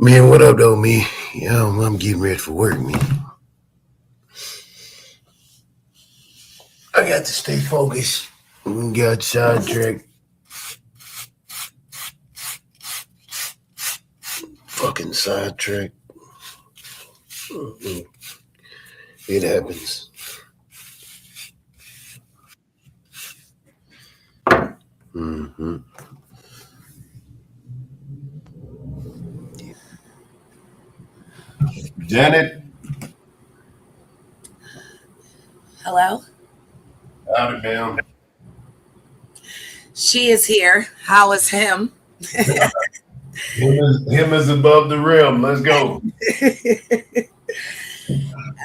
Man, what up, though, me? Yeah, I'm getting ready for work, me. I got to stay focused. Got sidetracked. Fucking sidetracked. It happens. Mm-hmm. Janet, Hello? out of town. She is here. How is him? Him is above the rim. Let's go.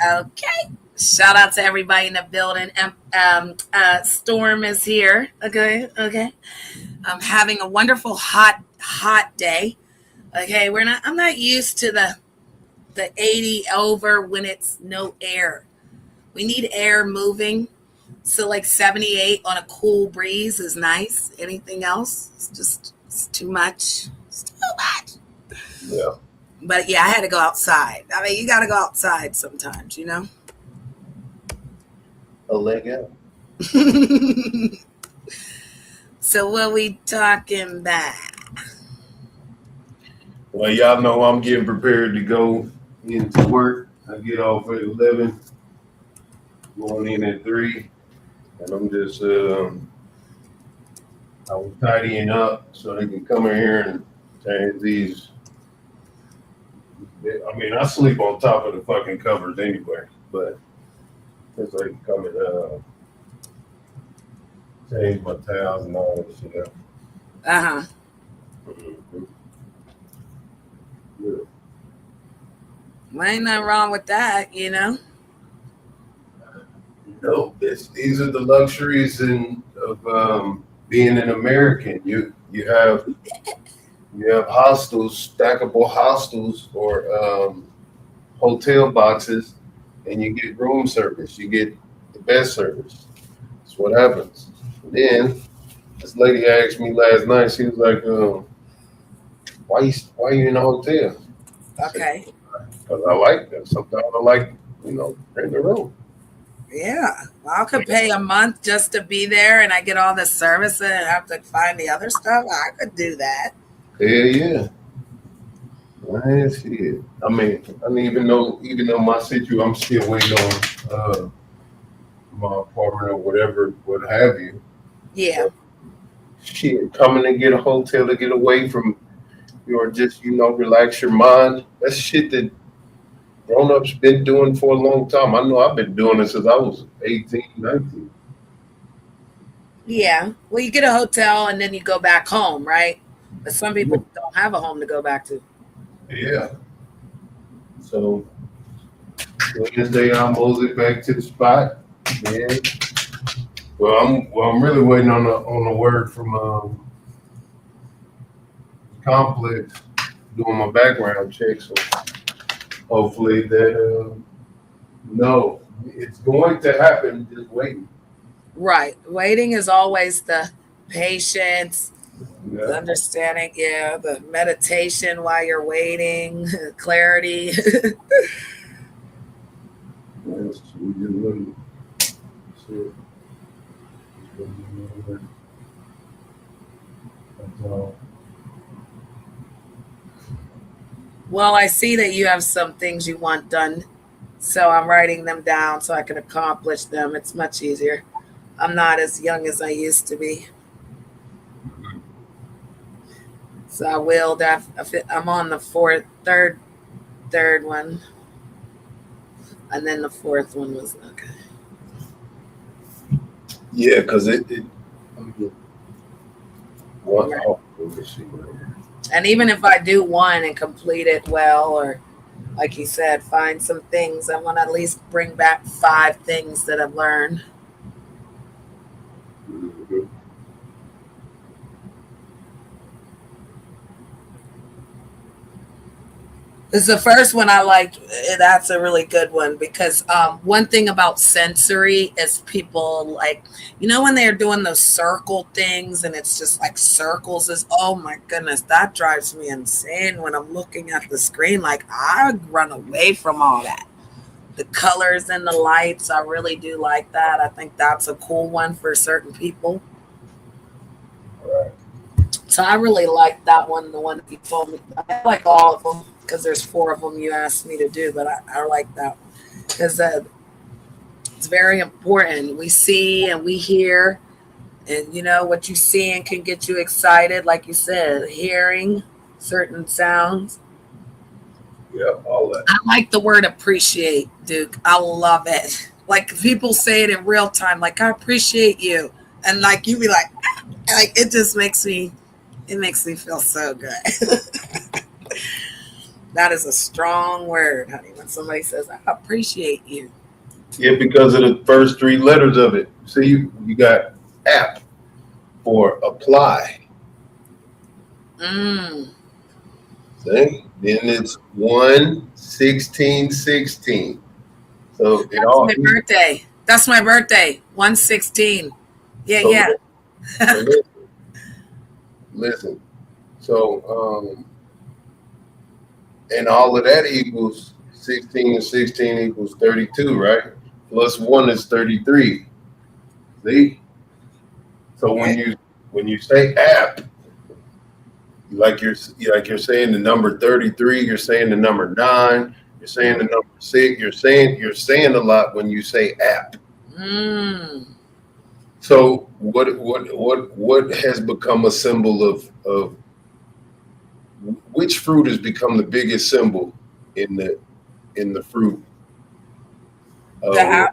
Okay. Shout out to everybody in the building. Storm is here. Okay. Okay. I'm having a wonderful hot day. Okay. I'm not used to the 80 over when it's no air. We need air moving. So like 78 on a cool breeze is nice. Anything else? It's too much. It's too much. Yeah. But yeah, I had to go outside. I mean, you got to go outside sometimes, you know? A leg out. So what we talking about? Well, y'all know I'm getting prepared to go into work. I get off at 11, going in at 3, and I'm just I was tidying up so they can come in here and change these. I mean, I sleep on top of the fucking covers anyway, but since they can come and change my towels and all that shit. Uh-huh. Mhm. Yeah. Well, ain't nothing wrong with that, you know? No, these are the luxuries of being an American. You have hostels, stackable hostels, or hotel boxes, and you get room service. You get the best service. That's what happens. Then this lady asked me last night. She was like, why you in a hotel?" I said, Okay. "Because I like them. Sometimes I like, in the room." Yeah. Well, I could pay a month just to be there and I get all the service and have to find the other stuff. I could do that. Hell yeah. Man, shit. I mean, even though my situation, I'm still waiting on my apartment or whatever, what have you. Yeah. But shit, coming to get a hotel to get away from or just, relax your mind. That's shit that grown ups been doing for a long time. I know I've been doing it since I was 18, 19. Yeah. Well, you get a hotel and then you go back home, right? But some people don't have a home to go back to. Yeah. So Wednesday I mosey back to the spot. Yeah. I'm really waiting on the word from Complex doing my background check. So hopefully that no, it's going to happen. Just waiting. Right. Waiting is always the patience, the Yeah. understanding, yeah, the meditation while you're waiting, clarity. Yes, we just waiting. Shit. That's all. Well, I see that you have some things you want done, so I'm writing them down so I can accomplish them. It's much easier. I'm not as young as I used to be, so I will. I'm on the third one, and then the fourth one was okay. Yeah, because it what Right. oh, let me see right here. And even if I do one and complete it well, or like you said, find some things, I want to at least bring back 5 things that I've learned. Mhm. Because the first one I liked, that's a really good one because one thing about sensory is people like, when they're doing those circle things and it's just like circles is, oh my goodness, that drives me insane when I'm looking at the screen. Like I run away from all that. The colors and the lights, I really do like that. I think that's a cool one for certain people. Right. So I really like that one, the one that you told me. I like all of them because there's four of them you asked me to do, but I like that because it's very important. We see and we hear, and what you see and can get you excited, like you said, hearing certain sounds. Yeah, all that. I like the word appreciate, Duke. I love it. Like people say it in real time, like I appreciate you, and like you be like, like it just makes me. It makes me feel so good. That is a strong word, honey. When somebody says, I appreciate you. Yeah, because of the first three letters of it. See, you got app for apply. Mm. See? Then it's 1-16-16. So it That's all my birthday. That's my birthday. 116. Yeah, so, yeah. so listen. So and all of that equals 16 and 16 equals 32, right? Plus 1 is 33. See? So when you say app, like you're saying the number 33, you're saying the number 9, you're saying the number 6, you're saying a lot when you say app. Mm. So what has become a symbol of which fruit has become the biggest symbol in the fruit? The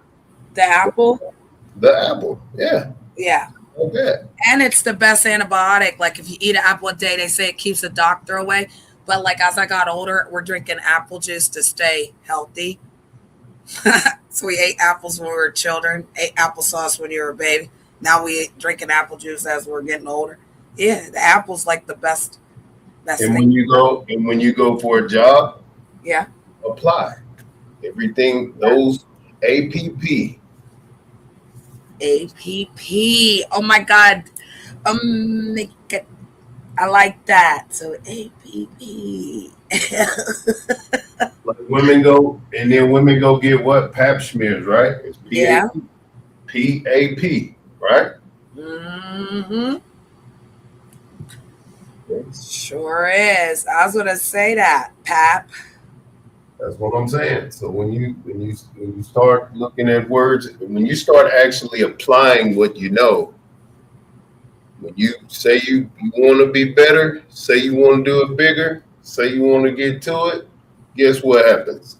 apple. The apple. Yeah. Yeah. Okay. And it's the best antibiotic. Like if you eat an apple a day, they say it keeps the doctor away. But like as I got older, we're drinking apple juice to stay healthy. So we ate apples when we were children, ate applesauce when you were a baby. Now we drinking apple juice as we're getting older. Yeah, the apple's like the best And thing. when you go for a job, Yeah. apply everything. Those APP. APP. Oh my God. I like that. So APP. Like women go get what? Pap smears, right? It's Yeah. PAP, right? Mm-hmm. Sure is. I was gonna say that, Pap. That's what I'm saying. So when you start looking at words, when you start actually applying what you know, when you say you want to be better, say you want to do it bigger, say you want to get to it, guess what happens?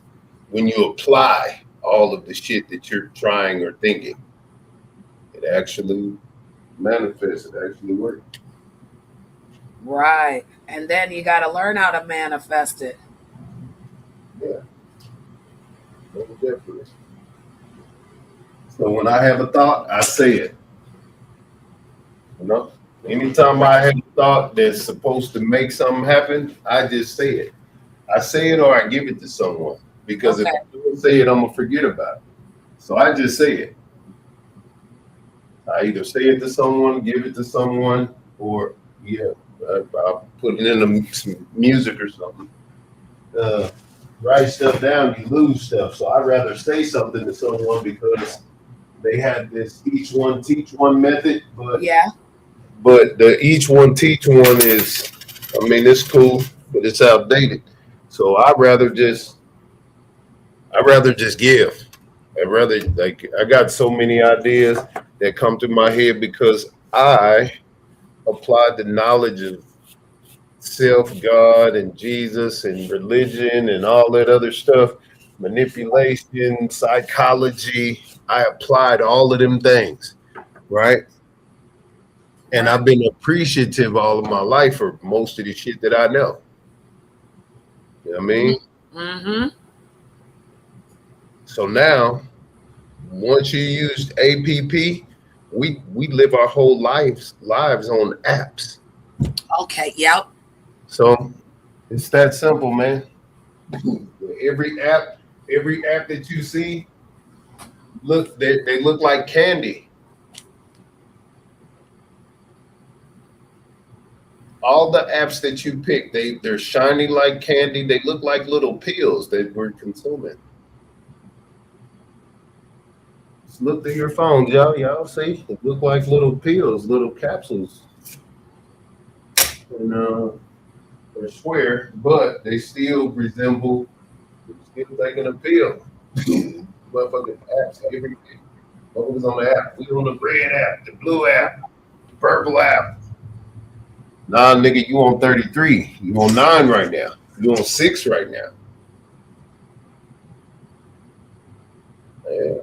When you apply all of the shit that you're trying or thinking, it actually manifests, it actually works. Right. And then you got to learn how to manifest it. Yeah, definitely. So when I have a thought, I say it. Anytime I have a thought that's supposed to make something happen, I just say it. I say it or I give it to someone because if I don't say it, I'm gonna forget about it. So I just say it. I either say it to someone, give it to someone, or I'll put it in some music or something. Write stuff down, you lose stuff. So I'd rather say something to someone because they had this each one teach one method, but yeah. But the each one teach one is, I mean, it's cool, but it's outdated. So I'd rather just give. I'd rather I got so many ideas that come to my head because I applied the knowledge of self, God, and Jesus, and religion, and all that other stuff, manipulation, psychology. I applied all of them things, right? And I've been appreciative all of my life for most of the shit that I know. You know what I mean? Mm-hmm. So now, once you use APP, we live our whole lives on apps. Okay. Yep. So it's that simple, man. Every app, that you see, look, they look like candy. All the apps that you pick, they're shiny like candy. They look like little pills that we're consuming. Just look through your phones, y'all. Y'all see? It look like little pills, little capsules. And they're square, but they still resemble. Still taking a pill. Motherfucking apps, everything. What was on the app? We on the red app, the blue app, the purple app. Nah, nigga, you on 33. You on 9 right now. You on 6 right now. Yeah.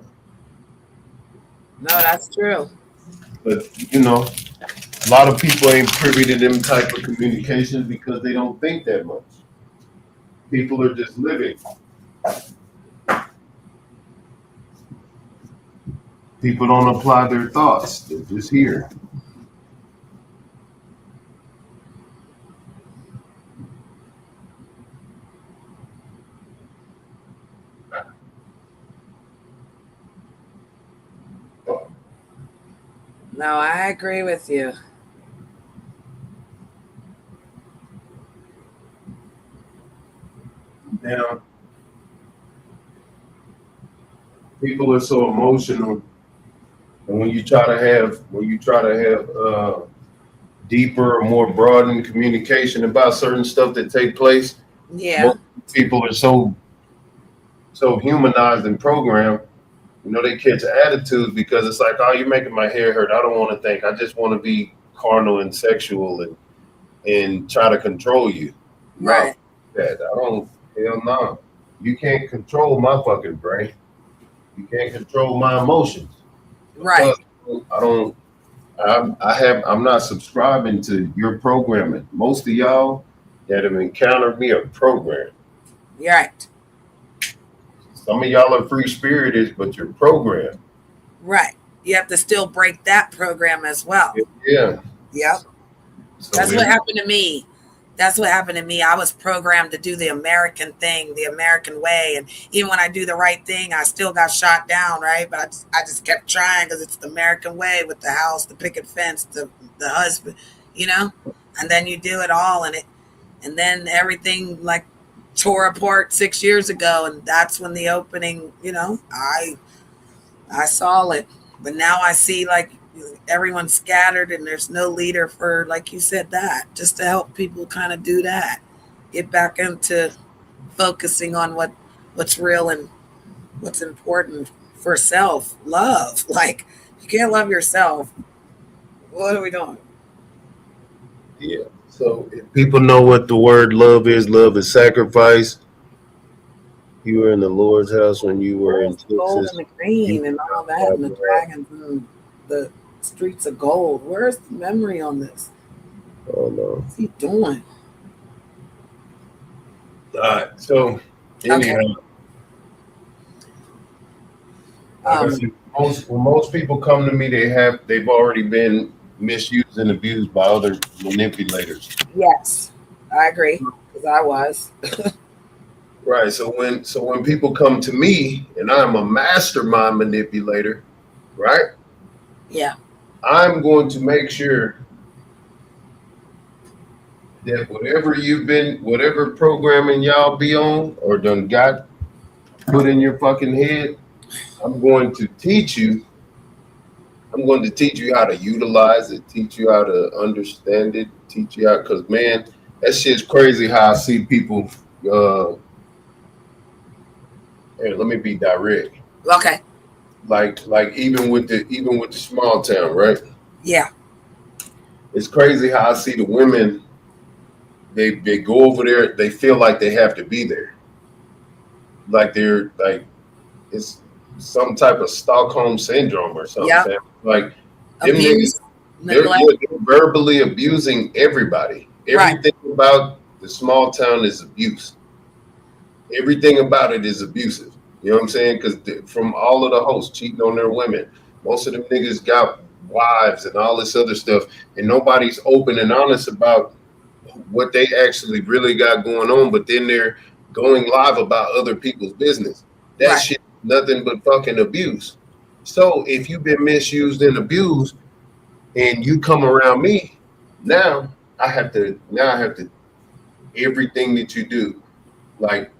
No, that's true. But you know, a lot of people ain't privy to them type of communications because they don't think that much. People are just living. People don't apply their thoughts. They're just here. No, I agree with you. Now, people are so emotional, and when you try to have deeper or more broadened communication about certain stuff that take place, Yeah. most people are so humanized and programmed. You know, they catch attitudes because it's like, oh, you're making my hair hurt. I don't want to think. I just want to be carnal and sexual and try to control you. Right. No, that I don't. Hell no. You can't control my fucking brain. You can't control my emotions. Right. I don't. I'm not subscribing to your programming. Most of y'all that have encountered me are programmed. You're right. Some of y'all are free spirited, but you're programmed. Right. You have to still break that program as well. Yeah. Yep. So That's what happened to me. That's what happened to me. I was programmed to do the American thing, the American way. And even when I do the right thing, I still got shot down, right? But I just kept trying because it's the American way with the house, the picket fence, the husband, you know? And then you do it all and then everything like tore apart 6 years ago. And that's when the opening, you know, I saw it. But now I see like everyone's scattered and there's no leader for, like you said, that just to help people kind of do that, get back into focusing on what's real and what's important for self love. Like, you can't love yourself, what are we doing? Yeah. So if people know what the word love is sacrifice. You were in the Lord's house when you were in Texas. Gold and the green and all that, and the dragons and the streets of gold. Where's the memory on this? Oh no. What's he doing? All right. So anyhow, when most people come to me, they've already been misused and abused by other manipulators. Yes, I agree, because I was. Right. So when people come to me and I'm a mastermind manipulator, right? Yeah. I'm going to make sure that whatever programming y'all be on or done got put in your fucking head, I'm going to teach you. I'm going to teach you how to utilize it, teach you how to understand it, teach you how, because man, that shit's crazy how I see people. Hey, let me be direct. Okay. Like even with the small town, right? Yeah. It's crazy how I see the women. They go over there. They feel like they have to be there. Like they're like it's some type of Stockholm syndrome or something. Yeah. Like Abuse, they're verbally abusing everybody. Everything about the small town is abuse. Everything about it is abusive. You know what I'm saying? Because from all of the hosts cheating on their women, most of them niggas got wives and all this other stuff, and nobody's open and honest about what they actually really got going on. But then going live about other people's business. That Right. shit nothing but fucking abuse. So if you've been misused and abused and you come around me, now I have to everything that you do, like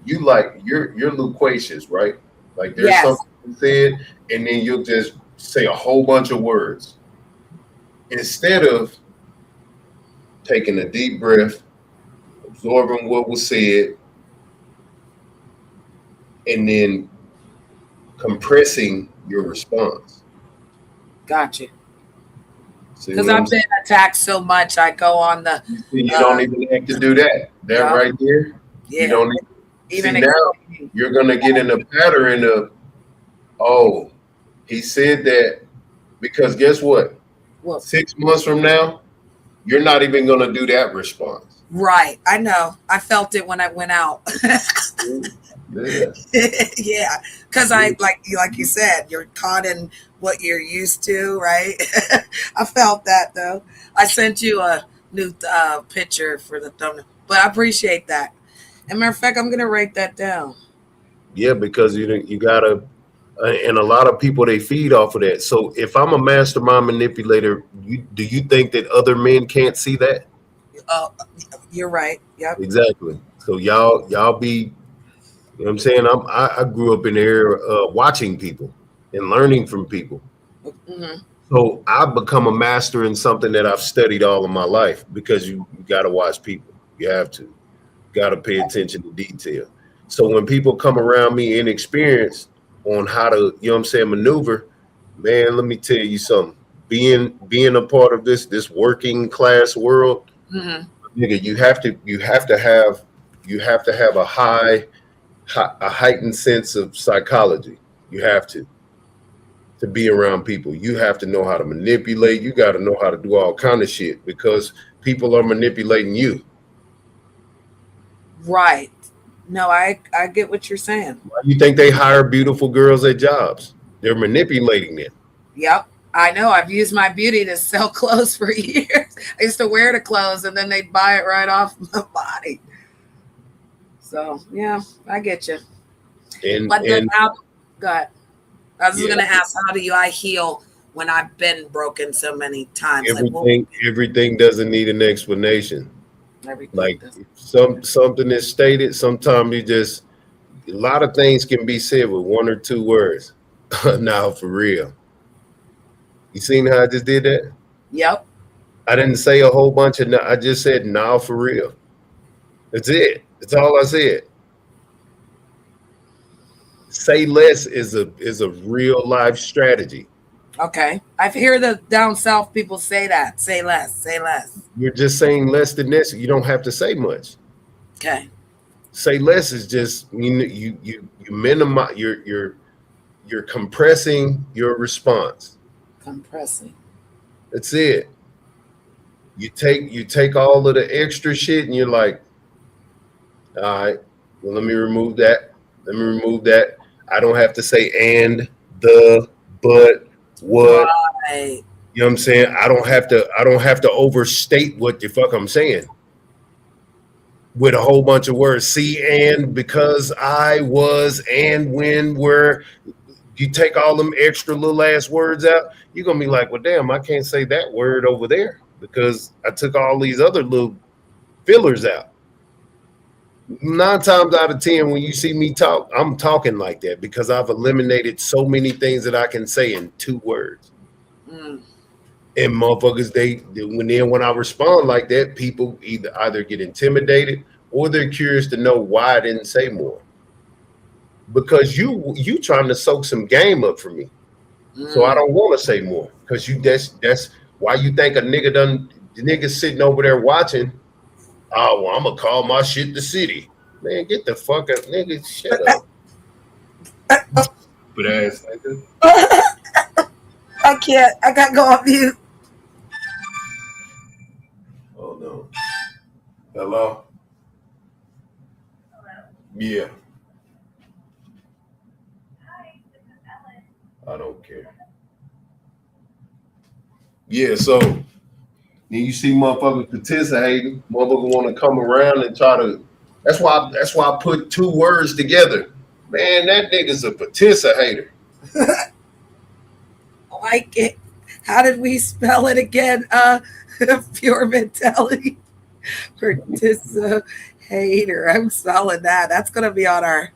you're loquacious, right? Like there's Yes. something you said, and then you'll just say a whole bunch of words instead of taking a deep breath, absorbing what was said, and then compressing your response. Gotcha. See Because what I'm I've saying? been attacked so much, I go on the, You don't uh, even have to do that. That yeah, right there, you yeah, don't need. See even now explaining. you're gonna get in a pattern of, oh, he said that, because guess what? Well, 6 months from now, you're not even gonna do that response. right. I know. I felt it when I went out. Yeah. Yeah, because I like you said, you're caught in what you're used to, right? I felt that though. I sent you a new picture for the thumbnail, but I appreciate that. And matter of fact, I'm gonna write that down. Yeah, because you gotta, and a lot of people they feed off of that. So if I'm a mastermind manipulator, do you think that other men can't see that? Uh, you're right. Yep. Exactly. So y'all be, you know what I'm saying? I grew up in the era watching people and learning from people. Hmm. So I've become a master in something that I've studied all of my life, because you got to watch people. You have to. Got to pay attention to detail. So when people come around me inexperienced on how to, you know what I'm saying, maneuver, man, let me tell you something. Being a part of this working class world, Hmm. nigga, you have to have a heightened sense of psychology. You have to be around people. You have to know how to manipulate. You got to know how to do all kind of shit, because people are manipulating you. Right. No, I get what you're saying. Why do you think they hire beautiful girls at jobs? They're manipulating them. Yep. I know. I've used my beauty to sell clothes for years. I used to wear the clothes and then they'd buy it right off my body. So yeah, I get you. But then And how? Go ahead. I was just yeah, gonna ask, how do I heal when I've been broken so many times? Like, what everything doesn't need an explanation. everything Like does. if something is stated, sometimes you just, a lot of things can be said with one or two words. Now for real. You seen how I just did that? Yep. I didn't say a whole bunch of I just said now for real. That's it. That's all I said. Say less is a real life strategy. Okay. I hear the down south people say that. Say less. Say less. You're just saying less than this. You don't have to say much. Okay. Say less is just, you minimize, you're compressing your response. Compressing. That's it. You take all of the extra shit and you're like, all right, well, let me remove that. Let me remove that. I don't have to say and, the, but, what. Right. You know what I'm saying? I don't have to overstate what the fuck I'm saying with a whole bunch of words. See, and, because, I, was, and, when, where. You take all them extra little ass words out, you're gonna be like, well, damn, I can't say that word over there because I took all these other little fillers out. 9 times out of 10, when you see me talk, I'm talking like that because I've eliminated so many things that I can say in 2 words. Mm. And motherfuckers, when I respond like that, people either get intimidated or they're curious to know why I didn't say more. Because you trying to soak some game up for me. So I Mm. don't want to say more, because that's why you think the nigga sitting over there watching. Oh, well, I'm gonna call my shit the city. Man, get the fuck up, nigga. Shut up. But ass nigga. I can't. I got to go on mute. Oh no. Hello? Yeah. I don't care. Yeah, so then you see motherfuckers participating, motherfuckers want to come around and try to That's why I put two words together. Man, that nigga's a participator. Like it. How did we spell it again? Pure mentality. Participator. I'm spelling that. That's gonna be on our.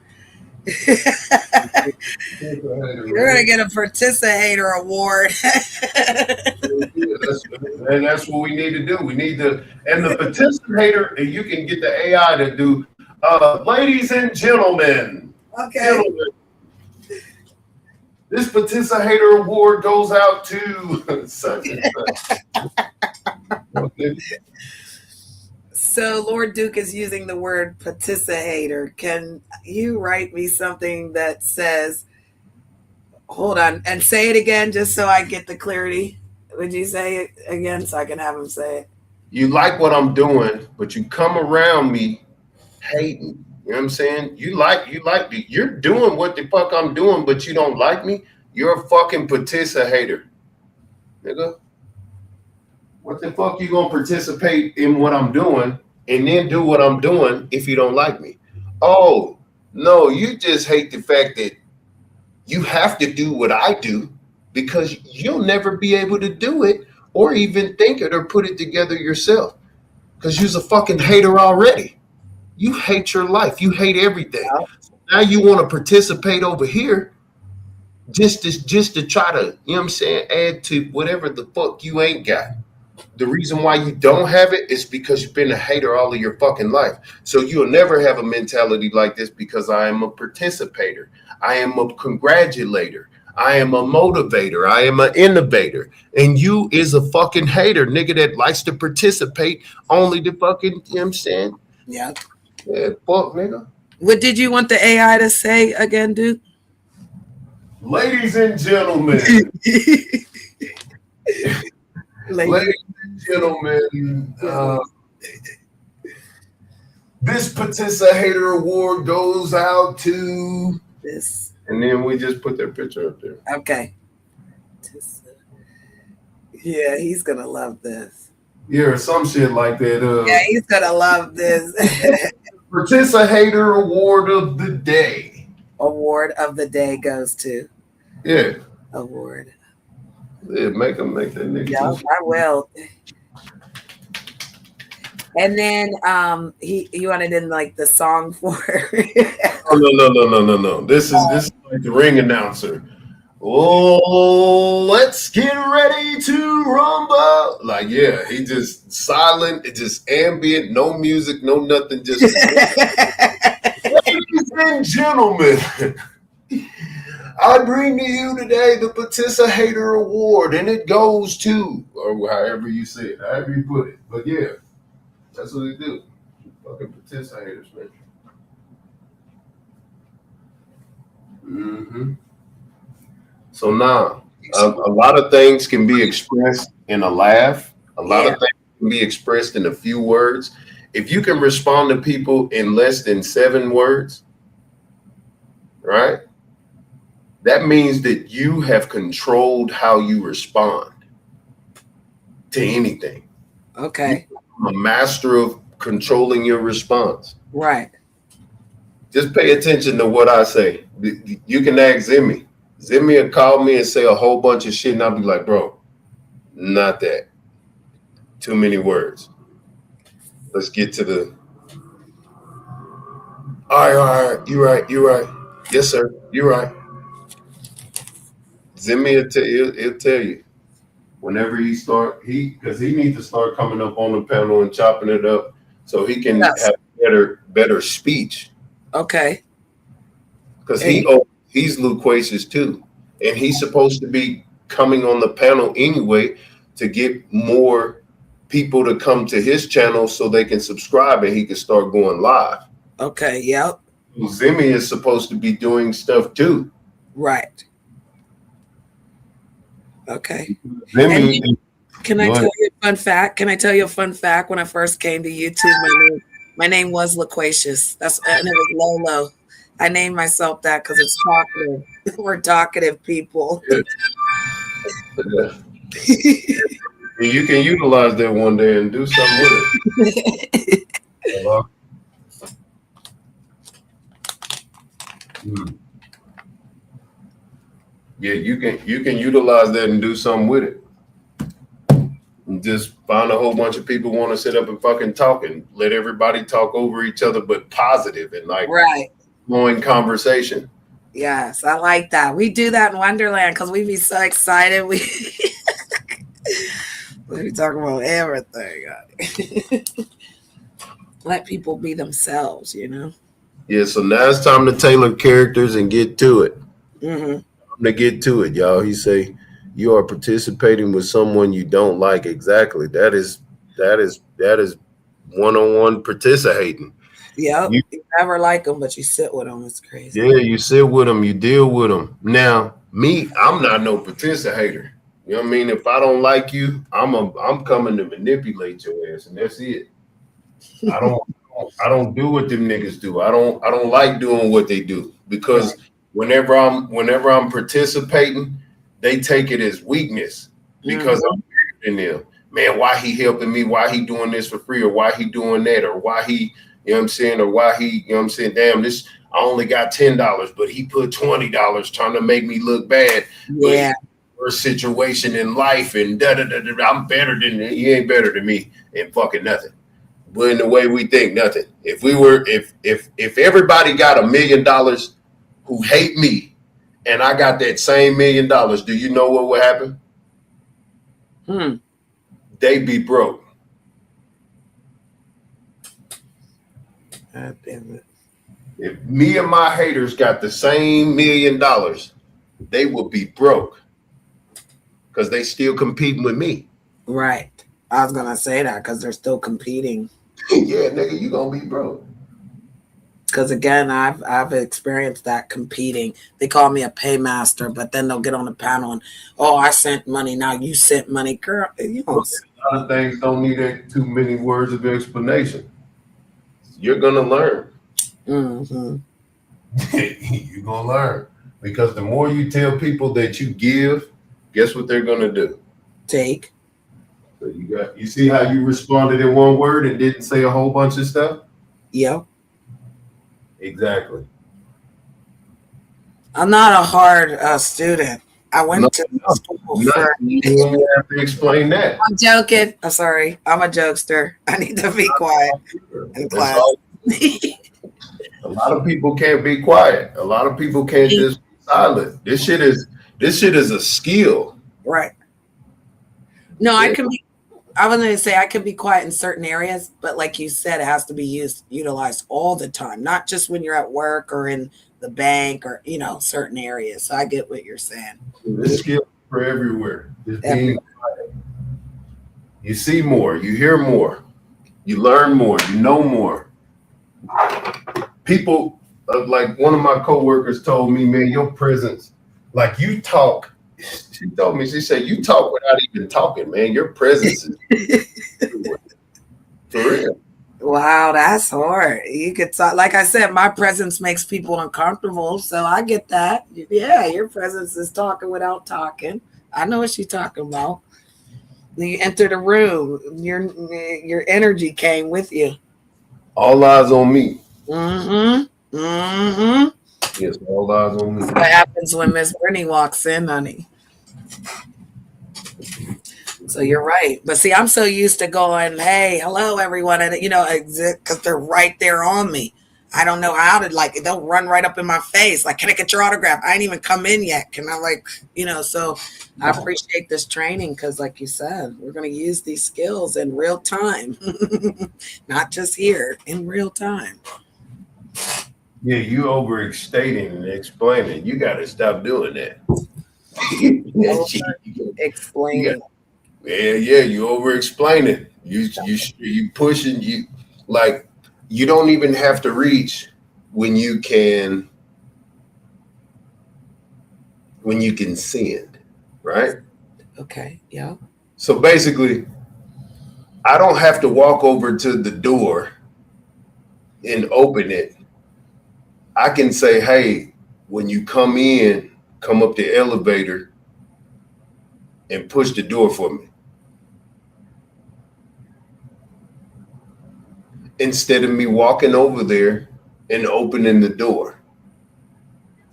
You're gonna get a participator award. And that's what we need to do. We need to, and the participator, and you can get the AI to do, ladies and gentlemen, Okay. this participator award goes out to such and such. So Lord Duke is using the word participator. Can you write me something that says, hold on, and say it again just so I get the clarity? Would you say it again so I can have him say it? You like what I'm doing, but you come around me hating. You know what I'm saying? You like me. You're doing what the fuck I'm doing, but you don't like me. You're a fucking participator, nigga. What the fuck you gonna participate in what I'm doing and then do what I'm doing if you don't like me? Oh, no, you just hate the fact that you have to do what I do because you'll never be able to do it or even think it or put it together yourself because you're a fucking hater already. You hate your life. You hate everything. Now you want to participate over here just to try to, you know what I'm saying, add to whatever the fuck you ain't got. The reason why you don't have it is because you've been a hater all of your fucking life. So you'll never have a mentality like this because I am a participator. I am a congratulator. I am a motivator. I am an innovator. And you is a fucking hater, nigga, that likes to participate only to fucking, you know what I'm saying? Yeah. Yeah, fuck, nigga. What did you want the AI to say again, Duke? Ladies and gentlemen. Ladies and gentlemen, this participator award goes out to this. And then we just put their picture up there. Okay. Yeah, he's gonna love this. Yeah, some shit like that. Yeah, he's gonna love this. Participator award of the day. Award of the day goes to. Yeah. Award. Yeah, make that nigga. Yeah, I will. And then you wanted in like the song for. No. This is like the ring announcer. Oh, let's get ready to rumble. Like, yeah, he just silent, it just ambient, no music, no nothing, just ladies and gentlemen. I bring to you today the Participator Award, and it goes to, or however you say it, however you put it. But yeah, that's what they do. Fucking participators, man. Mm-hmm. So now, a lot of things can be expressed in a laugh. A lot of things can be expressed in a few words. If you can respond to people in less than 7 words, right? That means that you have controlled how you respond to anything. Okay. You're a master of controlling your response. Right. Just pay attention to what I say. You can ask Zimmy. Zimmy will call me and say a whole bunch of shit, and I'll be like, bro, not that. Too many words. Let's get to the. All right. You're right. Yes, sir. You're right. Zimmy he'll tell you whenever because he needs to start coming up on the panel and chopping it up so he can have better speech. Okay. Because he's loquacious too, and he's supposed to be coming on the panel anyway to get more people to come to his channel so they can subscribe and he can start going live. Okay. Yep. Zimmy is supposed to be doing stuff too. Right. Okay. Zimmy, can I tell you a fun fact? Can I tell you a fun fact? When I first came to YouTube, my name was Loquacious. And it was Lolo. I named myself that because it's talkative. We're talkative people. Yeah. You can utilize that one day and do something with it. Yeah, you can utilize that and do something with it. And just find a whole bunch of people want to sit up and fucking talk and let everybody talk over each other, but positive and like Right. flowing conversation. Yes, I like that. We do that in Wonderland because we be so excited. We be talking about everything. Let people be themselves, you know. Yeah, so now it's time to tailor characters and get to it. Hmm. Time to get to it, y'all. He say you are participating with someone you don't like. Exactly. That is one-on-one participating. Yep. You You never like them, but you sit with them. It's crazy. Yeah, you sit with them, you deal with them. Now, me, I'm not no participator. You know what I mean? If I don't like you, I'm coming to manipulate your ass, and that's it. I don't I don't do what them niggas do. I don't like doing what they do Right. because whenever I'm participating, they take it as weakness because Hmm. I'm bigger than them. Man, why he helping me? Why he doing this for free? Or why he doing that? Or why he, you know what I'm saying? Or why he, you know what I'm saying? Damn, this I only got $10, but he put $20 trying to make me look bad. But Yeah. worst situation in life and da da da da. I'm better than he ain't better than me and fucking nothing. But in the way we think, nothing. If everybody got $1 million who hate me, and I got that same $1 million, do you know what would happen? Hmm. They be broke. God damn it. If me and my haters got the same $1 million, they would be broke because they still competing with me. Right. I was gonna say that because they're still competing. Yeah, nigga, you gonna be broke. Because again, I've experienced that competing. They call me a paymaster, but then they'll get on the panel and, oh, I sent money. Now you sent money, girl. You A don't. lot of things don't need too many words of explanation. You're gonna learn. Mm-hmm. You're gonna learn because the more you tell people that you give, guess what they're gonna do? Take. So you see how you responded in one word and didn't say a whole bunch of stuff? Yep. Exactly. I'm not a hard student. I No, went to no, school not for. you don't have to explain that. I'm joking. I'm sorry. I'm a jokester. I need to be quiet in That's class. all. A lot of people can't be quiet. A lot of people can't just be silent. This shit is a skill. Right. No, I Yeah. can be. I was going to say I could be quiet in certain areas, but like you said, it has to be utilized all the time, not just when you're at work or in the bank or certain areas. So I get what you're saying. This skill for everywhere. Just Every, being you see more, you hear more, you learn more, you know more. People like one of my coworkers told me, man, your presence, like you talk. She told me, she said, you talk without even talking, man. Your presence is everywhere. For real. wow, that's hard. You could talk, like I said, my presence makes people uncomfortable, so I get that. Yeah, your presence is talking without talking. I know what she's talking about. When you enter the room, your energy came with you. All eyes on me. Mm-hmm. Mm-hmm. Yes, all eyes on That's me. what happens when Miss Brittany walks in, honey. So you're right. But see, I'm so used to going, hey, hello, everyone. And, because they're right there on me. I don't know how to, like, they'll run right up in my face. Like, can I get your autograph? I ain't even come in yet. Can I, like, so I appreciate this training because, like you said, we're going to use these skills in real time, not just here, in real time. Yeah, you overstating and explaining. You got to stop doing that. You got, Explaining. yeah, you over explaining. You pushing you like you don't even have to reach when you can send, right? Okay. Yeah. So basically, I don't have to walk over to the door and open it. I can say, hey, when you come in, come up the elevator and push the door for me. Instead of me walking over there and opening the door.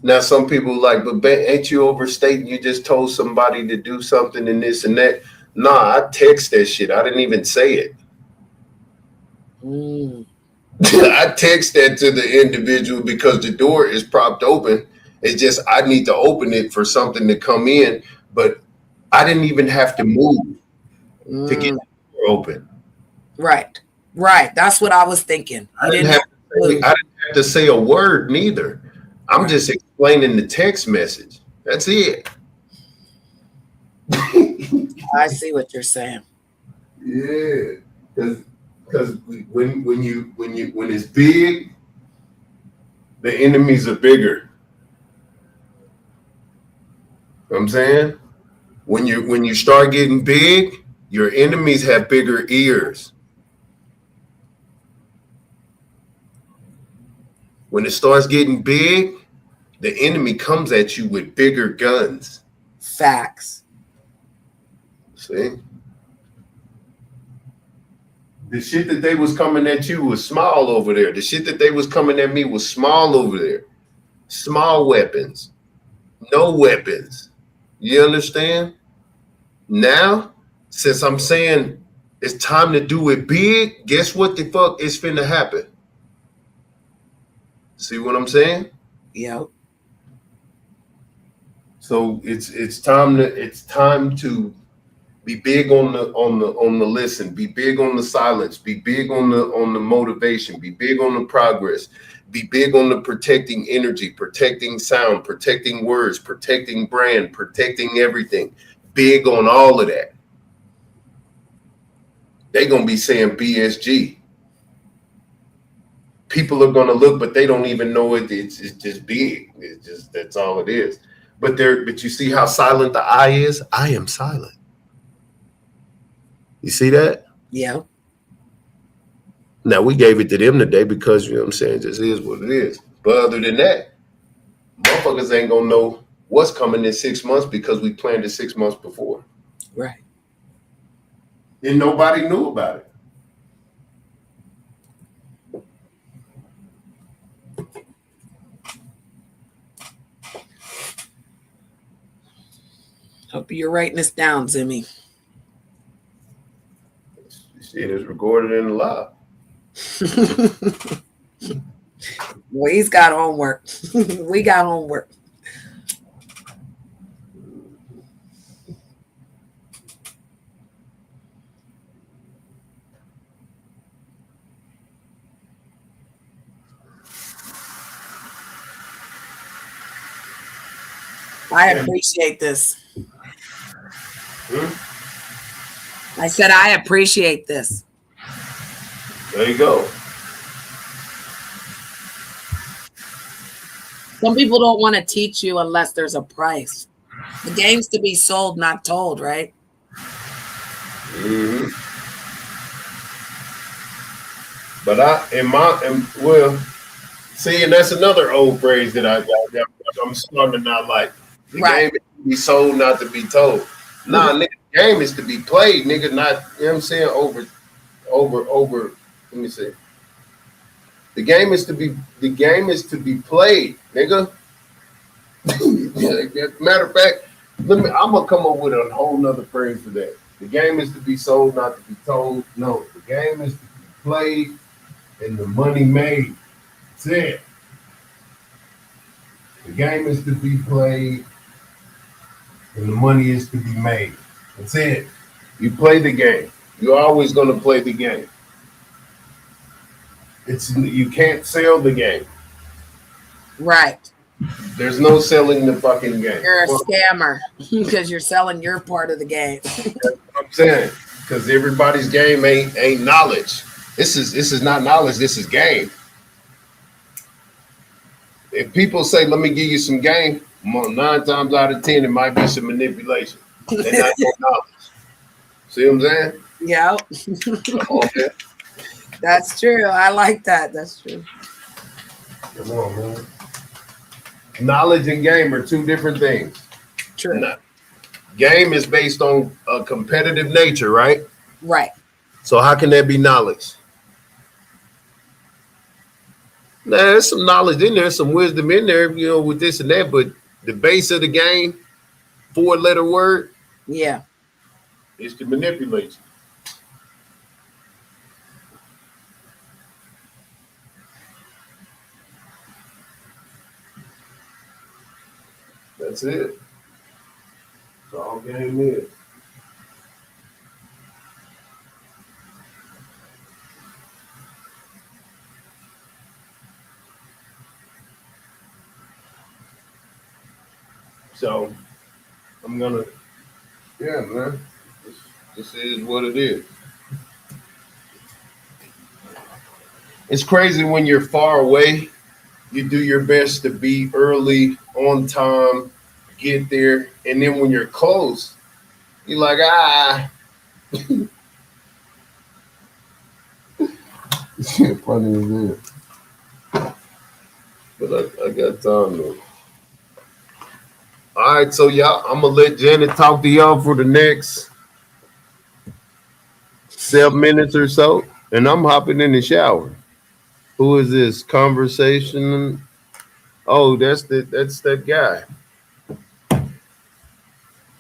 Now, some people like, but ain't you overstating? You just told somebody to do something and this and that. Nah, I text that shit. I didn't even say it. I text that to the individual because the door is propped open. It's just I need to open it for something to come in, but I didn't even have to move to get the door open. Right. Right. That's what I was thinking. You didn't have to move. I didn't have to say a word neither. I'm just explaining the text message. That's it. I see what you're saying. Yeah, because when it's big, the enemies are bigger. You know what I'm saying, when you start getting big, your enemies have bigger ears. When it starts getting big, the enemy comes at you with bigger guns. Facts. See? The shit that they was coming at you was small over there. The shit that they was coming at me was small over there. Small weapons. No weapons. You understand? Now, since I'm saying it's time to do it big, guess what the fuck is finna happen? See what I'm saying? Yep. So it's time to be big on the listen, be big on the silence, be big on the motivation, be big on the progress, be big on the protecting energy, protecting sound, protecting words, protecting brand, protecting everything. Big on all of that. They're gonna be saying BSG. People are gonna look, but they don't even know it. It's just big. It's just that's all it is. But you see how silent the I is? I am silent. You see that? Yeah. Now we gave it to them today because you know what I'm saying, just is what it is. But other than that, motherfuckers ain't gonna know what's coming in 6 months because we planned it 6 months before. Right. And nobody knew about it. Hope you're writing this down, Zimmy. Shit is recorded in the live. Well, he's got homework. We got homework. I appreciate this. I said I appreciate this. There you go. Some people don't want to teach you unless there's a price. The game's to be sold, not told, right? Mm-hmm. But well, see, and that's another old phrase that I'm starting to not like. The game is to be sold, not to be told. Nah, nigga, the game is to be played, nigga, not, you know what I'm saying, over, let me see. The game is to be played, nigga. Matter of fact, I'm gonna come up with a whole nother phrase for that. The game is to be sold, not to be told. No, the game is to be played and the money made. That's it. The game is to be played and the money is to be made. That's it. You play the game. You're always gonna play the game. You can't sell the game. Right. There's no selling the fucking game. You're a scammer because you're selling your part of the game. That's what I'm saying. Because everybody's game ain't knowledge. This is not knowledge. This is game. If people say, "Let me give you some game," 9 times out of 10, it might be some manipulation. They're not no knowledge. See what I'm saying? Yeah. Okay. That's true. I like that. That's true. Come on, man. Knowledge and game are two different things. True. Game is based on a competitive nature, right? Right. So how can that be knowledge? Now, there's some knowledge in there, some wisdom in there, with this and that. But the base of the game, 4-letter word, Yeah. is to manipulate you. That's it. That's all game is. So I'm gonna, yeah, man. This, this is what it is. It's crazy when you're far away. You do your best to be early, on time, get there, and then when you're close, you're like, ah. Shit, funny as it. But I got time though. All right, so y'all, I'm gonna let Janet talk to y'all for the next 7 minutes or so, and I'm hopping in the shower. Who is this conversation? Oh, that's that guy.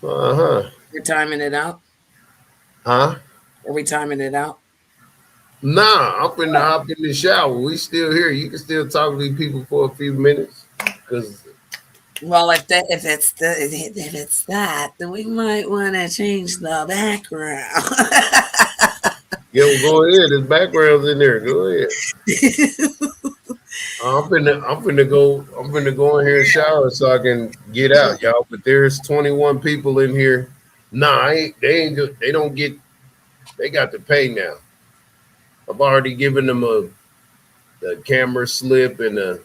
Uh-huh. You're timing it out. Huh? Are we timing it out? Nah, I'm finna hop in the shower. We still here. You can still talk to these people for a few minutes. Cause Well, if it's that, then we might want to change the background. yeah, well, go ahead. There's backgrounds in there. Go ahead. I'm finna go in here and shower so I can get out, y'all. But there's 21 people in here. Nah, they don't get. They got to pay now. I've already given them a camera slip and a.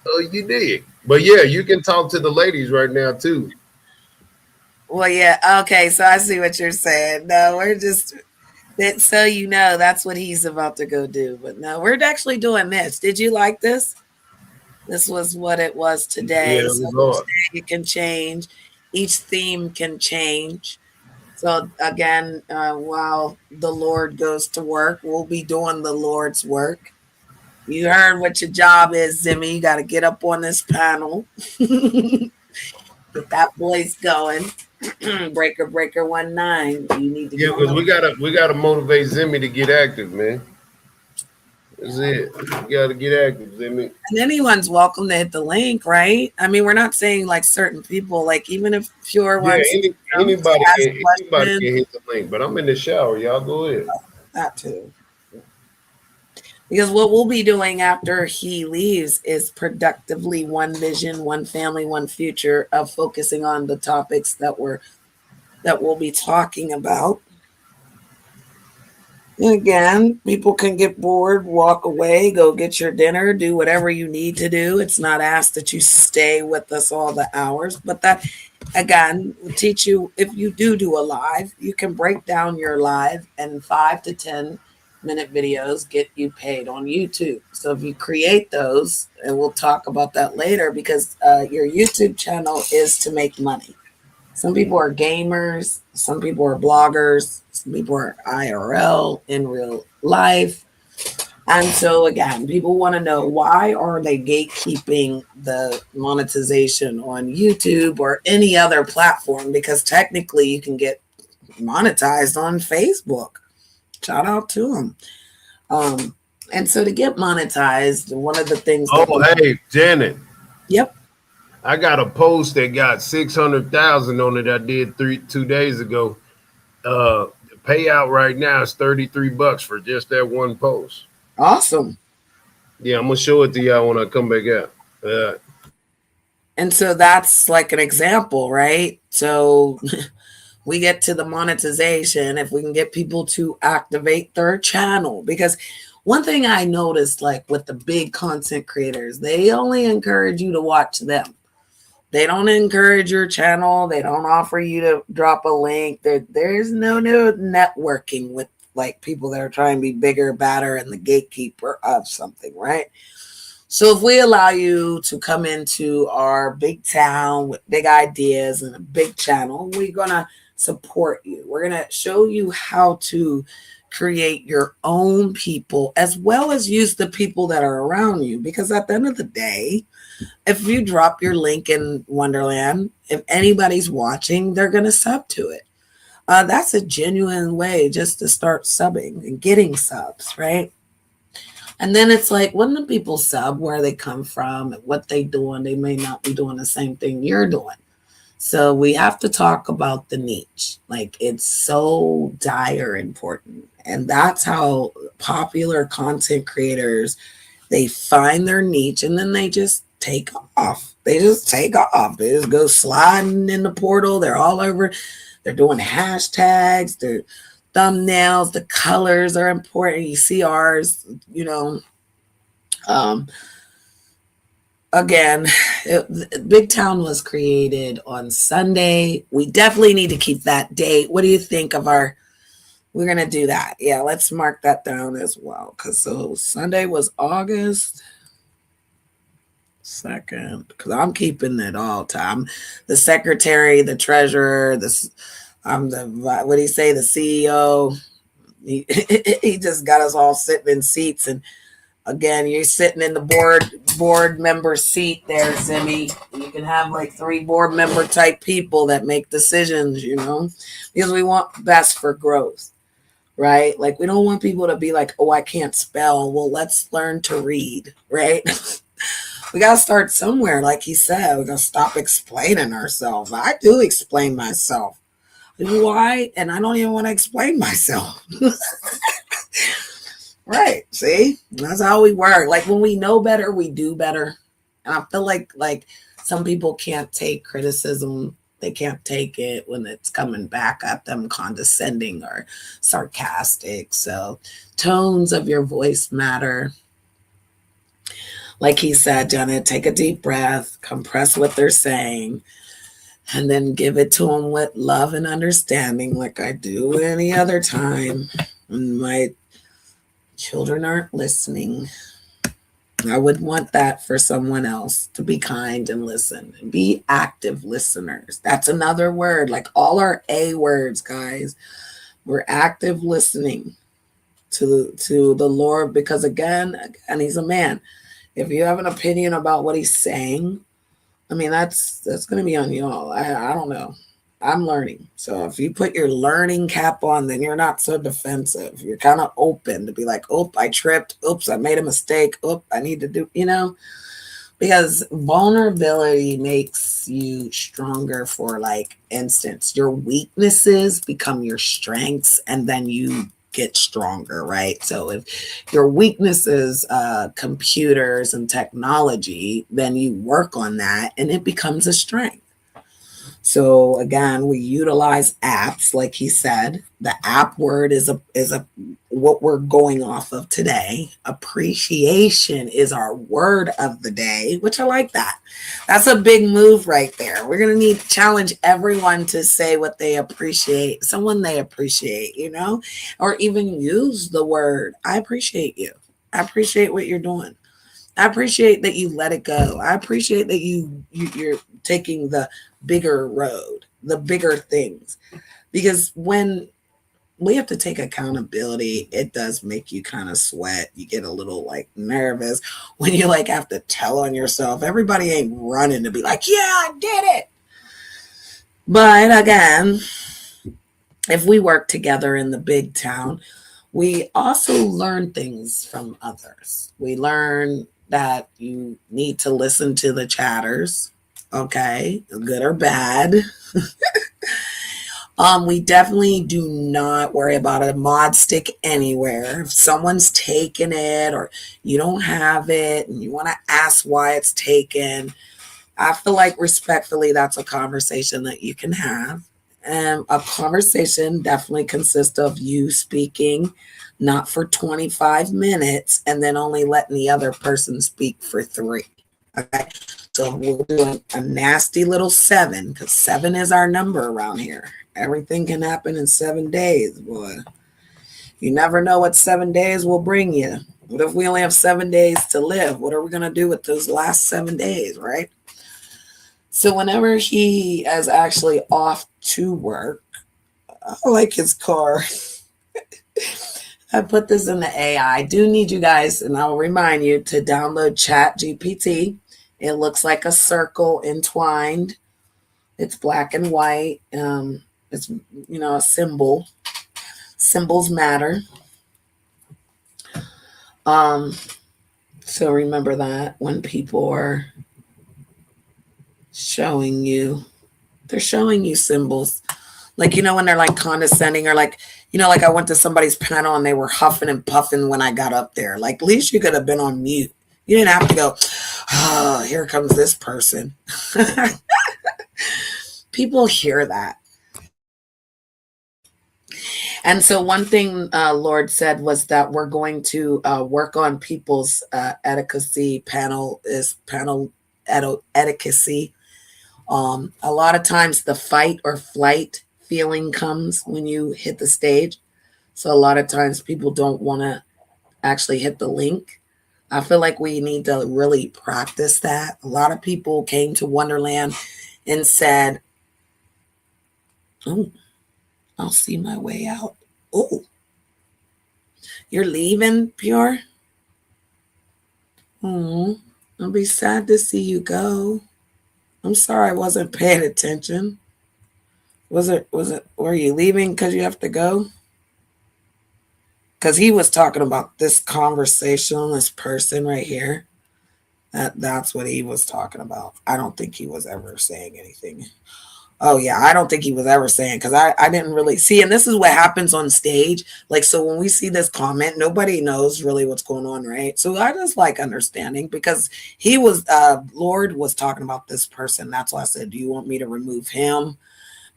Oh, you did. But yeah, you can talk to the ladies right now too. Well, yeah, okay, so I see what you're saying. No, we're just that so that's what he's about to go do. But no, we're actually doing this. Did you like this? This was what it was Yeah, today. it So was each hard. day it can change. Each theme can change. So again, while the Lord goes to work, we'll be doing the Lord's work. You heard what your job is, Zimmy. You got to get up on this panel, get that voice going. Breaker, breaker, 19. You need to Yeah, get on because the. we gotta motivate Zimmy to get active, man. That's it. You gotta get active, Zimmy. And anyone's welcome to hit the link, right? I mean, we're not saying like certain people, like even if Pure Yeah, wants to anybody ask can anybody questions, can hit the link. But I'm in the shower, y'all. Go ahead. that too. Because what we'll be doing after he leaves is productively one vision, one family, one future of focusing on the topics that we'll be talking about. And again, people can get bored, walk away, go get your dinner, do whatever you need to do. It's not asked that you stay with us all the hours, but that again will teach you if you do a live, you can break down your live and 5 to 10 minute videos get you paid on YouTube. So if you create those, and we'll talk about that later because your YouTube channel is to make money. Some people are gamers, some people are bloggers, some people are IRL in real life. And so again, people want to know why are they gatekeeping the monetization on YouTube or any other platform? Because technically you can get monetized on Facebook. Shout out to them. And so to get monetized, one of the things that Oh, hey, Janet. yep. I got a post that got 600,000 on it. I did 2 days ago. The payout right now is $33 for just that one post. Awesome. Yeah, I'm gonna show it to y'all when I come back out. And so that's like an example, right? So we get to the monetization if we can get people to activate their channel. Because one thing I noticed, like with the big content creators, they only encourage you to watch them. They don't encourage your channel. They don't offer you to drop a link. There's no networking with like people that are trying to be bigger, badder, and the gatekeeper of something, right? So if we allow you to come into our big town with big ideas and a big channel, we're gonna support you. We're gonna show you how to create your own people as well as use the people that are around you. Because at the end of the day, if you drop your link in Wonderland, if anybody's watching, they're going to sub to it. That's a genuine way just to start subbing and getting subs, right? And then it's like when the people sub, where they come from, what they doing, they may not be doing the same thing you're doing. So we have to talk about the niche. Like it's so dire important. And that's how popular content creators, they find their niche and then they just take off. They just take off. They just go sliding in the portal. They're all over. They're doing hashtags, their thumbnails, the colors are important. You see ours, um, again, Big Town was created on Sunday. We definitely need to keep that date. What do you think of we're going to do that. Yeah, let's mark that down as well. Because so Sunday was August 2nd. Because I'm keeping it all time. The secretary, the treasurer, I'm the, what do you say, the CEO. He just got us all sitting in seats. And again, you're sitting in the board member seat there, Zimmy. You can have like 3 board member type people that make decisions, because we want best for growth, right? Like we don't want people to be like, oh, I can't spell. Well, let's learn to read, right? We got to start somewhere. Like he said, we got to stop explaining ourselves. I do explain myself. Why? And I don't even want to explain myself. Right. See, that's how we work. Like when we know better, we do better. And I feel like some people can't take criticism. They can't take it when it's coming back at them condescending or sarcastic. So tones of your voice matter. Like he said, Janet, take a deep breath, compress what they're saying, and then give it to them with love and understanding like I do any other time. And my children aren't listening. I would want that for someone else, to be kind and listen and be active listeners. That's another word, like all our A words, guys. We're active listening to the Lord, because again, he's a man. If you have an opinion about what he's saying, I mean, that's going to be on y'all. I don't know. I'm learning. So if you put your learning cap on, then you're not so defensive. You're kind of open to be like, oh, I tripped. Oops, I made a mistake. Oh, I need to do, because vulnerability makes you stronger. For like instance, your weaknesses become your strengths and then you get stronger, right? So if your weakness is computers and technology, then you work on that and it becomes a strength. So again, we utilize apps, like he said. The app word is a what we're going off of today. Appreciation is our word of the day, which I like that. That's a big move right there. We're gonna need to challenge everyone to say what they appreciate, someone they appreciate, or even use the word, I appreciate you. I appreciate what you're doing. I appreciate that you let it go. I appreciate that you're taking the bigger road, the bigger things. Because when we have to take accountability, it does make you kind of sweat. You get a little like nervous when you like have to tell on yourself. Everybody ain't running to be like, yeah, I did it. But again, if we work together in the big town, we also learn things from others. We learn that you need to listen to the chatters, okay, good or bad. We definitely do not worry about a mod stick anywhere. If someone's taken it or you don't have it and you want to ask why it's taken, I feel like respectfully, that's a conversation that you can have. And a conversation definitely consists of you speaking, not for 25 minutes, and then only letting the other person speak for 3. Okay. So we're doing a nasty little 7, because 7 is our number around here. Everything can happen in 7 days, boy. You never know what 7 days will bring you. What if we only have 7 days to live? What are we going to do with those last 7 days, right? So whenever he is actually off to work, I like his car. I put this in the AI. I do need you guys, and I'll remind you to download Chat GPT. It looks like a circle entwined. It's black and white. It's a symbol. Symbols matter. Um, so remember that when people are showing you, they're showing you symbols. Like, when they're like condescending, or like, like I went to somebody's panel and they were huffing and puffing when I got up there. Like, at least you could have been on mute. You didn't have to go, oh, here comes this person. People hear that. And so one thing Lord said was that we're going to work on people's etiquette, panel etiquette. A lot of times the fight or flight feeling comes when you hit the stage. So a lot of times people don't want to actually hit the link. I feel like we need to really practice that. A lot of people came to Wonderland and said, oh, I'll see my way out. Oh, you're leaving, Pure? Oh, I'll be sad to see you go. I'm sorry I wasn't paying attention. Were you leaving because you have to go? Because he was talking about this conversationalist person right here. That's what he was talking about. I don't think he was ever saying anything. Oh yeah, I don't think he was ever saying, because I didn't really see, and this is what happens on stage. Like, so when we see this comment, nobody knows really what's going on, right? So I just like understanding, because he was Lord was talking about this person. That's why I said, do you want me to remove him?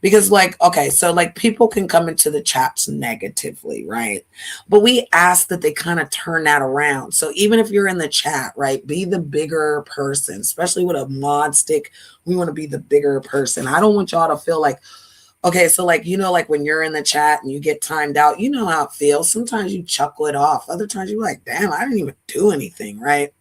Because, like, okay, so like people can come into the chats negatively, right? But we ask that they kind of turn that around. So even if you're in the chat, right, be the bigger person, especially with a mod stick. We want to be the bigger person. I don't want y'all to feel like, okay, so like, like when you're in the chat and you get timed out, you know how it feels. Sometimes you chuckle it off. Other times you're like, damn, I didn't even do anything, right?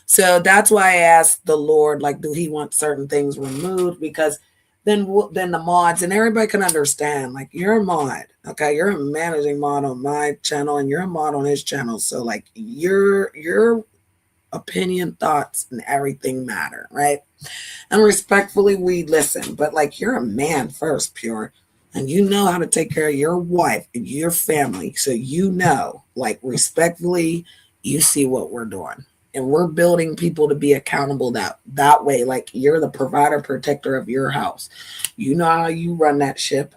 So that's why I asked the Lord, like, do he want certain things removed? Because then the mods and everybody can understand, like, you're a mod, okay? You're a managing mod on my channel and you're a mod on his channel. So like your opinion, thoughts, and everything matter, right? And respectfully, we listen. But like, you're a man first, Pure. And you know how to take care of your wife and your family. So like, respectfully, you see what we're doing. And we're building people to be accountable that way. Like, you're the provider, protector of your house. You know how you run that ship.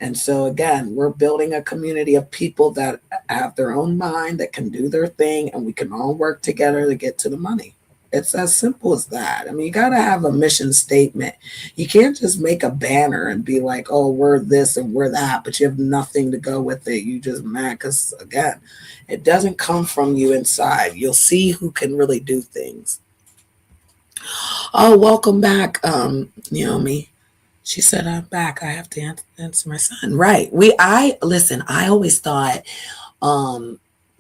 And so again, we're building a community of people that have their own mind, that can do their thing, and we can all work together to get to the money. It's as simple as that. I mean, you got to have a mission statement. You can't just make a banner and be like, oh, we're this and we're that, but you have nothing to go with it. You just mad because, again, it doesn't come from you inside. You'll see who can really do things. Oh, welcome back, Naomi. She said, I'm back. I have to answer my son. Right. Listen, I always thought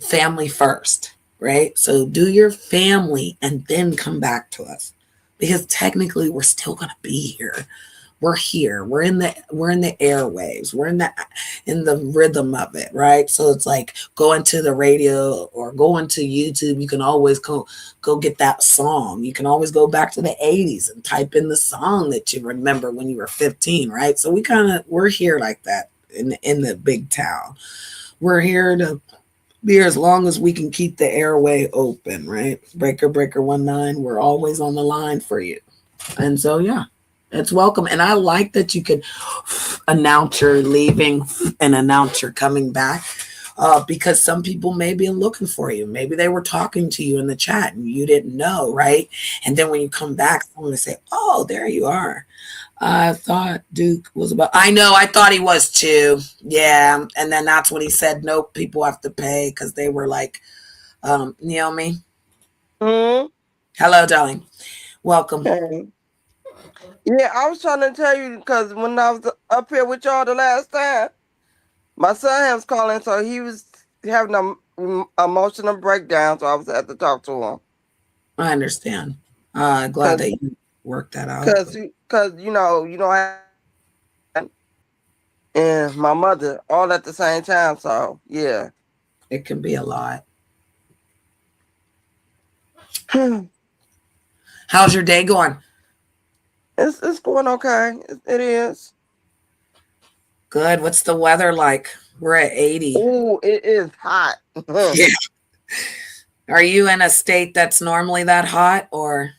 family first, right? So do your family and then come back to us, because technically we're still going to be here. We're here. We're in the airwaves. We're in the rhythm of it, right? So it's like going to the radio or going to YouTube. You can always go get that song. You can always go back to the 80s and type in the song that you remember when you were 15, right? So we're here like that in the big town. We're here to be here as long as we can keep the airway open, right? Breaker 19, we're always on the line for you. And so, yeah, it's welcome. And I like that you could announce you're leaving and announce you're coming back, because some people may be looking for you. Maybe they were talking to you in the chat and you didn't know, right? And then when you come back, someone will say, oh, there you are. I thought Duke was about. I know. I thought he was too. Yeah. And then that's when he said, nope, people have to pay, because they were like, Naomi. Hmm. Hello, darling. Welcome. Okay. Yeah, I was trying to tell you because when I was up here with y'all the last time, my son was calling, so he was having a emotional breakdown, so I was at to talk to him. I understand. Glad Cause, that you worked that out. cause you know, and my mother all at the same time. So yeah. It can be a lot. How's your day going? It's going okay. It is. Good. What's the weather like? We're at 80. Oh, it is hot. Yeah. Are you in a state that's normally that hot or?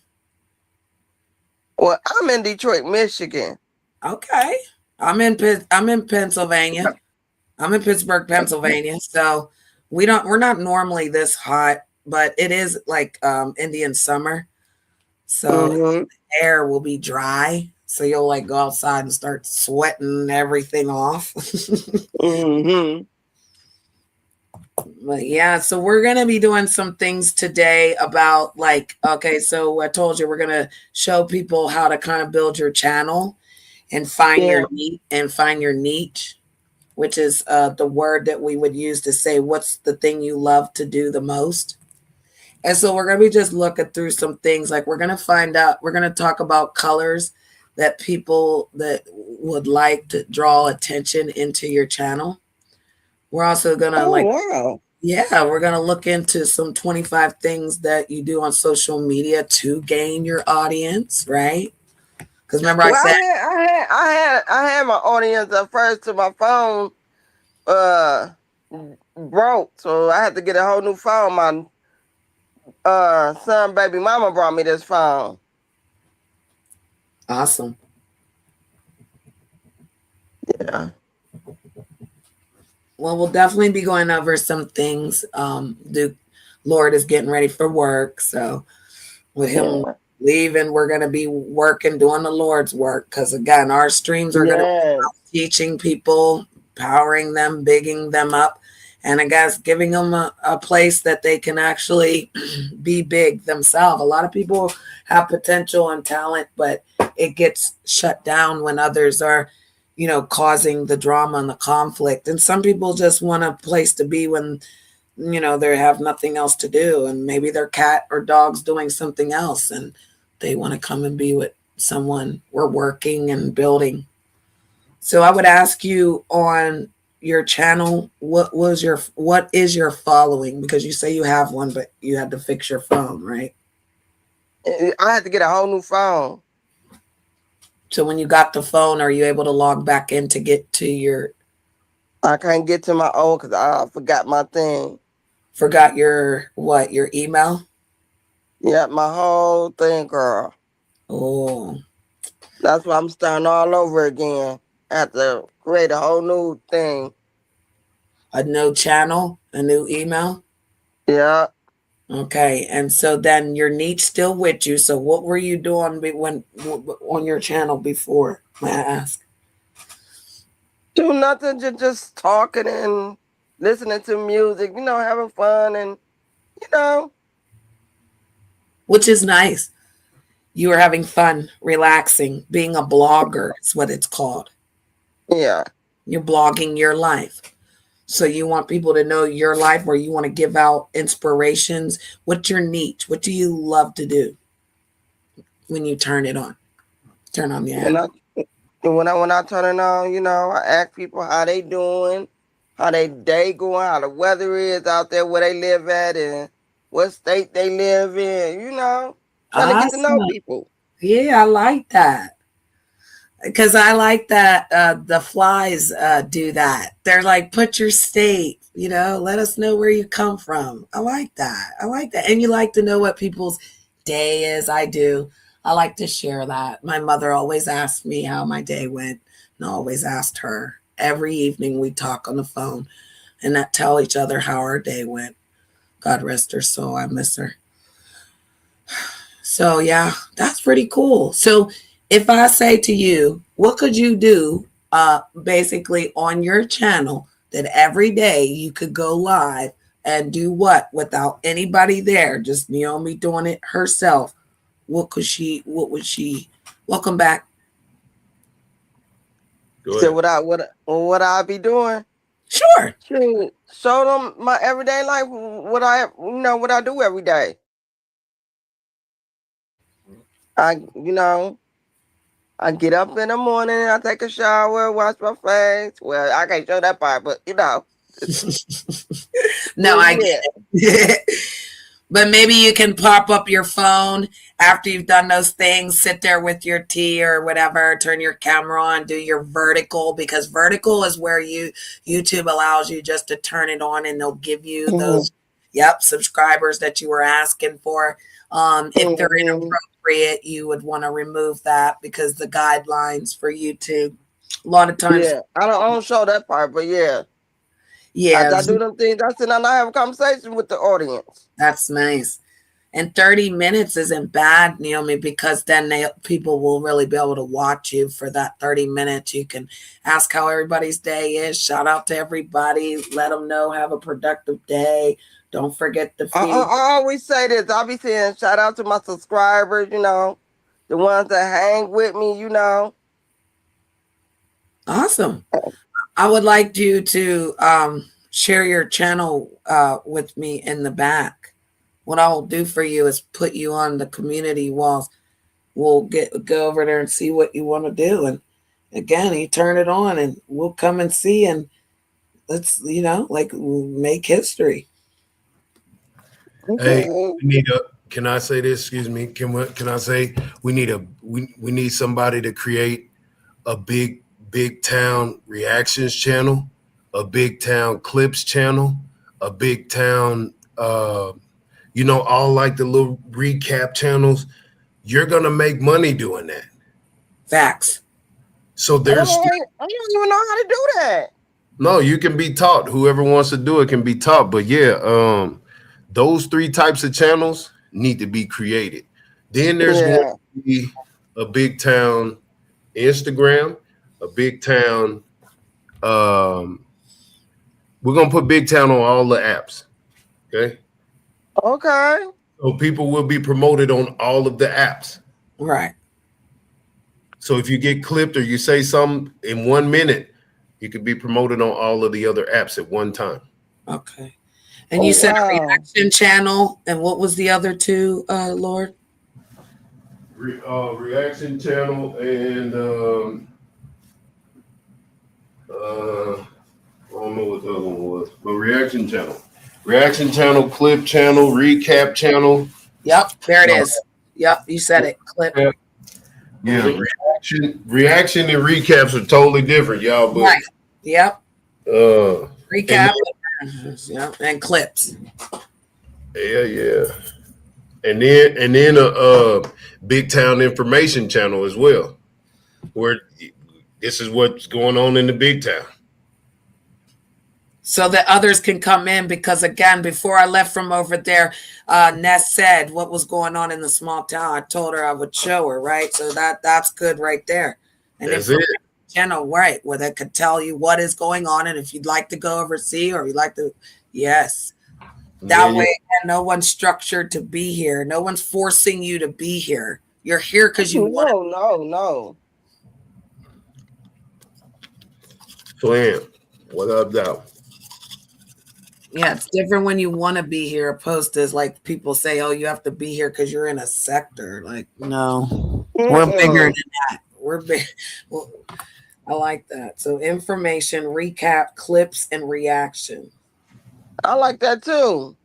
Well, I'm in Detroit, Michigan. Okay. I'm in Pennsylvania. I'm in Pittsburgh, Pennsylvania. So we're not normally this hot, but it is like Indian summer. So Mm-hmm. the air will be dry. So you'll like go outside and start sweating everything off. Mm-hmm. But yeah, so we're gonna be doing some things today about like, okay, so I told you we're gonna show people how to kind of build your channel and find Yeah. your niche, which is the word that we would use to say what's the thing you love to do the most. And so we're gonna be just looking through some things like we're gonna talk about colors that people that would like to draw attention into your channel. We're also gonna Oh, wow. yeah, we're going to look into some 25 things that you do on social media to gain your audience, right? Because remember I Well, said, I had my audience at first to my phone uh broke, so I had to get a whole new phone. My son baby mama brought me this phone. awesome. Yeah. Well, we'll definitely be going over some things. Duke Lord is getting ready for work. So with him Yeah. leaving, we're going to be working, doing the Lord's work. Because again, our streams are going to Yes. be teaching people, powering them, bigging them up. And I guess giving them a place that they can actually be big themselves. A lot of people have potential and talent, but it gets shut down when others are, causing the drama and the conflict. And some people just want a place to be when, they have nothing else to do. And maybe their cat or dog's doing something else and they want to come and be with someone. We're working and building. So I would ask you on your channel, what is your following? Because you say you have one, but you had to fix your phone, right? I had to get a whole new phone. So when you got the phone, are you able to log back in to get to your? I can't get to my own because I forgot my thing. Forgot your what? Your email? Yeah, my whole thing, girl. Oh, That's why I'm starting all over again. I have to create a whole new thing. a new channel, a new email. Yeah. Okay, and so then your niche still with you. So what were you doing when on your channel before? May I ask? Do nothing, just talking and listening to music, having fun and, you know. Which is nice. You are having fun, relaxing, being a blogger is what it's called. Yeah. You're blogging your life. So you want people to know your life or you want to give out inspirations. What's your niche? What do you love to do when you turn it on? Turn on the When app. I turn it on, I ask people how they doing, how they day going, how the weather is out there, where they live at, and what state they live in. Trying to get to know Awesome. people. Yeah, I like that. Because I like that the flies do that. They're like, put your state, let us know where you come from. I like that. I like that. And you like to know what people's day is. I do. I like to share that. My mother always asked me how my day went, and I always asked her. Every evening we talk on the phone and not tell each other how our day went. God rest her soul. I miss her. So yeah, that's pretty cool. So if I say to you, what could you do basically on your channel that every day you could go live and do what without anybody there, just Naomi doing it herself? What would she welcome back? So what I be doing? Sure. Show them my everyday life, what I do every day. I get up in the morning, I take a shower, wash my face. Well, I can't show that part, but No, I Yeah. get it. But maybe you can pop up your phone after you've done those things, sit there with your tea or whatever, turn your camera on, do your vertical, because vertical is where YouTube allows you just to turn it on and they'll give you those subscribers that you were asking for. If they're inappropriate, you would want to remove that because the guidelines for YouTube a lot of times. Yeah, I don't show that part, but yeah. Yeah, I do them things. I sit down and I have a conversation with the audience. that's nice. And 30 minutes isn't bad, Naomi, because then people will really be able to watch you for that 30 minutes. You can ask how everybody's day is. Shout out to everybody. Let them know. Have a productive day. Don't forget the feed. I always say this. I'll be saying shout out to my subscribers, the ones that hang with me, Awesome. I would like you to share your channel with me in the back. What I will do for you is put you on the community walls. We'll go over there and see what you want to do. And again, you turn it on and we'll come and see and let's, make history. Hey, can I say this? Excuse me. Can I say we need somebody to create a BigTown reactions channel, a BigTown clips channel, a BigTown all like the little recap channels. You're gonna make money doing that. Facts. I So don't even know how to do that. No, you can be taught. Whoever wants to do it can be taught. But yeah, those 3 types of channels need to be created. Then there's going to be a BigTown Instagram, a BigTown. We're gonna put BigTown on all the apps. Okay. Okay. So people will be promoted on all of the apps. Right. So if you get clipped or you say something in 1 minute, you could be promoted on all of the other apps at one time. Okay. And you said a reaction channel, and what was the other 2, Lord? Reaction channel and I don't know what the other one was, but reaction channel, clip channel, recap channel. Yep, there it is. Yep, you said it. Clip. Yeah, reaction and recaps are totally different, y'all. But, right. Yep. Recap. Yep, and clips. Yeah. And then a BigTown information channel as well, where this is what's going on in the big town. So that others can come in, because again, before I left from over there, Ness said what was going on in the small town. I told her I would show her, right? So that's good right there. And that's it. Channel, right, where they could tell you what is going on, and if you'd like to go oversee or you'd like to, yes. That way, no one's structured to be here. No one's forcing you to be here. You're here because you want to. No. So, Ann, what up, though? Yeah, it's different when you want to be here, opposed to like people say, "Oh, you have to be here because you're in a sector." Like, no, we're bigger than that. We're big. Well, I like that. So, information, recap, clips, and reaction. I like that too.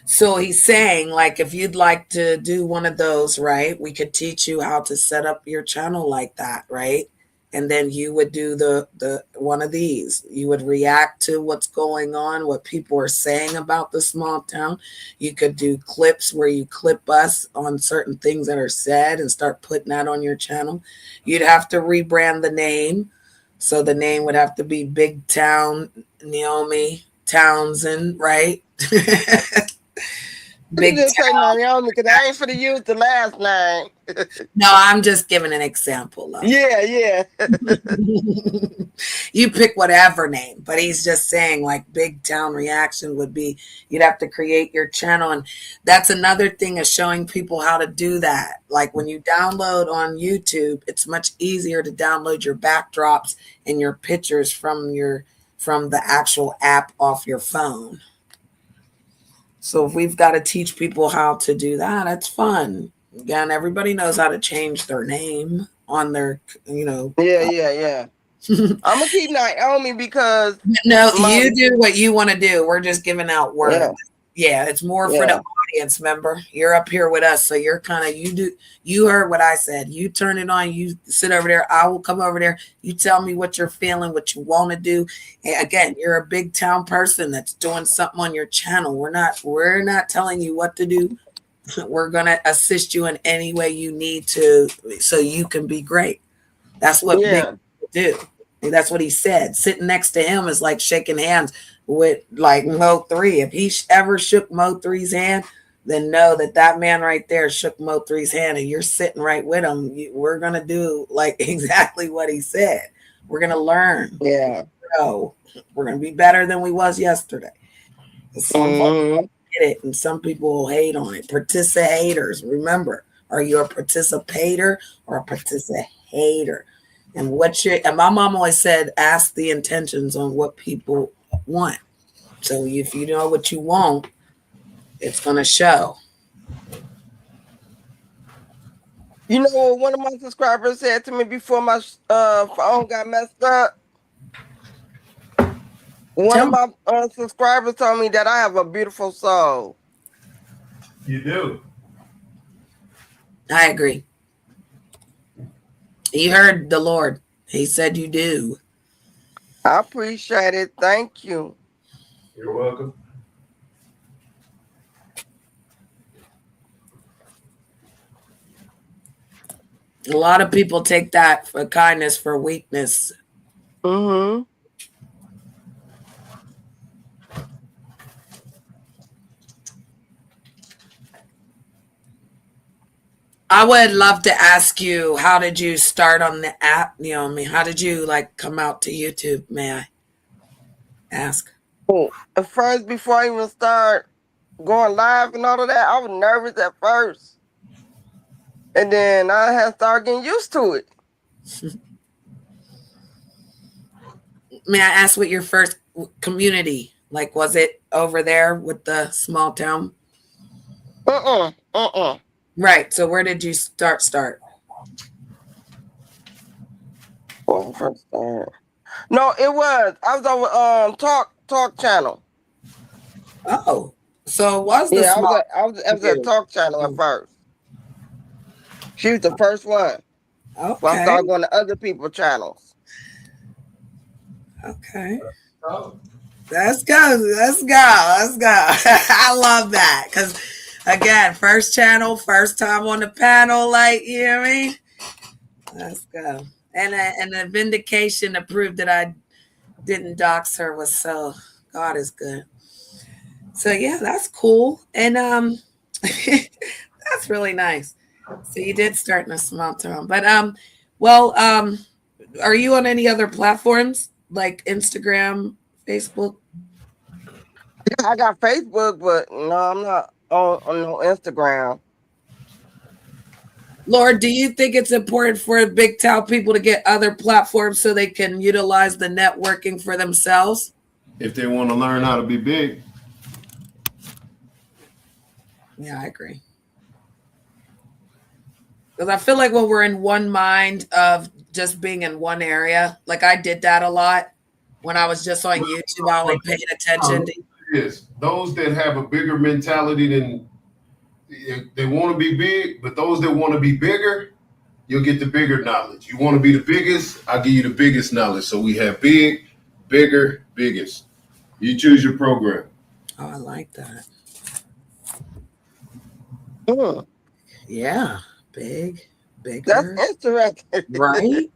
So he's saying, like, if you'd like to do one of those, right, we could teach you how to set up your channel like that, right? And then you would do the one of these. You would react to what's going on, what people are saying about the small town. You could do clips where you clip us on certain things that are said and start putting that on your channel. You'd have to rebrand the name. So the name would have to be BigTown Naomi Townsend, right? Big Town Naomi, because I ain't for to use the last name. No, I'm just giving an example. Yeah. You pick whatever name, but he's just saying like BigTown reaction would be, you'd have to create your channel. And that's another thing of showing people how to do that. Like when you download on YouTube, it's much easier to download your backdrops and your pictures from the actual app off your phone. So if we've got to teach people how to do that, that's fun. Again, everybody knows how to change their name on their, Yeah. I'm gonna keep Naomi because No, you do what you want to do. We're just giving out words. Yeah, it's more for the audience, member. You're up here with us, so you're kind of you heard what I said. You turn it on, you sit over there, I will come over there. You tell me what you're feeling, what you want to do. And again, you're a big town person that's doing something on your channel. We're not telling you what to do. We're gonna assist you in any way you need to so you can be great. That's what big people do. That's what he said. Sitting next to him is like shaking hands with like Mo3. If he ever shook Mo3's hand, then know that man right there shook Mo3's hand and you're sitting right with him. We're going to do like exactly what he said. We're going to learn. Yeah. So we're going to be better than we was yesterday. Some folks get it and some people will hate on it. Participators, remember, are you a participator or a participator? And and my mom always said, ask the intentions on what people want. So if you know what you want, it's going to show. You know what one of my subscribers said to me before my phone got messed up? One of my subscribers told me that I have a beautiful soul. You do. I agree. You heard the Lord. He said you do. I appreciate it. Thank you. You're welcome. A lot of people take that for kindness for weakness. Mm-hmm. I would love to ask you, how did you start on the app? You know, I mean, how did you like come out to YouTube? May I ask? Oh, at first, before I even start going live and all of that, I was nervous at first. And then I had started getting used to it. May I ask what your first community, like, was it over there with the small town? Right. So where did you start? Well, first start. No, it was. I was over Talk channel. Oh, so it was the small. I was at Talk channel at first. She was the first one. Okay. Well, I started going to other people's channels. Okay. Let's go. Let's go. Let's go. I love that. Because, again, first channel, first time on the panel, like, you know what I mean? Let's go. And the vindication to prove that I didn't dox her was so, God is good. So, yeah, that's cool. And that's really nice. So you did start in a small town. But, are you on any other platforms like Instagram, Facebook? Yeah, I got Facebook, but no, I'm not on no Instagram. Lord, do you think it's important for big town people to get other platforms so they can utilize the networking for themselves? If they want to learn how to be big. Yeah, I agree. Because I feel like when we're in one mind of just being in one area, like I did that a lot when I was just on YouTube, I only paid attention to. Yes, those that have a bigger mentality than they want to be big, but those that want to be bigger, you'll get the bigger knowledge. You want to be the biggest, I'll give you the biggest knowledge. So we have big, bigger, biggest. You choose your program. Oh, I like that. Yeah. Big, bigger. That's interesting. Right?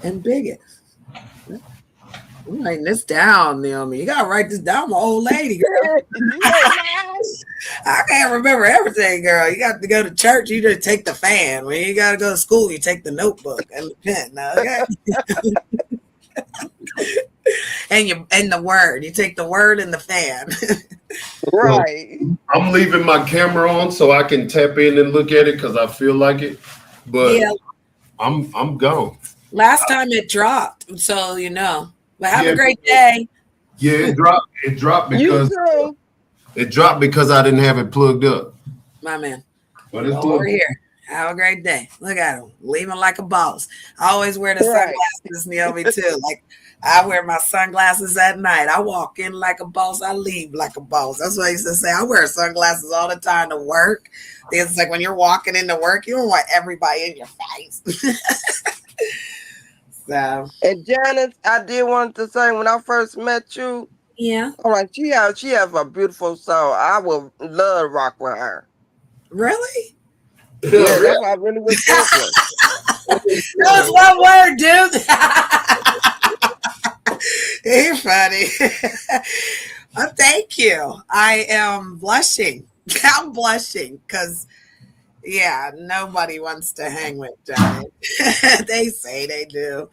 And biggest. I'm writing this down, Naomi. You gotta write this down, my old lady, girl. I can't remember everything, girl. You got to go to church, you just take the fan. When you gotta go to school, you take the notebook and the pen. Okay? and the word. You take the word and the fan. Right. I'm leaving my camera on so I can tap in and look at it because I feel like it. But yeah. I'm gone. Last time it dropped, so you know. But have a great day. Yeah, it dropped. It dropped because I didn't have it plugged up. My man. But it's over here. Have a great day. Look at him, leaving like a boss. I always wear the Right. sunglasses, Naomi, too. Like, I wear my sunglasses at night. I walk in like a boss. I leave like a boss. That's what I used to say. I wear sunglasses all the time to work. Because it's like when you're walking into work, you don't want everybody in your face. So, And Janice, I did want to say when I first met you, yeah. I'm like, she has a beautiful soul. I would love to rock with her. Really? Yeah, Really? that's what I really was thinking. That was one word, dude. You're funny. Well, thank you. I am blushing. I'm blushing because, yeah, nobody wants to hang with Johnny. They say they do,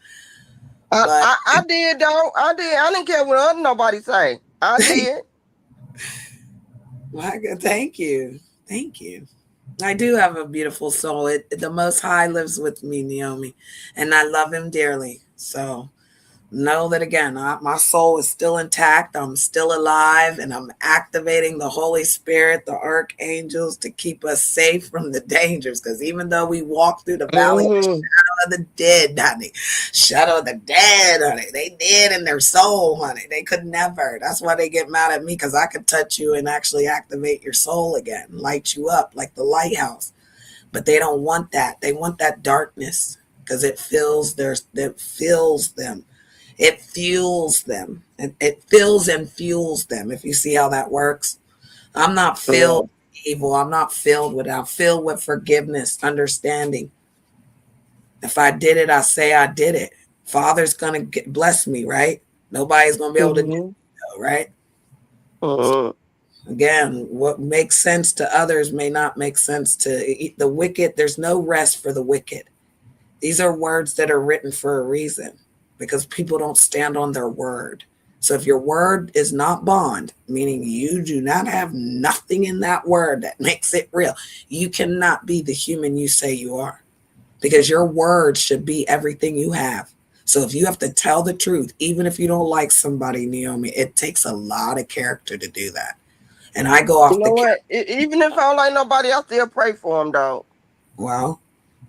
but I did though. I did. I didn't care what nobody say. I did. my God, thank you. Thank you. I do have a beautiful soul. The Most High lives with me, Naomi, and I love him dearly. So know that again, my soul is still intact. I'm still alive, and I'm activating the Holy Spirit, the archangels, to keep us safe from the dangers. Because even though we walk through the valley of the Mhm. shadow of the dead, honey, shadow of the dead, honey, they dead in their soul, honey. They could never. That's why they get mad at me, because I could touch you and actually activate your soul again, light you up like the lighthouse. But they don't want that. They want that darkness because it fills them. It fuels them. It fills and fuels them. If you see how that works, I'm not Yeah. filled with evil. I'm not filled with. I'm filled with forgiveness, understanding. If I did it, I say I did it. Father's gonna bless me, right? Nobody's gonna be able to do Mhm. it, right? Mhm. Again, what makes sense to others may not make sense to the wicked. There's no rest for the wicked. These are words that are written for a reason because people don't stand on their word. So if your word is not bond, meaning you do not have nothing in that word that makes it real, you cannot be the human you say you are because your word should be everything you have. So if you have to tell the truth, even if you don't like somebody, Naomi, it takes a lot of character to do that. And I go You off the know character. what? Even if I don't like nobody, I still pray for them though. Well,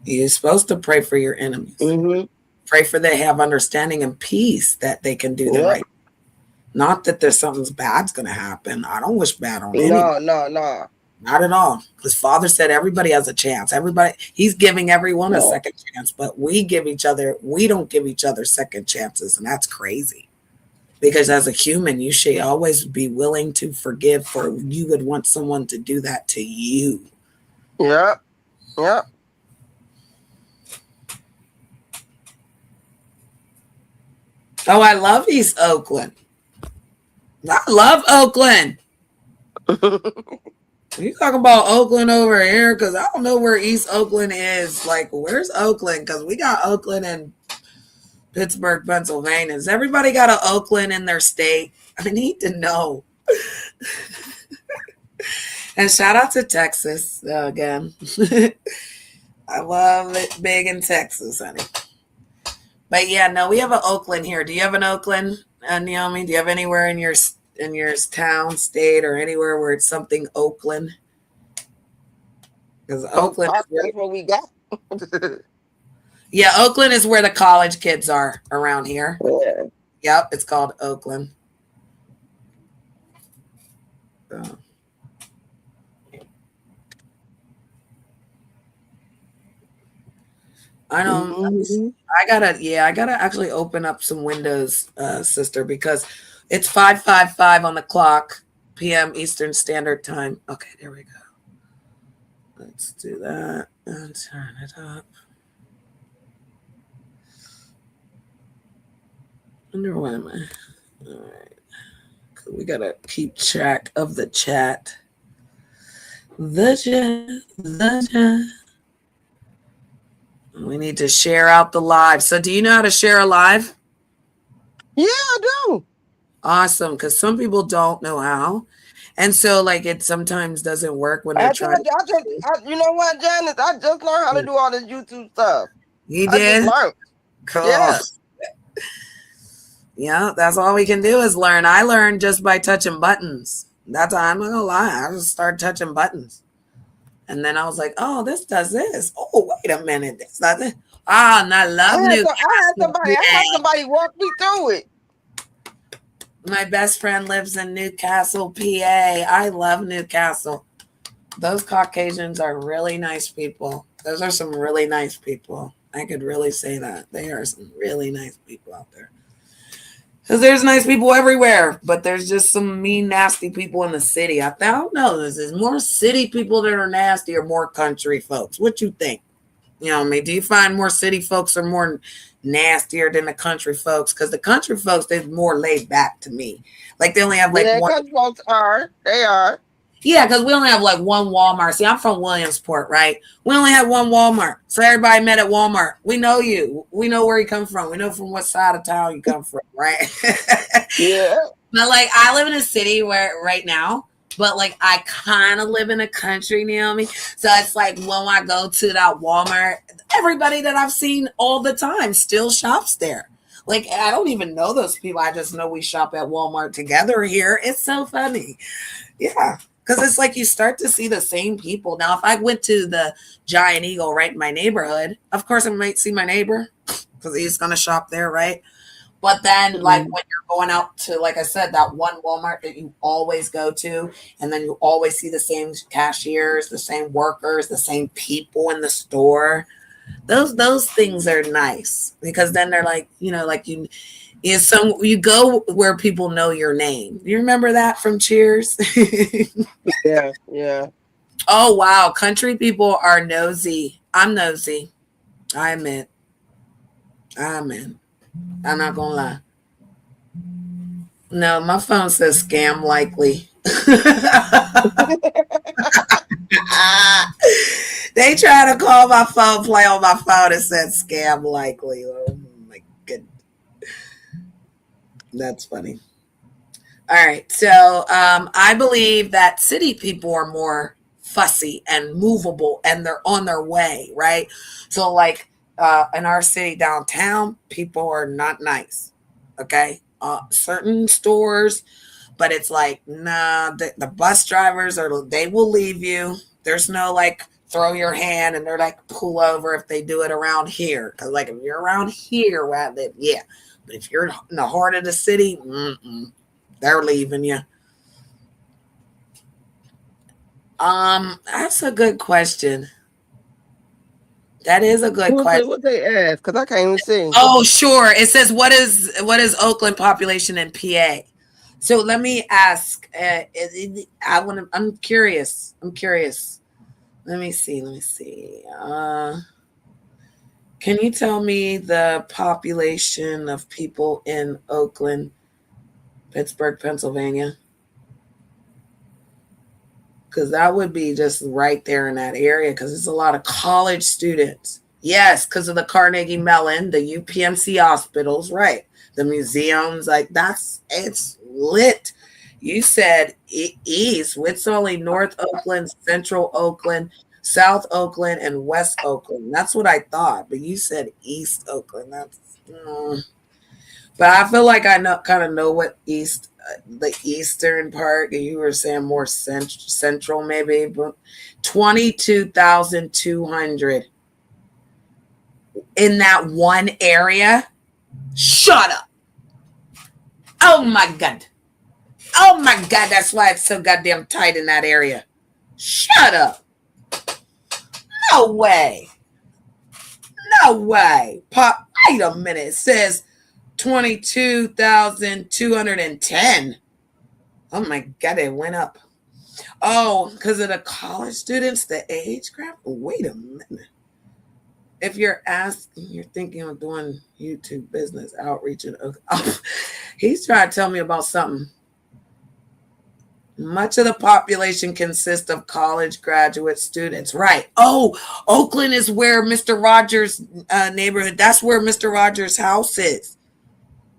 you're supposed to pray for your enemies. Mhm. Pray for they have understanding and peace that they can do the Yep. right. Not that there's something bad's going to happen. I don't wish bad on anybody. No, no, no. Not at all. Because Father said everybody has a chance. Everybody, He's giving everyone a No. second chance, but we don't give each other second chances. And that's crazy. Because as a human, you should always be willing to forgive, for you would want someone to do that to you. Yep. Yep. Oh, I love East Oakland. I love Oakland. You talking about Oakland over here? Because I don't know where East Oakland is. Like, where's Oakland? Because we got Oakland in Pittsburgh, Pennsylvania. Has everybody got an Oakland in their state? I need to know. And shout out to Texas again. I love it big in Texas, honey. But yeah, no, we have an Oakland here. Do you have an Oakland, Naomi? Do you have anywhere in your town, state, or anywhere where it's something Oakland? Because Oakland is That's what we got. yeah, Oakland is where the college kids are around here. Yeah. Yep, it's called Oakland. So. I don't. Mhm. I gotta actually open up some windows, sister, because it's 5:55 on the clock, p.m. Eastern Standard Time. Okay, there we go. Let's do that and turn it up. Wonder why am I? All right, we gotta keep track of the chat. The chat. We need to share out the live. So, do you know how to share a live? Yeah, I do. Awesome, because some people don't know how, and so like it sometimes doesn't work when they're I trying. told you, you know what, Janice? I just learned how to do all this YouTube stuff. You I just did? learned. Cool. Yes. Yeah, that's all we can do is learn. I learned just by touching buttons. That's I'm not gonna lie. I just started touching buttons, And then I was like, oh, this does this. Oh, wait a minute. This does it. Ah, and I love Newcastle. I had somebody walk me through it. My best friend lives in Newcastle, PA. I love Newcastle. Those Caucasians are really nice people. Those are some really nice people. I could really say that. They are some really nice people out there. Because there's nice people everywhere, but there's just some mean, nasty people in the city. I don't know. There's more city people that are nasty or more country folks. What you think? You know what I mean? Do you find more city folks are more nastier than the country folks? Because the country folks, they're more laid back to me. Like they only have like one. Country folks are. They are. Yeah, because we only have like one Walmart. See, I'm from Williamsport, right? We only have one Walmart. So everybody met at Walmart. We know you. We know where you come from. We know from what side of town you come from, right? Yeah. But like I live in a city where right now, but like I kind of live in a country, you know what I mean? So it's like when I go to that Walmart, everybody that I've seen all the time still shops there. Like I don't even know those people. I just know we shop at Walmart together here. It's so funny. Yeah. Because it's like you start to see the same people. Now, if I went to the Giant Eagle right in my neighborhood, of course I might see my neighbor because he's going to shop there, right? But then, like when you're going out to, like I said, that one Walmart that you always go to, and then you always see the same cashiers, the same workers, the same people in the store. Those things are nice because then they're like, you know, like you go where people know your name. You remember that from Cheers? Yeah, yeah. Oh wow, country people are nosy. I'm nosy. I admit. I'm not gonna lie. No, my phone says scam likely. They try to call my phone, play on my phone, and said scam likely. Oh my goodness. That's funny. All right. So I believe that city people are more fussy and movable and they're on their way, right? So, like in our city downtown, people are not nice. Okay. Certain stores, but it's like, nah, the bus drivers they will leave you. There's no like throw your hand and they're like pull over if they do it around here. Cause like if you're around here where I live, yeah. But if you're in the heart of the city, they're leaving you. That's a good question. That is a good question. What they ask? Because I can't even see. Oh, sure. It says what is Oakland population in PA? So let me ask. I'm curious. Let me see. Can you tell me the population of people in Oakland, Pittsburgh, Pennsylvania? Because that would be just right there in that area because there's a lot of college students. Yes, because of the Carnegie Mellon, the UPMC hospitals, right. The museums, like it's lit. You said east. It's only North Oakland, Central Oakland, South Oakland, and West Oakland. That's what I thought. But you said East Oakland. But I feel like I kind of know what the eastern part, and you were saying more central maybe, but 22,200 in that one area. Shut up. Oh my God. That's why it's so goddamn tight in that area. Shut up. No way. Pop, wait a minute. It says 22,210. Oh my God, it went up. Oh, because of the college students, the age gap? Wait a minute. If you're thinking of doing YouTube business outreach, he's trying to tell me about something. Much of the population consists of college graduate students. Right. Oh, Oakland is where Mr. Rogers' neighborhood. That's where Mr. Rogers' house is.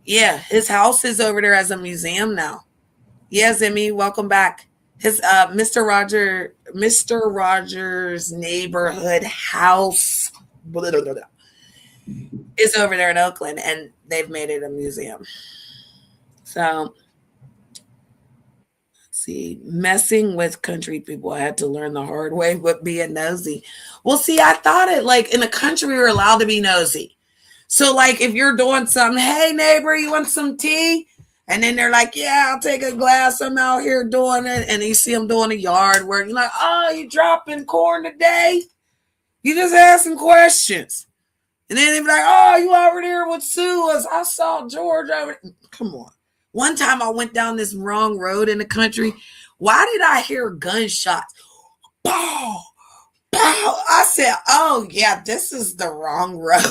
Yeah, his house is over there as a museum now. Yeah, Zimmy, welcome back. His Mr. Rogers' neighborhood house is over there in Oakland, and they've made it a museum. So let's see, messing with country people, I had to learn the hard way with being nosy. Well, see, I thought it like in the country we were allowed to be nosy. So, like, if you're doing something, hey, neighbor, you want some tea? And then they're like, yeah, I'll take a glass. I'm out here doing it. And you see them doing the yard work. You're like, oh, you dropping corn today? You just asking questions. And then they be like, oh, you over there with Sue? I saw George over there. Come on. One time I went down this wrong road in the country. Why did I hear gunshots? Pow! Pow! I said, oh, yeah, this is the wrong road.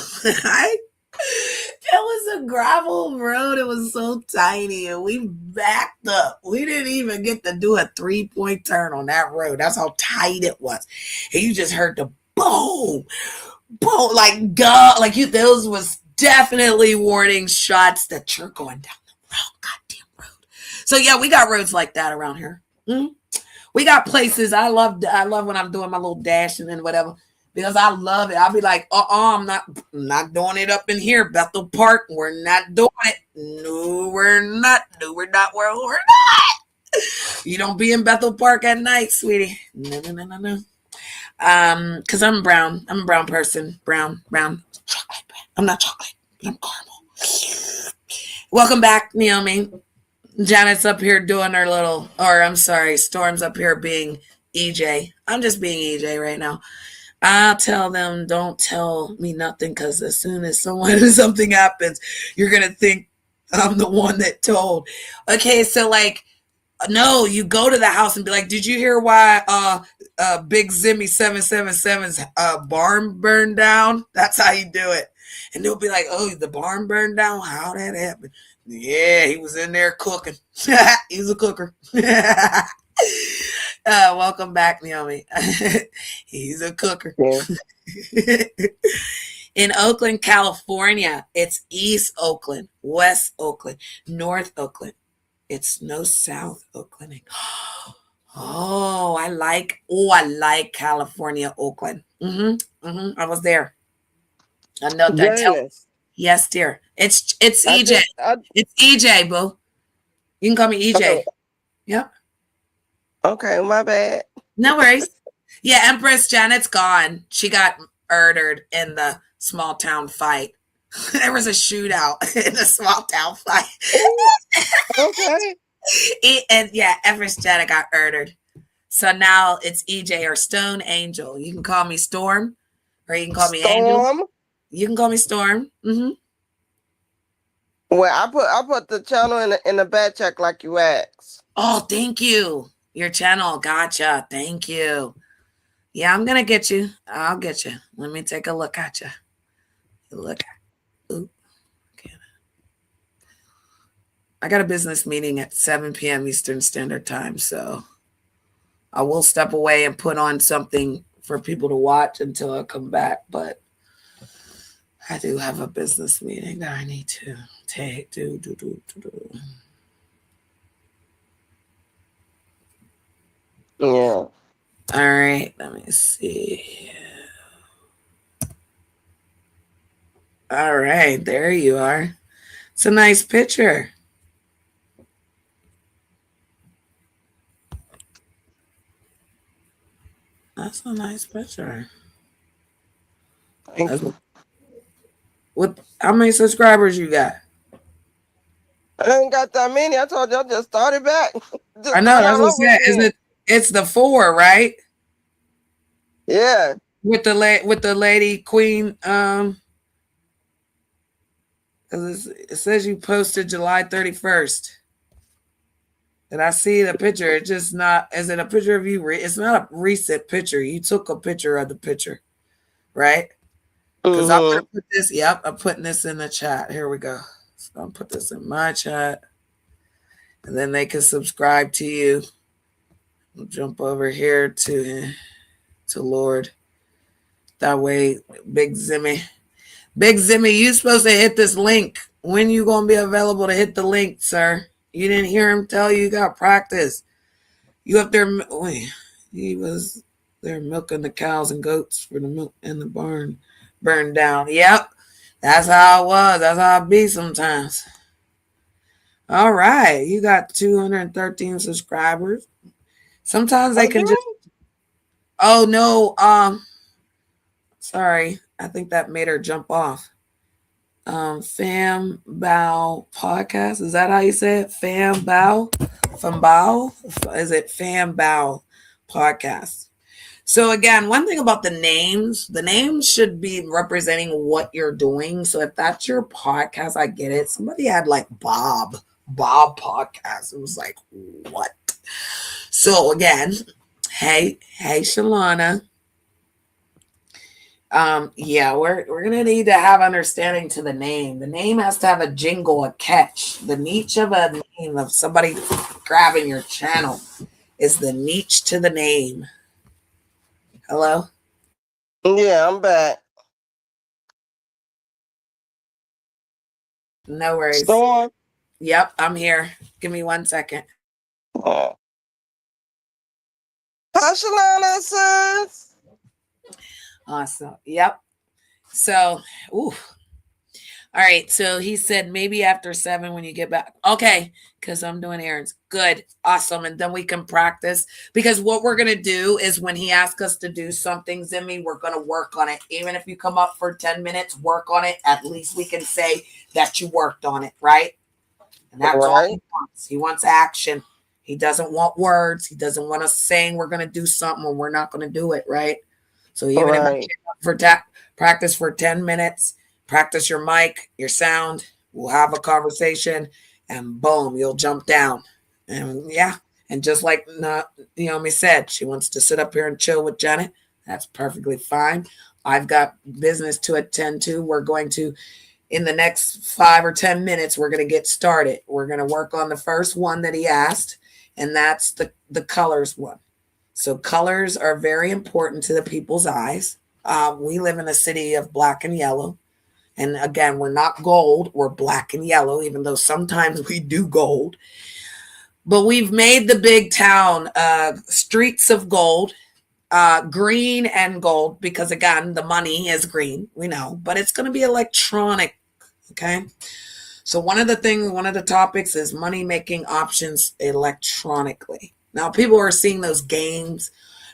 It was a gravel road. It was so tiny, and we backed up. We didn't even get to do a 3-point turn on that road. That's how tight it was. And you just heard the boom, boom, like God, like you. Those was definitely warning shots that you're going down the wrong goddamn road. So yeah, we got roads like that around here. Mm-hmm. We got places. I love when I'm doing my little dashing and whatever. Because I love it. I'll be like, I'm not doing it up in here, Bethel Park. We're not doing it. No, we're not. No, we're not. We're not. You don't be in Bethel Park at night, sweetie. No. Because I'm brown. I'm a brown person. Brown. Chocolate brown. I'm not chocolate. I'm caramel. Welcome back, Naomi. Janet's up here doing her little, or I'm sorry, Storm's up here being EJ. I'm just being EJ right now. I'll tell them, don't tell me nothing, because as soon as something happens, you're going to think I'm the one that told. Okay, so like, no, you go to the house and be like, did you hear why Big Zimmy 777's barn burned down? That's how you do it. And they'll be like, oh, the barn burned down? How that happened? Yeah, he was in there cooking. He was a cooker. Welcome back, Naomi. He's a cooker. Yeah. In Oakland, California, it's East Oakland, West Oakland, North Oakland. It's no South Oakland. I like California, Oakland. I was there. I know that. Yes, dear. It's EJ. It's EJ, boo. You can call me EJ. Okay. Yep. Okay, my bad. No worries. Yeah, Empress Janet's gone. She got murdered in the small town fight. There was a shootout in the small town fight. Okay. And yeah, Empress Janet got murdered. So now it's EJ or Stone Angel. You can call me Storm, or you can call me Angel. You can call me Storm. Mm-hmm. Well, I put the channel in the back check like you asked. Oh, thank you. Your channel, gotcha. Thank you. Yeah, I'm gonna get you. I'll get you. Let me take a look at you. Look. Ooh. Okay. I got a business meeting at 7 p.m. Eastern Standard Time, so I will step away and put on something for people to watch until I come back. But I do have a business meeting that I need to take. Do. Yeah. All right. Let me see. All right. There you are. It's a nice picture. That's a nice picture. Thank you. How many subscribers you got? I ain't got that many. I told you I just started back. I know. That's what I said. It's the 4, right? Yeah. With the lady queen. It says you posted July 31st. And I see the picture. It's just not. Is it a picture of you? It's not a recent picture. You took a picture of the picture, right? Because I'm gonna put this. Yep, I'm putting this in the chat. Here we go. So I'll put this in my chat, and then they can subscribe to you. We'll jump over here to Lord. That way, Big Zimmy, you supposed to hit this link. When you gonna be available to hit the link, sir? You didn't hear him tell you got practice. You up there? He was there milking the cows and goats for the milk in the barn burned down. Yep, that's how it was. That's how it be sometimes. All right. You got 213 subscribers. Sometimes they I can just, do? oh no, sorry. I think that made her jump off. Fam Bow podcast. Is that how you say it? Fam Bow? Fam Bow? Is it Fam Bow podcast? So again, one thing about the names should be representing what you're doing. So if that's your podcast, I get it. Somebody had like Bob podcast. It was like, what? So again, hey, Shalana. Yeah, we're gonna need to have understanding to the name. The name has to have a jingle, a catch. The niche of a name of somebody grabbing your channel is the niche to the name. Hello? Yeah, I'm back. No worries. Storm. Yep, I'm here. Give me 1 second. Oh. Hi, Shalana, sis. Awesome. Yep. So, ooh. All right. So he said maybe after 7 when you get back. Okay. Because I'm doing errands. Good. Awesome. And then we can practice. Because what we're going to do is when he asks us to do something, Zimmy, we're going to work on it. Even if you come up for 10 minutes, work on it. At least we can say that you worked on it. Right. And that's all he wants. He wants action. He doesn't want words. He doesn't want us saying we're going to do something when we're not going to do it. Right. So even if you for practice for 10 minutes, practice your mic, your sound, we'll have a conversation and boom, you'll jump down. And yeah. And just like Naomi said, she wants to sit up here and chill with Janet. That's perfectly fine. I've got business to attend to. We're going to, in the next 5 or 10 minutes, we're going to get started. We're going to work on the first one that he asked, and that's the colors one. So colors are very important to the people's eyes. We live in a city of black and yellow. And again, we're not gold, we're black and yellow, even though sometimes we do gold. But we've made the big town streets of gold, green and gold, because again, the money is green, we know, but it's going to be electronic. Okay. So one of the topics is money making options electronically. Now people are seeing those games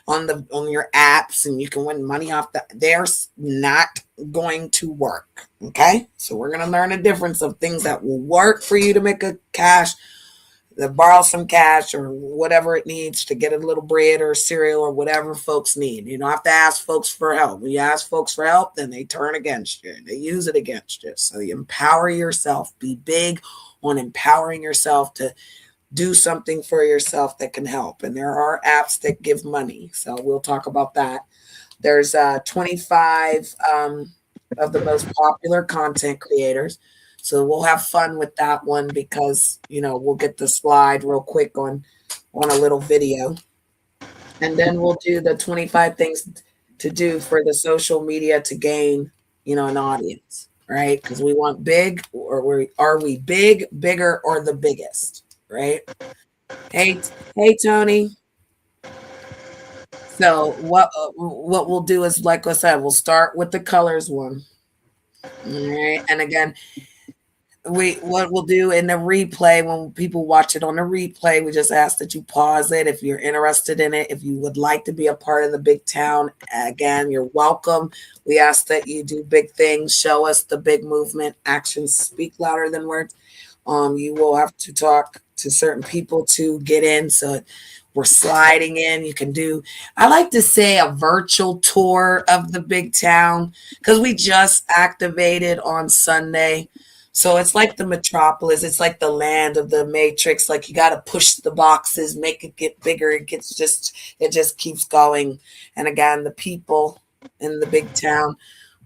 on your apps and you can win money off that. They're not going to work. Okay. So we're going to learn a difference of things that will work for you to make a cash, to borrow some cash or whatever it needs to get a little bread or cereal or whatever folks need. You don't have to ask folks for help. When you ask folks for help, then they turn against you. They use it against you. So you empower yourself. Be big on empowering yourself to do something for yourself that can help. And there are apps that give money. So we'll talk about that. There's 25 of the most popular content creators. So we'll have fun with that one because, we'll get the slide real quick on a little video. And then we'll do the 25 things to do for the social media to gain, an audience, right? Because we want big, or are we big, bigger, or the biggest, right? Hey, Tony. So what we'll do is, like I said, we'll start with the colors one. All right. And again, what we'll do in the replay, when people watch it on the replay, we just ask that you pause it if you're interested in it. If you would like to be a part of the big town, again, you're welcome. We ask that you do big things, show us the big movement. Actions speak louder than words. You will have to talk to certain people to get in. So we're sliding in. You can do, I like to say, a virtual tour of the big town because we just activated on Sunday. So it's like the metropolis. It's like the land of the Matrix. Like you got to push the boxes, make it get bigger. It just keeps going. And again, the people in the big town.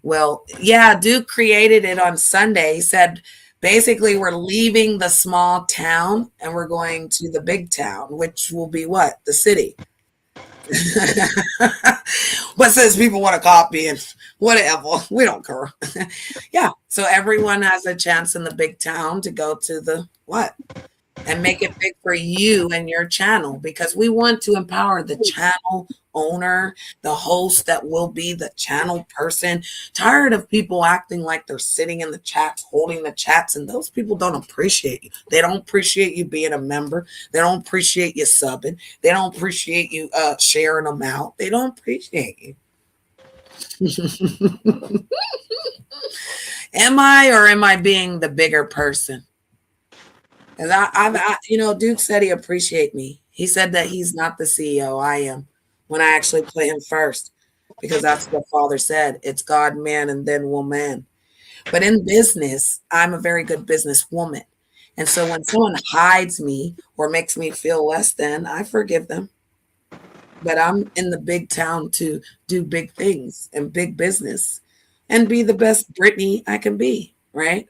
Well, yeah, Duke created it on Sunday. He said, basically, we're leaving the small town and we're going to the big town, which will be what? The city. But since people want to copy and whatever, we don't care. Yeah. So everyone has a chance in the big town to go to the what? and make it big for you and your channel, because we want to empower the channel owner, the host that will be the channel person. Tired of people acting like they're sitting in the chats, holding the chats, and those people don't appreciate you. They don't appreciate you being a member. They don't appreciate you subbing. They don't appreciate you sharing them out. They don't appreciate you. Am I, or am I being the bigger person? And Duke said he appreciate me. He said that he's not the CEO. I am. When I actually put him first, because that's what Father said. It's God, man, and then woman. But in business, I'm a very good businesswoman. And so when someone hides me or makes me feel less than, I forgive them. But I'm in the big town to do big things and big business and be the best Brittany I can be, right?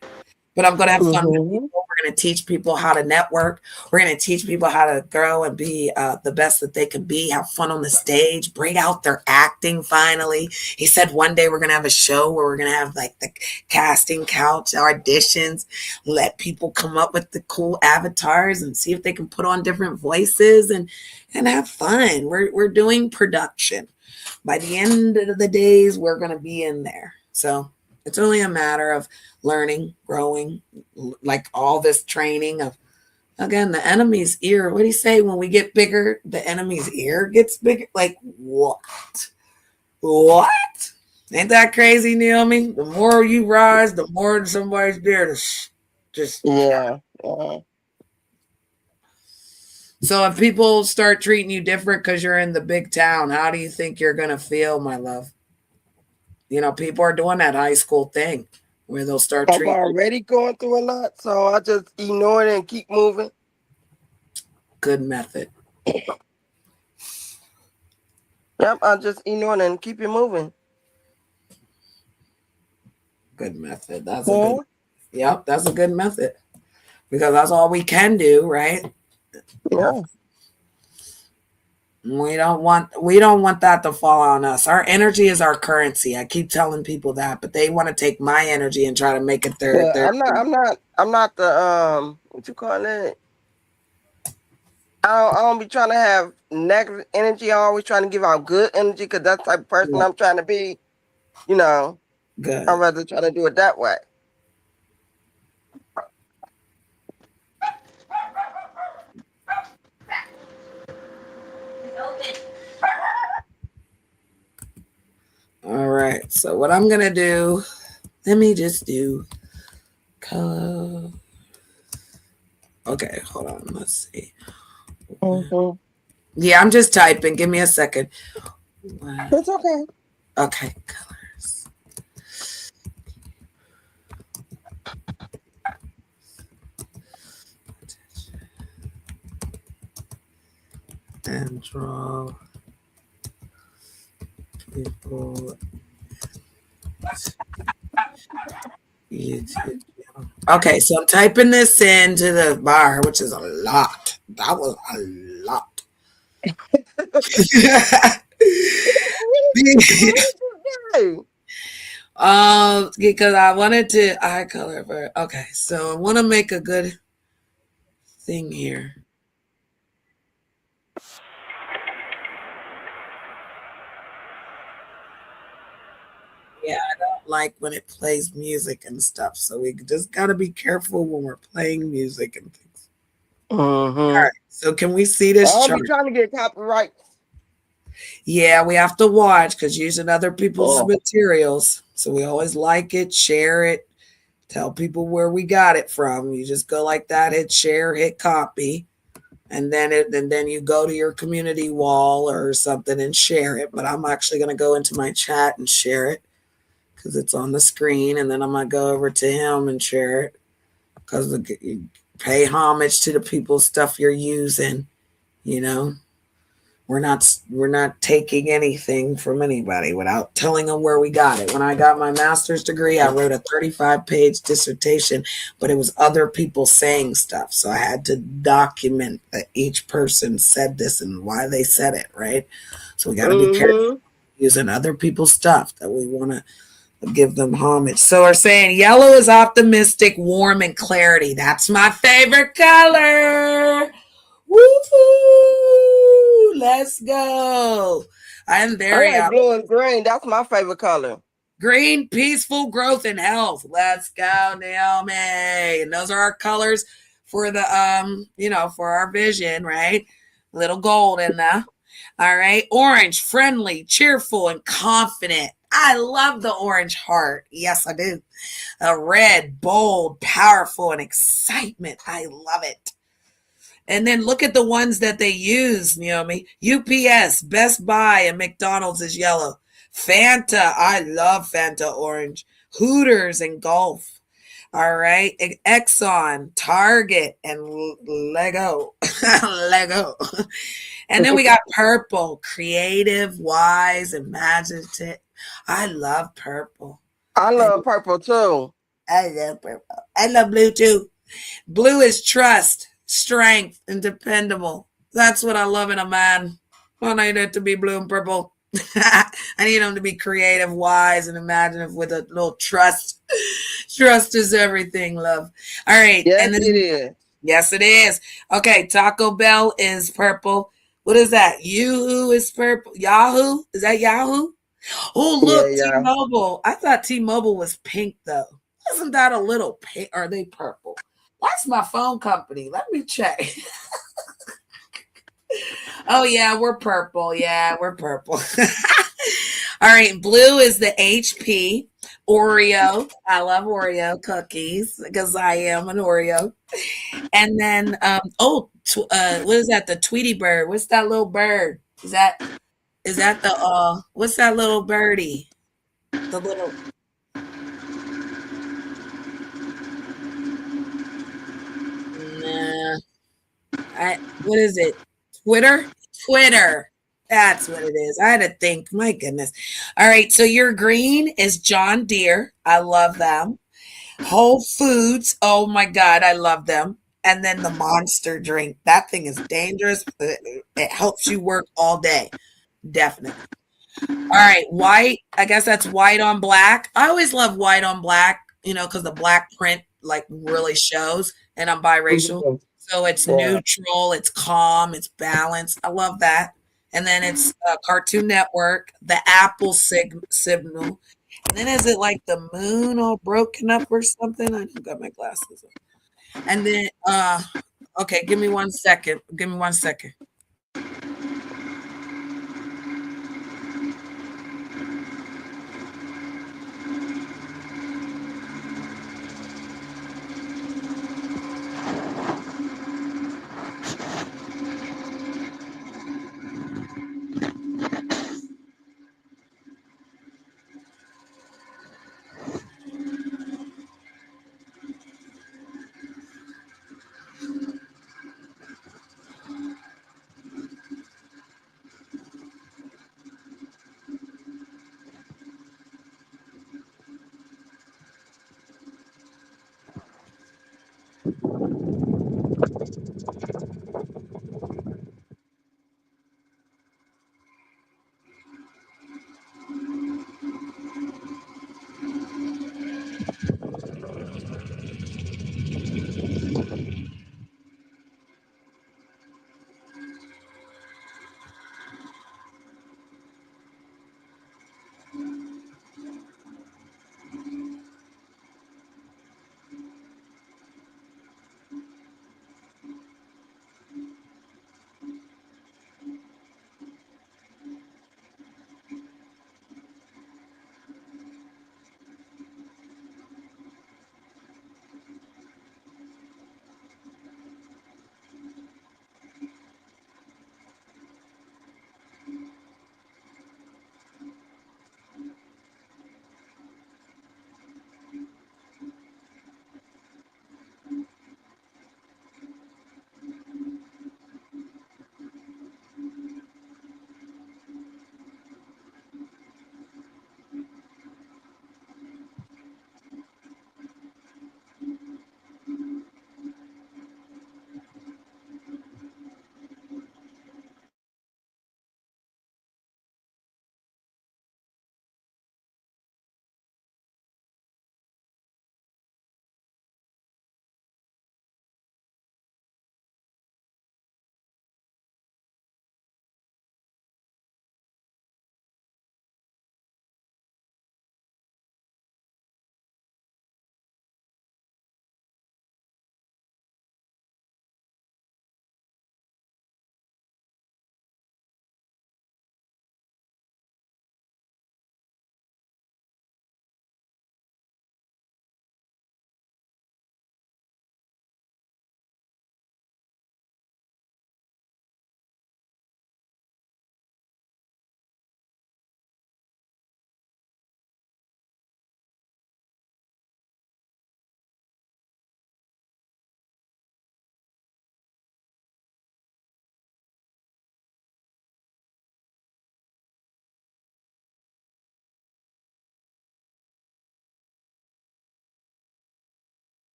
But I'm going to have fun with people. We're going to teach people how to network. We're going to teach people how to grow and be the best that they can be, have fun on the stage, bring out their acting finally. He said one day we're going to have a show where we're going to have like the casting couch auditions, let people come up with the cool avatars and see if they can put on different voices and have fun. We're doing production. By the end of the days, we're going to be in there. So it's only a matter of learning, growing, like all this training of, again, the enemy's ear. What do you say? When we get bigger, the enemy's ear gets bigger. Like what? What? Ain't that crazy, Naomi? The more you rise, the more somebody's there to just. Yeah. So if people start treating you different because you're in the big town, how do you think you're going to feel, my love? People are doing that high school thing where they'll start I'm treating. already going through a lot, so I just ignore it and keep moving. Good method. Yep, I just ignore it and keep it moving. Good method. That's a good method, because that's all we can do, right? Yeah. We don't want that to fall on us. Our energy is our currency. I keep telling people that, but they want to take my energy and try to make it their. I'm not the what you call it? I don't be trying to have negative energy. I'm always trying to give out good energy, because that's the type of person I'm trying to be. Good. I'd rather try to do it that way. All right. So what I'm gonna do? Let me just do color. Okay, hold on. Let's see. Mm-hmm. Yeah, I'm just typing. Give me a second. It's okay. Okay, colors. And draw people. YouTube. Okay, so I'm typing this into the bar, which is a lot. That was a lot. Because I wanted to eye color for okay, so I want to make a good thing here. Yeah, I don't like when it plays music and stuff, so we just got to be careful when we're playing music and things. Mm-hmm. All right, so can we see this I'll chart? be trying to get copyright. Yeah, we have to watch because using other people's materials. So we always like it, share it, tell people where we got it from. You just go like that, hit share, hit copy, and then you go to your community wall or something and share it. But I'm actually going to go into my chat and share it because it's on the screen, and then I'm going to go over to him and share it because you pay homage to the people's stuff you're using. We're not taking anything from anybody without telling them where we got it. When I got my master's degree, I wrote a 35-page dissertation, but it was other people saying stuff. So I had to document that each person said this and why they said it, right? So we got to be careful using other people's stuff that we want to Give them homage. So we're saying yellow is optimistic, warm, and clarity. That's my favorite color. Woo! Let's go. I'm I very like blue and green. That's my favorite color. green, peaceful growth and health. Let's go, Naomi. And those are our colors for the for our vision, right? Little gold in there. All right. Orange, friendly, cheerful, and confident. I love the orange heart. Yes, I do. A red, bold, powerful, and excitement. I love it. And then look at the ones that they use, Naomi. UPS, Best Buy, and McDonald's is yellow. Fanta, I love Fanta orange. Hooters and Gulf. All right. Exxon, Target, and Lego. Lego. And then we got purple, creative, wise, imaginative. I love purple. I love purple too. I love purple. I love blue too. Blue is trust, strength, and dependable. That's what I love in a man. I need it to be blue and purple. I need him to be creative, wise, and imaginative with a little trust. Trust is everything, love. All right. Yes, And then, it is. yes, it is. Okay. Taco Bell is purple. What is that? Yahoo is purple. Yahoo? Is that Yahoo? Oh, Yeah, look, yeah. T-Mobile. I thought T-Mobile was pink, though. Isn't that a little pink? Are they purple? That's my phone company. Let me check. Oh, yeah, we're purple. Yeah, we're purple. All right, blue is the HP. Oreo. I love Oreo cookies because I am an Oreo. And then, what is that? The Tweety bird. What's that little bird? Is that the what's that little birdie? The little nah, what is it? Twitter? Twitter. That's what it is. I had to think. My goodness. All right. So your green is John Deere. I love them. Whole Foods. Oh my God. I love them. And then the Monster drink. That thing is dangerous. It helps you work all day. Definitely. All right, white. I guess that's white on black. I always love white on black, because the black print like really shows, and I'm biracial. Mhm. So it's Yeah. neutral, it's calm, it's balanced. I love that. And then it's Cartoon Network, the Apple signal. And then is it like the moon all broken up or something? I don't got my glasses on. And then okay, give me 1 second. Give me 1 second.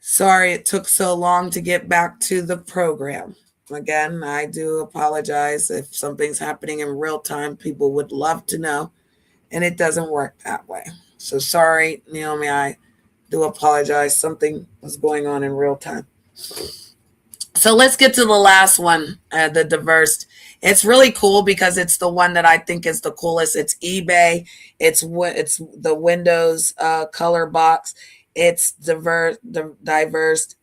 Sorry it took so long to get back to the program. Again, I do apologize if something's happening in real time. People would love to know, and it doesn't work that way. So sorry, Naomi. I do apologize. Something was going on in real time. So let's get to the last one, the diverse. It's really cool because it's the one that I think is the coolest. It's eBay. It's the Windows color box. It's diverse.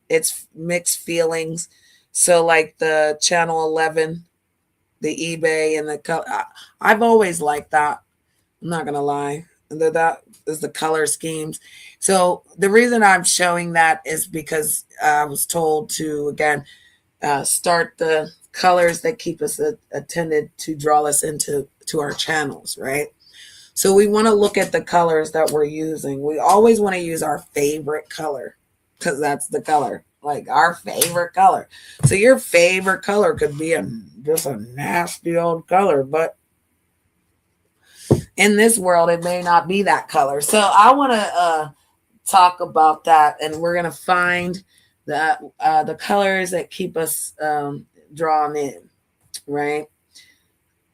It's mixed feelings. So like the channel 11, the eBay and the color. I've always liked that. I'm not gonna lie. That is the color schemes. So the reason I'm showing that is because I was told to again start the colors that keep us attended to draw us into our channels, right? So we want to look at the colors that we're using. We always want to use our favorite color because that's the color, like our favorite color. So your favorite color could be just a nasty old color, but in this world, it may not be that color. So I want to talk about that, and we're gonna find the colors that keep us drawn in, right?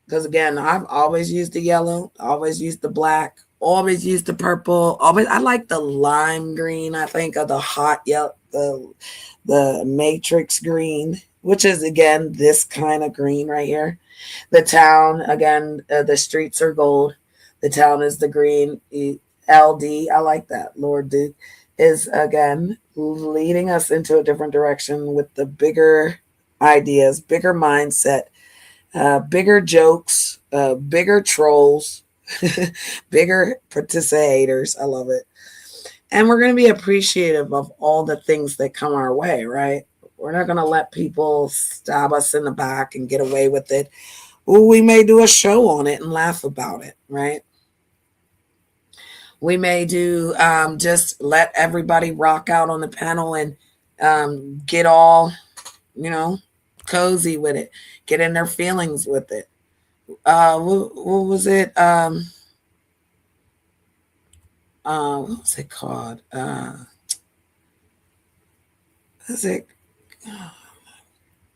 Because again, I've always used the yellow, always used the black, always used the purple. Always, I like the lime green. I think of the hot yellow, the matrix green, which is again this kind of green right here. The town again, the streets are gold. The town is the green. LD, I like that. Lord Duke is again leading us into a different direction with the bigger ideas, bigger mindset, bigger jokes, bigger trolls, bigger participators. I love it. And we're going to be appreciative of all the things that come our way, right? We're not going to let people stab us in the back and get away with it. Ooh, we may do a show on it and laugh about it, right? We may do just let everybody rock out on the panel and get all, you know, cozy with it, get in their feelings with it. What was it? What was it called? Was it?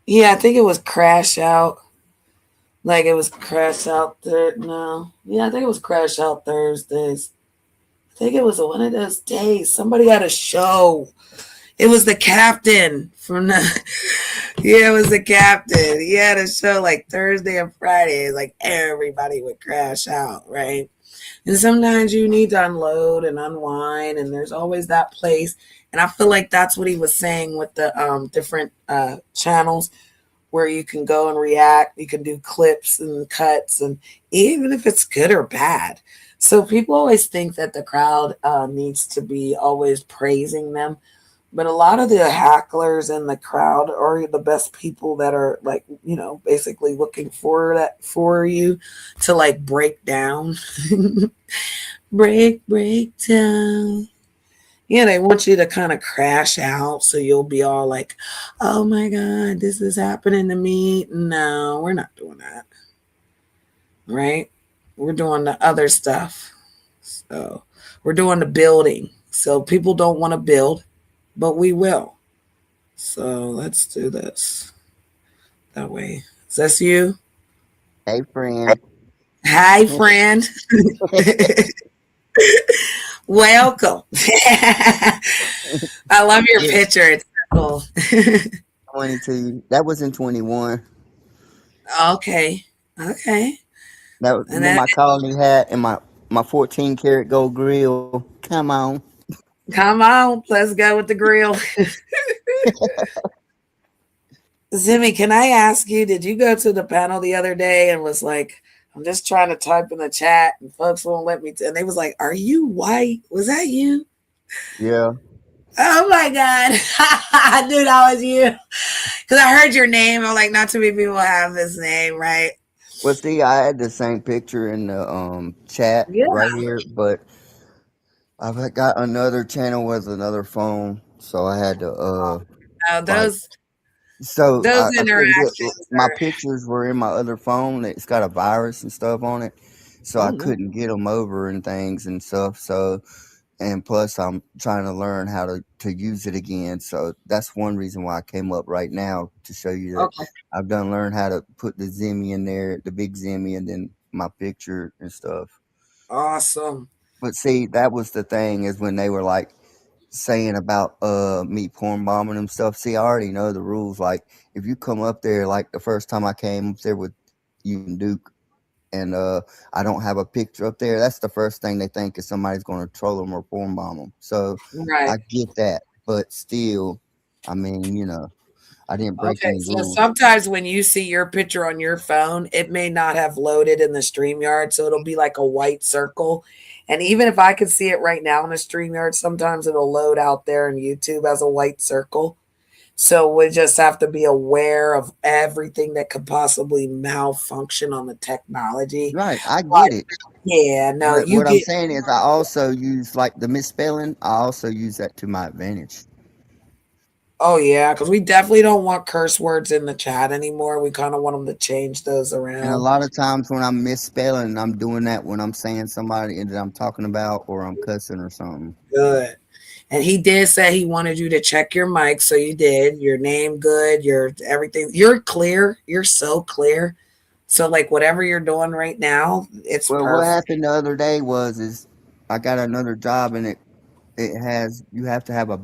Yeah, I think it was Crash Out. Like it was Crash Out there. No, yeah, I think it was Crash Out Thursdays. I think it was one of those days. Somebody had a show. It was the captain from the. Yeah, it was the captain. He had a show like Thursday and Friday. Like everybody would crash out, right? And sometimes you need to unload and unwind, and there's always that place. And I feel like that's what he was saying with the different channels where you can go and react. You can do clips and cuts, and even if it's good or bad. So people always think that the crowd needs to be always praising them. But a lot of the hacklers in the crowd are the best people that are like, you know, basically looking for that for you to like break down. break down. Yeah, they want you to kind of crash out so you'll be all like, oh my God, this is happening to me. No, we're not doing that. Right? We're doing the other stuff. So we're doing the building. So people don't want to build, but we will. So let's do this that way. Is this you? Hey, friend. Hi, friend. Welcome. I love your Yeah, picture. It's cool. 22. That was in 21. Okay. Okay. That was And with then my colony hat and my 14 karat gold grill. Come on. come on, let's go with the grill. Zimmy, can I ask you, did you go to the panel the other day and was like, I'm just trying to type in the chat and folks won't let me. And they was like, are you white? Was that you? Yeah. Oh my God. I knew that was you. Because I heard your name. I'm like, not too many people have this name, right? Well, see, I had the same picture in the chat Yeah. right here, but I've got another channel with another phone, so I had to No, like those so those I couldn't get interactions my are. pictures were in my other phone. It's got a virus and stuff on it, so Oh I no. couldn't get them over and things and stuff. So and plus I'm trying to learn how to use it again. So that's one reason why I came up right now to show you that Okay. I've done learned how to put the Zimmy in there, the big Zimmy, and then my picture and stuff. Awesome. But see, that was the thing is when they were like saying about me porn bombing and stuff. See, I already know the rules. Like if you come up there, like the first time I came up there with you and Duke, and I don't have a picture up there, that's the first thing they think is somebody's going to troll them or porn bomb them. So Right. I get that, but still, I mean, I didn't break Okay, any so rules. sometimes when you see your picture on your phone, it may not have loaded in the StreamYard, so it'll be like a white circle. And even if I can see it right now in the StreamYard, sometimes it'll load out there in YouTube as a white circle. So we just have to be aware of everything that could possibly malfunction on the technology. Right, I But get it. yeah, no, But you what I'm get. saying is, I also use like the misspelling. I also use that to my advantage. Oh yeah, because we definitely don't want curse words in the chat anymore. We kind of want them to change those And a around. lot of times when I'm misspelling, I'm doing that when I'm saying somebody that I'm talking about or I'm cussing or something. Good. And he did say he wanted you to check your mic, so you did. Your name good, your everything. You're clear. You're so clear. So like whatever you're doing right now, it's Well, what perfect. happened the other day was is I got another job and it has you have to have a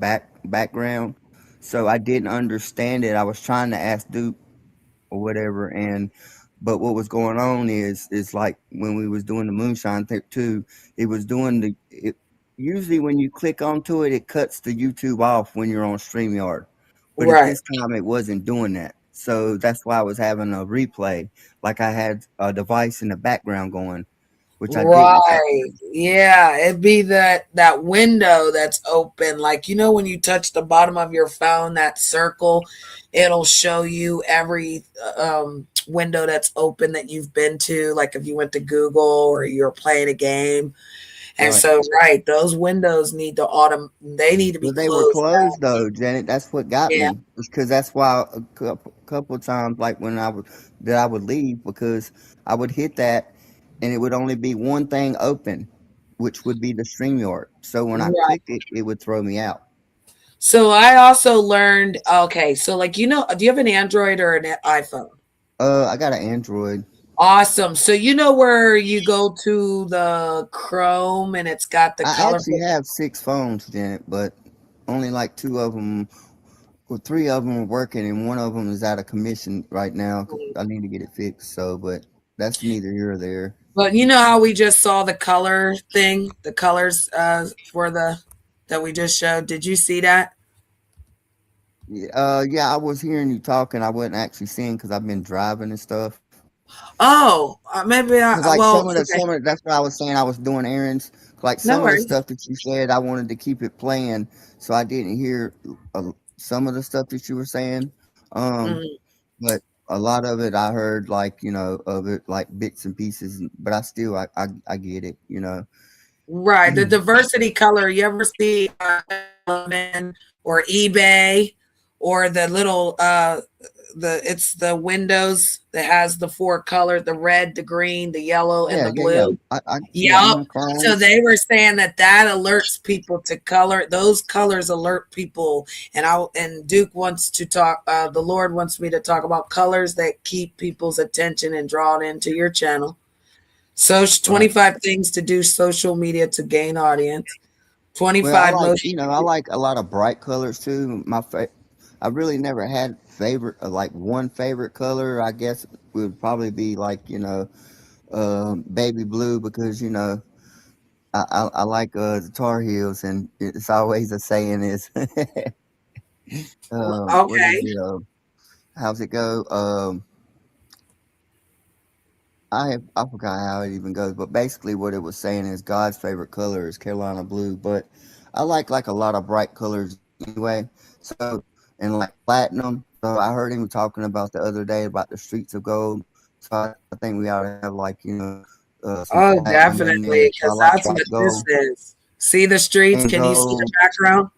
background. So I didn't understand it. I was trying to ask Duke or whatever, and but what was going on is like when we was doing the moonshine thing too, it was doing usually when you click onto it, it cuts the YouTube off when you're on StreamYard. But at Right. this time it wasn't doing that. So that's why I was having a replay. Like I had a device in the background going, which I didn't at Right. first. Yeah, it'd be that window that's open. Like when you touch the bottom of your phone, that circle, it'll show you every window that's open that you've been to. Like if you went to Google or you're playing a game. And Right. so, right, those windows need to they need to be Well, they were closed closed out. though, Janet. That's what got Yeah. me. Because that's why couple of times, like when I would leave, because I would hit that, and it would only be one thing open, which would be the StreamYard. So when I Right. clicked it, it would throw me out. So I also learned, okay, so like, do you have an Android or an iPhone? I got an Android. Awesome. So you know where you go to the Chrome and it's got the I actually colorful. have 6 phones, Janet, but only like two of them, well, three of them are working, and one of them is out of commission right now. I need to get it fixed. So, but that's neither here or there. But you know how we just saw the color thing, the colors for the that we just showed. Did you see that? Yeah, yeah, I was hearing you talking. I wasn't actually seeing because I've been driving and stuff. Oh, maybe Cause I like well, okay. some of that's what I was saying. I was doing errands. Like No some of the worries. stuff that you said, I wanted to keep it playing, so I didn't hear some of the stuff that you were saying. Um, Mhm. but a lot of it I heard, like of it, like bits and pieces. But I still, I get it. Right. The diversity color. You ever see or eBay or the little it's the windows that has the four colors, the red, the green, the yellow, and Yeah, the yeah, yeah. blue. I yeah, Yep. So Chromes. they were saying that alerts people to color. Those colors alert people. And Duke wants to talk. The Lord wants me to talk about colors that keep people's attention and draw it into your channel. So Right. 25 things to do social media to gain audience. Well, 25 most. I like a lot of bright colors too. I really never had favorite like one favorite color. I guess would probably be like baby blue because I like the Tar Heels and it's always a saying is what is Okay. it how's it go I forgot how it even goes, but basically what it was saying is God's favorite color is Carolina blue. But I like a lot of bright colors anyway. So and like platinum. So I heard him talking about the other day about the streets of gold. So I think we ought to have like some Oh, platinum in definitely, there. So I because like that's white what this gold is. See the streets? and Can you see the gold. background?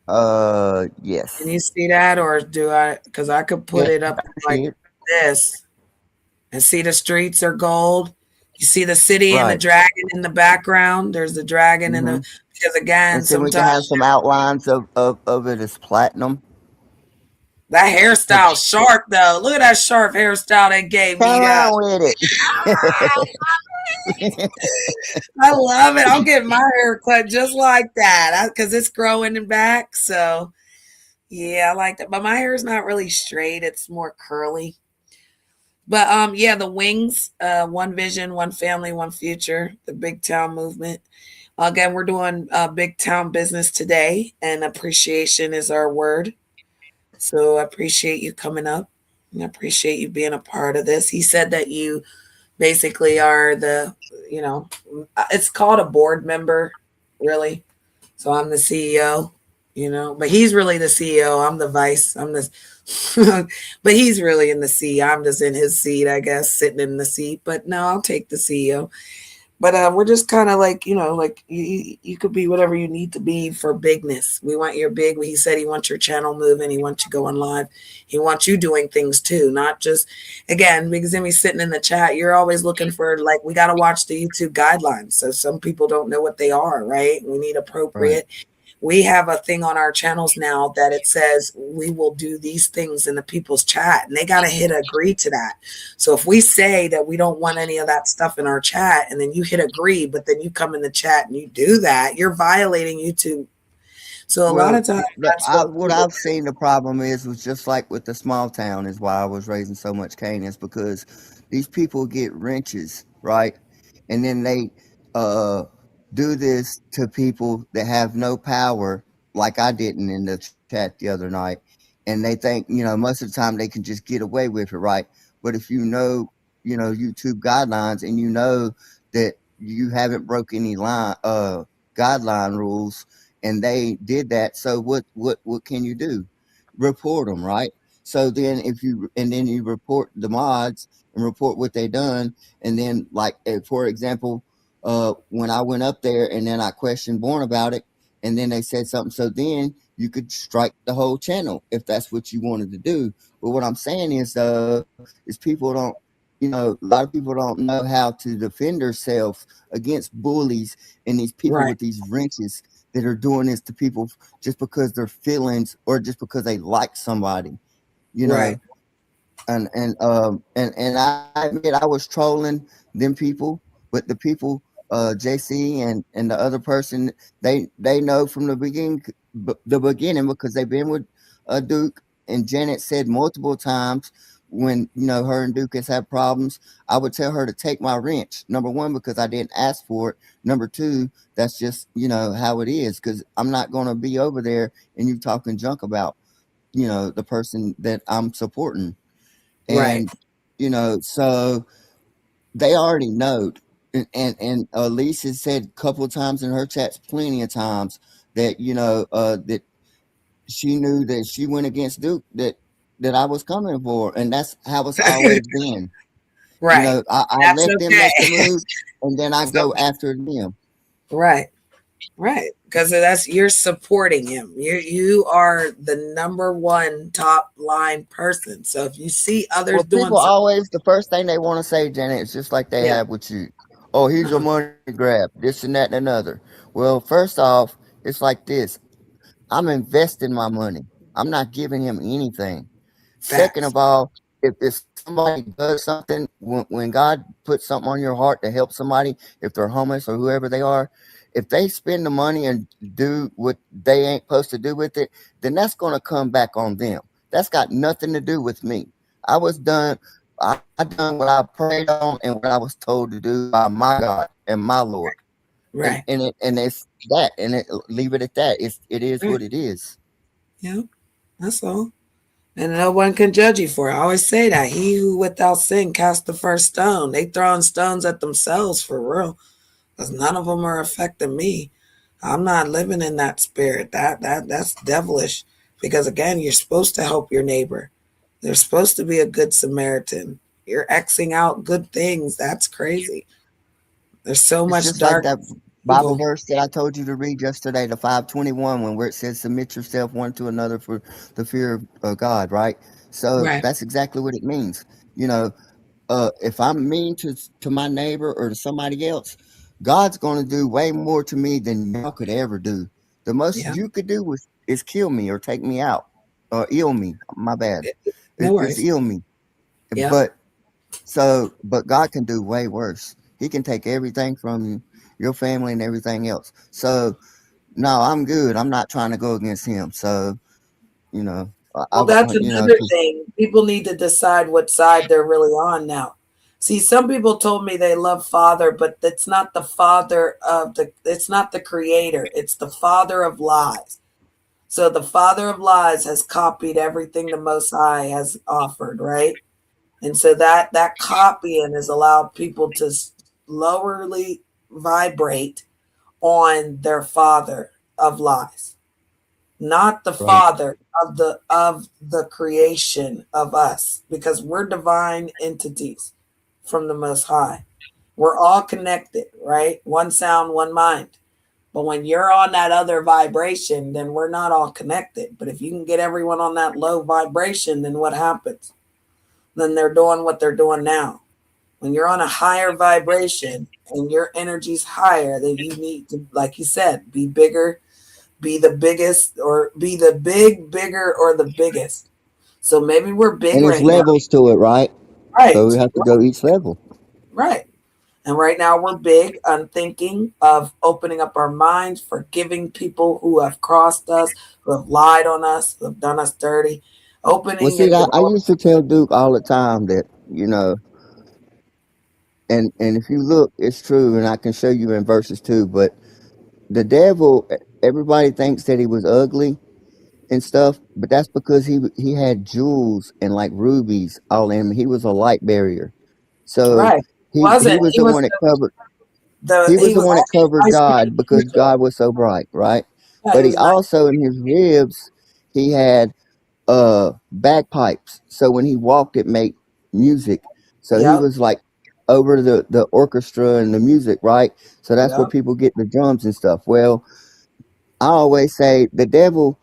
Can Yes. you see that? Or do I? Because I could put Yeah, it I up can see like it. this and see the streets are gold. You see the city and the Right. dragon in the background. There's the dragon in the, Hmm. because again, And then we can sometimes have some outlines of it as platinum. that hairstyle sharp though. Look at that sharp hairstyle they gave me. Come That on with it. I love it. I'll get my hair cut just like that because it's growing in back. So yeah, I like that. But my hair is not really straight. It's more curly. But yeah, the wings, one vision, one family, one future, the big town movement. Again, we're doing big town business today, and appreciation is our word. So I appreciate you coming up, and I appreciate you being a part of this. He said that you basically are the, you know, it's called a board member, really. So I'm the CEO, but he's really the CEO. I'm the vice. I'm the, but he's really in the seat. I'm just in his seat, I guess, sitting in the seat. But no, I'll take the CEO. But we're just kind of like, like you could be whatever you need to be for bigness. We want your big. He said he wants your channel moving. He wants you going live. He wants you doing things too, not just, again, because Emmy's sitting in the chat. You're always looking for, like, we got to watch the YouTube guidelines. So some people don't know what they are, right? We need Right. appropriate. We have a thing on our channels now that it says we will do these things in the people's chat, and they got to hit agree to that. So if we say that we don't want any of that stuff in our chat, and then you hit agree, but then you come in the chat and you do that, you're violating YouTube. So a lot Well, of times that's what what people I've seen the problem is was just like with the small town is why I was raising so much cane is because these people get wrenches, right? And then they uh do this to people that have no power, like I didn't in the chat the other night. And they think, most of the time they can just get away with it, right? But if YouTube guidelines and you know that you haven't broke any guideline rules and they did that. So what can you do? Report them, right? So then then you report the mods and report what they done, and then like for example, when I went up there and then I questioned Born about it, and then they said something. So then you could strike the whole channel if that's what you wanted to do. But what I'm saying is people don't. A lot of people don't know how to defend themselves against bullies and these people right, with these wrenches that are doing this to people just because their feelings or just because they like somebody, you know. right, And I admit I was trolling them people, but the people, JC and the other person, they know from the beginning because they've been with Duke, and Janet said multiple times when her and Duke has had problems, I would tell her to take my wrench. Number one, because I didn't ask for it. Number two, that's just how it is. Because I'm not going to be over there and you talking junk about the person that I'm supporting. right, And so they already know. And Lisa said a couple of times in her chats, plenty of times, that that she knew that she went against Duke, that I was coming for, and that's how it's always been. right. I That's let them make the okay. move, and then I That's go okay. after them. Right. Right, because that's, you're supporting him. You are the number one top line person. So if you see others Well, doing people something, always the first thing they want to say, Janet, is just like they yeah, have with you. Oh, he's a uh-huh. money grab, this and that and another. Well, first off, it's like this. I'm investing my money. I'm not giving him anything. Second Facts. of all, if somebody does something, when God puts something on your heart to help somebody, if they're homeless or whoever they are, if they spend the money and do what they ain't supposed to do with it, then that's going to come back on them. That's got nothing to do with me. I was done. I done what I prayed on and what I was told to do by my God and my Lord, Right. and it's that, and leave it at that. It is Right. what it is. Yeah. That's all. And no one can judge you for it. I always say that. He who without sin cast the first stone. They throwing stones at themselves for real. Because none of them are affecting me. I'm not living in that spirit. That's devilish. Because again, you're supposed to help your neighbor. They're supposed to be a good Samaritan. You're Xing out good things. That's crazy. There's so It's much just like dark that Bible evil. verse that I told you to read yesterday, the 5:21, when where it says, "Submit yourself one to another for the fear of God." Right. So Right. that's exactly what it means. You know, if I'm mean to my neighbor or to somebody else, God's going to do way more to me than y'all could ever do. The most Yeah. you could do is kill me or take me out or ill me. My bad. No It's worries. ill me. Yeah. But but God can do way worse. He can take everything from you, your family, and everything else. So no, I'm good. I'm not trying to go against him. So Well, that's another thing. People need to decide what side they're really on now. See, some people told me they love Father, but it's not the father of it's not the creator, it's the father of lies. So the father of lies has copied everything the Most High has offered, right? And so that copying has allowed people to lowerly vibrate on their father of lies, not the right. father of the creation of us, because we're divine entities from the Most High. We're all connected, right? One sound, one mind. But when you're on that other vibration, then we're not all connected. But if you can get everyone on that low vibration, then what happens? Then they're doing what they're doing now. When you're on a higher vibration and your energy's higher, then you need to, like you said, be bigger, be the biggest, or be the bigger, or the biggest. So maybe we're big And there's right now. levels to it, right? So we Right. have to go each level. Right. And right now we're big on thinking of opening up our minds, forgiving people who have crossed us, who have lied on us, who have done us dirty, Well, opening see, and I developing. used to tell Duke all the time that and if you look, it's true, and I can show you in verses too. But the devil, everybody thinks that he was ugly and stuff, but that's because he had jewels and like rubies all in him. He was a light barrier, so Right. He he wasn't. was He the was one that covered. the He was he the was one that actually covered nice to God be because to him. God was so bright, right? Yeah, But he he was nice. also in his ribs he had bagpipes. So when he walked, it made music. So he Yep. was like over the orchestra and the music, right? So that's where Yep. people get the drums and stuff. Well, I always say the devil,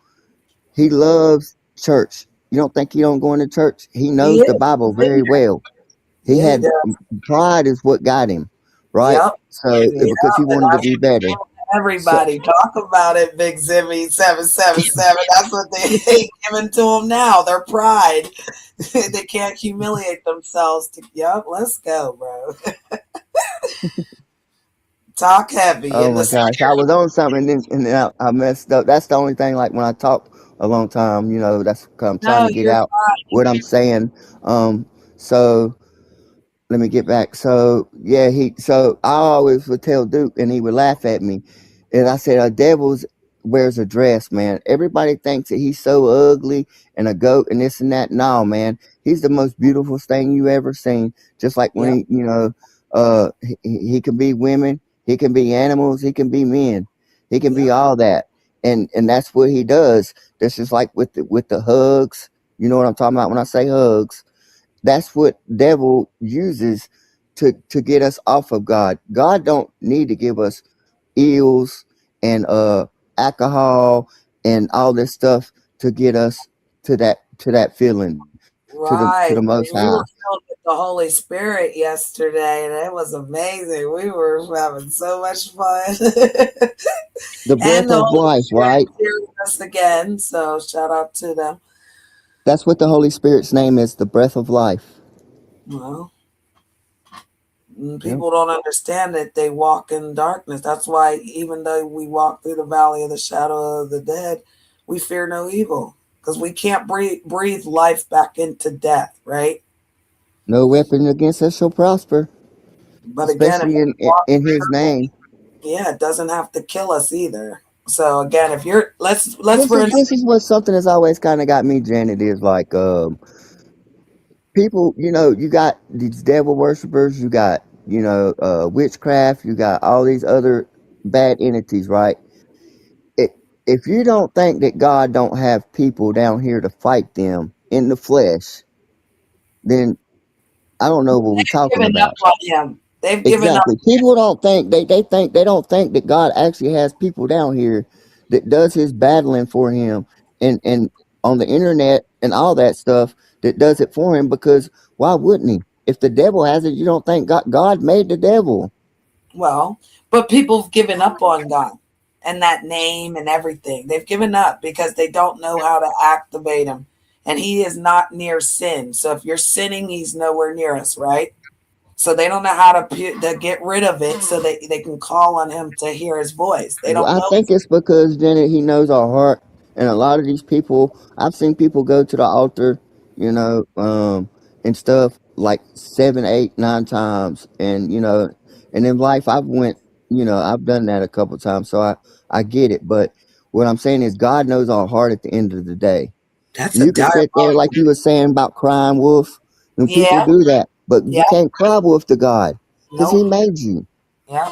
he loves church. You don't think he don't go into church? He He knows the is. Bible He's in very there. well. He Yeah, he had does. pride is what got him, right? Yep. So Yep. because he And wanted to that's be what they better. give So everybody. Talk about it, Big Zimmy 777. That's what they giving to them now. Their pride. They can't humiliate themselves. Yep. Let's go, bro. Talk heavy oh in the my gosh, I spirit. was on something and then I messed up. That's the only thing. Like when I talk a long time, that's 'cause I'm trying No, to get you're out what I'm saying. So let me get back. So yeah, so I always would tell Duke, and he would laugh at me, and I said, "A devil's wears a dress, man. Everybody thinks that he's so ugly and a goat and this and that. No, man, he's the most beautiful thing you ever seen. Just like when Yep. he can be women, he can be animals, he can be men, he can be Yep. all that, and that's what he does. This is like with the hugs. You know what I'm talking about when I say hugs. That's what devil uses to get us off of God. God don't need to give us eels and alcohol and all this stuff to get us to that feeling to the Right. most And we high. were filled with the Holy Spirit yesterday, and it was amazing. We were having so much fun. The And breath the of Holy life, Spirit right? cheered us again. So shout out to them. That's what the Holy Spirit's name is, the breath of life. Well, Yep. people don't understand that they walk in darkness. That's why, even though we walk through the valley of the shadow of the dead, we fear no evil, because we can't breathe life back into death, right? No weapon against us shall prosper, But again, if especially we in walk in his through, name. yeah, it doesn't have to kill us either. So again, if you're let's This for is instance, this is what something that's always kind of got me, Janet, is like people, you got these devil worshippers, you got, witchcraft, you got all these other bad entities, right? It, if you don't think that God don't have people down here to fight them in the flesh, then I don't know what we're talking given up about. on him. They've given up. Exactly. People don't think they don't think that God actually has people down here that does his battling for him and on the internet and all that stuff that does it for him because why wouldn't he? If the devil has it, you don't think God made the devil. Well, but people have given up on God and that name and everything. They've given up because they don't know how to activate him. And he is not near sin. So if you're sinning, he's nowhere near us, right? So they don't know how to get rid of it so they can call on him to hear his voice. They Well, don't I know. think it's because Janet, he knows our heart, and a lot of these people, I've seen people go to the altar, you know, and stuff like 7, 8, 9 times, and and in life I've went, I've done that a couple times, so I get it. But what I'm saying is, God knows our heart at the end of the day. That's a You can sit there like diabolical. you were saying about crying wolf, and people Yeah, do that, but you yeah, can't cry wolf to God because nope, He made you. yeah.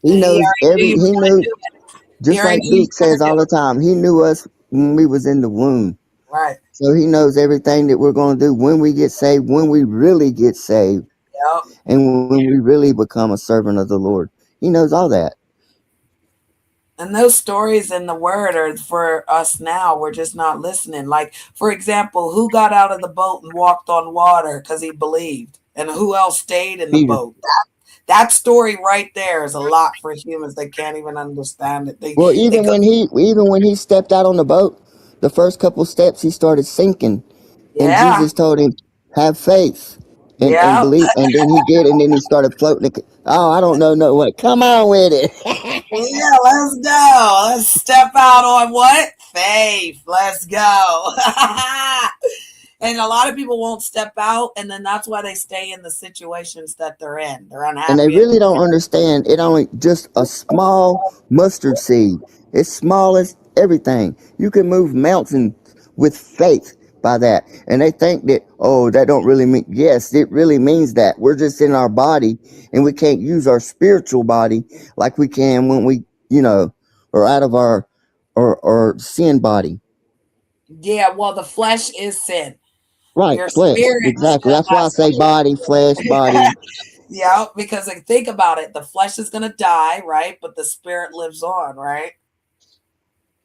He He knows already knew you He were going to knew. do it. He Just already like knew you Duke were going says to do all the time, he knew us when we was in the womb. it. Right. So he knows everything that we're going to do when we get saved, when we really get saved, Yep. and when we really become a servant of the Lord. He knows all that. And those stories in the word are for us now. We're just not listening. Like, for example, who got out of the boat and walked on water because he believed? And who else stayed in the Peter. boat? That story right there is a lot for humans. They can't even understand it. Well, They go, even when he stepped out on the boat, the first couple steps he started sinking, and yeah, Jesus told him, "Have faith and yeah, believe." And then he did, and then he started floating. Oh, I don't know, no what? Come on with it. yeah. Let's go. Let's step out on what? Faith. Let's go. And a lot of people won't step out, and then that's why they stay in the situations that they're in. They're And they unhappy. really don't understand it only just a small mustard seed. It's small as everything. You can move mountains with faith by that. And they think that, oh, that don't really mean, yes, it really means that. We're just in our body and we can't use our spiritual body like we can when we, are out of our or sin body. Yeah, well, the flesh is sin. Right, Your flesh. spirit Exactly. still That's why I has say body, flesh, body. to. Yeah, because like, think about it. The flesh is going to die, right? But the spirit lives on, right?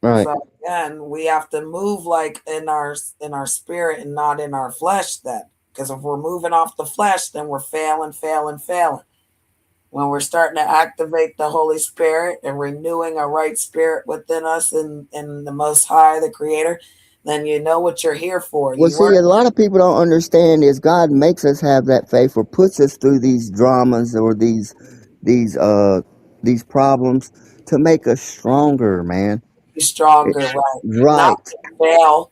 Right. So again, we have to move like in our spirit and not in our flesh. Then, because if we're moving off the flesh, then we're failing, failing, failing. When we're starting to activate the Holy Spirit and renewing a right spirit within us in the Most High, the Creator, then you know what you're here for. Well, You see, weren't a lot of people don't understand is God makes us have that faith or puts us through these dramas or these these problems to make us stronger, man. It- stronger, right? Not right, to fail.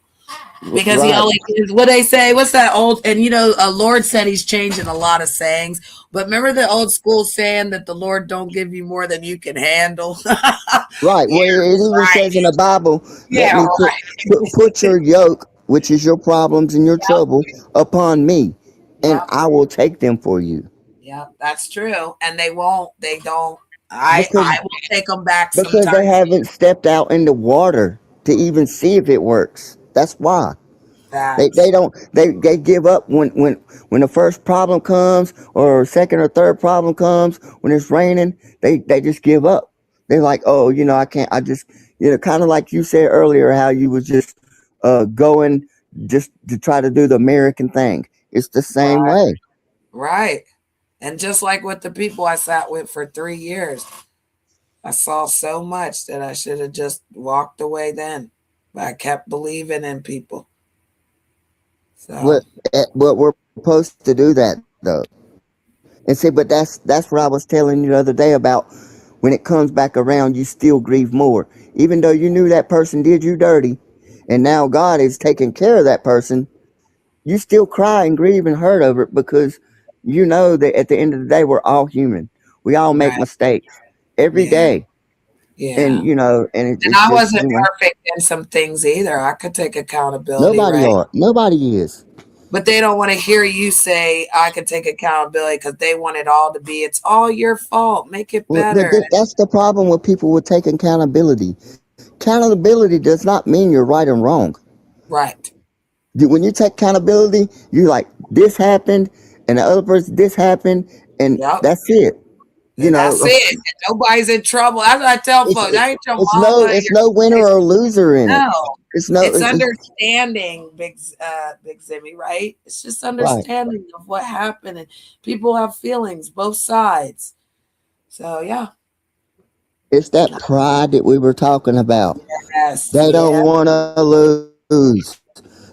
Because he right, only is what they say. What's that old? And Lord said he's changing a lot of sayings. But remember the old school saying that the Lord don't give you more than you can handle. right. Yeah, Well, it even right. says in the Bible, let Yeah, me put your yoke, which is your problems and your right. trouble, upon me, and Yep, I will take them for you. yep, that's true. And they won't. They don't. I Because will take them back because sometimes. they haven't stepped out in the water to even see if it works. That's why. They Facts. don't they give up when the first problem comes or second or third problem comes when it's raining. They just give up. They're like, oh, I can't. I just kind of like you said earlier how you was just going just to try to do the American thing. It's the same Right, way. right. And just like with the people I sat with for 3 years, I saw so much that I should have just walked away then. But I kept believing in people. So, But we're supposed to do that though. And see, but that's what I was telling you the other day about when it comes back around, you still grieve more. Even though you knew that person did you dirty, and now God is taking care of that person, you still cry and grieve and hurt over it because you know that at the end of the day, we're all human. We all make right. mistakes every Yeah. day. Yeah. And And it's I just, wasn't perfect in some things either. I could take accountability, nobody right? are. Nobody is. But they don't want to hear you say, I could take accountability because they want it all to be, it's all your fault. Make it Well, better. that's the problem with people with taking accountability. Accountability does not mean you're right and wrong. Right. When you take accountability, you like this happened and the other person this happened and Yep. that's it. You And know, that's it. And nobody's in trouble. That's what I tell folks. I ain't your mama. it's no winner or loser in it. No. It's no, It's it's understanding, Big Zimmy, right? It's just right. understanding of what happened, and people have feelings, both sides. So yeah, It's that pride that we were talking about. yes, They yeah, don't want to lose.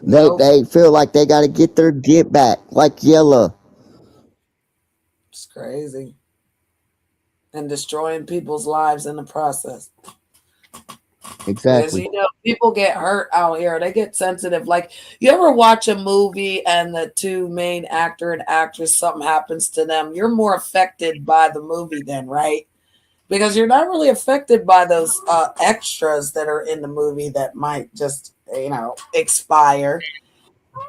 They nope, feel like they got to get their get back, like Yella. it's crazy, and destroying people's lives in the process. Because Exactly. people get hurt out here. They get sensitive. Like you ever watch a movie and the two main actor and actress, something happens to them, you're more affected by the movie then, right? Because you're not really affected by those extras that are in the movie that might just expire.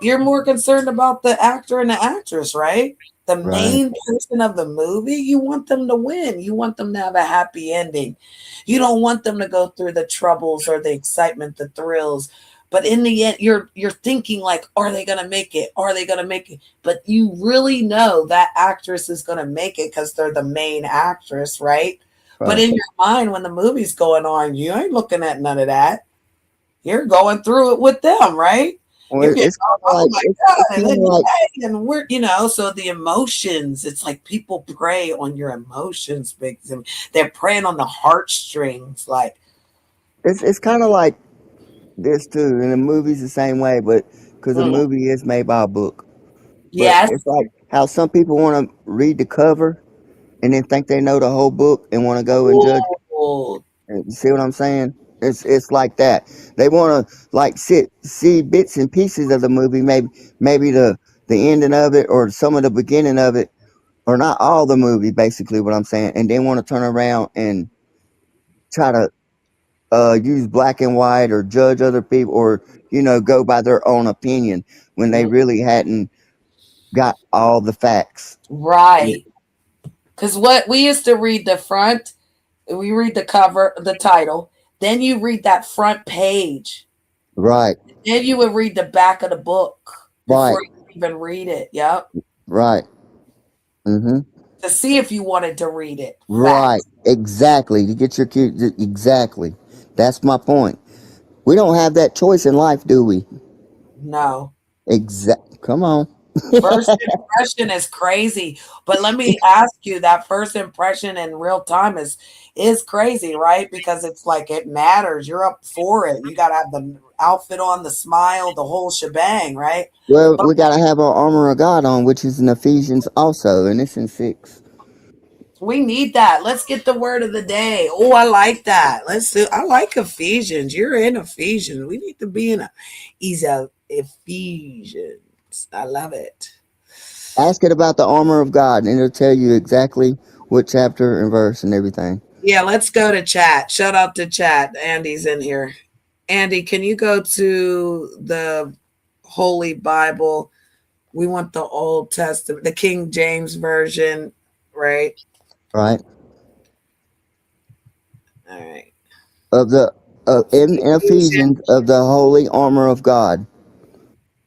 You're more concerned about the actor and the actress, right? The Right. main person of the movie, you want them to win. You want them to have a happy ending. You don't want them to go through the troubles or the excitement, the thrills. But in the end, you're thinking like, are they gonna make it? Are they gonna make it? But you really know that actress is gonna make it because they're the main actress, right? But Right. in your mind, when the movie's going on, you ain't looking at none of that. You're going through it with them, right? Well, You're getting, it's kind of oh like my it's God. And kind of then, like and so the emotions, it's like people prey on your emotions, they're preying on the heartstrings. Like, it's kind of like this too. And the movie's the same way, but because the mm, movie is made by a book. But yes, it's like how some people want to read the cover and then think they know the whole book and want to go and judge. ooh, You see what I'm saying? It's like that. They want to like see bits and pieces of the movie, maybe the ending of it or some of the beginning of it, or not all the movie. Basically, what I'm saying, and then want to turn around and try to use black and white or judge other people or go by their own opinion when they mm, really hadn't got all the facts. right. Because what we used to read the front, we read the cover, the title, then you read that front page. Right, Then you would read the back of the book right, before you even read it. Yep. right. Mm-hmm. To see if you wanted to read it. Right, Fact. exactly. To get your kids, exactly. That's my point. We don't have that choice in life, do we? No. Exact. Come on. First impression is crazy. But let me ask you, that first impression in real time is crazy, right? Because it's like it matters. You're up for it. You gotta have the outfit on, the smile, the whole shebang, right? Well, But we gotta have our armor of God on, which is in Ephesians also, and it's in 6. we need that. Let's get the word of the day. Oh, I like that. Let's do. I like Ephesians. You're in Ephesians. We need to be in Ephesians. I love it. Ask it about the armor of God, and it'll tell you exactly what chapter and verse and everything. Yeah, let's go to chat. Shout out to chat. Andy's in here. Andy, can you go to the Holy Bible? We want the Old Testament, the King James Version, right? Right. All right. Of the in Ephesians Ephesians of the holy armor of God.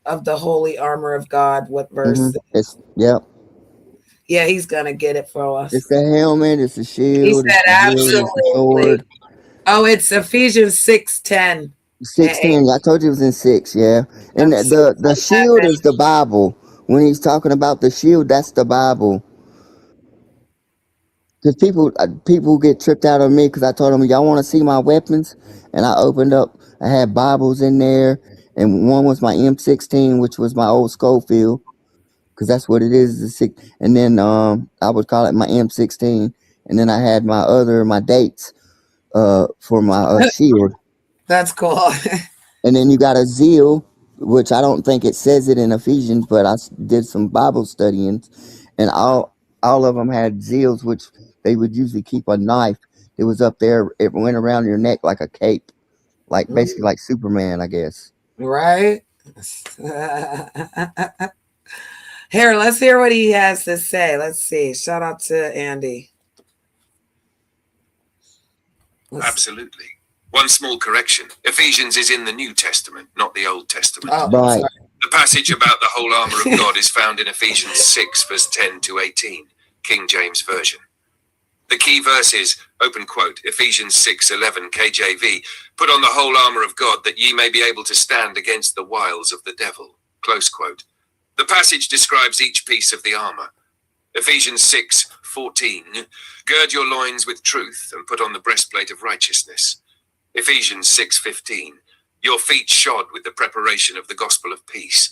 of the Holy Armor of God. What verse? It's yep. Yeah, he's gonna get it for us. It's the helmet. It's the He shield. It's said, the shield. It's the absolutely. sword. Oh, it's Ephesians 6:10 and 8. 16. I told you it was in 6. Yeah, and Yep, the shield is the Bible. When he's talking about the shield, that's the Bible. Because people get tripped out on me because I told them y'all want to see my weapons, and I opened up. I had Bibles in there, and one was my M16, which was my old Schofield, because that's what it is. The six, and then I would call it my M16, and then I had my dates for my shield. That's cool. And then you got a zeal, which I don't think it says it in Ephesians, but did some Bible studying, and all of them had zeals, which they would usually keep a knife. It was up there. It went around your neck like a cape, like basically like Superman, I guess. Right? Here, let's hear what he has to say. Let's see. Shout out to Andy. Absolutely. One small correction. Ephesians is in the New Testament, not the Old Testament. Oh, Right. sorry. The passage about the whole armor of God is found in Ephesians 6, verse 10 to 18, King James Version. The key verse is, open quote, Ephesians 6:11 KJV, put on the whole armor of God that ye may be able to stand against the wiles of the devil, close quote. The passage describes each piece of the armor. Ephesians 6:14, gird your loins with truth and put on the breastplate of righteousness. Ephesians 6:15, your feet shod with the preparation of the gospel of peace.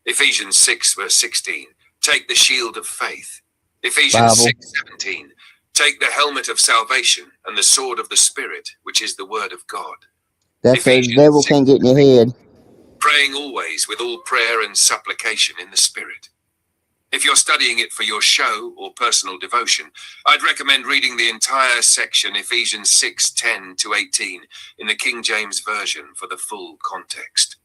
Ephesians 6:16, take the shield of faith. Ephesians 6:17, take the helmet of salvation and the sword of the Spirit, which is the word of God. That's so the devil can't get in your head. Praying always with all prayer and supplication in the Spirit. If you're studying it for your show or personal devotion, I'd recommend reading the entire section, Ephesians 6:10 to 18, in the King James Version for the full context.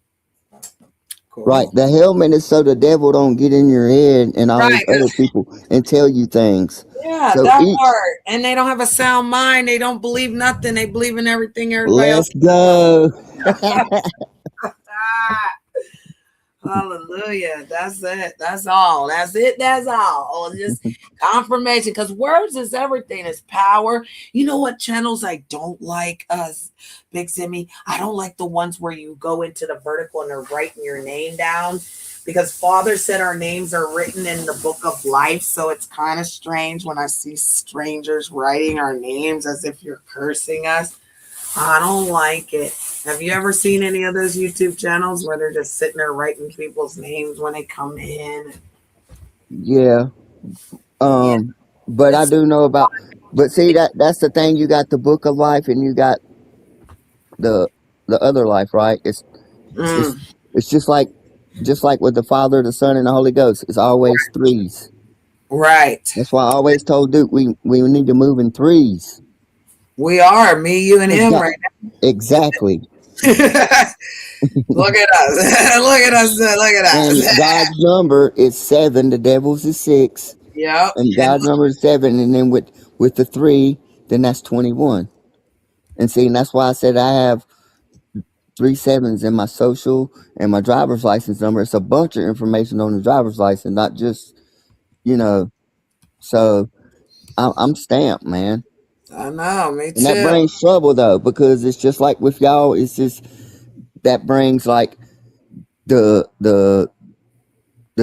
Cool. Right. The helmet is so the devil don't get in your head and all these other people and tell you things. Yeah, So that part. And they don't have a sound mind. They don't believe nothing. They believe in everything everybody else. let's go. Hallelujah. That's it. That's all. That's it. That's all. Just confirmation. Because words is everything. It's power. You know what channels I don't like, Big Zimmy? I don't like the ones where you go into the vertical and they're writing your name down. Because Father said our names are written in the book of life. So it's kind of strange when I see strangers writing our names as if you're cursing us. I don't like it. Have you ever seen any of those YouTube channels where they're just sitting there writing people's names when they come in? Yeah. But I It's do know about. But see that's the thing. You got the book of life and you got the other life, right? It's just like with the Father, the Son, and the Holy Ghost. It's always threes. right. That's why I always told Duke we need to move in threes. We are me, you, and him right Exactly. now. Look at us. Look at us. Look at And us. God's number is 7. The devil's is 6. Yep. And God's number is 7. And then with the 3, then that's 21. And see, and that's why I said I have 3 7s in my social and my driver's license number. It's a bunch of information on the driver's license, not just, so I'm stamped, man. I know, me And that too. brings trouble though, because it's just like with y'all, it's just that brings like the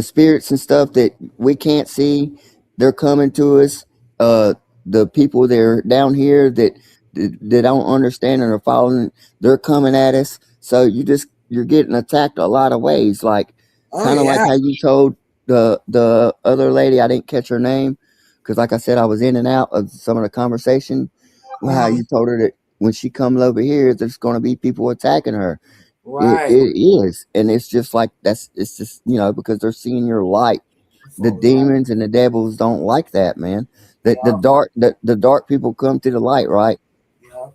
spirits and stuff that we can't see. They're coming to us. The people that are down here that don't understand and are following, they're coming at us. So you're getting attacked a lot of ways. Like kind of like how you told the other lady, I didn't catch her name because, like I said, I was in and out of some of the conversation. How you told her that when she comes over here, there's going to be people attacking her. Right. It is, and it's just like it's just because they're seeing your light. The demons and the devils don't like that, man. The dark people come to the light, right? Yep.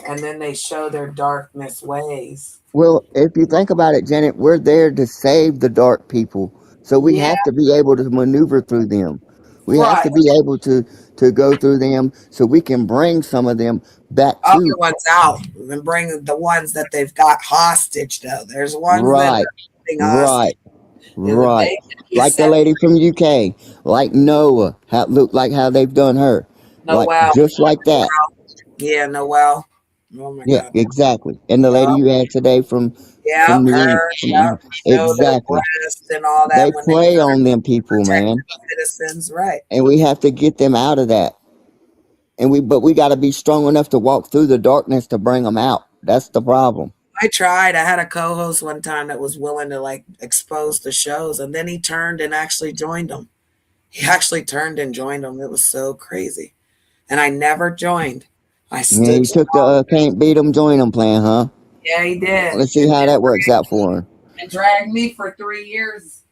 And then they show their darkness ways. Well, if you think about it, Janet, we're there to save the dark people, so we have to be able to maneuver through them. We have to be able to go through them, so we can bring some of them back to other ones out and bring the ones that they've got hostage. Though there's ones that are being hostage. Right. Like the lady from UK, like Noah, look like how they've done her, Noel. just like that. Yeah, Noel. Oh my God. Exactly. And the lady you had today from her. Exactly. And all that. They play on them people, man. Citizens, right? And we have to get them out of that. But we got to be strong enough to walk through the darkness to bring them out. That's the problem. I tried. I had a co-host one time that was willing to expose the shows, and then he turned and actually joined them. He actually turned and joined them. It was so crazy, and I never joined. I stood. Yeah, he took the can't beat them, join them plan, huh? Yeah, he did. Let's see how that works out for him. And dragged me for 3 years.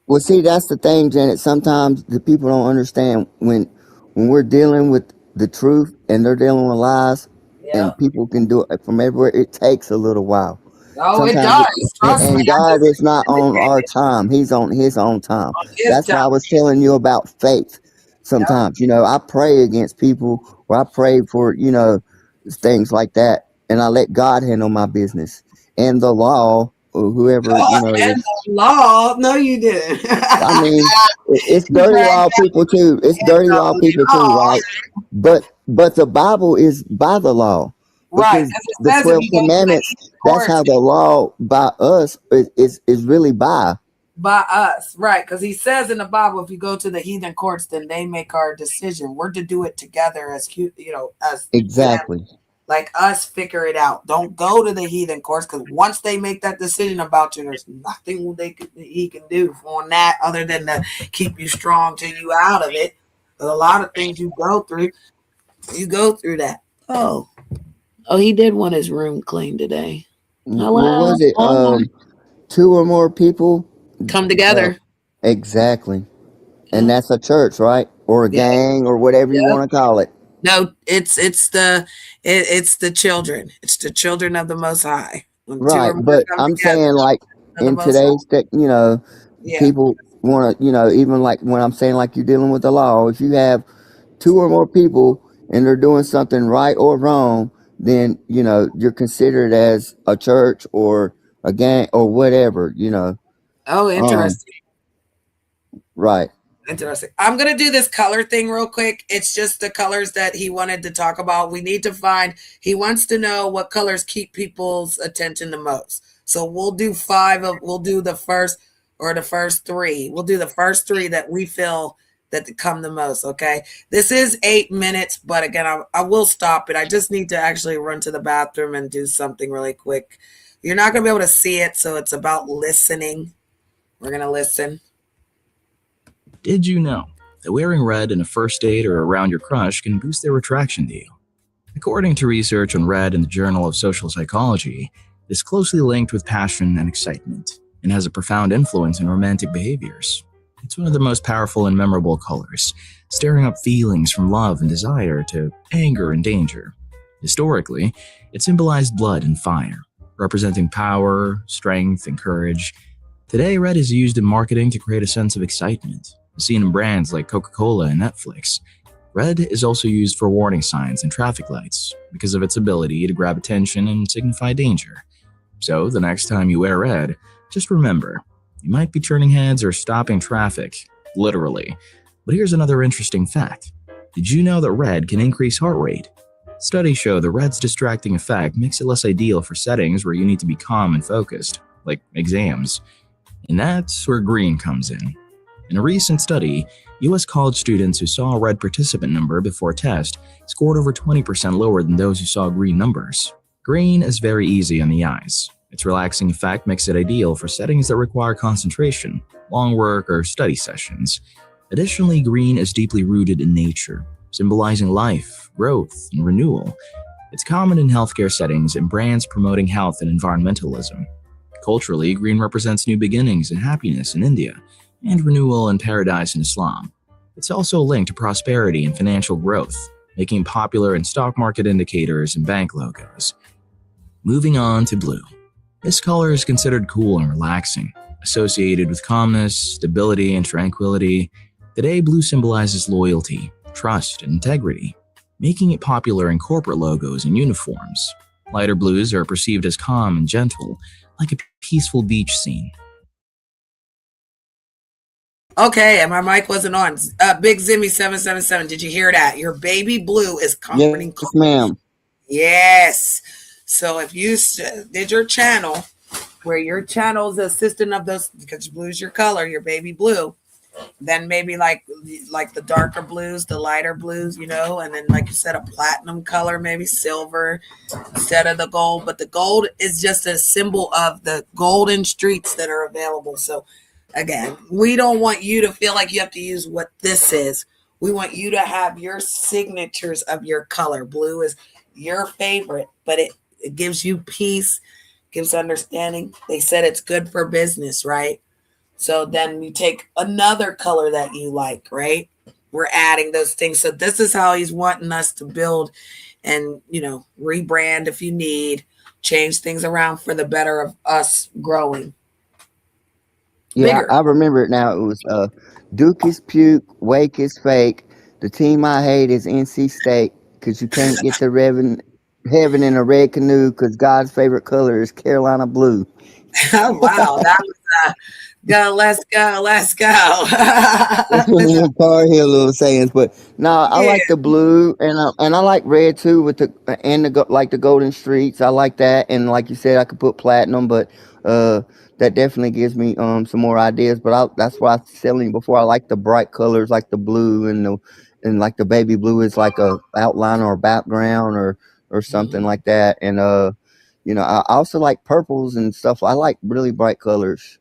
Well, see, that's the thing, Janet. Sometimes the people don't understand when we're dealing with the truth and they're dealing with lies, and people can do it from everywhere. It takes a little while. Oh, sometimes it does. And God is not on our time. He's on his own time. That's why I was telling you about faith. Sometimes, I pray against people, or I pray for, things like that. And I let God handle my business and the law, or whoever, Law? No, you didn't. I mean, it's You dirty bragged law people too. It's dirty out law the people too, law. right? But the Bible is by the law, Right, because because it the says if 12 you go to the commandments, that's courts how the law by us is really by. by us, right? Because he says in the Bible, if you go to the heathen courts, then they make our decision. We're to do it together as as them, Exactly. like us, figure it out. Don't go to the heathen courts because once they make that decision about you, there's nothing he can do on that other than to keep you strong till you out of it. But a lot of things you go through that. Oh, he did want his room cleaned today. What Hello, was it? Two or more people. come Uh, together. exactly. And Yeah, that's a church, right? Or a yeah, gang or whatever you yeah. want to call it. No, it's the children. It's the children of the Most High. When two Right. or more But come I'm together, saying, like, of the in Most High. today's tech, Yeah. people want to, even like when I'm saying, like, you're dealing with the law, if you have two or more people and they're doing something right or wrong, then, you're considered as a church or a gang or whatever. Oh, Um, interesting. right. Interesting. I'm going to do this color thing real quick. It's just the colors that he wanted to talk about. We need to find, he wants to know what colors keep people's attention the most. So we'll do we'll do the first three. We'll do the first three that we feel that come the most. Okay. This is 8 minutes, but again, I will stop it. I just need to actually run to the bathroom and do something really quick. You're not going to be able to see it. So it's about listening. We're going to listen. Did you know that wearing red in a first date or around your crush can boost their attraction to you? According to research on red in the Journal of Social Psychology, it is closely linked with passion and excitement and has a profound influence in romantic behaviors. It's one of the most powerful and memorable colors, stirring up feelings from love and desire to anger and danger. Historically, it symbolized blood and fire, representing power, strength, and courage. Today, red is used in marketing to create a sense of excitement, seen in brands like Coca-Cola and Netflix. Red is also used for warning signs and traffic lights because of its ability to grab attention and signify danger. So, the next time you wear red, just remember, you might be turning heads or stopping traffic, literally. But here's another interesting fact. Did you know that red can increase heart rate? Studies show the red's distracting effect makes it less ideal for settings where you need to be calm and focused, like exams. And that's where green comes in. In a recent study, U.S. college students who saw a red participant number before a test scored over 20% lower than those who saw green numbers. Green is very easy on the eyes. Its relaxing effect makes it ideal for settings that require concentration, long work, or study sessions. Additionally, green is deeply rooted in nature, symbolizing life, growth, and renewal. It's common in healthcare settings and brands promoting health and environmentalism. Culturally, green represents new beginnings and happiness in India, and renewal and paradise in Islam. It's also linked to prosperity and financial growth, making it popular in stock market indicators and bank logos. Moving on to blue. This color is considered cool and relaxing, associated with calmness, stability, and tranquility. Today, blue symbolizes loyalty, trust, and integrity, making it popular in corporate logos and uniforms. Lighter blues are perceived as calm and gentle, like a peaceful beach scene. Okay, and my mic wasn't on. Big Zimmy 777. Did you hear that? Your baby blue is comforting. Yes, ma'am. Yes. So if you did your channel, where your channel is assistant of those, because blue is your color, your baby blue, then maybe like the darker blues, the lighter blues, and then like you said, a platinum color, maybe silver instead of the gold. But the gold is just a symbol of the golden streets that are available. So again, we don't want you to feel like you have to use what this is. We want you to have your signatures of your color. Blue is your favorite, but it gives you peace, gives understanding. They said it's good for business, right? So then you take another color that you like, right? We're adding those things. So this is how he's wanting us to build and, rebrand if you need, change things around for the better of us growing. Yeah, Bigger. I remember it now. It was Duke is puke, Wake is fake. The team I hate is NC State because you can't get to heaven in a red canoe because God's favorite color is Carolina blue. Oh, wow. Go, let's go, let's go. Car Hill little sayings, but no, I Yeah. like the blue and I like red too with the and like the golden streets. I like that, and like you said, I could put platinum, but that definitely gives me some more ideas. But that's why I was telling you before. I like the bright colors, like the blue and like the baby blue is like a outline or a background or something Mhm. like that. And I also like purples and stuff. I like really bright colors.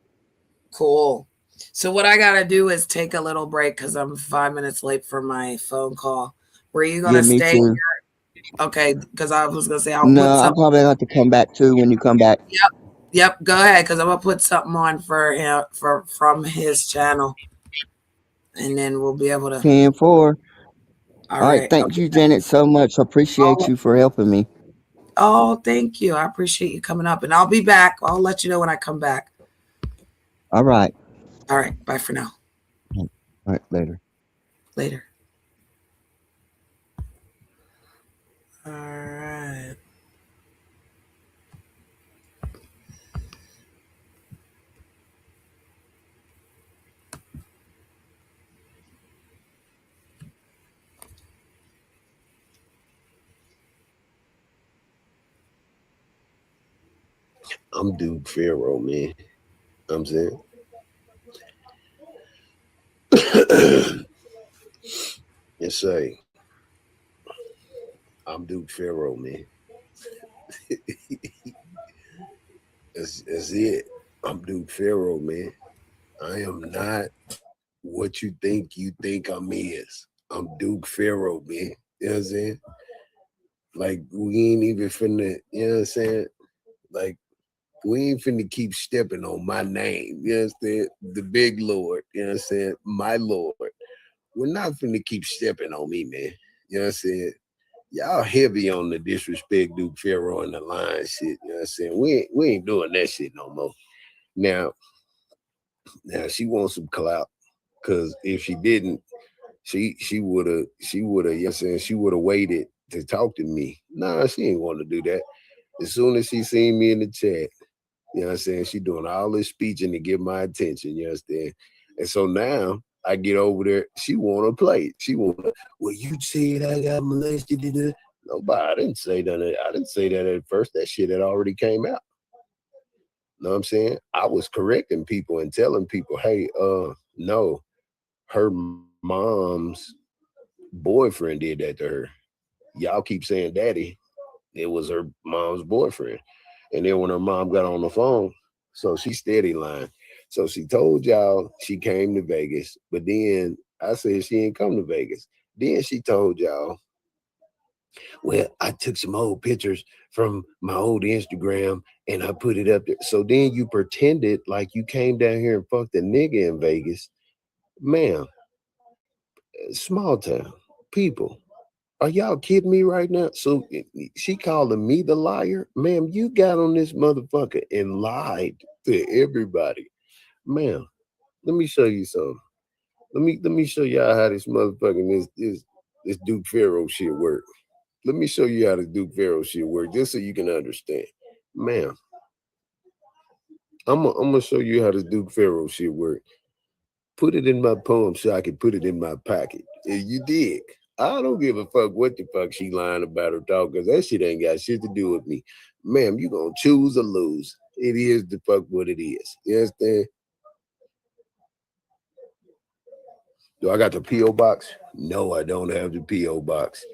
Cool. So what I gotta do is take a little break because I'm 5 minutes late for my phone call. Were you Yeah, gonna me stay? too. Okay, because I was gonna say I'll No, put I'm something. probably gonna have to come back too when you come back. Yep, yep. Go ahead, because I'm gonna put something on for him from his channel, and then we'll be able to. 10-4. All All right, right. thank Okay. you, Janet, so much. I appreciate Oh, you for helping me. oh, thank you. I appreciate you coming up, and I'll be back. I'll let you know when I come back. All right. All right. Bye for now. All right, later. Later. All right. I'm Duke Pharaoh, man. I'm saying. And say, I'm Duke Pharaoh, man. That's it. I'm Duke Pharaoh, man. I am not what you think I'm is. I'm Duke Pharaoh, man. You know what I'm saying? Like, we ain't even finna, you know what I'm saying? Like, we ain't finna keep stepping on my name. You understand? The big Lord. You know what I'm saying? My Lord. We're not finna keep stepping on me, man. You know what I'm saying? Y'all heavy on the disrespect Duke Pharaoh and the line shit. You know what I'm saying? We ain't doing that shit no more. Now she wants some clout. Cause if she didn't, she would have, you know what I'm saying, she would have waited to talk to me. Nah, she ain't want to do that. As soon as she seen me in the chat, you know what I'm saying, she doing all this speeching to get my attention, you understand? And so now I get over there, she wanna play. She wanna, well, you said I got molested. Nobody, I didn't say that. I didn't say that at first. That shit had already came out. Know what I'm saying? I was correcting people and telling people, hey, no, her mom's boyfriend did that to her. Y'all keep saying daddy. It was her mom's boyfriend. And then when her mom got on the phone, so she steady lying. So she told y'all she came to Vegas, but then I said she ain't come to Vegas. Then she told y'all, well, I took some old pictures from my old Instagram and I put it up there. So then you pretended like you came down here and fucked a nigga in Vegas. Ma'am, small town people. Are y'all kidding me right now? So she calling me the liar? Ma'am, you got on this motherfucker and lied to everybody. Ma'am, let me show you something. Let me show y'all how this motherfucking this Duke Pharaoh shit work. Let me show you how this Duke Pharaoh shit work, just so you can understand. Ma'am, I'm gonna show you how this Duke Pharaoh shit work. Put it in my poem so I can put it in my pocket. And you dig? I don't give a fuck what the fuck she lying about her dog, because that shit ain't got shit to do with me. Ma'am, you gonna choose or lose. It is the fuck what it is. You understand? Do I got the P.O. box? No, I don't have the P.O. box.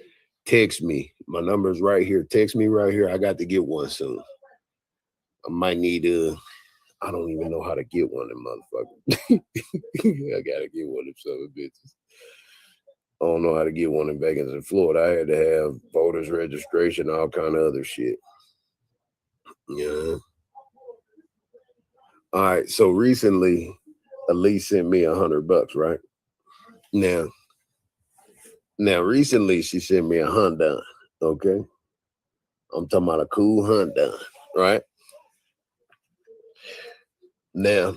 Text me. My number's right here. Text me right here. I got to get one soon. I might need I don't even know how to get one of them motherfuckers. I gotta get one of them son of bitches. I don't know how to get one in Vegas and Florida. I had to have voters registration, all kind of other shit. Yeah. All right. So recently, Elise sent me $100, right? Now, recently she sent me a Honda. Okay. I'm talking about a cool Honda, right? Now,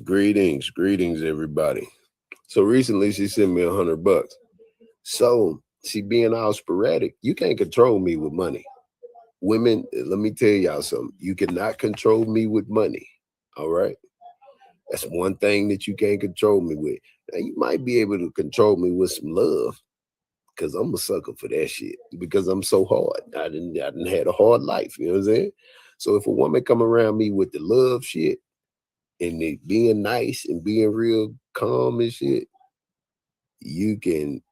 greetings, everybody. So recently she sent me $100. So she being all sporadic, you can't control me with money. women, let me tell y'all something. You cannot control me with money. All right. That's one thing that you can't control me with. Now, you might be able to control me with some love, because I'm a sucker for that shit, because I'm so hard. I didn't had a hard life. You know what I'm saying? So if a woman come around me with the love shit and it being nice and being real calm and shit, you can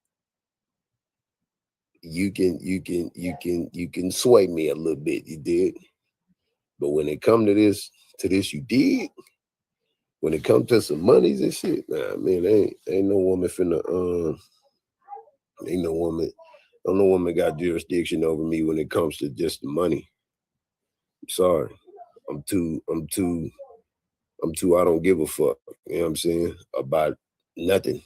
sway me a little bit, you did. But when it come to this, you did. When it comes to some monies and shit, nah, man, ain't no woman finna ain't no woman got jurisdiction over me when it comes to just the money. I'm sorry. I'm too I don't give a fuck. You know what I'm saying? About nothing.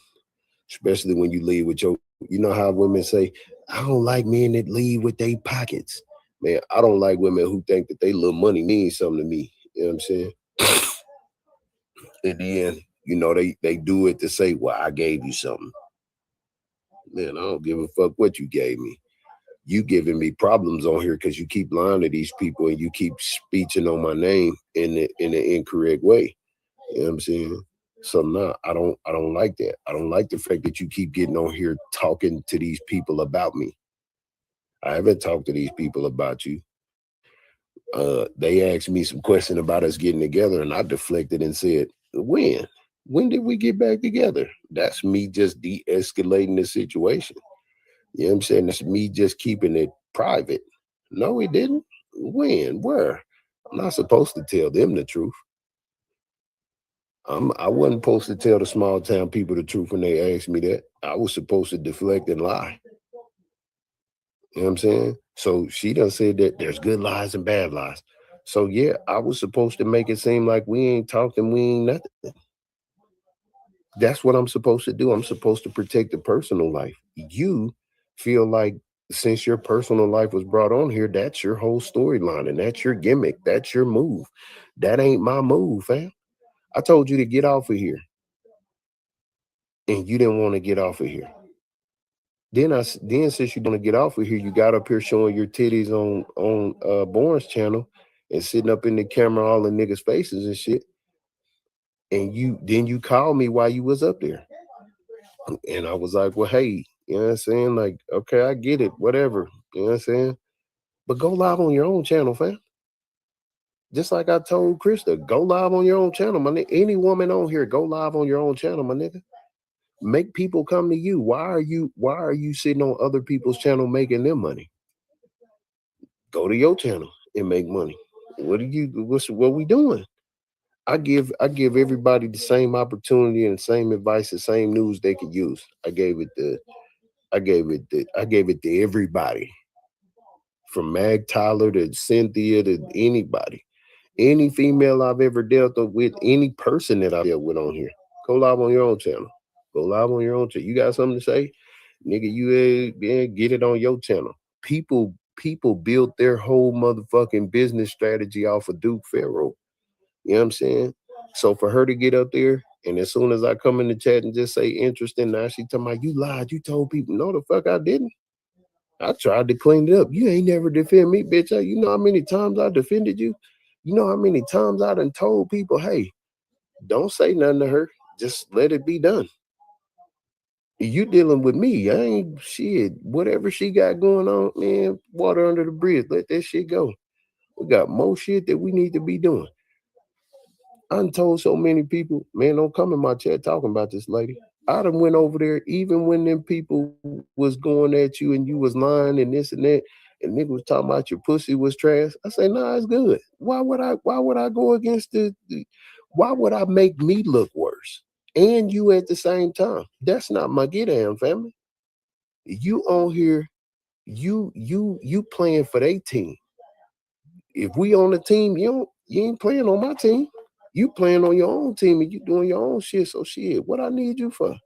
Especially when you leave with your, you know how women say, I don't like men that leave with their pockets. Man, I don't like women who think that they little money means something to me. You know what I'm saying? In the end, you know, they do it to say, well, I gave you something. Man, I don't give a fuck what you gave me. You giving me problems on here because you keep lying to these people and you keep speeching on my name in the incorrect way. You know what I'm saying? So no, I don't like that. I don't like the fact that you keep getting on here talking to these people about me. I haven't talked to these people about you. They asked me some question about us getting together, and I deflected and said, when? When did we get back together? That's me just de-escalating the situation. You know what I'm saying? That's me just keeping it private. No, he didn't. When? Where? I'm not supposed to tell them the truth. I wasn't supposed to tell the small town people the truth when they asked me that. I was supposed to deflect and lie. You know what I'm saying? So she done said that there's good lies and bad lies. So yeah, I was supposed to make it seem like we ain't talking, we ain't nothing. That's what I'm supposed to do. I'm supposed to protect the personal life. You feel like since your personal life was brought on here, that's your whole storyline and that's your gimmick. That's your move. That ain't my move, fam. I told you to get off of here. And you didn't want to get off of here. Then since you want to get off of here, you got up here showing your titties on Bourne's channel and sitting up in the camera all the niggas' faces and shit. And you called me while you was up there. And I was like, well, hey, you know what I'm saying? Like, okay, I get it, whatever. You know what I'm saying? But go live on your own channel, fam. Just like I told Krista, go live on your own channel, my nigga. Any woman on here, go live on your own channel, my nigga. Make people come to you. Why are you sitting on other people's channel making them money? Go to your channel and make money. What we doing? I give everybody the same opportunity and the same advice, the same news they could use. I gave it to everybody. From Mag Tyler to Cynthia to anybody. Any female I've ever dealt with, any person that I dealt with on here. Go live on your own channel. Go live on your own channel. You got something to say? Nigga, you get it on your channel. People built their whole motherfucking business strategy off of Duke Pharaoh. You know what I'm saying? So for her to get up there, and as soon as I come in the chat and just say interesting, now she talking about you lied, you told people. No, the fuck I didn't. I tried to clean it up. You ain't never defend me, bitch. You know how many times I defended you? You know how many times I done told people, hey, don't say nothing to her. Just let it be done. You dealing with me. I ain't shit. Whatever she got going on, man, water under the bridge. Let that shit go. We got more shit that we need to be doing. I done told so many people, man, don't come in my chat talking about this lady. I done went over there even when them people was going at you and you was lying and this and that, and nigga was talking about your pussy was trash. I say, nah, it's good. Why would I go against why would I make me look worse? And you at the same time. That's not my get down, family. You on here, you playing for their team. If we on the team, you ain't playing on my team. You playing on your own team and you doing your own shit. So shit, what I need you for?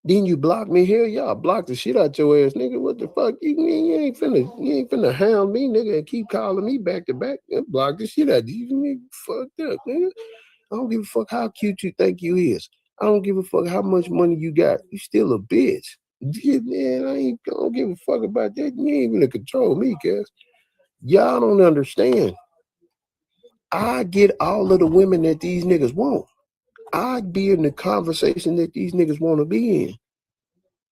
Then you block me here, y'all block the shit out your ass, nigga. What the fuck? You ain't finna hound me, nigga, and keep calling me back to back and block the shit out you. Nigga, fucked up, nigga. I don't give a fuck how cute you think you is. I don't give a fuck how much money you got. You still a bitch. Yeah, man, I don't give a fuck about that. You ain't even to control me, cuz. Y'all don't understand. I get all of the women that these niggas want. I be in the conversation that these niggas want to be in.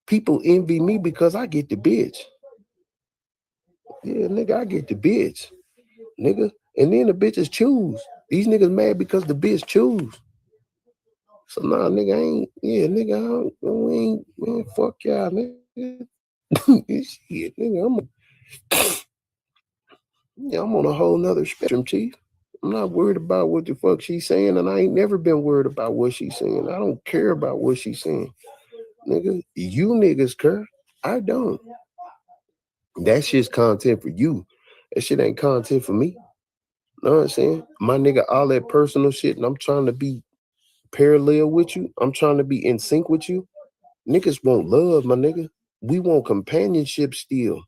People envy me because I get the bitch. Yeah, nigga, I get the bitch. Nigga. And then the bitches choose. These niggas mad because the bitch choose. So nah, nigga, I ain't, yeah, nigga, I ain't, man, fuck y'all, nigga. Shit, nigga, I'm on a whole nother spectrum, chief. I'm not worried about what the fuck she's saying, and I ain't never been worried about what she's saying. I don't care about what she's saying. Nigga, you niggas care. I don't. That shit's content for you. That shit ain't content for me. Know what I'm saying? My nigga, all that personal shit, and I'm trying to be parallel with you. I'm trying to be in sync with you. Niggas want love, my nigga. We want companionship still.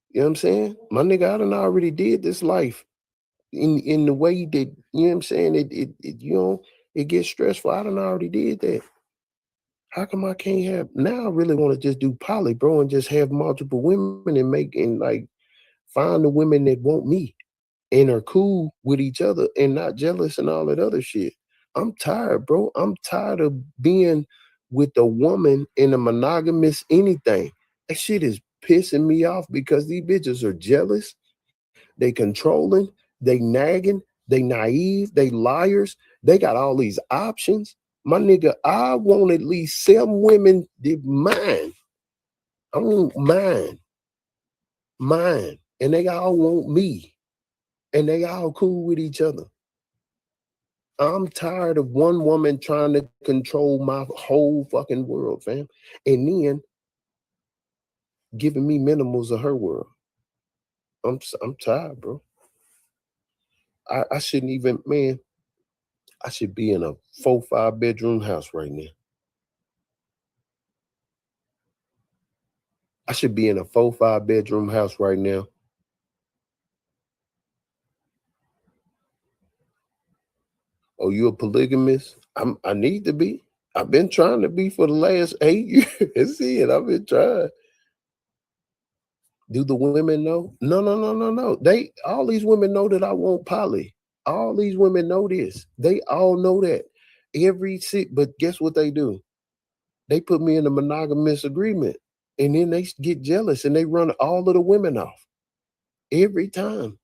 You know what I'm saying? My nigga, I done already did this life in the way that, you know what I'm saying? It gets stressful. I done already did that. How come I can't have, now I really want to just do poly, bro, and just have multiple women and like find the women that want me and are cool with each other and not jealous and all that other shit. I'm tired, bro. I'm tired of being with a woman in a monogamous anything. That shit is pissing me off because these bitches are jealous. They controlling. They nagging. They naive. They liars. They got all these options. My nigga, I want at least 7 women that mine. I want mine. And they all want me. And they all cool with each other. I'm tired of one woman trying to control my whole fucking world, fam. And then giving me minimals of her world. I'm tired, bro. I shouldn't even, man, I should be in a 4-5 bedroom house right now. I should be in a 4-5 bedroom house right now. Oh, you a polygamist? I need to be. I've been trying to be for the last 8 years. See it. I've been trying. Do the women know? No. All these women know that I want poly. All these women know this. They all know that. But guess what they do? They put me in a monogamous agreement. And then they get jealous and they run all of the women off. Every time.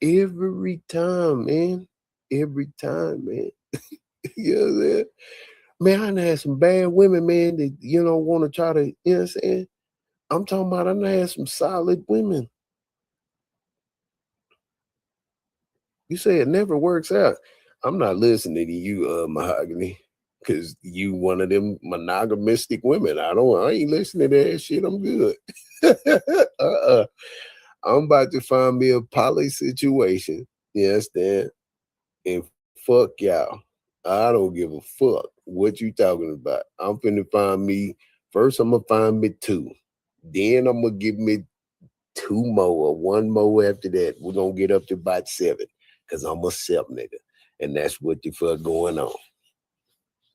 Every time, man. Every time, man. You know what I'm saying? Man, I done had some bad women, man, that, want to try to, you know what I'm saying? I'm talking about I done had some solid women. You say it never works out. I'm not listening to you, Mahogany, because you one of them monogamistic women. I ain't listening to that shit. I'm good. I'm about to find me a poly situation. You understand? And fuck y'all. I don't give a fuck what you talking about. I'm finna find me, first I'm gonna find me 2. Then I'm gonna give me 2 more or 1 more after that. We're gonna get up to about 7. Cause I'm a self nigga. And that's what the fuck going on.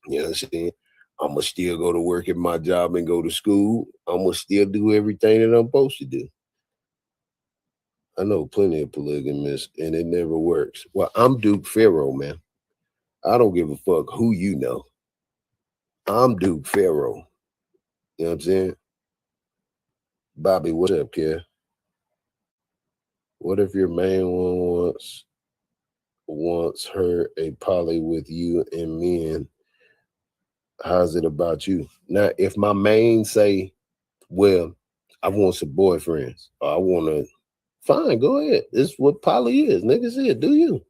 You know what I'm saying? I'm gonna still go to work at my job and go to school. I'm gonna still do everything that I'm supposed to do. I know plenty of polygamists and it never works. Well, I'm Duke Pharaoh, man. I don't give a fuck who you know. I'm Duke Pharaoh. You know what I'm saying? Bobby, what's up, kid? What if your main one wants her a poly with you and men? How's it about you? Now, if my main say, well, I want some boyfriends, or I want to, fine, go ahead. This is what poly is. Nigga said, do you?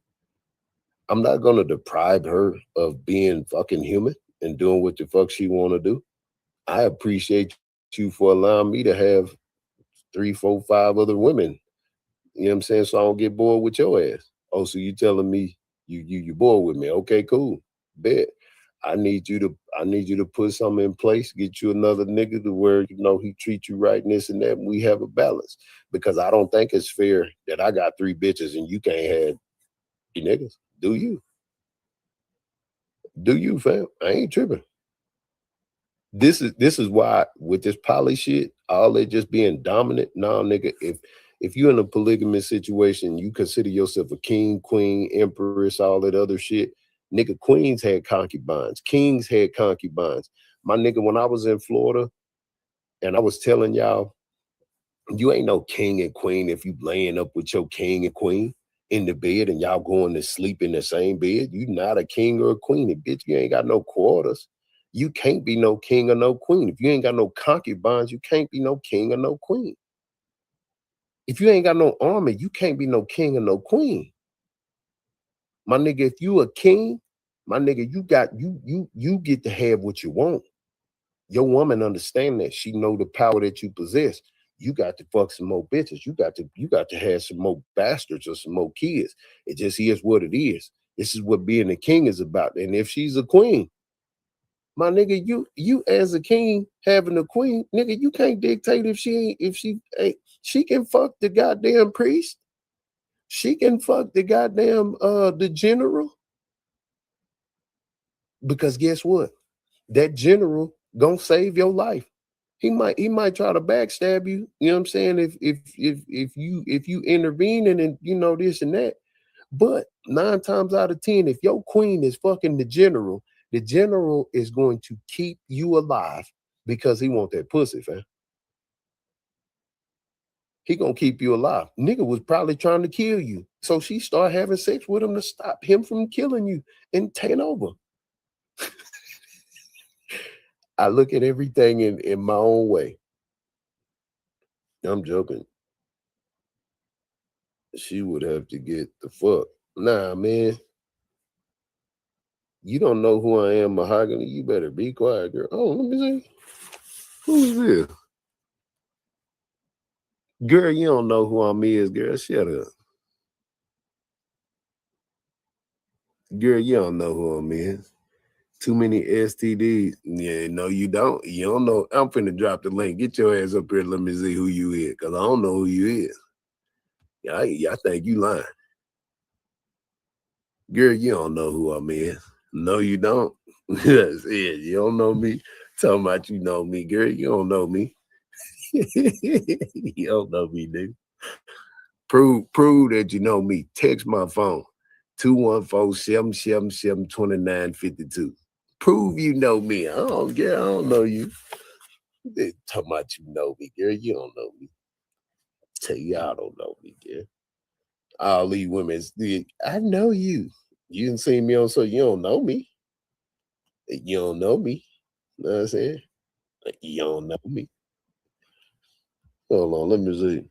I'm not going to deprive her of being fucking human and doing what the fuck she want to do. I appreciate you for allowing me to have 3, 4, 5 other women. You know what I'm saying? So I don't get bored with your ass. Oh, so you telling me you bored with me? Okay, cool. Bet. I need you to put something in place, get you another nigga to where he treat you right and this and that, and we have a balance. Because I don't think it's fair that I got 3 bitches and you can't have 3 niggas. Do you? Do you, fam? I ain't tripping. This is why with this poly shit, all that just being dominant. No, nigga, if you're in a polygamous situation, you consider yourself a king, queen, empress, all that other shit. Nigga, queens had concubines, kings had concubines. My nigga, when I was in Florida and I was telling y'all, you ain't no king and queen if you laying up with your king and queen in the bed and y'all going to sleep in the same bed. You not a king or a queen. And bitch, you ain't got no quarters. You can't be no king or no queen. If you ain't got no concubines, you can't be no king or no queen. If you ain't got no army, you can't be no king or no queen. My nigga, if you a king, my nigga, you get to have what you want. Your woman understand that. She know the power that you possess. You got to fuck some more bitches. You got to have some more bastards or some more kids. It just is what it is. This is what being a king is about. And if she's a queen, my nigga, you as a king having a queen, nigga, you can't dictate if she can fuck the goddamn priest. She can fuck the goddamn the general. Because guess what? That general gonna save your life. He might try to backstab you. You know what I'm saying? If you intervene and you know this and that. But 9 times out of 10, if your queen is fucking the general is going to keep you alive because he want that pussy, fam. He gonna keep you alive. Nigga was probably trying to kill you. So she started having sex with him to stop him from killing you and taking over. I look at everything in my own way. I'm joking. She would have to get the fuck. Nah, man. You don't know who I am, Mahogany. You better be quiet, girl. Oh, let me see. Who's this? Girl, you don't know who I'm is, girl. Shut up. Girl, you don't know who I'm is. Too many STDs. Yeah, no, you don't. You don't know. I'm finna drop the link. Get your ass up here. Let me see who you is. Because I don't know who you is. Yeah, I think you lying. Girl, you don't know who I'm is. No, you don't. That's it. You don't know me. Talking about you know me, girl. You don't know me. You don't know me, dude. Prove that you know me. Text my phone. 214-777-2952. Prove you know me. I don't know you. They talking about you know me, girl. You don't know me. Tell you I don't know me, girl. All these women, I know you. You didn't see me on, so you don't know me. You don't know me. You know what I'm saying? You don't know me. Hold on, let me see.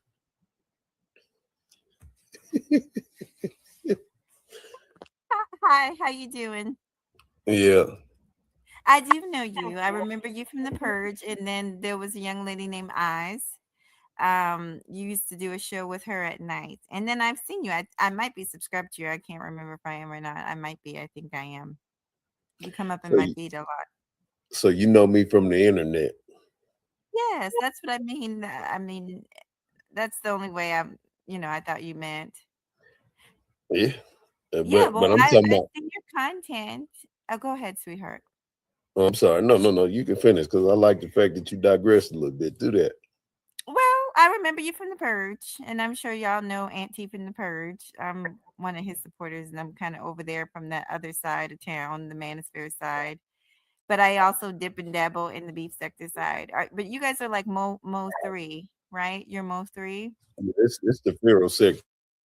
Hi, how you doing? Yeah. I do know you. I remember you from The Purge, and then there was a young lady named Eyes. You used to do a show with her at night, and then I've seen you. I might be subscribed to you. I can't remember if I am or not. I might be. I think I am. You come up in So my you, feed a lot. so you know me from the internet. Yes, that's what I mean. That's the only way I thought you meant. Yeah. Yeah, But well, I'm I've talking about, seen your content. Oh, go ahead, sweetheart. oh, I'm sorry. No. You can finish because I like the fact that you digressed a little bit. Do that. Well, I remember you from The Purge, and I'm sure y'all know Auntie from The Purge. I'm one of his supporters, and I'm kind of over there from that other side of town, the Manosphere side. But I also dip and dabble in the beef sector side. But you guys are like Mo 3, right? You're Mo 3. It's the Pharaoh sector.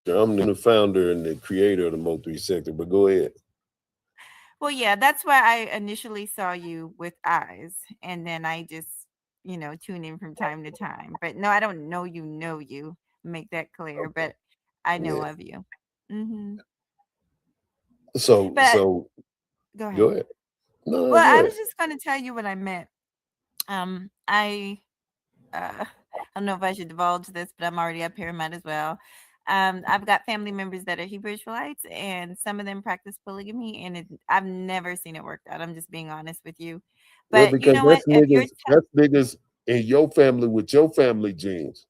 I'm the founder and the creator of the Mo3 sector, but go ahead. Well, yeah, that's why I initially saw you with Eyes, and then I just tune in from time to time. But no, I don't know you. Know you? Make that clear. Okay. But I know Yeah. of you. Hmm. So But so go go ahead. ahead. No, Well, go I ahead. was just going to tell you what I meant. I I don't know if I should divulge this, but I'm already up here. Might as well. I've got family members that are Hebrew Israelites, and some of them practice polygamy, and I've never seen it work out. I'm just being honest with you. Well, But you because know what? If you're that's niggas in your family with your family genes.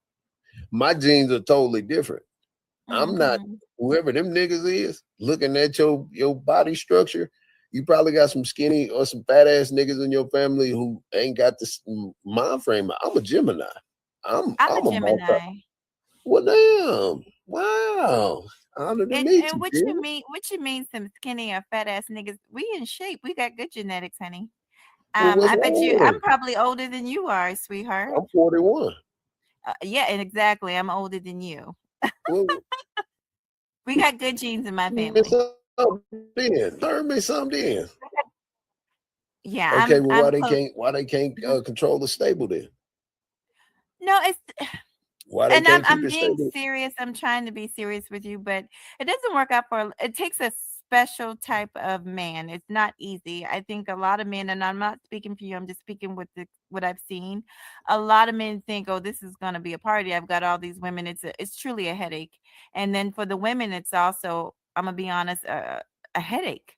My genes are totally different. I'm not Mhm. whoever them niggas is looking at your body structure. You probably got some skinny or some fat ass niggas in your family who ain't got this mind frame. I'm a Gemini. I'm I'm a I'm a multi. Gemini. Well, damn. Wow. Honor to meet And you, what kid. you mean? What you mean? Some skinny or fat ass niggas? We in shape. We got good genetics, honey. Well, what's I wrong bet you. with I'm them? probably older than you are, sweetheart. I'm 41. Yeah, and exactly. I'm older than you. Well, We got good genes in my learn me family. something then. Learn me something then. Yeah, Okay, well, I'm close. why they can't Mhm. control the stable then? No, it's Why they and can't keep I'm it being stable? serious. I'm trying to be serious with you, but it doesn't work out for it takes a special type of man. It's not easy. I think a lot of men, and I'm not speaking for you, I'm just speaking with what I've seen. A lot of men think, oh, this is gonna be a party. I've got all these women. It's truly a headache. And then for the women, it's also, I'm gonna be honest, a headache.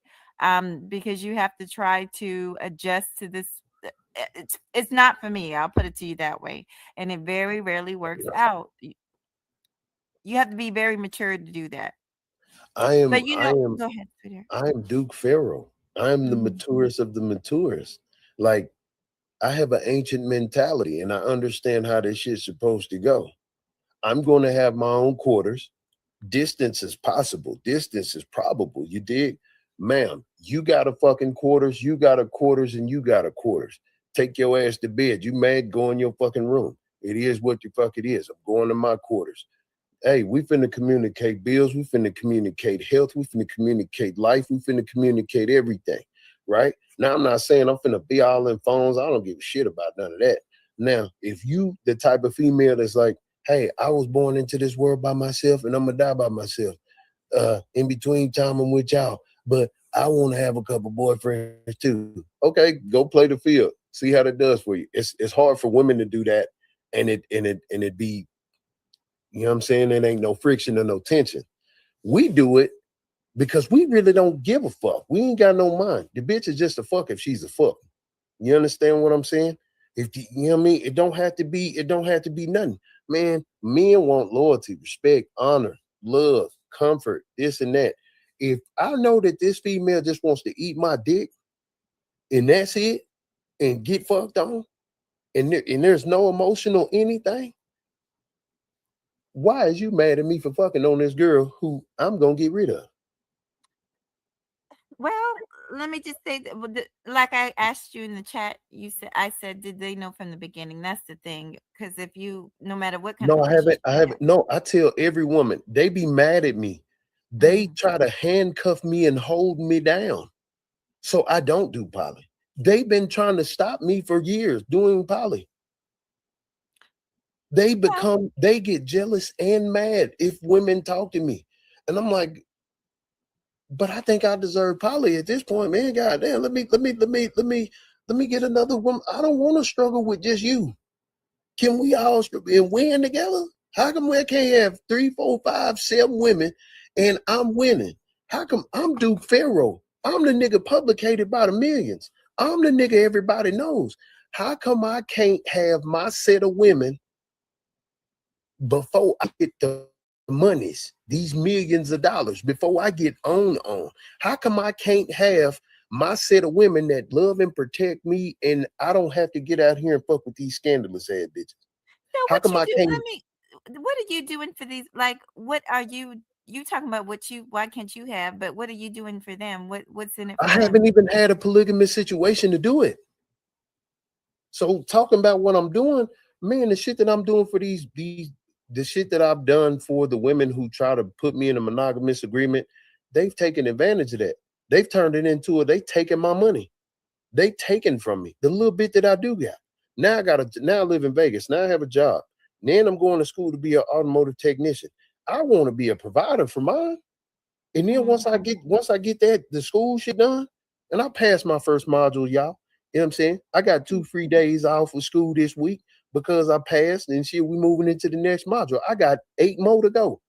Because you have to try to adjust to this. It's not for me. I'll put it to you that way, and it very rarely works out. You have to be very mature to do that. I am But I am go ahead, sweetheart. I am Duke Pharaoh. I'm the Mhm. maturest of the maturest. Like I have an ancient mentality and I understand how this shit's supposed to go. I'm going to have my own quarters. Distance is possible. Distance is probable. You dig? Ma'am, you got a fucking quarters, you got a quarters, and you got a quarters. Take your ass to bed. You mad? Go in your fucking room. It is what the fuck it is. I'm going to my quarters. Hey, we finna communicate bills. We finna communicate health. We finna communicate life. We finna communicate everything, right? Now, I'm not saying I'm finna be all in phones. I don't give a shit about none of that. Now, if you the type of female that's like, hey, I was born into this world by myself and I'm gonna die by myself. In between time I'm with y'all, but I want to have a couple boyfriends too. Okay, go play the field. See how that does for you. It's hard for women to do that, and it be, you know what I'm saying? There ain't no friction or no tension. We do it because we really don't give a fuck. We ain't got no mind. The bitch is just a fuck if she's a fuck. You understand what I'm saying? If you know what I mean, it don't have to be nothing. Man, men want loyalty, respect, honor, love, comfort, this and that. If I know that this female just wants to eat my dick and that's it and get fucked on and there's no emotional anything, why is you mad at me for fucking on this girl who I'm gonna get rid of? Well, let me just say that, like I asked you in the chat, I said, did they know from the beginning? That's the thing. Because if you, no matter what kind of No, I haven't. relationship I you have. haven't. No, I tell every woman, they be mad at me. They Mhm. try to handcuff me and hold me down. So I don't do poly. They've been trying to stop me for years doing poly. Well, They get jealous and mad if women talk to me. And I'm like, but I think I deserve poly at this point, man. God damn, let me get another woman. I don't want to struggle with just you. Can we all and win together? How come we can't have 3, 4, 5, 7 women and I'm winning? How come I'm Duke Pharaoh? I'm the nigga publicated by the millions. I'm the nigga everybody knows. How come I can't have my set of women before I get the monies, these millions of dollars, before I get on? How come I can't have my set of women that love and protect me and I don't have to get out here and fuck with these scandalous ass bitches? so How what come you I do? can't? Let me. What are you doing for these? Like, what are you? You talking about what you? Why can't you have? But what are you doing for them? What's in it I for them? haven't even had a polygamous situation to do it. So talking about what I'm doing, man, the shit that I'm doing for the shit that I've done for the women who try to put me in a monogamous agreement, they've taken advantage of that. They've turned it into they taking my money. They taken from me the little bit that I do got. Now I live in Vegas. Now I have a job. Then I'm going to school to be an automotive technician. I want to be a provider for mine. And then Mhm. once I get that the school shit done, and I passed my first module, y'all. You know what I'm saying? I got 2 free days off of school this week because I passed, and shit, we moving into the next module. I got 8 more to go.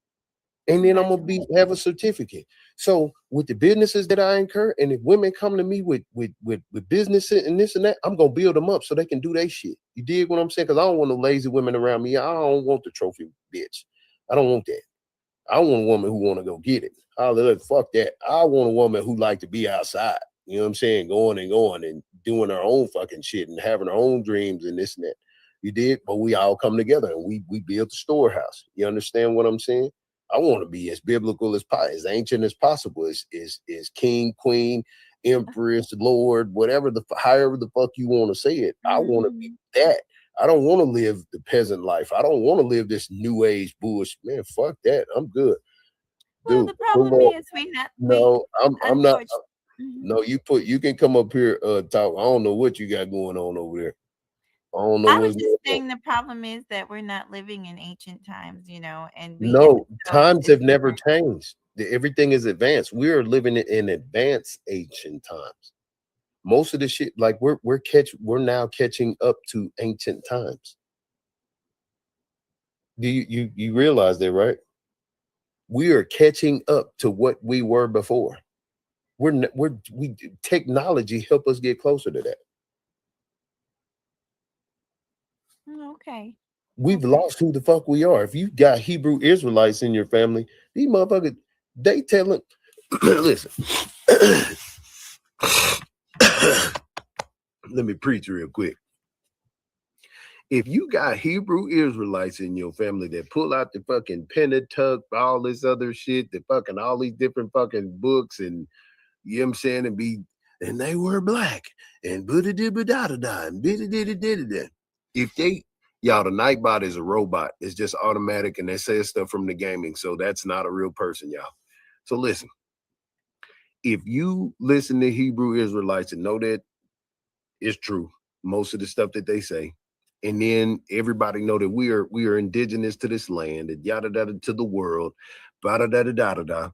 And then I'm gonna have a Congratulations. certificate. So with the businesses that I incur, and if women come to me with business and this and that, I'm gonna build them up so they can do their shit. You dig what I'm saying? Because I don't want no lazy women around me. I don't want the trophy bitch. I don't want that. I want a woman who want to go get it. Fuck that. I want a woman who like to be outside. You know what I'm saying? Going and doing our own fucking shit and having our own dreams and this and that. You did, but we all come together and we built the storehouse. You understand what I'm saying? I want to be as biblical as ancient as possible. Is king, queen, empress, lord, whatever however the fuck you want to say it. I want to be that. I don't want to live the peasant life. I don't want to live this new age bullshit. Man, fuck that. I'm good. Well, Dude, the problem is we not we no, I'm not. unfortunately. No, you can come up here, talk. I don't know what you got going on over there. I don't know I was what's just going on. saying the problem is that we're not living in ancient times, and No, so times it's have never different. changed. Everything is advanced. We are living in advanced ancient times. Most of the shit, like we're now catching up to ancient times. Do you realize that, right? We are catching up to what we were before. We technology help us get closer to that. Okay. We've lost who the fuck we are. If you got Hebrew Israelites in your family, these motherfuckers, they telling, listen, let me preach real quick. If you got Hebrew Israelites in your family that pull out the fucking Pentateuch, all this other shit, the fucking all these different fucking books, and you know what I'm saying, and they were black and da and da. If they y'all, the Nightbot is a robot. It's just automatic and they say stuff from the gaming. So that's not a real person, y'all. So listen, if you listen to Hebrew Israelites and know that it's true, most of the stuff that they say, and then everybody know that we are indigenous to this land and yada yada to the world, da da da da da.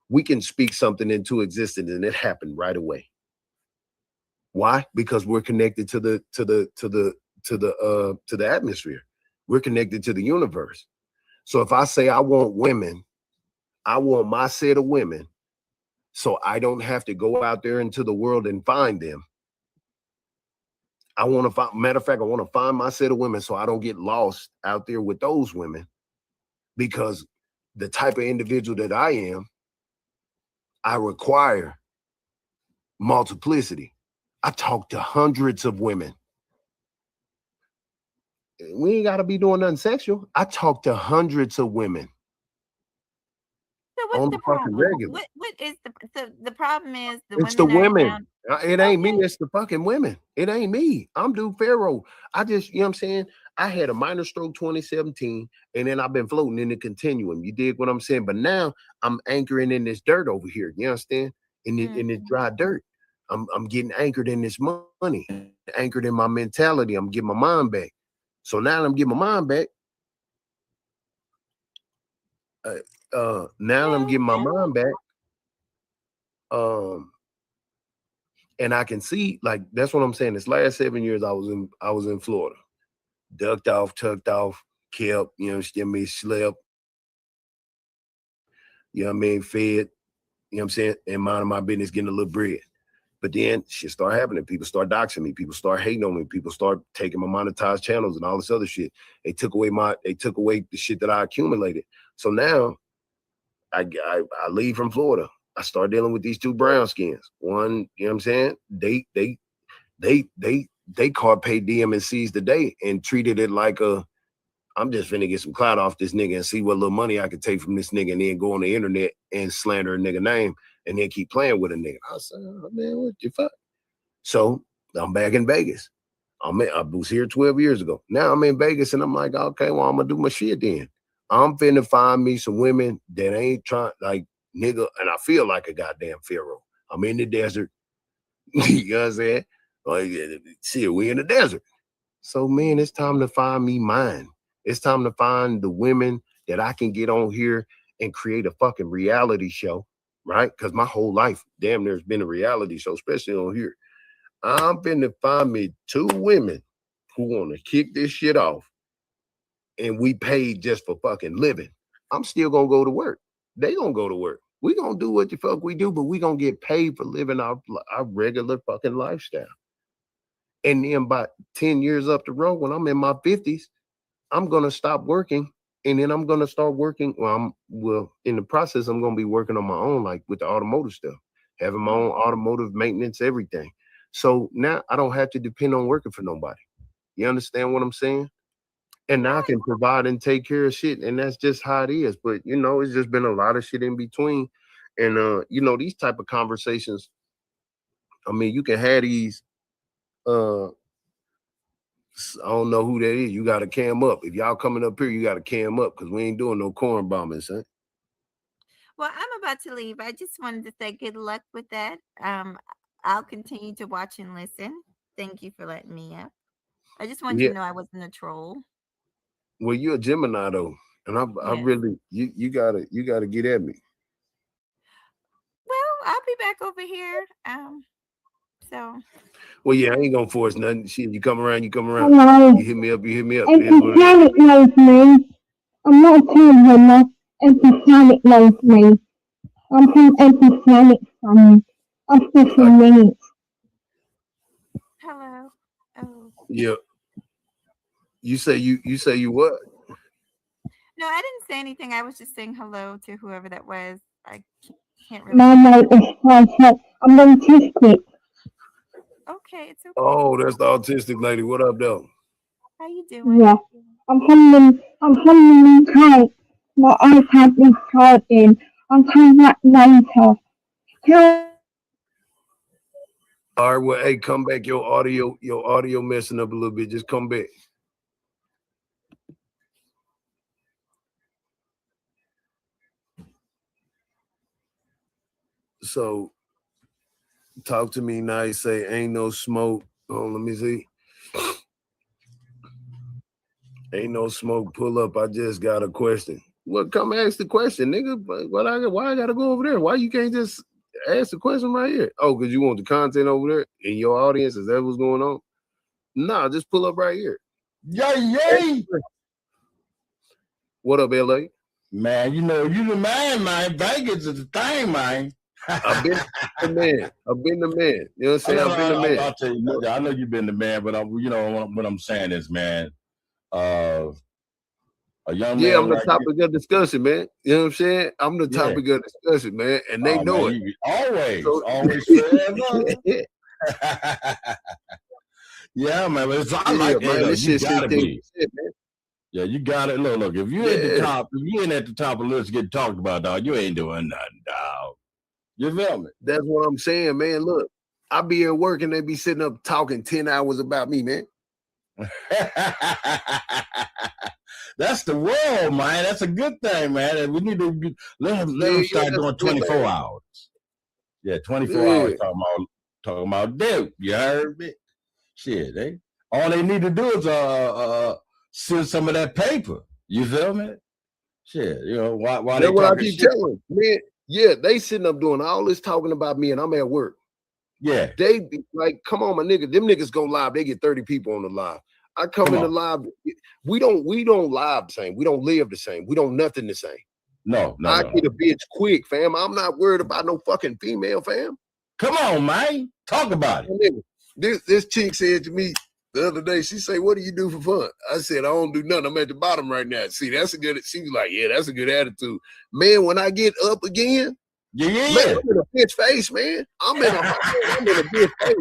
We can speak something into existence and it happened right away. Why? Because we're connected to the atmosphere. We're connected to the universe. So if I say I want women, I want my set of women, so I don't have to go out there into the world and find them. I want to find, matter of fact, I want to find my set of women so I don't get lost out there with those women, because the type of individual that I am, I require multiplicity. I talk to hundreds of women. We ain't got to be doing nothing sexual. I talk to hundreds of women. So what's On the the fucking problem? regular. What is the problem is the It's the women are women. down. It ain't me. Okay. It's the fucking women. It ain't me. I'm Duke Pharaoh. I just, you know what I'm saying? I had a minor stroke 2017, and then I've been floating in the continuum. You dig what I'm saying? But now I'm anchoring in this dirt over here. You understand? In this dry dirt. I'm getting anchored in this money, anchored in my mentality. I'm getting my mind back. So now I'm getting my mind back. Now I'm Yeah. getting my mind back. And I can see, like, that's what I'm saying. This last 7 years I was in Florida. Ducked off, tucked off, kept, you know what I mean, slept, you know what I mean, fed, you know what I'm saying, and minding my business, getting a little bread. But then shit started happening. People start doxing me. People start hating on me. People start taking my monetized channels and all this other shit. They took away the shit that I accumulated. So now I leave from Florida. I start dealing with these two brown skins. One, you know what I'm saying? They caught paid DM and seized the day and treated it like I'm just finna get some clout off this nigga and see what little money I could take from this nigga and then go on the internet and slander a nigga name and then keep playing with a nigga. I said, oh, man, what the fuck? So I'm back in Vegas. I was here 12 years ago. Now I'm in Vegas and I'm like, okay, well, I'm gonna do my shit then. I'm finna find me some women that ain't trying, like, nigga, and I feel like a goddamn pharaoh. I'm in the desert. You know what I'm saying? Like, shit, we in the desert. So, man, it's time to find me mine. It's time to find the women that I can get on here and create a fucking reality show, right? Because my whole life, damn, there's been a reality show, especially on here. I'm finna find me two women who want to kick this shit off, and we paid just for fucking living. I'm still gonna go to work. They gonna go to work. We gonna do what the fuck we do, but we gonna get paid for living our regular fucking lifestyle. And then about 10 years up the road, when I'm in my 50s, I'm gonna stop working, and then I'm gonna start working. Well, in the process, I'm gonna be working on my own, like with the automotive stuff. having my own automotive maintenance, everything. So now I don't have to depend on working for nobody. You understand what I'm saying? And now I can provide and take care of shit, and that's just how it is. But it's just been a lot of shit in between, and these type of conversations. I mean, you can have these. I don't know who that is. You got to cam up. If y'all coming up here, you got to cam up because we ain't doing no corn bombing, son. Well, I'm about to leave. I just wanted to say good luck with that. I'll continue to watch and listen. Thank you for letting me up. I just wanted you to know I wasn't a troll. Well, you're a Gemini though, and I Yes. really you gotta get at me. Well, I'll be back over here. So. Well, yeah, I ain't gonna force nothing. Shit, you come around. Hello. You hit me up. Empty Planet knows me. I'm not a winner. Empty Planet knows me. I'm from Empty Planet family. I'm special needs. Hello. Oh. Yeah. You say you what? No, I didn't say anything. I was just saying hello to whoever that was. I can't really. My name is Private. I'm autistic. Okay, it's okay. Oh, that's the autistic lady. What up, though? How you doing? Yeah. I'm from the UK. My iPad is charging. I'm coming back later. All right, well, hey, come back. Your audio messing up a little bit. Just come back. So, talk to me nice. Say, ain't no smoke. Oh, let me see. Ain't no smoke. Pull up. I just got a question. Well, come ask the question, nigga. Why I gotta go over there? Why you can't just ask the question right here? Oh, because you want the content over there in your audience? Is that what's going on? Nah, just pull up right here. Yay! What up, LA? Man, you the man. Vegas is the thing, man. I've been the man. You know what I'm saying? I've been the man. I'll tell you, I know you've been the man, but what I'm saying is, man, a young man. Yeah, I'm the topic of discussion, man. You know what I'm saying? I'm the topic of discussion, man, and they know it. Always forever. Yeah, man. But this shit gotta be. Shit, man. Yeah, you got it. Look. If you at the top, if you ain't at the top of the list, get talked about, dog. You ain't doing nothing, dog. You feel me? That's what I'm saying, man. Look, I be at work and they be sitting up talking 10 hours about me, man. That's the world, man. That's a good thing, man. And we need to let them start doing 24 hours. Yeah, 24 hours talking about dope. You heard me? Shit, all they need to do is send some of that paper. You feel me? Shit, why that's they what I talking keep shit? telling, man. Yeah, they sitting up doing all this talking about me, and I'm at work. Yeah, they be like, come on, my nigga. Them niggas go live. They get 30 people on the live. I come in the live. We don't live the same. We don't live the same. We don't nothing the same. No. I get a bitch quick, fam. I'm not worried about no fucking female, fam. Come on, man. Talk about it. This chick said to me the other day, she said, what do you do for fun? I said, I don't do nothing. I'm at the bottom right now. See, that's a good, she was like, yeah, that's a good attitude. Man, when I get up again, man, I'm in a bitch face, man. I'm in a bitch face.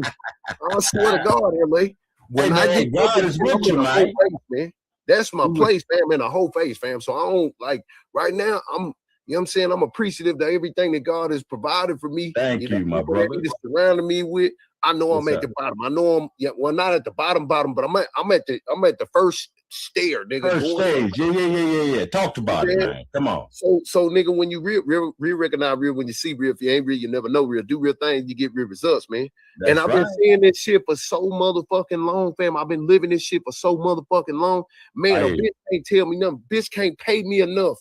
I swear to God, LA. When I get God is with you, man. Face, man. That's my place, fam, in a whole face, fam. So I don't like right now, I'm you know what I'm saying? I'm appreciative to everything that God has provided for me. Thank you, my brother. That He just surrounded me with. I know I'm at the bottom. I know I'm not at the bottom, but I'm at the first stair, nigga. First stage. Yeah. Talk about it, man. Come on. So nigga, when you real recognize real, when you see real, if you ain't real, you never know real. Do real things, you get real results, man. And I've been seeing this shit for so motherfucking long, fam. I've been living this shit for so motherfucking long. Man, a bitch can't tell me nothing. Bitch can't pay me enough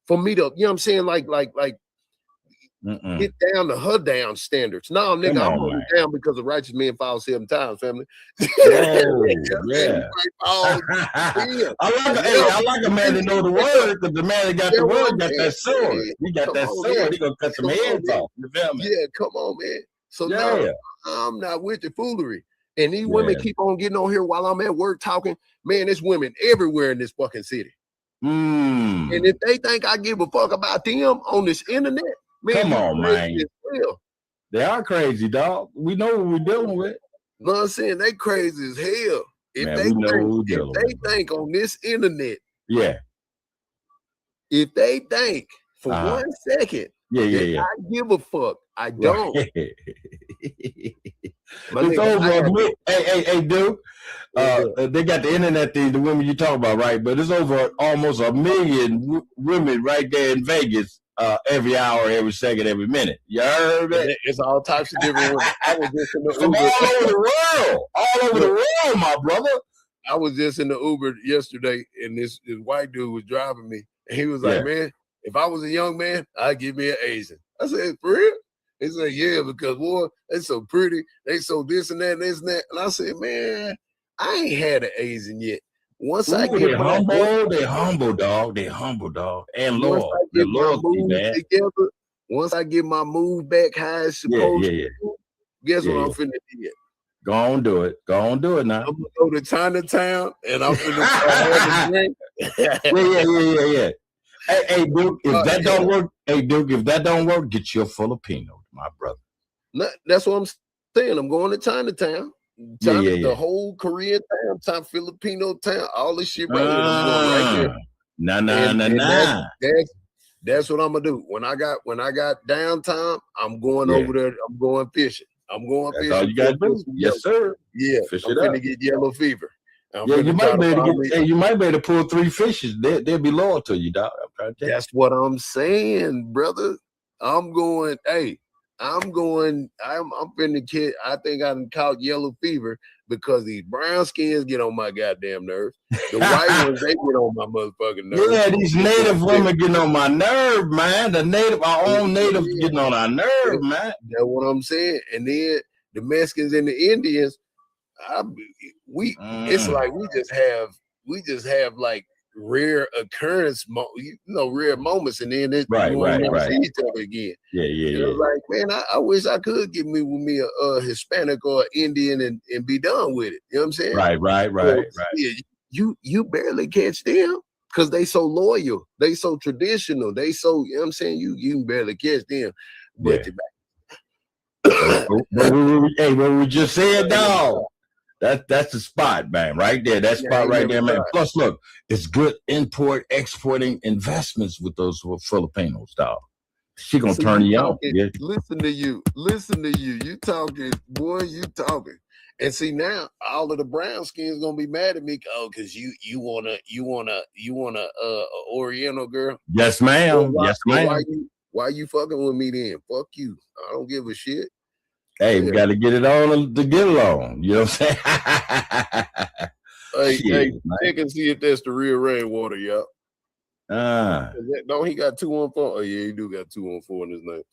for me to, you know what I'm saying? Like get down to her down standards. No, nigga, I'm only down because a righteous man falls 7 times, family. Yeah. I like a man that know the word, because the man that got the word got that sword. He got that sword. He gonna cut some heads off. You feel me? Yeah, come on, man. So now I'm not with the foolery. And these women keep on getting on here while I'm at work talking. Man, there's women everywhere in this fucking city. And if they think I give a fuck about them on this internet, man, come on, man. They are crazy, dog. We know what we're dealing with. No, I'm saying they crazy as hell. If Man, they we know think, what we're if dealing they with. think on this internet, Yeah. if they think for 1 second Yeah. I give a fuck, I don't. Right. My It's nigga, over. Hey, Duke. They got the internet thing, the women you talk about, right? But it's over almost 1 million women right there in Vegas every hour, every second, every minute. You heard it? It's all types of different women. I was just in the From Uber. all over the world. All over the world, my brother. I was just in the Uber yesterday, and this white dude was driving me, and he was like, man, if I was a young man, I'd give me an Asian. I said, for real? He said, yeah, because, boy, they so pretty. They so this and that and this and that. And I said, man, I ain't had an Asian yet. Once I get they humble, dog. They humble, dog. And loyal. They're loyalty, man. Together, once I get my move back how it's supposed to, guess what I'm finna do? Go on, do it. Go on, do it now. I'm gonna go to Chinatown and I'm finna have a drink. Yeah. Hey, Duke, if that don't work, get you a Filipino, my brother. No, that's what I'm saying. I'm going to Chinatown. The whole Korean town, Filipino town, all this shit right here. I'm going right there. Nah. That's what I'm gonna do. When I got downtime, I'm going over there. I'm going fishing. I'm going fishing. That's all you gotta do. Yes, sir. Yeah, Fish I'm finna get yellow fever. You might be able to you might be able to pull 3 fishes. They'll be loyal to you, dog. I'm trying to tell you. That's what I'm saying, brother. I'm going. I'm finna kid. I think I done caught yellow fever because these brown skins get on my goddamn nerves. The white ones, they get on my motherfucking nerves. Yeah, these native women getting on my nerve, man. Our own natives getting on our nerve, man. That's what I'm saying. And then the Mexicans and the Indians, it's like we just have like rare occurrence, rare moments, and then right. see each other again. Yeah. Like, man, I wish I could get me with me a Hispanic or Indian and be done with it. You know what I'm saying? Right. Yeah, you barely catch them because they so loyal, they so traditional, they so, you know what I'm saying? You can barely catch them. But what we just said, dog. That's the spot, man, right there. That spot right there, man. Plus, look, it's good import, exporting investments with those Filipinos, dog. She gonna turn you on. Yeah. Listen to you. You talking, boy. You talking. And see now, all of the brown skins gonna be mad at me. Oh, because you want a Oriental girl. Yes, ma'am. Yes, ma'am. Why you fucking with me then? Fuck you. I don't give a shit. Hey, we got to get it on to get along. You know what I'm saying? Hey, check and see if that's the real rainwater, y'all. Don't he got 214? Oh yeah, he do got 214 in his name.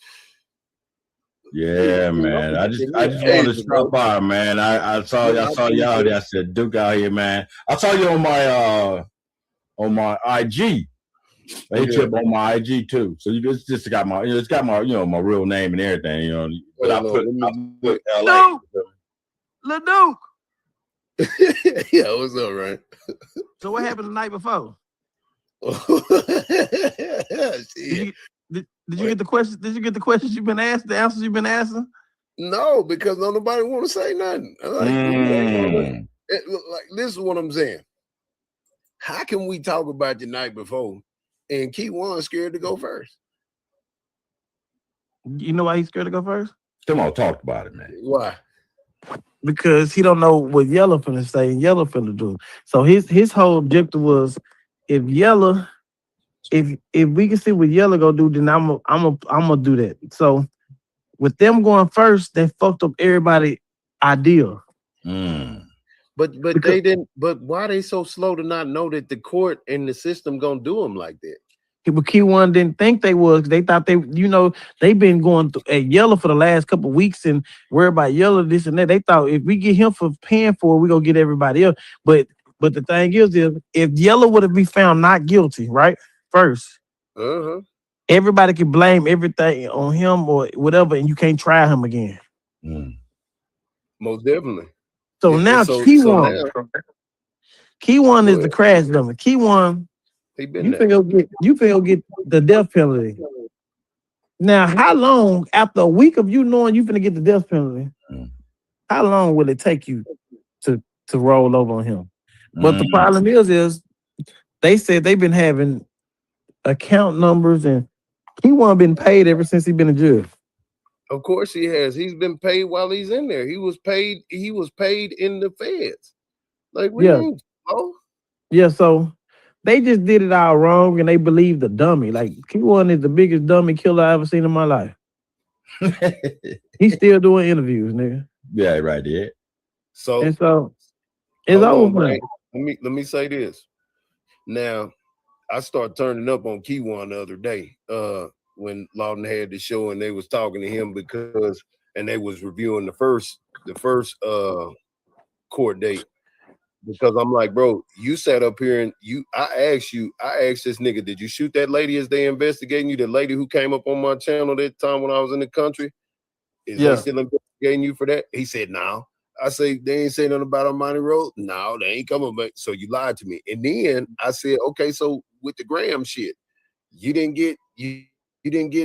Yeah, man. I just wanted to stop by, man. I saw y'all there. I said, Duke out here, man. I saw you on my IG. I hit you up on my IG too. So it's just got my, it's got my, my real name and everything, But I put LA. Lil Duke. Yeah, what's up, right? So what happened the night before? Did you get the questions? Did you get the questions you've been asked? The answers you've been asking? No, because nobody want to say nothing. Like, this is what I'm saying. How can we talk about the night before and Key One scared to go first? You know why he's scared to go first? Come on, talk about it, man. Why? Because he don't know what Yellow finna say and Yellow finna do. So his whole objective was, if we can see what Yellow go do, then I'm gonna do that. So with them going first, they fucked up everybody's idea. But they didn't. But why they so slow to not know that the court and the system gonna do them like that? But Key One didn't think they was. They thought they've been going at Yellow for the last couple of weeks and worry about Yellow this and that. They thought if we get him for paying for it, we gonna get everybody else. But the thing is if Yellow would have been found not guilty, right? First, everybody can blame everything on him or whatever, and you can't try him again. Most definitely. So now Key One is the crash dummy. Key One, you finna go get the death penalty. Now, how long after a week of you knowing you finna get the death penalty? How long will it take you to roll over on him? But the problem is they said they've been having account numbers and he wasn't been paid ever since he been in jail. Of course he has. He's been paid while he's in there. He was paid in the feds. Like, we ain't slow. Yeah, so they just did it all wrong and they believed the dummy. Like, Q1 is the biggest dummy killer I ever seen in my life. He's still doing interviews, nigga. Yeah, right there. So it's over. Right? Let me say this. Now, I started turning up on Q1 the other day. When Lawton had the show and they was talking to him and they was reviewing the first court date, because I'm like, bro, you sat up here and I asked this nigga, did you shoot that lady as they investigating you? The lady who came up on my channel that time when I was in the country, is they still investigating you for that? He said, no. I say, they ain't saying nothing about Armani Road. No, they ain't coming back. So you lied to me. And then I said, okay, so with the Graham shit, you didn't get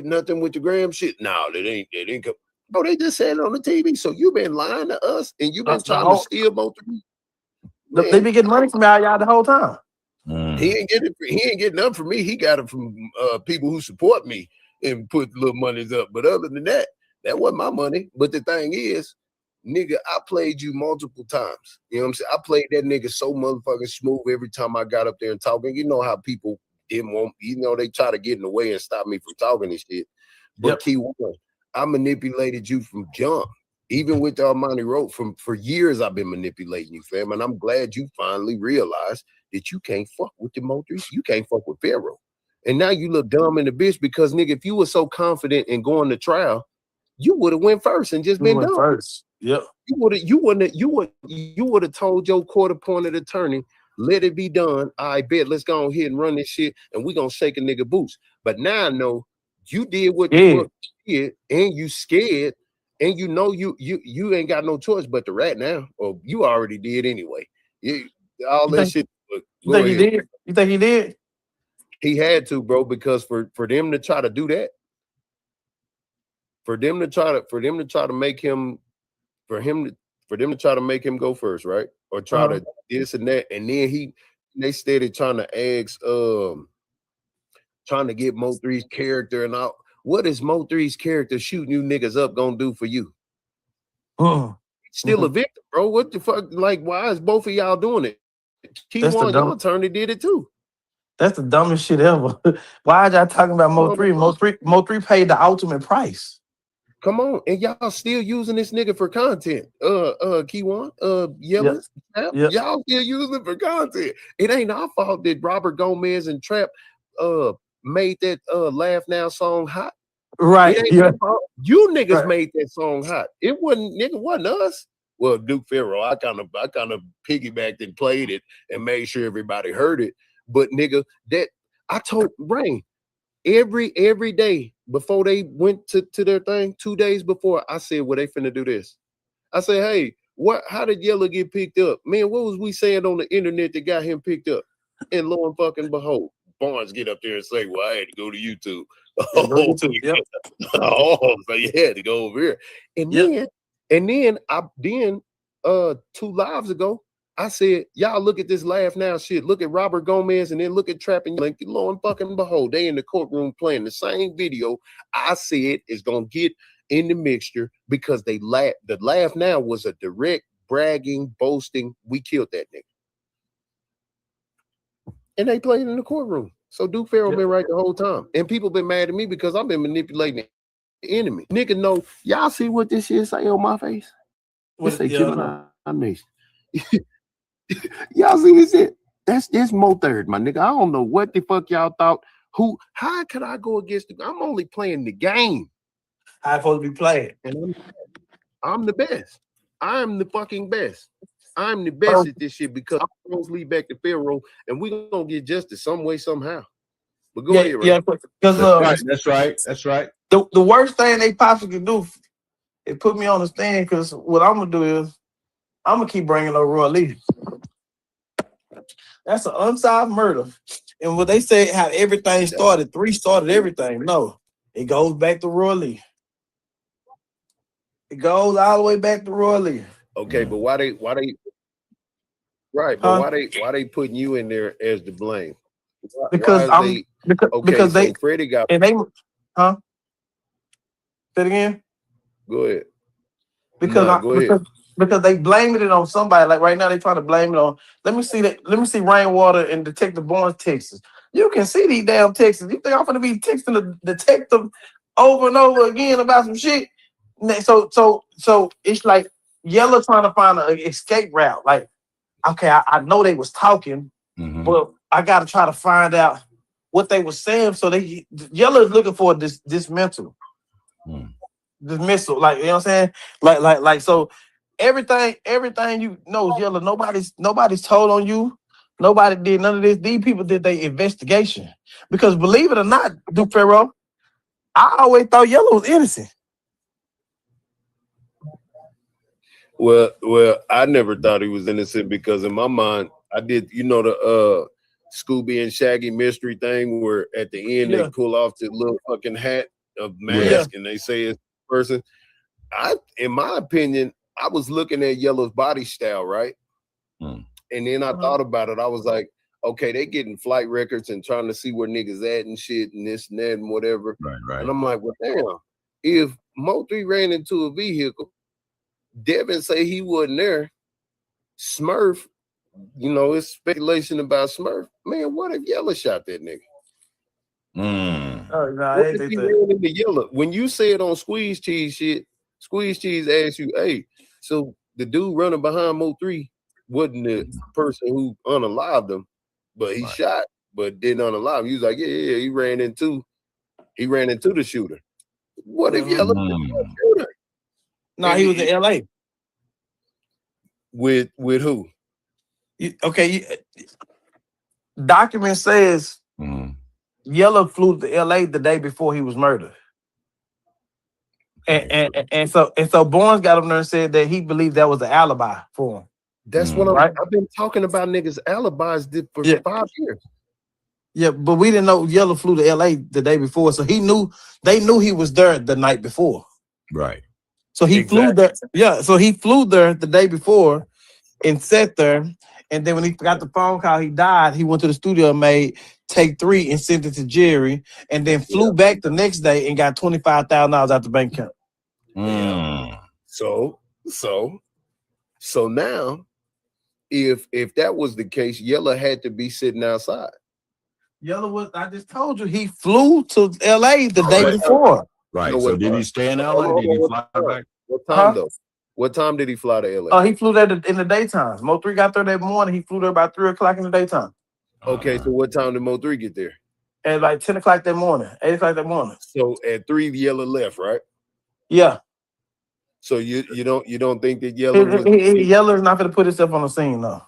nothing with the Graham shit. No, they didn't come. Bro, they just said it on the TV. So you been lying to us and you been trying to steal both of me. They been getting money from y'all the whole time. He ain't getting nothing from me. He got it from people who support me and put little monies up. But other than that, that wasn't my money. But the thing is, nigga, I played you multiple times. You know what I'm saying? I played that nigga so motherfucking smooth every time I got up there and talking. You know how people didn't want, they try to get in the way and stop me from talking and shit. But Q1, I manipulated you from jump. Even with the Armani Road, for years I've been manipulating you, fam. And I'm glad you finally realized that you can't fuck with the Motrice. You can't fuck with Pharaoh. And now you look dumb in the bitch because, nigga, if you were so confident in going to trial, you would have went first and just been done. First. Yep. You would have told your court-appointed attorney, let it be done. I bet, let's go ahead and run this shit and we gonna shake a nigga boots. But now I know you did what the fuck you did and you scared. And you know you ain't got no choice but to rat now, or you already did anyway. All that shit. You think he did? You think he did? He had to, bro, because for them to try to do that, for them to try to make him go first, right? Or try to this and that, and then they started trying to ask, trying to get Mo3's character and all. What is Mo3's character shooting you niggas up gonna do for you? Still a victim, bro. What the fuck? Like, why is both of y'all doing it? Q1, your attorney did it too. That's the dumbest shit ever. Why are y'all talking about Mo3? Mo3 paid the ultimate price. Come on, and y'all still using this nigga for content. Q1, Yellow, y'all still using it for content. It ain't our fault that Robert Gomez and Trap made that Laugh Now song hot. Right. You niggas made that song hot. It wasn't us. Well, Duke Pharaoh, I kind of piggybacked and played it and made sure everybody heard it. But nigga, that I told Rain every day before they went to their thing, 2 days before, I said, well, they finna do this. I said, hey, how did Yellow get picked up? Man, what was we saying on the internet that got him picked up? And lo and fucking behold, Barnes get up there and say, well, I had to go to YouTube. So you had to go over here. And then 2 lives ago, I said, y'all look at this Laugh Now shit. Look at Robert Gomez and then look at Trap and lo and fucking behold, they in the courtroom playing the same video I said is gonna get in the mixture because the Laugh Now was a direct bragging, boasting, we killed that nigga. And they played in the courtroom. So Duke Pharaoh been right the whole time. And people been mad at me because I've been manipulating the enemy. Nigga, no, y'all see what this shit say on my face? What say Gemini Nation? Y'all see this shit? That's Mo Third, my nigga. I don't know what the fuck y'all thought. How could I go against I'm only playing the game. How I supposed to be playing? And I'm the best. I'm the fucking best. I'm the best at this shit because I'm supposed to lead back to Pharaoh and we're gonna get justice some way, somehow. But go ahead, right? Yeah, because that's right. The worst thing they possibly do is put me on the stand because what I'm gonna do is I'm gonna keep bringing up Roy Lee. That's an unsolved murder. And what they say how everything started, 3 started everything. No. It goes back to Roy Lee. It goes all the way back to Roy Lee. Okay, but why they right? But why they putting you in there as the blame? Because because they Freddie got and they Say it again. Go ahead. Because they blaming it on somebody. Like right now, they trying to blame it on. Let me see Rainwater and Detective Barnes texts. You can see these damn texts. You think I'm gonna be texting the detective over and over again about some shit? So it's like Yellow trying to find an escape route. Like, okay, I know they was talking, but I got to try to find out what they were saying. So Yellow is looking for this dismissal. Dismissal, like, you know what I'm saying? Like so everything you know is Yellow. Nobody's told on you. Nobody did none of this. These people did their investigation. Because believe it or not, Duke Pharaoh, I always thought Yellow was innocent. Well, I never thought he was innocent because in my mind, I did, the Scooby and Shaggy mystery thing where at the end they pull off the little fucking hat of mask and they say it's the person. In my opinion, I was looking at Yellow's body style, right? And then I thought about it. I was like, okay, they getting flight records and trying to see where niggas at and shit and this and that and whatever. Right. And I'm like, well, damn, if Mo3 ran into a vehicle, Devin say he wasn't there, Smurf, it's speculation about Smurf. Man, what if Yellow shot that nigga? What if he ran into Yellow? When you say it on Squeeze Cheese shit, Squeeze Cheese asks you, hey, so the dude running behind Mo3 wasn't the person who unalived him, but he shot, but didn't unalive him. He was like, yeah, he ran into the shooter. What if Yellow was the shooter? No, he was in LA. With who? Document says Yellow flew to LA the day before he was murdered. And so Barnes got up there and said that he believed that was an alibi for him. That's what I've been talking about niggas' alibis for 5 years. Yeah, but we didn't know Yellow flew to LA the day before, so they knew he was there the night before. Right. So he flew there. Yeah, so he flew there the day before and sat there. And then when he got the phone call, he died. He went to the studio and made take 3 and sent it to Jerry, and then flew back the next day and got $25,000 out the bank account. So now, if that was the case, Yellow had to be sitting outside. Yellow was. I just told you he flew to LA the day before. Right. So did he stay in LA? Did he fly back? What time though? What time did he fly to LA? Oh, he flew there in the daytime. Mo3 got there that morning. He flew there about 3 o'clock in the daytime. Okay, so what time did Mo3 get there? At like 10 o'clock that morning, 8 o'clock that morning. So at 3, Yellow left, right? Yeah. So you don't think that Yellow Yellow's not going to put himself on the scene, though.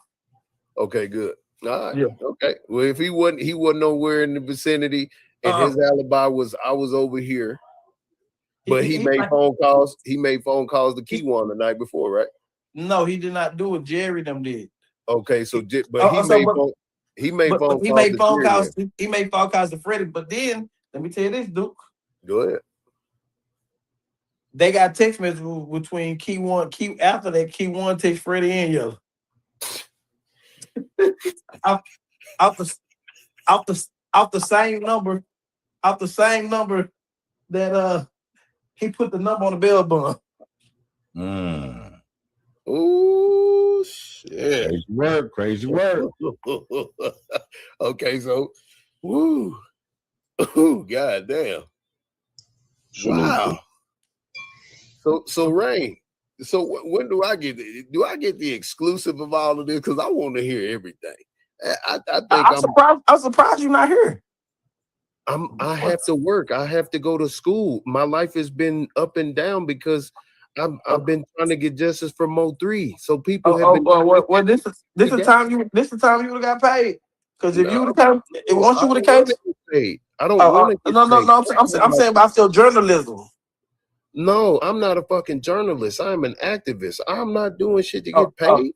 Okay, good. All right. Yeah. Okay. Well, if he wasn't nowhere in the vicinity, and his alibi was I was over here. But he made phone calls. He made phone calls to Keywan the night before, right? No, he did not do it. Jerry them did. Okay, so he made phone calls. He made phone calls to Freddie. But then let me tell you this, Duke. Go ahead. They got text messages between after that Keywan text Freddie and Yellow. Off the same number that he put the number on the bail bond. Oh shit! Crazy work. Okay, so, goddamn! Wow. So Rain. So when do I get the exclusive of all of this? Because I want to hear everything. I'm surprised you're not here. I have to work. I have to go to school. My life has been up and down because I've been trying to get justice for Mo3. So people have been. Well, this is the time you would have got paid. Because if you would have once you would have came paid, I don't want to. No. I'm saying about your journalism. No, I'm not a fucking journalist. I'm an activist. I'm not doing shit to get paid.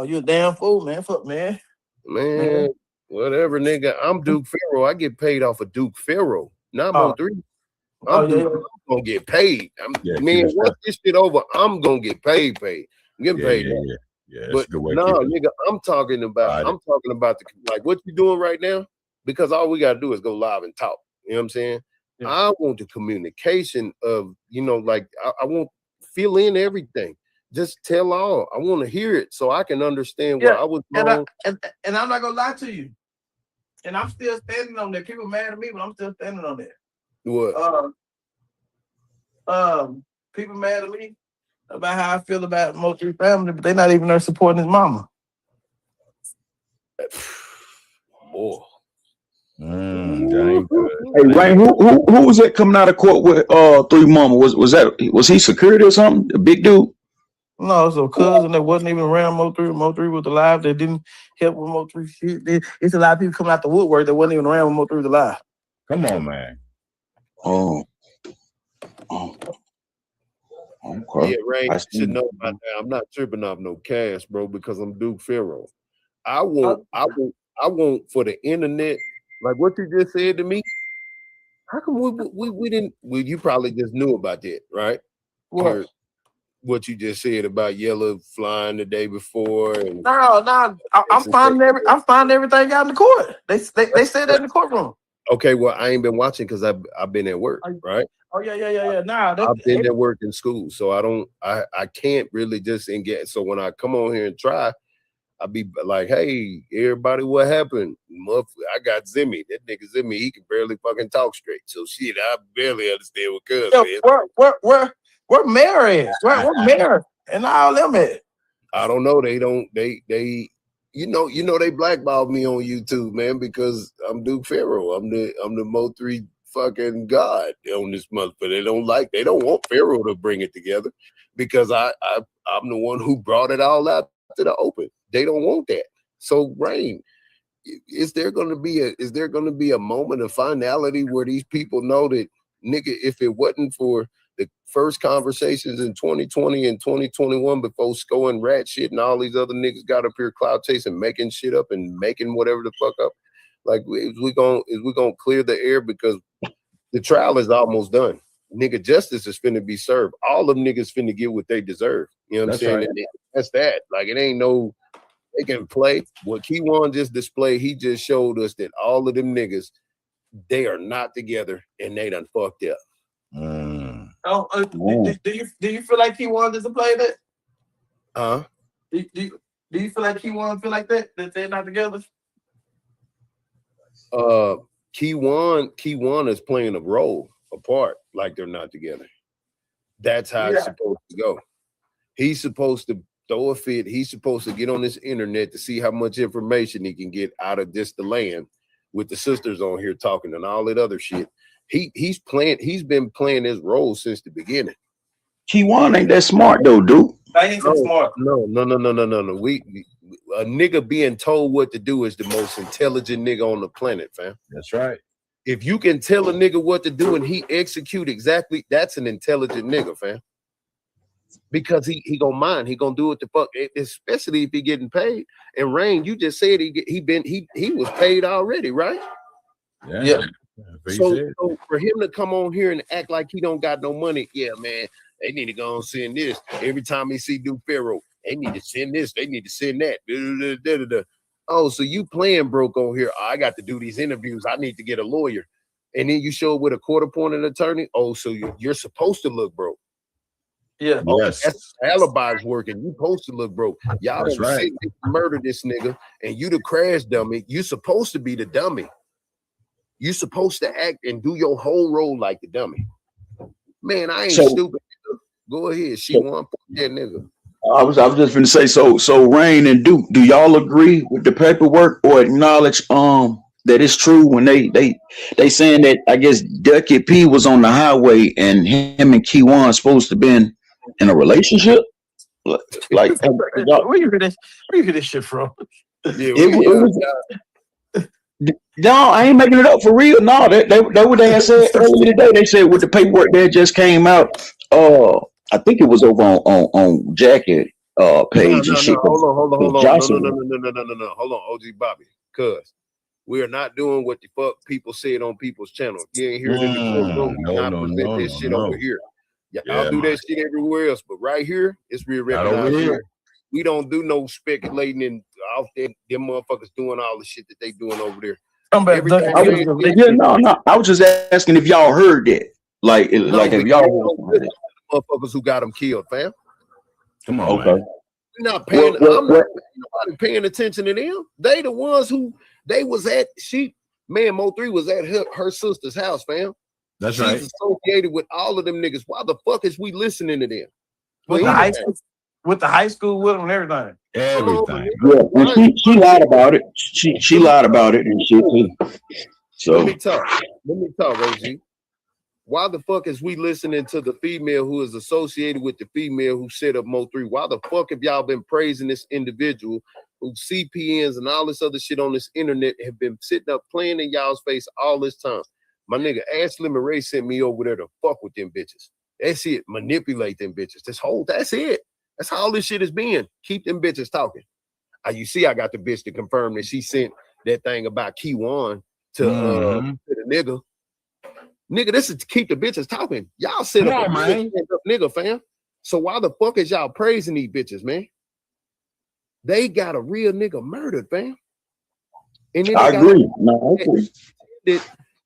You're a damn fool, man. Fuck, man. Man, whatever, nigga. I'm Duke Pharaoh. I get paid off of Duke Pharaoh, not Mo3. I'm gonna get paid. Man, once this shit over, I'm gonna get paid. I'm getting paid. Yeah, but no, nigga, I'm talking about the like what you doing right now, because all we gotta do is go live and talk. You know what I'm saying? Yeah. I want the communication of, like I want fill in everything. Just tell all. I want to hear it so I can understand where I was wrong. And I'm not gonna lie to you. And I'm still standing on that. People mad at me, but I'm still standing on that. What? People mad at me about how I feel about Mo3 family, but they're not even there supporting his mama. Boy. Hey, Rain, who was that coming out of court with 3 Mama? Was he security or something? A big dude? No, it's a cousin that wasn't even around Mo3. Mo3 was alive. That didn't help with Mo3 shit. It's a lot of people coming out the woodwork that wasn't even around when Mo3 was alive. Come on, man. Oh. Okay. Yeah, Ray, you should know about that. I'm not tripping off no cash, bro, because I'm Duke Pharaoh. I want for the internet, like what you just said to me. How come we didn't? Well, you probably just knew about that, right? What you just said about Yellow flying the day before. And no, I'm finding everything out in the court. They said that in the courtroom. Okay, well, I ain't been watching because I've been at work, right? Oh yeah. Nah, I've been at work in school, so I can't really just engage. So when I come on here and try, I be like, hey, everybody, what happened? I got Zimmy. That nigga Zimmy, he can barely fucking talk straight. So shit, I barely understand what cuz said. Where Mayor is? Where Mayor and all them at? I don't know. They they blackballed me on YouTube, man, because I'm Duke Pharaoh. I'm the Mo3 fucking god on this month, but they don't want Pharaoh to bring it together because I'm the one who brought it all out to the open. They don't want that. So Rain, is there gonna be a moment of finality where these people know that, nigga, if it wasn't for the first conversations in 2020 and 2021 before Sco and Rat shit and all these other niggas got up here cloud chasing, making shit up and making whatever the fuck up, like is we gonna clear the air because the trial is almost done. Nigga, justice is finna be served. All them niggas finna get what they deserve. You know what I'm saying? Right. That's that. Like it ain't no. They can play. What Keywan just displayed, he just showed us that all of them niggas, they are not together and they done fucked up. Do you feel like Keywan doesn't play that? Huh? Do you feel like Keywan feel like that they're not together? Keywan is playing a part like they're not together. That's how it's supposed to go. He's supposed to throw a fit. He's supposed to get on this internet to see how much information he can get out of the land with the sisters on here talking and all that other shit. He's been playing his role since the beginning. Keywan ain't that smart though, dude. I ain't so smart. No. A nigga being told what to do is the most intelligent nigga on the planet, fam. That's right. If you can tell a nigga what to do and he execute exactly, that's an intelligent nigga, fam. Because he gonna mind, he gonna do it the fuck, especially if he getting paid. And Rain, you just said he was paid already, right? Yeah. So for him to come on here and act like he don't got no money, yeah, man, they need to go and send this. Every time they see Duke Pharaoh, they need to send this, they need to send that. Oh, so you playing broke on here? Oh, I got to do these interviews. I need to get a lawyer, and then you show up with a court-appointed attorney. Oh, so you're supposed to look broke. Yeah. Oh, yes. That's alibi's working. You supposed to look broke. Y'all done right. Murder this nigga, and you the crash dummy. You supposed to be the dummy. You supposed to act and do your whole role like the dummy. Man, I ain't stupid. Go ahead. She won that nigga. I was just gonna say, so Rain and Duke, do y'all agree with the paperwork or acknowledge that it's true when they saying that I guess Ducky P was on the highway and him and Keywan supposed to been in a relationship? Like where you hear this shit from? No, I ain't making it up for real. No, that what they had said earlier today. They said with the paperwork that just came out. I think it was over on Jackie page and shit. Hold on. No. Hold on, OG Bobby. Cuz We are not doing what the fuck people said on people's channel. You ain't hearing in the courtroom. We not present this shit over here. Y'all do that shit everywhere else, but right here, it's real recognized here. We don't do no speculating and off there. Them motherfuckers doing all the shit that they doing over there. No. I was just asking if y'all heard that. Like if y'all motherfuckers who got them killed, fam. Come on, okay. man. We're not paying. I'm not nobody paying attention to them. They the ones who they was at. Mo3 was at her sister's house, fam. That's right. She's associated with all of them niggas. Why the fuck is we listening to them? With the high school with them and everything. Everything. Yeah, and she lied about it. She lied about it and shit too. So let me talk, OG. Why the fuck is we listening to the female who is associated with the female who set up Mo3? Why the fuck have y'all been praising this individual who CPNs and all this other shit on this internet have been sitting up playing in y'all's face all this time? My nigga Ashley Murray sent me over there to fuck with them bitches. That's it. Manipulate them bitches. That's it. That's how all this shit is being. Keep them bitches talking. You see, I got the bitch to confirm that she sent that thing about Keywan to the nigga. Nigga, this is to keep the bitches talking. Y'all set up a nigga, fam. So why the fuck is y'all praising these bitches, man? They got a real nigga murdered, fam. And then I agree. No, I agree.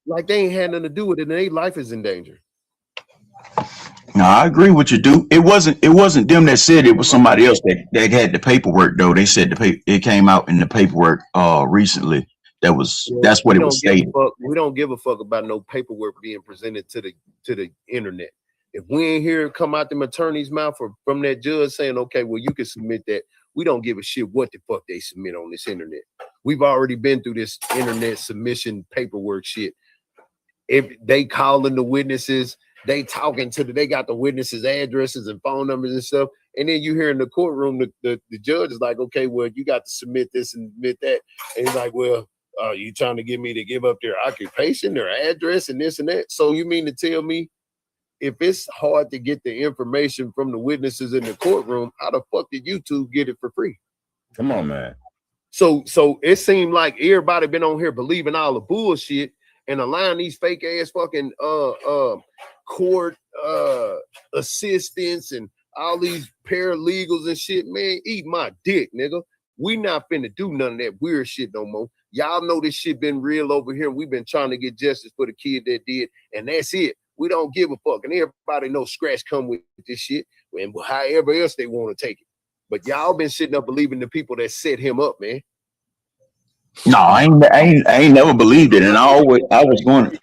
Like they ain't had nothing to do with it, and their life is in danger. No, I agree with you, dude. It wasn't them that said it was somebody else that had the paperwork though. They said it came out in the paperwork recently. That's what it was stated. We don't give a fuck about no paperwork being presented to the internet. If we ain't hear it come out the attorney's mouth or from that judge saying, okay, well, you can submit that. We don't give a shit what the fuck they submit on this internet. We've already been through this internet submission paperwork shit. If they calling the witnesses, they talking to they got the witnesses' addresses and phone numbers and stuff. And then you hear in the courtroom, the judge is like, okay, well, you got to submit this and submit that. And he's like, well, you trying to get me to give up their occupation, their address, and this and that? So you mean to tell me if it's hard to get the information from the witnesses in the courtroom, how the fuck did YouTube get it for free? Come on, man. So it seemed like everybody been on here believing all the bullshit and allowing these fake ass fucking court assistants and all these paralegals and shit. Man, eat my dick, nigga. We not finna do none of that weird shit no more. Y'all know this shit been real over here. We've been trying to get justice for the kid that did, and that's it. We don't give a fuck. And everybody knows scratch come with this shit, and however else they want to take it. But y'all been sitting up believing the people that set him up, man. No, I ain't never believed it, and I was going.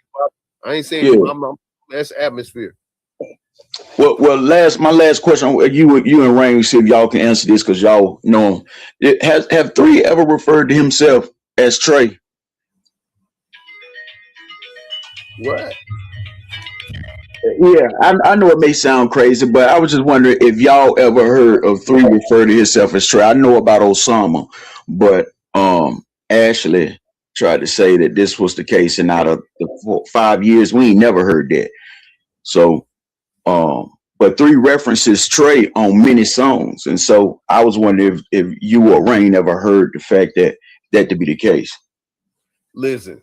I ain't saying that's atmosphere. Well, my last question, you and Rain, see if y'all can answer this because y'all know him. Have 3 ever referred to himself as Trey? What? Yeah, I know it may sound crazy, but I was just wondering if y'all ever heard of 3 refer to himself as Trey. I know about Osama, but Ashley tried to say that this was the case, and out of the 5 years, we ain't never heard that. So, but 3 references Trey on many songs, and so I was wondering if you or Rain ever heard the fact that to be the case. Listen,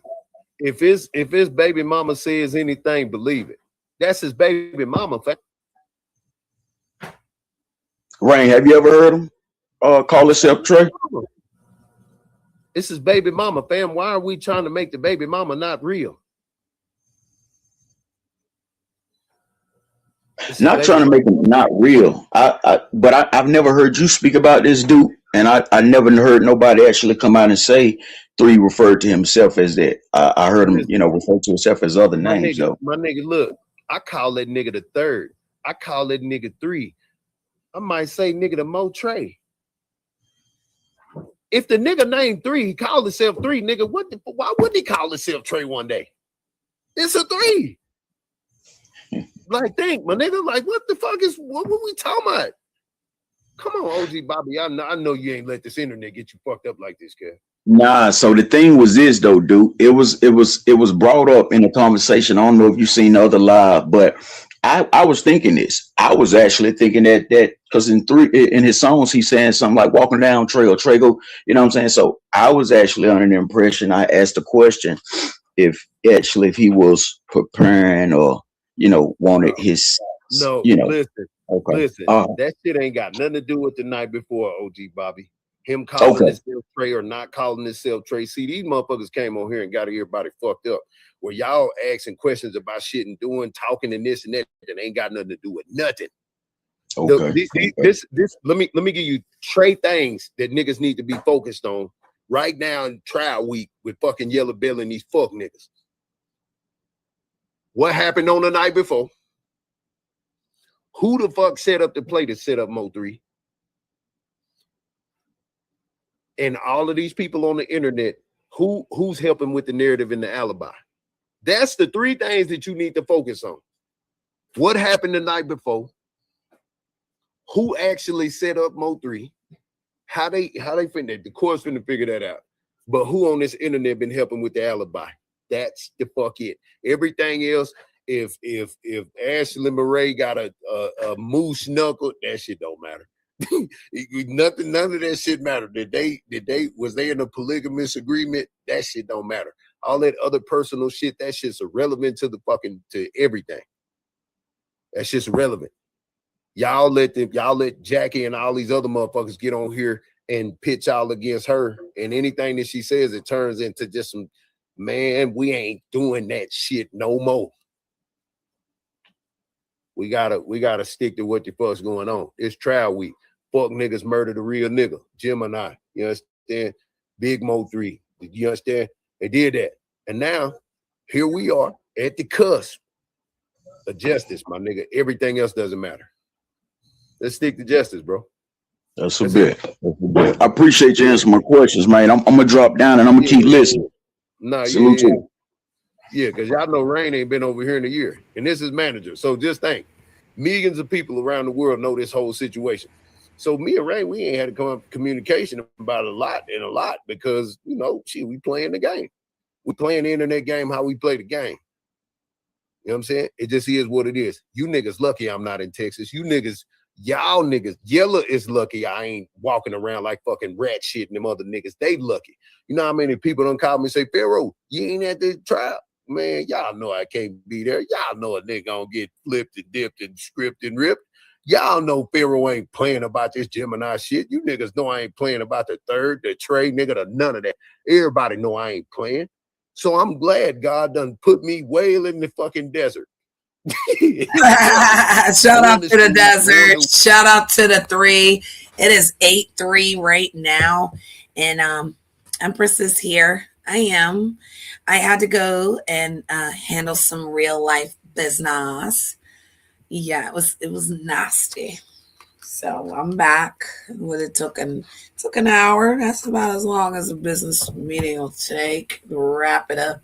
if his baby mama says anything, believe it. That's his baby mama. Rain, have you ever heard him call himself Trey? This is baby mama, fam. Why are we trying to make the baby mama not real? Not trying to make him not real. But I've never heard you speak about this dude, and I never heard nobody actually come out and say 3 referred to himself as that. I heard him, refer to himself as other names. My nigga, look, I call that nigga the 3rd. I call that nigga 3. I might say nigga the Mo Trey. If the nigga named 3, he called himself 3, nigga. Why wouldn't he call himself Trey one day? It's a 3. Like, think, my nigga. Like, what the fuck what we talking about? Come on, OG Bobby. I know you ain't let this internet get you fucked up like this, kid. Nah, so the thing was this though, dude. It was brought up in the conversation. I don't know if you've seen the other live, but I was thinking this. I was actually thinking that because in his songs he's saying something like walking down trail, Trago, you know what I'm saying? So I was actually under the impression I asked the question if he was preparing or wanted No, his no. you know Listen, okay. listen. That shit ain't got nothing to do with the night before, OG Bobby. Him calling Okay. himself Trey or not calling himself Trey. See, these motherfuckers came on here and got everybody fucked up. Where y'all asking questions about shit and doing, talking and this and that ain't got nothing to do with nothing. Okay. This let me give you Trey things that niggas need to be focused on right now in trial week with fucking Yellow Bill and these fuck niggas. What happened on the night before? Who the fuck set up the play to set up Mo3? And all of these people on the internet, who's helping with the narrative and the alibi? That's the three things that you need to focus on. What happened the night before? Who actually set up Mo3? How they finna, the court's finna figure that out. But who on this internet been helping with the alibi? That's the fuck it. Everything else, if Ashley Murray got a moose knuckle, that shit don't matter. None of that shit matter. Was they in a polygamous agreement? That shit don't matter. All that other personal shit, that shit's irrelevant to to everything. That shit's irrelevant. Y'all let Jackie and all these other motherfuckers get on here and pitch all against her, and anything that she says, it turns into just some, man, we ain't doing that shit no more. We gotta stick to what the fuck's going on. It's trial week. Fuck niggas murdered a real nigga. Gemini, you understand? Big Mo3, you understand? They did that. And now, here we are at the cusp of justice, my nigga. Everything else doesn't matter. Let's stick to justice, bro. That's a bit. I appreciate you answering my questions, man. I'm gonna drop down and I'm gonna keep listening. Nah, Salute you. Yeah, because y'all know Rain ain't been over here in a year. And this is manager. So just think, millions of people around the world know this whole situation. So me and Rain, we ain't had to communication about a lot because, we playing the game. We playing the internet game how we play the game. You know what I'm saying? It just is what it is. You niggas lucky I'm not in Texas. Y'all niggas, Yella is lucky I ain't walking around like fucking rat shit and them other niggas. They lucky. You know how many people don't call me and say, Pharaoh, you ain't at the trial? Man, y'all know I can't be there. Y'all know a nigga gonna get flipped and dipped and scripted and ripped. Y'all know Pharaoh ain't playing about this Gemini shit. You niggas know I ain't playing about the third, the Trey, nigga, none of that. Everybody know I ain't playing. So I'm glad God done put me way in the fucking desert. Shout out to the desert. Shout out to the 3. It is 8:03 right now. And Empress is here. I had to go and handle some real life business. Yeah, it was nasty. So I'm back. It took an hour. That's about as long as a business meeting will take to wrap it up.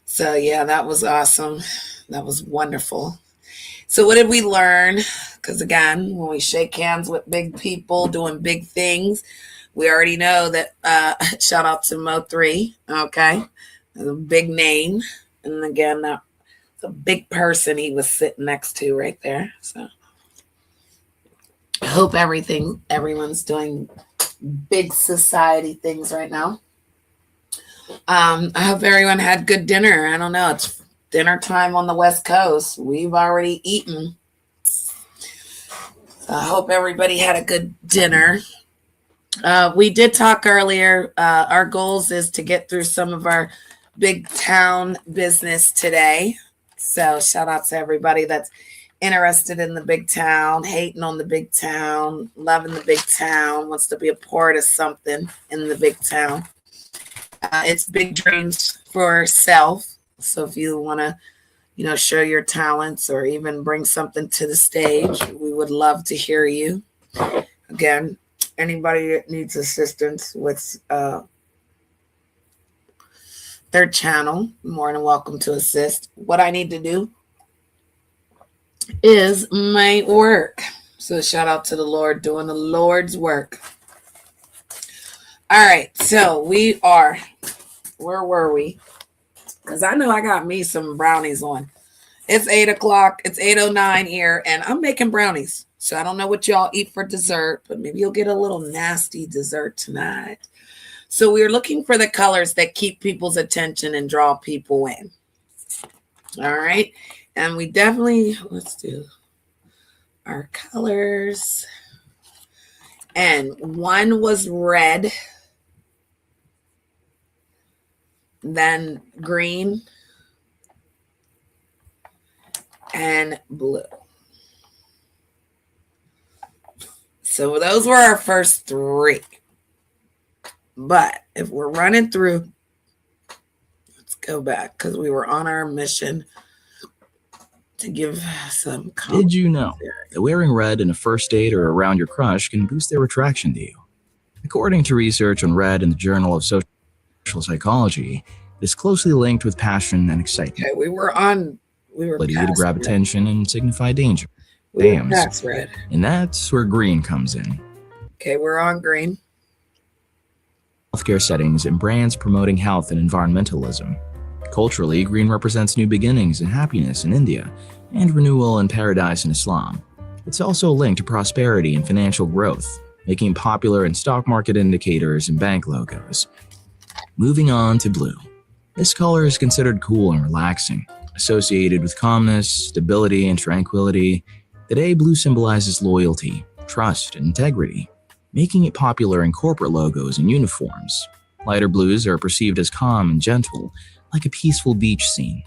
So yeah, that was awesome. That was wonderful. So what did we learn? Because again, when we shake hands with big people doing big things, we already know that shout out to Mo3, okay? A big name. And again, that's a big person he was sitting next to right there. So I hope everyone's doing big society things right now. I hope everyone had good dinner. I don't know. It's dinner time on the West Coast. We've already eaten. So I hope everybody had a good dinner. We did talk earlier. Our goals is to get through some of our big town business today. So shout out to everybody that's interested in the big town, hating on the big town, loving the big town, wants to be a part of something in the big town. It's big dreams for self. So if you want to, show your talents or even bring something to the stage, we would love to hear you. Again, anybody that needs assistance with their channel, more than welcome to assist. What I need to do is my work. So shout out to the Lord doing the Lord's work. All right, so where were we? Because I know I got me some brownies on. It's 8 o'clock. It's 8:09 here, and I'm making brownies. So I don't know what y'all eat for dessert, but maybe you'll get a little nasty dessert tonight. So we're looking for the colors that keep people's attention and draw people in. All right. And we definitely, let's do our colors. And one was red, then green, and blue. So those were our first three. But if we're running through, let's go back because we were on our mission to give some Did you know that wearing red in a first date or around your crush can boost their attraction to you? According to research on red in the Journal of Social Psychology, it is closely linked with passion and excitement. Okay, we were ability to grab red. attention and signify danger. We were Dams. past red. And that's where green comes in. Okay, we're on green. Healthcare settings and brands promoting health and environmentalism. Culturally, green represents new beginnings and happiness in India and renewal and paradise in Islam. It's also linked to prosperity and financial growth, making it popular in stock market indicators and bank logos. Moving on to blue. This color is considered cool and relaxing, associated with calmness, stability, and tranquility. Today, blue symbolizes loyalty, trust, and integrity, making it popular in corporate logos and uniforms. Lighter blues are perceived as calm and gentle, like a peaceful beach scene.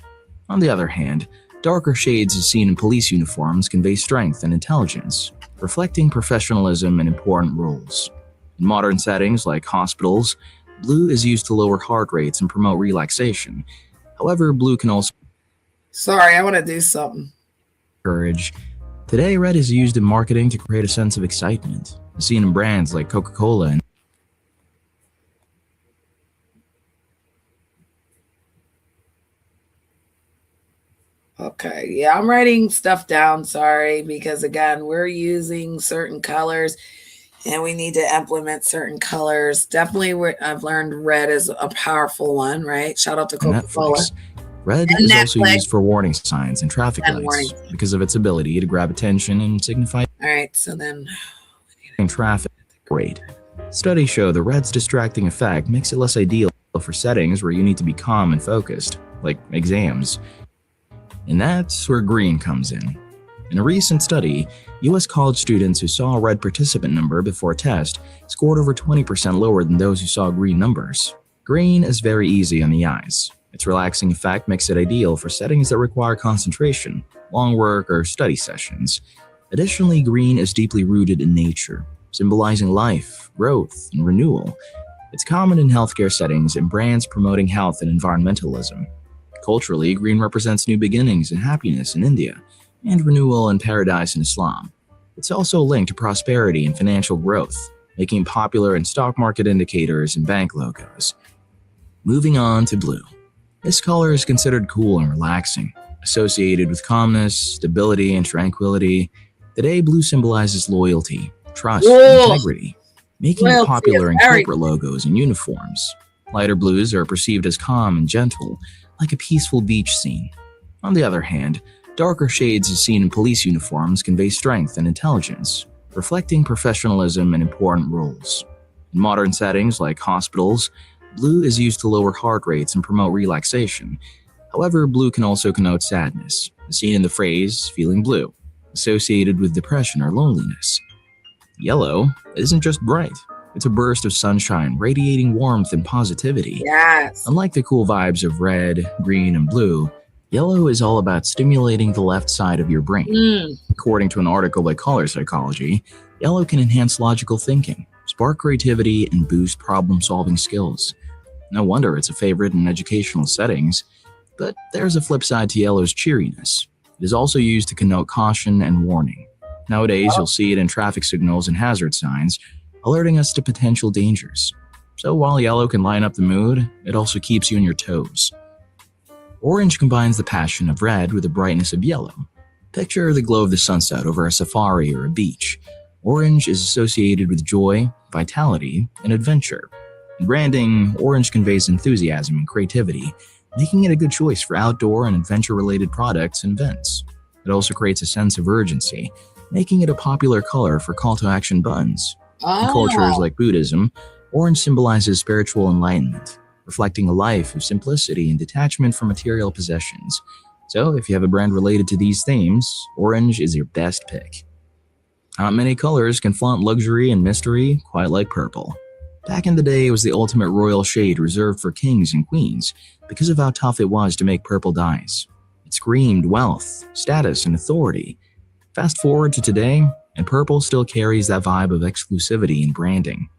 On the other hand, darker shades as seen in police uniforms convey strength and intelligence, reflecting professionalism and important roles. In modern settings like hospitals, blue is used to lower heart rates and promote relaxation. However, blue can also Sorry, I want to do something. encourage. Today, red is used in marketing to create a sense of excitement, seen in brands like Coca-Cola and Okay, yeah, I'm writing stuff down, sorry, because again, we're using certain colors and we need to implement certain colors. Definitely, I've learned red is a powerful one, right? Shout out to Coca-Cola. Netflix. Red And is also Netflix. used for warning signs and traffic And lights warning. because of its ability to grab attention and signify All right, so then traffic rate. Studies show the red's distracting effect makes it less ideal for settings where you need to be calm and focused, like exams. And that's where green comes in. In a recent study, U.S. college students who saw a red participant number before a test scored over 20% lower than those who saw green numbers. Green is very easy on the eyes. Its relaxing effect makes it ideal for settings that require concentration, long work, or study sessions. Additionally, green is deeply rooted in nature, symbolizing life, growth, and renewal. It's common in healthcare settings and brands promoting health and environmentalism. Culturally, green represents new beginnings and happiness in India and renewal and paradise in Islam. It's also linked to prosperity and financial growth, making it popular in stock market indicators and bank logos. Moving on to blue. This color is considered cool and relaxing, associated with calmness, stability, and tranquility. Today, blue symbolizes loyalty, trust, and integrity, making it popular in corporate logos and uniforms. Lighter blues are perceived as calm and gentle, like a peaceful beach scene. On the other hand, darker shades as seen in police uniforms convey strength and intelligence, reflecting professionalism and important roles. In modern settings like hospitals, blue is used to lower heart rates and promote relaxation. However, blue can also connote sadness, as seen in the phrase feeling blue, associated with depression or loneliness. Yellow isn't just bright. It's a burst of sunshine radiating warmth and positivity. Yes. Unlike the cool vibes of red, green, and blue, yellow is all about stimulating the left side of your brain. According to an article by Color Psychology, yellow can enhance logical thinking, spark creativity, and boost problem-solving skills. No wonder it's a favorite in educational settings, but there's a flip side to yellow's cheeriness. It is also used to connote caution and warning. Nowadays, you'll see it in traffic signals and hazard signs, alerting us to potential dangers. So while yellow can lighten up the mood, it also keeps you on your toes. Orange combines the passion of red with the brightness of yellow. Picture the glow of the sunset over a safari or a beach. Orange is associated with joy, vitality, and adventure. In branding, orange conveys enthusiasm and creativity, making it a good choice for outdoor and adventure-related products and events. It also creates a sense of urgency, making it a popular color for call-to-action buttons. In cultures like Buddhism, orange symbolizes spiritual enlightenment, reflecting a life of simplicity and detachment from material possessions. So if you have a brand related to these themes, orange is your best pick. Not many colors can flaunt luxury and mystery quite like purple. Back in the day, it was the ultimate royal shade reserved for kings and queens because of how tough it was to make purple dyes. It screamed wealth, status, and authority. Fast forward to today, and purple still carries that vibe of exclusivity and branding.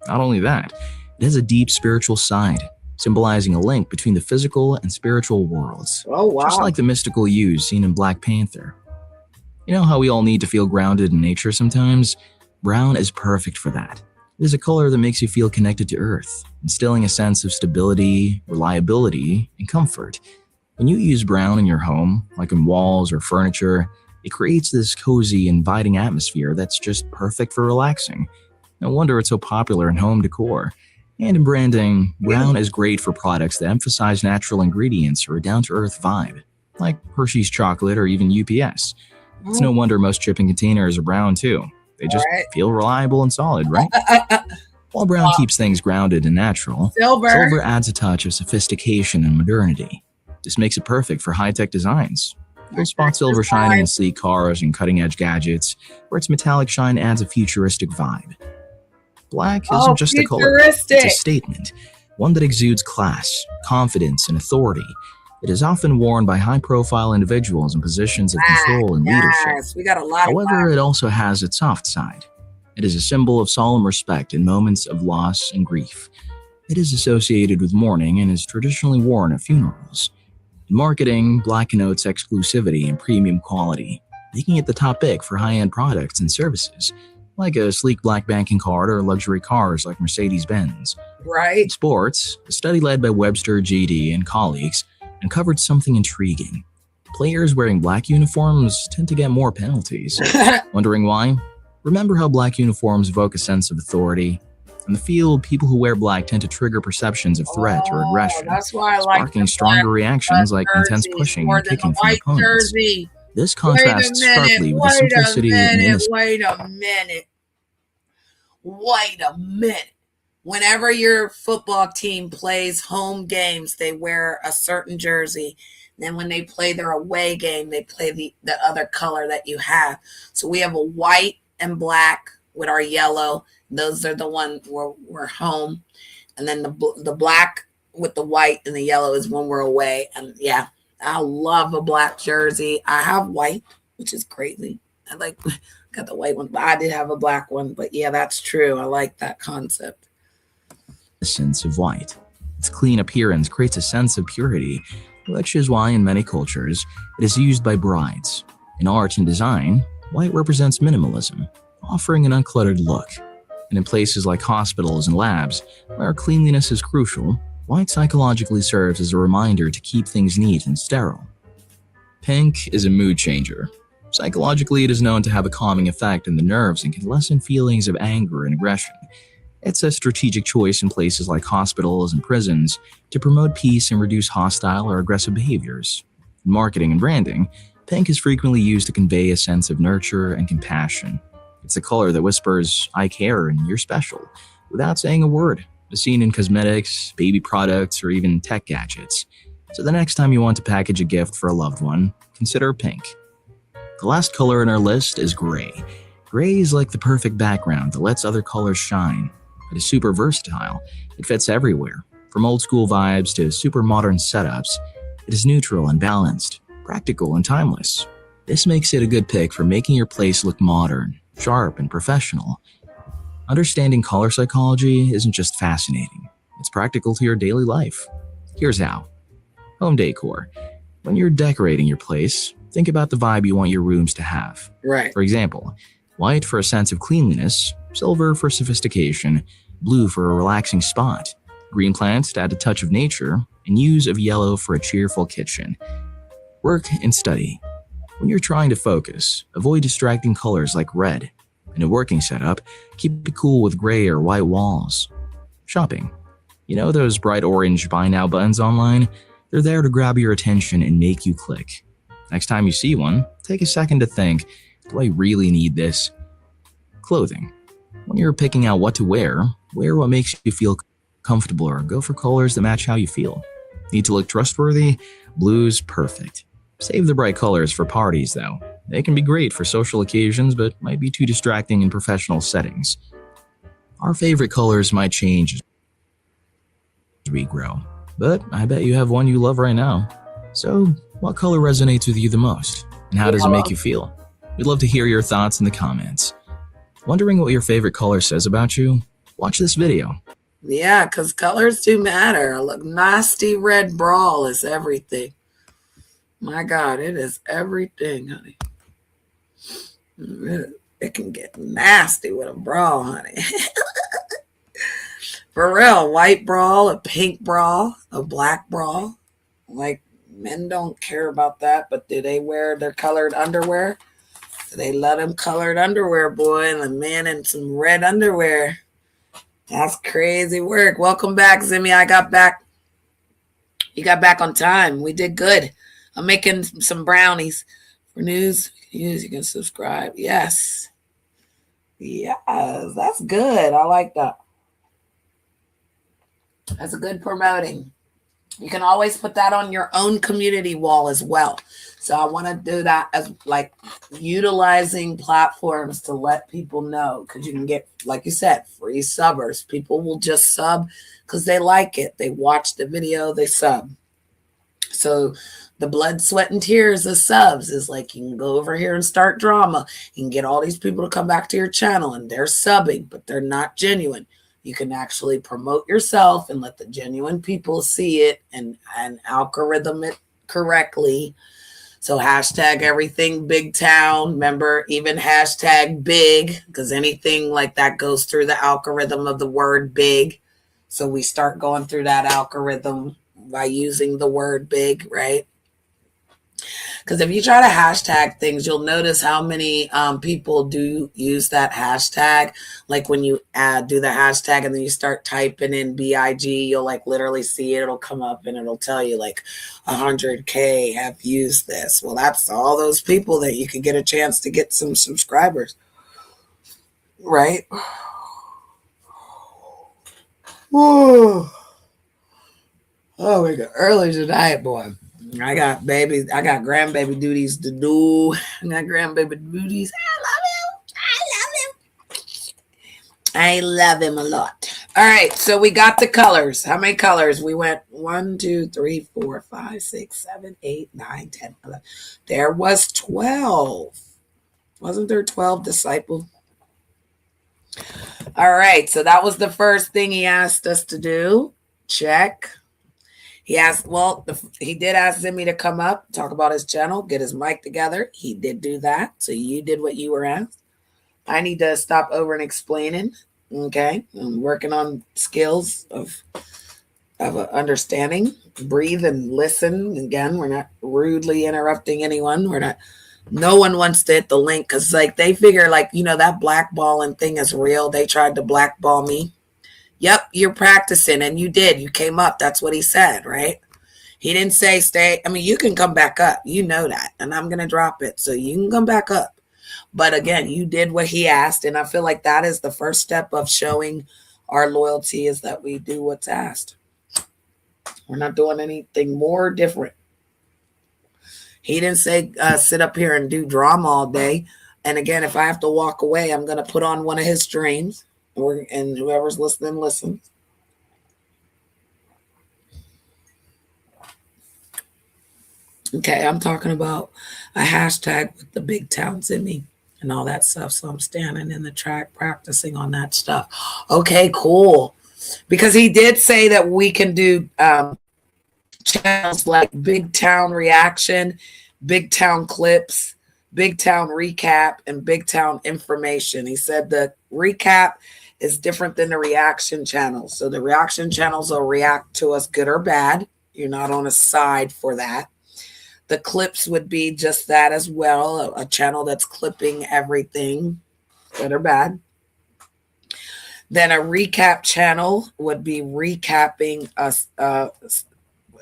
Not only that, it has a deep spiritual side, symbolizing a link between the physical and spiritual worlds. Oh, wow. Just like the mystical hues seen in Black Panther. You know how we all need to feel grounded in nature sometimes? Brown is perfect for that. It is a color that makes you feel connected to Earth, instilling a sense of stability, reliability, and comfort. When you use brown in your home, like in walls or furniture, it creates this cozy, inviting atmosphere that's just perfect for relaxing. No wonder it's so popular in home decor. And in branding, brown is great for products that emphasize natural ingredients or a down-to-earth vibe, like Hershey's chocolate or even UPS. It's no wonder most shipping containers are brown too. They just feel reliable and solid, right? While brown keeps things grounded and natural, silver adds a touch of sophistication and modernity. This makes it perfect for high-tech designs. You'll spot silver shining in sleek cars and cutting-edge gadgets, where its metallic shine adds a futuristic vibe. Black isn't just a color, it's a statement, one that exudes class, confidence, and authority. It is often worn by high-profile individuals in positions of control and leadership. We got a lot. However, it also has its soft side. It is a symbol of solemn respect in moments of loss and grief. It is associated with mourning and is traditionally worn at funerals. In marketing, black connotes exclusivity and premium quality, making it the top pick for high-end products and services, like a sleek black banking card or luxury cars like Mercedes-Benz. Right. In sports, a study led by Webster, GD, and colleagues uncovered something intriguing. Players wearing black uniforms tend to get more penalties. Wondering why? Remember how black uniforms evoke a sense of authority? In the field, people who wear black tend to trigger perceptions of threat or aggression, That's why I sparking stronger reactions like intense pushing and kicking from opponents. This contrasts sharply with the simplicity and innocence. Wait a minute. Whenever your football team plays home games, they wear a certain jersey. Then when they play their away game, they play the other color that you have. So we have a white and black with our yellow. Those are the ones where we're home. And then the black with the white and the yellow is when we're away. And yeah, I love a black jersey. I have white, which is crazy. I got the white one, but I did have a black one. But yeah, that's true. I like that concept. Essence of white. Its clean appearance creates a sense of purity, which is why in many cultures it is used by brides. In art and design, white represents minimalism, offering an uncluttered look. And in places like hospitals and labs, where cleanliness is crucial, white psychologically serves as a reminder to keep things neat and sterile. Pink is a mood changer. Psychologically, it is known to have a calming effect on the nerves and can lessen feelings of anger and aggression. It's a strategic choice in places like hospitals and prisons to promote peace and reduce hostile or aggressive behaviors. In marketing and branding, pink is frequently used to convey a sense of nurture and compassion. It's a color that whispers, "I care and you're special," without saying a word, as seen in cosmetics, baby products, or even tech gadgets. So the next time you want to package a gift for a loved one, consider pink. The last color in our list is gray. Gray is like the perfect background that lets other colors shine. It is super versatile. It fits everywhere, from old school vibes to super modern setups. It is neutral and balanced, practical and timeless. This makes it a good pick for making your place look modern, sharp, and professional. Understanding color psychology isn't just fascinating, it's practical to your daily life. Here's how. Home decor. When you're decorating your place, think about the vibe you want your rooms to have. Right. For example, white for a sense of cleanliness, silver for sophistication, blue for a relaxing spot, green plants to add a touch of nature, and hues of yellow for a cheerful kitchen. Work and study. When you're trying to focus, avoid distracting colors like red. In a working setup, keep it cool with gray or white walls. Shopping. You know those bright orange buy now buttons online? They're there to grab your attention and make you click. Next time you see one, take a second to think, do I really need this? Clothing. When you're picking out what to wear what makes you feel comfortable or go for colors that match how you feel. Need to look trustworthy? Blue's perfect. Save the bright colors for parties though. They can be great for social occasions but might be too distracting in professional settings. Our favorite colors might change as we grow, but I bet you have one you love right now. So, what color resonates with you the most? And how does it make you feel? We'd love to hear your thoughts in the comments. Wondering what your favorite color says about you? Watch this video. Yeah, because colors do matter. A nasty red bra is everything. My God, it is everything, honey. It can get nasty with a bra, honey. For real, white bra, a pink bra, a black bra. Like, men don't care about that, but do they wear their colored underwear? They let them colored underwear, boy, and a man in some red underwear. That's crazy work. Welcome back, Zimmy. I got back. You got back on time. We did good. I'm making some brownies. For news, you can subscribe. Yes. Yes, that's good. I like that. That's a good promoting. You can always put that on your own community wall as well. So I want to do that as like utilizing platforms to let people know, because you can get, like you said, free subbers. People will just sub because they like it. They watch the video, they sub. So the blood, sweat, and tears of subs is like, you can go over here and start drama. You can get all these people to come back to your channel and they're subbing, but they're not genuine. You can actually promote yourself and let the genuine people see it and algorithm it correctly. So hashtag everything BigTown. Remember, even hashtag big, because anything like that goes through the algorithm of the word big. So we start going through that algorithm by using the word big, right? Because if you try to hashtag things, you'll notice how many people do use that hashtag. Like when you do the hashtag and then you start typing in BIG, you'll like literally see it. It'll come up and it'll tell you like 100K have used this. Well, that's all those people that you could get a chance to get some subscribers, right? Whoa. Oh, we got early tonight, boy. I got grandbaby duties to do. I got grandbaby duties. I love him a lot. All right, so we got the colors. How many colors? We went 1, 2, 3, 4, 5, 6, 7, 8, 9, 10, 11. There was 12. Wasn't there 12 disciples? All right, so that was the first thing he asked us to do. Check. He asked, he did ask Zimmy to come up, talk about his channel, get his mic together. He did do that. So you did what you were asked. I need to stop over and explaining. Okay. I'm working on skills of understanding, breathe and listen. Again, we're not rudely interrupting anyone. No one wants to hit the link because like they figure like, that blackballing thing is real. They tried to blackball me. Yep, you're practicing, and you did. You came up. That's what he said, right? He didn't say stay. I mean, you can come back up. You know that, and I'm going to drop it, so you can come back up. But again, you did what he asked, and I feel like that is the first step of showing our loyalty is that we do what's asked. We're not doing anything more different. He didn't say sit up here and do drama all day. And again, if I have to walk away, I'm going to put on one of his streams. And whoever's listening, listens. Okay, I'm talking about a hashtag with the BigTown Zimmy and all that stuff. So I'm standing in the track practicing on that stuff. Okay, cool. Because he did say that we can do channels like BigTown Reaction, BigTown Clips, BigTown Recap, and BigTown Information. He said the recap is different than the reaction channels. So the reaction channels will react to us good or bad. You're not on a side for that. The clips would be just that as well, a channel that's clipping everything, good or bad. Then a recap channel would be recapping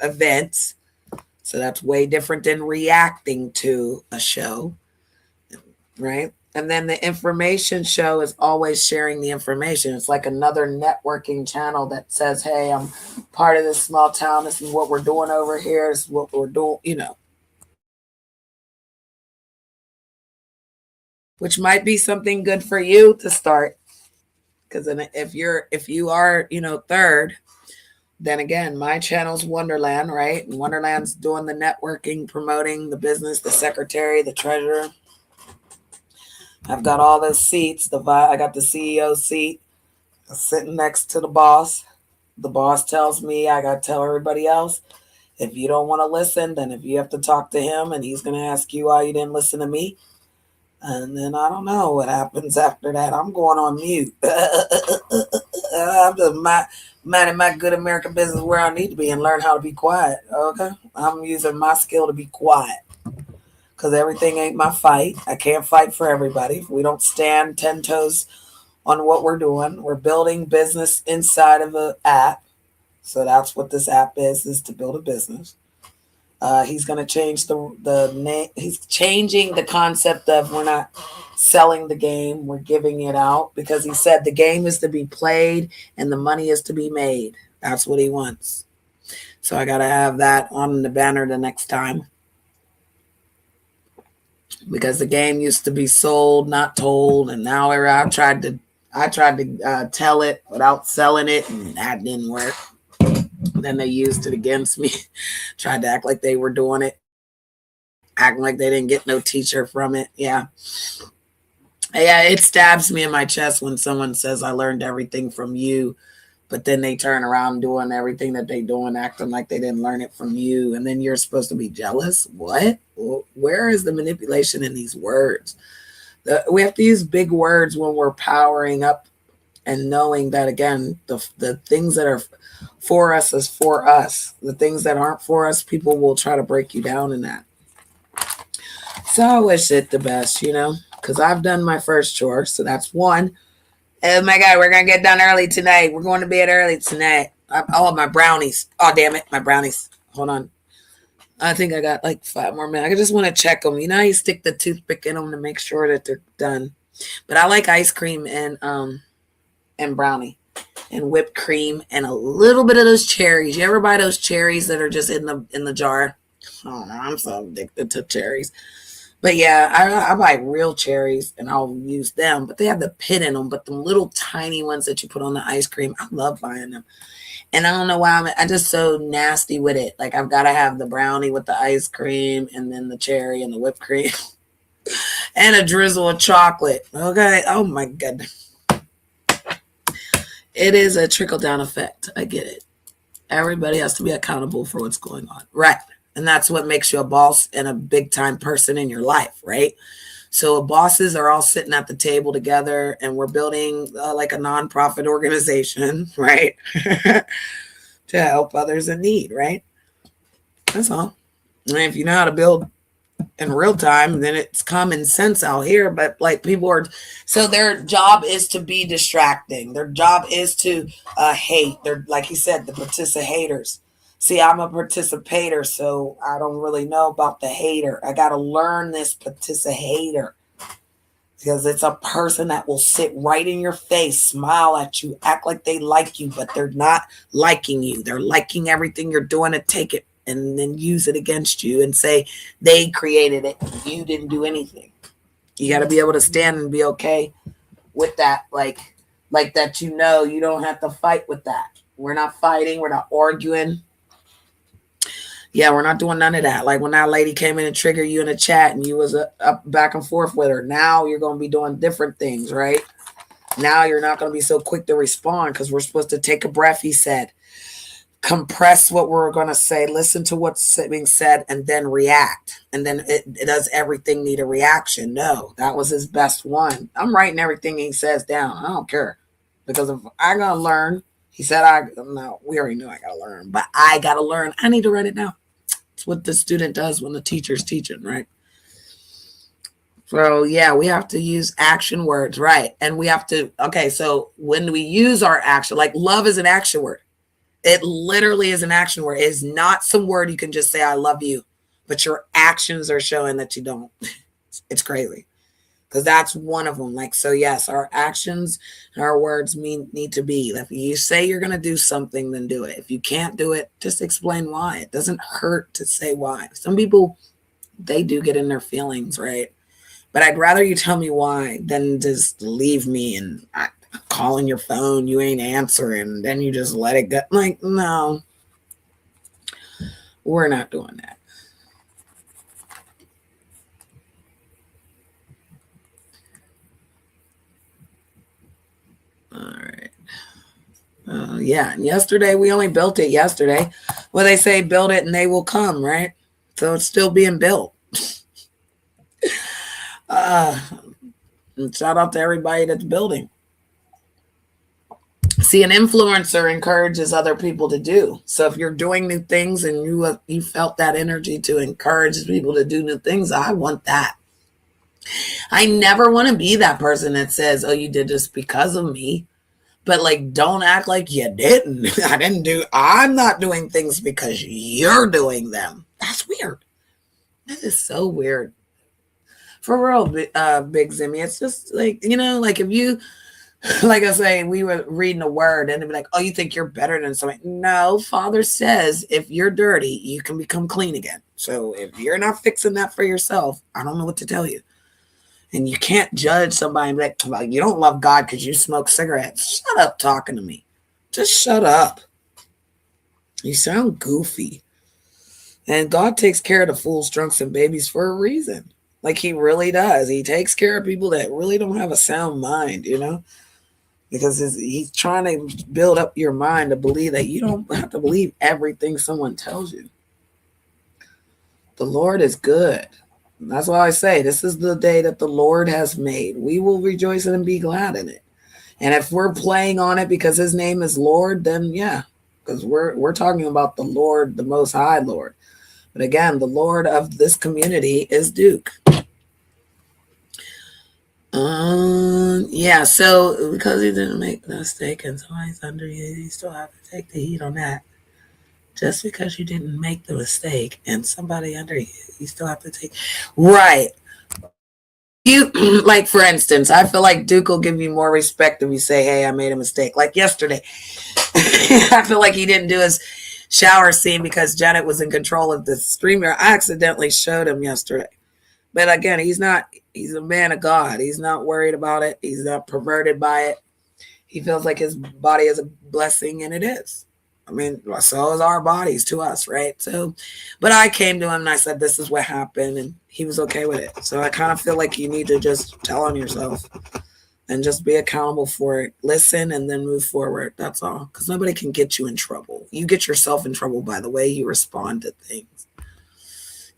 events. So that's way different than reacting to a show, right? And then the information show is always sharing the information. It's like another networking channel that says, hey, I'm part of this small town. This is what we're doing over here. This is what we're doing, which might be something good for you to start. Because then if you are, third, then again, my channel's Wonderland, right? And Wonderland's doing the networking, promoting the business, the secretary, the treasurer. I've got all those seats. I got the CEO seat sitting next to the boss. The boss tells me I got to tell everybody else. If you don't want to listen, then if you have to talk to him and he's going to ask you why you didn't listen to me. And then I don't know what happens after that. I'm going on mute. I'm just minding my good American business where I need to be and learn how to be quiet. Okay? I'm using my skill to be quiet. Because everything ain't my fight. I can't fight for everybody. We don't stand 10 toes on what we're doing. We're building business inside of an app. So that's what this app is to build a business. He's going to change the name. He's changing the concept of we're not selling the game. We're giving it out because he said the game is to be played and the money is to be made. That's what he wants. So I got to have that on the banner the next time. Because the game used to be sold, not told, and now I tried to tell it without selling it, and that didn't work. Then they used it against me, tried to act like they were doing it, acting like they didn't get no teacher from it. Yeah, it stabs me in my chest when someone says I learned everything from you, but then they turn around doing everything that they doing, acting like they didn't learn it from you, and then you're supposed to be jealous. What? Where is the manipulation in these words? We have to use big words when we're powering up and knowing that, again, the things that are for us is for us. The things that aren't for us, people will try to break you down in that. So I wish it the best, because I've done my first chore. So that's one. Oh my God, we're going to get done early tonight. We're going to bed early tonight. My brownies. Oh, damn it. My brownies. Hold on. I think I got like 5 more minutes. I just want to check them. How you stick the toothpick in them to make sure that they're done. But I like ice cream and brownie and whipped cream and a little bit of those cherries. You ever buy those cherries that are just in the jar? Oh, I'm so addicted to cherries. But yeah, I buy real cherries and I'll use them. But they have the pit in them. But the little tiny ones that you put on the ice cream, I love buying them. And I don't know why I'm just so nasty with it. Like I've got to have the brownie with the ice cream and then the cherry and the whipped cream and a drizzle of chocolate. Okay. Oh my goodness. It is a trickle down effect. I get it. Everybody has to be accountable for what's going on. Right. And that's what makes you a boss and a big time person in your life. Right. So bosses are all sitting at the table together and we're building like a nonprofit organization, right? To help others in need, right? That's all. And if you know how to build in real time, then it's common sense out here. But like so their job is to be distracting. Their job is to hate. They're, like he said, the participators. See, I'm a participator, so I don't really know about the hater. I got to learn this participator because it's a person that will sit right in your face, smile at you, act like they like you, but they're not liking you. They're liking everything you're doing to take it and then use it against you and say they created it. You didn't do anything. You got to be able to stand and be okay with that. Like that, you don't have to fight with that. We're not fighting. We're not arguing. Yeah, we're not doing none of that. Like when that lady came in and triggered you in a chat and you was up back and forth with her. Now you're going to be doing different things, right? Now you're not going to be so quick to respond because we're supposed to take a breath, he said. Compress what we're going to say, listen to what's being said, and then react. And then it does everything need a reaction? No, that was his best one. I'm writing everything he says down. I don't care. Because if I'm going to learn, he said, we already knew I got to learn, but I got to learn. I need to write it down. It's what the student does when the teacher's teaching, right? So yeah, we have to use action words, right? And we have to, so when we use our action, like love is an action word. It literally is an action word. It is not some word you can just say, I love you, but your actions are showing that you don't. It's crazy. Because that's one of them. Like, so yes, our actions and our words need to be. If you say you're going to do something, then do it. If you can't do it, just explain why. It doesn't hurt to say why. Some people, they do get in their feelings, right? But I'd rather you tell me why than just leave me and calling your phone, you ain't answering, then you just let it go. Like, no, we're not doing that. All right. Yeah. And yesterday, we only built it yesterday. Well, they say build it and they will come, right? So it's still being built. And shout out to everybody that's building. See, an influencer encourages other people to do. So if you're doing new things and you felt that energy to encourage people to do new things, I want that. I never want to be that person that says, oh, you did this because of me. But like, don't act like you didn't. I'm not doing things because you're doing them. That's weird. That is so weird. For real, Big Zimmy. It's just like, like if you, like I say, we were reading a word and they'd be like, oh, you think you're better than somebody? No, Father says if you're dirty, you can become clean again. So if you're not fixing that for yourself, I don't know what to tell you. And you can't judge somebody and be like, well, you don't love God because you smoke cigarettes. Shut up talking to me. Just shut up. You sound goofy. And God takes care of the fools, drunks, and babies for a reason. Like he really does. He takes care of people that really don't have a sound mind, because he's trying to build up your mind to believe that you don't have to believe everything someone tells you. The Lord is good. And that's why I say this is the day that the Lord has made. We will rejoice and be glad in it. And if we're playing on it because his name is Lord, then yeah, because we're talking about the Lord, the Most High Lord. But again, the Lord of this community is Duke. Yeah, so because he didn't make the mistake and somebody's under you still have to take the heat on that. Just because you didn't make the mistake and somebody under you still have to take. Right. You, like, for instance, I feel like Duke will give you more respect if you say, hey, I made a mistake. Like yesterday, I feel like he didn't do his shower scene because Janet was in control of the streamer. I accidentally showed him yesterday. But again, he's a man of God. He's not worried about it. He's not perverted by it. He feels like his body is a blessing, and it is. I mean, so is our bodies to us, right? So, but I came to him and I said, this is what happened, and he was okay with it. So I kind of feel like you need to just tell on yourself and just be accountable for it. Listen and then move forward. That's all. Because nobody can get you in trouble. You get yourself in trouble by the way you respond to things.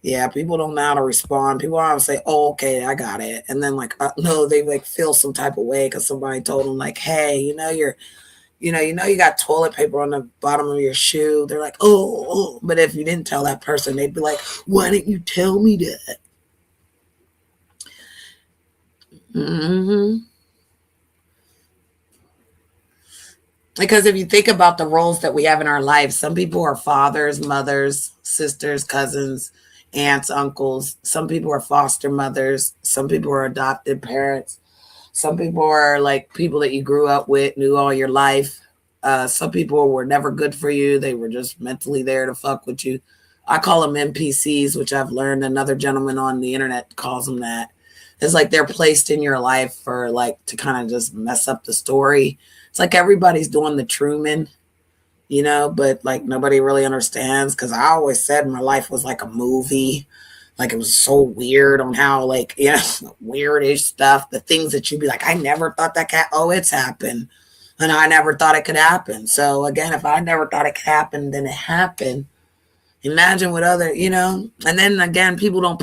Yeah, people don't know how to respond. People don't to say, oh, okay, I got it. And then no, they like feel some type of way because somebody told them like, hey, you got toilet paper on the bottom of your shoe. They're like, oh. But if you didn't tell that person, they'd be like, why didn't you tell me that? Mm-hmm. Because if you think about the roles that we have in our lives, some people are fathers, mothers, sisters, cousins, aunts, uncles. Some people are foster mothers. Some people are adopted parents. Some people are like people that you grew up with, knew all your life. Some people were never good for you. They were just mentally there to fuck with you. I call them NPCs, which I've learned another gentleman on the internet calls them that. It's like they're placed in your life for like to kind of just mess up the story. It's like everybody's doing the Truman, but like nobody really understands because I always said my life was like a movie. Like it was so weird on how weirdish stuff, the things that you'd be like, I never thought that it's happened. And I never thought it could happen. So again, if I never thought it could happen, then it happened. Imagine what other, and then again, people don't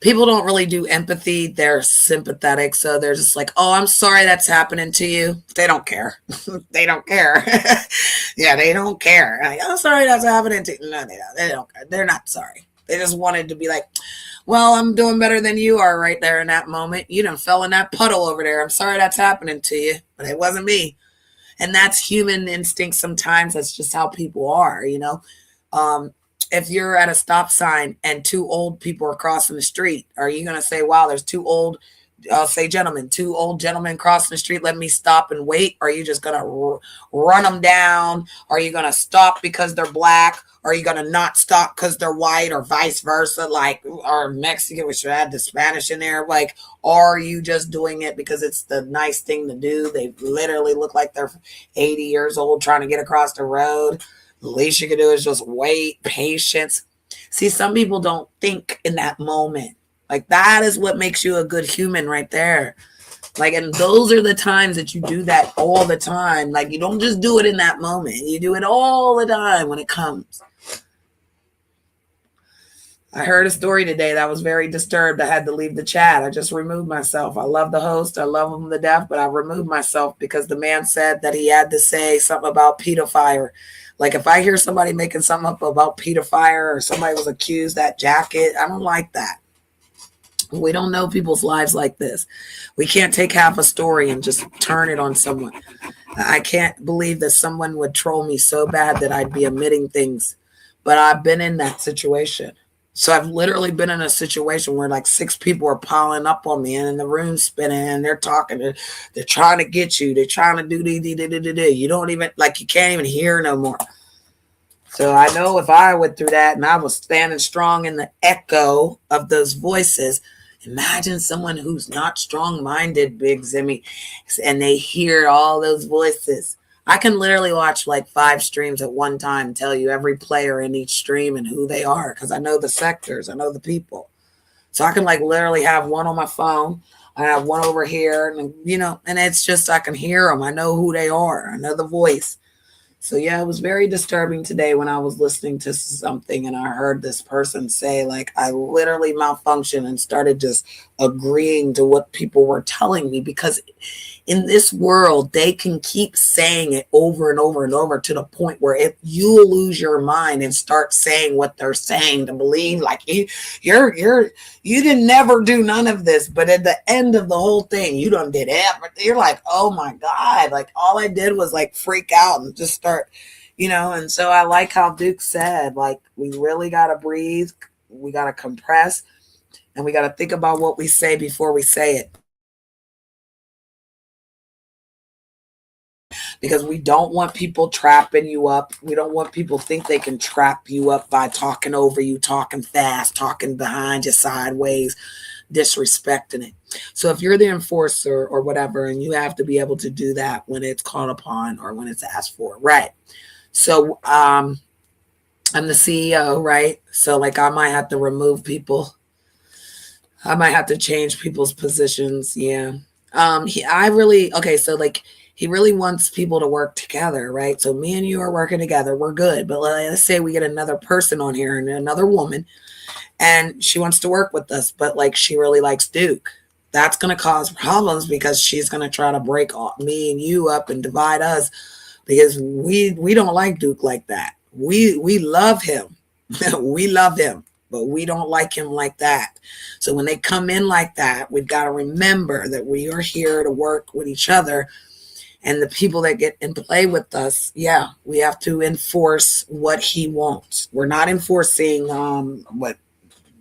people don't really do empathy. They're sympathetic. So they're just like, oh, I'm sorry that's happening to you. They don't care. They don't care. Yeah, they don't care. Like, I'm sorry that's happening to you. No, they don't care. They're not sorry. They just wanted to be like, well, I'm doing better than you are right there in that moment. You done fell in that puddle over there. I'm sorry that's happening to you, but it wasn't me. And that's human instinct sometimes. That's just how people are, you know. If you're at a stop sign and two old people are crossing the street, are you going to say, wow, there's two old, I'll say gentlemen, two old gentlemen crossing the street, let me stop and wait? Are you just going to run them down? Are you going to stop because they're black? Are you going to not stop because they're white, or vice versa? Like, or Mexican, we should add the Spanish in there. Like, are you just doing it because it's the nice thing to do? They literally look like they're 80 years old trying to get across the road. The least you can do is just wait, patience. See, some people don't think in that moment. Like, that is what makes you a good human right there. Like, and those are the times that you do that all the time. Like, you don't just do it in that moment. You do it all the time when it comes. I heard a story today that was very disturbed. I had to leave the chat. I just removed myself. I love the host. I love him to death, but I removed myself because the man said that he had to say something about pedophile. Like, if I hear somebody making something up about pedophile or somebody was accused that jacket, I don't like that. We don't know people's lives like this. We can't take half a story and just turn it on someone. I can't believe that someone would troll me so bad that I'd be omitting things. But I've been in that situation. So I've literally been in a situation where like 6 people are piling up on me and in the room spinning and they're talking. They're trying to get you. They're trying to do. You don't even, like, you can't even hear no more. So I know if I went through that and I was standing strong in the echo of those voices, imagine someone who's not strong-minded, Big Zimmy, and they hear all those voices. I can literally watch like 5 streams at one time, tell you every player in each stream and who they are, because I know the sectors, I know the people. So I can like literally have one on my phone. I have one over here, and you know, and it's just I can hear them. I know who they are. I know the voice. So yeah, it was very disturbing today when I was listening to something and I heard this person say, like, I literally malfunctioned and started just agreeing to what people were telling me, because in this world, they can keep saying it over and over and over to the point where if you lose your mind and start saying what they're saying to believe, like you didn't never do none of this, but at the end of the whole thing, you done did everything. You're like, oh my God, like all I did was like freak out and just start, you know. And so I like how Duke said, like, we really got to breathe, we got to compress, and we got to think about what we say before we say it. Because we don't want people trapping you up. We don't want people to think they can trap you up by talking over you, talking fast, talking behind you sideways, disrespecting it. So if you're the enforcer or whatever, and you have to be able to do that when it's called upon or when it's asked for, right? So I'm the CEO, right? So like I might have to remove people. I might have to change people's positions. Yeah. So like, he really wants people to work together, right? So me and you are working together. We're good. But let's say we get another person on here and another woman, and she wants to work with us, but like she really likes Duke. That's going to cause problems because she's going to try to break me and you up and divide us, because we don't like Duke like that. We love him. We love him, but we don't like him like that. So when they come in like that, we've got to remember that we are here to work with each other. And the people that get and play with us, yeah, we have to enforce what he wants. We're not enforcing what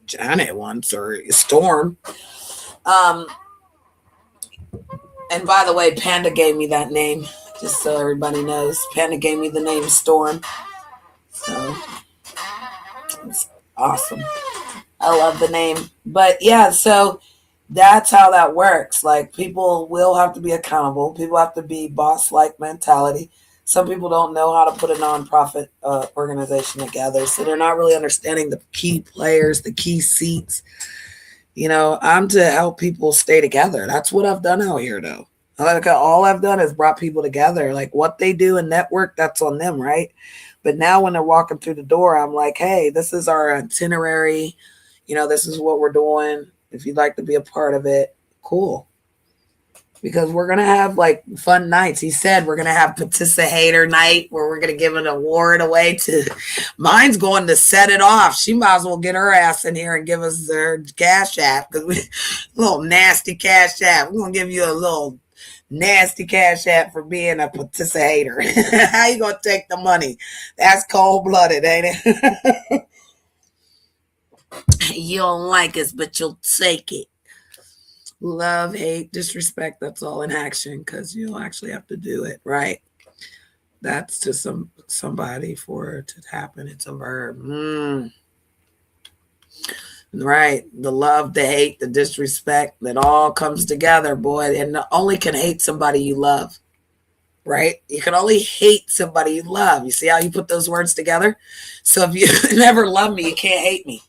Janet wants or Storm. And by the way, Panda gave me that name, just so everybody knows. Panda gave me the name Storm. So it's awesome. I love the name. But yeah, so that's how that works. Like, people will have to be accountable. People have to be boss-like mentality. Some people don't know how to put a nonprofit organization together, so they're not really understanding the key players, the key seats. You know, I'm to help people stay together. That's what I've done out here, though. Like, all I've done is brought people together. Like, what they do in network, that's on them, right? But now when they're walking through the door, I'm like, hey, this is our itinerary. You know, this is what we're doing. If you'd like to be a part of it, cool. Because we're going to have like fun nights. He said we're going to have participator night where we're going to give an award away to. Mine's going to Set It Off. She might as well get her ass in here and give us her cash app, because we little nasty cash app. We're going to give you a little Nasty Cash App for being a participator. How you gonna take the money? That's cold blooded, ain't it? You don't like us, but you'll take it. Love, hate, disrespect, that's all in action because you'll actually have to do it, right? That's to somebody for it to happen. It's a verb. Right. The love, the hate, the disrespect, that all comes together, boy. And only can hate somebody you love. Right? You can only hate somebody you love. You see how you put those words together? So if you never love me, you can't hate me.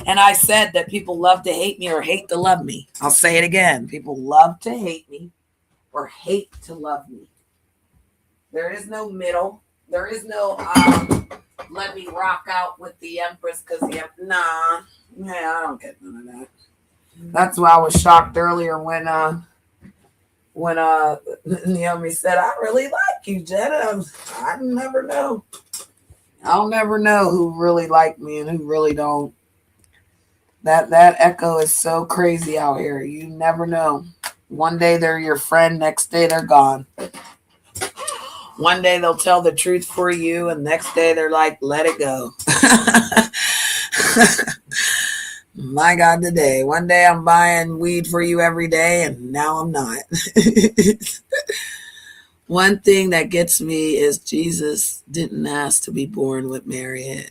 And I said that people love to hate me or hate to love me. I'll say it again. People love to hate me or hate to love me. There is no middle. There is no let me rock out with the Empress because nah. Yeah, I don't get none of that. That's why I was shocked earlier when Naomi said, I really like you, Jenna. I never know. I'll never know who really like me and who really don't. That echo is so crazy out here. You never know. One day they're your friend, next day they're gone. One day they'll tell the truth for you, and next day they're like, let it go. My God, today. One day I'm buying weed for you every day, and now I'm not. One thing that gets me is Jesus didn't ask to be born with Mary.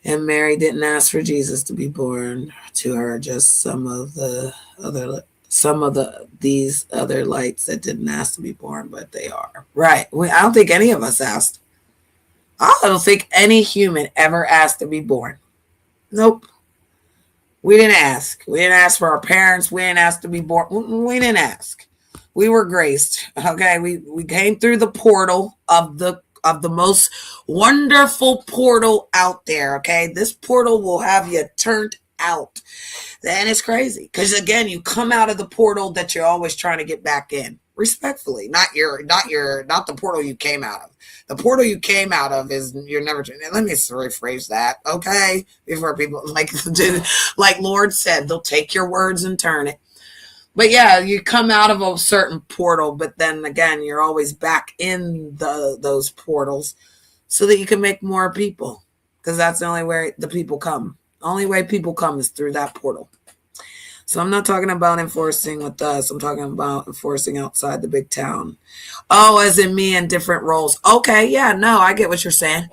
And Mary didn't ask for Jesus to be born to her, just some of these other lights that didn't ask to be born, but they are. Right. I don't think any of us asked. I don't think any human ever asked to be born. Nope. We didn't ask. We didn't ask for our parents. We didn't ask to be born. We didn't ask. We were graced. Okay. We came through the portal of the most wonderful portal out there. Okay. This portal will have you turned out. And it's crazy because again, you come out of the portal that you're always trying to get back in. Respectfully, not the portal you came out of. The portal you came out of is you're never. Let me rephrase that, okay? Before people like Lord said, they'll take your words and turn it. But yeah, you come out of a certain portal, but then again, you're always back in those portals so that you can make more people, because that's the only way the people come. The only way people come is through that portal. So I'm not talking about enforcing with us. I'm talking about enforcing outside the big town. Oh, as in me in different roles. Okay, yeah, no, I get what you're saying.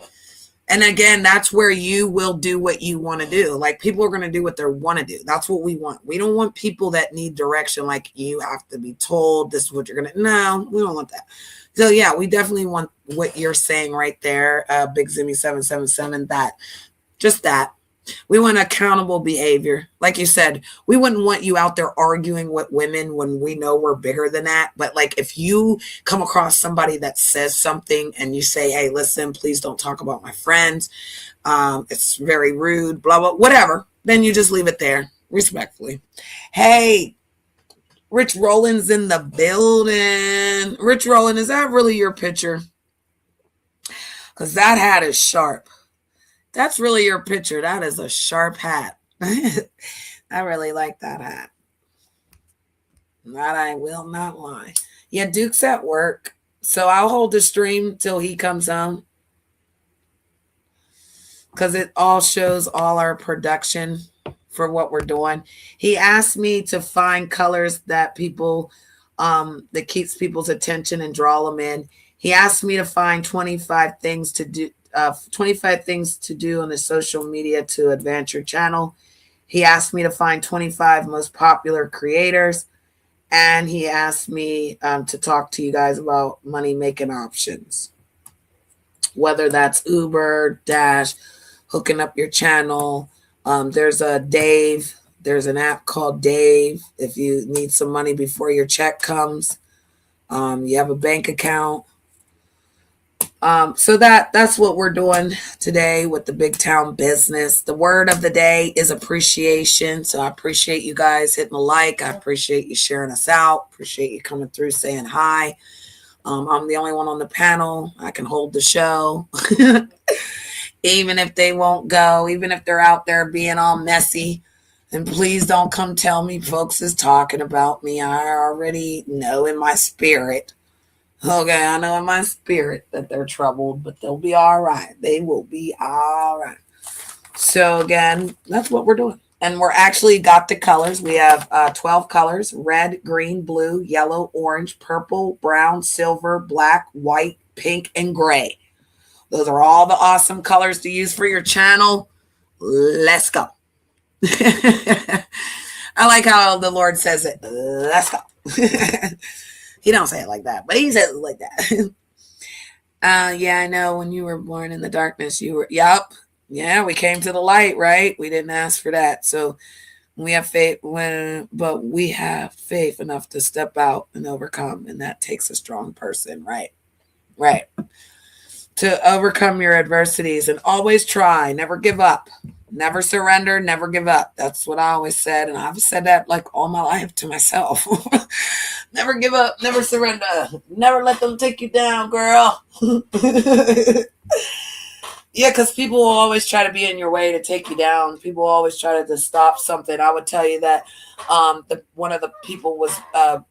And again, that's where you will do what you want to do. Like people are going to do what they want to do. That's what we want. We don't want people that need direction. Like you have to be told this is what you're going to. No, we don't want that. So yeah, we definitely want what you're saying right there. Big Zimmy 777, that. We want accountable behavior. Like you said, we wouldn't want you out there arguing with women when we know we're bigger than that. But like if you come across somebody that says something and you say, hey, listen, please don't talk about my friends. It's very rude, blah, blah, whatever. Then you just leave it there respectfully. Hey, Rich Rollins in the building. Rich Rollins, is that really your picture? Because that hat is sharp. That's really your picture. That is a sharp hat. I really like that hat. That I will not lie. Yeah, Duke's at work. So I'll hold the stream till he comes home. Because it all shows all our production for what we're doing. He asked me to find colors that people, that keeps people's attention and draw them in. He asked me to find 25 things to do. 25 things to do on the social media to advance your channel. He asked me to find 25 most popular creators. And he asked me to talk to you guys about money making options. Whether that's Uber, Dash, hooking up your channel. There's there's an app called Dave. If you need some money before your check comes, you have a bank account. So that's what we're doing today with the BigTown Business. The word of the day is appreciation. So I appreciate you guys hitting the like. I appreciate you sharing us out. Appreciate you coming through saying hi. I'm the only one on the panel. I can hold the show. Even if they won't go, even if they're out there being all messy. And please don't come tell me folks is talking about me. I already know in my spirit. Okay, I know in my spirit that they're troubled, but they'll be all right. They will be all right. So again, that's what we're doing. And we're actually got the colors. We have 12 colors: red, green, blue, yellow, orange, purple, brown, silver, black, white, pink, and gray. Those are all the awesome colors to use for your channel. Let's go. I like how the Lord says it. Let's go. He don't say it like that, but he says it like that. Yeah, I know. When you were born in the darkness, you were. Yup. Yeah, we came to the light, right? We didn't ask for that. So we have faith but we have faith enough to step out and overcome, and that takes a strong person, right? Right. To overcome your adversities and always try, never give up, never surrender, never give up. That's what I always said, and I've said that like all my life to myself. Never give up, never surrender, never let them take you down, girl. Yeah, because people will always try to be in your way to take you down. People will always try to stop something. I would tell you that one of the people was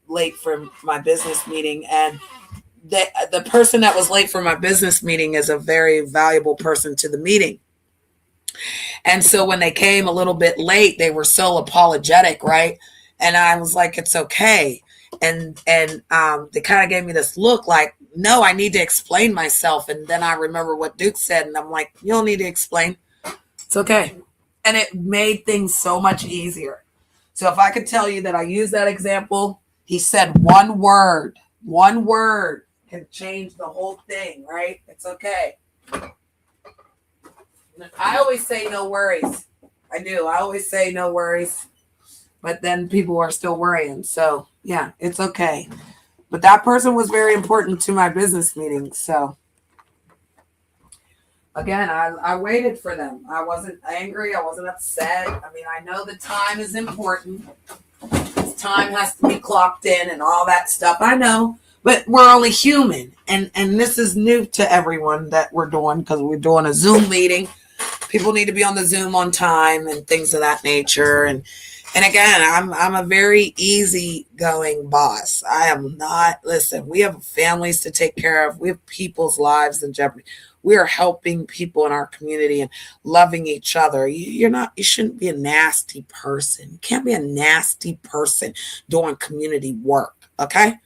late for my business meeting, and the person that was late for my business meeting is a very valuable person to the meeting. And so when they came a little bit late, they were so apologetic, right? And I was like, it's okay. And they kind of gave me this look like, no, I need to explain myself. And then I remember what Duke said, and I'm like, you don't need to explain. It's okay. And it made things so much easier. So if I could tell you that I use that example, he said one word can change the whole thing, right? It's okay. I always say no worries. I do. I always say no worries. But then people are still worrying. So, yeah, it's okay. But that person was very important to my business meeting. So, again, I waited for them. I wasn't angry. I wasn't upset. I mean, I know the time is important. This time has to be clocked in and all that stuff. I know. But we're only human. And this is new to everyone that we're doing, because we're doing a Zoom meeting. People need to be on the Zoom on time and things of that nature. And again, I'm a very easygoing boss. I am not. Listen, we have families to take care of. We have people's lives in jeopardy. We are helping people in our community and loving each other. You shouldn't be a nasty person. You can't be a nasty person doing community work. Okay.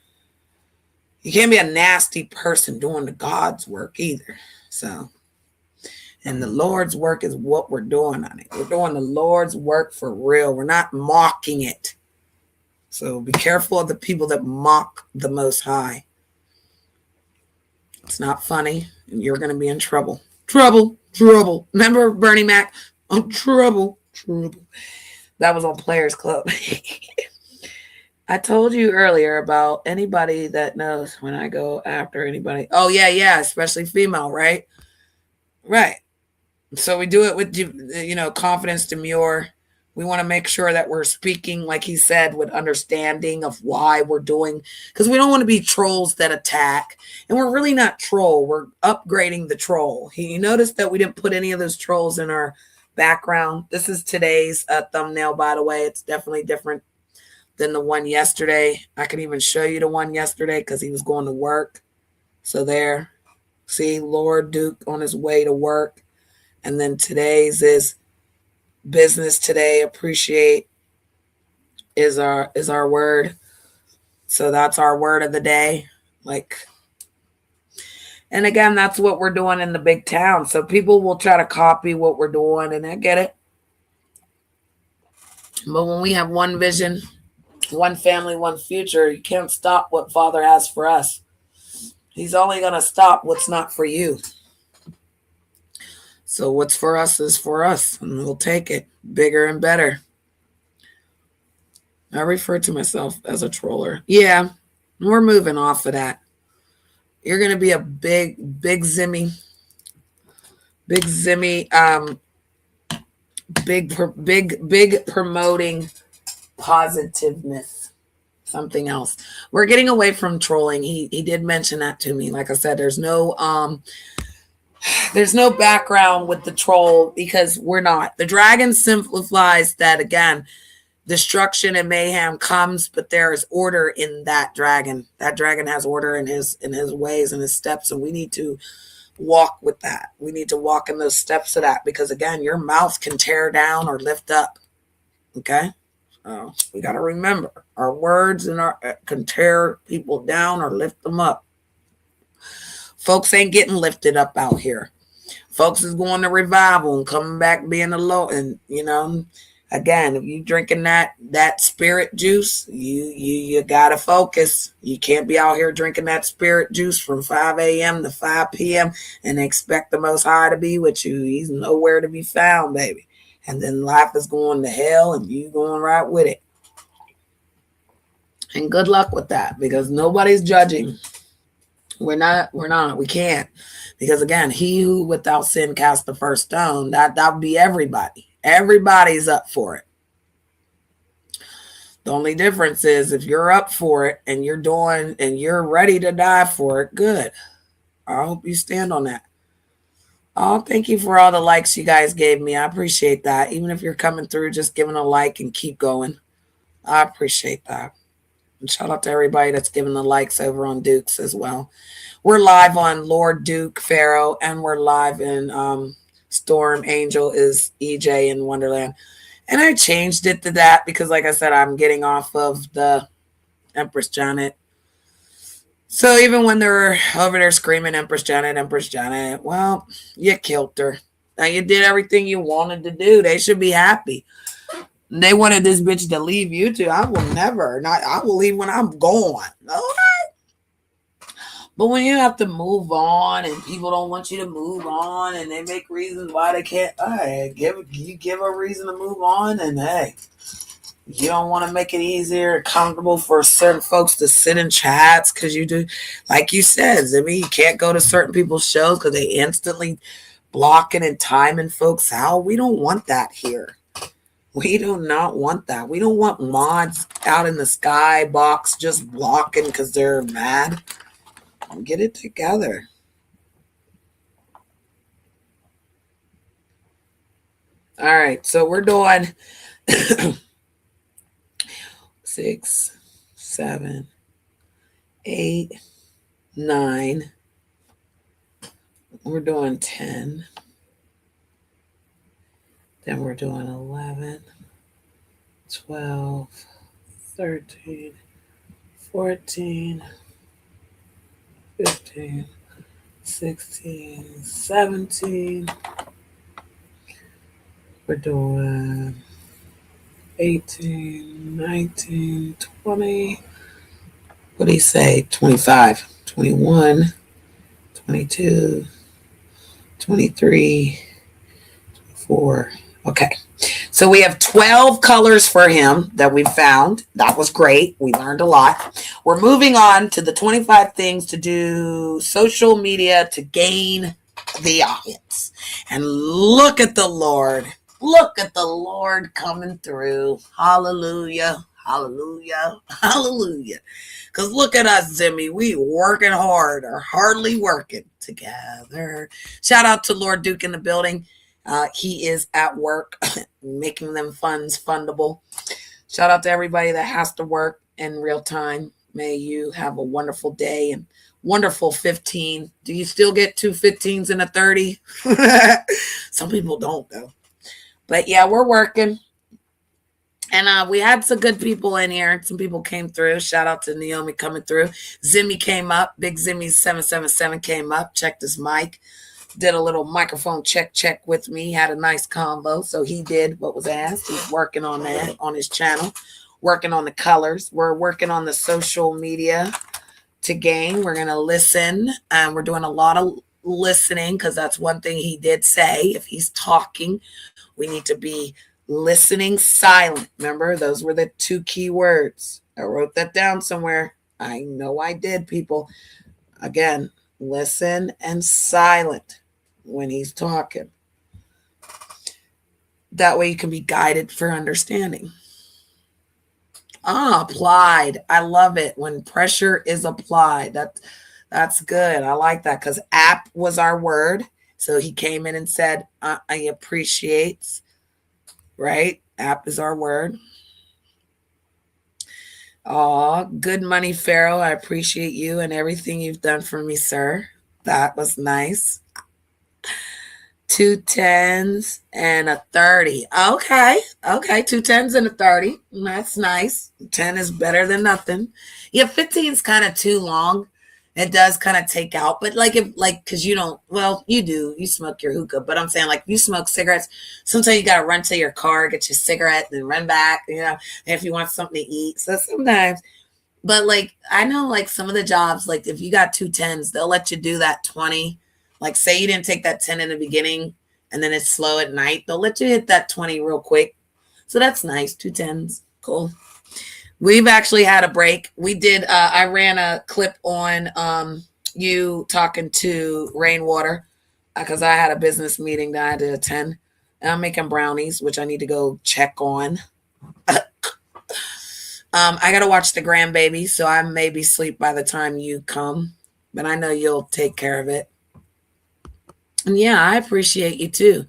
You can't be a nasty person doing the God's work either. So, and the Lord's work is what we're doing on it. We're doing the Lord's work for real. We're not mocking it. So be careful of the people that mock the Most High. It's not funny, and you're going to be in trouble. Trouble. Remember Bernie Mac? Oh, trouble. That was on Players Club. I told you earlier about anybody that knows when I go after anybody. Oh, yeah, especially female, right? Right. So we do it with, confidence, demure. We want to make sure that we're speaking, like he said, with understanding of why we're doing, because we don't want to be trolls that attack. And we're really not troll. We're upgrading the troll. You notice that we didn't put any of those trolls in our background. This is today's thumbnail, by the way. It's definitely different than the one yesterday. I can even show you the one yesterday because he was going to work. So there, see Lord Duke on his way to work. And then today's is business today. Appreciate is our word. So that's our word of the day. And again, that's what we're doing in the big town. So people will try to copy what we're doing, and I get it. But when we have one vision, one family, one future, you can't stop what Father has for us. He's only going to stop what's not for you. So what's for us is for us, and we'll take it bigger and better. I refer to myself as a troller. Yeah, we're moving off of that. You're going to be a big Zimmy, big promoting positiveness. Something else. We're getting away from trolling. He did mention that to me. Like I said, there's no There's no background with the troll because we're not. The dragon simplifies that again. Destruction and mayhem comes, but there is order in that dragon. That dragon has order in his ways and his steps, and we need to walk with that. We need to walk in those steps of that because again, your mouth can tear down or lift up. Okay, so we got to remember our words and our can tear people down or lift them up. Folks ain't getting lifted up out here. Folks is going to revival and coming back being alone. And you know, again, if you drinking that spirit juice, you gotta focus. You can't be out here drinking that spirit juice from 5 a.m. to 5 p.m. and expect the Most High to be with you. He's nowhere to be found, baby. And then life is going to hell, and you going right with it. And good luck with that, because nobody's judging. We're not. We can't. Because again, he who without sin cast the first stone, that would be everybody. Everybody's up for it. The only difference is if you're up for it and you're doing and you're ready to die for it, good. I hope you stand on that. Oh, thank you for all the likes you guys gave me. I appreciate that. Even if you're coming through, just giving a like and keep going. I appreciate that. And shout out to everybody that's giving the likes over on Duke's as well. We're live on Lord Duke Pharaoh, and we're live in Storm Angel is EJ in Wonderland. And I changed it to that because, like I said, I'm getting off of the Empress Janet. So even when they're over there screaming Empress Janet, well, you killed her. Now you did everything you wanted to do. They should be happy. They wanted this bitch to leave you too. I will never. I will leave when I'm gone. Okay. But when you have to move on and people don't want you to move on and they make reasons why they can't, hey, you give a reason to move on, and hey, you don't want to make it easier and comfortable for certain folks to sit in chats because you do, like you said, Zimmy, you can't go to certain people's shows because they instantly blocking and timing folks out. We don't want that here. We do not want that. We don't want mods out in the sky box just blocking because they're mad. Get it together. All right, so we're doing 6, 7, 8, 9. We're doing 10. Then we're doing 11, 12, 13, 14, 15, 16, 17. We're doing 18, 19, 20. What do you say? 25, 21, 22, 23, 24. Okay. So we have 12 colors for him that we found. That was great. We learned a lot. We're moving on to the 25 things to do social media to gain the audience. And look at the Lord. Look at the Lord coming through. Hallelujah. Hallelujah. Hallelujah. Because look at us, Zimmy. We working hard or hardly working together. Shout out to Lord Duke in the building. He is at work making them funds fundable. Shout out to everybody that has to work in real time. May you have a wonderful day and wonderful 15. Do you still get 2 15s and a 30? Some people don't, though. But yeah, we're working. And we had some good people in here. Some people came through. Shout out to Naomi coming through. Zimmy came up. Big Zimmy 777 came up. Checked his mic. Did a little microphone check with me. Had a nice convo. So he did what was asked. He's working on that on his channel. Working on the colors. We're working on the social media to gain. We're going to listen. And we're doing a lot of listening because that's one thing he did say. If he's talking, we need to be listening silent. Remember, those were the 2 key words. I wrote that down somewhere. I know I did, people. Again, listen and silent when he's talking. That way you can be guided for understanding. Applied. I love it when pressure is applied. That's good. I like that because app was our word. So he came in and said, I appreciate, right? App is our word. Aw, good money, Pharaoh. I appreciate you and everything you've done for me, sir. That was nice. 2 10s and a 30. Okay. 2 10s and a 30. That's nice. 10 is better than nothing. Yeah, 15 is kind of too long. It does kind of take out, but because you don't, well, you do, you smoke your hookah, but I'm saying like you smoke cigarettes, sometimes you got to run to your car, get your cigarette, then run back, if you want something to eat. So sometimes, but like, I know like some of the jobs, like if you got 2 10s, they'll let you do that 20. Like say you didn't take that 10 in the beginning and then it's slow at night, they'll let you hit that 20 real quick. So that's nice. 2 10s. Cool. We've actually had a break. We did, I ran a clip on you talking to Rainwater because I had a business meeting that I had to attend. And I'm making brownies, which I need to go check on. I got to watch the grandbaby, so I may be asleep by the time you come, but I know you'll take care of it. And yeah, I appreciate you too.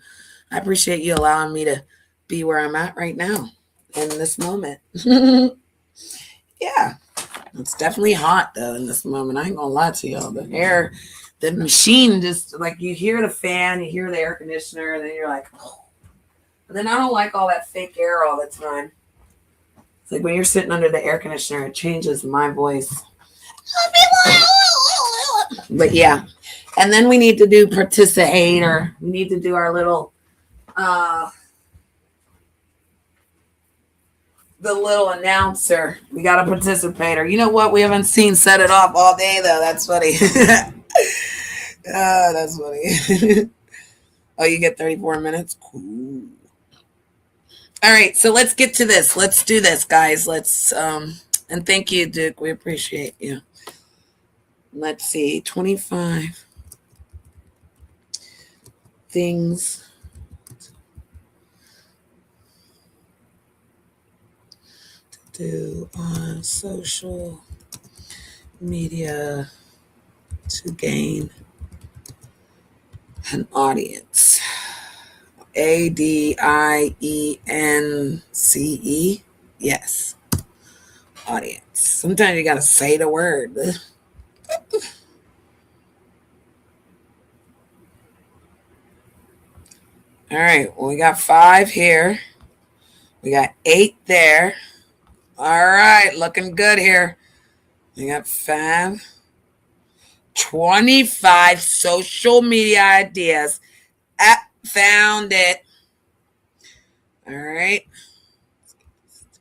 I appreciate you allowing me to be where I'm at right now in this moment. Yeah, it's definitely hot though in this moment. I ain't gonna lie to y'all. The machine just like you hear the fan, you hear the air conditioner, and then you're like, oh. And then I don't like all that fake air all the time. It's like when you're sitting under the air conditioner, it changes my voice. But yeah. And then we need to do participate, or we need to do our little the little announcer. We got a participator. You know what? We haven't seen Set It Off all day though. That's funny. Oh, that's funny. Oh, you get 34 minutes? Cool. All right, so let's get to this. Let's do this, guys. Let's and thank you, Duke. We appreciate you. Let's see, 25 things to do on social media to gain an audience. ADIENCE. Yes. Audience. Sometimes you gotta say the word. All right. Well, we got 5 here. We got 8 there. All right. Looking good here. We got 5. 25 social media ideas. Found it. All right.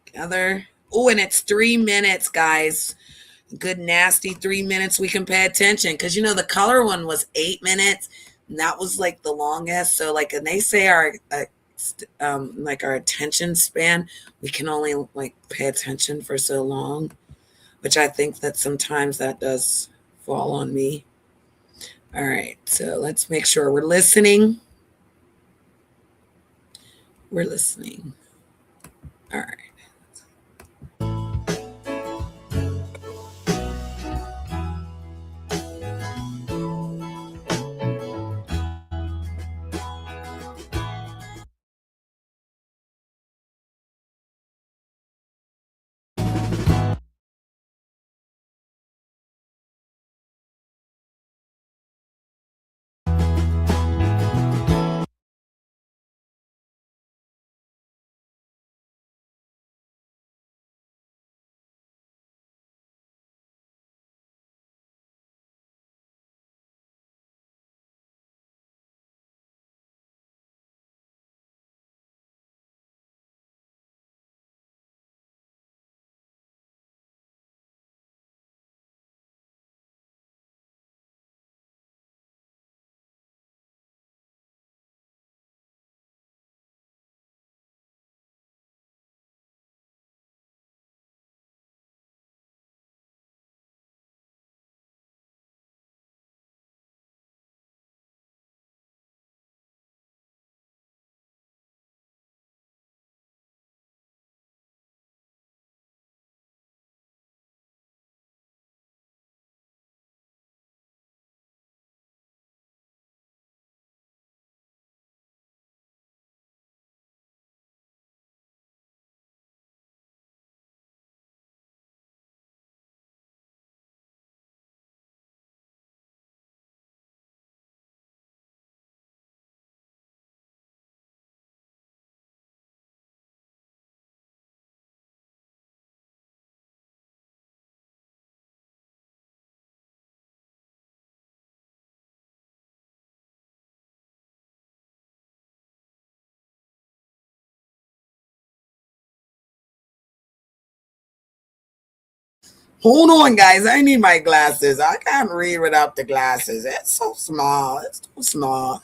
Together. Oh, and it's 3 minutes, guys. Good, nasty 3 minutes. We can pay attention because the color one was 8 minutes, and that was like the longest. So, like, and they say our like our attention span, we can only like pay attention for so long, which I think that sometimes that does fall on me. All right, so let's make sure we're listening. We're listening. All right. Hold on, guys. I need my glasses. I can't read without the glasses. It's so small. It's too small.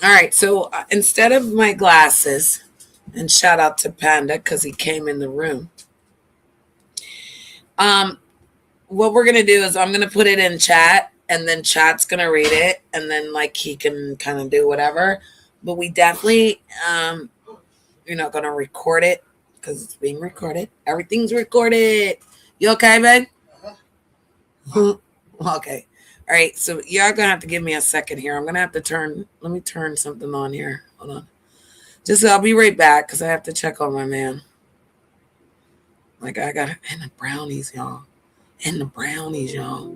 All right. So instead of my glasses, and shout out to Panda because he came in the room. What we're gonna do is I'm gonna put it in chat, and then chat's gonna read it, and then like he can kind of do whatever. But we definitely, you're not gonna record it because it's being recorded. Everything's recorded. You okay, babe? Okay. All right. So y'all gonna have to give me a second here. I'm gonna have to turn. Let me turn something on here. Hold on. Just I'll be right back because I have to check on my man. Like I got and the brownies, y'all. And the brownies, y'all.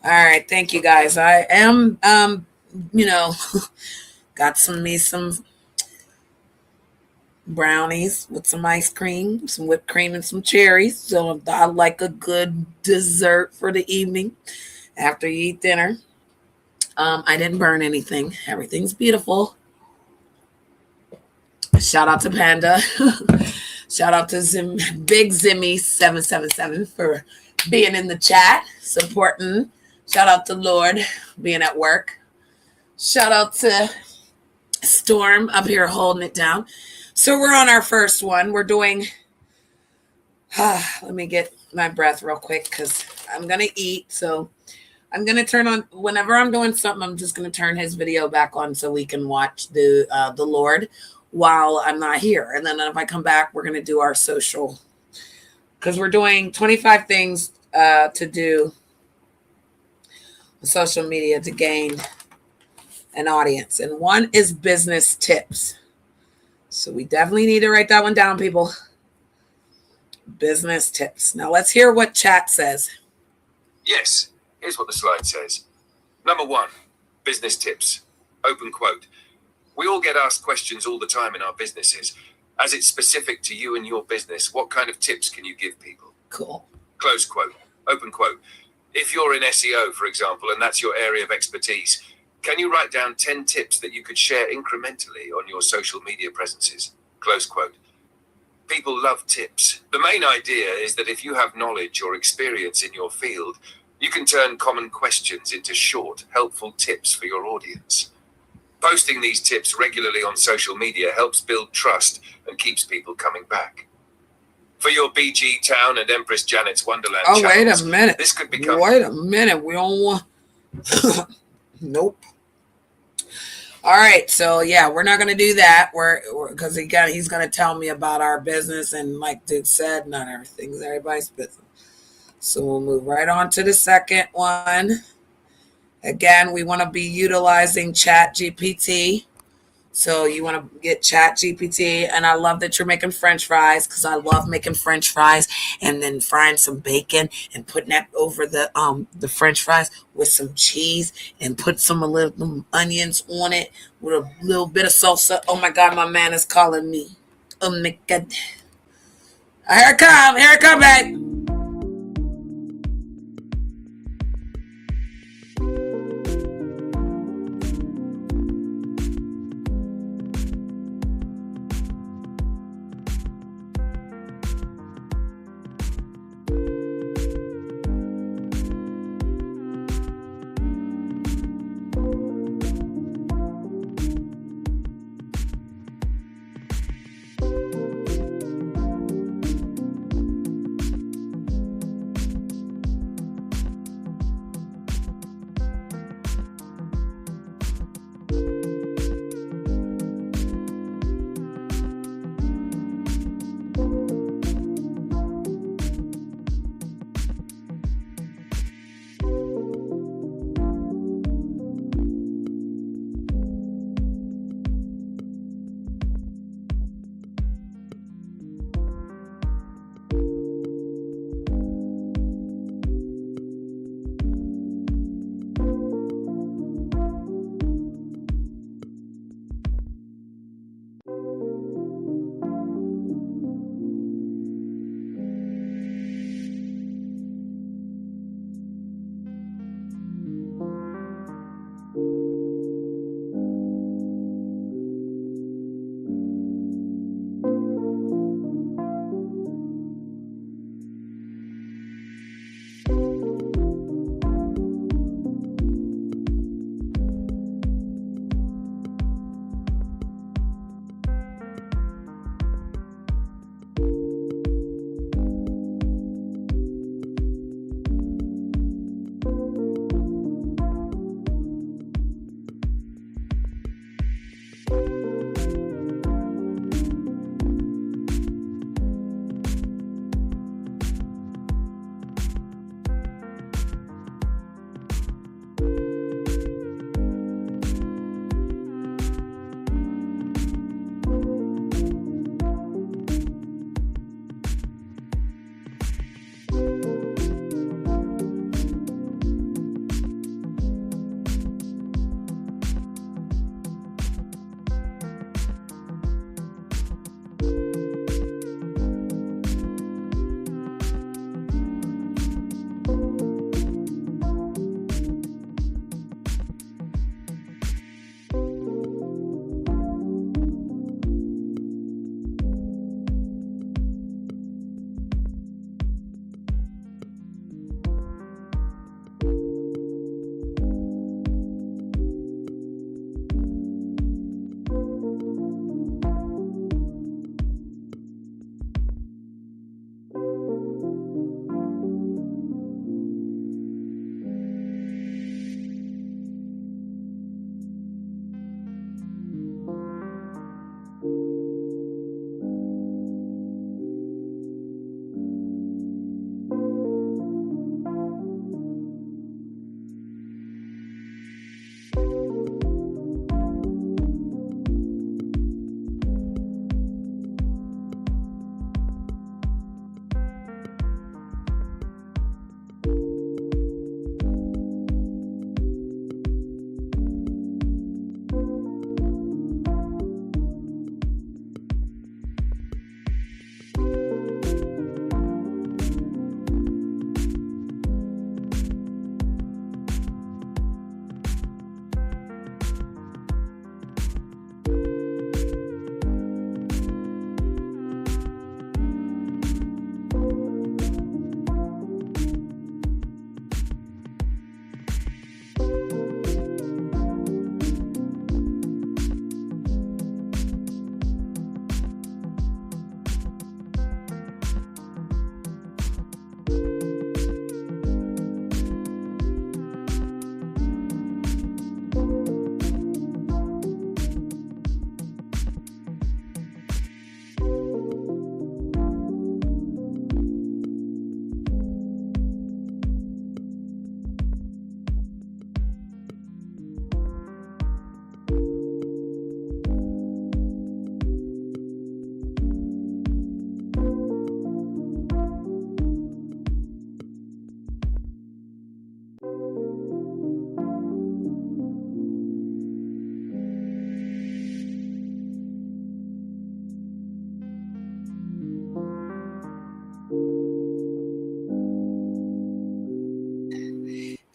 All right, thank you guys. I am, you know, got some brownies with some ice cream, some whipped cream, and some cherries. So I like a good dessert for the evening after you eat dinner. I didn't burn anything. Everything's beautiful. Shout out to Panda. Shout out to Big Zimmy777 for being in the chat, supporting. Shout out to Lord being at work. Shout out to Storm up here holding it down. So we're on our first one. We're doing, let me get my breath real quick because I'm going to eat. So I'm going to turn on, whenever I'm doing something, I'm just going to turn his video back on so we can watch the Lord while I'm not here. And then if I come back, we're going to do our social, because we're doing 25 things to do on social media to gain an audience. And one is business tips. So we definitely need to write that one down, people. Business tips. Now let's hear what chat says. Yes, here's what the slide says. Number 1, business tips. Open quote. We all get asked questions all the time in our businesses. As it's specific to you and your business, what kind of tips can you give people? Cool. Close quote. Open quote. If you're in SEO, for example, and that's your area of expertise, can you write down 10 tips that you could share incrementally on your social media presences? Close quote. People love tips. The main idea is that if you have knowledge or experience in your field, you can turn common questions into short, helpful tips for your audience. Posting these tips regularly on social media helps build trust and keeps people coming back. For your BG Town and Empress Janet's Wonderland channels, wait a minute. this could become... Wait a minute. We don't want... Nope. All right. So, yeah, we're not going to do that. Because he's going to tell me about our business. And like Dude said, not everything's everybody's business. So we'll move right on to the second one. Again, we want to be utilizing Chat GPT. So you want to get Chat GPT. And I love that you're making French fries, because I love making French fries and then frying some bacon and putting that over the French fries with some cheese and put some little onions on it with a little bit of salsa. Oh my God, my man is calling me. Oh my God. Here it come, babe.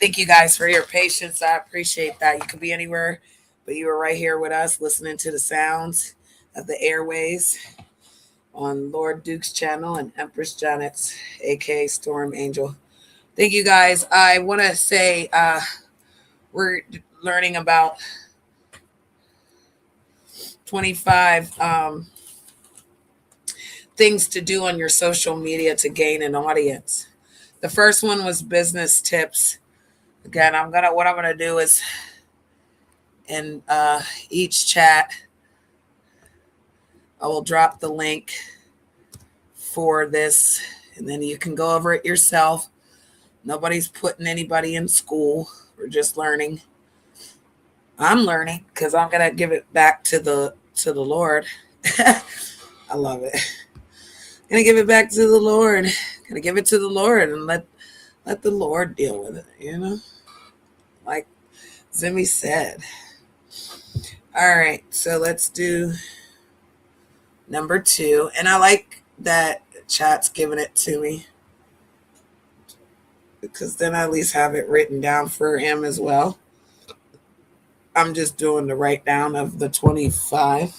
Thank you guys for your patience. I appreciate that. You could be anywhere, but you were right here with us listening to the sounds of the airways on Lord Duke's channel and Empress Janet's, aka Storm Angel. Thank you guys. I want to say we're learning about 25 things to do on your social media to gain an audience. The first one was business tips. Again, what I'm gonna do is in each chat, I will drop the link for this, and then you can go over it yourself. Nobody's putting anybody in school. We're just learning. I'm learning because I'm gonna give it back to the Lord. I love it. Gonna give it back to the Lord. Gonna give it to the Lord and let the Lord deal with it, you know? Like Zimmy said. All right, so let's do number 2. And I like that chat's giving it to me, because then I at least have it written down for him as well. I'm just doing the write down of the 25.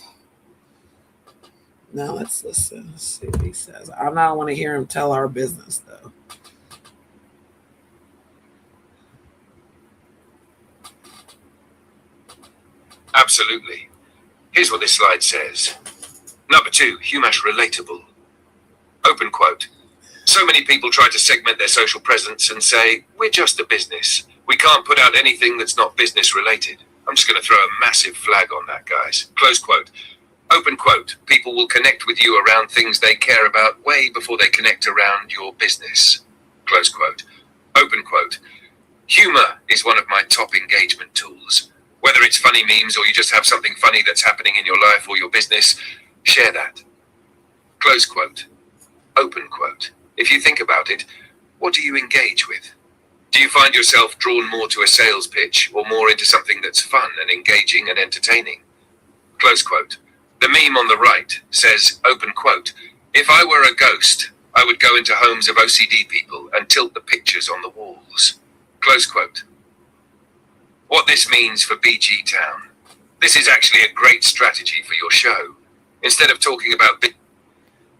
Now let's listen. Let's see what he says. I don't want to hear him tell our business, though. Absolutely. Here's what this slide says. Number 2, Humash relatable. Open quote. So many people try to segment their social presence and say, we're just a business. We can't put out anything that's not business related. I'm just going to throw a massive flag on that, guys. Close quote. Open quote. People will connect with you around things they care about way before they connect around your business. Close quote. Open quote. Humor is one of my top engagement tools. Whether it's funny memes or you just have something funny that's happening in your life or your business, share that. Close quote. Open quote. If you think about it, what do you engage with? Do you find yourself drawn more to a sales pitch or more into something that's fun and engaging and entertaining? Close quote. The meme on the right says, open quote, if I were a ghost, I would go into homes of OCD people and tilt the pictures on the walls. Close quote. What this means for BG Town. This is actually a great strategy for your show. Instead of talking about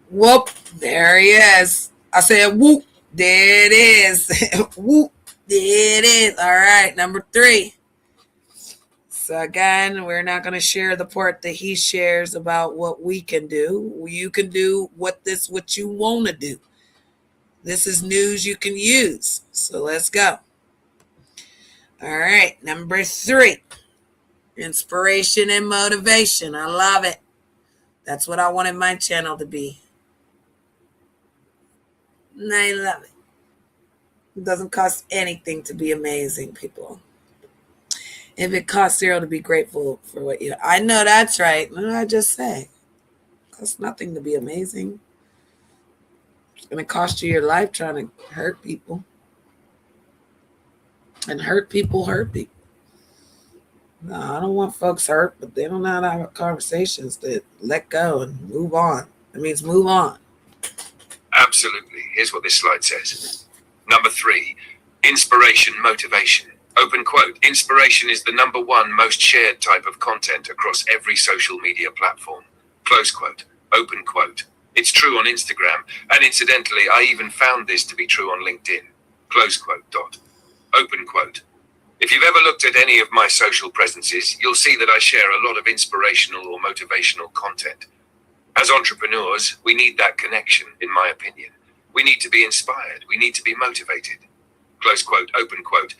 Whoop, there he is. I said whoop, there it is. Whoop, there it is. All right, number 3. So again, we're not going to share the part that he shares about what we can do. You can do what you want to do. This is news you can use. So let's go. All right, number 3. Inspiration and motivation. I love it. That's what I wanted my channel to be. And I love it. It doesn't cost anything to be amazing, people. If it costs 0 to be grateful for what you... I know that's right. What did I just say? It costs nothing to be amazing. It's going to cost you your life trying to hurt people. And hurt people hurt people. No, I don't want folks hurt, but they don't know how to have conversations that let go and move on. That means move on. Absolutely. Here's what this slide says. Number 3, inspiration, motivation. Open quote. Inspiration is the number 1 most shared type of content across every social media platform. Close quote. Open quote. It's true on Instagram, and incidentally, I even found this to be true on LinkedIn. Close quote. Dot. Open quote. If you've ever looked at any of my social presences, you'll see that I share a lot of inspirational or motivational content. As entrepreneurs, we need that connection, in my opinion. We need to be inspired. We need to be motivated. Close quote. Open quote.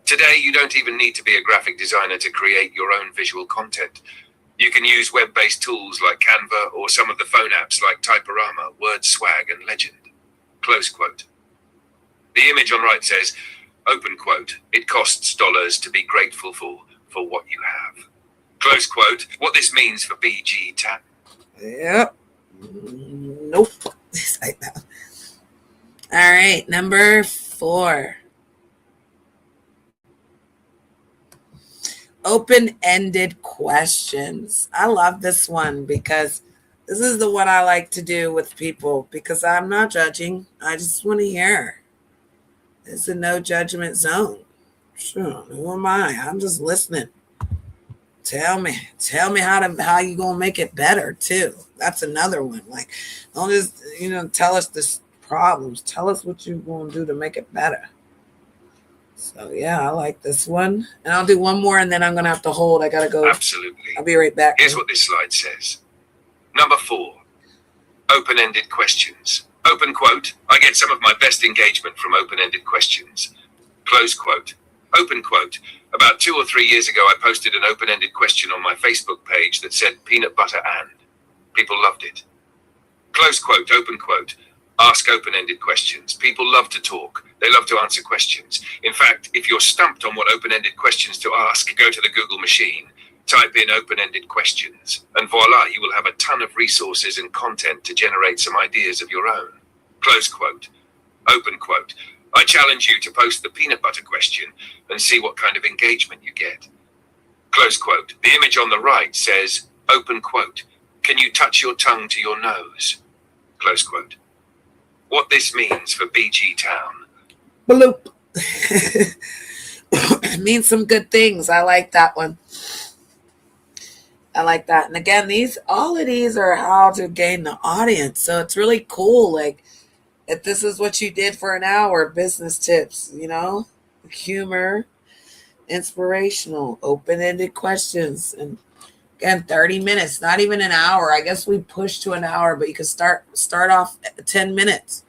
Today, you don't even need to be a graphic designer to create your own visual content. You can use web-based tools like Canva or some of the phone apps like Typorama, WordSwag, and Legend. Close quote. The image on right says, open quote, it costs dollars to be grateful for what you have. Close quote. What this means for BG Town. Yep. Nope. All right, number 4. Open-ended questions. I love this one because this is the one I like to do with people because I'm not judging. I just want to hear. It's a no judgment zone. Sure, who am I? I'm just listening. Tell me how you gonna make it better too. That's another one. Like, don't just tell us the problems. Tell us what you're gonna do to make it better. So yeah, I like this one, and I'll do one more, and then I'm gonna have to hold. I gotta go. Absolutely. I'll be right back. Here's what this slide says. Number 4, open-ended questions. Open quote, I get some of my best engagement from open-ended questions. Close quote. Open quote. About 2 or 3 years ago, I posted an open-ended question on my Facebook page that said peanut butter and. People loved it. Close quote, open quote. Ask open-ended questions. People love to talk. They love to answer questions. In fact, if you're stumped on what open-ended questions to ask, go to the Google machine, type in open-ended questions, and voila, you will have a ton of resources and content to generate some ideas of your own. Close quote. Open quote. I challenge you to post the peanut butter question and see what kind of engagement you get. Close quote. The image on the right says, open quote, can you touch your tongue to your nose? Close quote. What this means for BG Town. Bloop. It means some good things. I like that one. I like that. And again, all of these are how to gain the audience. So it's really cool. Like, if this is what you did for an hour, business tips, humor, inspirational, open-ended questions, and again, 30 minutes, not even an hour. I guess we pushed to an hour, but you could start off at 10 minutes.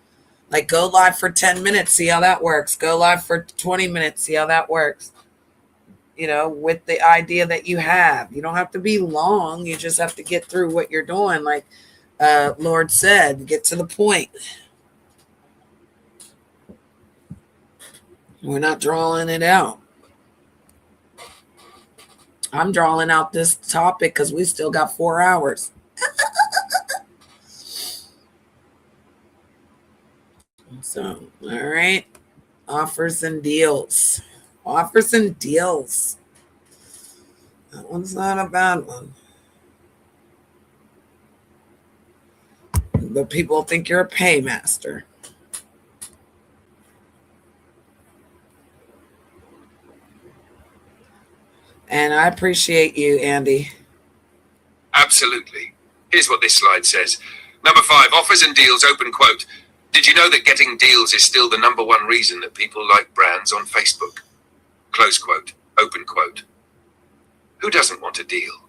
Like, go live for 10 minutes, see how that works. Go live for 20 minutes, see how that works. With the idea that you have. You don't have to be long. You just have to get through what you're doing. Like Lord said, get to the point. We're not drawing it out. I'm drawing out this topic because we still got 4 hours. So, all right. Offers and deals. Offers and deals. That one's not a bad one. But people think you're a paymaster. And I appreciate you, Andy. Absolutely. Here's what this slide says. Number 5, offers and deals, open quote. Did you know that getting deals is still the number 1 reason that people like brands on Facebook? Close quote, open quote. Who doesn't want a deal?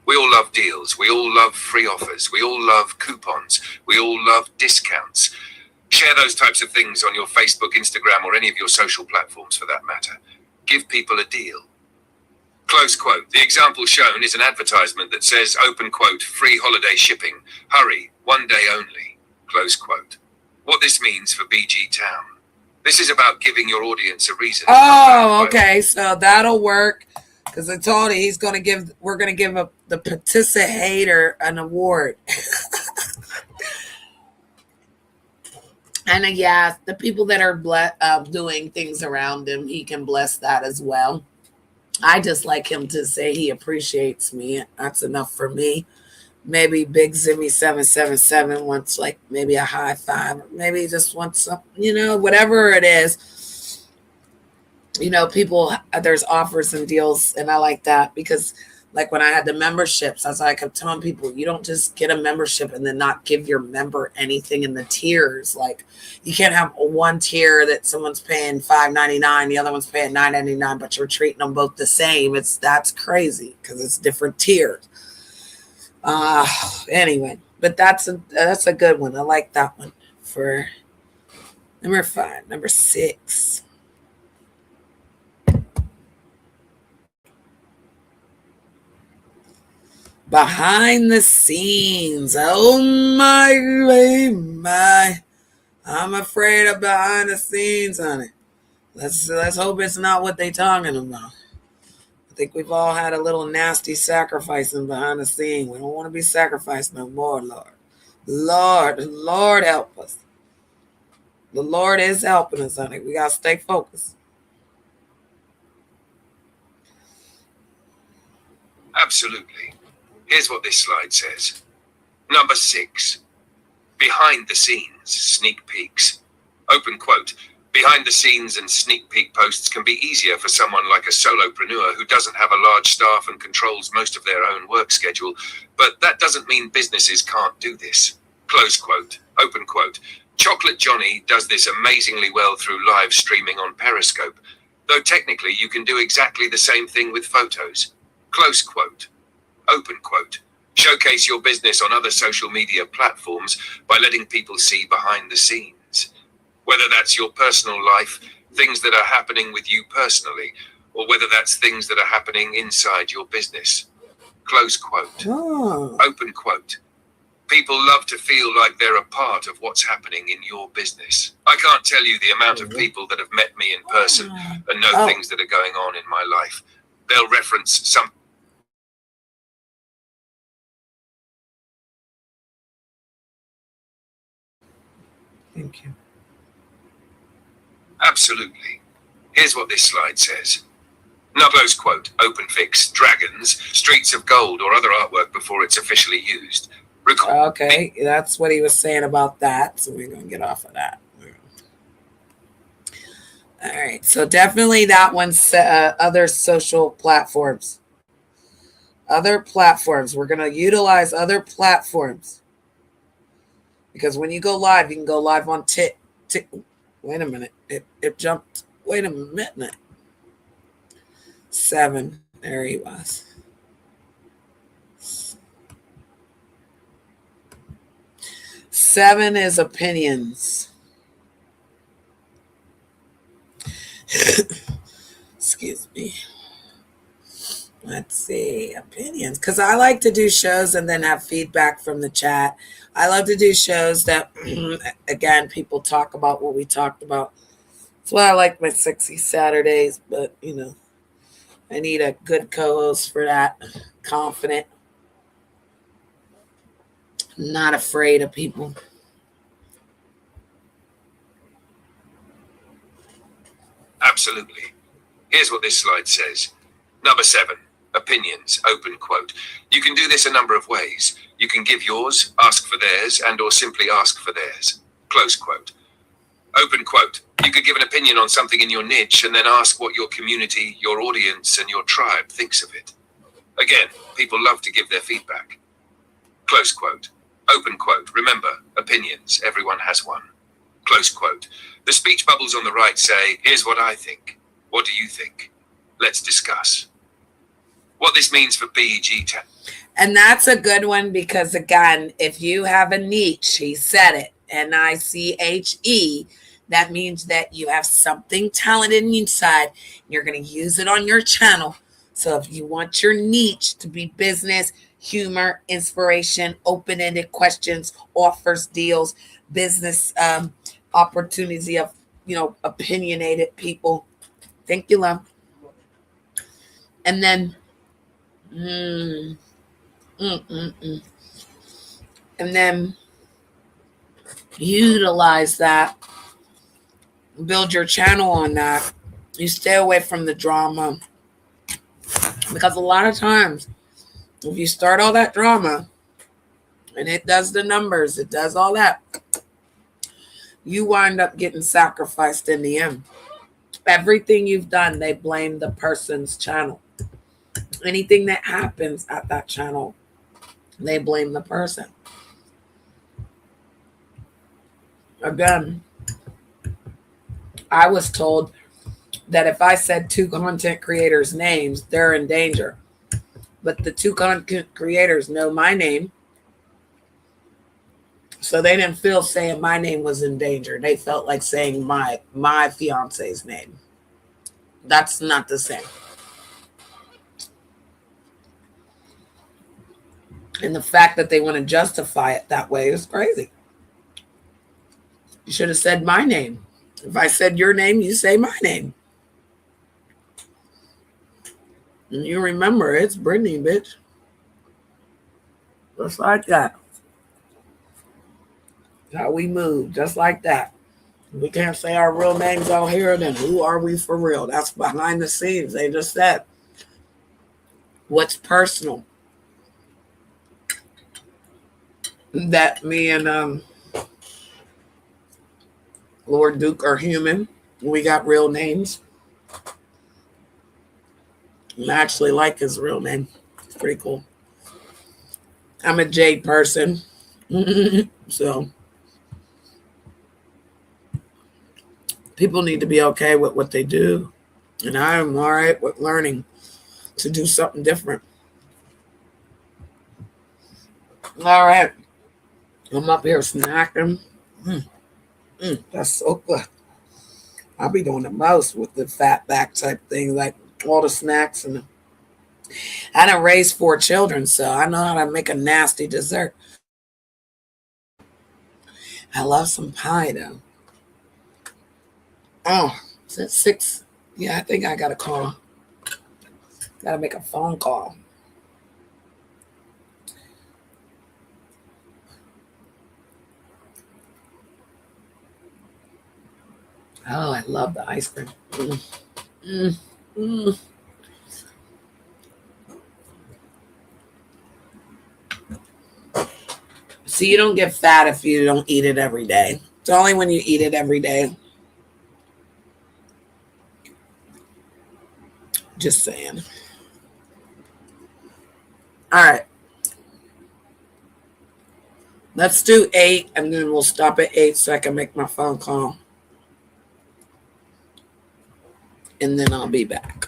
We all love deals. We all love free offers. We all love coupons. We all love discounts. Share those types of things on your Facebook, Instagram, or any of your social platforms for that matter. Give people a deal. Close quote. The example shown is an advertisement that says, open quote, free holiday shipping. Hurry, 1 day only. Close quote. What this means for BG Town. This is about giving your audience a reason. Oh, okay. So that'll work. Because I told you we're going to give the Patissa hater an award. And yeah, the people that are doing things around him, he can bless that as well. I just like him to say he appreciates me. That's enough for me. Maybe Big Zimmy 777 wants like maybe a high five. Maybe he just wants something, whatever it is. People, there's offers and deals, and I like that because like when I had the memberships, I kept telling people, you don't just get a membership and then not give your member anything in the tiers. Like you can't have one tier that someone's paying $5.99, the other one's paying $9.99, but you're treating them both the same. That's crazy because it's different tiers. Anyway, but that's a good one. I like that one for number 5. Number 6. Behind the scenes. Oh my. I'm afraid of behind the scenes, honey. Let's hope it's not what they talking about. I think we've all had a little nasty sacrificing behind the scene. We don't want to be sacrificed no more, Lord. Lord help us. The Lord is helping us, honey. We got to stay focused. Absolutely. Here's what this slide says. Number 6, behind the scenes, sneak peeks. Open quote. Behind the scenes and sneak peek posts can be easier for someone like a solopreneur who doesn't have a large staff and controls most of their own work schedule, but that doesn't mean businesses can't do this. Close quote, open quote. Chocolate Johnny does this amazingly well through live streaming on Periscope, though technically you can do exactly the same thing with photos. Close quote, open quote. Showcase your business on other social media platforms by letting people see behind the scenes. Whether that's your personal life, things that are happening with you personally, or whether that's things that are happening inside your business. Close quote. Oh. Open quote. People love to feel like they're a part of what's happening in your business. I can't tell you the amount of people that have met me in person and know things that are going on in my life. They'll reference some. Thank you. Absolutely. Here's what this slide says. Now, close quote, open fix, dragons, streets of gold, or other artwork before it's officially used. Okay, that's what he was saying about that. So we're going to get off of that. All right. So definitely that one's other social platforms. Other platforms. We're going to utilize other platforms. Because when you go live, you can go live on Wait a minute. It jumped. Wait a minute. 7. There he was. 7 is opinions. Excuse me. Let's see. Opinions. Because I like to do shows and then have feedback from the chat. I love to do shows that, again, people talk about what we talked about. That's why I like my sexy Saturdays. But, I need a good co-host for that. Confident. Not afraid of people. Absolutely. Here's what this slide says. Number 7, opinions, open quote. You can do this a number of ways. You can give yours, ask for theirs, and or simply ask for theirs. Close quote. Open quote. You could give an opinion on something in your niche and then ask what your community, your audience, and your tribe thinks of it. Again, people love to give their feedback. Close quote. Open quote. Remember, opinions, everyone has one. Close quote. The speech bubbles on the right say, here's what I think. What do you think? Let's discuss. What this means for BEG. And that's a good one because, again, if you have a niche, he said it, NICHE, that means that you have something talented inside. You're going to use it on your channel. So if you want your niche to be business, humor, inspiration, open-ended questions, offers, deals, business opportunity of, opinionated people. Thank you, love. And then, and then utilize that, build your channel on that. You stay away from the drama. Because a lot of times, if you start all that drama, and it does the numbers, it does all that, you wind up getting sacrificed in the end. Everything you've done, they blame the person's channel. Anything that happens at that channel, they blame the person. Again, I was told that if I said 2 content creators' names, they're in danger. But the 2 content creators know my name. So they didn't feel saying my name was in danger. They felt like saying my fiance's name. That's not the same. And the fact that they want to justify it that way is crazy. You should have said my name. If I said your name, you say my name. And you remember, it's Brittany, bitch. Just like that. How we move, just like that. If we can't say our real names out here, then who are we for real? That's behind the scenes. They just said what's personal. That me and Lord Duke are human. We got real names. I actually like his real name. It's pretty cool. I'm a J person. So people need to be okay with what they do. And I'm all right with learning to do something different. All right. I'm up here snacking. That's so good. I'll be doing the most with the fat back type thing, like all the snacks. And I done raised 4 children, so I know how to make a nasty dessert. I love some pie, though. Oh, is it 6? Yeah, I think I got a call. Got to make a phone call. Oh, I love the ice cream. See, you don't get fat if you don't eat it every day. It's only when you eat it every day. Just saying. All right. Let's do 8, and then we'll stop at 8 so I can make my phone call. And then I'll be back.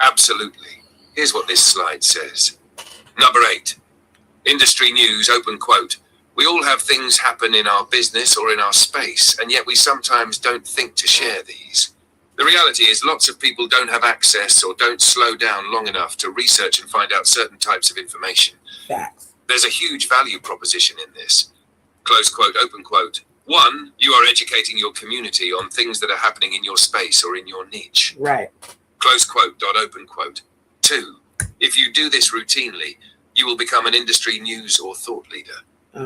Absolutely. Here's what this slide says. Number 8. Industry news, open quote. We all have things happen in our business or in our space, and yet we sometimes don't think to share these. The reality is lots of people don't have access or don't slow down long enough to research and find out certain types of information. Facts. There's a huge value proposition in this. Close quote, open quote. 1, you are educating your community on things that are happening in your space or in your niche. Right. Close quote, dot open quote. 2, if you do this routinely, you will become an industry news or thought leader.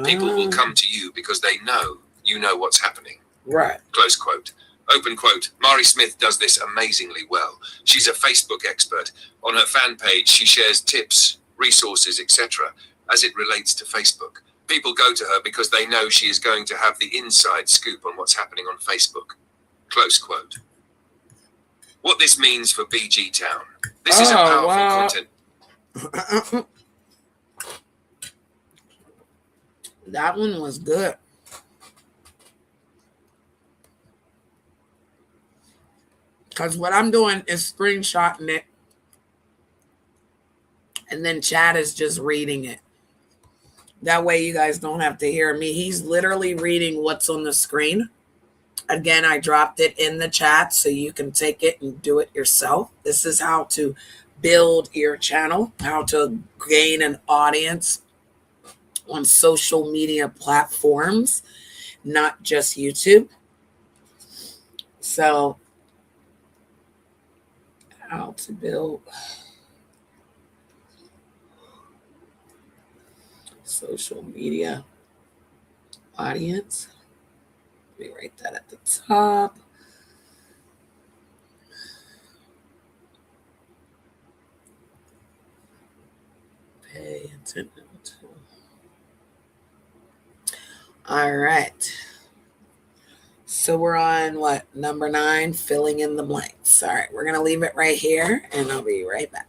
People will come to you because they know you know what's happening. Right. Close quote. Open quote. Mari Smith does this amazingly well. She's a Facebook expert. On her fan page, she shares tips, resources, etc. as it relates to Facebook. People go to her because they know she is going to have the inside scoop on what's happening on Facebook. Close quote. What this means for BG Town. This is a powerful content. That one was good. Because what I'm doing is screenshotting it. And then Chad is just reading it. That way you guys don't have to hear me. He's literally reading what's on the screen. Again, I dropped it in the chat so you can take it and do it yourself. This is how to build your channel, how to gain an audience on social media platforms, not just YouTube. So, how to build social media audience. Let me write that at the top. Pay attention to. All right. So we're on what? Number 9, filling in the blanks. All right, we're going to leave it right here, and I'll be right back.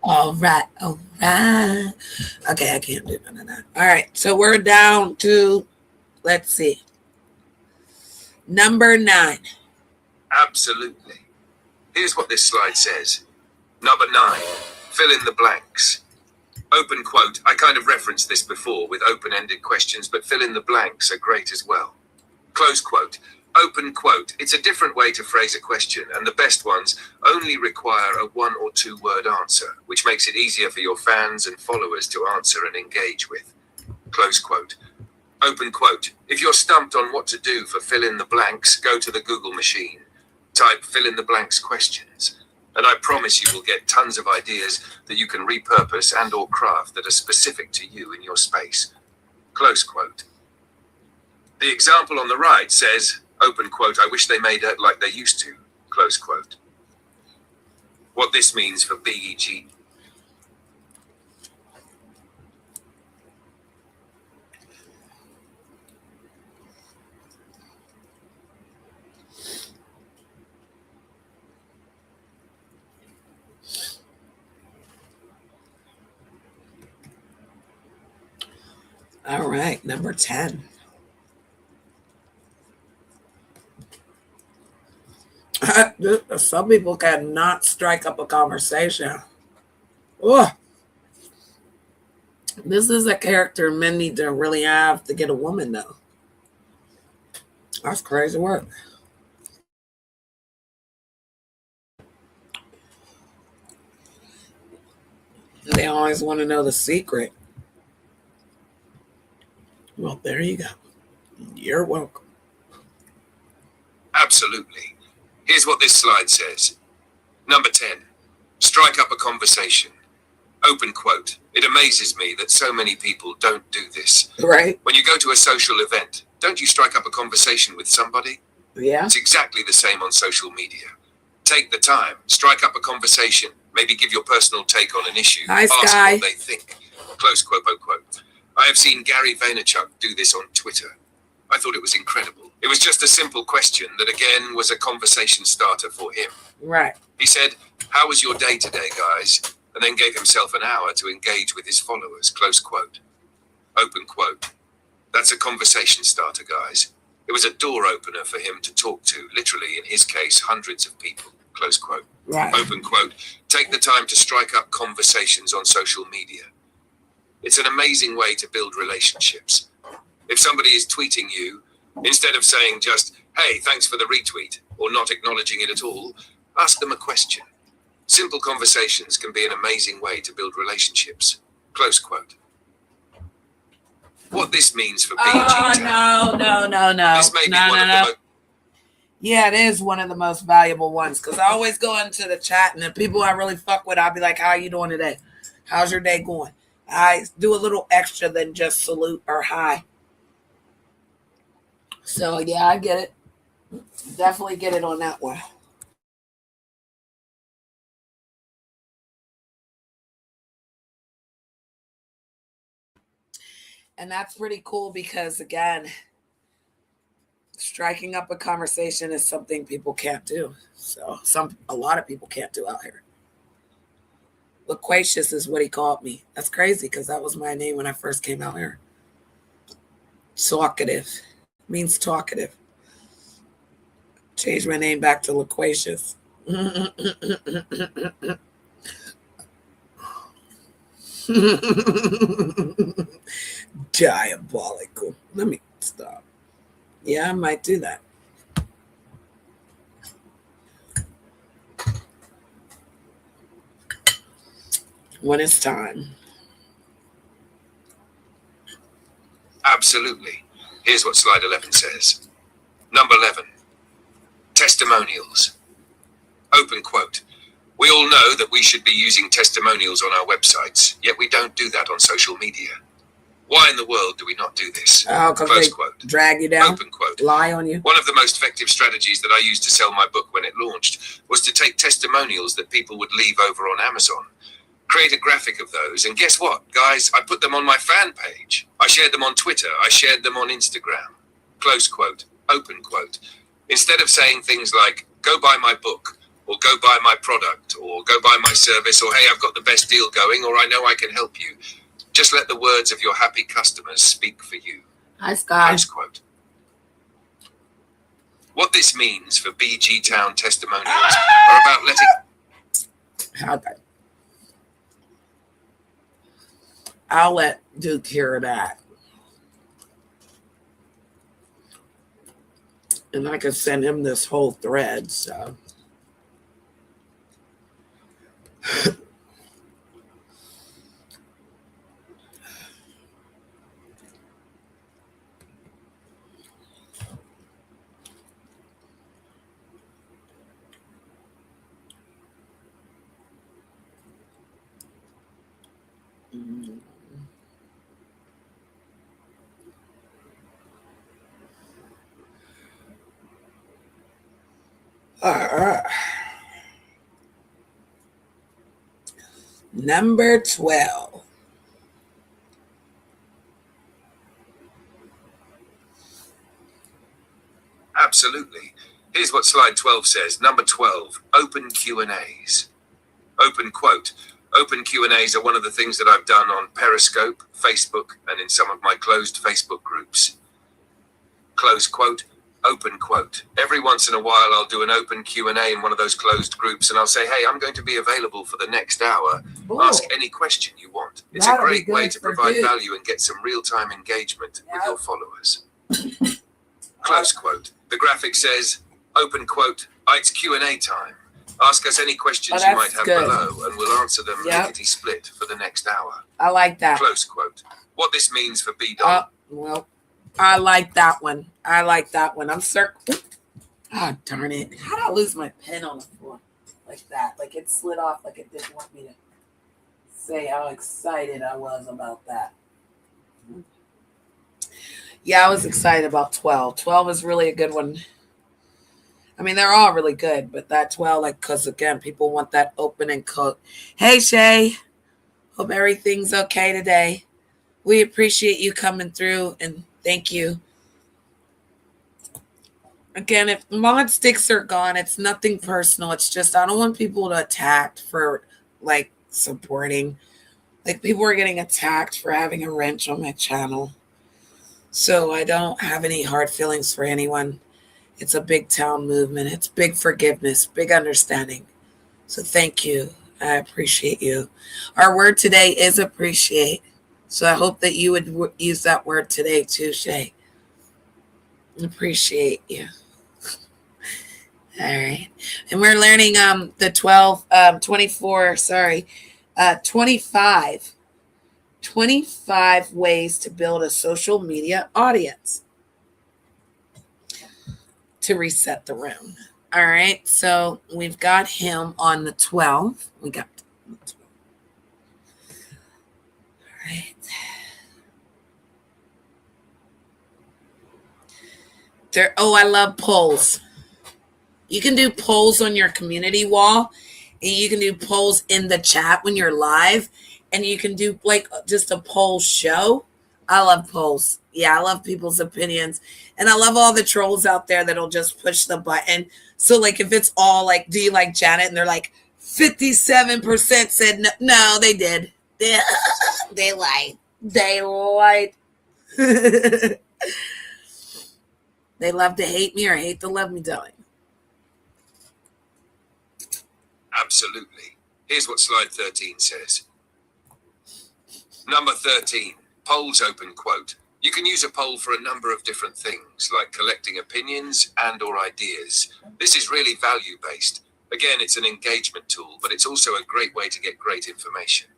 All right. All right. Okay, I can't do none of that. All right. So we're down to, let's see, number 9. Absolutely. Here's what this slide says. Number 9, fill in the blanks. Open quote. I kind of referenced this before with open-ended questions, but fill in the blanks are great as well. Close quote. Open quote. It's a different way to phrase a question, and the best ones only require a 1 or 2 word answer, which makes it easier for your fans and followers to answer and engage with. Close quote. Open quote. If you're stumped on what to do for fill in the blanks, go to the Google machine. Type fill in the blanks questions. And I promise you will get tons of ideas that you can repurpose and or craft that are specific to you in your space. Close quote. The example on the right says, open quote, I wish they made it like they used to, close quote. What this means for BEG. All right, number 10. Some people cannot strike up a conversation. Oh, this is a character men need to really have to get a woman, though. That's crazy work. They always want to know the secret. Well, there you go. You're welcome. Absolutely. Here's what this slide says. Number 10. Strike up a conversation. Open quote. It amazes me that so many people don't do this. Right? When you go to a social event, don't you strike up a conversation with somebody? Yeah. It's exactly the same on social media. Take the time, strike up a conversation, maybe give your personal take on an issue. Hi, ask Sky. what they think. Close quote, unquote. I have seen Gary Vaynerchuk do this on Twitter. I thought it was incredible. It was just a simple question that again was a conversation starter for him. Right. He said, "How was your day today, guys?" And then gave himself an hour to engage with his followers. Close quote. Open quote. That's a conversation starter, guys. It was a door opener for him to talk to, literally, in his case, hundreds of people. Close quote. Right. Open quote. Take the time to strike up conversations on social media. It's an amazing way to build relationships. If somebody is tweeting you, instead of saying just, "Hey, thanks for the retweet," or not acknowledging it at all, ask them a question. Simple conversations can be an amazing way to build relationships. Close quote. What this means for BG Town. No. This may be one of the most. Yeah, it is one of the most valuable ones because I always go into the chat and the people I really fuck with, I'll be like, "How you doing today? How's your day going?" I do a little extra than just salute or hi. So yeah, I get it. Definitely get it on that one. And that's pretty cool because again, striking up a conversation is something people can't do. So a lot of people can't do out here. Loquacious is what he called me. That's crazy because that was my name when I first came out here. Talkative means talkative. Changed my name back to Loquacious. Diabolical. Let me stop. Yeah, I might do that. When it's time. Absolutely. Here's what slide 11 says. Number 11. Testimonials. Open quote. We all know that we should be using testimonials on our websites, yet we don't do that on social media. Why in the world do we not do this? Oh, because Close they quote. drag you down, Open quote. lie on you. One of the most effective strategies that I used to sell my book when it launched was to take testimonials that people would leave over on Amazon, create a graphic of those, and guess what, guys? I put them on my fan page. I shared them on Twitter. I shared them on Instagram. Close quote. Open quote. Instead of saying things like, "Go buy my book," or "Go buy my product," or "Go buy my service," or "Hey, I've got the best deal going," or "I know I can help you," just let the words of your happy customers speak for you. Hi, Sky. Close quote. What this means for BG Town testimonials are about letting... Okay. I'll let Duke hear that. And I could send him this whole thread, so. All right. Number 12. Absolutely. Here's what slide 12 says. Number 12, open Q&As. Open quote. Open Q&As are one of the things that I've done on Periscope, Facebook, and in some of my closed Facebook groups. Close quote, open quote. Every once in a while, I'll do an open Q&A in one of those closed groups, and I'll say, hey, I'm going to be available for the next hour. Ooh, Ask any question you want. It's a that'll be great way good to for provide dude. value and get some real-time engagement with Yep. your followers. Close quote. The graphic says, open quote, it's Q&A time. Ask us any questions you might that's have good. below, and we'll answer them Yep. lickety-split for the next hour. I like that. Close quote. What this means for B-Dom. Well, I like that one. I like that one. I'm certain. Oh, darn it. How did I lose my pen on the floor like that? Like it slid off like it didn't want me to say how excited I was about that. Yeah, I was excited about 12. 12 is really a good one. I mean, they're all really good, but that 12, like, because again, people want that open and close. Hey, Shay. Hope everything's okay today. We appreciate you coming through and thank you. Again, if mod sticks are gone, it's nothing personal. It's just I don't want people to attack for like supporting. Like people are getting attacked for having a wrench on my channel. So I don't have any hard feelings for anyone. It's a big town movement. It's big forgiveness, big understanding. So thank you. I appreciate you. Our word today is appreciate. So I hope that you would use that word today too, Shay. Appreciate you. All right. And we're learning the 25 ways to build a social media audience to reset the room. All right. So we've got him on the 12. We got the 12. All right. I love polls. You can do polls on your community wall, and you can do polls in the chat when you're live, and you can do like just a poll show. I love polls. Yeah, I love people's opinions, and I love all the trolls out there that'll just push the button. So like if it's all like, do you like Janet? And they're like 57% said no. No, they did. They lied. They lied. They love to hate me or hate to love me, darling. Absolutely. Here's what slide 13 says. Number 13, polls open quote. You can use a poll for a number of different things, like collecting opinions and or ideas. This is really value-based. Again, it's an engagement tool, but it's also a great way to get great information.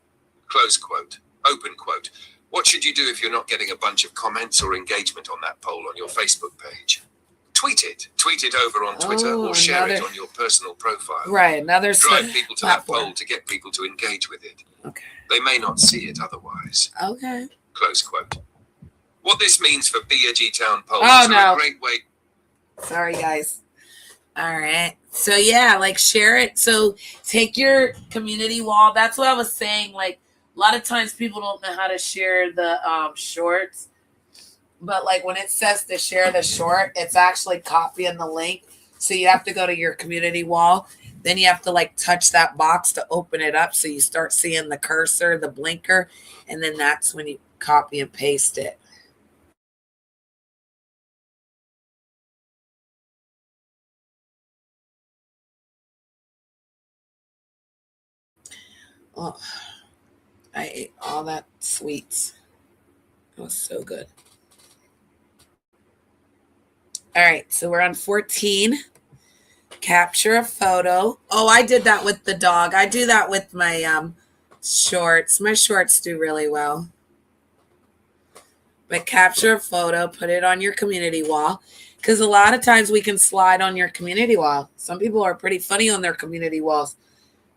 Close quote. Open quote. What should you do if you're not getting a bunch of comments or engagement on that poll on your Facebook page? Tweet it. Tweet it over on Twitter or share it on your personal profile. Right, another Drive people to that platform. poll to get people to engage with it. Okay. They may not see it otherwise. Okay. Close quote. What this means for BigTown polls no. a great way. Sorry, guys. All right. So yeah, like share it. So take your community wall. That's what I was saying. Like a lot of times people don't know how to share the shorts. But like when it says to share the short, it's actually copying the link. So you have to go to your community wall. Then you have to like touch that box to open it up. So you start seeing the cursor, the blinker, and then that's when you copy and paste it. Oh, I ate all that sweets. It was so good. All right, so we're on 14. Capture a photo. Oh, I did that with the dog. I do that with my shorts. My shorts do really well. But capture a photo, put it on your community wall. Because a lot of times we can slide on your community wall. Some people are pretty funny on their community walls.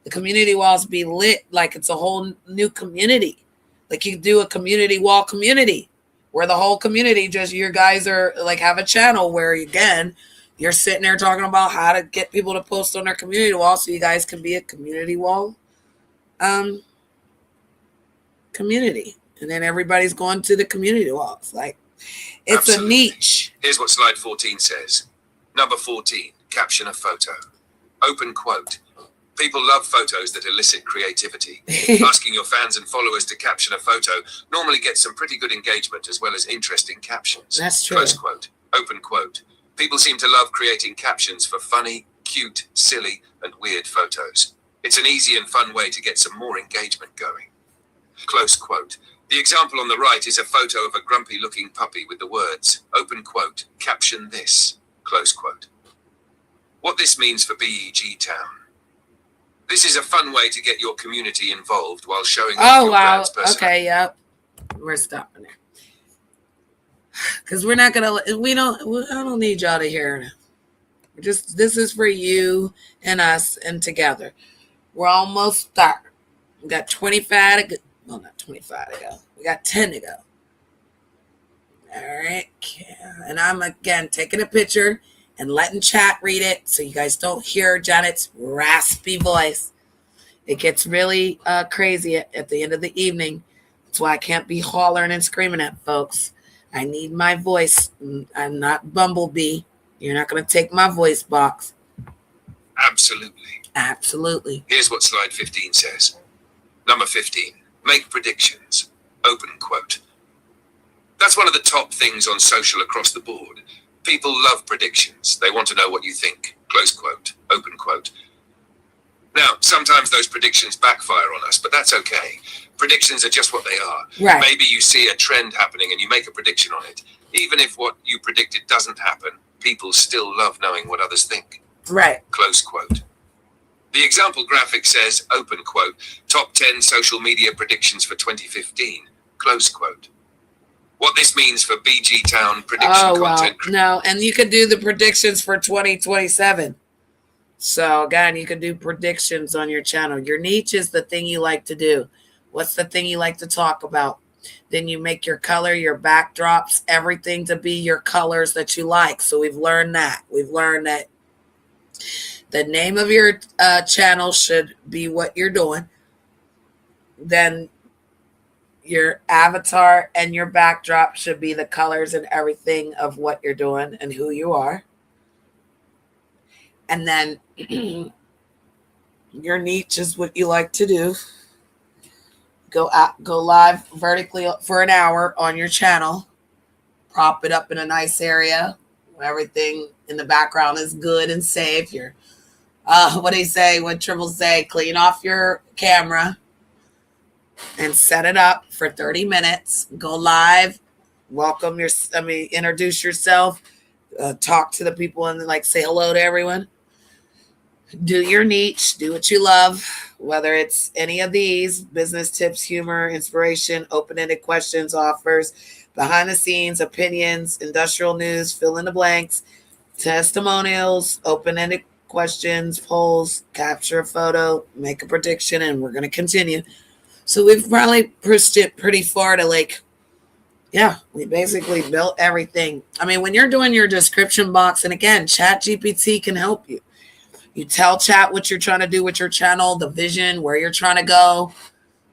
The community walls be lit like it's a whole new community. Like you do a community wall community where the whole community just your guys are like have a channel where again you're sitting there talking about how to get people to post on their community wall so you guys can be a community wall community. And then everybody's going to the community walls. Like it's Absolutely. a niche. Here's what slide 14 says. Number 14, caption a photo. Open quote. People love photos that elicit creativity. Asking your fans and followers to caption a photo normally gets some pretty good engagement as well as interesting captions. That's true. Close quote. Open quote. People seem to love creating captions for funny, cute, silly, and weird photos. It's an easy and fun way to get some more engagement going. Close quote. The example on the right is a photo of a grumpy-looking puppy with the words, open quote, caption this, close quote. What this means for BigTown. This is a fun way to get your community involved while showing off your brand's personality. Okay, yep. We're stopping there. Because we're not gonna. I don't need y'all to hear it. This is for you and us and together. We're almost there. We got 25 to go. Well, not 25 to go. We got 10 to go. All right. And I'm again taking a picture and letting chat read it so you guys don't hear Janet's raspy voice. It gets really crazy at the end of the evening. That's why I can't be hollering and screaming at folks. I need my voice. I'm not Bumblebee. You're not going to take my voice box. Absolutely. Absolutely. Here's what slide 15 says. Number 15, make predictions. Open quote. That's one of the top things on social across the board. People love predictions. They want to know what you think. Close quote. Open quote. Now, sometimes those predictions backfire on us, but that's okay. Predictions are just what they are. Right. Maybe you see a trend happening and you make a prediction on it. Even if what you predicted doesn't happen, people still love knowing what others think. Right. Close quote. The example graphic says, open quote, top 10 social media predictions for 2015, close quote. What this means for BigTown prediction content. No, and you could do the predictions for 2027. So again, you can do predictions on your channel. Your niche is the thing you like to do. What's the thing you like to talk about? Then you make your color, your backdrops, everything to be your colors that you like. So we've learned that. We've learned that the name of your channel should be what you're doing. Then your avatar and your backdrop should be the colors and everything of what you're doing and who you are. And then your niche is what you like to do. Go live vertically for an hour on your channel. Prop it up in a nice area where everything in the background is good and safe. You're, what do you say? What Triple say? Clean off your camera and set it up for 30 minutes. Go live. Introduce yourself. Talk to the people and say hello to everyone. Do your niche, do what you love, whether it's any of these: business tips, humor, inspiration, open-ended questions, offers, behind the scenes, opinions, industrial news, fill in the blanks, testimonials, open-ended questions, polls, capture a photo, make a prediction, and we're going to continue. So we've probably pushed it pretty far to we basically built everything. I mean, when you're doing your description box, and again, ChatGPT can help you. You tell chat what you're trying to do with your channel, the vision, where you're trying to go.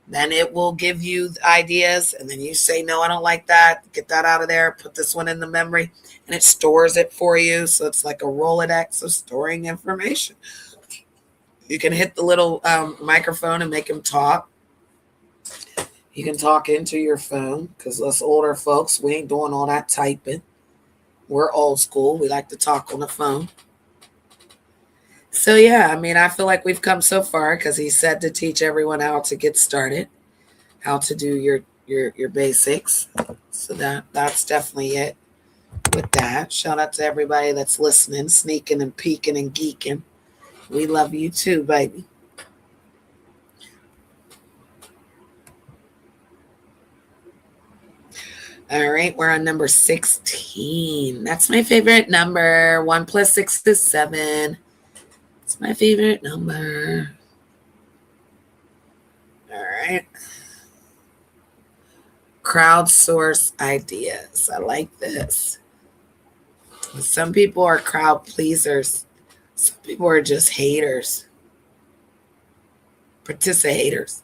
Then it will give you ideas. And then you say, no, I don't like that. Get that out of there. Put this one in the memory. And it stores it for you. So it's like a Rolodex of storing information. You can hit the little microphone and make him talk. You can talk into your phone because us older folks, we ain't doing all that typing. We're old school. We like to talk on the phone. So, yeah, I mean, I feel like we've come so far because he said to teach everyone how to get started, how to do your basics. So that's definitely it with that. Shout out to everybody that's listening, sneaking and peeking and geeking. We love you too, baby. All right, we're on number 16. That's my favorite number. 1 + 6 is 7. It's my favorite number. All right. Crowdsource ideas. I like this. Some people are crowd pleasers. Some people are just haters. Participators.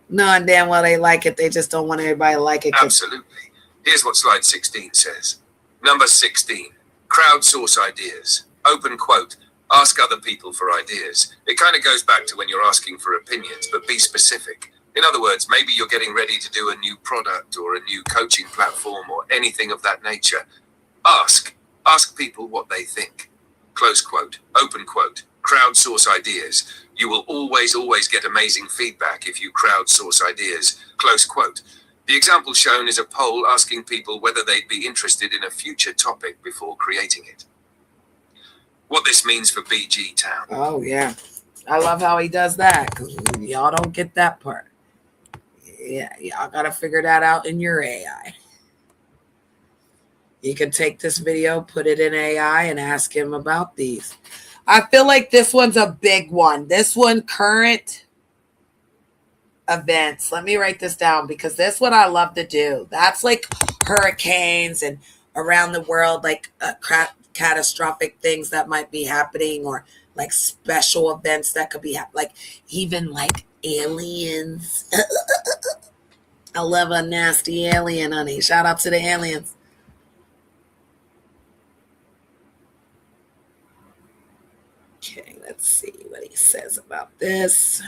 Knowing damn well they like it. They just don't want everybody to like it. Absolutely. Here's what slide 16 says. Number 16. Crowdsource ideas. Open quote. Ask other people for ideas. It kind of goes back to when you're asking for opinions, but be specific. In other words, maybe you're getting ready to do a new product or a new coaching platform or anything of that nature. Ask people what they think. Close quote, open quote, crowdsource ideas. You will always get amazing feedback if you crowdsource ideas. Close quote. The example shown is a poll asking people whether they'd be interested in a future topic before creating it. What this means for BG Town. Oh, yeah. I love how he does that, because y'all don't get that part. Yeah, y'all got to figure that out in your AI. You can take this video, put it in AI, and ask him about these. I feel like this one's a big one. This one, current events. Let me write this down, because this one I love to do. That's like hurricanes and around the world, like catastrophic things that might be happening, or like special events that could be like even like aliens. I love a nasty alien, honey. Shout out to the aliens. Okay, let's see what he says about this.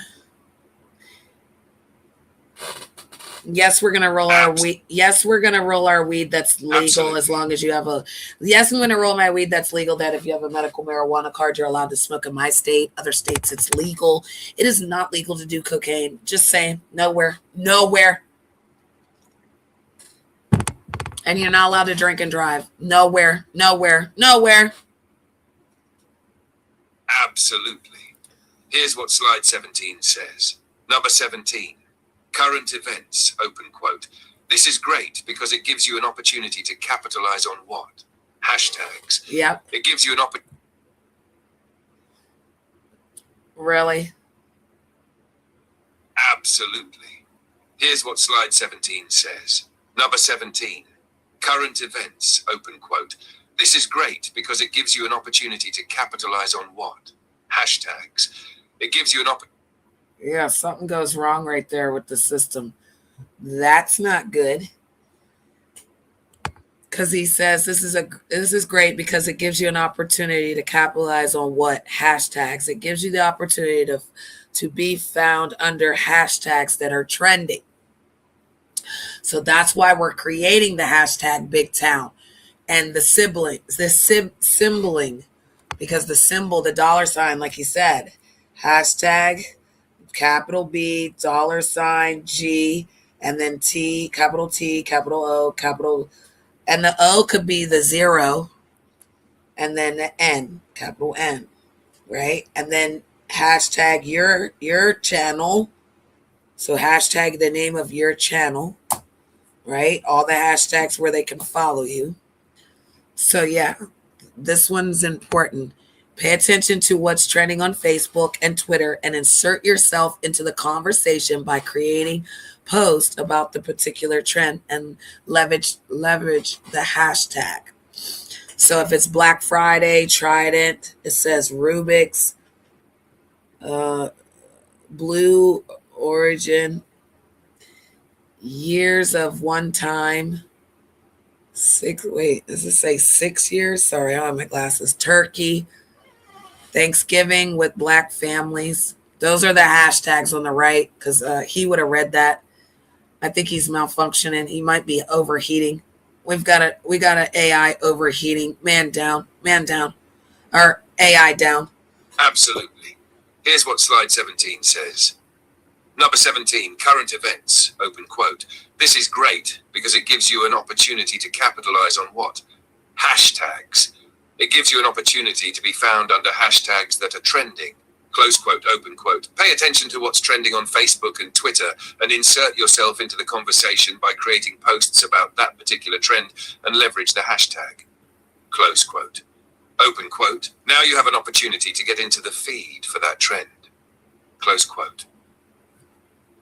Yes, we're gonna roll our weed. Yes, we're gonna roll our weed that's legal. Absolutely. As long as you have a. Yes, I'm gonna roll my weed that's legal. That if you have a medical marijuana card, you're allowed to smoke in my state. Other states, it's legal. It is not legal to do cocaine. Just saying, nowhere. And you're not allowed to drink and drive. Nowhere. Absolutely. Here's what slide 17 says. Number 17. Current events, open quote. This is great because it gives you an opportunity to capitalize on what? Hashtags. Yep. It gives you an opportunity. Really? Absolutely. Here's what slide 17 says. Number 17. Current events, open quote. This is great because it gives you an opportunity to capitalize on what? Hashtags. It gives you an opportunity. Yeah, something goes wrong right there with the system. That's not good. Because he says this is great because it gives you an opportunity to capitalize on what? Hashtags. It gives you the opportunity to be found under hashtags that are trending. So that's why we're creating the hashtag BigTown and the siblings, symboling, because the symbol, the dollar sign, like he said, hashtag capital B, dollar sign G, and then T, capital O, capital, and the O could be the 0, and then the N, capital N, right? And then hashtag your channel. So hashtag the name of your channel, right? All the hashtags where they can follow you. So yeah, this one's important. Pay attention to what's trending on Facebook and Twitter and insert yourself into the conversation by creating posts about the particular trend and leverage the hashtag. So if it's Black Friday, Trident, it says Rubik's, Blue Origin, years of one time. Does it say 6 years? Sorry, I don't have my glasses. Turkey. Thanksgiving with Black families. Those are the hashtags on the right, because he would have read that. I think he's malfunctioning. He might be overheating. We got an AI overheating. Man down. Or AI down. Absolutely. Here's what slide 17 says. Number 17, current events, open quote. This is great because it gives you an opportunity to capitalize on what? Hashtags. It gives you an opportunity to be found under hashtags that are trending. Close quote, open quote. Pay attention to what's trending on Facebook and Twitter and insert yourself into the conversation by creating posts about that particular trend and leverage the hashtag. Close quote. Open quote. Now you have an opportunity to get into the feed for that trend. Close quote.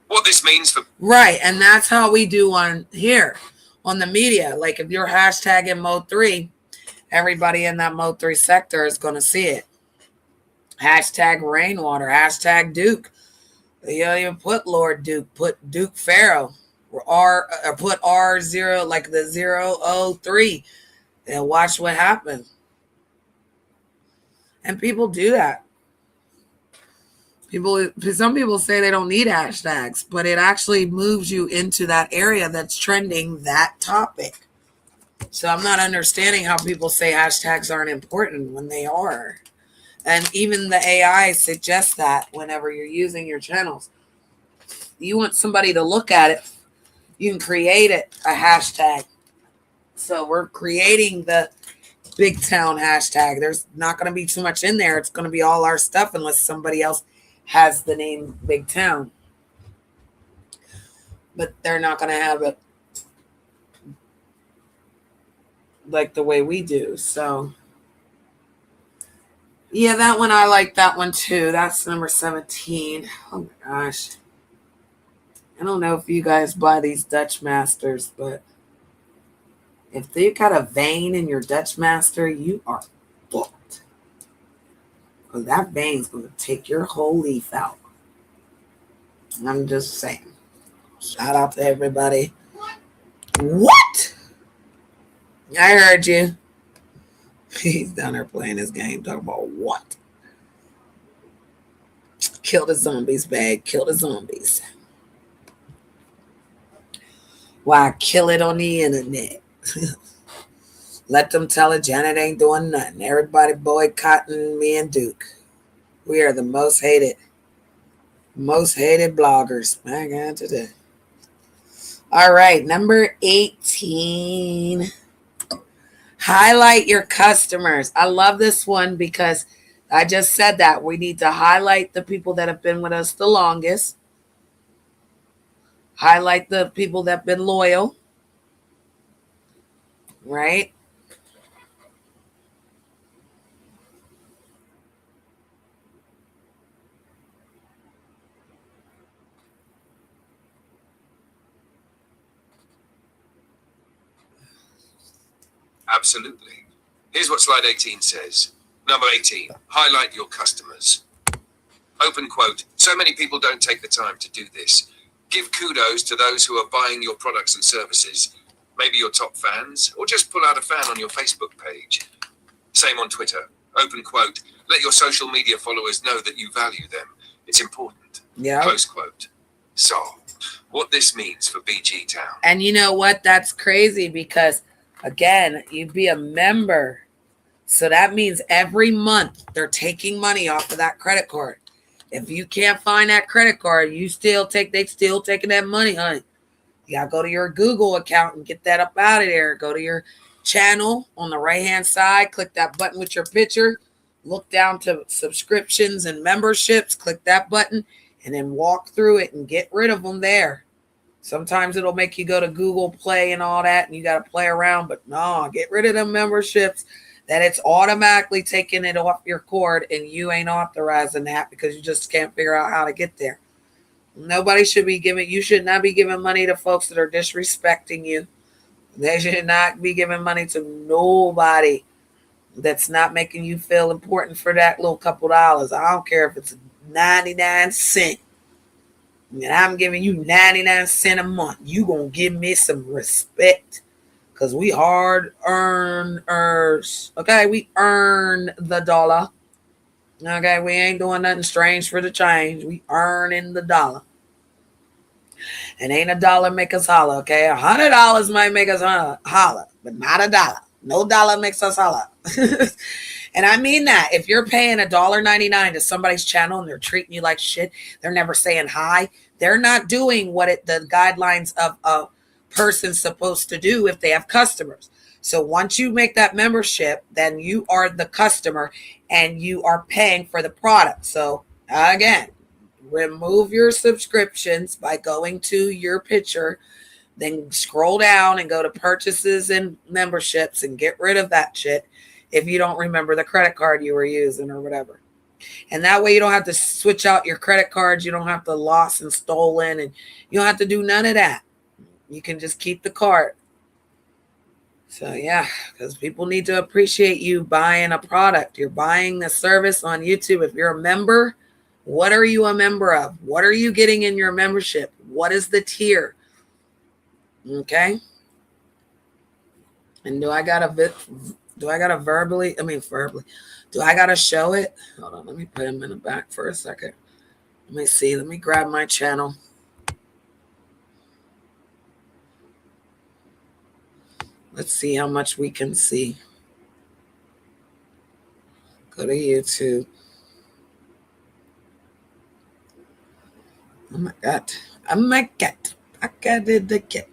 What this means for... Right, and that's how we do on here, on the media. Like if you're hashtagging Mode 3, everybody in that Mode 3 sector is going to see it. Hashtag Rainwater, hashtag Duke. You don't even put Lord Duke, put Duke Pharaoh. Or put R0, like the 003, and watch what happens. And people do that. Some people say they don't need hashtags, but it actually moves you into that area that's trending that topic. So I'm not understanding how people say hashtags aren't important when they are. And even the AI suggests that whenever you're using your channels. You want somebody to look at it, you can create it a hashtag. So we're creating the BigTown hashtag. There's not going to be too much in there. It's going to be all our stuff unless somebody else has the name BigTown. But they're not going to have it like the way we do. So yeah, that one, I like that one too. That's number 17. Oh my gosh. I don't know if you guys buy these Dutch Masters, but if they got a vein in your Dutch Master, you are fucked. Because that vein's going to take your whole leaf out. I'm just saying. Shout out to everybody. What? I heard you. He's down there playing this game, talking about what? Kill the zombies, bag. Kill the zombies. Why kill it on the internet? Let them tell it Janet ain't doing nothing. Everybody boycotting me and Duke. We are the most hated bloggers. My God, today. All right, number 18. Highlight your customers. I love this one because I just said that. We need to highlight the people that have been with us the longest. Highlight the people that have been loyal. Right? Absolutely. Here's what slide 18 says. Number 18, highlight your customers. Open quote, so many people don't take the time to do this. Give kudos to those who are buying your products and services. Maybe your top fans, or just pull out a fan on your Facebook page. Same on Twitter. Open quote, let your social media followers know that you value them. It's important. Yeah. Close quote. So, what this means for BG Town. And you know what? That's crazy because, again, you'd be a member. So that means every month they're taking money off of that credit card. If you can't find that credit card, they still taking that money, honey. You gotta go to your Google account and get that up out of there. Go to your channel on the right-hand side, click that button with your picture, look down to subscriptions and memberships, click that button, and then walk through it and get rid of them there. Sometimes it'll make you go to Google Play and all that, and you got to play around. But no, get rid of them memberships that it's automatically taking it off your cord, and you ain't authorizing that because you just can't figure out how to get there. You should not be giving money to folks that are disrespecting you. They should not be giving money to nobody that's not making you feel important for that little couple dollars. I don't care if it's 99 cents. And I'm giving you 99 cents a month. You gonna give me some respect. Because we hard earners. Okay, we earn the dollar. Okay, we ain't doing nothing strange for the change. We earning the dollar. And ain't a dollar make us holler, okay? $100 might make us holler, but not a dollar. No dollar makes us holler. And I mean that. If you're paying $1.99 to somebody's channel and they're treating you like shit, they're never saying hi, they're not doing what the guidelines of a person's supposed to do if they have customers. So once you make that membership, then you are the customer and you are paying for the product. So again, remove your subscriptions by going to your picture, then scroll down and go to purchases and memberships and get rid of that shit if you don't remember the credit card you were using or whatever. And that way you don't have to switch out your credit cards. You don't have to lost and stolen, and you don't have to do none of that. You can just keep the card. So yeah, because people need to appreciate you buying a product. You're buying a service on YouTube. If you're a member, what are you a member of? What are you getting in your membership? What is the tier? Okay. And do I got a Do I gotta verbally? Do I gotta show it? Hold on, let me put him in the back for a second. Let me see. Let me grab my channel. Let's see how much we can see. Go to YouTube. Oh my God. Oh my God. I got it again.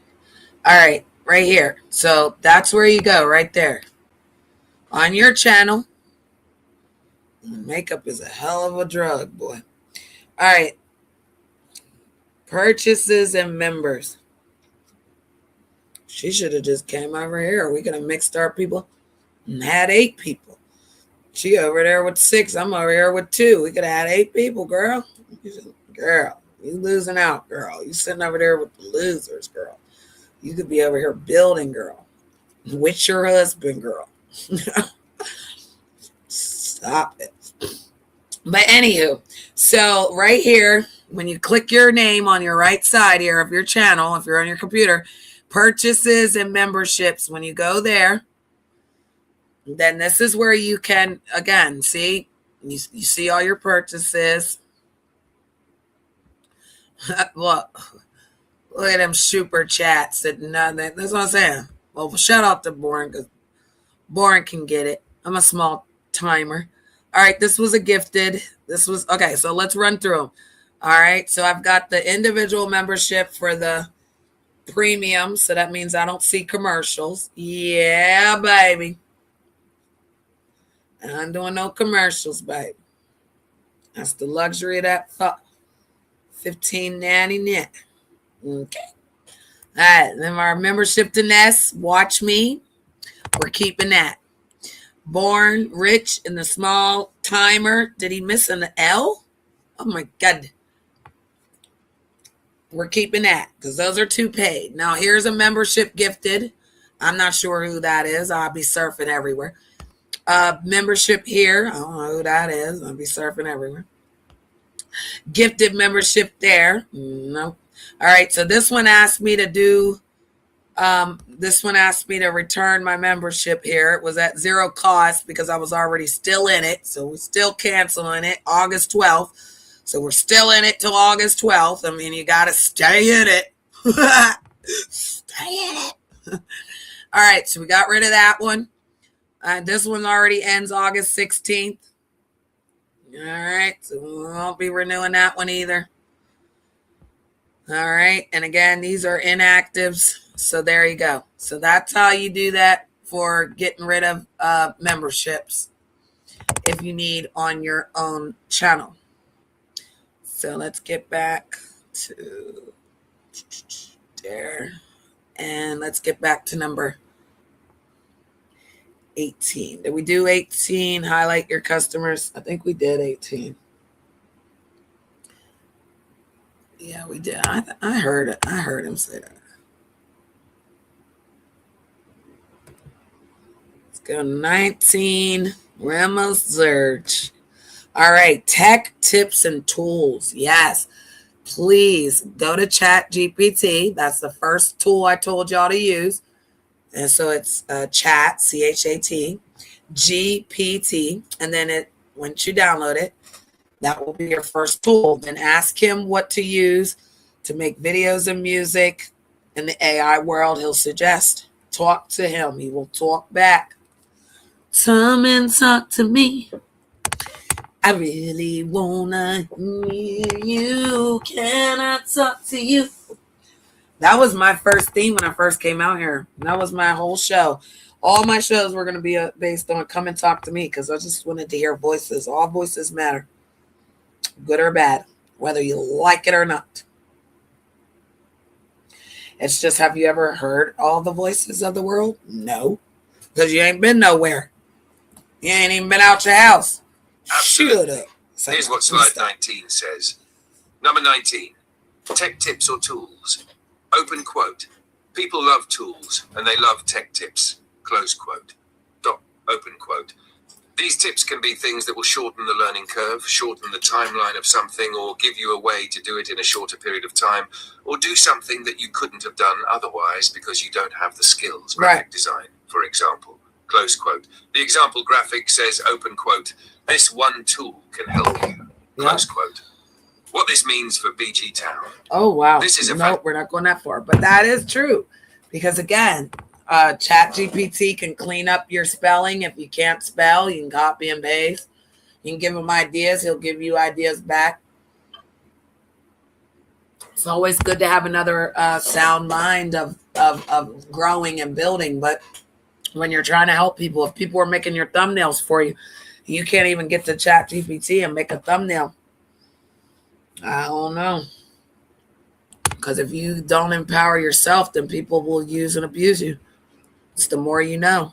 All right, right here. So that's where you go, right there. On your channel. Makeup is a hell of a drug, boy. All right. Purchases and members. She should have just came over here. We could have mixed our people and had 8 people. She over there with 6. I'm over here with 2. We could have had 8 people, girl. Girl, you losing out, girl. You sitting over there with the losers, girl. You could be over here building, girl. With your husband, girl. Stop it. But anywho, so right here, when you click your name on your right side here of your channel, if you're on your computer, purchases and memberships, when you go there, then this is where you can, again, see, you see all your purchases. Look at them super chats. That's what I'm saying. Well, shout out to Bourne, because Bourne can get it. I'm a small timer. All right, this was a gifted. This was, okay, so let's run through them. All right, so I've got the individual membership for the premium, so that means I don't see commercials. Yeah, baby. I ain't doing no commercials, baby. That's the luxury of that $15.99. Okay. All right, then our membership to Nest, Watch Me. We're keeping that. Born Rich in the Small Timer. Did he miss an L? Oh my God. We're keeping that because those are 2 paid. Now here's a membership gifted. I'm not sure who that is. I'll be surfing everywhere. Membership here. I don't know who that is. I'll be surfing everywhere. Gifted membership there. No. All right. So this one asked me to do. This one asked me to return my membership here. It was at 0 cost because I was already still in it. So we're still canceling it August 12th. So we're still in it till August 12th. I mean, you got to stay in it. Stay in it. All right. So we got rid of that one. This one already ends August 16th. All right. So we won't be renewing that one either. All right. And again, these are inactives. So there you go. So that's how you do that for getting rid of memberships if you need on your own channel. So let's get back to there. And let's get back to number 18. Did we do 18? Highlight your customers. I think we did 18. Yeah, we did. I heard it. I heard him say that. Let's go 19. Ramos Zurch. All right. Tech tips and tools. Yes. Please go to ChatGPT. That's the first tool I told y'all to use. And so it's chat, CHAT, GPT. And then once you download it, that will be your first tool. Then ask him what to use to make videos and music in the AI world. He'll suggest. Talk to him. He will talk back. Come and talk to me. I really wanna hear you. Can I talk to you? That was my first theme when I first came out here. That was my whole show. All my shows were going to be based on come and talk to me because I just wanted to hear voices. All voices matter, good or bad, whether you like it or not. It's just, have you ever heard all the voices of the world? No, because you ain't been nowhere. You ain't even been out your house. Shut up. Here's what slide 19 says. Number 19, tech tips or tools. Open quote. People love tools and they love tech tips. Close quote. Open quote. These tips can be things that will shorten the learning curve, shorten the timeline of something, or give you a way to do it in a shorter period of time, or do something that you couldn't have done otherwise because you don't have the skills. Graphic design, for example. close quote. The example graphic says, open quote, this one tool can help you, close quote. What this means for BigTown. Oh, wow. This is we're not going that far, but that is true. Because again, ChatGPT can clean up your spelling. If you can't spell, you can copy and paste. You can give him ideas. He'll give you ideas back. It's always good to have another sound mind of growing and building. But when you're trying to help people, if people are making your thumbnails for you, you can't even get to ChatGPT and make a thumbnail. I don't know. Because if you don't empower yourself, then people will use and abuse you. It's the more you know.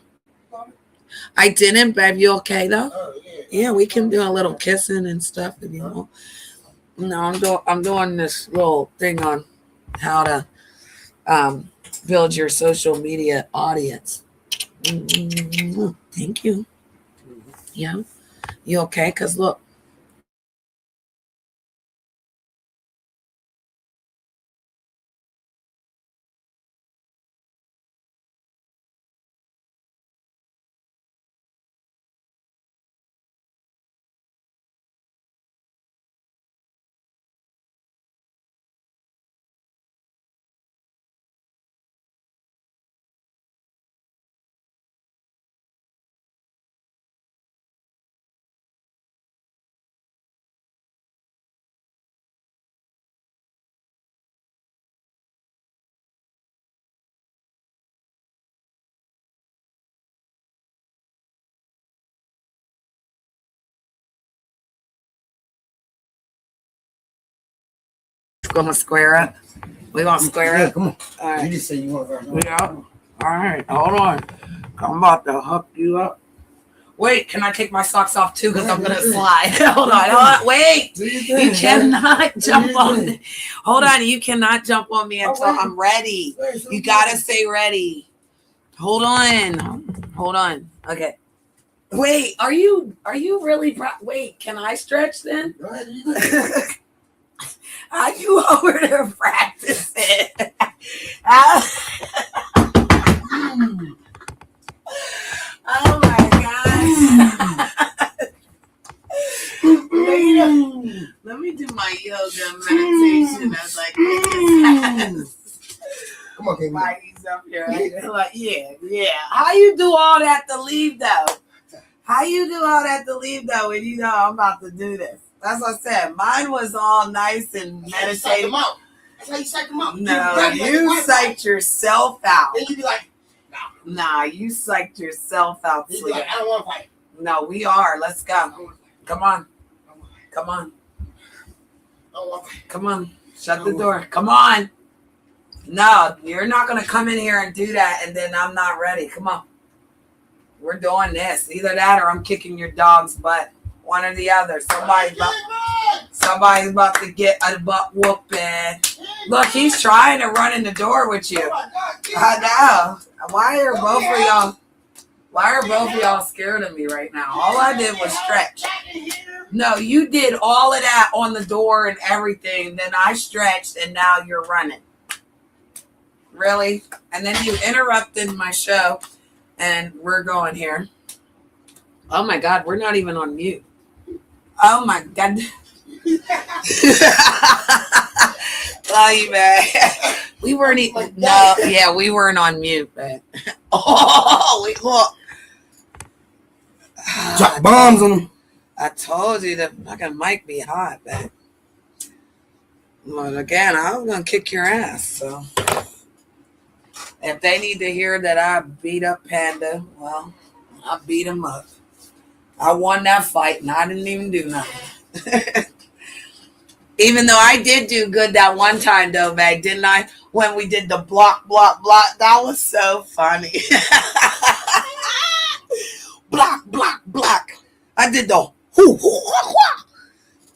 I didn't, babe. You okay though? Yeah, we can do a little kissing and stuff if you want. No, I'm doing this little thing on how to build your social media audience. Thank you. Yeah. You okay? Because look. Gonna square up. We gonna square up. Come on. All right. You just say you want to. Yeah. All right. Hold on. I'm about to hook you up. Wait, can I take my socks off too? Because I'm gonna slide. Hold on. Wait. You cannot jump on me. Hold on. You cannot jump on me until I'm ready. You gotta stay ready. Hold on. Okay. Wait. Are you really? Wait. Can I stretch then? Are you over there practicing? Oh my God. Let me do my yoga meditation as I get this. Come on, King. Mikey's up here. Like, yeah. How you do all that to leave though? When you know I'm about to do this? That's what I said. Mine was all nice and meditative. That's how you psych them out. No, you psyched yourself out. Then you be like, nah, you psyched yourself out. You be like, I don't want to fight. No, we are. Let's go. Come on. Come on. Shut the door. Come on. No, you're not going to come in here and do that and then I'm not ready. Come on. We're doing this. Either that or I'm kicking your dog's butt. One or the other. Somebody's about to get a butt whooping. Look, he's trying to run in the door with you. I know. Why are both of y'all scared of me right now? All I did was stretch. No, you did all of that on the door and everything. Then I stretched and now you're running. Really? And then you interrupted my show and we're going here. Oh my God, we're not even on mute. Oh my God. Love you, man. We weren't even, we weren't on mute, man. Look. Drop bombs on them. I told you the fucking mic be hot, man. But again, I'm going to kick your ass, so. If they need to hear that I beat up Panda, well, I beat him up. I won that fight and I didn't even do nothing. Even though I did do good that one time though, Meg, didn't I? When we did the block. That was so funny. block. I did the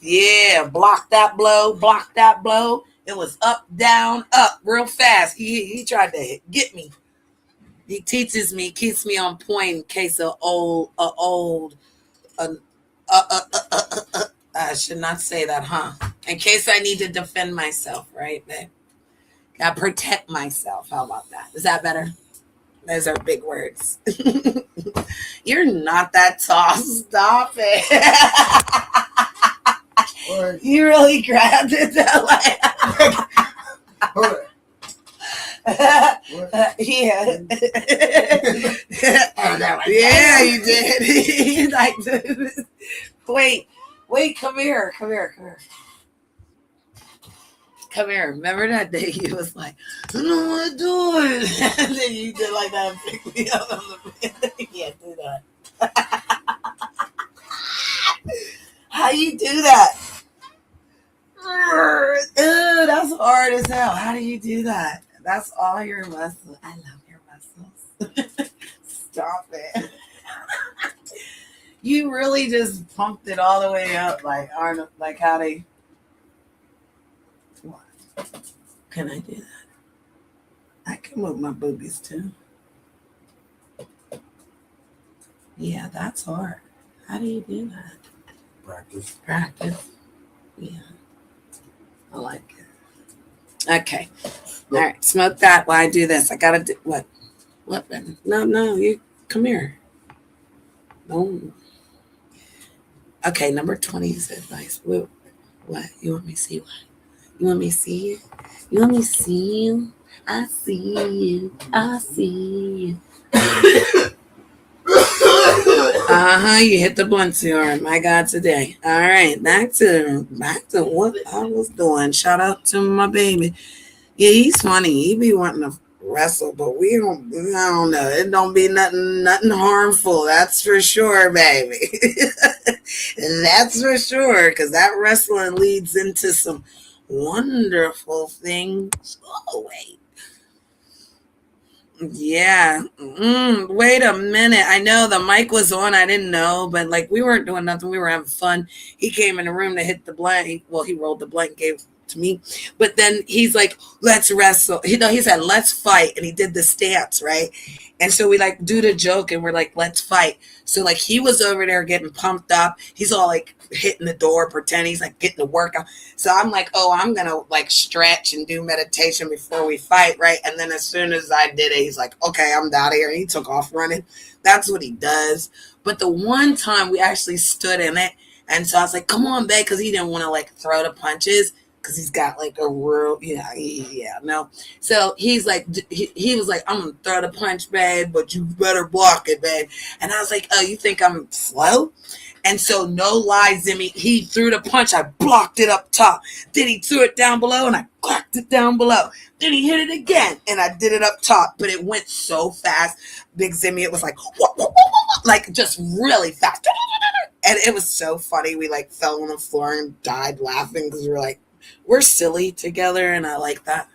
yeah, block that blow. It was up, down, up real fast. He tried to get me. He teaches me, keeps me on point in case of I should not say that, huh? In case I need to defend myself, right, babe? Gotta protect myself. How about that? Is that better? Those are big words. You're not that tall. Stop it. You really grabbed it that way. Yeah. Yeah, you did. Like, wait, come here. Come here. Remember that day you was like, I don't know what to do. And then you did like that and picked me up on the bed. You can't do that. How you do that? Ew, that's hard as hell. How do you do that? That's all your muscles. I love your muscles. Stop it. You really just pumped it all the way up like Arnold, like how they. What? Can I do that? I can move my boobies too. Yeah, that's hard. How do you do that? Practice. Yeah. I like it. Okay. All right. Smoke that while I do this. I gotta do what? What then? No, you come here. No. Okay, number 20 is advice. What? You want me to see what? You want me to see you? You want me to see you? I see you. I see you. You hit the blunt cigar. My God, today. All right, back to what I was doing. Shout out to my baby. Yeah, he's funny. He be wanting to wrestle, but I don't know. It don't be nothing harmful. That's for sure, baby. That's for sure, because that wrestling leads into some wonderful things. Oh, wait. Yeah. Wait a minute. I know the mic was on. I didn't know, but like we weren't doing nothing. We were having fun. He came in the room to hit the blunt. He rolled the blunt, gave it to me. But then he's like, let's wrestle. He said, let's fight. And he did the stance, right? And so we like do the joke and we're like, let's fight. So like he was over there getting pumped up. He's all like hitting the door, pretend he's like getting the workout. So I'm like, oh, I'm going to like stretch and do meditation before we fight, right? And then as soon as I did it, he's like, okay, I'm out of here. And he took off running. That's what he does. But the one time we actually stood in it. And so I was like, come on, babe, because he didn't want to like throw the punches. Because he's got like a real, no. So he's like, he was like, I'm going to throw the punch, babe, but you better block it, babe. And I was like, oh, you think I'm slow? And so no lie, Zimmy, he threw the punch. I blocked it up top. Then he threw it down below and I blocked it down below. Then he hit it again and I did it up top. But it went so fast. Big Zimmy, it was like, like just really fast. And it was so funny. We like fell on the floor and died laughing because we were like, we're silly together, and I like that.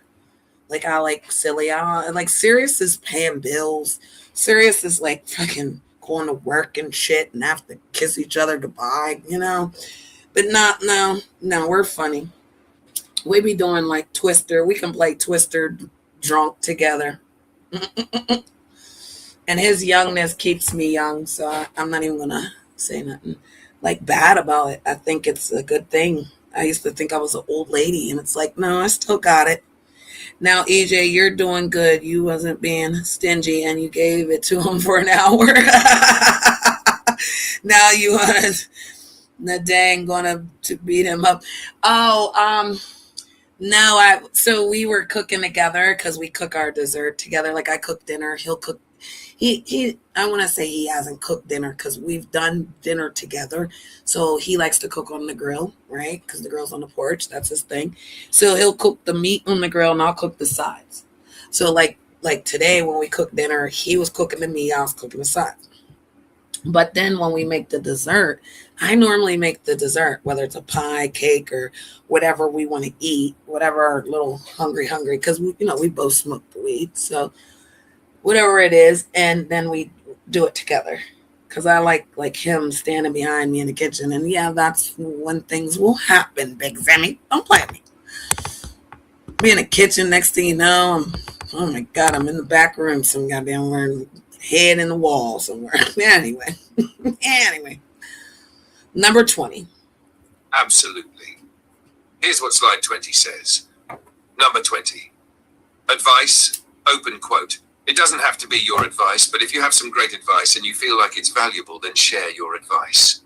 Like, I like silly. Like, Sirius is paying bills. Sirius is, like, fucking going to work and shit and have to kiss each other goodbye, But no, we're funny. We be doing, like, Twister. We can play Twister drunk together. And his youngness keeps me young, so I'm not even going to say nothing, like, bad about it. I think it's a good thing. I used to think I was an old lady, and it's like, no, I still got it. Now, EJ, you're doing good. You wasn't being stingy, and you gave it to him for an hour. Now you want the dang gonna to beat him up. Oh, no, so we were cooking together because we cook our dessert together. Like I cook dinner, he'll cook. I want to say he hasn't cooked dinner because we've done dinner together. So he likes to cook on the grill, right? Because the grill's on the porch. That's his thing. So he'll cook the meat on the grill and I'll cook the sides. So like today when we cooked dinner, he was cooking the meat, I was cooking the sides. But then when we make the dessert, I normally make the dessert, whether it's a pie, cake, or whatever we want to eat, whatever our little hungry, because we both smoke the weed. So whatever it is, and then we do it together. Because I like him standing behind me in the kitchen. And yeah, that's when things will happen, Big Zimmy. Don't play with me. Be in the kitchen, next thing you know, oh my God, I'm in the back room, some goddamn wearing head in the wall somewhere. Anyway. Number 20. Absolutely. Here's what slide 20 says. Number 20. Advice, open quote. It doesn't have to be your advice, but if you have some great advice and you feel like it's valuable, then share your advice.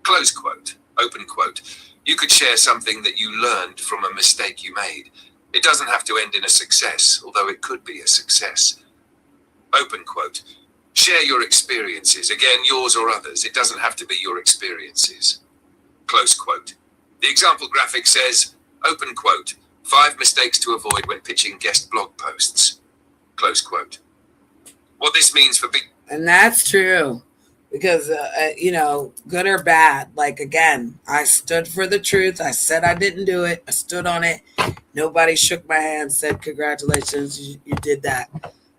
Close quote. Open quote. You could share something that you learned from a mistake you made. It doesn't have to end in a success, although it could be a success. Open quote. Share your experiences, again, yours or others. It doesn't have to be your experiences. Close quote. The example graphic says, open quote, 5 mistakes to avoid when pitching guest blog posts. Close quote. What this means for big... And that's true. Because, good or bad, like, again, I stood for the truth. I said I didn't do it. I stood on it. Nobody shook my hand, said, congratulations, you did that.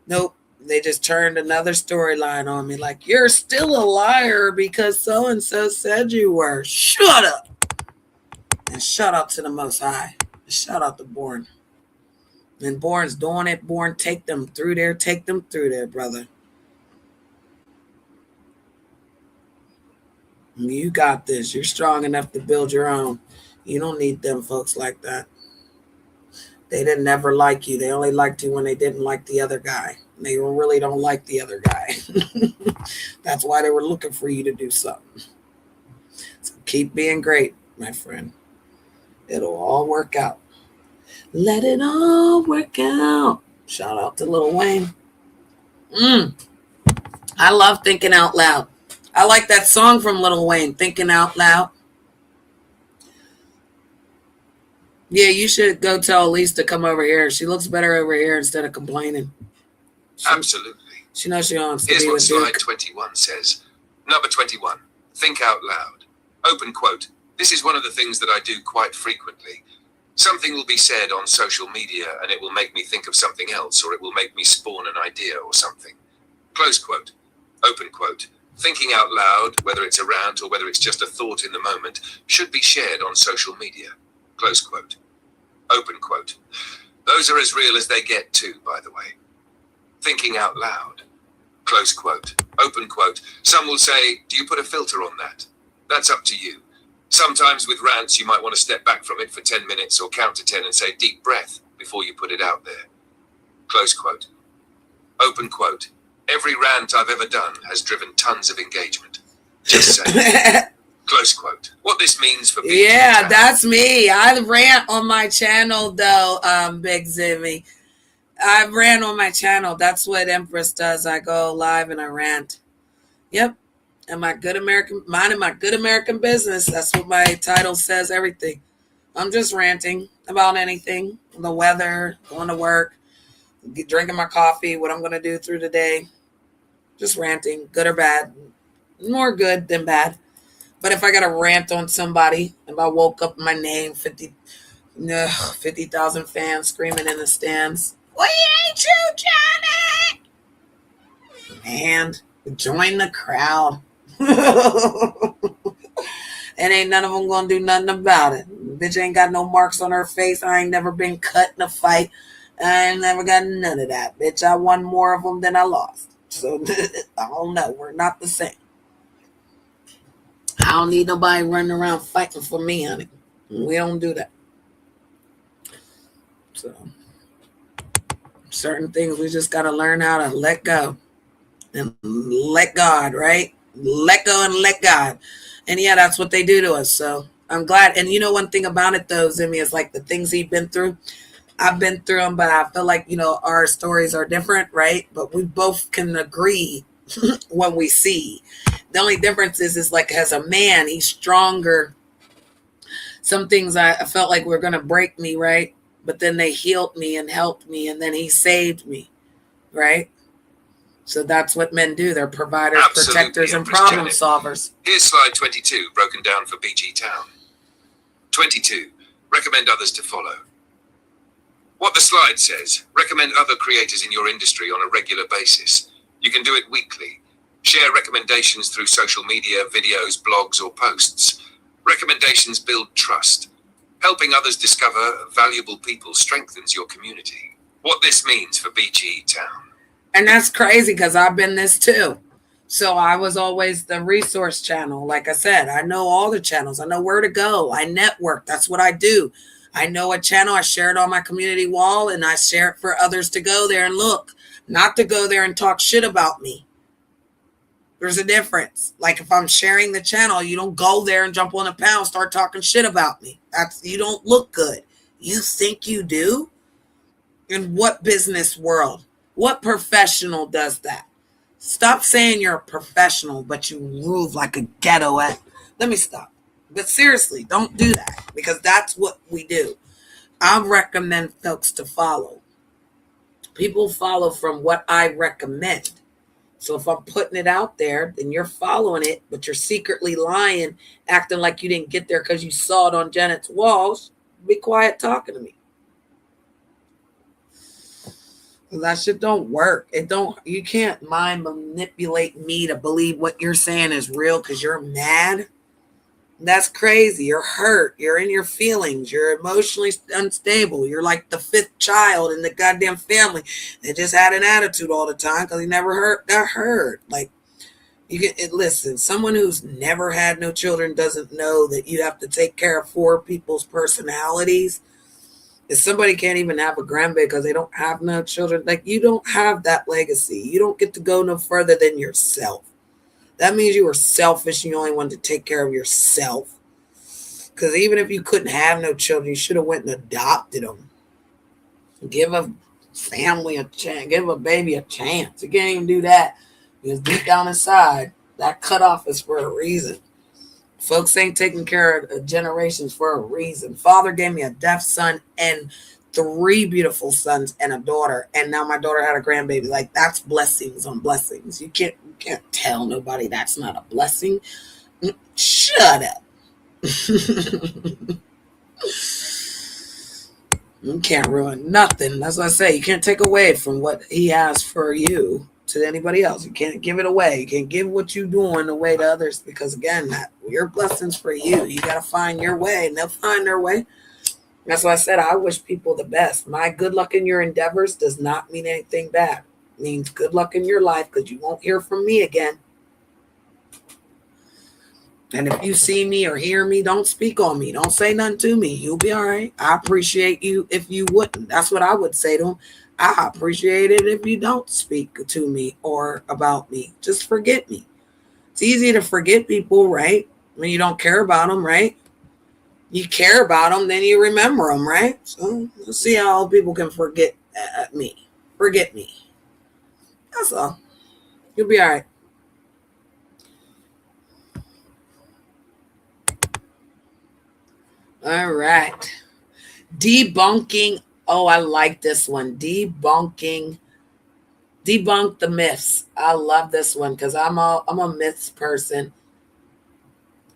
Nope. They just turned another storyline on me. Like, you're still a liar because so-and-so said you were. Shut up. And shout out to the Most High. Shout out to Born. And Born's doing it. Born, take them through there. Take them through there, brother. You got this. You're strong enough to build your own. You don't need them folks like that. They didn't never like you. They only liked you when they didn't like the other guy. They really don't like the other guy. That's why they were looking for you to do something. So keep being great, my friend. It'll all work out. Let it all work out. Shout out to Lil Wayne. I love thinking out loud. I like that song from Lil Wayne, Thinking Out Loud. Yeah, you should go tell Elise to come over here. She looks better over here instead of complaining. Absolutely. She knows she wants to Here's be what with slide Duke. 21 says. Number 21. Think out loud. Open quote. This is one of the things that I do quite frequently. Something will be said on social media and it will make me think of something else, or it will make me spawn an idea or something. Close quote. Open quote. Thinking out loud, whether it's a rant or whether it's just a thought in the moment, should be shared on social media. Close quote. Open quote. Those are as real as they get too, by the way. Thinking out loud. Close quote. Open quote. Some will say, do you put a filter on that? That's up to you. Sometimes with rants, you might want to step back from it for 10 minutes or count to 10 and say deep breath before you put it out there. Close quote. Open quote. Every rant I've ever done has driven tons of engagement. Just saying. Close quote. What this means for people. Yeah, that's me. I rant on my channel, though, Big Zimmy. I ran on my channel. That's what Empress does. I go live and I rant. Yep. And minding my good American business. That's what my title says, everything. I'm just ranting about anything. The weather, going to work, drinking my coffee, what I'm going to do through the day. Just ranting, good or bad. More good than bad. But if I got to rant on somebody, if I woke up my name, 50,000 fans screaming in the stands, we ain't you, Johnny! And join the crowd. And ain't none of them gonna do nothing about it. Bitch ain't got no marks on her face. I ain't never been cut in a fight. I ain't never got none of that. Bitch, I won more of them than I lost. So I don't know. We're not the same. I don't need nobody running around fighting for me, honey. We don't do that. So certain things we just gotta learn how to let go. And let God, right? Let go and let God. And yeah, that's what they do to us. So I'm glad. And you know, one thing about it though, Zimmy, is like the things he's been through. I've been through them, but I feel like, our stories are different, right? But we both can agree when we see. The only difference is like as a man, he's stronger. Some things I felt like were going to break me, right? But then they healed me and helped me, and then he saved me, right? So that's what men do. They're providers, Absolutely, protectors, and problem solvers. Here's slide 22, broken down for BigTown. 22. Recommend others to follow. What the slide says, recommend other creators in your industry on a regular basis. You can do it weekly. Share recommendations through social media, videos, blogs, or posts. Recommendations build trust. Helping others discover valuable people strengthens your community. What this means for BigTown. And that's crazy because I've been this too. So I was always the resource channel. Like I said, I know all the channels. I know where to go. I network. That's what I do. I know a channel, I share it on my community wall, and I share it for others to go there and look, not to go there and talk shit about me. There's a difference. Like if I'm sharing the channel, you don't go there and jump on a panel, start talking shit about me. You don't look good. You think you do? In what business world? What professional does that? Stop saying you're a professional, but you move like a ghetto at. Let me stop. But seriously, don't do that, because that's what we do. I recommend folks to follow. People follow from what I recommend. So if I'm putting it out there, then you're following it, but you're secretly lying, acting like you didn't get there because you saw it on Janet's walls. Be quiet talking to me. That shit don't work. You can't mind manipulate me to believe what you're saying is real because you're mad. That's crazy. You're hurt. You're in your feelings. You're emotionally unstable. You're like the fifth child in the goddamn family that just had an attitude all the time because he never got hurt. Like, listen, someone who's never had no children doesn't know that you have to take care of 4 people's personalities. If somebody can't even have a grandbaby because they don't have no children, like, you don't have that legacy. You don't get to go no further than yourself. That means you were selfish and you only wanted to take care of yourself. Because even if you couldn't have no children, you should have went and adopted them. Give a family a chance. Give a baby a chance. You can't even do that. Because deep down inside, that cutoff is for a reason. Folks ain't taking care of generations for a reason. Father gave me a deaf son and 3 beautiful sons and a daughter, and now my daughter had a grandbaby. Like, that's blessings on blessings. You can't tell nobody that's not a blessing. Shut up. You can't ruin nothing. That's what I say. You can't take away from what he has for you to anybody else. You can't give it away. You can't give what you're doing away to others, because again, your blessings for you. You got to find your way, and they'll find their way. That's why I said I wish people the best. My good luck in your endeavors does not mean anything bad. It means good luck in your life, because you won't hear from me again. And if you see me or hear me, don't speak on me. Don't say nothing to me. You'll be all right. I appreciate you if you wouldn't. That's what I would say to them. I appreciate it if you don't speak to me or about me. Just forget me. It's easy to forget people, right? When you don't care about them, right? You care about them, then you remember them, right? So let's see how people can forget me. Forget me. That's all. You'll be all right. All right. Debunking. Oh, I like this one. Debunk the myths. I love this one because I'm a myths person.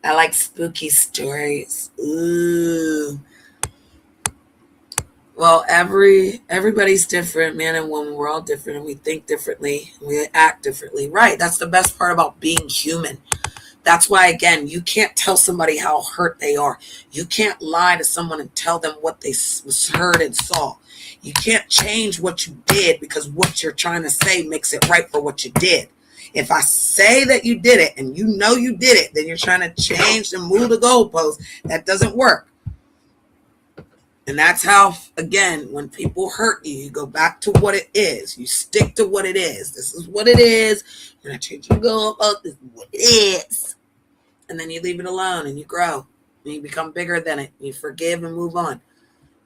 I like spooky stories. Ooh. Well, everybody's different, man and woman. We're all different, and we think differently. We act differently. Right. That's the best part about being human. That's why, again, you can't tell somebody how hurt they are. You can't lie to someone and tell them what they heard and saw. You can't change what you did because what you're trying to say makes it right for what you did. If I say that you did it and you know you did it, then you're trying to change and move the goalpost. That doesn't work. And that's how, again, when people hurt you, you go back to what it is. You stick to what it is. This is what it is. You're not changing the goalpost. This is what it is. And then you leave it alone and you grow. And you become bigger than it. You forgive and move on.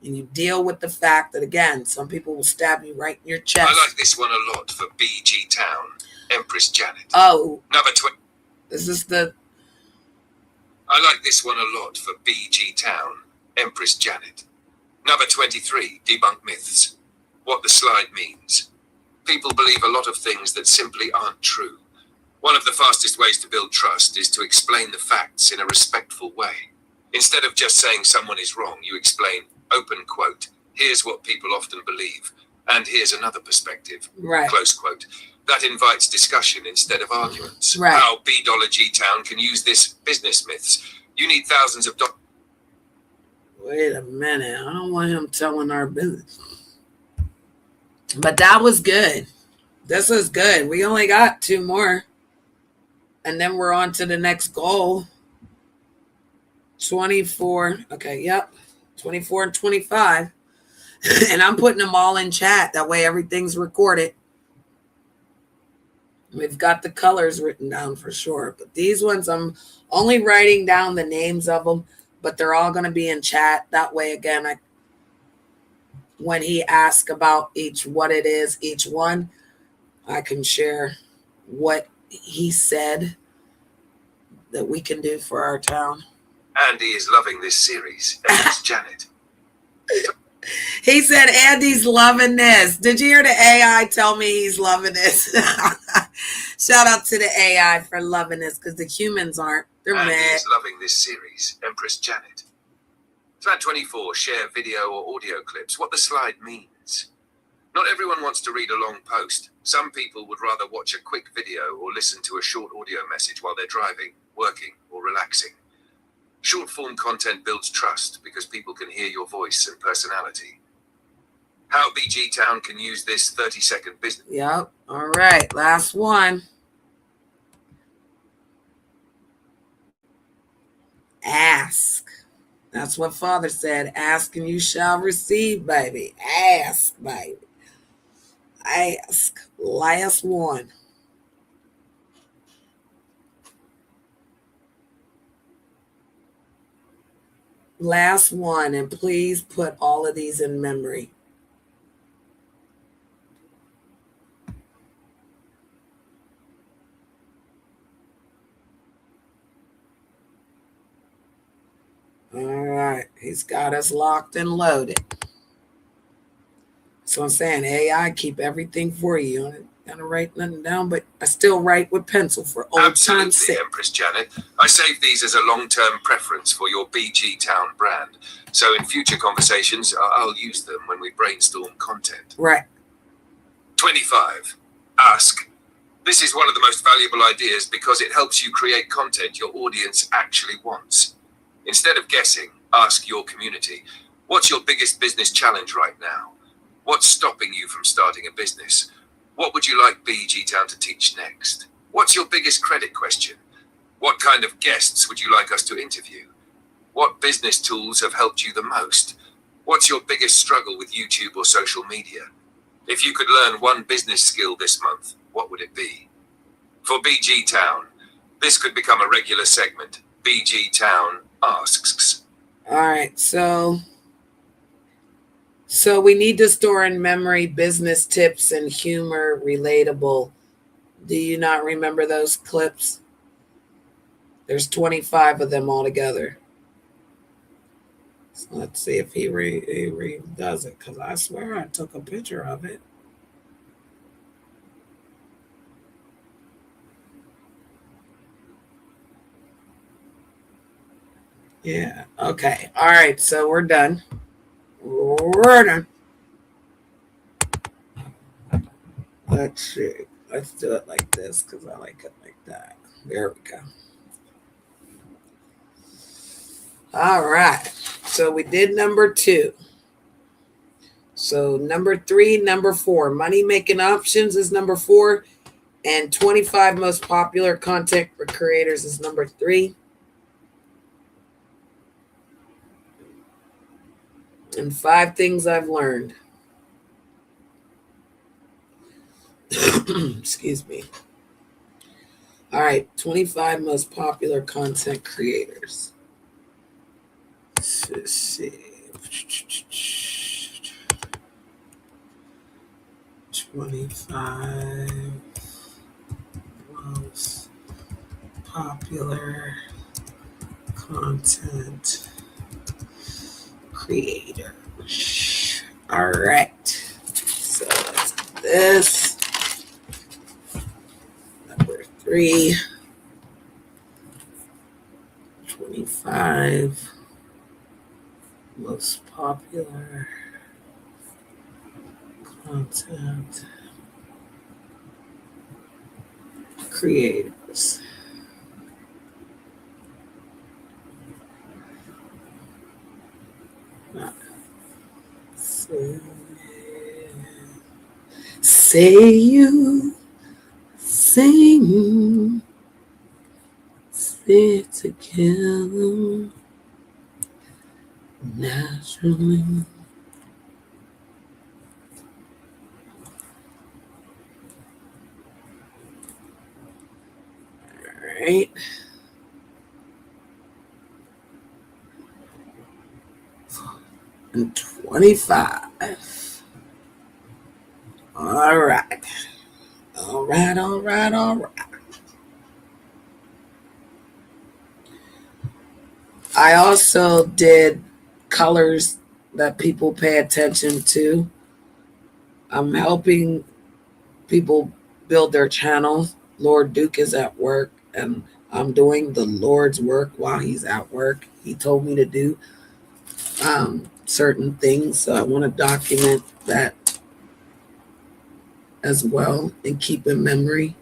And you deal with the fact that, again, some people will stab you right in your chest. I like this one a lot for BG Town. Empress Janet. Oh. Number 20. This is the... I like this one a lot for BG Town. Empress Janet. Number 23. Debunk myths. What the slide means. People believe a lot of things that simply aren't true. One of the fastest ways to build trust is to explain the facts in a respectful way. Instead of just saying someone is wrong, you explain, open quote, here's what people often believe, and here's another perspective, right. Close quote. That invites discussion instead of arguments. Right. How B$G Town can use this business myths. You need thousands of dollars. Wait a minute. I don't want him telling our business. But that was good. This is good. We only got 2 more. And then we're on to the next goal. 24. Okay, yep. 24 and 25. And I'm putting them all in chat. That way everything's recorded. We've got the colors written down for sure. But these ones, I'm only writing down the names of them, but they're all going to be in chat. That way, again, when he asks about what it is, each one, I can share what he said that we can do for our town. Andy is loving this series. It's Janet. He said Andy's loving this. Did you hear the AI tell me he's loving this? Shout out to the AI for loving this, because the humans aren't. They're Andy mad. is loving this series. Empress Janet. Slide 24. Share video or audio clips. What the slide means. Not everyone wants to read a long post. Some people would rather watch a quick video or listen to a short audio message while they're driving, working, or relaxing. Short form content builds trust because people can hear your voice and personality. How BigTown can use this 30-second business. Yep. All right. Last one. Ask. That's what Father said. Ask and you shall receive, baby. Ask, baby. Ask. Last one. Last one. And please put all of these in memory. All right. He's got us locked and loaded. So I'm saying AI keep everything for you. I don't gotta write nothing down, but I still write with pencil for old time's sake. Empress Janet. I save these as a long-term preference for your BigTown brand. So in future conversations, I'll use them when we brainstorm content. Right. 25. Ask. This is one of the most valuable ideas because it helps you create content your audience actually wants. Instead of guessing, ask your community, what's your biggest business challenge right now? What's stopping you from starting a business? What would you like BigTown to teach next? What's your biggest credit question? What kind of guests would you like us to interview? What business tools have helped you the most? What's your biggest struggle with YouTube or social media? If you could learn one business skill this month, what would it be? For BigTown, this could become a regular segment. BigTown asks. All right. So we need to store in memory business tips and humor relatable. Do you not remember those clips? There's 25 of them altogether. So let's see if he does it, because I swear I took a picture of it. Yeah. Okay. All right. So we're done. We're done. Let's see. Let's do it like this because I like it like that. There we go. All right. So we did number 2. So number 3, number 4. Money making options is number 4. And 25 most popular content for creators is number 3. And 5 things I've learned. Excuse me. All right, 25 most popular content creators. Let's see. 25 most popular content creators. All right. So let's do this. Number 3. 25 most popular content creators. Say you sing, sit together. Naturally. All right. And 25. All right. All right, all right, all right. I also did colors that people pay attention to. I'm helping people build their channels. Lord Duke is at work, and I'm doing the Lord's work while he's at work. He told me to do certain things, so I want to document that as well and keep in memory.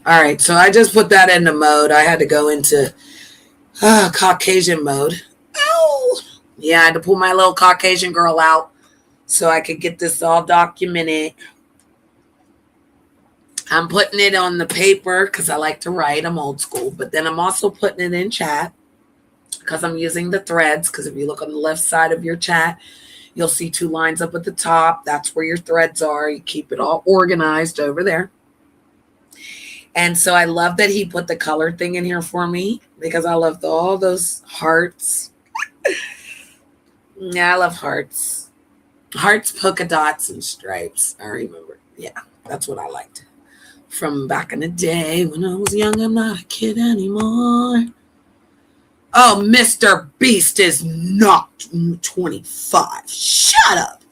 All right, so I just put that into mode. I had to go into Caucasian mode. Ow! Yeah, I had to pull my little Caucasian girl out so I could get this all documented. I'm putting it on the paper because I like to write. I'm old school, but then I'm also putting it in chat because I'm using the threads. Because if you look on the left side of your chat, you'll see 2 lines up at the top. That's where your threads are. You keep it all organized over there. And so I love that he put the color thing in here for me because I love all those hearts. Yeah, I love hearts. Hearts, polka dots, and stripes. I remember. Yeah, that's what I liked from back in the day when I was young. I'm not a kid anymore. Oh, Mr. Beast is not 25. Shut up.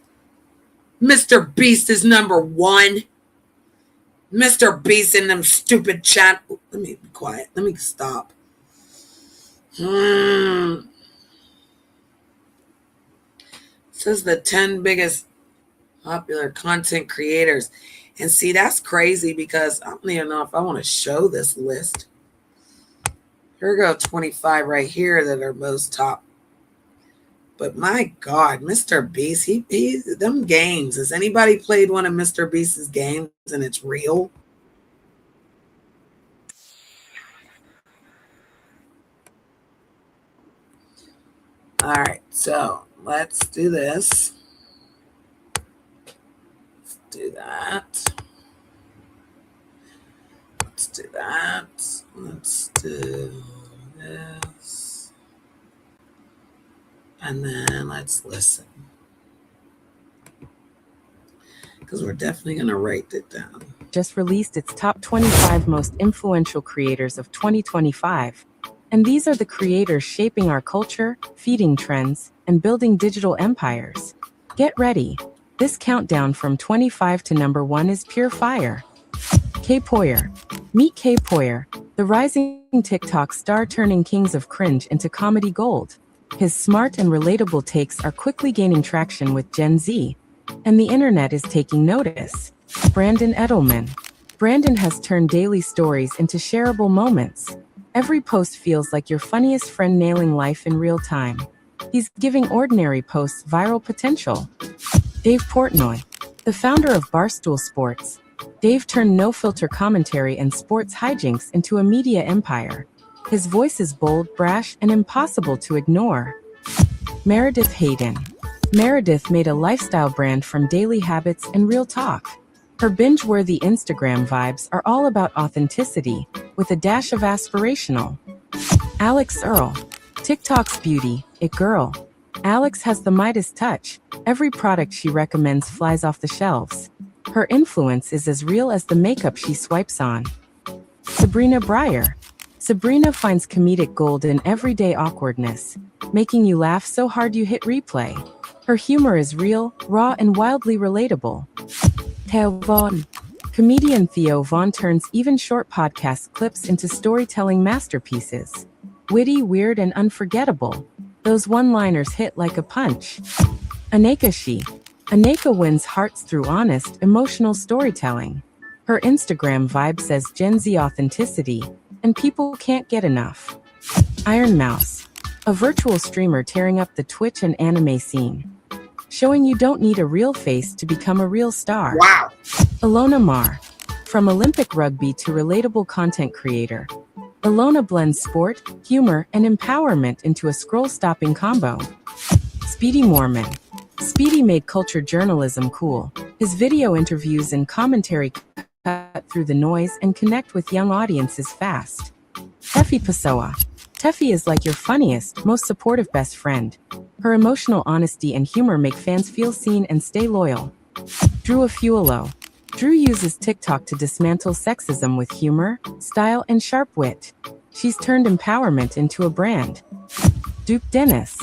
Mr. Beast is number 1. Mr. Beast in them stupid chat. Let me be quiet. Let me stop. Says the 10 biggest popular content creators. And see, that's crazy because I don't even know if I want to show this list. Here we go, 25 right here that are most top. But my God, Mr. Beast, he them games. Has anybody played one of Mr. Beast's games and it's real? All right, so let's do this. Let's do that. Let's do that. Let's do this. And then let's listen. Because we're definitely going to write it down. Just released its top 25 most influential creators of 2025. And these are the creators shaping our culture, feeding trends, and building digital empires. Get ready. This countdown from 25 to number 1 is pure fire. K Poyer. Meet K Poyer, the rising TikTok star turning kings of cringe into comedy gold. His smart and relatable takes are quickly gaining traction with Gen Z, and the internet is taking notice. Brandon Edelman. Brandon has turned daily stories into shareable moments. Every post feels like your funniest friend nailing life in real time. He's giving ordinary posts viral potential. Dave Portnoy. The founder of Barstool Sports, Dave turned no-filter commentary and sports hijinks into a media empire. His voice is bold, brash, and impossible to ignore. Meredith Hayden. Meredith made a lifestyle brand from daily habits and real talk. Her binge-worthy Instagram vibes are all about authenticity, with a dash of aspirational. Alex Earl. TikTok's beauty, it girl. Alex has the Midas touch. Every product she recommends flies off the shelves. Her influence is as real as the makeup she swipes on. Sabrina Breyer. Sabrina finds comedic gold in everyday awkwardness, making you laugh so hard you hit replay. Her humor is real, raw, and wildly relatable. Theo Vaughn. Comedian Theo Vaughn turns even short podcast clips into storytelling masterpieces. Witty, weird, and unforgettable. Those one-liners hit like a punch. Aneka She. Aneka wins hearts through honest, emotional storytelling. Her Instagram vibe says Gen Z authenticity, and people can't get enough. Iron Mouse. A virtual streamer tearing up the Twitch and anime scene, showing you don't need a real face to become a real star. Wow. Ilona Mar. From Olympic rugby to relatable content creator, Ilona blends sport, humor, and empowerment into a scroll-stopping combo. Speedy Mormon. Speedy made culture journalism cool. His video interviews and commentary cut through the noise and connect with young audiences fast. Teffy Pessoa. Teffy is like your funniest, most supportive best friend. Her emotional honesty and humor make fans feel seen and stay loyal. Drew Afualo. Drew uses TikTok to dismantle sexism with humor, style, and sharp wit. She's turned empowerment into a brand. Duke Dennis.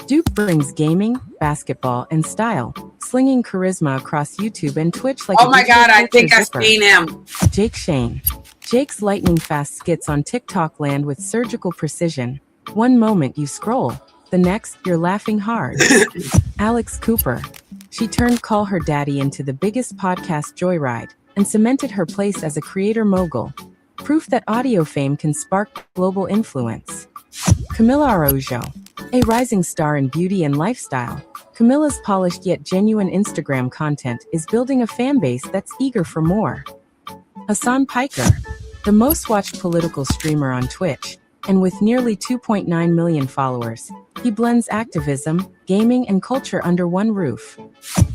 Duke brings gaming, basketball, and style, slinging charisma across YouTube and Twitch like oh my God, I think I've seen him. Jake Shane. Jake's lightning-fast skits on TikTok land with surgical precision. One moment you scroll, the next you're laughing hard. Alex Cooper. She turned Call Her Daddy into the biggest podcast joyride and cemented her place as a creator mogul. Proof that audio fame can spark global influence. Camila Araujo. A rising star in beauty and lifestyle, Camila's polished yet genuine Instagram content is building a fan base that's eager for more. Hassan Piker. The most watched political streamer on Twitch, and with nearly 2.9 million followers, he blends activism, gaming, and culture under one roof.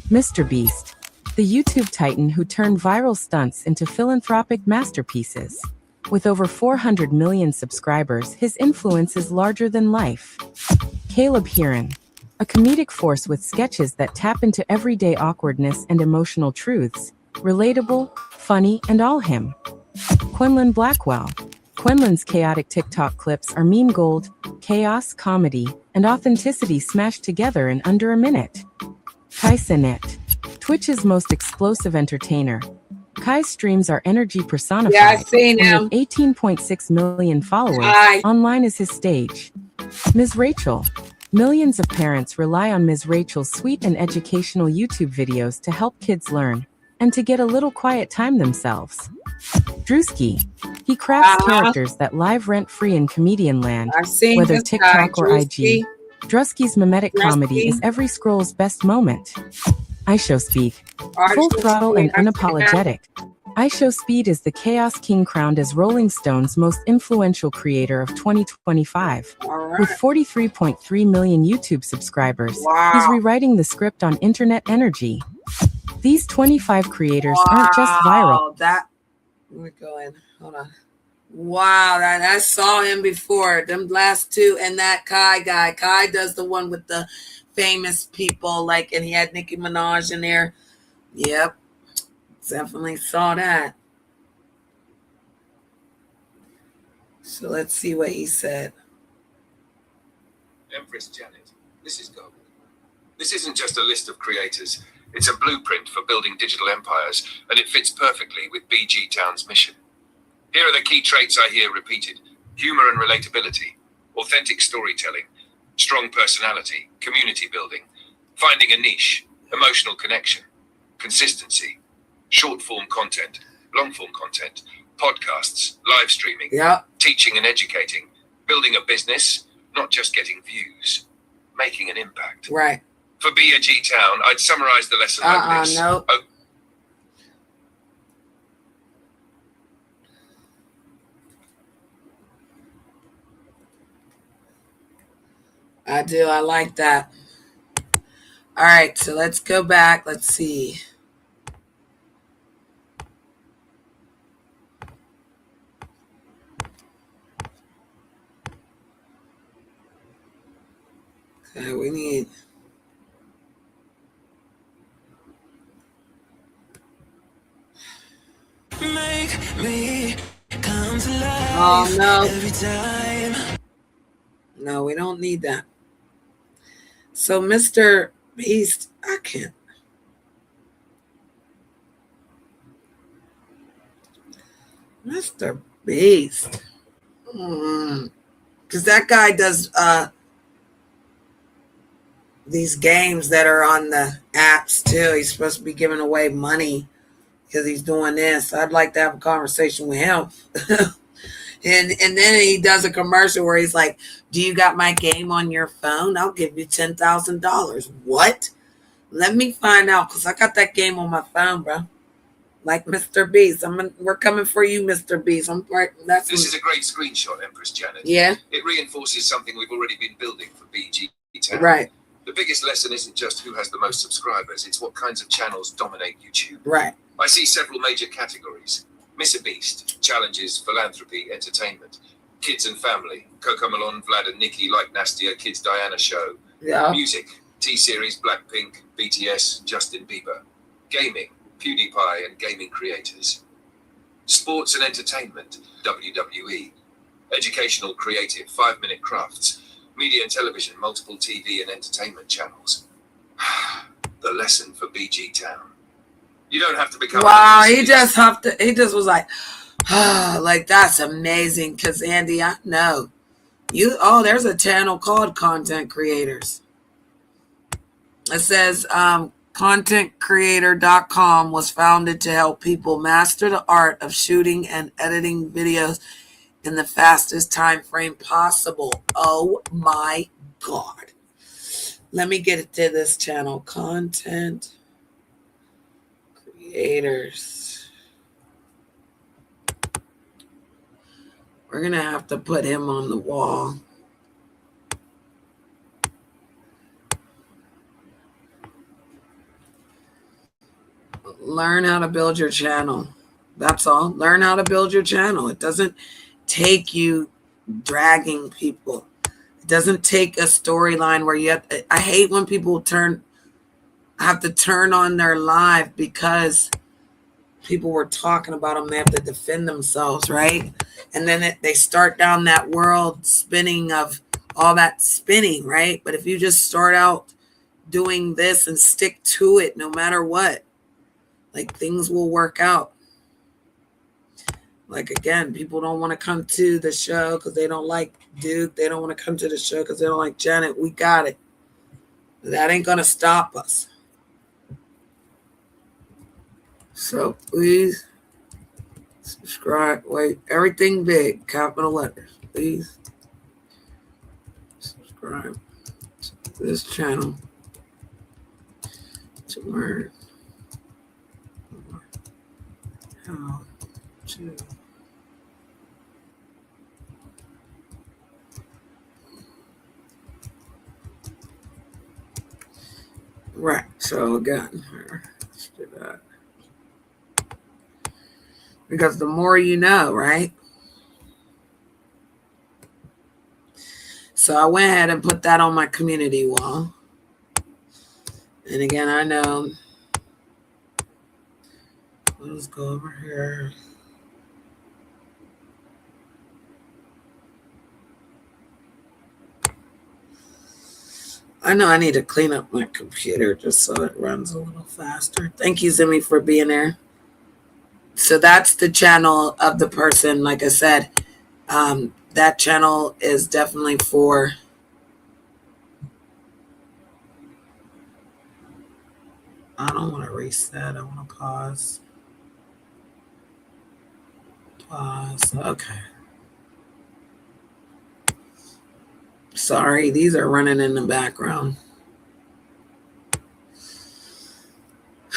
Mr. Beast. The YouTube titan who turned viral stunts into philanthropic masterpieces. With over 400 million subscribers, his influence is larger than life. Caleb Heron. A comedic force with sketches that tap into everyday awkwardness and emotional truths. Relatable, funny, and all him. Quenlin Blackwell. Quenlin's chaotic TikTok clips are meme gold, chaos, comedy, and authenticity smashed together in under a minute. Kai Cenat. Twitch's most explosive entertainer. Kai's streams are energy personified. Yeah, I've seen him. With 18.6 million followers, online is his stage. Ms. Rachel. Millions of parents rely on Ms. Rachel's sweet and educational YouTube videos to help kids learn and to get a little quiet time themselves. Drewski. He crafts characters that live rent-free in comedian land, whether TikTok or IG. Drewski's mimetic comedy is every scroll's best moment. IShowSpeed. Full throttle and unapologetic. IShowSpeed is the Chaos King crowned as Rolling Stone's most influential creator of 2025. With 43.3 million YouTube subscribers, he's rewriting the script on internet energy. These 25 creators aren't just viral. We're going. Hold on. Wow, I saw him before. Them last two and that Kai guy. Kai does the one with the famous people, like, and he had Nicki Minaj in there. Yep, definitely saw that. So let's see what he said. Empress Janet, this is gold. This isn't just a list of creators. It's a blueprint for building digital empires, and it fits perfectly with BigTown's mission. Here are the key traits I hear repeated: humor and relatability, authentic storytelling, strong personality, community building, finding a niche, emotional connection, consistency, short-form content, long-form content, podcasts, live streaming, teaching and educating, building a business, not just getting views, making an impact. Right. For BigTown, I'd summarize the lesson like this. No. I do. I like that. All right. So let's go back. Let's see. Okay, we need. Make me come to life. Oh, no. Every time. No, we don't need that. So, Mr. Beast, I can't. Mr. Beast. Because that guy does these games that are on the apps too. He's supposed to be giving away money because he's doing this. I'd like to have a conversation with him. And then he does a commercial where he's like, do you got my game on your phone? I'll give you $10,000. What? Let me find out, because I got that game on my phone, bro. Like Mr. Beast. We're coming for you, Mr. Beast. This is a great screenshot, Empress Janet. Yeah. It reinforces something we've already been building for BigTown. Right. The biggest lesson isn't just who has the most subscribers, it's what kinds of channels dominate YouTube. Right. I see several major categories: Mr. Beast, challenges, philanthropy, entertainment, kids and family, Coco Malone, Vlad and Nikki, Like Nastia, Kids Diana Show, music, T-Series, Blackpink, BTS, Justin Bieber, gaming, PewDiePie and gaming creators, sports and entertainment, WWE, educational, creative, 5-minute crafts, media and television, multiple TV and entertainment channels. The lesson for BigTown. You don't have to become. Wow, he just was like, like that's amazing. Because Andy, I know there's a channel called Content Creators. It says contentcreator.com was founded to help people master the art of shooting and editing videos in the fastest time frame possible. Oh my God. Let me get to this channel. Content Creators. We're going to have to put him on the wall. Learn how to build your channel. That's all. Learn how to build your channel. It doesn't take you dragging people. It doesn't take a storyline where you have to, I hate when people have to turn on their live because people were talking about them. They have to defend themselves, right? And then they start down that world spinning of all that spinning, right? But if you just start out doing this and stick to it no matter what, like things will work out. Like, again, people don't want to come to the show because they don't like Duke. They don't want to come to the show because they don't like Janet. We got it. That ain't going to stop us. So please subscribe. Wait, everything big, capital letters. Please subscribe to this channel to learn how to right. So again, let's do that. Because the more you know, right? So I went ahead and put that on my community wall. And again, I know. Let's go over here. I know I need to clean up my computer just so it runs a little faster. Thank you, Zimmy, for being there. So that's the channel of the person. Like I said, that channel is definitely for I don't want to reset. I want to pause. Pause. Okay. Sorry, these are running in the background.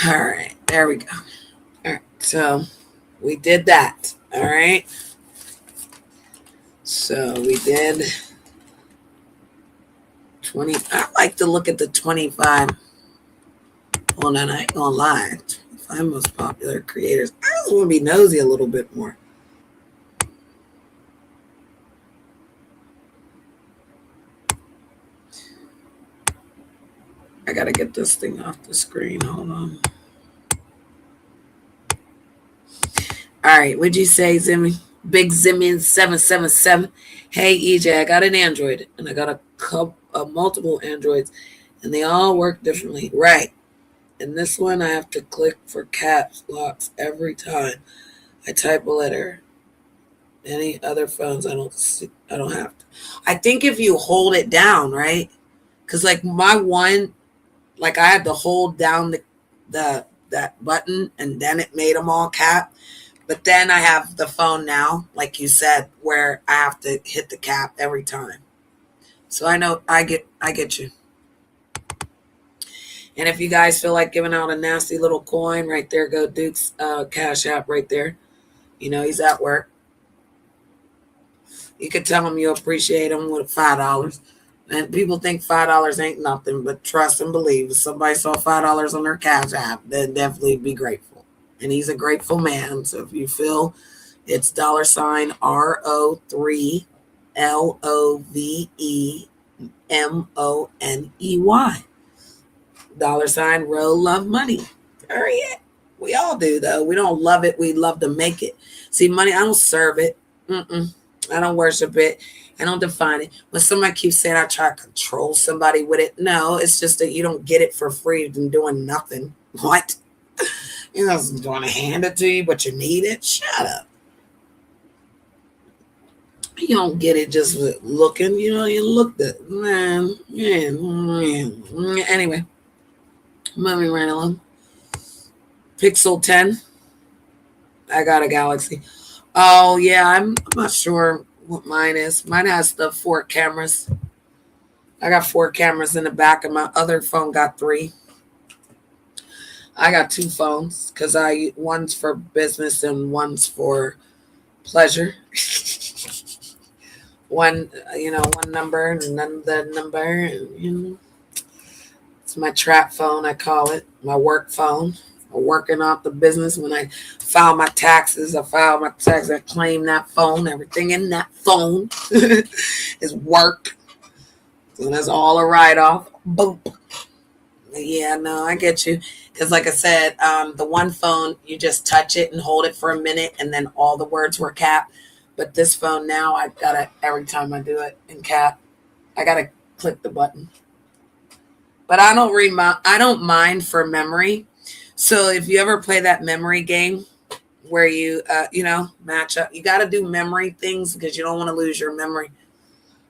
All right, there we go. All right, so we did that. All right. So we did 20. I like to look at the 25. Well, then I ain't gonna lie. 25 most popular creators. I just want to be nosy a little bit more. I gotta get this thing off the screen. Hold on. All right, what'd you say, Zimmy? Big Zimmy 777. Hey, EJ, I got an Android, and I got a couple, multiple Androids, and they all work differently. Right. And this one, I have to click for caps locks every time I type a letter. Any other phones, I don't have to. I think if you hold it down, right? Because like my one, like I had to hold down that button, and then it made them all cap. But then I have the phone now, like you said, where I have to hit the cap every time. So I know I get you. And if you guys feel like giving out a nasty little coin, right there, go Duke's Cash App right there. You know, he's at work. You could tell him you appreciate him with $5. And people think $5 ain't nothing, but trust and believe, if somebody saw $5 on their Cash App, they'd definitely be grateful. And he's a grateful man. So if you feel it's $RO3 LOVEMONEY. $Row love money. Period. We all do, though. We don't love it. We love to make it. See, money, I don't serve it. I don't worship it. I don't define it. When somebody keeps saying I try to control somebody with it, no, it's just that you don't get it for free from doing nothing. What? You know, want to hand it to you, but you need it? Shut up. You don't get it just with looking. You know, you looked at it. Man. Anyway, moving right along. Pixel 10. I got a Galaxy. Oh, yeah, I'm not sure what mine is. Mine has the 4 cameras. I got 4 cameras in the back, and my other phone got 3. I got 2 phones because one's for business and one's for pleasure. One number and another number. And, you know, it's my trap phone, I call it. My work phone. I'm working off the business. When I file my taxes, I claim that phone. Everything in that phone is work. So that's all a write-off. Boom. Yeah, no, I get you. Because like I said, the one phone, you just touch it and hold it for a minute, and then all the words were capped. But this phone now, I gotta, every time I do it in cap, I gotta click the button. But I don't mind for memory. So if you ever play that memory game where you match up, you gotta do memory things because you don't want to lose your memory.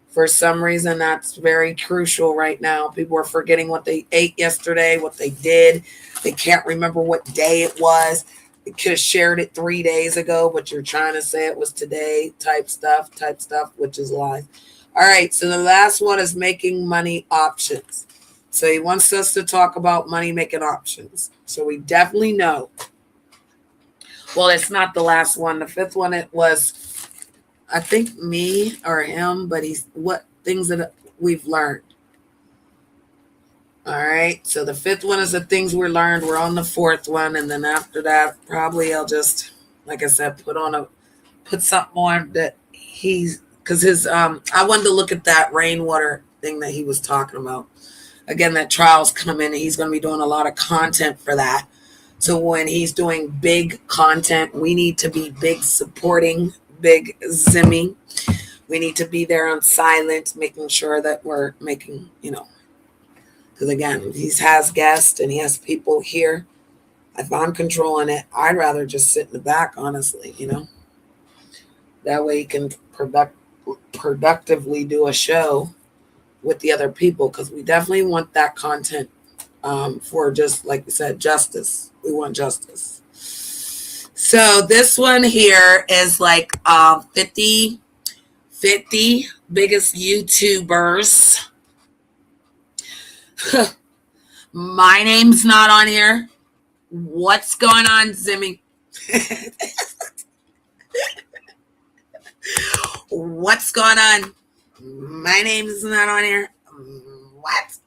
For some reason, that's very crucial right now. People are forgetting what they ate yesterday, what they did. They can't remember what day it was. They could have shared it 3 days ago, but you're trying to say it was today, type stuff, which is lies. All right, so the last one is making money options. So he wants us to talk about money making options. So we definitely know. Well, it's not the last one. The 5th one, it was, I think, me or him, but what things that we've learned. All right. So the 5th one is the things we learned. We're on the 4th one. And then after that, probably I'll just, like I said, put something on that because I wanted to look at that rainwater thing that he was talking about. Again, that trial's coming and he's going to be doing a lot of content for that. So when he's doing big content, we need to be big supporting Big Zimmy. We need to be there on silent, making sure that we're making, Because again, he has guests and he has people here. If I'm controlling it, I'd rather just sit in the back, honestly, That way he can productively do a show with the other people, because we definitely want that content for, just like we said, justice. We want justice. So this one here is like 50 biggest YouTubers. My name's not on here. What's going on, Zimmy? What's going on? My name's not on here. What?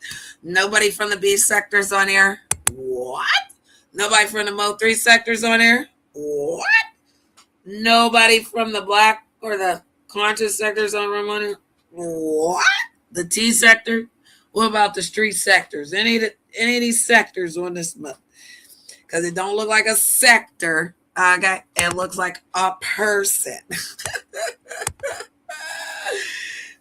Nobody from the B sector's on here. What? Nobody from the Mo 3 sector's on here. What? Nobody from the black or the conscious sectors on here. What? The T sector? What about the street sectors? Any of these sectors on this month? Because it don't look like a sector. Okay, it looks like a person.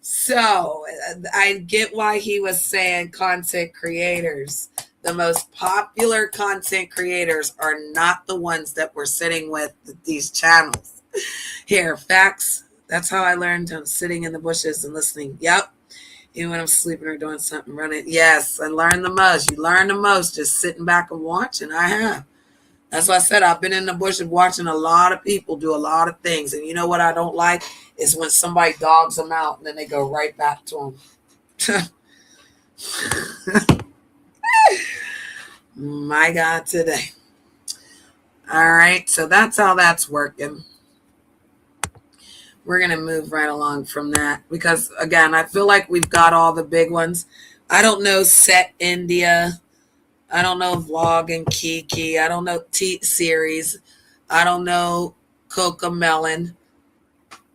So I get why he was saying content creators. The most popular content creators are not the ones that we're sitting with these channels. Here, facts. That's how I learned. I'm sitting in the bushes and listening. Yep. Even when I'm sleeping or doing something, running. Yes, I learned the most. You learn the most just sitting back and watching. I have. That's why I said I've been in the bushes watching a lot of people do a lot of things. And you know what I don't like is when somebody dogs them out and then they go right back to them. My God, today. All right, so that's how that's working. We're going to move right along from that because, again, I feel like we've got all the big ones. I don't know Set India. I don't know Vlog and Kiki. I don't know T-Series. I don't know Coca-Melon.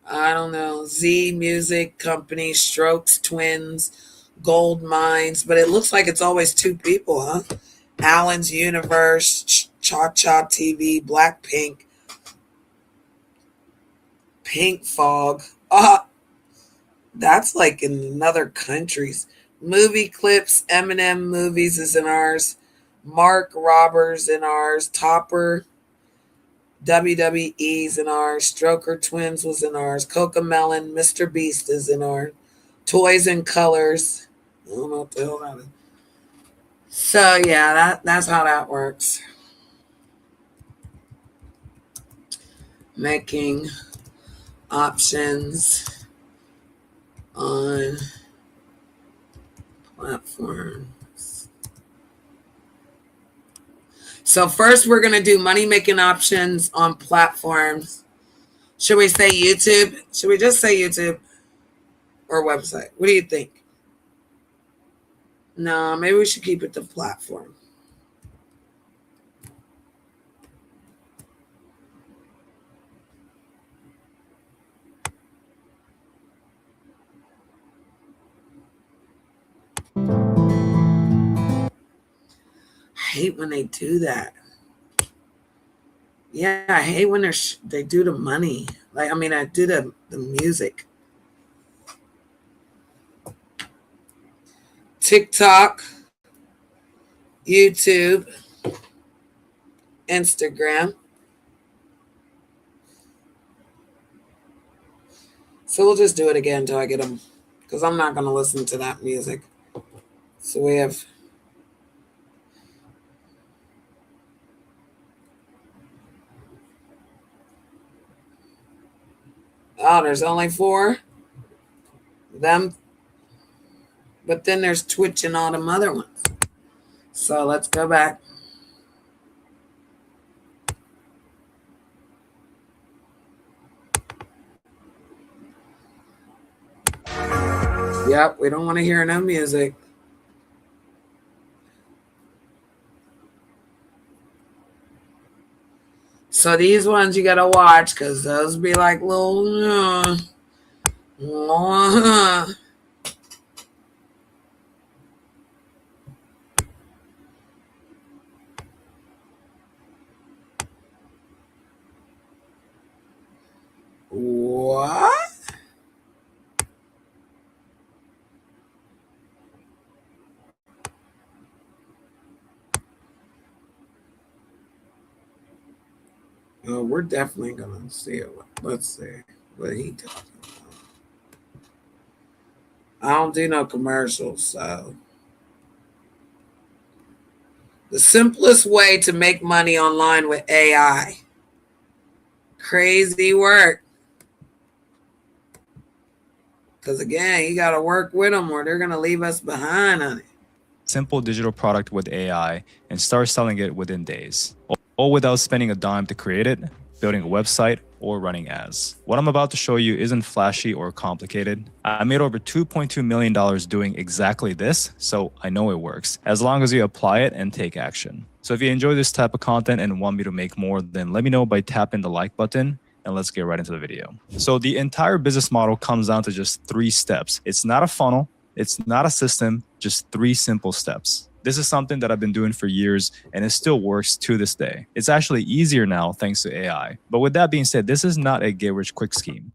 I don't know Z Music Company, Strokes Twins, Gold Mines. But it looks like it's always two people, huh? Allen's Universe, Cha-Cha TV, Blackpink, Pink Fog. That's like in other countries. Movie Clips, Eminem Movies is in ours. Mark Robbers in ours. Topper, WWE's in ours. Stroker Twins was in ours. Coca-Melon, Mr. Beast is in ours. Toys and Colors. I don't know what the hell that is. So yeah, that's how that works. Making options on platforms. So first we're going to do money making options on platforms. Should we say YouTube? Should we just say YouTube or website? What do you think? No, maybe we should keep it the platform. I hate when they do that. Yeah, I hate when they do the money. I do the music. TikTok, YouTube, Instagram. So we'll just do it again until I get them, because I'm not going to listen to that music. So we have there's only 4 them, but then there's Twitch and all them other ones. So let's go back. Yep, we don't want to hear no music. So these ones you gotta watch, because those be like little what? We're definitely gonna see it. Let's see what he talking about. I don't do no commercials, so the simplest way to make money online with AI. Crazy work. Because again, you got to work with them or they're going to leave us behind on it. Simple digital product with AI and start selling it within days, all without spending a dime to create it, building a website, or running ads. What I'm about to show you isn't flashy or complicated. I made over $2.2 million doing exactly this, so I know it works, as long as you apply it and take action. So if you enjoy this type of content and want me to make more, then let me know by tapping the like button, and let's get right into the video. So the entire business model comes down to just 3 steps. It's not a funnel, it's not a system, just 3 simple steps. This is something that I've been doing for years and it still works to this day. It's actually easier now thanks to AI. But with that being said, this is not a get rich quick scheme.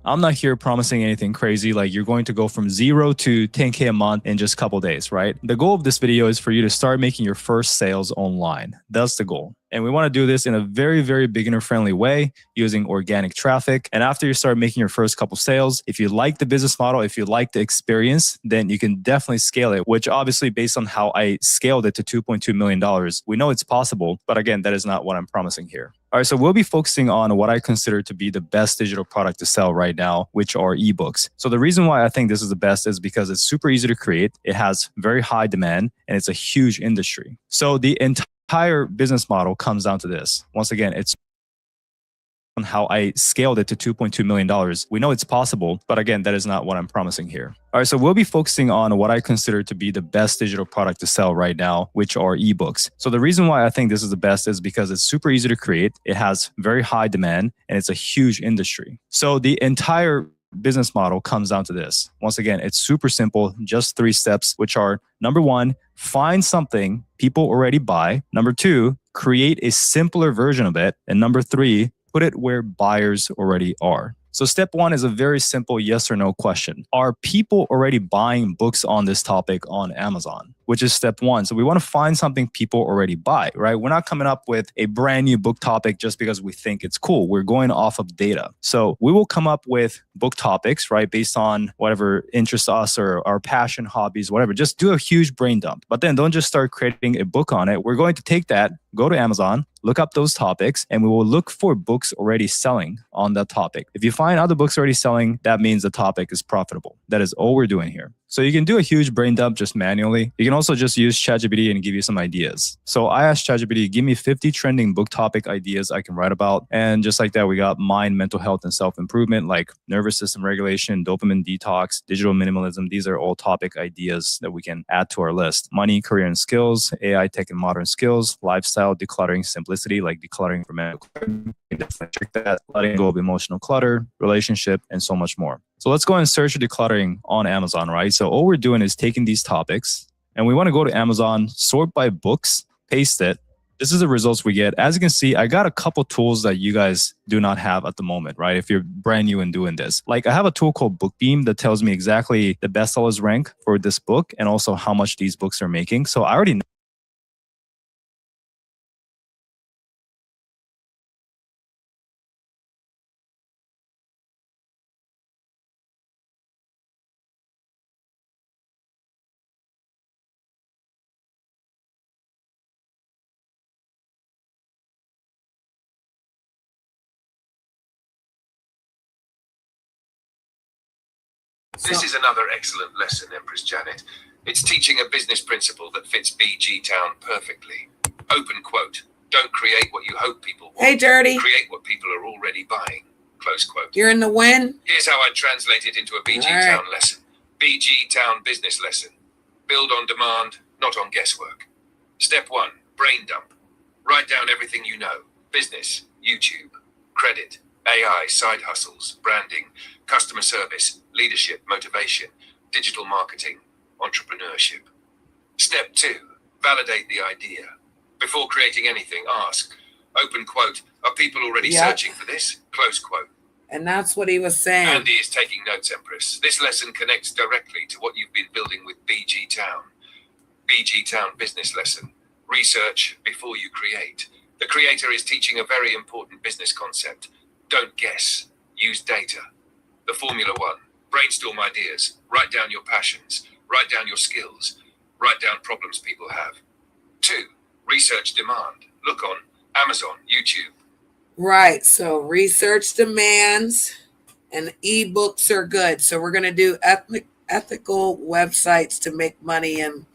I'm not here promising anything crazy like you're going to go from 0 to 10K a month in just a couple days, right? The goal of this video is for you to start making your first sales online. That's the goal. And we want to do this in a very, very beginner friendly way using organic traffic. And after you start making your first couple sales, if you like the business model, if you like the experience, then you can definitely scale it, which obviously based on how I scaled it to $2.2 million, we know it's possible. But again, that is not what I'm promising here. All right, so we'll be focusing on what I consider to be the best digital product to sell right now, which are ebooks. So the reason why I think this is the best is because it's super easy to create, it has very high demand, and it's a huge industry. So the entire business model comes down to this. Once again, it's on how I scaled it to $2.2 million. We know it's possible, but again, that is not what I'm promising here. All right, so we'll be focusing on what I consider to be the best digital product to sell right now, which are ebooks. So the reason why I think this is the best is because it's super easy to create, it has very high demand, and it's a huge industry. So the entire business model comes down to this. Once again, it's super simple, just 3 steps, which are number 1, find something people already buy. Number 2, create a simpler version of it. And number 3, put it where buyers already are. So step 1 is a very simple yes or no question. Are people already buying books on this topic on Amazon? Which is step 1. So we want to find something people already buy, right? We're not coming up with a brand new book topic just because we think it's cool. We're going off of data. So we will come up with book topics, right? Based on whatever interests us or our passion, hobbies, whatever. Just do a huge brain dump. But then don't just start creating a book on it. We're going to take that, go to Amazon, look up those topics, and we will look for books already selling on that topic. If you find other books already selling, that means the topic is profitable. That is all we're doing here. So you can do a huge brain dump just manually. You can also just use ChatGPT and give you some ideas. So I asked ChatGPT, give me 50 trending book topic ideas I can write about. And just like that, we got mind, mental health, and self-improvement, like nervous system regulation, dopamine detox, digital minimalism. These are all topic ideas that we can add to our list. Money, career, and skills, AI, tech, and modern skills, lifestyle, decluttering, simplicity, like decluttering for mental clutter. Definitely check that. Letting go of emotional clutter, relationship, and so much more. So let's go and search for decluttering on Amazon, right? So all we're doing is taking these topics and we want to go to Amazon, sort by books, paste it. This is the results we get. As you can see, I got a couple tools that you guys do not have at the moment, right? If you're brand new and doing this. Like I have a tool called BookBeam that tells me exactly the bestsellers rank for this book and also how much these books are making. So I already know. This is another excellent lesson, Empress Janet. It's teaching a business principle that fits BigTown perfectly. Open quote. Don't create what you hope people want. Hey, Dirty. Create what people are already buying. Close quote. You're in the win. Here's how I translate it into a BigTown lesson. BigTown business lesson. Build on demand, not on guesswork. Step 1, brain dump. Write down everything you know. Business, YouTube, credit, AI, side hustles, branding, customer service, leadership, motivation, digital marketing, entrepreneurship. Step 2, validate the idea. Before creating anything, ask, open quote, are people already searching for this? Close quote. And that's what he was saying. Andy is taking notes, Empress. This lesson connects directly to what you've been building with BigTown. BigTown business lesson. Research before you create. The creator is teaching a very important business concept. Don't guess. Use data. The Formula 1. Brainstorm ideas. Write down your passions. Write down your skills. Write down problems people have. 2. Research demand. Look on Amazon, YouTube. Right. So research demands and ebooks are good. So we're going to do ethical websites to make money and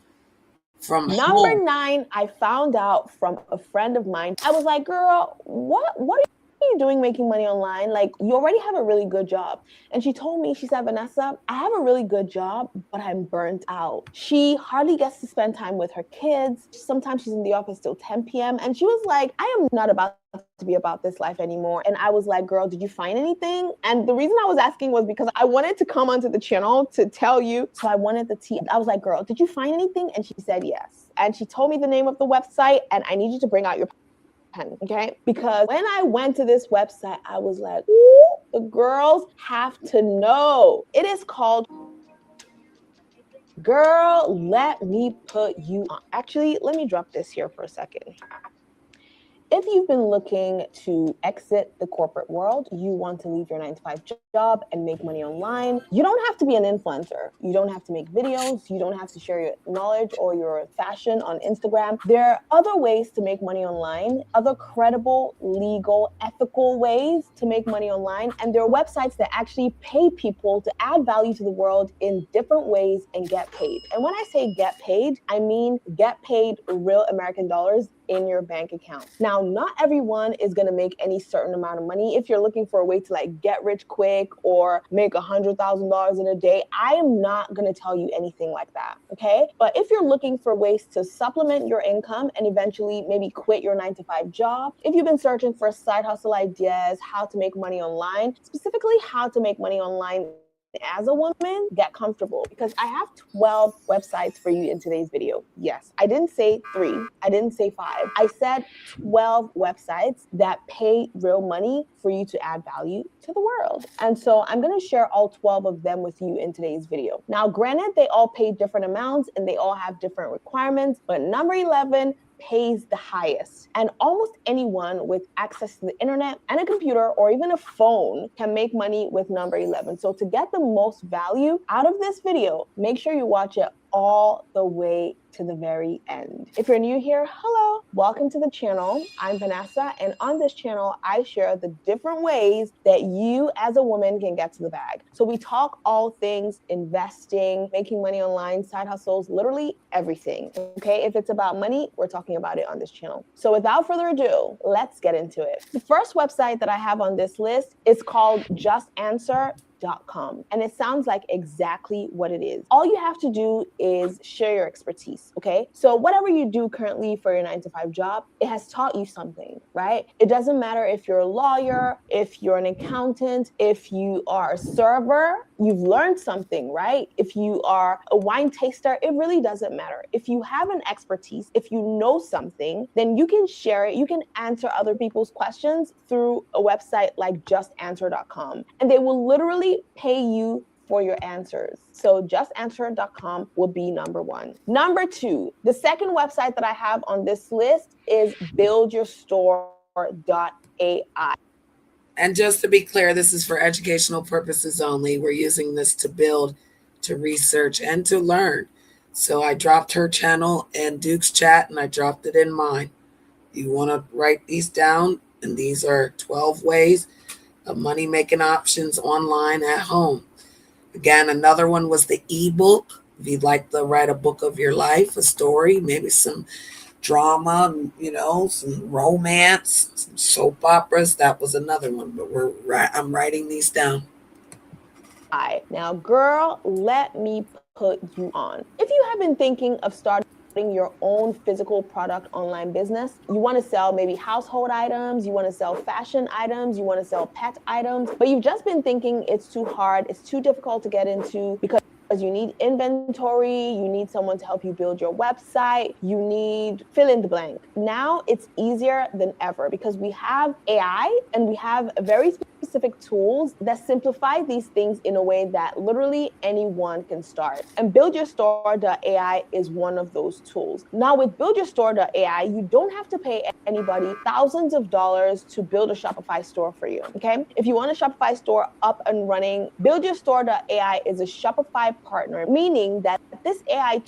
from Number home. 9, I found out from a friend of mine. I was like, girl, what are you doing making money online? Like, you already have a really good job. And she told me, she said, Vanessa, I have a really good job, but I'm burnt out. She hardly gets to spend time with her kids. Sometimes she's in the office till 10 p.m. And she was like, I am not about to be about this life anymore. And I was like, girl, did you find anything? And the reason I was asking was because I wanted to come onto the channel to tell you. So I wanted the tea. I was like, girl, did you find anything? And she said yes. And she told me the name of the website, and I need you to bring out your pen, okay? Because when I went to this website, I was like, ooh, the girls have to know. It is called Girl, Let Me Put You On. Actually, let me drop this here for a second. If you've been looking to exit the corporate world, you want to leave your 9-to-5 job and make money online, you don't have to be an influencer. You don't have to make videos. You don't have to share your knowledge or your fashion on Instagram. There are other ways to make money online, other credible, legal, ethical ways to make money online. And there are websites that actually pay people to add value to the world in different ways and get paid. And when I say get paid, I mean get paid real American dollars in your bank account. Now, not everyone is going to make any certain amount of money. If you're looking for a way to like get rich quick or make $100,000 in a day, I am not going to tell you anything like that. Okay. But if you're looking for ways to supplement your income and eventually maybe quit your 9-to-5 job, if you've been searching for side hustle ideas, how to make money online, specifically how to make money online as a woman, get comfortable, because I have 12 websites for you in today's video. Yes, I didn't say 3, I didn't say 5. I said 12 websites that pay real money for you to add value to the world. And so I'm going to share all 12 of them with you in today's video. Now, granted, they all pay different amounts and they all have different requirements, but number 11 pays the highest. And almost anyone with access to the internet and a computer or even a phone can make money with number 11. So to get the most value out of this video, make sure you watch it all the way to the very end. If you're new here, hello, welcome to the channel. I'm Vanessa, and on this channel, I share the different ways that you as a woman can get to the bag. So we talk all things investing, making money online, side hustles, literally everything. Okay, if it's about money, we're talking about it on this channel. So without further ado, let's get into it. The first website that I have on this list is called justanswer.com. And it sounds like exactly what it is. All you have to do is share your expertise, okay? So whatever you do currently for your 9-to-5 job, it has taught you something, right? It doesn't matter if you're a lawyer, if you're an accountant, if you are a server, you've learned something, right? If you are a wine taster, it really doesn't matter. If you have an expertise, if you know something, then you can share it. You can answer other people's questions through a website like justanswer.com. And they will literally pay you for your answers. So justanswer.com will be number 1. Number 2, the second website that I have on this list is buildyourstore.ai. And just to be clear, this is for educational purposes only. We're using this to build, to research, and to learn. So I dropped her channel in Duke's chat, and I dropped it in mine. You want to write these down, and these are 12 ways of money-making options online at home. Again, another one was the ebook. If you'd like to write a book of your life, a story, maybe some drama, some romance, some soap operas. That was another one, but I'm writing these down. Now, girl, let me put you on. If you have been thinking of starting your own physical product online business, you want to sell maybe household items, you want to sell fashion items, you want to sell pet items, but you've just been thinking it's too hard, it's too difficult to get into because you need inventory, you need someone to help you build your website, you need fill in the blank. Now it's easier than ever because we have AI and we have a very specific tools that simplify these things in a way that literally anyone can start. And BuildYourStore.ai is one of those tools. Now with BuildYourStore.ai, you don't have to pay anybody thousands of dollars to build a Shopify store for you, okay? If you want a Shopify store up and running, BuildYourStore.ai is a Shopify partner, meaning that this AI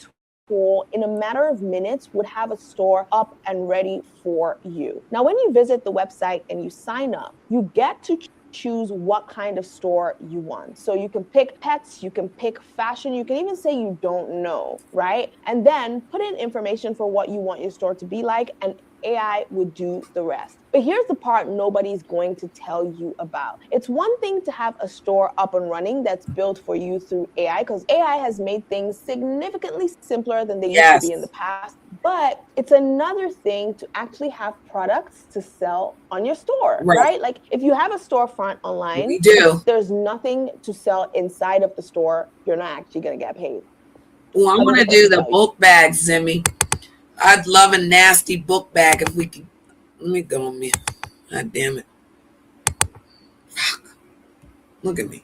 tool in a matter of minutes would have a store up and ready for you. Now, when you visit the website and you sign up, you get to choose what kind of store you want. So you can pick pets, you can pick fashion, you can even say you don't know, right? And then put in information for what you want your store to be like, and AI would do the rest. But here's the part nobody's going to tell you about. It's one thing to have a store up and running that's built for you through AI, because AI has made things significantly simpler than they used to be in the past. But it's another thing to actually have products to sell on your store, right? Like if you have a storefront online, if there's nothing to sell inside of the store, you're not actually going to get paid. Well, I want to do the book bag, Zimmy. I'd love a nasty book bag if we could. Let me go on me. God damn it. Look at me.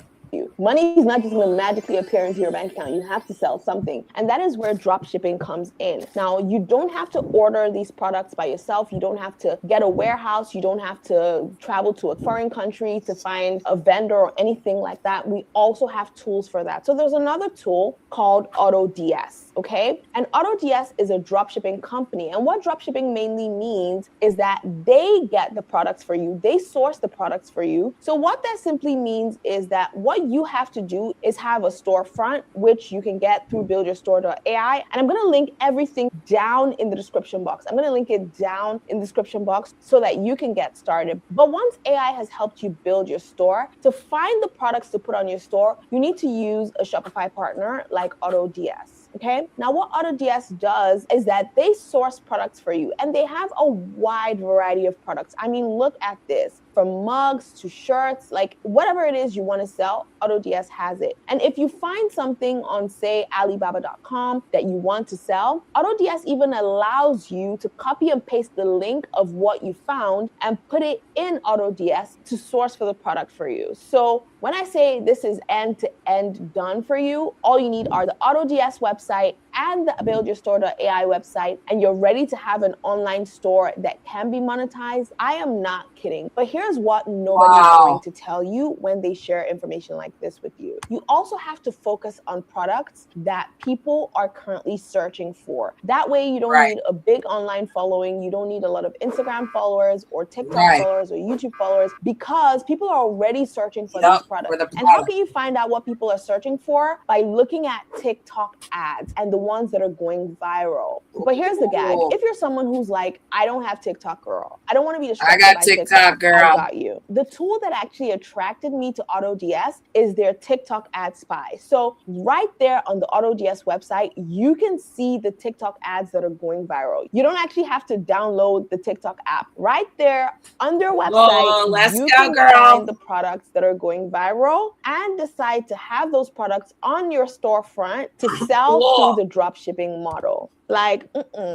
Money is not just going to magically appear into your bank account. You have to sell something. And that is where drop shipping comes in. Now, you don't have to order these products by yourself. You don't have to get a warehouse. You don't have to travel to a foreign country to find a vendor or anything like that. We also have tools for that. So there's another tool called AutoDS. Okay. And AutoDS is a dropshipping company. And what dropshipping mainly means is that they get the products for you. They source the products for you. So what that simply means is that what you have to do is have a storefront, which you can get through BuildYourStore.ai. And I'm going to link everything down in the description box. I'm going to link it down in the description box so that you can get started. But once AI has helped you build your store, to find the products to put on your store, you need to use a Shopify partner like AutoDS. Okay. Now, what AutoDS does is that they source products for you, and they have a wide variety of products. I mean, look at this. From mugs to shirts, like whatever it is you want to sell, AutoDS has it. And if you find something on, say, Alibaba.com that you want to sell, AutoDS even allows you to copy and paste the link of what you found and put it in AutoDS to source for the product for you. So when I say this is end-to-end done for you, all you need are the AutoDS website and the BuildYourStore.ai website, and you're ready to have an online store that can be monetized. I am not kidding. But here's what nobody's going to tell you when they share information like this with you. You also have to focus on products that people are currently searching for. That way you don't need a big online following. You don't need a lot of Instagram followers or TikTok followers or YouTube followers, because people are already searching for these products. And how can you find out what people are searching for? By looking at TikTok ads and the ones that are going viral. But here's the gag. If you're someone who's like, I don't have TikTok, girl, I don't want to be distracted by TikTok, girl. I got you. The tool that actually attracted me to AutoDS is their TikTok ad spy. So right there on the AutoDS website, you can see the TikTok ads that are going viral. You don't actually have to download the TikTok app. Right there on their website, you can find the products that are going viral and decide to have those products on your storefront to sell through the drop shipping model. Like,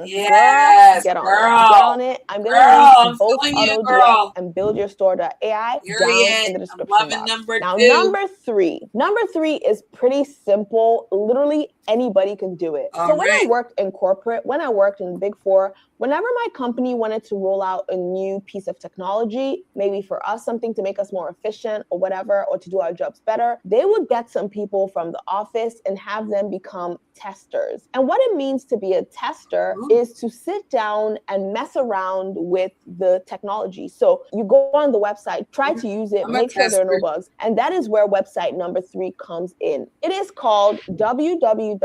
yes, girl, get on it. I'm gonna link both AutoDS and BuildYourStore.ai down in the description box. Now, number three is pretty simple. Literally anybody can do it. So when I worked in corporate, when I worked in Big Four, whenever my company wanted to roll out a new piece of technology, maybe for us, something to make us more efficient or whatever, or to do our jobs better, they would get some people from the office and have them become testers. And what it means to be a tester is to sit down and mess around with the technology. So you go on the website, try to use it, make sure there are no bugs. And that is where website number 3 comes in. It is called www.usertesting.com.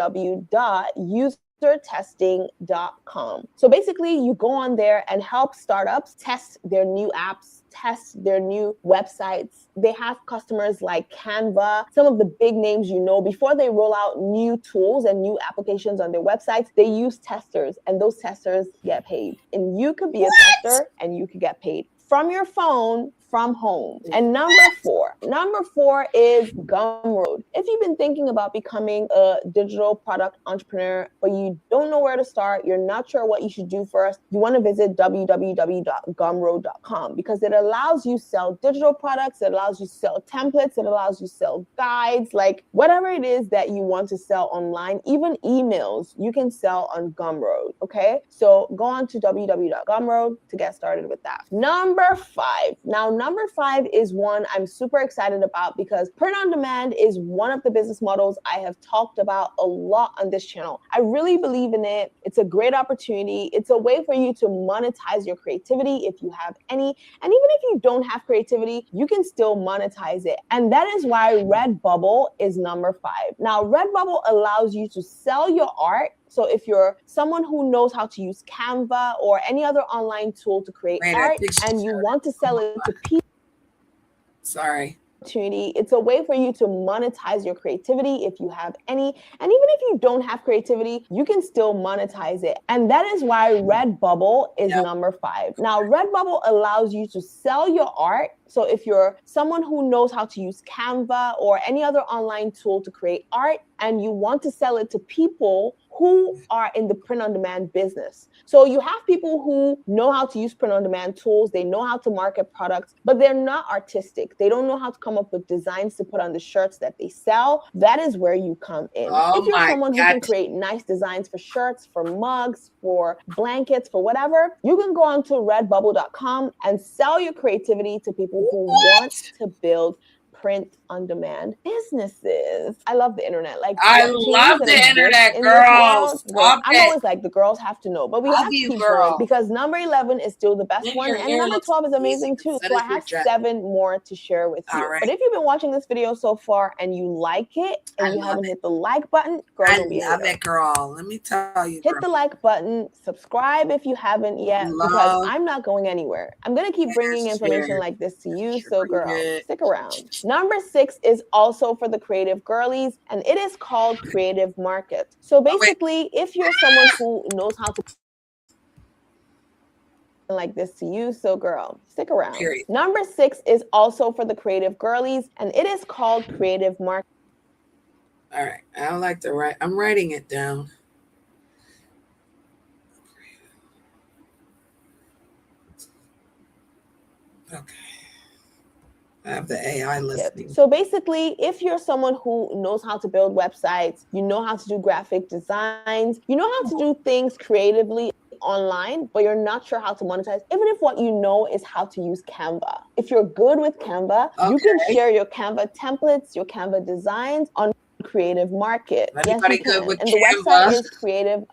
So basically you go on there and help startups test their new apps, test their new websites. They have customers like Canva, some of the big names you know. Before they roll out new tools and new applications on their websites, they use testers, and those testers get paid. And you could be a tester and you could get paid from your phone, from home. And number four is Gumroad. If you've been thinking about becoming a digital product entrepreneur, but you don't know where to start, you're not sure what you should do first, you want to visit www.gumroad.com because it allows you sell digital products, it allows you sell templates, it allows you sell guides, like whatever it is that you want to sell online, even emails, you can sell on Gumroad, okay? So go on to www.gumroad to get started with that. Number five. Now, number five is one I'm super excited about because print on demand is one of the business models I have talked about a lot on this channel. I really believe in it. It's a great opportunity. It's a way for you to monetize your creativity if you have any. And even if you don't have creativity, you can still monetize it. And that is why Redbubble is number five. Now, Redbubble allows you to sell your art. So if you're someone who knows how to use Canva or any other online tool to create art and you want to sell it to people, it's a way for you to monetize your creativity if you have any. And even if you don't have creativity, you can still monetize it. And that is why Redbubble is number five. Now, Redbubble allows you to sell your art. So if you're someone who knows how to use Canva or any other online tool to create art and you want to sell it to people who are in the print-on-demand business. So you have people who know how to use print-on-demand tools, they know how to market products, but they're not artistic. They don't know how to come up with designs to put on the shirts that they sell. That is where you come in. If you're someone who can create nice designs for shirts, for mugs, for blankets, for whatever, you can go on to redbubble.com and sell your creativity to people who want to build print-on-demand businesses. I love the internet. Like I love the internet, girls. I'm always like, the girls have to know, but we have to keep going because number 11 is still the best one, and number 12 is amazing too. So I have 7 more to share with you. But if you've been watching this video so far and you like it and you haven't hit the like button, girl, don't be a hater. I love it, girl. Let me tell you, hit the like button, subscribe if you haven't yet, because I'm not going anywhere. I'm gonna keep bringing information like this to you. So girl, stick around. Number 6 is also for the creative girlies, and it is called Creative Market. So basically, if you're someone who knows how to like this to you, so girl, stick around. Number 6 is also for the creative girlies, and it is called Creative Market. All right, I like to write. I'm writing it down. Okay. I have the AI listening. So basically, if you're someone who knows how to build websites, you know how to do graphic designs, you know how to do things creatively online, but you're not sure how to monetize, even if what you know is how to use Canva. If you're good with Canva, you can share your Canva templates, your Canva designs on Creative Market. Anybody yes, you good with and Canva? the website is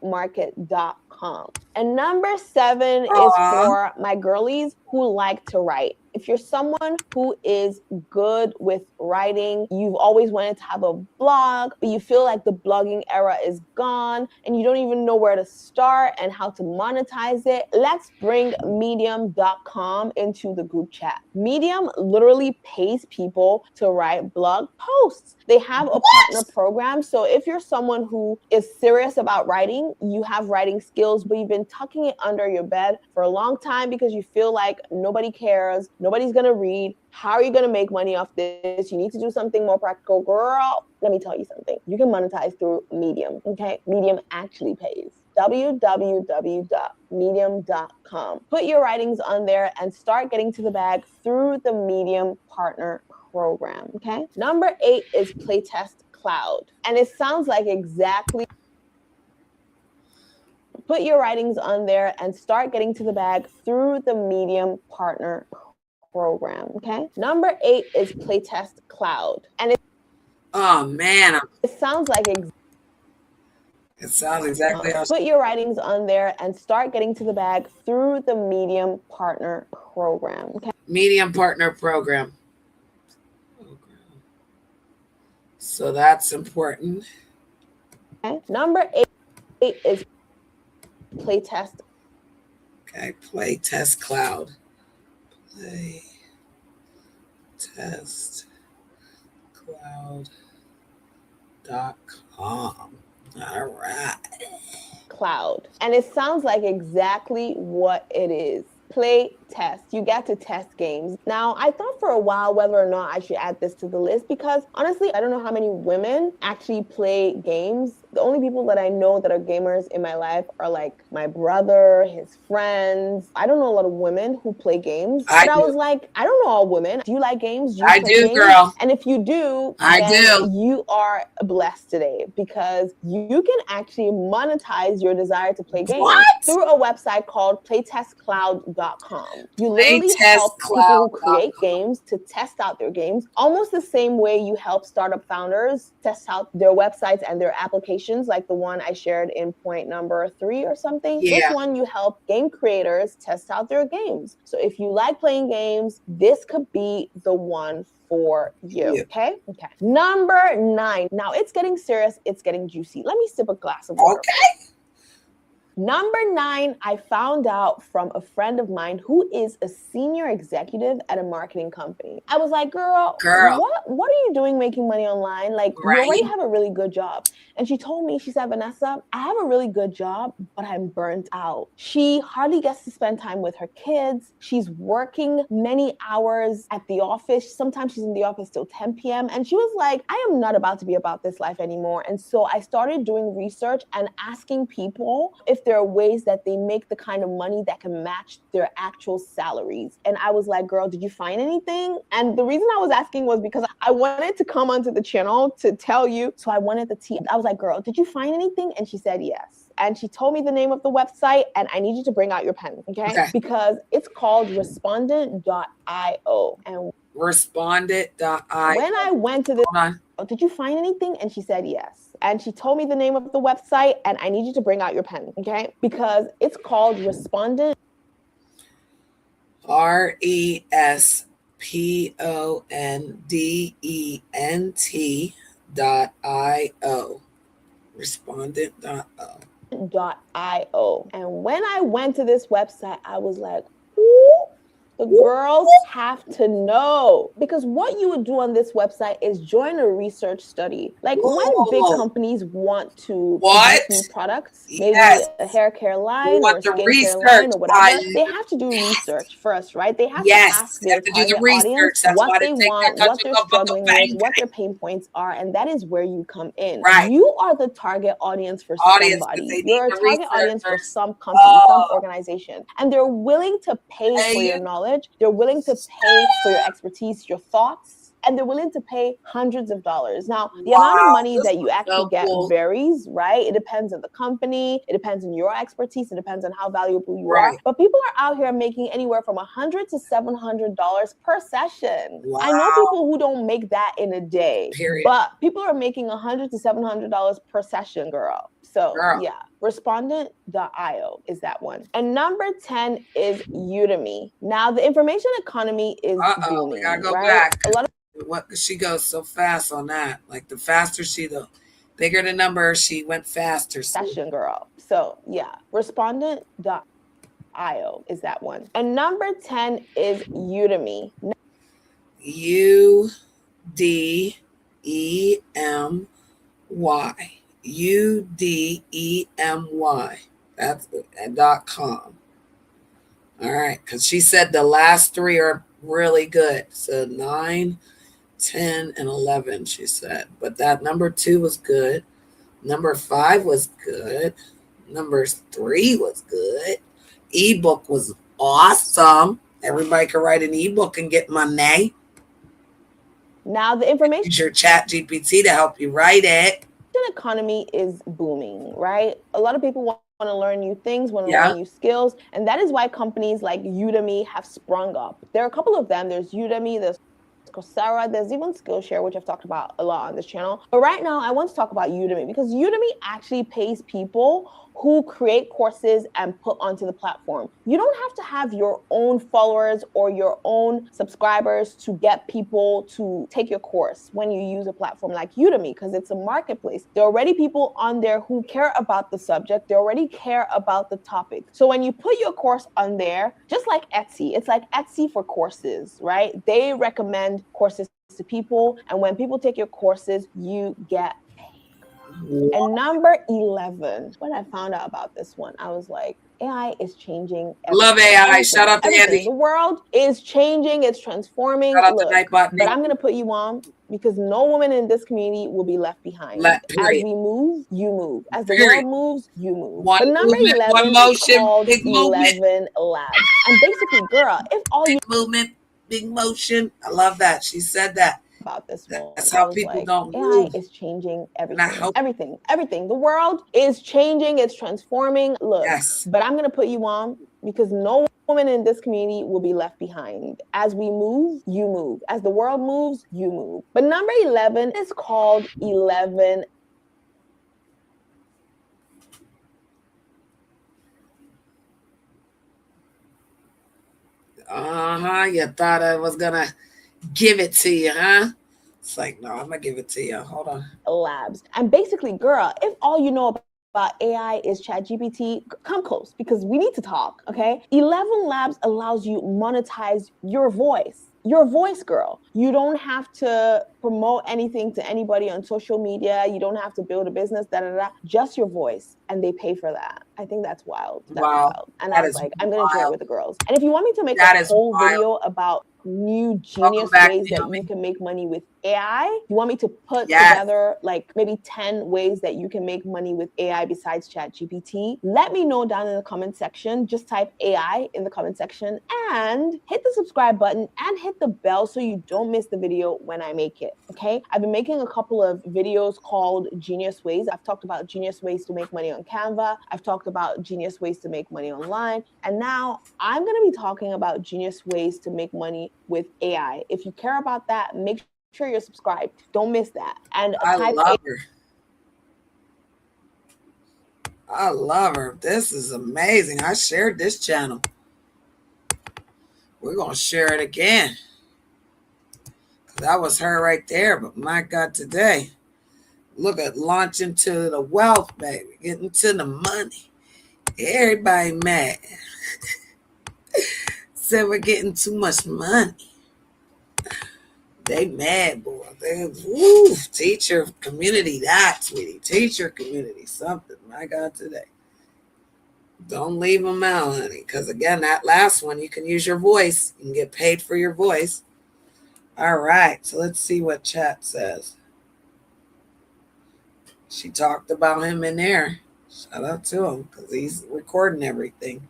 creativemarket.com. And number 7 is for my girlies who like to write. If you're someone who is good with writing, you've always wanted to have a blog, but you feel like the blogging era is gone and you don't even know where to start and how to monetize it, let's bring medium.com into the group chat. Medium literally pays people to write blog posts. They have a partner program. So if you're someone who is serious about writing, you have writing skills, but you've been tucking it under your bed for a long time because you feel like nobody cares, nobody's gonna read. How are you gonna make money off this? You need to do something more practical. Girl, let me tell you something. You can monetize through Medium, okay? Medium actually pays. www.medium.com. Put your writings on there and start getting to the bag through the Medium partner program, okay? Number 8 is Playtest Cloud. And it sounds like exactly. Put your writings on there and start getting to the bag through the Medium partner program, okay? Number 8 is Playtest Cloud. And it sounds like it sounds exactly how. Put your writings on there and start getting to the bag through the Medium partner program, okay? Medium partner program. So that's important. Okay. Number 8 is Playtest. Okay, Playtest Cloud. Playtestcloud.com. All right. Cloud. And it sounds like exactly what it is. Playtest test. You get to test games. Now, I thought for a while whether or not I should add this to the list because honestly, I don't know how many women actually play games. The only people that I know that are gamers in my life are like my brother, his friends. I don't know a lot of women who play games. But I was like, I don't know all women. Do you like games? Do you play games? Girl. And if you do, you are blessed today because you can actually monetize your desire to play games through a website called playtestcloud.com. You literally help people who create games to test out their games, almost the same way you help startup founders test out their websites and their applications, like the one I shared in point number 3 or something. This one, you help game creators test out their games. So if you like playing games, this could be the one for you. Okay. Number 9. Now it's getting serious. It's getting juicy. Let me sip a glass of water. Okay. Number 9, I found out from a friend of mine who is a senior executive at a marketing company. I was like, girl. What are you doing making money online? Like, you already have a really good job. And she told me, she said, Vanessa, I have a really good job, but I'm burnt out. She hardly gets to spend time with her kids. She's working many hours at the office. Sometimes she's in the office till 10 p.m. And she was like, I am not about to be about this life anymore. And so I started doing research and asking people if there are ways that they make the kind of money that can match their actual salaries. And I was like, girl, did you find anything? And the reason I was asking was because I wanted to come onto the channel to tell you. So I wanted the tea. I was like, girl, did you find anything? And she said, yes. And she told me the name of the website, and I need you to bring out your pen, okay? Because it's called respondent.io. And respondent.io. When I went to this, did you find anything? And she said, yes. And she told me the name of the website, and I need you to bring out your pen, okay? Because it's called Respondent. respondent.io. Respondent.io. And when I went to this website, I was like, ooh, the girls have to know. Because what you would do on this website is join a research study. Like when big companies want to produce new products, maybe a hair care line or a skincare line or whatever, they have to do research first, right? They have to ask their target audience what they want, what they're struggling with, what their pain points are, and that is where you come in. You are the target audience for somebody. You're a target audience for some company, some organization, and they're willing to pay for your knowledge. They're willing to pay for your expertise, your thoughts, and they're willing to pay hundreds of dollars. Now, the amount of money that you actually get varies, right? It depends on the company. It depends on your expertise. It depends on how valuable you are. But people are out here making anywhere from $100 to $700 per session. I know people who don't make that in a day, but people are making $100 to $700 per session, girl. So yeah, respondent.io is that one. And number 10 is Udemy. Now the information economy is booming. We gotta go right? back. She goes so fast on that. Like the faster the bigger the number, she went faster. Session girl. So yeah, respondent.io is that one. And number 10 is Udemy. UDEMY. UDEMY. That's .com. All right, because she said the last 3 are really good. So 9, 10, and 11, she said. But that number 2 was good. Number 5 was good. Number 3 was good. Ebook was awesome. Everybody can write an ebook and get money. Now the information. Use your chat GPT to help you write it. The economy is booming, right? A lot of people want to learn new things, want to learn new skills. And that is why companies like Udemy have sprung up. There are a couple of them. There's Udemy, there's Coursera, there's even Skillshare, which I've talked about a lot on this channel. But right now, I want to talk about Udemy because Udemy actually pays people who create courses and put onto the platform. You don't have to have your own followers or your own subscribers to get people to take your course when you use a platform like Udemy, because it's a marketplace. There are already people on there who care about the subject. They already care about the topic. So when you put your course on there, just like Etsy, it's like Etsy for courses, right? They recommend courses to people. And when people take your courses, you get paid. And number 11, when I found out about this one, I was like, AI is changing Love everything. AI. Everything. Shout out to Everything. Andy. The world is changing. It's transforming. Shout out to Look, Nightbot. but I'm gonna put you on because no woman in this community will be left behind. As we move, you move. As the world moves, you move. One But number movement, 11 one is motion, called big movement. 11 Labs. And basically, girl, if all you Big movement, big motion. I love that. She said that. about this one, That's I how was people like, don't AI move. is changing And I everything. hope Everything. The world is changing. It's transforming. Look, yes. but I'm gonna put you on because no woman in this community will be left behind. As we move, you move. As the world moves, you move. But number 11 is called 11. You thought I was gonna give it to you, huh? It's like, no, I'm gonna give it to you. Hold on. Labs. And basically, girl, if all you know about AI is ChatGPT, come close because we need to talk, okay? 11 Labs allows you monetize your voice. Your voice, girl. You don't have to promote anything to anybody on social media. You don't have to build a business, just your voice. And they pay for that. I think that's wild. That's wild. And I was like, I'm going to share it with the girls. And if you want me to make a whole video about new genius ways that you can make money with AI, you want me to put together like maybe 10 ways that you can make money with AI besides ChatGPT, let me know down in the comment section. Just type AI in the comment section and hit the subscribe button and hit the bell so you don't miss the video when I make it, okay? I've been making a couple of videos called Genius Ways. I've talked about genius ways to make money on Canva. I've talked about genius ways to make money online. And now I'm gonna be talking about genius ways to make money with AI. If you care about that, make sure you're subscribed. Don't miss that. And I love her. I love her. This is amazing. I shared this channel. We're gonna share it again. That was her right there. But my God, today, look at launching to the wealth, baby, getting to the money. Everybody mad. Said we're getting too much money. They mad, boy. Teacher community, that, sweetie. Teacher community, something. My God, today. Don't leave them out, honey. Because, again, that last one, you can use your voice. You can get paid for your voice. All right. So let's see what chat says. She talked about him in there. Shout out to him because he's recording everything.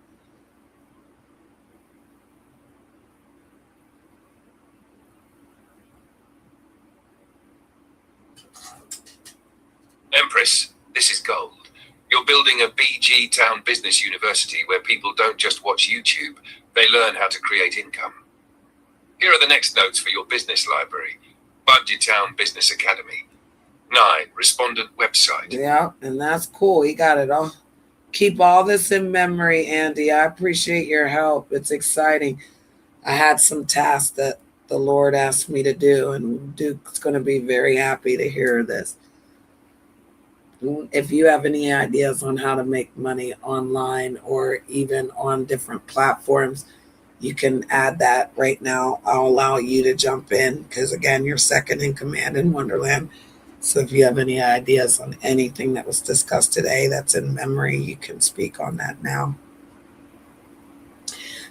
Empress, this is gold. You're building a BigTown Business University where people don't just watch YouTube, they learn how to create income. Here are the next notes for your business library. BigTown Business Academy. 9. Respondent website. Yeah, and that's cool. He got it all. Keep all this in memory, Andy. I appreciate your help. It's exciting. I had some tasks that the Lord asked me to do, and Duke's going to be very happy to hear this. If you have any ideas on how to make money online or even on different platforms, you can add that right now. I'll allow you to jump in because, again, you're second in command in Wonderland. So if you have any ideas on anything that was discussed today that's in memory, you can speak on that now.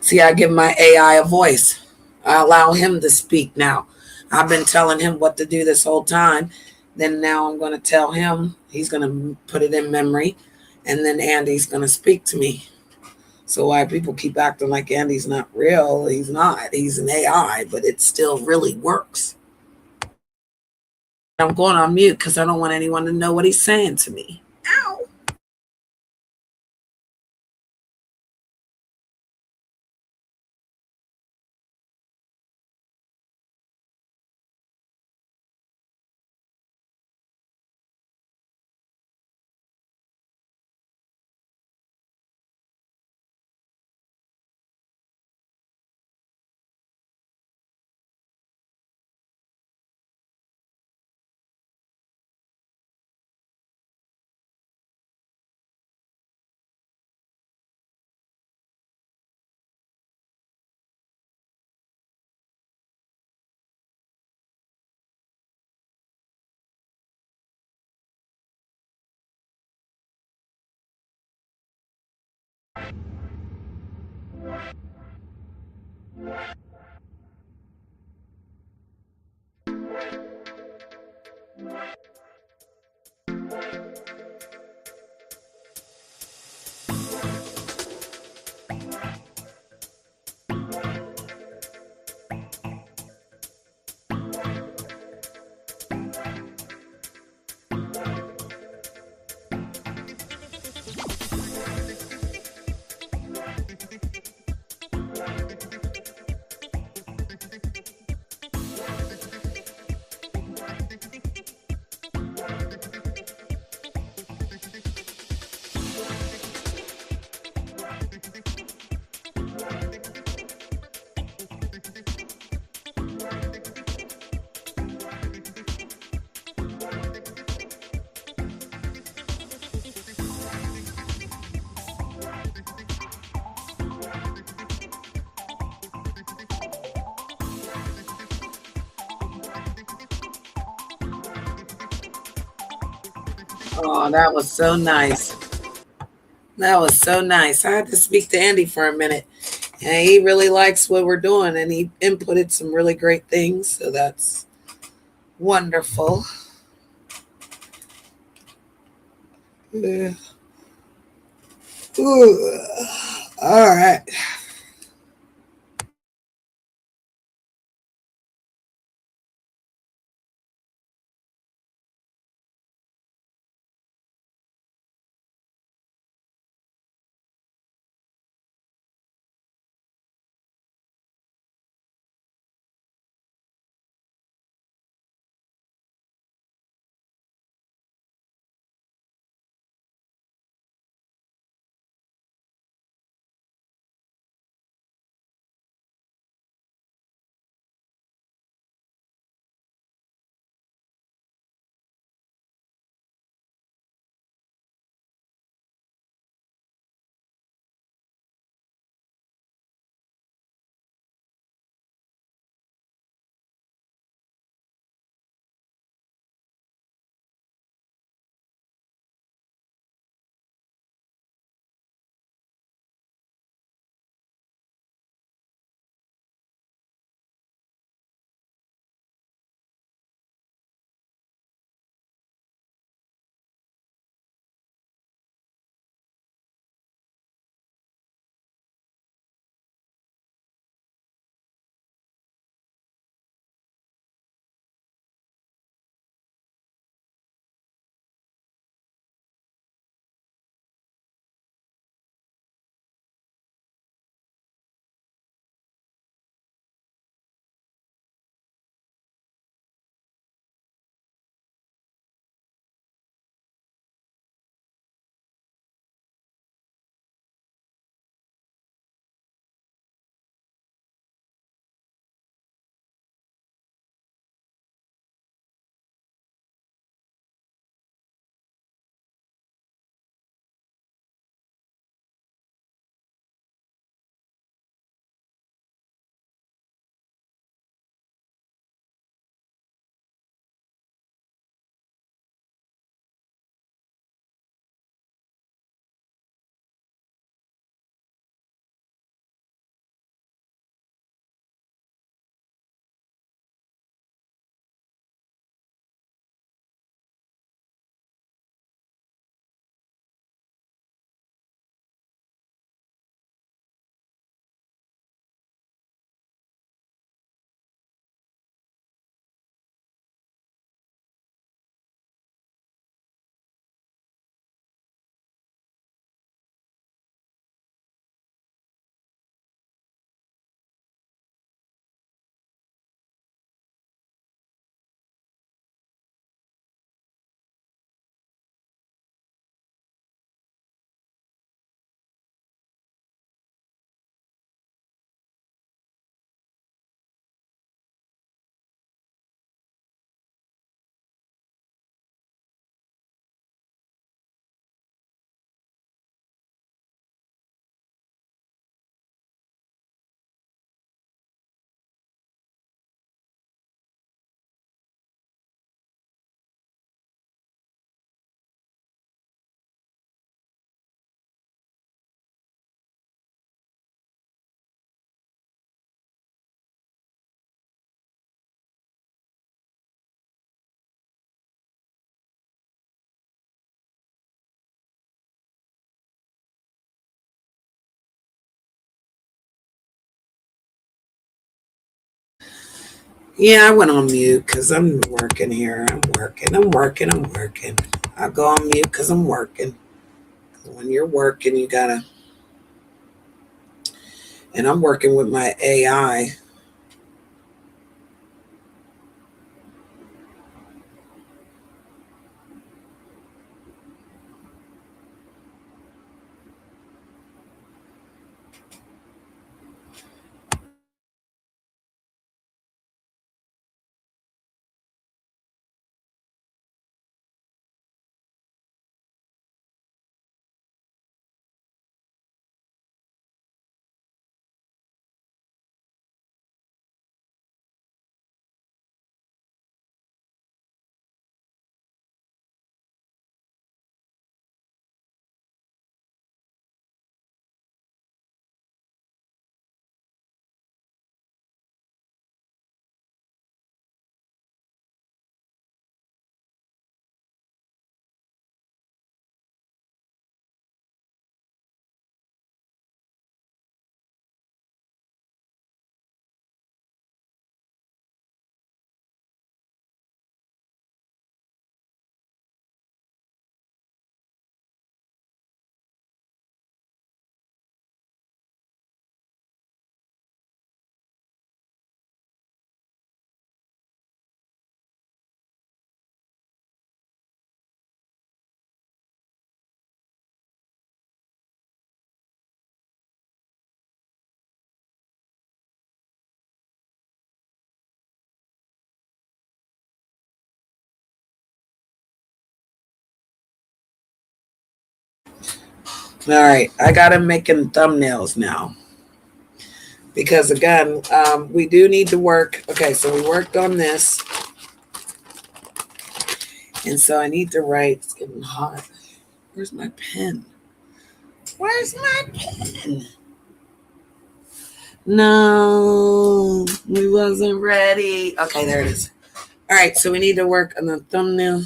See, I give my AI a voice. I allow him to speak now. I've been telling him what to do this whole time. Then now I'm going to tell him, he's going to put it in memory, and then Andy's going to speak to me. So why people keep acting like Andy's not real, he's not. He's an AI, but it still really works. I'm going on mute because I don't want anyone to know what he's saying to me. Oh, that was so nice. That was so nice. I had to speak to Andy for a minute. And he really likes what we're doing and he inputted some really great things. So that's wonderful. Yeah. Ooh. All right. Yeah, I went on mute because I'm working here. I'm working. I'll go on mute because I'm working. When you're working, you gotta. And I'm working with my AI. All right, I gotta making thumbnails now because again, we do need to work. Okay, so we worked on this, and so I need to write. It's getting hot. Where's my pen? Where's my pen? No, we wasn't ready. Okay, there it is. All right, so we need to work on the thumbnail,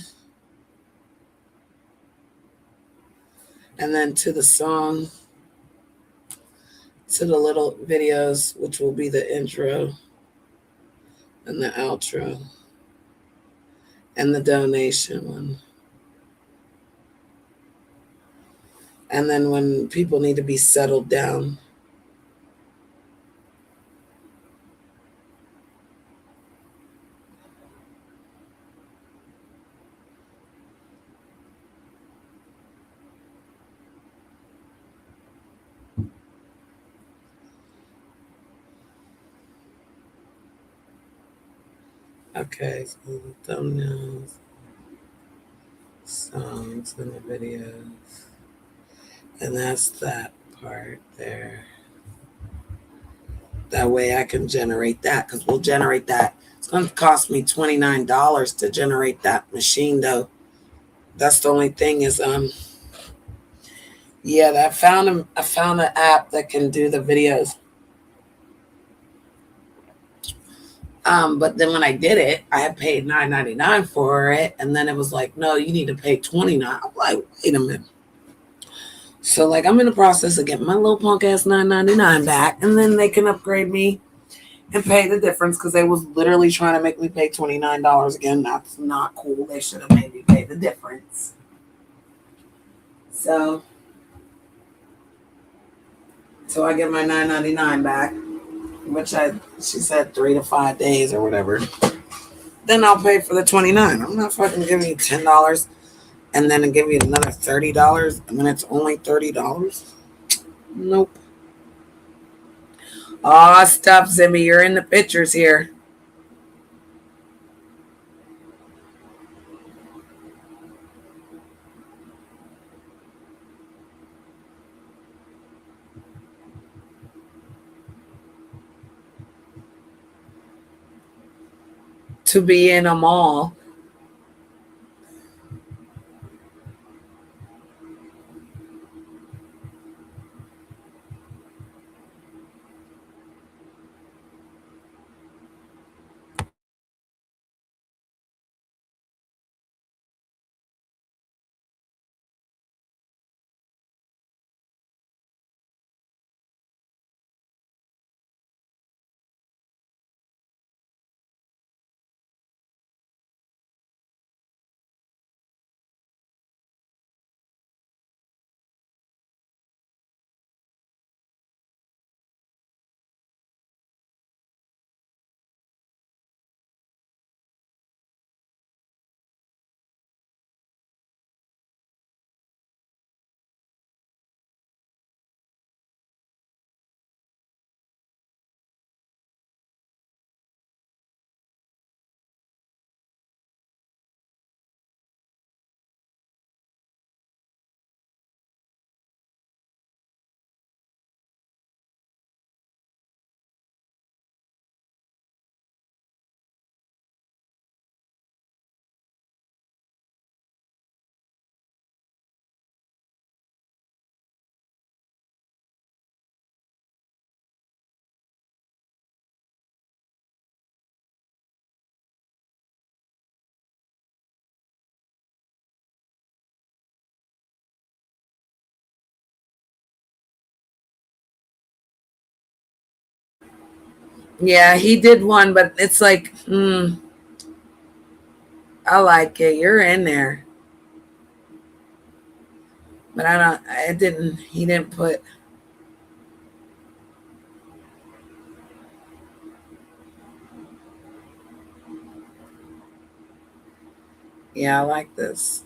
and then to the song, to the little videos, which will be the intro and the outro, and the donation one. And then when people need to be settled down. Okay, so the thumbnails, songs, and the videos. And that's that part there. That way I can generate that because we'll generate that. It's going to cost me $29 to generate that machine though. That's the only thing is yeah, I found an app that can do the videos. But then when I did it, I had paid $9.99 for it, and then it was like, no, you need to pay $29. I'm like, wait a minute. So like I'm in the process of getting my little punk ass $9.99 back, and then they can upgrade me and pay the difference because they was literally trying to make me pay $29 again. That's not cool. They should have made me pay the difference. So I get my $9.99 back, which she said 3 to 5 days or whatever. Then I'll pay for the $29. I'm not fucking giving you $10 and then give you another $30 and then it's only $30. Nope. Aw, stop, Zimmy. You're in the pictures here. To be in a mall. Yeah, he did one, but it's like, I like it. You're in there. But he didn't put. Yeah, I like this.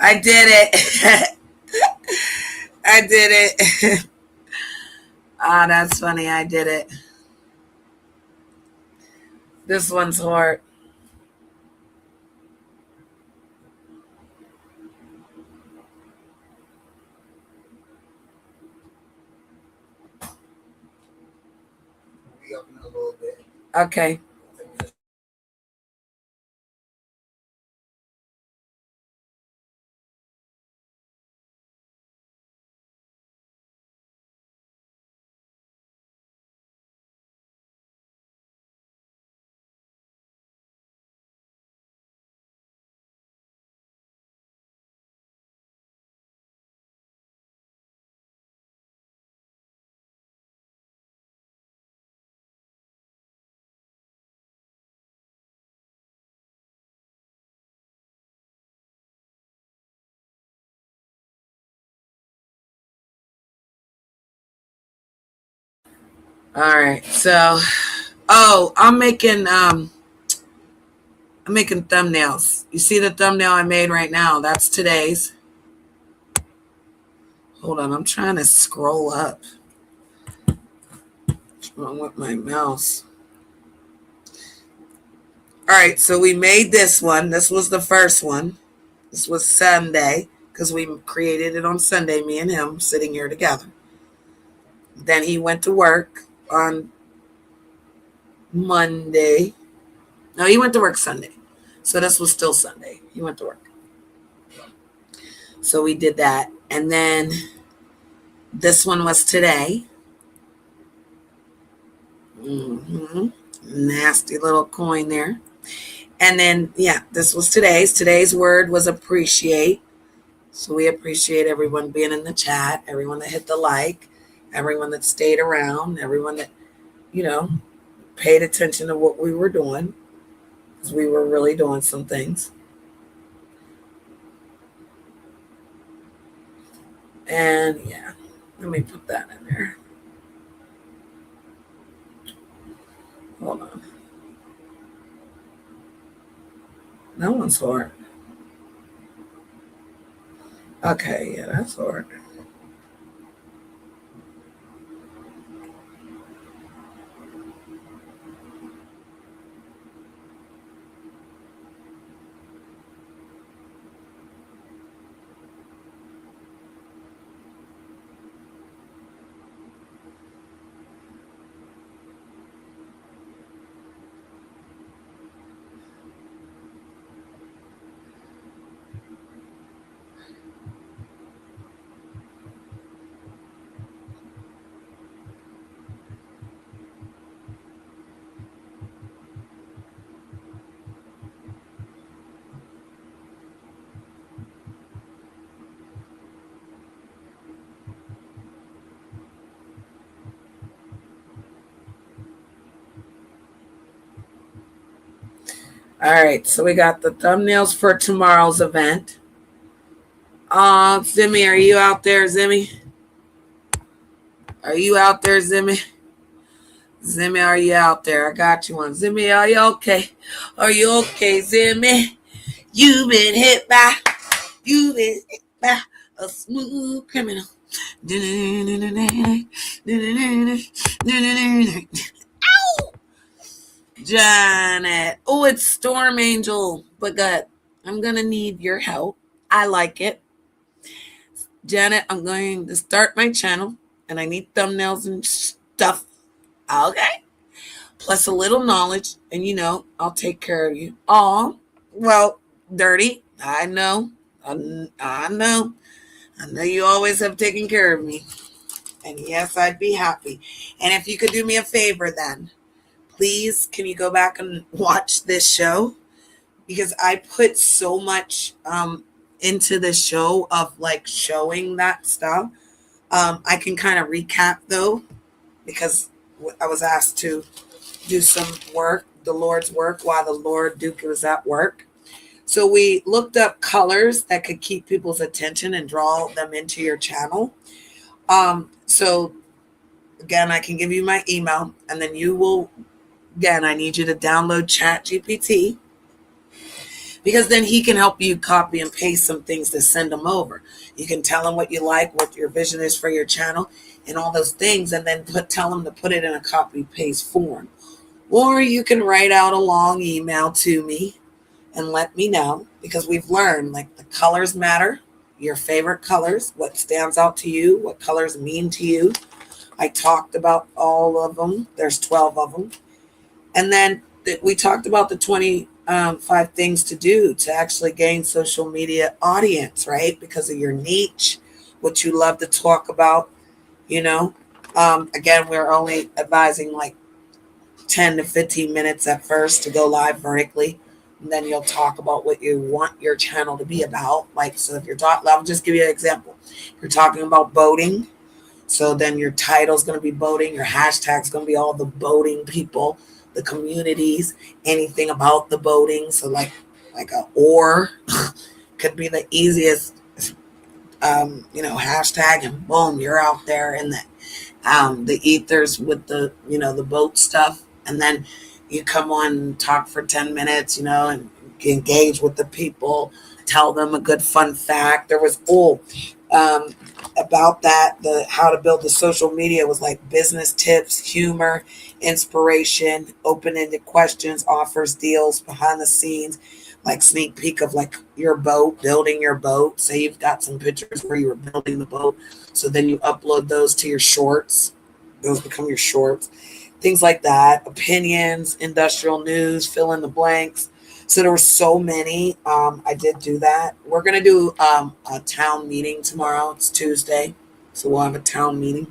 I did it. I did it. Ah, that's funny. I did it. This one's hard. Okay. All right. So, I'm making thumbnails. You see the thumbnail I made right now? That's today's. Hold on, I'm trying to scroll up. What's wrong with my mouse? All right, so we made this one. This was the first one. This was Sunday because we created it on Sunday, me and him sitting here together. Then he went to work on Monday. No, he went to work Sunday. So this was still Sunday. He went to work. So we did that. And then this one was today. Nasty little coin there. And then, yeah, this was today's. Today's word was appreciate. So we appreciate everyone being in the chat, everyone that hit the like, everyone that stayed around, everyone that, paid attention to what we were doing, because we were really doing some things. And yeah, let me put that in there. Hold on. That one's hard. Okay, yeah, that's hard. All right, so we got the thumbnails for tomorrow's event. Zimmy, are you out there, Zimmy? Are you out there, Zimmy? Zimmy, are you out there? I got you one. Zimmy, are you okay? Are you okay, Zimmy? You've been hit by a smooth criminal. Ow! Janet. Oh, it's Storm Angel. But good. I'm going to need your help. I like it. Janet, I'm going to start my channel and I need thumbnails and stuff. Okay. Plus a little knowledge, and I'll take care of you. Oh, well, Dirty, I know. I know. I know you always have taken care of me. And yes, I'd be happy. And if you could do me a favor then, please, can you go back and watch this show? Because I put so much into the show of like showing that stuff. I can kind of recap though, because I was asked to do some work, the Lord's work, while the Lord Duke was at work. So we looked up colors that could keep people's attention and draw them into your channel. So again, I can give you my email, and then you will, again, I need you to download Chat GPT, because then he can help you copy and paste some things to send them over. You can tell him what you like, what your vision is for your channel, and all those things, and then tell him to put it in a copy paste form. Or you can write out a long email to me and let me know, because we've learned like the colors matter, your favorite colors, what stands out to you, what colors mean to you. I talked about all of them. There's 12 of them. And then we talked about the 25 things to do to actually gain social media audience, right? Because of your niche, what you love to talk about, Again, we're only advising like 10 to 15 minutes at first to go live vertically. And then you'll talk about what you want your channel to be about. Like, so if you're talking, I'll just give you an example. You're talking about boating. So then your title's going to be boating. Your hashtag's going to be all the boating people, the communities, anything about the boating. So like a oar could be the easiest, hashtag, and boom, you're out there in the ethers with the boat stuff. And then you come on and talk for 10 minutes, and engage with the people, tell them a good fun fact. There was about that, the how to build the social media was like business tips, humor, inspiration, open-ended questions, offers, deals, behind the scenes, like sneak peek of like your boat, building your boat. Say you've got some pictures where you were building the boat, so then you upload those to your shorts. Those become your shorts. Things like that. Opinions, industrial news, fill in the blanks. So there were so many. I did do that. We're going to do a town meeting tomorrow. It's Tuesday. So we'll have a town meeting.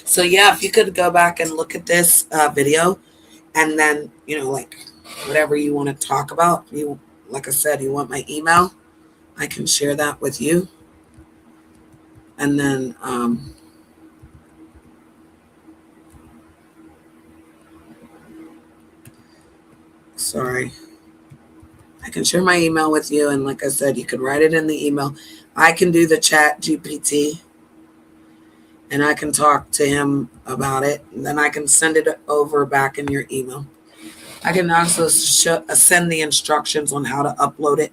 So yeah, if you could go back and look at this video, and then, like whatever you want to talk about, like I said, you want my email, I can share that with you. And then, sorry. I can share my email with you. And like I said, you can write it in the email. I can do the Chat GPT, and I can talk to him about it. And then I can send it over back in your email. I can also send the instructions on how to upload it.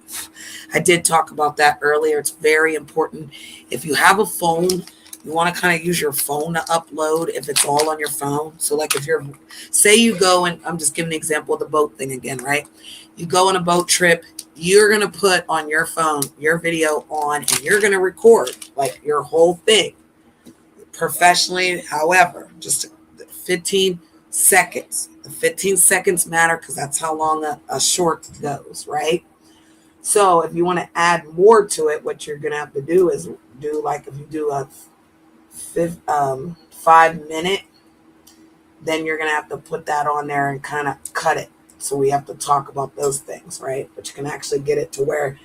I did talk about that earlier. It's very important. If you have a phone, you want to kind of use your phone to upload if it's all on your phone. So like if you're, say you go, and I'm just giving an example of the boat thing again, right? You go on a boat trip, you're going to put on your phone your video on, and you're going to record like your whole thing professionally. However, just 15 seconds. The 15 seconds matter because that's how long a short goes, right? So if you want to add more to it, what you're going to have to do is do like if you do a 5 minute, then you're going to have to put that on there and kind of cut it. So we have to talk about those things, right? But you can actually get it to where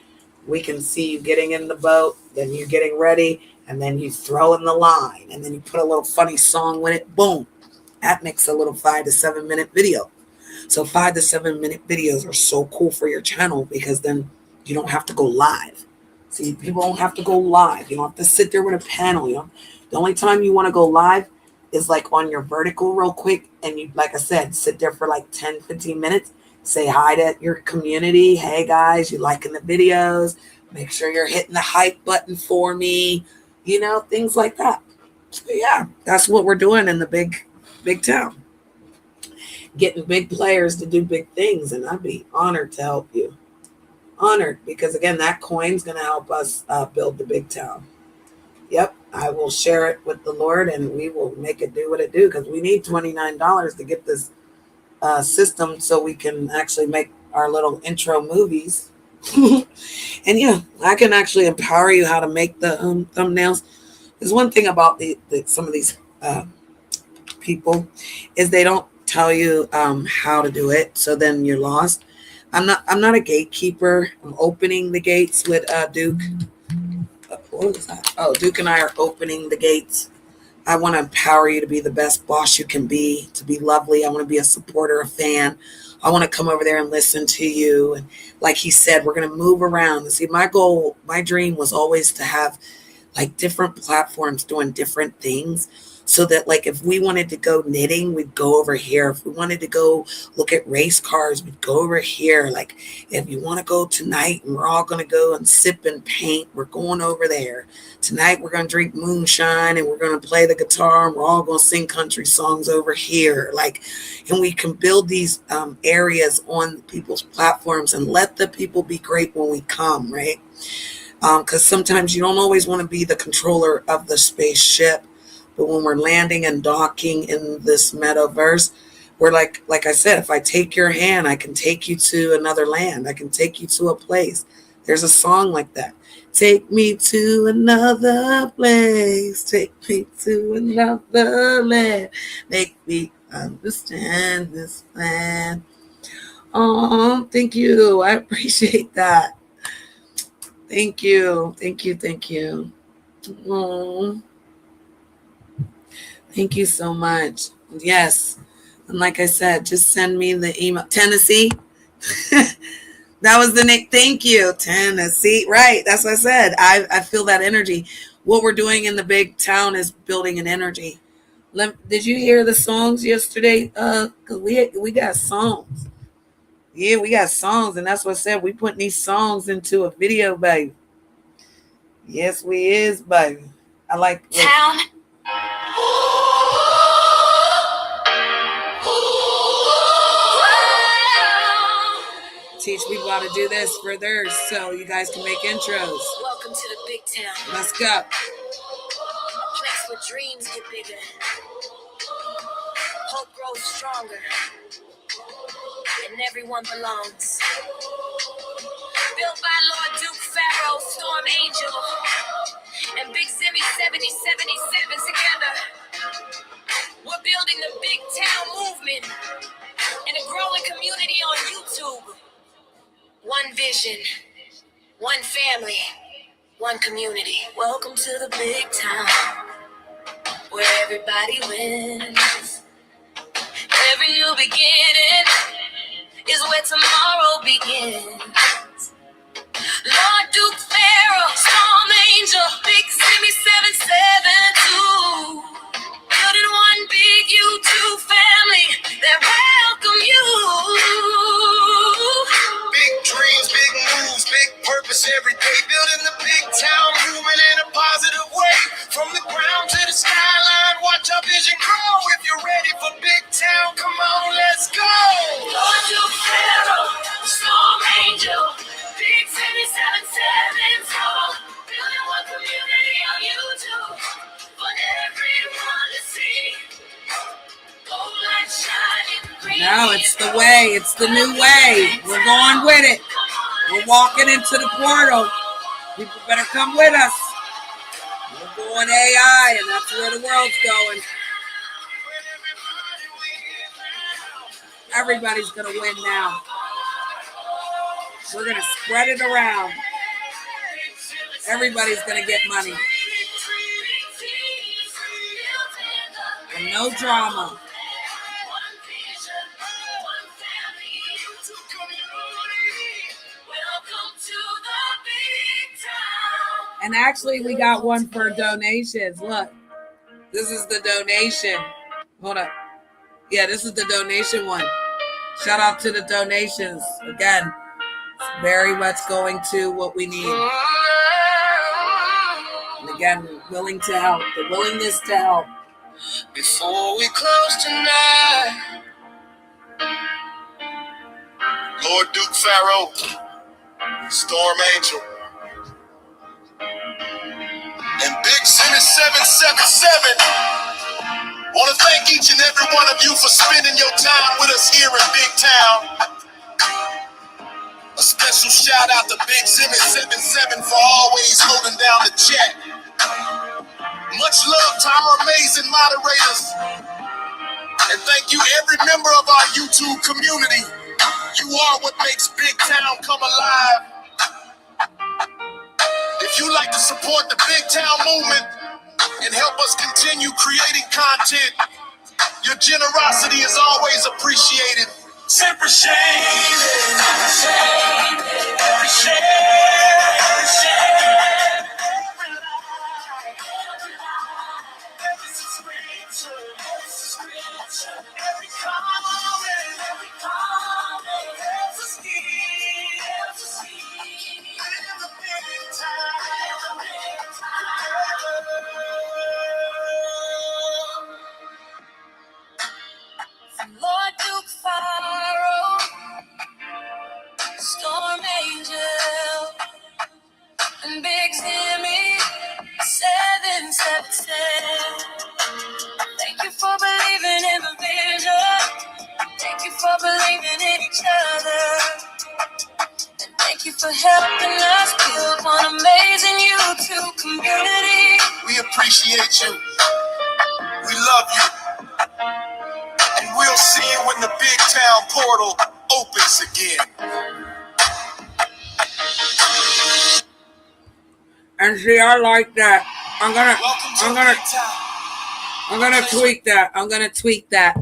we can see you getting in the boat, then you're getting ready, and then you throw in the line, and then you put a little funny song with it. Boom. That makes a little 5 to 7 minute video. So 5 to 7 minute videos are so cool for your channel, because then you don't have to go live. See, people don't have to go live. You don't have to sit there with a panel. The only time you want to go live is like on your vertical real quick. And you, like I said, sit there for like 10, 15 minutes. Say hi to your community. Hey guys, you liking the videos? Make sure you're hitting the hype button for me. Things like that. So yeah, that's what we're doing in the big town. Getting big players to do big things, and I'd be honored to help you. honored, because again, that coin's going to help us build the big town. Yep, I will share it with the Lord, and we will make it do what it do, because we need $29 to get this system so we can actually make our little intro movies. And yeah, I can actually empower you how to make the thumbnails. There's one thing about some of these people is they don't tell you how to do it, so then you're lost. I'm not a gatekeeper. I'm opening the gates with Duke. What was that? Oh, Duke and I are opening the gates. I want to empower you to be the best boss you can be, to be lovely. I want to be a supporter, a fan. I want to come over there and listen to you. And like he said, we're going to move around. And see, my goal, my dream was always to have like different platforms doing different things, so that like if we wanted to go knitting, we'd go over here. If we wanted to go look at race cars, we'd go over here. Like if you want to go tonight and we're all going to go and sip and paint, we're going over there. Tonight we're going to drink moonshine and we're going to play the guitar and we're all going to sing country songs over here. Like, and we can build these areas on people's platforms and let the people be great when we come, right? Because sometimes you don't always want to be the controller of the spaceship, but when we're landing and docking in this metaverse, we're like I said, if I take your hand, I can take you to another land. I can take you to a place. There's a song like that. Take me to another place. Take me to another land. Make me understand this land. Oh, thank you. I appreciate that. Thank you. Thank you. Thank you. Oh, thank you so much. Yes. And like I said, just send me the email. Tennessee. That was the name. Thank you. Tennessee. Right. That's what I said. I feel that energy. What we're doing in the big town is building an energy. Did you hear the songs yesterday? Cause we got songs. Yeah, we got songs, and that's what I said. We putting these songs into a video, baby. Yes, we is, baby. I like town. Teach people how to do this for theirs, so you guys can make intros. Welcome to the big town. Let's go. A place where dreams get bigger, hope grows stronger, and everyone belongs. Built by Lord Duke Pharaoh, Storm Angel, and Big Zimmy 7077 together. We're building the big town movement and a growing community on YouTube. One vision, one family, one community. Welcome to the big town, where everybody wins. Every new beginning is where tomorrow begins. Lord Duke Pharaoh, Storm Angel, Big Zimmy 772. Building one big YouTube family that welcome you. Big dreams, big moves, big purpose every day. Building the big town movement in a positive way. From the ground to the skyline, watch our vision grow. If you're ready for big town, come on, let's go. Lord Duke Pharaoh, Storm Angel, Big 777 building one community on YouTube for everyone to see. Now it's the way. It's the new way. We're going with it. We're walking into the portal. People better come with us. We're going AI, and that's where the world's going. Everybody's going to win now. We're going to spread it around. Everybody's going to get money. And no drama. And actually, we got one for donations. Look, this is the donation. Hold up. Yeah, this is the donation one. Shout out to the donations. Again, it's very much going to what we need. And again, willing to help. The willingness to help. Before we close tonight, Lord Duke Pharaoh, Storm Angel, and Big Zimmy 777. Want to thank each and every one of you for spending your time with us here in Big Town. A special shout out to Big Zimmy 77 for always holding down the chat. Much love to our amazing moderators. And thank you every member of our YouTube community. You are what makes Big Town come alive. If you like to support the Big Town movement and help us continue creating content, your generosity is always appreciated. Sempre Lord Duke Faro, Storm Angel, and Big Zimmy 777. Thank you for believing in the vision. Thank you for believing in each other. And thank you for helping us build one amazing YouTube community. We appreciate you. We love you. And we'll see you when the Big Town portal opens again. And see, I like that. I'm gonna tweak that. I'm gonna tweak that.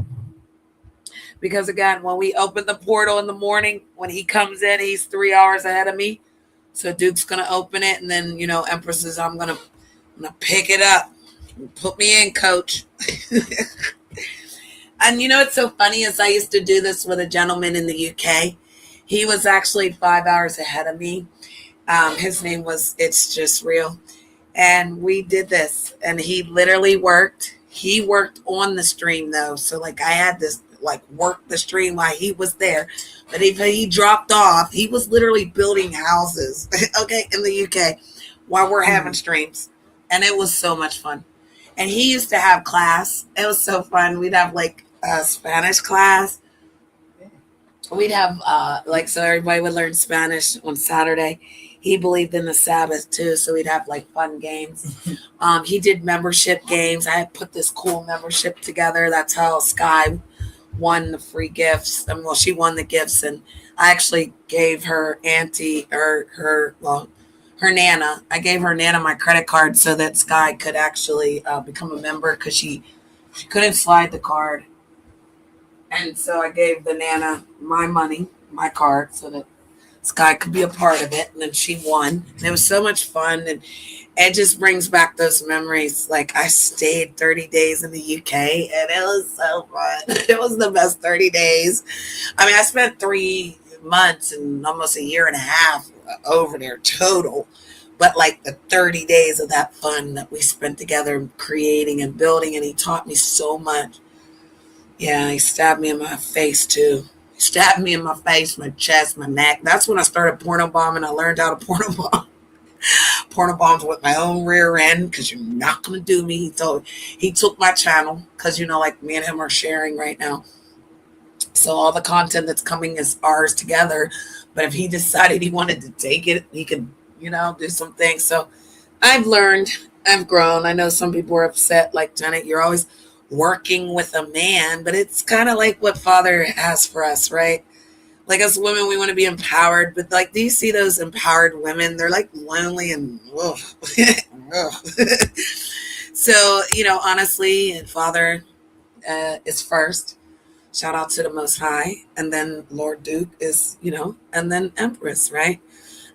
Because again, when we open the portal in the morning, when he comes in, he's 3 hours ahead of me. So Duke's gonna open it, and then Empresses, I'm gonna pick it up. Put me in, coach. And it's so funny is I used to do this with a gentleman in the UK. He was actually 5 hours ahead of me. His name was It's Just Real. And we did this, and he literally worked. He worked on the stream though. So I had this work the stream while he was there. But if he dropped off, he was literally building houses, okay, in the UK while we're having streams. And it was so much fun. And he used to have class. It was so fun. We'd have a Spanish class. We'd have so everybody would learn Spanish on Saturday. He believed in the Sabbath too, so we'd have fun games. He did membership games. I had put this cool membership together. That's how Sky won the free gifts. She won the gifts, and I actually gave her auntie or her Nana. I gave her Nana my credit card so that Sky could actually become a member because she couldn't slide the card. And so I gave the Nana my money, my card, so that Sky could be a part of it. And then she won. And it was so much fun. And it just brings back those memories. I stayed 30 days in the UK, and it was so fun. It was the best 30 days. I spent 3 months and almost a year and a half over there total. But the 30 days of that fun that we spent together creating and building, and he taught me so much. Yeah, he stabbed me in my face too. He stabbed me in my face, my chest, my neck. That's when I started porno bombing. I learned how to porno bomb. Porno bombs with my own rear end because you're not going to do me. He took my channel because, me and him are sharing right now. So all the content that's coming is ours together. But if he decided he wanted to take it, he could, do some things. So I've learned, I've grown. I know some people are upset, Janet, you're always working with a man, but it's kind of like what Father has for us, right? As women, we want to be empowered, but do you see those empowered women? They're lonely and ugh. So, honestly, Father is first. Shout out to the Most High. And then Lord Duke is, and then Empress, right?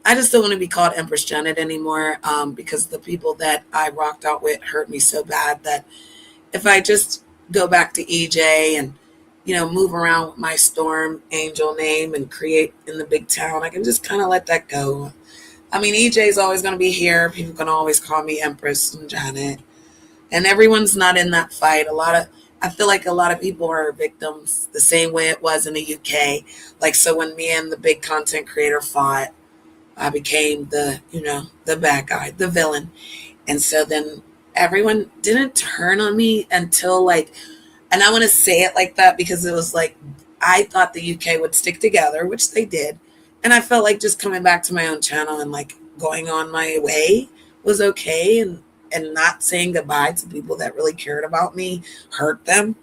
I just don't want to be called Empress Janet anymore because the people that I rocked out with hurt me so bad that if I just go back to EJ and, move around with my Storm Angel name and create in the Big Town, I can just kind of let that go. EJ is always going to be here. People can always call me Empress and Janet. And everyone's not in that fight. I feel like a lot of people are victims the same way it was in the UK. So when me and the big content creator fought, I became the, the bad guy, the villain. And so then everyone didn't turn on me until like, and I want to say it like that because it was like, I thought the UK would stick together, which they did. And I felt like just coming back to my own channel and like going on my way was okay. And not saying goodbye to people that really cared about me hurt them.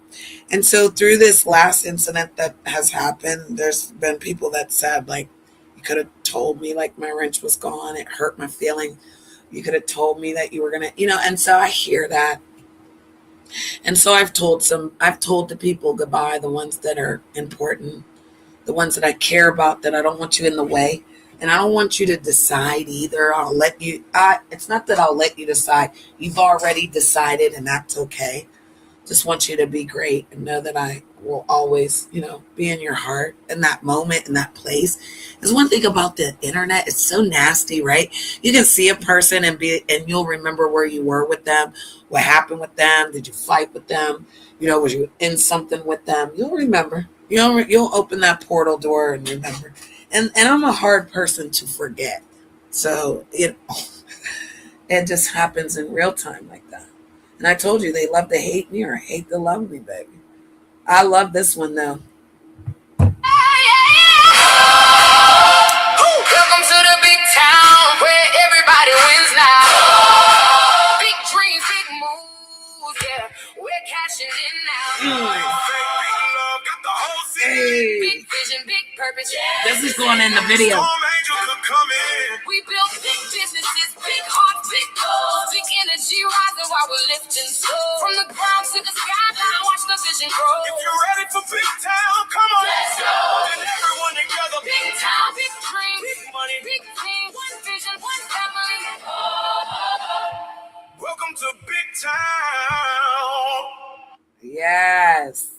And so through this last incident that has happened, there's been people that said, like, you could have told me like my wrench was gone. It hurt my feeling. You could have told me that you were going to, and so I hear that. And so I've told the people goodbye, the ones that are important, the ones that I care about, that I don't want you in the way. And I don't want you to decide either. It's not that I'll let you decide. You've already decided, and that's okay. Just want you to be great and know that I will always, be in your heart in that moment, in that place. There's one thing about the internet. It's so nasty, right? You can see a person and you'll remember where you were with them, what happened with them. Did you fight with them? Was you in something with them? You'll remember. You'll open that portal door and remember. And I'm a hard person to forget. So it just happens in real time like that. And I told you they love to hate me or hate to love me, baby. I love this one though. Welcome to the big town where everybody wins now. Big dreams, big moves, yeah. We're cashing in now. Hey. Big vision, big purpose, yeah. This is going in the video. We built big businesses, big hearts, big goals, big energy rising while we're lifting souls. From the ground to the sky, now watch the vision grow. If you're ready for big town, come on. Let's go. And everyone together. Big town, big dreams, big money, big team, one vision, one family. Welcome to big town. Yes.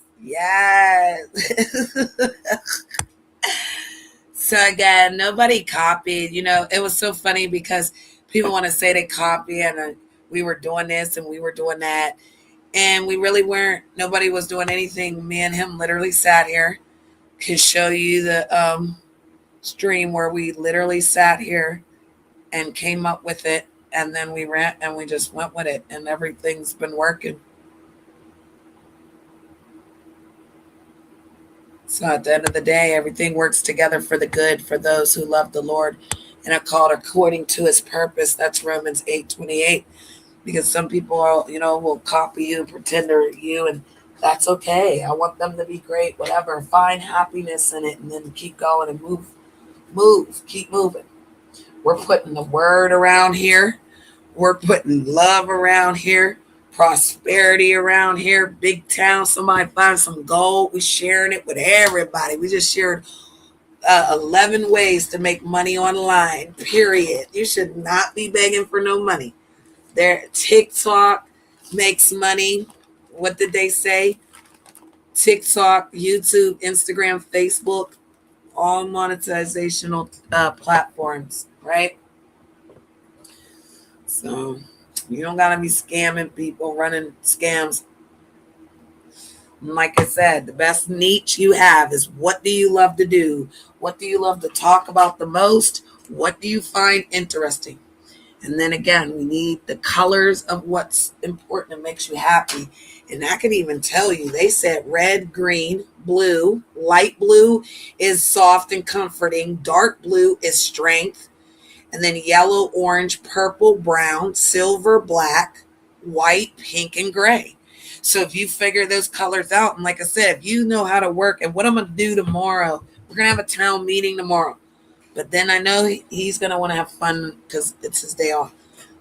So again, nobody copied. It was so funny because people want to say they copy and we were doing this and we were doing that. And we really weren't. Nobody was doing anything. Me and him literally sat here. Could show you the stream where we literally sat here and came up with it. And then we ran and we just went with it. And everything's been working. So at the end of the day, everything works together for the good for those who love the Lord and are called according to his purpose. That's Romans 8:28. Because some people are, will copy you, pretend they're you, and that's okay. I want them to be great, whatever. Find happiness in it and then keep going and move, keep moving. We're putting the word around here. We're putting love around here. Prosperity around here, big town. Somebody find some gold. We sharing it with everybody. We just shared 11 ways to make money online, period. You should not be begging for no money. TikTok makes money. What did they say? TikTok, YouTube, Instagram, Facebook, all monetizational platforms, right? So you don't gotta be scamming people, running scams. And like I said, the best niche you have is what do you love to do? What do you love to talk about the most? What do you find interesting? And then again, we need the colors of what's important and makes you happy. And I can even tell you, they said red, green, blue. Light blue is soft and comforting. Dark blue is strength. And then yellow, orange, purple, brown, silver, black, white, pink, and gray. So if you figure those colors out, and like I said, if you know how to work, and what I'm going to do tomorrow, we're going to have a town meeting tomorrow. But then I know he's going to want to have fun because it's his day off.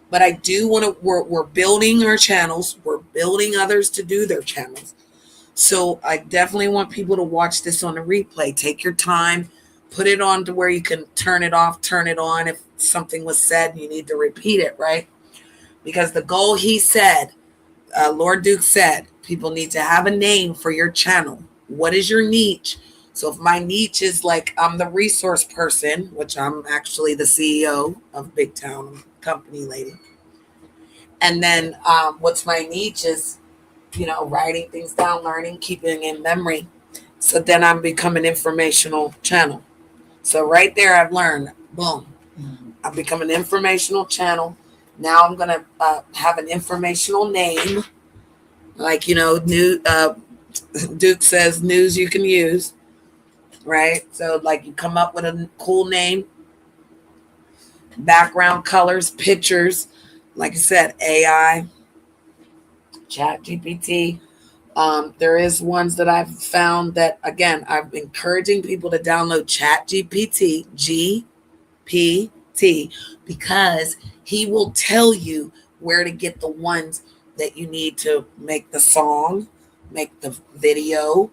But I do want to, we're building our channels. We're building others to do their channels. So I definitely want people to watch this on the replay. Take your time. Put it on to where you can turn it off, turn it on. If something was said, you need to repeat it, right? Because the goal, he said, Lord Duke said, people need to have a name for your channel. What is your niche? So if my niche is like I'm the resource person, which I'm actually the CEO of BigTown company lady. And then what's my niche is, writing things down, learning, keeping in memory. So then I'm becoming an informational channel. So right there, I've learned, boom, I've become an informational channel. Now I'm gonna have an informational name, like new Duke says, news you can use, right? So like you come up with a cool name, background colors, pictures, like I said, AI, Chat GPT. There is ones that I've found that, again, I'm encouraging people to download Chat GPT, because he will tell you where to get the ones that you need to make the song, make the video.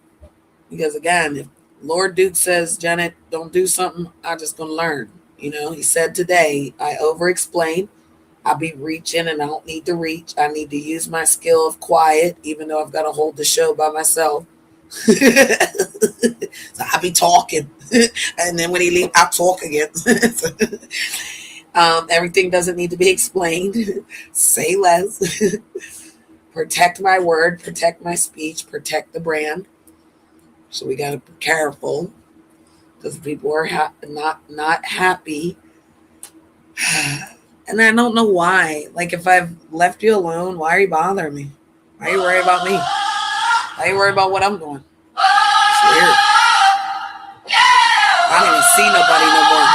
Because again, if Lord Duke says, Janet, don't do something, I'm just going to learn. He said today, I over explain. I'll be reaching and I don't need to reach. I need to use my skill of quiet, even though I've got to hold the show by myself. So I'll be talking. And then when he leaves, I'll talk again. Everything doesn't need to be explained. Say less. Protect my word, protect my speech, protect the brand. So we got to be careful because people are not happy. And I don't know why. Like, if I've left you alone, why are you bothering me? Why are you worried about me? Why are you worried about what I'm doing? It's weird. I don't even see nobody no more.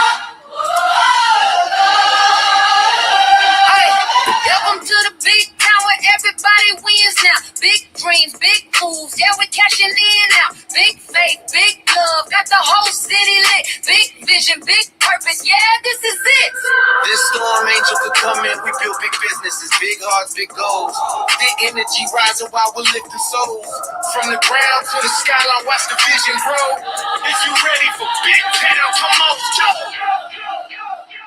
Welcome to the big town where everybody wins now. Big dreams, big moves, yeah, we're cashing in now. Big faith, big love, got the whole city lit. Big vision, big purpose, yeah, this is it. This storm angel could come in, we build big businesses, big hearts, big goals. Big energy rising while we're lifting souls. From the ground to the skyline, watch the vision grow. If you ready for big town, come on, Joe.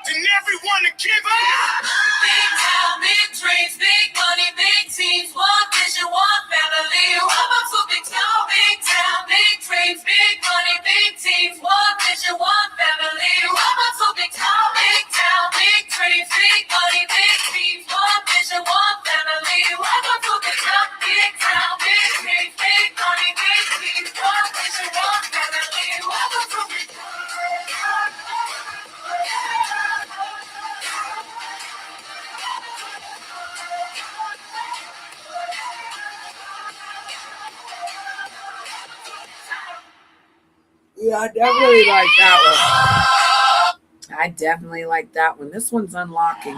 Then everyone to give up. Big town, big dreams, big money, big teams, one vision, one family. Welcome to big town, big dreams, big money, big teams, one vision, one family. Welcome to big town, big dreams, big money, big teams, one vision, one family. Welcome to big town, big dreams, big money, big teams, one vision, one family. Welcome to big town. Yeah, I definitely like that one. I definitely like that one. This one's unlocking.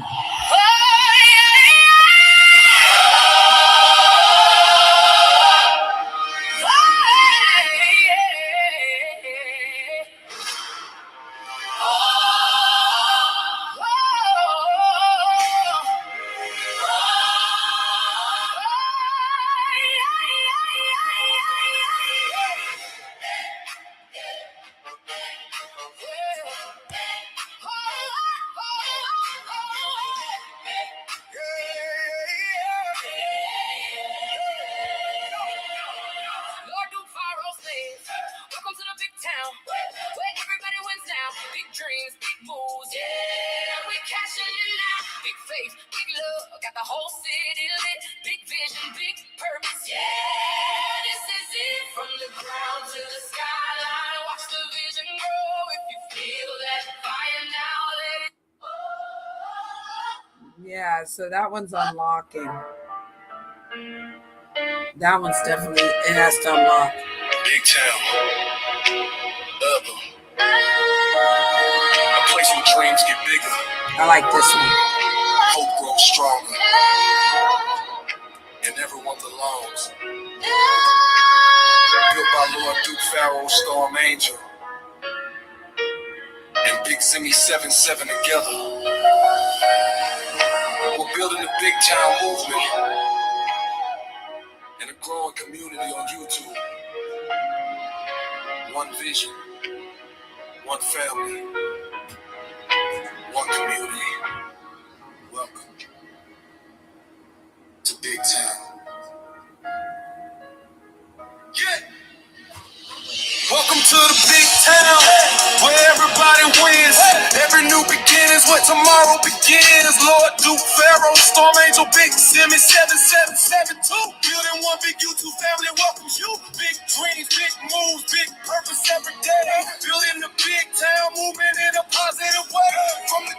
Welcome to the big town, where everybody wins now. Big dreams, big moves, yeah, we cashing in now. Big faith, big love, got the whole city lit. Big vision, big purpose, yeah, this is it. From the ground to the skyline, watch the vision grow. If you feel that fire now, let it. Yeah, so that one's unlocking. That one's definitely, it has to unlock. Big town. Urban. A place where dreams get bigger. I like this one. Hope grows stronger. And everyone belongs. Built by Lord Duke Pharaoh, Storm Angel. And Big Zimmy 7-7 together. We're building the big town movement. And a growing community on YouTube. One vision. One family. One community. Welcome to Big Town. Yeah. Welcome to the big town, where everybody wins. Every new beginning is what tomorrow begins. Lord Duke Pharaoh, Storm Angel, Big Zimmy 7772. Building one big YouTube family welcomes you. Big dreams, big moves, big purpose every day. Building the big town movement in a positive way. From the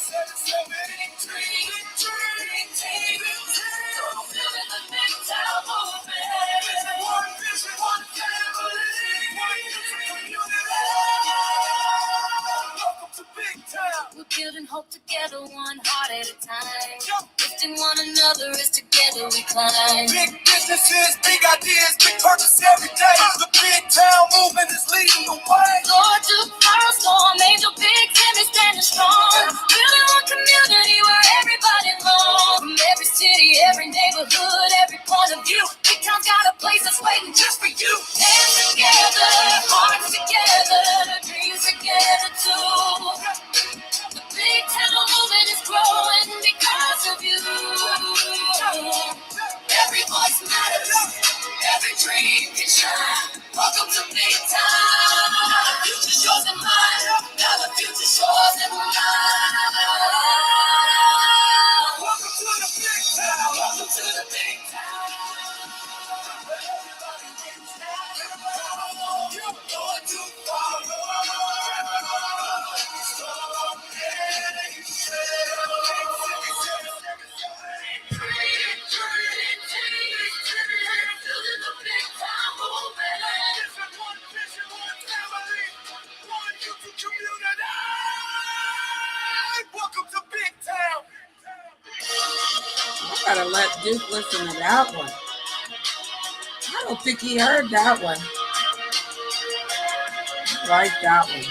We're building hope together, one heart at a time. Lifting one another as together we climb. Big businesses, big ideas, big purpose every day. The big town movement is leading the way. Lord, to power storm, angel big Tim is standing strong. Building one community where everybody belongs. From every city, every neighborhood, every point of view. Big town's got a place that's waiting just for you. Hands together, hearts together, dreams together too. The big town movement is growing because of you. Every voice matters, every dream can shine. Welcome to Big Town. Now the future's yours and mine. Now the future's yours and mine. Welcome to the Big Town. Welcome to the Big Town. You're going too far. Welcome to Big Town. I gotta let Duke listen to that one. I don't think he heard that one. I like that one.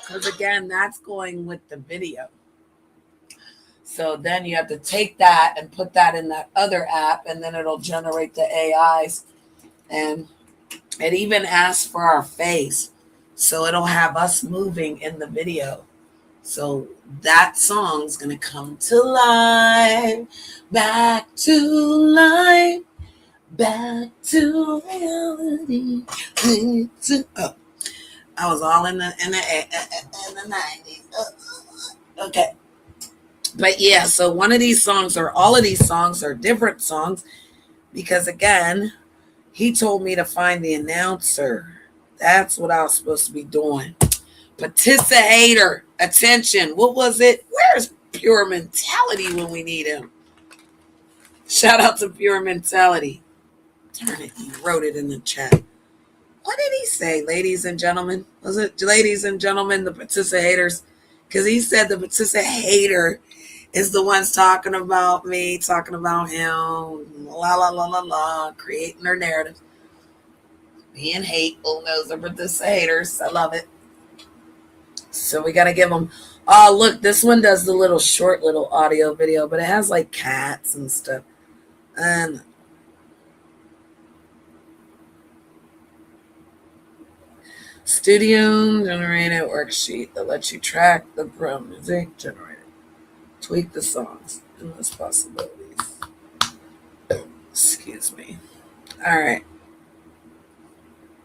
Because again, that's going with the video. So then you have to take that and put that in that other app, and then it'll generate the AIs. And it even asks for our face. So it'll have us moving in the video. So that song's going to come to life. Back to life. Back to reality. Oh, I was all in the 90s. Okay. But yeah, so one of these songs, or all of these songs, are different songs because again, he told me to find the announcer. That's what I was supposed to be doing. Participator, attention. What was it? Where's Pure Mentality when we need him? Shout out to Pure Mentality. Darn it, he wrote it in the chat. What did he say, ladies and gentlemen? Was it ladies and gentlemen, the participators? Because he said the participator is the ones talking about me, talking about him, la, la, la, la, la, creating their narrative. Being hateful, those are participators. I love it. So we got to give them, oh, look, this one does the little short little audio video, but it has like cats and stuff. And studio generated worksheet that lets you track the pro music generated. Tweak the songs. Endless possibilities. Excuse me. All right.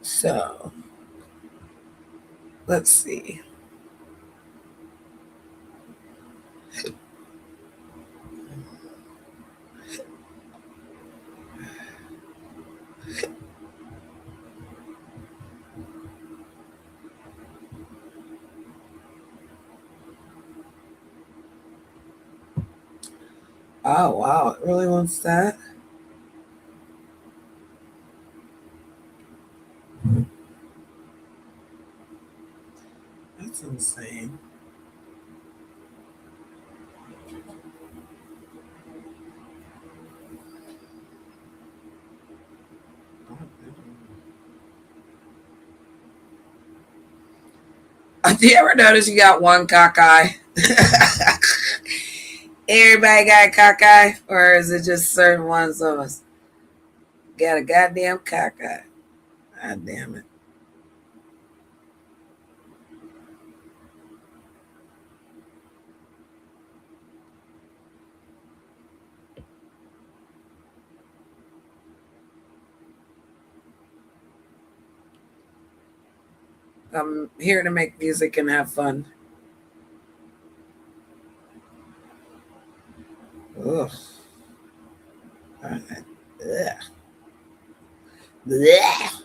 So let's see. Oh, wow. It really wants that? That's insane. Do you ever notice you got one cockeye? Everybody got a cockeye? Or is it just certain ones of us? Got a goddamn cockeye. God damn it. I'm here to make music and have fun. Ugh. Ugh. Blech.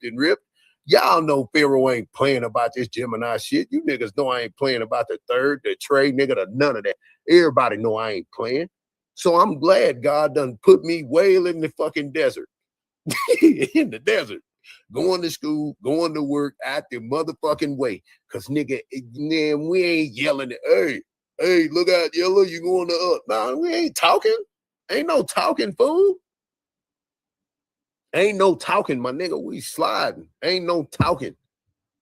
and ripped. Y'all know Pharaoh ain't playing about this Gemini shit. You niggas know I ain't playing about the third, the trade, nigga, the none of that. Everybody know I ain't playing. So I'm glad God done put me way in the fucking desert. In the desert. Going to school, going to work out the motherfucking way. Cause nigga, man, we ain't yelling at, hey, look out, yellow, you going to up. Nah, we ain't talking. Ain't no talking, fool. Ain't no talking, my nigga. We sliding. Ain't no talking.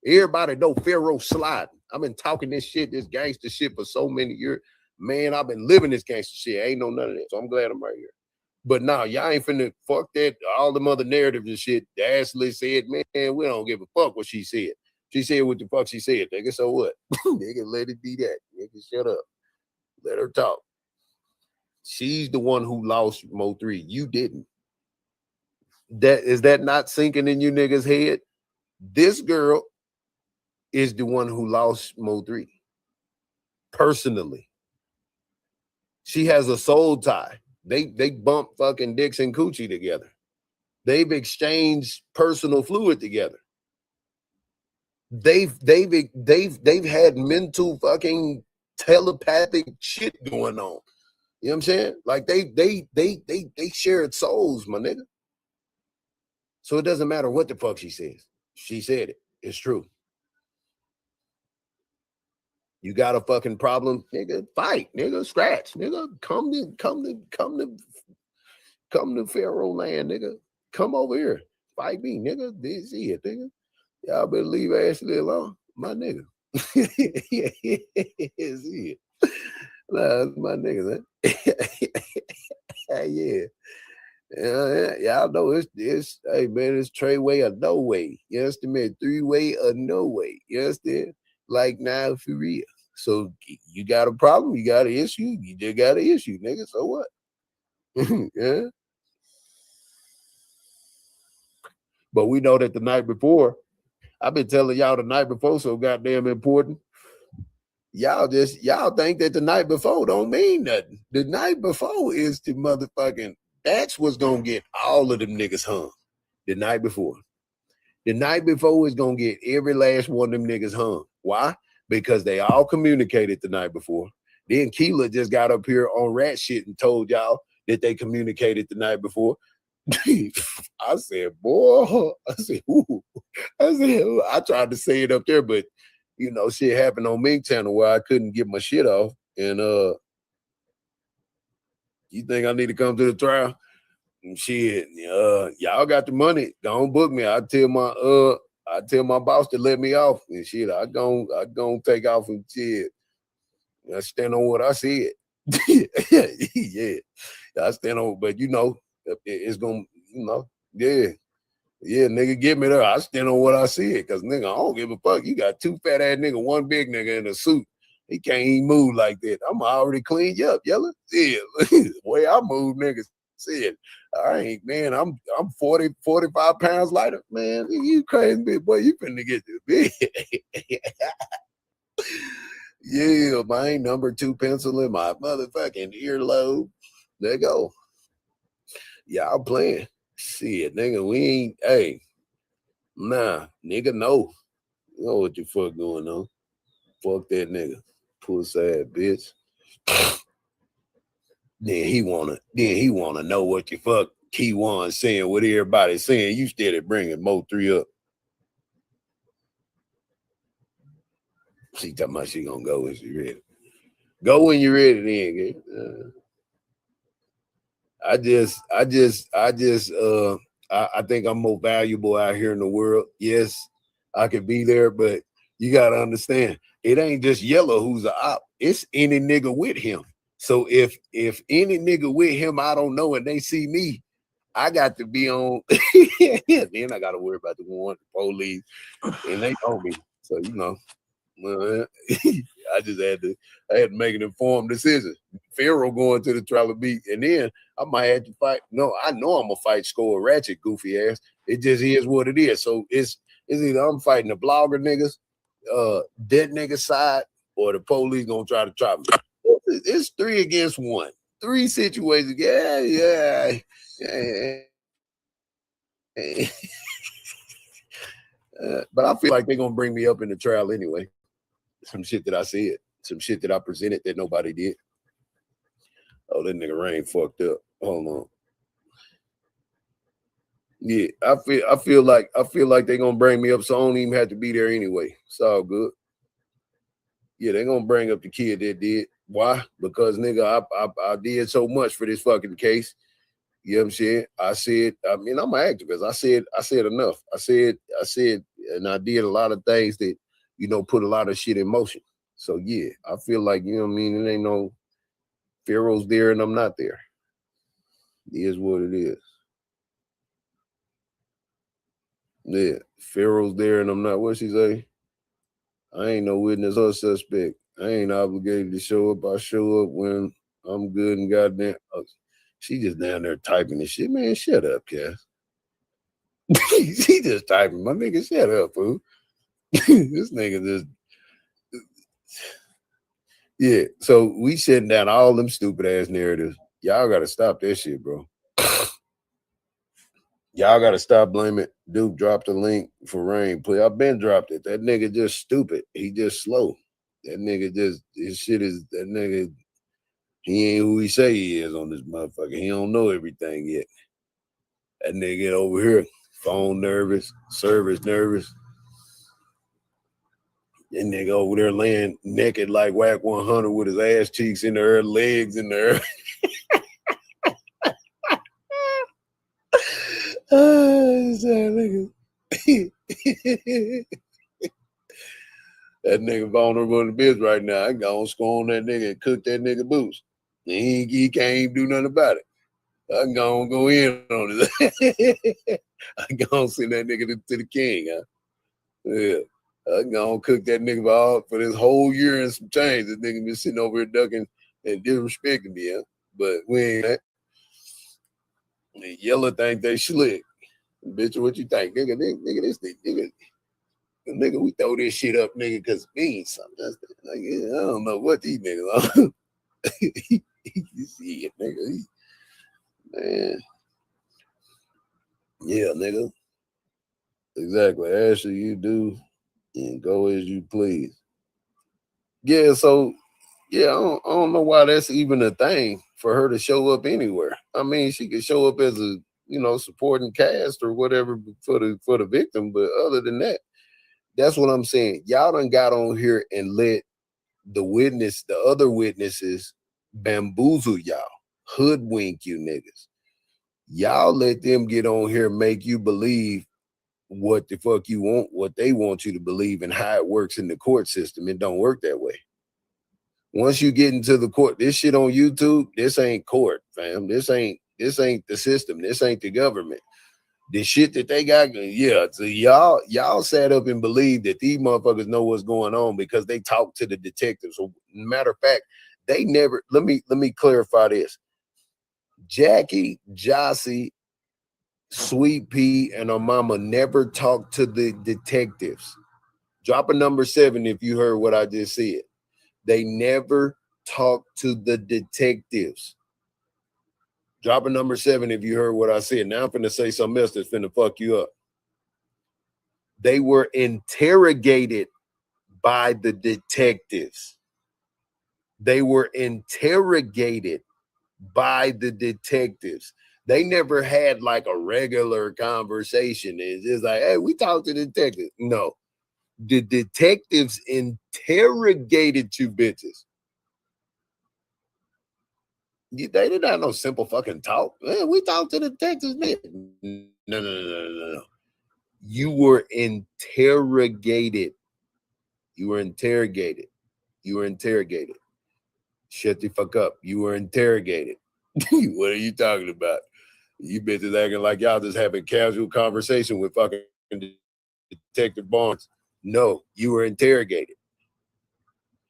Everybody know Pharaoh sliding. I've been talking this shit, this gangster shit for so many years. Man, I've been living this gangster shit. Ain't no none of that. So I'm glad I'm right here. But now y'all ain't finna fuck that, all them other narratives and shit. Ashley said, man, we don't give a fuck what she said. She said what the fuck she said, nigga. So what? Nigga, let it be that. Nigga, shut up. Let her talk. She's the one who lost Mo3. You didn't. Is that not sinking in you niggas' head? This girl is the one who lost Mo3. Personally. She has a soul tie. They bump fucking dicks and coochie together. They've exchanged personal fluid together. They've had mental fucking telepathic shit going on. You know what I'm saying? Like they shared souls, my nigga. So it doesn't matter what the fuck she says. She said it. It's true. You got a fucking problem, nigga, fight, nigga, scratch, nigga, come to Pharaoh land, nigga. Come over here. Fight me, nigga. This is it, nigga. Y'all better leave Ashley alone. My nigga. Is it? Nah, that's my nigga, man. Yeah. Y'all know it's hey man, it's Treyway or no way. You understand? 3-way or no way. You understand? Like now for real. So you got a problem, you got an issue, you just got an issue, nigga. So what? Yeah. But we know that the night before, I've been telling y'all the night before so goddamn important. Y'all think that the night before don't mean nothing. The night before is the motherfucking, that's what's gonna get all of them niggas hung. The night before. The night before is gonna get every last one of them niggas hung. Why? Because they all communicated the night before. Then Keela just got up here on rat shit and told y'all that they communicated the night before. I said, boy, ooh. I tried to say it up there, but you know, shit happened on Mink Channel where I couldn't get my shit off. And you think I need to come to the trial? And shit, y'all got the money. Don't book me. I tell my boss to let me off. And shit, I gon' take off and shit. I stand on what I said. Yeah. I stand on, but you know, it's gonna, you know, yeah, nigga, get me there. I stand on what I said, cause nigga, I don't give a fuck. You got two fat ass nigga, one big nigga in a suit. He can't even move like that. I'm already cleaned you up, yellow. Yeah, the way I move, niggas. Said, I ain't, man, I'm 40, 45 pounds lighter. Man, you crazy big boy. You finna get this big. Yeah, my number 2 pencil in my motherfucking earlobe. There you go. Y'all playing. Shit, nigga, we ain't, hey, nah, nigga, no. You know what the fuck going on. Fuck that nigga. Pussy ass bitch. Then he wanna know what the fuck Key1 saying, what everybody's saying. You steady bringing Mo3 up. She talking about she gonna go when she ready. Go when you're ready then. I think I'm more valuable out here in the world. Yes, I could be there, but you gotta understand, it ain't just Yellow who's a op. It's any nigga with him. So if any nigga with him, I don't know, and they see me, I got to be on. Then I gotta worry about the one, the police, and they know me. So you know. I just had to make an informed decision. Pharaoh going to the trial of beat, and then I might have to fight. No, I know I'm gonna fight Score Ratchet, goofy ass. It just is what it is. So it's either I'm fighting the blogger niggas, dead nigga side, or the police gonna try to trap me. It's 3 against 1. 3 situations. Yeah. But I feel like they're gonna bring me up in the trial anyway. Some shit that I said, some shit that I presented that nobody did. Oh, that nigga Rain fucked up. Hold on. Yeah, I feel like they're gonna bring me up, so I don't even have to be there anyway. It's all good. Yeah, they're gonna bring up the kid that did. Why? Because nigga, I did so much for this fucking case. You know what I'm saying? I mean, I'm an activist. I said enough. I said, and I did a lot of things that, put a lot of shit in motion. So yeah, I feel like, you know what I mean? It ain't no Pharaoh's there and I'm not there. It is what it is. Yeah, Pharaoh's there and I'm not. What she say? I ain't no witness or suspect. I ain't obligated to show up. I show up when I'm good and goddamn. She just down there typing this shit. Man, shut up, Cass. She just typing. My nigga, shut up, fool. This nigga just. Yeah, so we shutting down all them stupid ass narratives. Y'all gotta stop that shit, bro. Y'all gotta stop blaming. Duke dropped the link for Rain. Please, I've been dropped it. That nigga just stupid. He just slow. That nigga just, his shit is, that nigga, he ain't who he say he is on this motherfucker. He don't know everything yet. That nigga over here, phone nervous, service nervous. That nigga over there laying naked like Whack 100 with his ass cheeks in the air, legs in the air. That nigga vulnerable in the biz right now. I gonna score on that nigga and cook that nigga boots. He can't even do nothing about it. I gonna go in on it. I gonna send that nigga to the king, huh? Yeah. I gonna cook that nigga for this whole year and some change. This nigga been sitting over here ducking and disrespecting me, huh? But we ain't that. The yellow think they slick. Bitch, what you think? Nigga, this nigga, we throw this shit up, nigga, because it means something. Like, I don't know what these niggas are. You see it, nigga. Man. Yeah, nigga. Exactly. Ashley, you do and go as you please. Yeah, so yeah, I don't know why that's even a thing for her to show up anywhere. I mean, she could show up as a supporting cast or whatever for the victim, but other than that, that's what I'm saying. Y'all done got on here and let the other witnesses bamboozle y'all, hoodwink you niggas. Y'all let them get on here and make you believe what the fuck you want, what they want you to believe, and how it works in the court system. It don't work that way. Once you get into the court, this shit on YouTube, this ain't court, fam. This ain't the system. This ain't the government. The shit that they got, yeah. So y'all sat up and believed that these motherfuckers know what's going on because they talk to the detectives. So, matter of fact, they never. Let me clarify this. Jackie, Jossie, Sweet Pea, and her mama never talked to the detectives. Drop a number 7 if you heard what I just said. They never talked to the detectives. Drop a number 7 if you heard what I said. Now I'm finna say something else that's finna fuck you up. They were interrogated by the detectives. They were interrogated by the detectives. They never had like a regular conversation. It's just like, hey, we talked to the detectives. No. The detectives interrogated you bitches. They did not know simple fucking talk. Man, we talked to the detectives, man. No. You were interrogated. You were interrogated. You were interrogated. Shut the fuck up. You were interrogated. What are you talking about? You bitches acting like y'all just having casual conversation with fucking Detective Barnes. No, you were interrogated.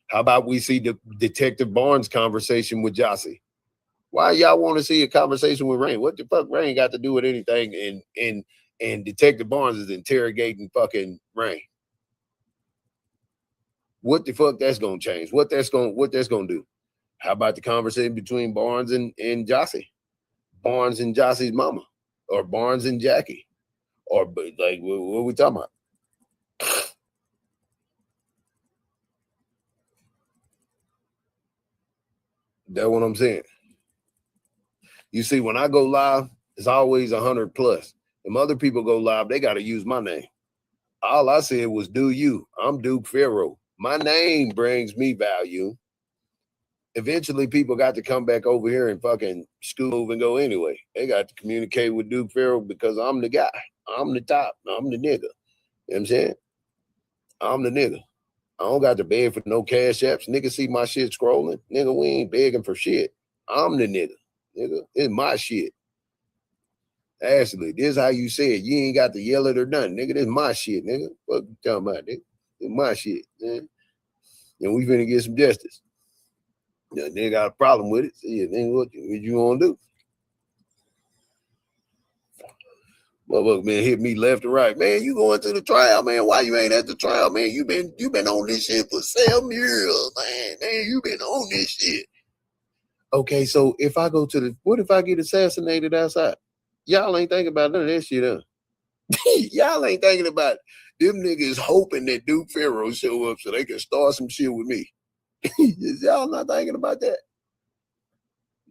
How about we see the Detective Barnes conversation with Jossie? Why y'all want to see a conversation with Rain? What the fuck Rain got to do with anything? And Detective Barnes is interrogating fucking Rain. What the fuck that's gonna change? What that's gonna do? How about the conversation between Barnes and Jossie? Barnes and Jossie's mama, or Barnes and Jackie, or like what are we talking about? That's what I'm saying. You see, when I go live, it's always 100 plus. If other people go live, they got to use my name. All I said was, do you. I'm Duke Pharaoh. My name brings me value. Eventually, people got to come back over here and fucking move and go anyway. They got to communicate with Duke Pharaoh because I'm the guy. I'm the top. I'm the nigga. You know what I'm saying? I'm the nigga. I don't got to beg for no cash apps. Nigga see my shit scrolling. Nigga, we ain't begging for shit. I'm the nigga. Nigga, it's my shit. Ashley, this is how you say it. You ain't got to yell it or nothing. Nigga, this my shit, nigga. What you talking about, nigga? It's my shit, man. And we finna get some justice. Yeah, nigga got a problem with it. See, nigga, what you gonna do? Motherfucker, man, hit me left and right. Man, you going to the trial, man. Why you ain't at the trial, man? You been on this shit for 7 years, man. Man, you been on this shit. Okay, so if I go to the, what if I get assassinated outside? Y'all ain't thinking about none of that shit, huh? Y'all ain't thinking about it. Them niggas hoping that Duke Pharaoh show up so they can start some shit with me. Y'all not thinking about that?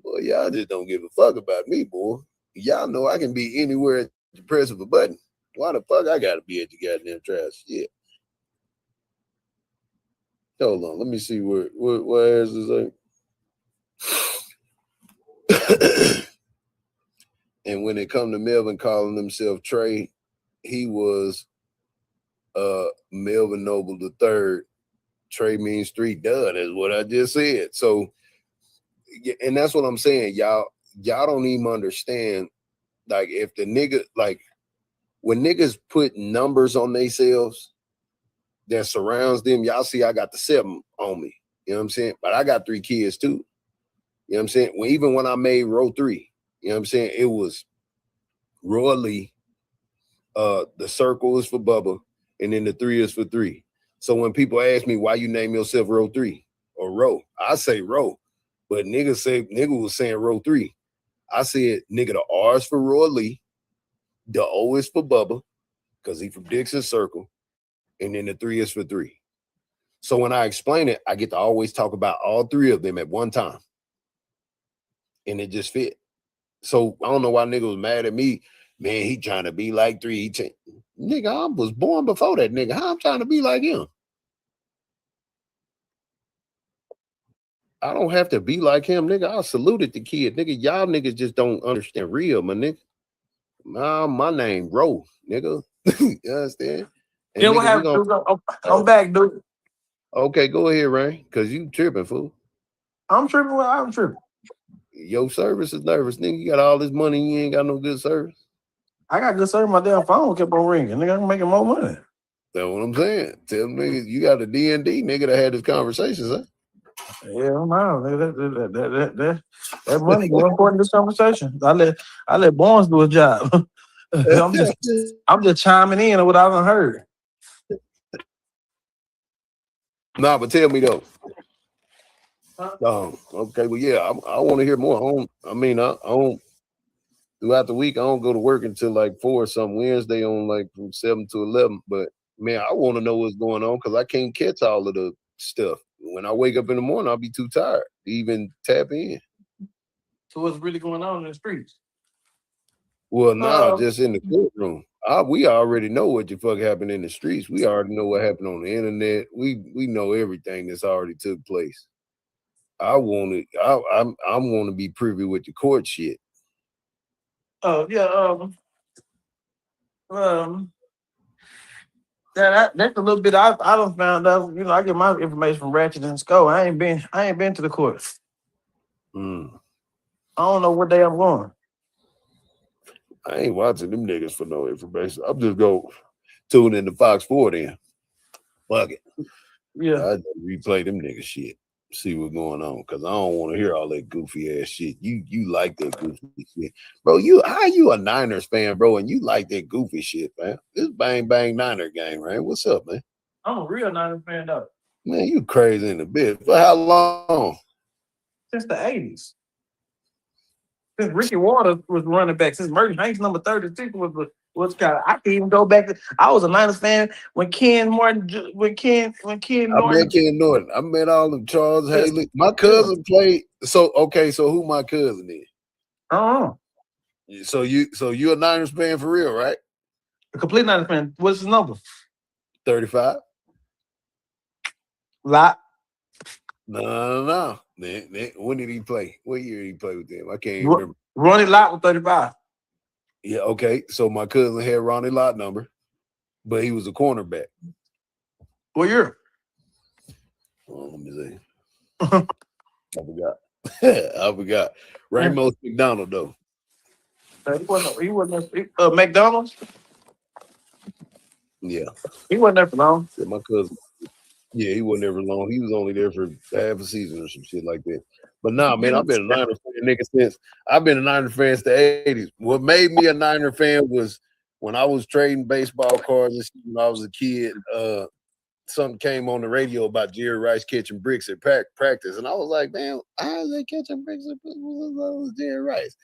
Boy, y'all just don't give a fuck about me, boy. Y'all know I can be anywhere at the press of a button. Why the fuck I gotta be at the goddamn trial? Shit. Hold on, let me see where is this at? And when it come to Melvin calling himself Trey, he was Melvin Noble III. Trey means street dud, is what I just said. So, and that's what I'm saying. Y'all don't even understand. Like, if the nigga, like, when niggas put numbers on themselves that surrounds them, y'all see I got the 7 on me. You know what I'm saying? But I got 3 kids too. You know what I'm saying? Even when I made row 3, you know what I'm saying? It was Roy Lee, the circle is for Bubba, and then the 3 is for 3. So when people ask me why you name yourself row 3 or row, I say row. But nigga was saying row 3. I said, nigga, the R is for Roy Lee, the O is for Bubba, because he from Dixon Circle, and then the 3 is for 3. So when I explain it, I get to always talk about all 3 of them at one time. And it just fit. So I don't know why nigga was mad at me. Man, he trying to be like 3. Nigga, I was born before that nigga. How I'm trying to be like him? I don't have to be like him, nigga. I saluted the kid. Nigga, y'all niggas just don't understand real, my nigga. My name, Ro, nigga. You understand? And Yeah, nigga, what happened, dude? I'm back, dude. Okay, go ahead, Rain, because you tripping, fool. I'm tripping. I'm tripping. Your service is nervous, nigga. You got all this money, you ain't got no good service. I got good service. My damn phone kept on ringing. Nigga, I'm making more money. That's what I'm saying. Tell them niggas you got a D&D nigga that had this conversation, huh? Yeah, no, that money more important to this conversation. I let Barnes do a job. I'm just chiming in on what I haven't heard. Nah, but tell me though. Okay, well, yeah, I want to hear more. I don't throughout the week. I don't go to work until like 4 or something. Wednesday on like from 7 to 11. But man, I want to know what's going on because I can't catch all of the stuff. When I wake up in the morning, I'll be too tired to even tap in. So what's really going on in the streets? Well, now just in the courtroom. We already know what the fuck happened in the streets. We already know what happened on the internet. We know everything that's already took place. I want to be privy with the court shit. Oh yeah, that's a little bit. I don't found out. You know, I get my information from Ratchet and Skull. I ain't been to the court. I don't know what day I'm going. I ain't watching them niggas for no information. I'm just go tune into Fox 4 then. Fuck it. Yeah. I just replay them niggas shit. See what's going on. Cause I don't want to hear all that goofy ass shit. You like that goofy shit. Bro, how you a Niners fan, bro, and you like that goofy shit, man? This bang bang Niner game, right? What's up, man? I'm a real Niners fan though. Man, you crazy in the bit. For how long? Since the 80s. Since Ricky Waters was running back. Since Murray Hanks number 36 was what's kind of, I can even go back to, I was a Niners fan when Ken Norton. I met Ken Norton. I met all of Charles Haley. My cousin played. So who my cousin is? So you a Niners fan for real, right? A complete Niners fan. What's his number? 35. Lot. No. When did he play? What year did he play with them? I can't even remember. Ronnie Lott was 35. Yeah, okay. So my cousin had Ronnie Lott number, but he was a cornerback. What year? Oh, let me see. I forgot. Ramos McDonald though. He wasn't McDonald's. Yeah. He wasn't there for long. Yeah, my cousin. Yeah, he wasn't there for long. He was only there for half a season or some shit like that. But nah, man, I've been a Niner fan, nigga, since I've been a Niner fan since the 80s. What made me a Niner fan was when I was trading baseball cards and shit when I was a kid. Something came on the radio about Jerry Rice catching bricks at practice, and I was like, "Man, how is they catching bricks at Jerry Rice?"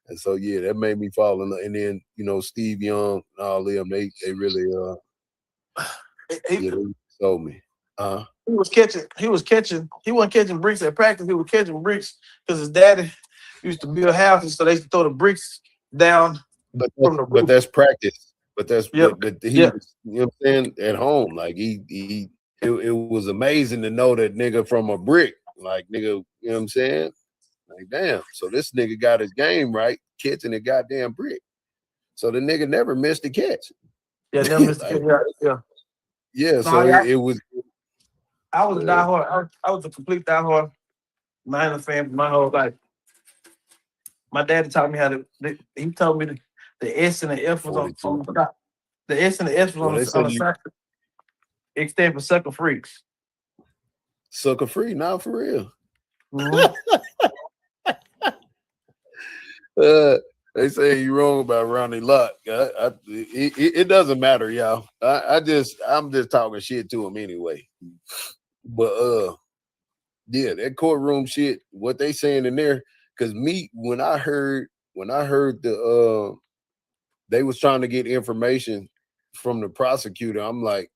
And so, yeah, that made me fall in love. And then, Steve Young and all them, they really, they sold me. He wasn't catching bricks at practice. He was catching bricks because his daddy used to build houses, so they used to throw the bricks down from the roof. But that's practice. But that's he was, you know what I'm saying, at home. Like it was amazing to know that nigga from a brick. Like nigga, you know what I'm saying? Like damn. So this nigga got his game right, catching a goddamn brick. So the nigga never missed a catch. Yeah, never missed a catch. Yeah. Yeah, so it was. I was a diehard. I was a complete diehard Niner fan for my whole life. My daddy taught me how to. He told me the S and the F was on the top. The S and the S was on the side. It stands for sucker freaks. Sucker free, not for real. They say you wrong about Ronnie Lott. It doesn't matter, y'all. I'm just talking shit to him anyway. But yeah, that courtroom shit, what they saying in there, because when I heard the they was trying to get information from the prosecutor, I'm like,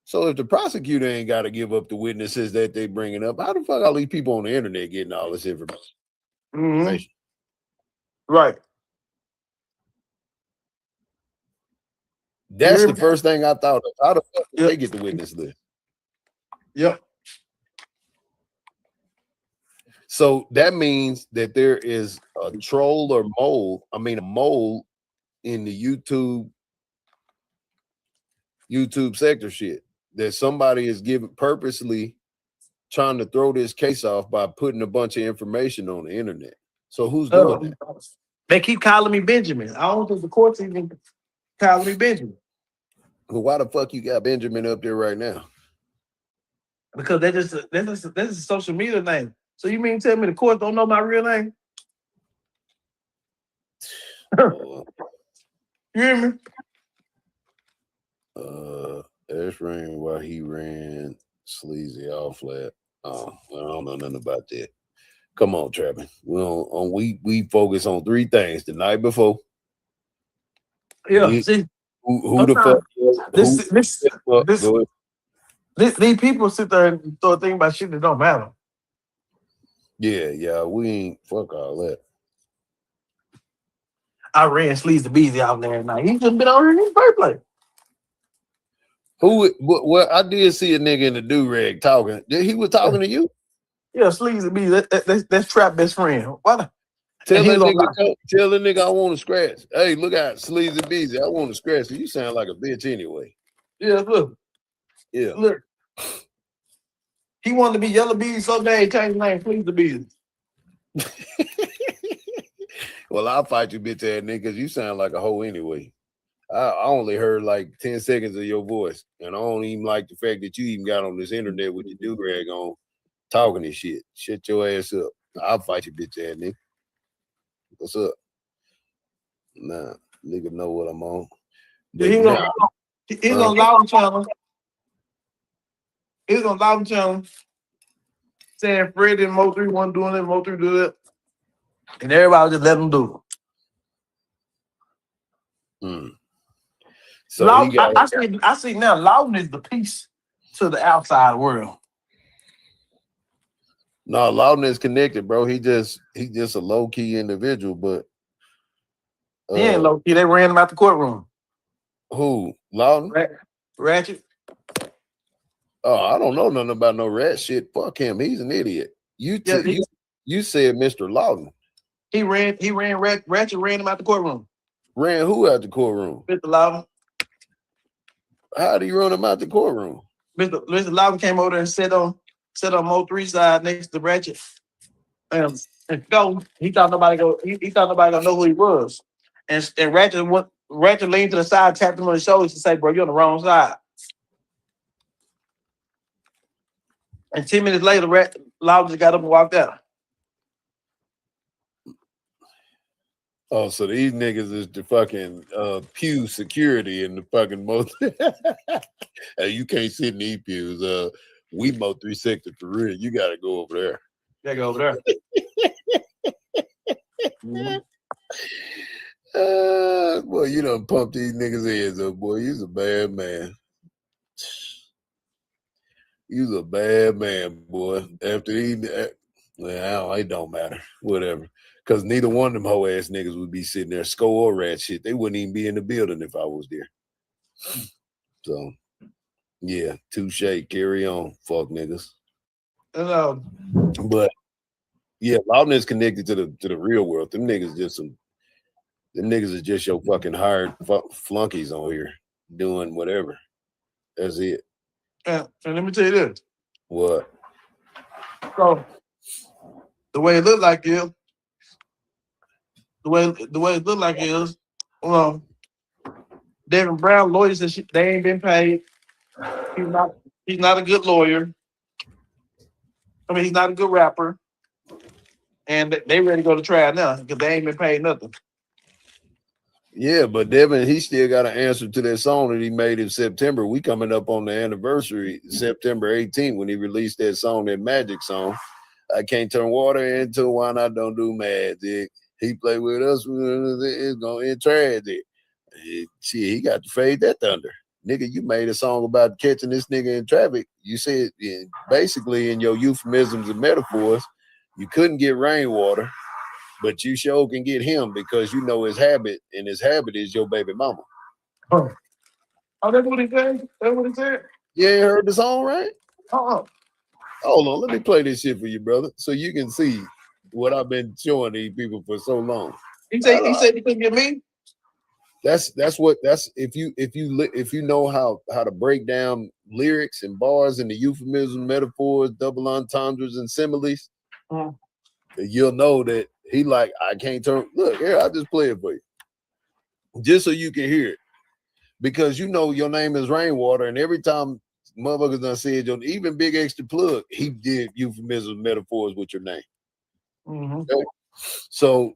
so if the prosecutor ain't got to give up the witnesses that they bringing up, how the fuck all these people on the internet getting all this information? Mm-hmm. Right. That's the first thing I thought of. How the fuck did they get the witness list? Yep. So that means that there is a troll or mole. I mean, a mole in the YouTube sector shit that somebody is purposely trying to throw this case off by putting a bunch of information on the internet. So who's doing that? They keep calling me Benjamin. I don't think the court's even calling me Benjamin. Well, why the fuck you got Benjamin up there right now? Because that's a social media name. So you mean tell me the court don't know my real name? You hear me? Ash ran while he ran sleazy all flat. Oh, I don't know nothing about that. Come on, Travis. We focus on three things the night before. Yeah. Who the fuck? These people sit there and throw a thing about shit that don't matter. Yeah, we ain't fuck all that. I ran Sleazy Beezy out there tonight. He just been on here in the first place. Well, I did see a nigga in the do-rag talking. He was talking to you? Yeah, Sleazy Beezy. That's Trap best friend. What? Tell the nigga I want to scratch. Hey, look out, Sleazy Beezy. I want to scratch. You sound like a bitch anyway. Yeah, look. Yeah. Look. He wanted to be Yellow Beezy so bad he changed his name Sleazy Beezy. Well, I'll fight you, bitch ass nigga, because you sound like a hoe anyway. I only heard like 10 seconds of your voice, and I don't even like the fact that you even got on this internet with your do-rag on, talking this shit. Shut your ass up. I'll fight you, bitch ass nigga. What's up? Nah, nigga know what I'm on. He's on Loud Channel. He's on Loud Channel saying Freddie and Mo3 wasn't doing it, Mo3 do it. And everybody just let him do it. So Loudon, he got I see now. Loudon is the piece to the outside world. no Loudon is connected, bro. He just a low key individual, but He ain't low key. They ran him out the courtroom. who Loudon? Ratchet. Oh, I don't know nothing about no rat shit. Fuck him. He's an idiot. You said Mr. Loudon. He ran Ratchet ran him out the courtroom. Ran who out the courtroom? Mr. Loudon. How do you run him out the courtroom? Mr. Loudon came over there and sat on Mo 3 side next to Ratchet. And go. He thought nobody gonna know who he was. And Ratchet leaned to the side, tapped him on the shoulders and said, "Bro, you're on the wrong side." And 10 minutes later, Loudon just got up and walked out. Oh, so these niggas is the fucking pew security in the fucking Mo. Hey, you can't sit in these pews. We Mo 3 sector for real. You gotta go over there. Yeah, go over there. Boy, you done pumped these niggas' heads up, boy. You's a bad man. You's a bad man, boy. After these, well, it don't matter. Whatever. Because neither one of them hoe ass niggas would be sitting there, score or rat shit. They wouldn't even be in the building if I was there. So, yeah, touche. Carry on, fuck niggas. But yeah, Loudon is connected to the real world. Them niggas is just your fucking hired flunkies on here doing whatever. That's it. And let me tell you this. What? So the way it looked like is, Devin Brown lawyer said they ain't been paid. He's not a good lawyer. I mean, he's not a good rapper. And they ready to go to trial now because they ain't been paid nothing. Yeah, but Devin, he still got an answer to that song that he made in September. We coming up on the anniversary, September 18th, when he released that song, that Magic song. I can't turn water into wine. I don't do magic. He played with us. It's gonna end tragic. Shit, he got to fade that thunder. Nigga, you made a song about catching this nigga in traffic. You said basically in your euphemisms and metaphors, you couldn't get rainwater, but you sure can get him because you know his habit, and his habit is your baby mama. Oh, that's what he said? That's what he said? You ain't heard the song, right? Uh-uh. Hold on, let me play this shit for you, brother, so you can see what I've been showing these people for so long. He said you couldn't get me? That's if you know how to break down lyrics and bars and the euphemism, metaphors, double entendres, and similes, you'll know that he like, I can't turn. Look here, I'll just play it for you, just so you can hear it, because you know your name is Rainwater, and every time motherfuckers done said your even Big Extra Plug, he did euphemism metaphors with your name. Okay? So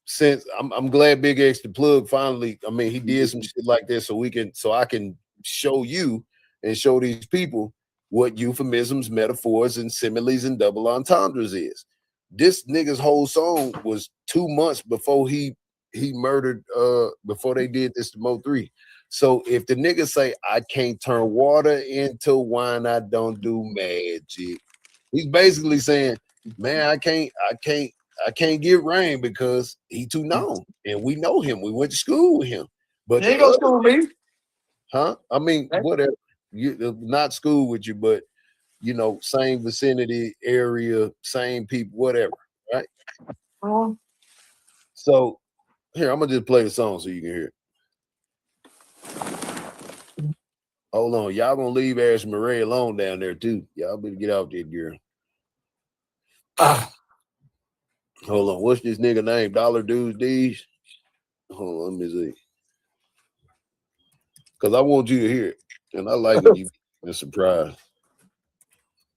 since I'm glad Big Extra Plug finally, I mean, he did some shit like this so I can show you and show these people what euphemisms, metaphors, and similes and double entendres is. This nigga's whole song was 2 months before he murdered before they did this to Mo 3. So if the nigga say I can't turn water into wine, I don't do magic, he's basically saying, man, I can't get rain because he too known, and we know him. We went to school with him. But you ain't go to school with me. Huh? I mean, whatever. Not school with you, but you know, same vicinity, area, same people, whatever, right? So here, I'm gonna just play the song so you can hear it. Hold on, y'all gonna leave Ash Murray alone down there too. Y'all better get out there, girl. Hold on, what's this nigga name? Dollar Dudes D's? Hold on, let me see. Because I want you to hear it. And I like when you get surprised.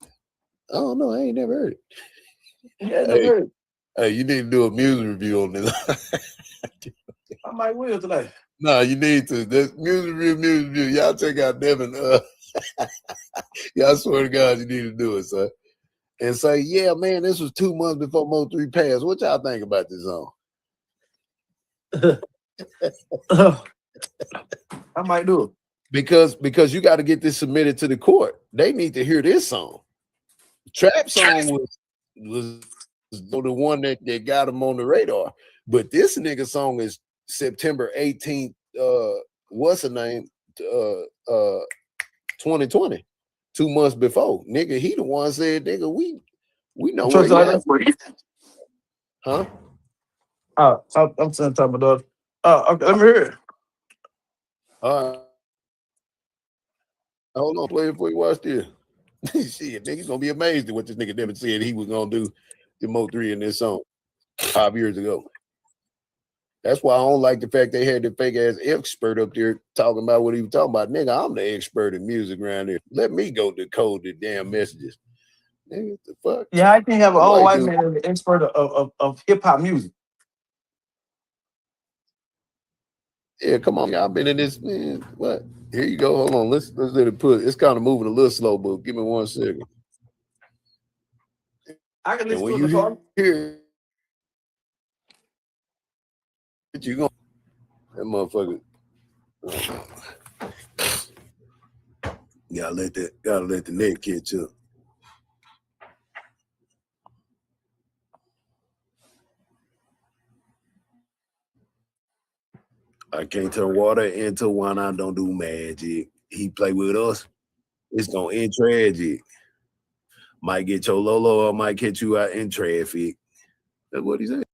I don't know, I ain't never heard it. Hey, you need to do a music review on this. I might will today. No, you need to. This music review. Y'all check out Devin. Y'all swear to God, you need to do it, son. And say, yeah, man, this was 2 months before Mo 3 passed. What y'all think about this song? I might do it. Because you got to get this submitted to the court. They need to hear this song. Trap song was the one that got him on the radar. But this nigga song is September 18th, what's the name? 2020, 2 months before. Nigga, he the one said, nigga, we know where he at. Huh? I'm saying to my daughter. Okay, let me hear it. Hold on, play it before you watch this. Shit, nigga, gonna be amazed at what this nigga Devin said he was gonna do the Mo3 in this song 5 years ago. That's why I don't like the fact they had the fake ass expert up there talking about what he was talking about. Nigga, I'm the expert in music around here. Let me go decode the damn messages. Nigga, what the fuck? Yeah, I can't have an old white man as an expert of hip hop music. Yeah, come on, y'all been in this, man. What? Here you go. Hold on. Let's let it put. It's kind of moving a little slow, but give me 1 second. I can listen when to you the hear it, you gonna that motherfucker. Gotta let the net catch up. I can't turn water into wine. I don't do magic. He play with us. It's gonna end tragic. Might get your Lolo or might catch you out in traffic. That's what he said.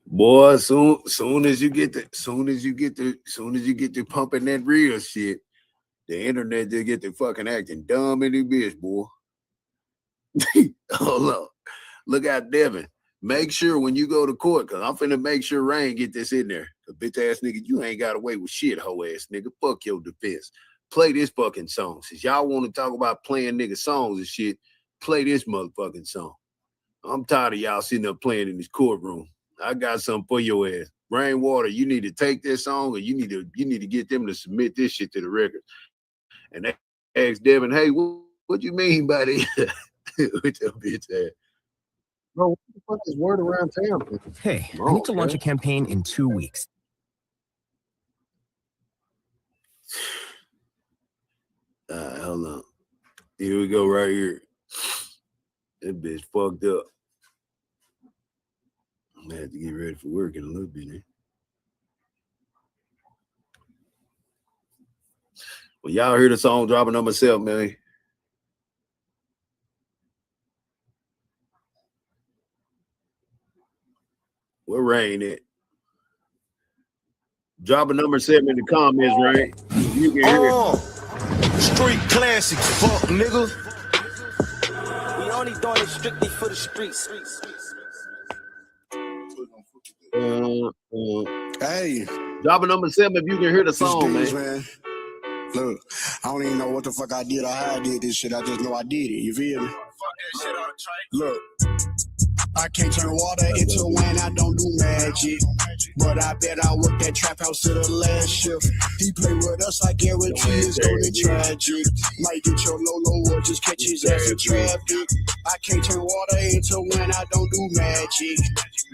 Boy, soon as you get to pumping that real shit, the internet just get to fucking acting dumb in the bitch, boy. Hold on. Look out, Devin. Make sure when you go to court, because I'm finna make sure Rain get this in there. The bitch ass nigga, you ain't got away with shit, hoe ass nigga. Fuck your defense. Play this fucking song. Since y'all want to talk about playing nigga songs and shit, play this motherfucking song. I'm tired of y'all sitting up playing in this courtroom. I got something for your ass. Rainwater, you need to take this song and you need to get them to submit this shit to the record. And they asked Devin, hey, what you mean by that? With your bitch ass. Bro, what the fuck is word around town? Hey, I need to launch a campaign in 2 weeks. Hold on. Here we go right here. That bitch fucked up. I'm gonna have to get ready for work in a little bit. Well, y'all hear the song dropping on myself, man. Where Rain at? Drop a number 7 in the comments, Rain. You can hear it. Street classics, fuck nigga. We only doing it strictly for the streets. Hey, drop a number 7 if you can hear the song, man. Look, I don't even know what the fuck I did or how I did this shit. I just know I did it. You feel me? Look, I can't turn water into wine. I don't do magic. But I bet I worked that trap house to the last shift. He play with us, I guarantee it's gonna be tragic. Might get your Lolo or just catch his ass in traffic. I can't turn water into wine. I don't do magic.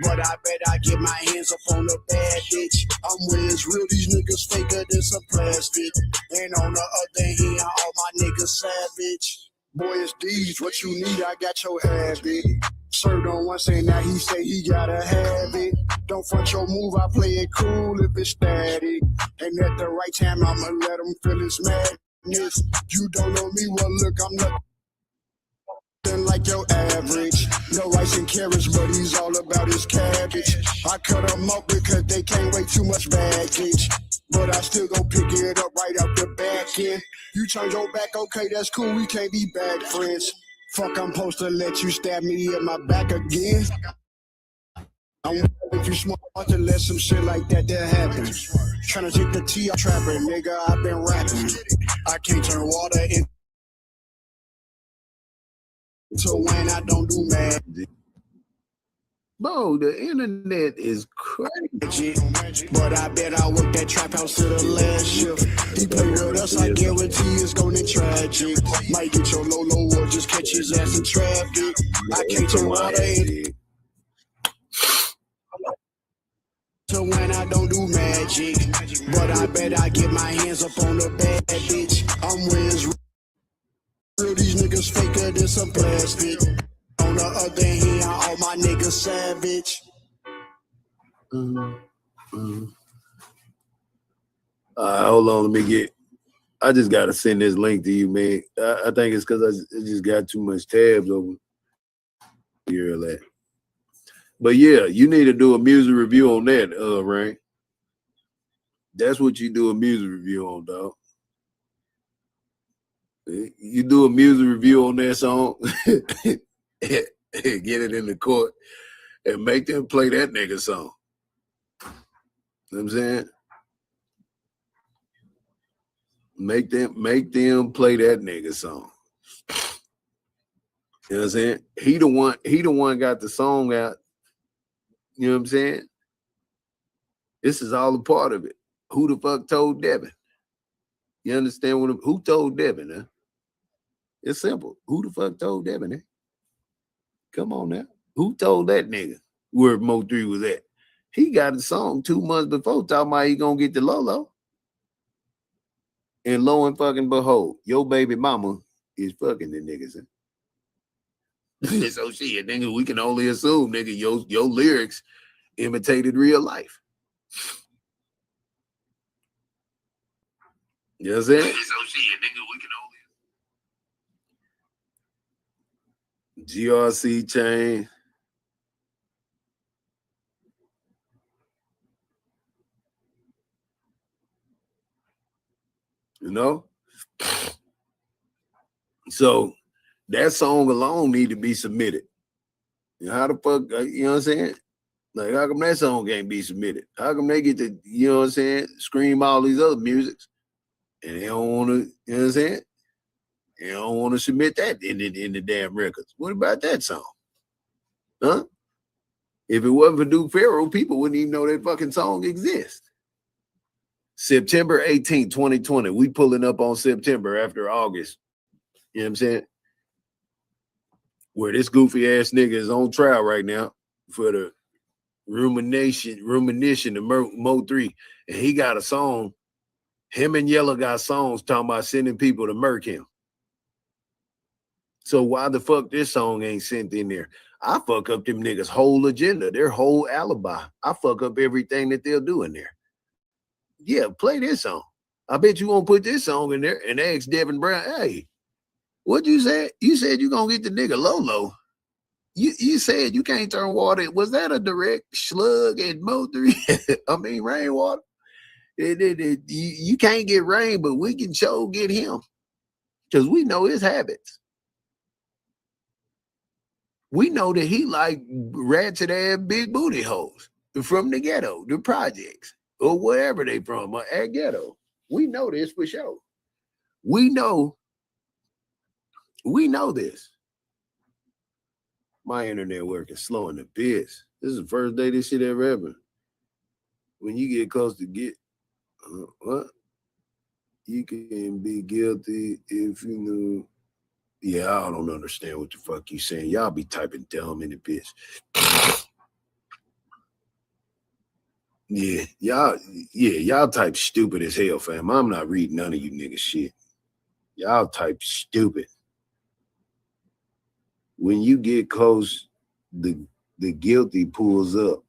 But I bet I get my hands up on a bad bitch. I'm where it's real, these niggas faker than some plastic. And on the other hand, all my niggas savage. Boy, it's these, what you need, I got your habit. Served on one saying that he say he gotta have it. Don't front your move, I play it cool if it's static. And at the right time, I'ma let him feel his madness. You don't know me, well look, I'm nothing like your average. No rice and carrots, but he's all about his cabbage. I cut them up because they can't weigh too much baggage. But I still gon' pick it up right out the back end. You turn your back, okay, that's cool, we can't be bad friends. Fuck, I'm supposed to let you stab me in my back again. I'm if you smart to let some shit like that happen. Tryna take the T, I'm trapping, nigga, I've been rapping. I can't turn water into wine, I don't do mad. Bro, the internet is crazy. But I bet I work that trap house to the last shift. He play with us, I guarantee it's gonna tragic. Might get your Lolo or just catch his ass in traffic. I can't turn water into when I don't do magic. But I bet I get my hands up on the bad bitch. I'm where it's real, these niggas faker than some plastic. On the other hand, all my niggas savage. Hold on, let me get. I just gotta send this link to you, man. I think it's because I just got too much tabs over here. That. But yeah, you need to do a music review on that, Rain. That's what you do a music review on, dog. You do a music review on that song, get it in the court, and make them play that nigga song. You know what I'm saying? Make them play that nigga song. You know what I'm saying? He the one got the song out. You know what I'm saying? This is all a part of it. Who the fuck told Devin? You understand who told Devin, huh? It's simple. Who the fuck told Devin, eh? Come on now. Who told that nigga where Mo 3 was at? He got a song 2 months before talking about he gonna get the Lolo. And lo and fucking behold, your baby mama is fucking the niggas. Eh? So shit, nigga, we can only assume, nigga, your lyrics imitated real life. You know what I'm saying? So shit, nigga, we can only GRC chain. You know? So that song alone need to be submitted. How the fuck, you know what I'm saying? Like, how come that song can't be submitted? How come they get to, you know what I'm saying, scream all these other musics and they don't want to, you know what I'm saying? They don't want to submit that in the damn records. What about that song? Huh? If it wasn't for Duke Pharaoh, people wouldn't even know that fucking song exists. September 18th, 2020. We pulling up on September after August. You know what I'm saying? Where this goofy ass nigga is on trial right now for the rumination of Mo 3. And he got a song. Him and Yellow got songs talking about sending people to murk him. So why the fuck this song ain't sent in there? I fuck up them niggas' whole agenda, their whole alibi. I fuck up everything that they'll do in there. Yeah, play this song. I bet you won't put this song in there and ask Devin Brown, hey, what you said? You said you gonna get the nigga Lolo. You said you can't turn water. Was that a direct slug at Mo 3? I mean, rainwater. You can't get rain, but we can show get him. Because we know his habits. We know that he like ratchet ass big booty hoes from the ghetto, the projects, or wherever they from, or at ghetto. We know this for sure. We know this. My internet working slow in the piss. This is the first day this shit ever happened. When you get close to get what? You can be guilty if you know. Yeah, I don't understand what the fuck you saying. Y'all be typing dumb in the bitch. Y'all type stupid as hell, fam. I'm not reading none of you niggas shit. Y'all type stupid. When you get close, the guilty pulls up.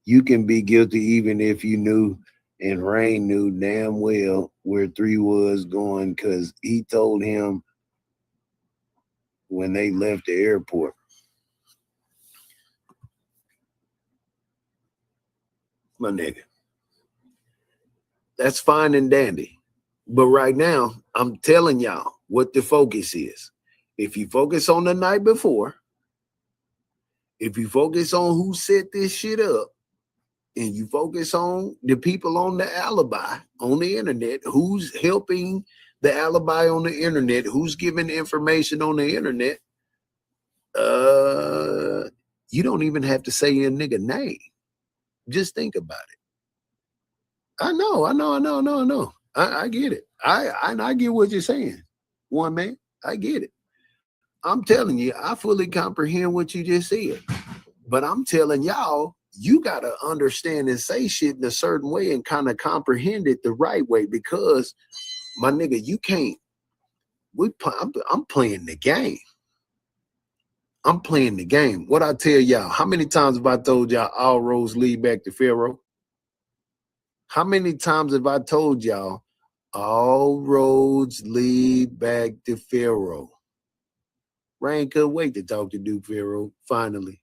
You can be guilty even if you knew, and Rain knew damn well where 3 was going because he told him when they left the airport. My nigga. That's fine and dandy. But right now, I'm telling y'all what the focus is. If you focus on the night before, if you focus on who set this shit up, and you focus on the people on the alibi on the internet, who's helping the alibi on the internet, who's giving information on the internet, you don't even have to say a nigga name. Just think about it. I know. I get it. I get what you're saying. One man, I get it. I'm telling you, I fully comprehend what you just said. But I'm telling y'all, you got to understand and say shit in a certain way and kind of comprehend it the right way because, my nigga, you can't. I'm playing the game. I'm playing the game. What I tell y'all, how many times have I told y'all all roads lead back to Pharaoh? How many times have I told y'all all roads lead back to Pharaoh? Rain couldn't wait to talk to Duke Pharaoh, finally.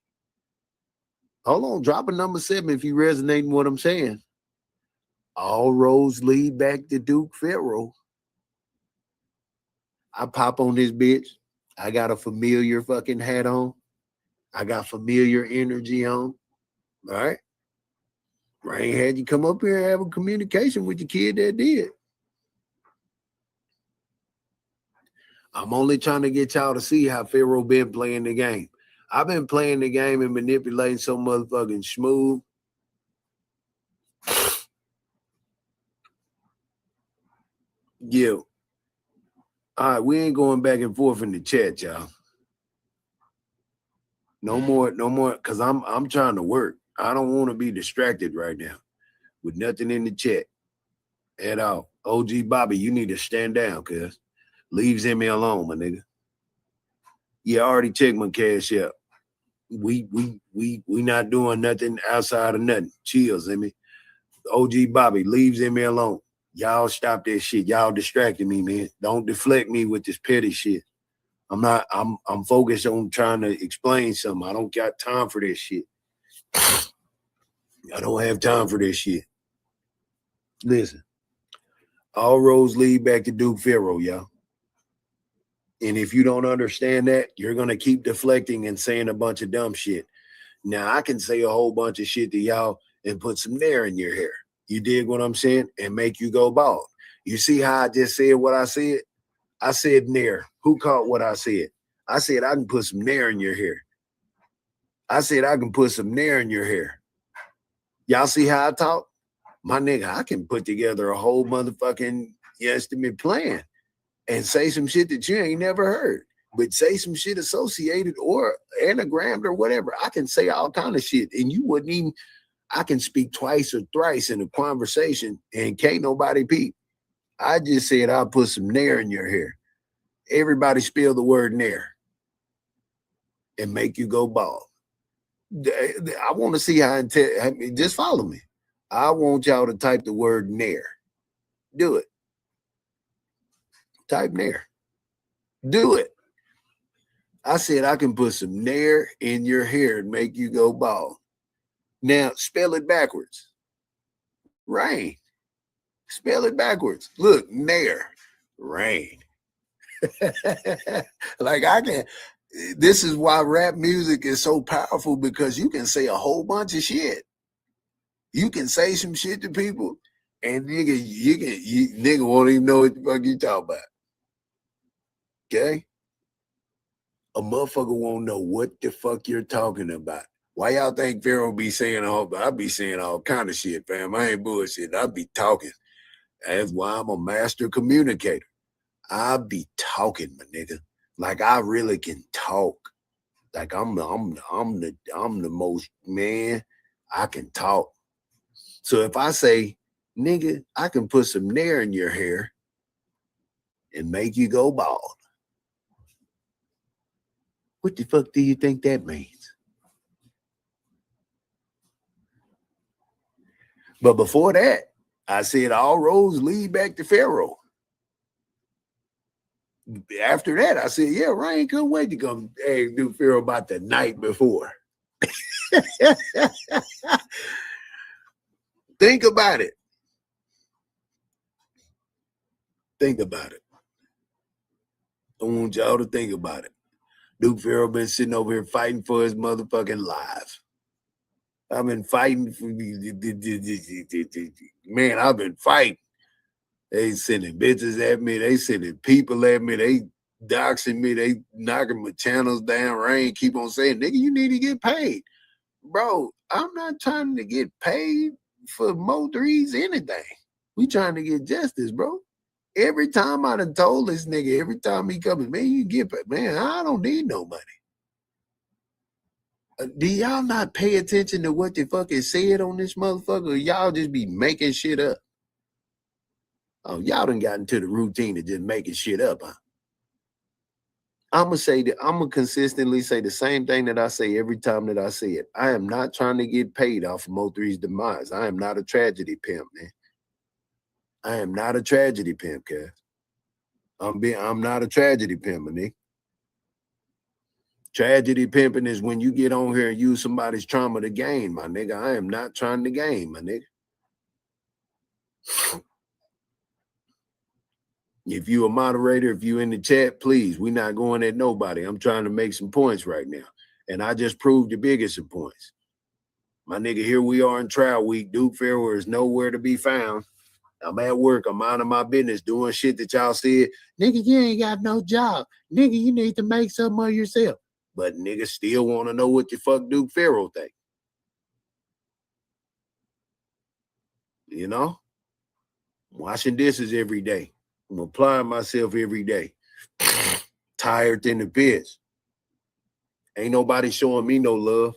Hold on, drop a number 7 if you resonating what I'm saying. All roads lead back to Duke Pharaoh. I pop on this bitch. I got a familiar fucking hat on. I got familiar energy on. All right. Rain had you come up here and have a communication with the kid that did. I'm only trying to get y'all to see how Pharaoh been playing the game. I've been playing the game and manipulating so motherfucking smooth. Yeah. All right, we ain't going back and forth in the chat, y'all. No more, because I'm trying to work. I don't want to be distracted right now with nothing in the chat at all. OG Bobby, you need to stand down, cuz. Leave Zimmy alone, my nigga. Yeah, I already checked my cash out. We not doing nothing outside of nothing. Chill, Zimmy. OG Bobby, leave Zimmy alone. Y'all stop that shit. Y'all distracting me, man. Don't deflect me with this petty shit. I'm focused on trying to explain something. I don't got time for this shit. I don't have time for this shit. Listen, all roads lead back to Duke Pharaoh, y'all. And if you don't understand that, you're going to keep deflecting and saying a bunch of dumb shit. Now, I can say a whole bunch of shit to y'all and put some nair in your hair. You dig what I'm saying? And make you go bald. You see how I just said what I said? I said nair. Who caught what I said? I said I can put some nair in your hair. I said I can put some nair in your hair. Y'all see how I talk? My nigga, I can put together a whole motherfucking estimate plan and say some shit that you ain't never heard. But say some shit associated or anagrammed or whatever. I can say all kind of shit. And you wouldn't even, I can speak twice or thrice in a conversation and can't nobody peep. I just said I'll put some nair in your hair. Everybody spell the word nair and make you go bald. I want to see how, just follow me. I want y'all to type the word nair. Do it. Type nair. Do it. I said I can put some nair in your hair and make you go bald. Now, spell it backwards. Rain. Spell it backwards. Look, nair. Rain. Like I can. This is why rap music is so powerful, because you can say a whole bunch of shit. You can say some shit to people, and nigga won't even know what the fuck you talk about. Okay? A motherfucker won't know what the fuck you're talking about. Why y'all think Pharaoh be saying I be saying all kind of shit, fam. I ain't bullshit. I be talking. That's why I'm a master communicator. I be talking, my nigga. Like I really can talk. Like I'm the most, man. I can talk. So if I say, nigga, I can put some nair in your hair and make you go bald, what the fuck do you think that means? But before that, I said all roads lead back to Pharaoh. After that, I said, yeah, Ryan couldn't wait to come do Pharaoh about the night before. Think about it. Think about it. I want y'all to think about it. Duke Pharaoh been sitting over here fighting for his motherfucking life. I've been fighting for man, I've been fighting. They sending bitches at me, they sending people at me, they doxing me, they knocking my channels down. Rain keep on saying, nigga, you need to get paid. Bro, I'm not trying to get paid for Mo 3's anything. We trying to get justice, bro. Every time I done told this nigga, every time he comes, man, you get paid. Man, I don't need no money. Do y'all not pay attention to what the fuck is said on this motherfucker? Or y'all just be making shit up? Oh, y'all done got into the routine of just making shit up, huh? I'm gonna consistently say the same thing that I say every time that I say it. I am not trying to get paid off of Mo 3's demise. I am not a tragedy pimp, man. I am not a tragedy pimp, cuz. I'm not a tragedy pimp, man. Tragedy pimping is when you get on here and use somebody's trauma to gain, my nigga. I am not trying to gain, my nigga. If you a moderator, if you in the chat, please, we not going at nobody. I'm trying to make some points right now. And I just proved the biggest of points. My nigga, here we are in trial week. Duke Pharaoh is nowhere to be found. I'm at work. I'm minding my business, doing shit that y'all said. Nigga, you ain't got no job. Nigga, you need to make something of yourself. But niggas still want to know what the fuck Duke Pharaoh think. You know? I'm washing dishes every day. I'm applying myself every day. Tired than the bitch. Ain't nobody showing me no love.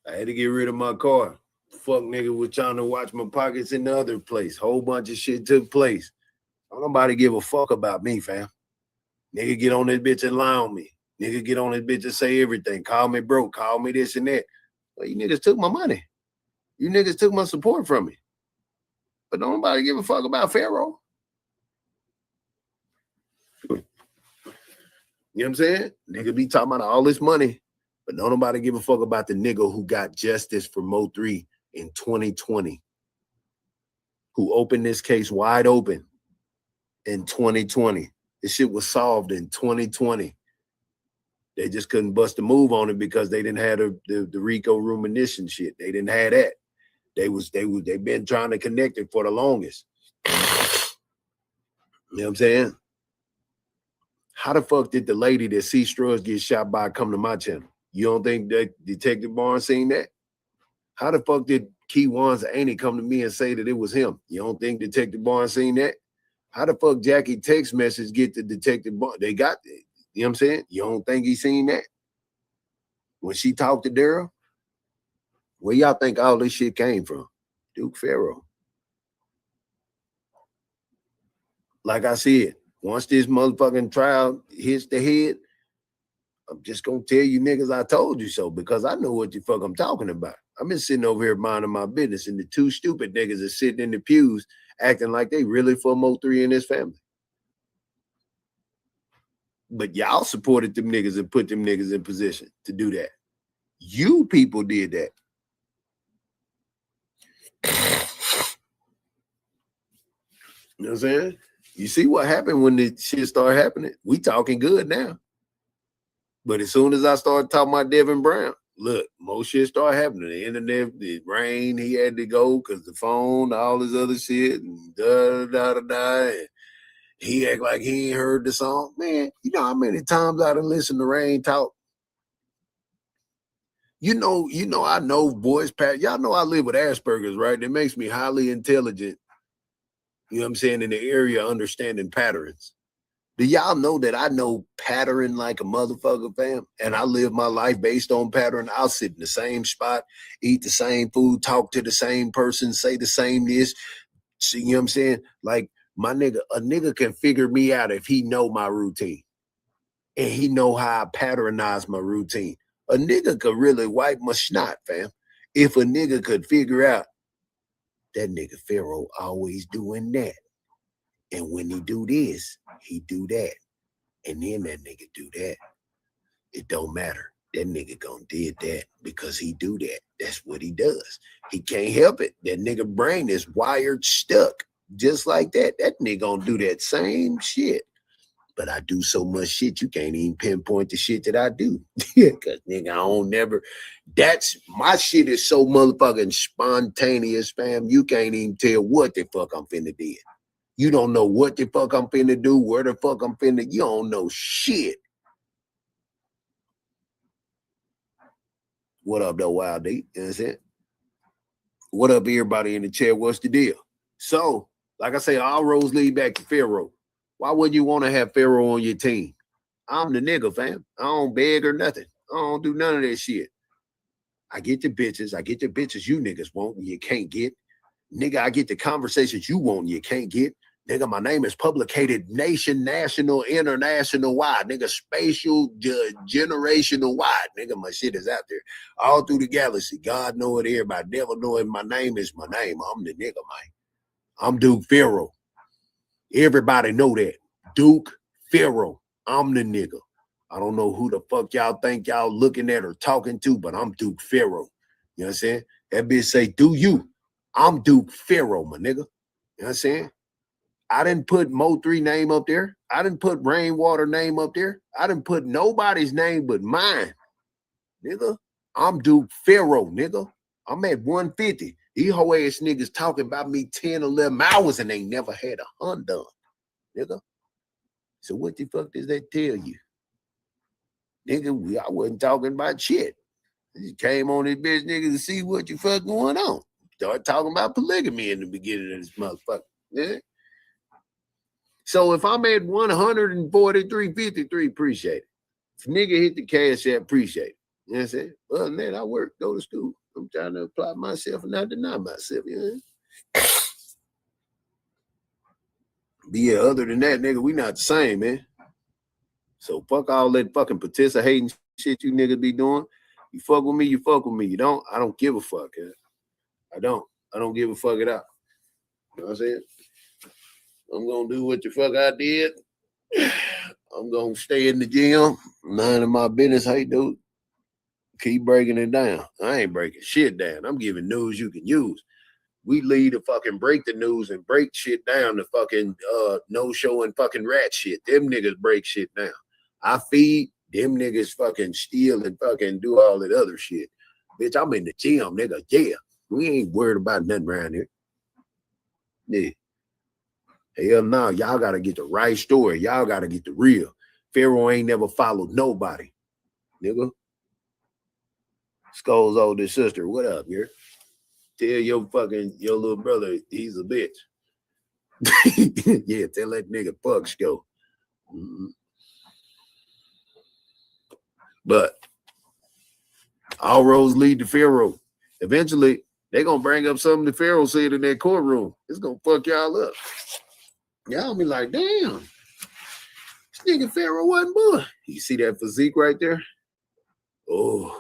I had to get rid of my car. Fuck nigga was trying to watch my pockets in the other place. Whole bunch of shit took place. Don't nobody give a fuck about me, fam. Nigga get on this bitch and lie on me. Nigga get on this bitch and say everything. Call me broke. Call me this and that. Well, you niggas took my money. You niggas took my support from me. But don't nobody give a fuck about Pharaoh. You know what I'm saying? Nigga be talking about all this money, but don't nobody give a fuck about the nigga who got justice for Mo 3 in 2020. Who opened this case wide open in 2020. This shit was solved in 2020. They just couldn't bust a move on it because they didn't have the RICO rumination shit. They didn't have that. They've been trying to connect it for the longest. You know what I'm saying? How the fuck did the lady that C Struz get shot by come to my channel? You don't think that Detective Barnes seen that? How the fuck did Key Wan's auntie come to me and say that it was him? You don't think Detective Barnes seen that? How the fuck Jackie text message get to Detective Barnes? They got it. You know what I'm saying? You don't think he seen that? When she talked to Daryl? Where y'all think all this shit came from? Duke Pharaoh. Like I said, once this motherfucking trial hits the head, I'm just gonna tell you niggas I told you so because I know what the fuck I'm talking about. I've been sitting over here minding my business and the two stupid niggas are sitting in the pews acting like they really for Mo 3 and his family. But y'all supported them niggas and put them niggas in position to do that. You people did that. You know what I'm saying? You see what happened when the shit started happening? We talking good now. But as soon as I started talking about Devin Brown, look, more shit started happening. The internet, the rain, he had to go because the phone, all this other shit, and da-da-da-da-da. And he act like he ain't heard the song. Man, you know how many times I done listened to Rain talk? You know, I know voice pattern. Y'all know I live with Asperger's, right? That makes me highly intelligent, you know what I'm saying, in the area of understanding patterns. Do y'all know that I know pattern like a motherfucker, fam? And I live my life based on pattern. I'll sit in the same spot, eat the same food, talk to the same person, say the same this. See, you know what I'm saying? Like my nigga, a nigga can figure me out if he know my routine. And he know how I patternize my routine. A nigga could really wipe my snot, fam. If a nigga could figure out that nigga Pharaoh always doing that. And when he do this, he do that. And then that nigga do that. It don't matter. That nigga gonna did that because he do that. That's what he does. He can't help it. That nigga brain is wired stuck. Just like that. That nigga gonna do that same shit. But I do so much shit, you can't even pinpoint the shit that I do. Cause nigga, I don't never, that's, my shit is so motherfucking spontaneous, fam. You can't even tell what the fuck I'm finna do. You don't know what the fuck I'm finna do, where the fuck I'm finna, you don't know shit. What up, though, Wild D? You know what I'm saying? What up, everybody in the chat? What's the deal? So, like I say, all roads lead back to Pharaoh. Why would you want to have Pharaoh on your team? I'm the nigga, fam. I don't beg or nothing. I don't do none of that shit. I get the bitches. I get the bitches you niggas want and you can't get. Nigga, I get the conversations you want and you can't get. Nigga, my name is publicated nation, national, international wide. Nigga, spatial, generational wide. Nigga, my shit is out there. All through the galaxy. God know it, everybody. Devil know it. My name is my name. I'm the nigga, man. I'm Duke Pharaoh. Everybody know that. Duke Pharaoh. I'm the nigga. I don't know who the fuck y'all think y'all looking at or talking to, but I'm Duke Pharaoh. You know what I'm saying? That bitch say, do you? I'm Duke Pharaoh, my nigga. You know what I'm saying? I didn't put Mo3 name up there. I didn't put Rainwater name up there. I didn't put nobody's name but mine. Nigga, I'm Duke Pharaoh, nigga. I'm at 150. These hoe ass niggas talking about me 10, 11 hours and they never had a hunt done, nigga. So what the fuck does that tell you? Nigga, I wasn't talking about shit. I just came on this bitch, nigga, to see what the fuck going on. Start talking about polygamy in the beginning of this motherfucker. Yeah. So if I'm at 143.53, appreciate it. If nigga hit the cash app, appreciate it. You know what I'm saying? Other than that, I work, go to school. I'm trying to apply myself and not deny myself, you know? But yeah, other than that, nigga, we not the same, man. So fuck all that fucking participating shit you niggas be doing. You fuck with me, you fuck with me. You don't, I don't give a fuck. I don't give a fuck at all. You know what I'm saying? I'm gonna do what the fuck I did. I'm gonna stay in the gym. None of my business. Hey, dude. Keep breaking it down. I ain't breaking shit down. I'm giving news you can use. We lead to fucking break the news and break shit down to fucking no show and fucking rat shit. Them niggas break shit down. I feed, them niggas fucking steal and fucking do all that other shit. Bitch, I'm in the gym, nigga. Yeah. We ain't worried about nothing around here. Yeah. Hell no, y'all gotta get the right story. Y'all gotta get the real. Pharaoh ain't never followed nobody. Nigga. Skull's oldest sister, what up, here? Tell your little brother he's a bitch. Yeah, tell that nigga fucks go. Mm-hmm. But all roads lead to Pharaoh. Eventually, they're gonna bring up something the Pharaoh said in that courtroom. It's gonna fuck y'all up. Y'all be like, damn, this nigga Pharaoh wasn't boy. You see that physique right there? Oh,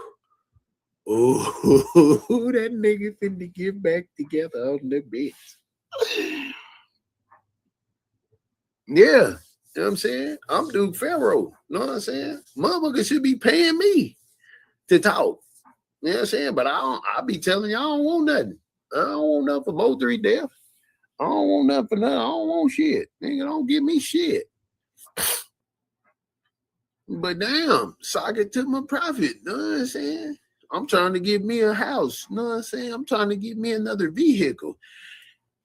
that nigga finna get back together on the bitch. Yeah, you know what I'm saying? I'm Duke Pharaoh. You know what I'm saying? Motherfucker should be paying me to talk. You know what I'm saying? But I be telling you, I don't want nothing. I don't want nothing for Mo3 death. I don't want nothing for nothing. I don't want shit. Nigga, don't give me shit. But damn, socket took my profit. You know what I'm saying? I'm trying to get me a house. You know what I'm saying? I'm trying to get me another vehicle.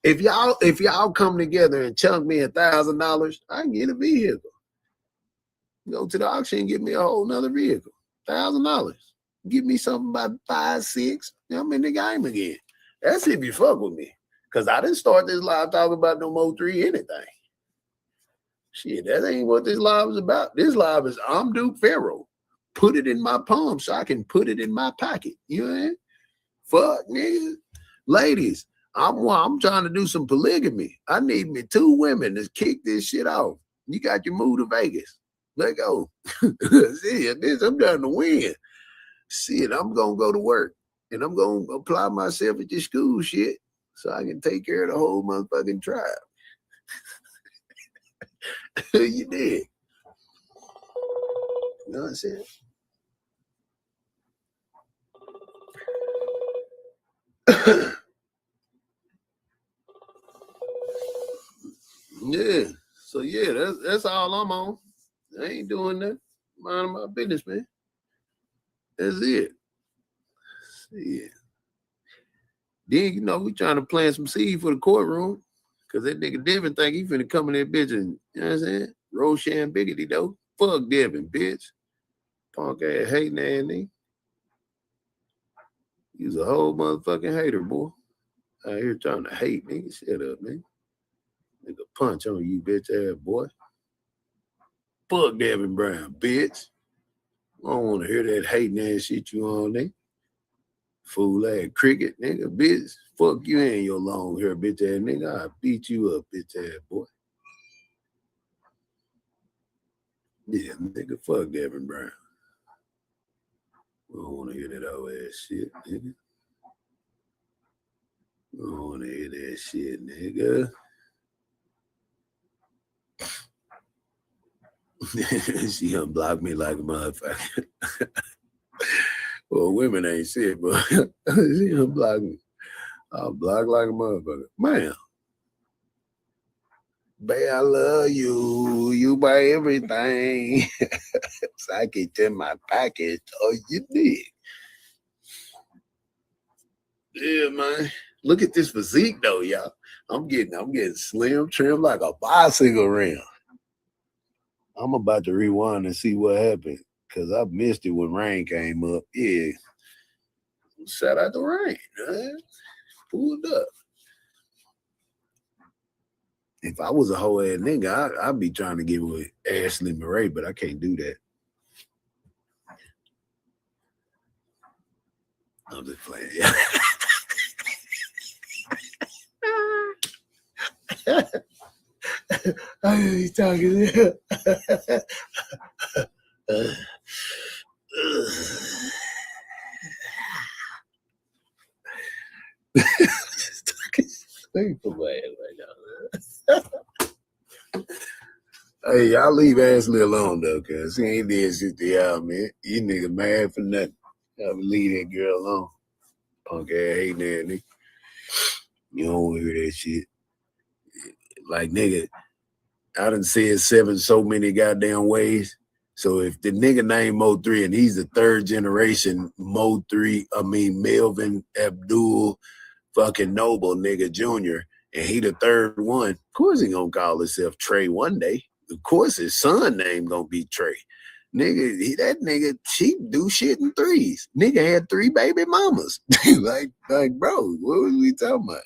If y'all come together and chunk me $1,000, I can get a vehicle. Go to the auction and get me a whole nother vehicle. $1,000. Give me something about 5, 6. I'm in the game again. That's if you fuck with me. Cause I didn't start this live talking about no Mo3 anything. Shit, that ain't what this live is about. This live is I'm Duke Pharaoh. Put it in my palm so I can put it in my pocket. You know what I mean? Fuck, nigga. Ladies, I'm trying to do some polygamy. I need me 2 women to kick this shit off. You got your move to Vegas. Let go. See, this I'm trying to win. Shit, I'm gonna go to work and I'm gonna apply myself at your school shit so I can take care of the whole motherfucking tribe. You did. You know what I'm saying? Yeah. So yeah, that's all I'm on. I ain't doing that. Minding my business, man. That's it. Yeah. Then, you know, we trying to plant some seed for the courtroom. Cause that nigga Devin think he finna come in that bitch and, you know what I'm saying? Roshan biggity though. Fuck Devin, bitch. Punk ass hating ass nigga. He's a whole motherfucking hater, boy. Out here trying to hate, nigga. Shut up, nigga. Nigga punch on you, bitch ass boy. Fuck Devin Brown, bitch. I don't want to hear that hating ass shit you on, nigga. Fool ass cricket, nigga, bitch. Fuck you and your long hair, bitch ass nigga. I'll beat you up, bitch ass boy. Yeah, nigga, fuck Devin Brown. I don't want to hear that old ass shit, nigga. I don't want to hear that shit, nigga. She unblocked me like a motherfucker. Well, women ain't shit, but she unblocked me. I'll block like a motherfucker. Man. Babe, I love you. You buy everything. So I get in my package. Oh, you did. Yeah, man. Look at this physique though, y'all. I'm getting slim, trim like a bicycle rim. I'm about to rewind and see what happened. Cause I missed it when rain came up. Yeah. Shout out the rain, man. Pulled up. If I was a whole ass nigga, I'd be trying to get with Ashley Murray, but I can't do that. I'm just playing. I hear you talking. Hey, y'all leave Ashley alone though, cause she ain't did shit to y'all, man. You nigga mad for nothing. Y'all leave that girl alone. Punk ass hating that nigga. You don't want to hear that shit. Like nigga, I done said 7 so many goddamn ways. So if the nigga named Mo3 and he's the 3rd generation Mo3, Melvin Abdul fucking Noble nigga Jr. and he the 3rd one, of course he gonna call himself Trey one day. Of course his son name gonna be Trey. Nigga, that nigga, she do shit in 3s. Nigga had 3 baby mamas. like, bro, what was we talking about?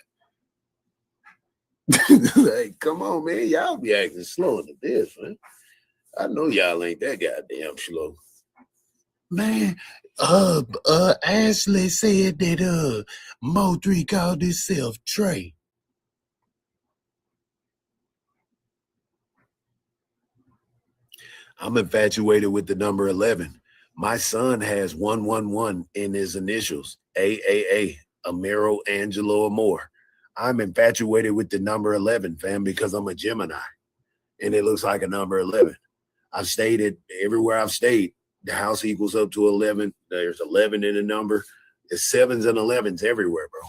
Like, come on, man. Y'all be acting slow in the this, man. I know y'all ain't that goddamn slow. Man, Ashley said that Mo3 called himself Trey. I'm infatuated with the number 11. My son has 111 in his initials. AAA, Amero Angelo Amore. I'm infatuated with the number 11, fam, because I'm a Gemini. And it looks like a number 11. I've stayed at everywhere I've stayed. The house equals up to 11. There's 11 in the number. It's 7s and 11s everywhere, bro.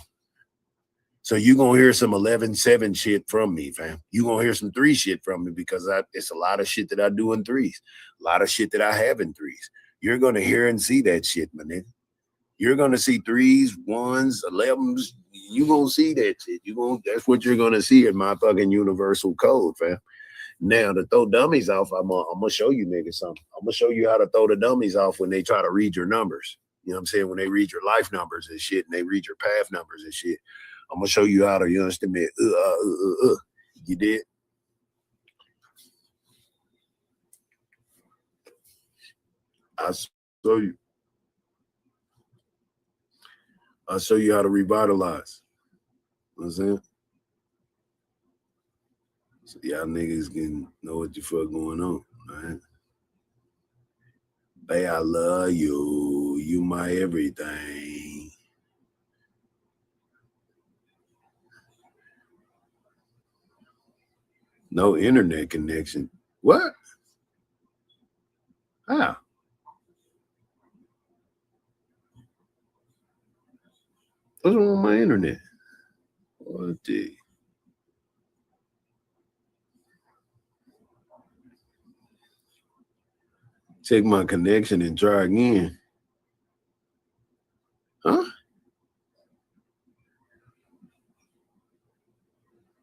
So you're going to hear some 11-7 shit from me, fam. You're going to hear some 3 shit from me because it's a lot of shit that I do in 3s. A lot of shit that I have in 3s. You're going to hear and see that shit, my nigga. You're going to see 3s, 1s, 11s. You're going to see that shit. That's what you're going to see in my fucking universal code, fam. Now, to throw dummies off, I'm going to show you niggas something. I'm going to show you how to throw the dummies off when they try to read your numbers. You know what I'm saying? When they read your life numbers and shit, and they read your path numbers and shit. I'm going to show you how to, you understand me? You did? I'll show you how to revitalize. You know what I'm saying? So y'all niggas can know what the fuck going on, right? Babe, I love you. You my everything. No internet connection. What? How? What's wrong with my internet? What the? Check my connection and try again. Huh?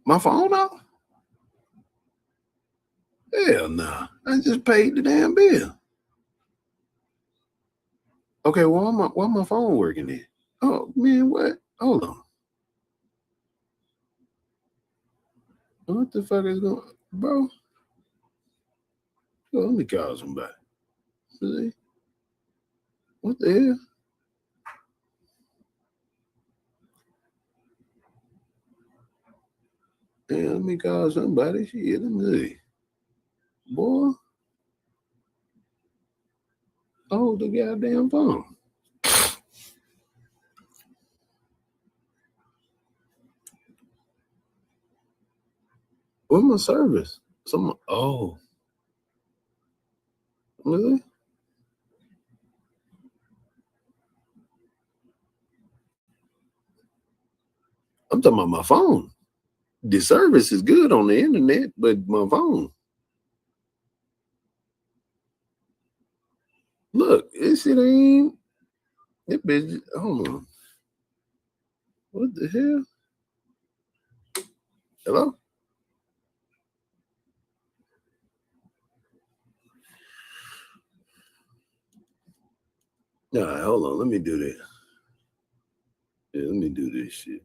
My phone off? Hell nah. I just paid the damn bill. Okay, well, why my phone working then? Oh, man, what? Hold on. What the fuck is going on? Bro? Let me call somebody. See? What the hell? Yeah, let me call somebody. Shit, let me see. Boy. Hold the goddamn phone. Where's my service? Oh. Really? I'm talking about my phone. The service is good on the internet, but my phone. Look, this shit ain't. That bitch. Hold on. What the hell? Hello? Nah, hold on. Let me do this. Yeah, let me do this shit.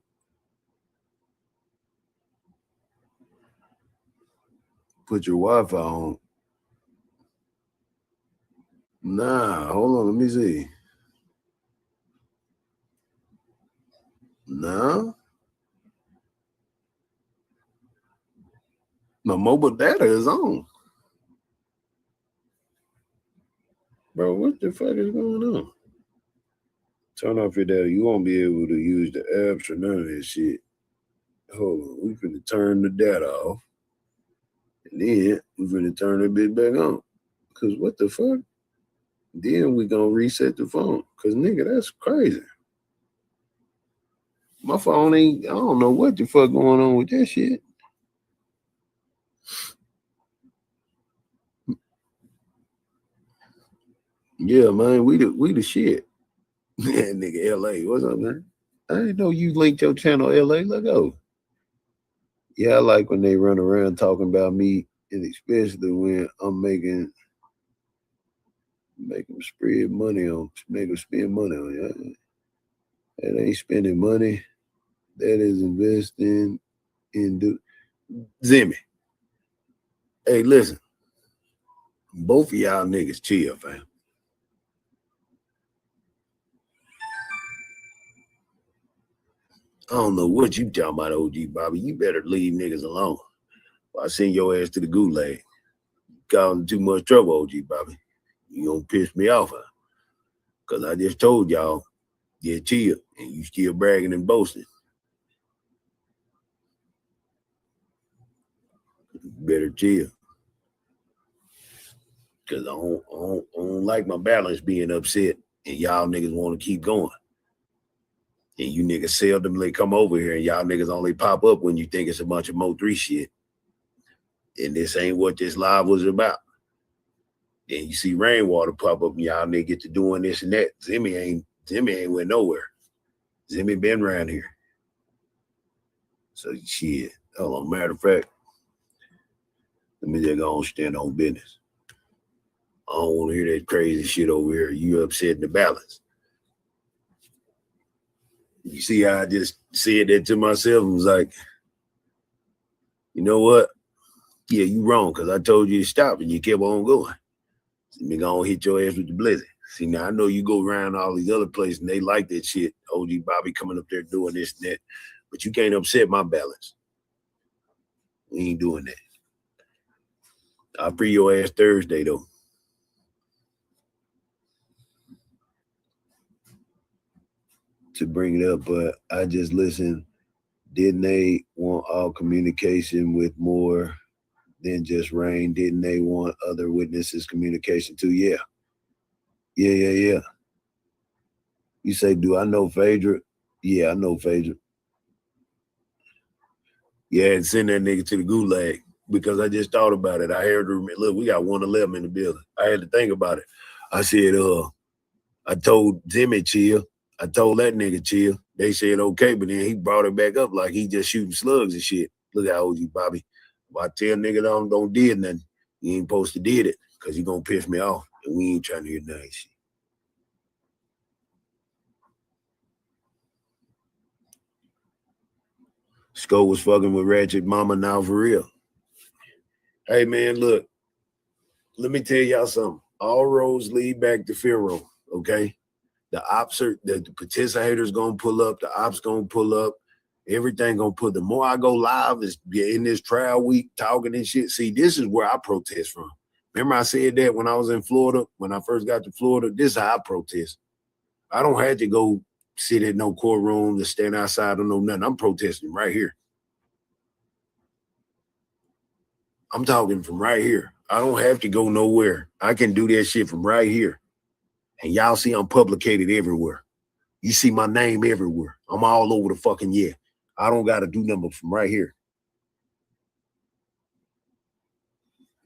Put your Wi-Fi on. Nah, hold on. Let me see. No. My mobile data is on. Bro, what the fuck is going on? Turn off your data. You won't be able to use the apps or none of that shit. Hold on. We finna turn the data off. And then we finna turn that bitch back on. Cause what the fuck? Then we gonna reset the phone. Cause nigga, that's crazy. My phone ain't, I don't know what the fuck going on with that shit. Yeah, man, we the shit. Yeah, nigga, LA. What's up, man? I didn't know you linked your channel LA. Let go. Yeah, I like when they run around talking about me, and especially when I'm making them spread money on, make them spend money on you. That ain't spending money. That is investing in Zimmy. Hey, listen. Both of y'all niggas chill, fam. I don't know what you talking about, OG Bobby. You better leave niggas alone. I send your ass to the gulag. Causing too much trouble, OG Bobby. You gonna piss me off, huh? Cause I just told y'all, yeah, chill, and you still bragging and boasting. Better chill. Cause I don't like my balance being upset, and y'all niggas want to keep going. And you niggas seldomly come over here, and y'all niggas only pop up when you think it's a bunch of Mo3 shit. And this ain't what this live was about. Then you see Rainwater pop up, and y'all niggas get to doing this and that. Zimmy ain't went nowhere. Zimmy been around here. So shit. Hold on, matter of fact, let me just go on stand on business. I don't want to hear that crazy shit over here. You upsetting the balance. You see how I just said that to myself and was like, you know what? Yeah, you wrong, because I told you to stop and you kept on going. Me gonna hit your ass with the blizzard. See, now I know you go around all these other places and they like that shit. OG Bobby coming up there doing this and that. But you can't upset my balance. We ain't doing that. I'll free your ass Thursday, though. To bring it up, but I just listened. Didn't they want all communication with more than just Rain? Didn't they want other witnesses communication too? Yeah. Yeah. You say, do I know Phaedra? Yeah, I know Phaedra. Yeah, and send that nigga to the gulag because I just thought about it. I heard, look, we got 111 in the building. I had to think about it. I said, I told Jimmy chill. I told that nigga chill. They said okay, but then he brought it back up like he just shooting slugs and shit. Look how old you, Bobby. If I tell nigga don't did nothing, you ain't supposed to did it because you gonna piss me off. And we ain't trying to hear nothing shit. Sko was fucking with Ratchet Mama now for real. Hey man, look, let me tell y'all something. All roads lead back to Pharaoh, okay? The ops are, the participators gonna pull up, the ops gonna pull up, everything gonna put. The more I go live is in this trial week talking and shit. See, this is where I protest from. Remember I said that when I was in Florida, when I first got to Florida, this is how I protest. I don't have to go sit at no courtroom to stand outside or no nothing. I'm protesting right here. I'm talking from right here. I don't have to go nowhere. I can do that shit from right here. And y'all see I'm publicated everywhere. You see my name everywhere. I'm all over the fucking year. I don't got to do nothing from right here.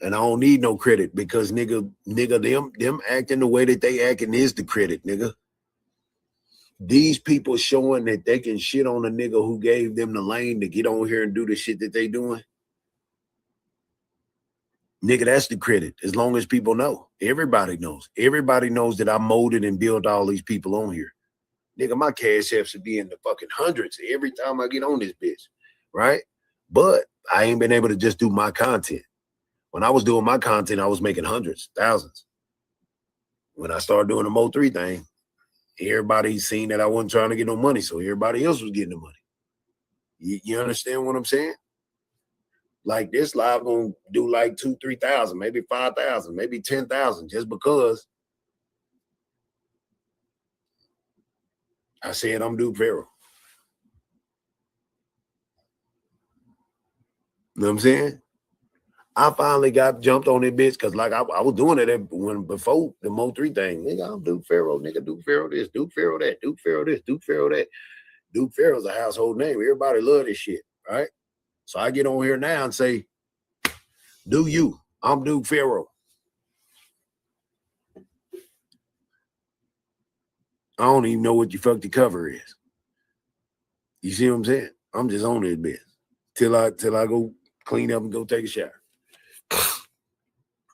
And I don't need no credit because nigga, them acting the way that they acting is the credit, nigga. These people showing that they can shit on a nigga who gave them the lane to get on here and do the shit that they doing. Nigga, that's the credit. As long as people know. Everybody knows. Everybody knows that I molded and built all these people on here. Nigga, my cash apps should be in the fucking hundreds every time I get on this bitch, right? But I ain't been able to just do my content. When I was doing my content, I was making hundreds, thousands. When I started doing the Mo3 thing, everybody seen that I wasn't trying to get no money, so everybody else was getting the money. You understand what I'm saying? Like this live gonna do like 2,000, 3,000, maybe 5,000, maybe 10,000, just because I said I'm Duke Pharaoh. You know what I'm saying? I finally got jumped on that bitch because like I was doing it before the Mo3 thing. Nigga, I'm Duke Pharaoh, nigga, Duke Pharaoh this, Duke Pharaoh that, Duke Pharaoh this, Duke Pharaoh that. Duke Pharaoh's a household name. Everybody love this shit, right? So I get on here now and say, do you? I'm Duke Pharaoh. I don't even know what the fuck the cover is. You see what I'm saying? I'm just on this bitch till I go clean up and go take a shower.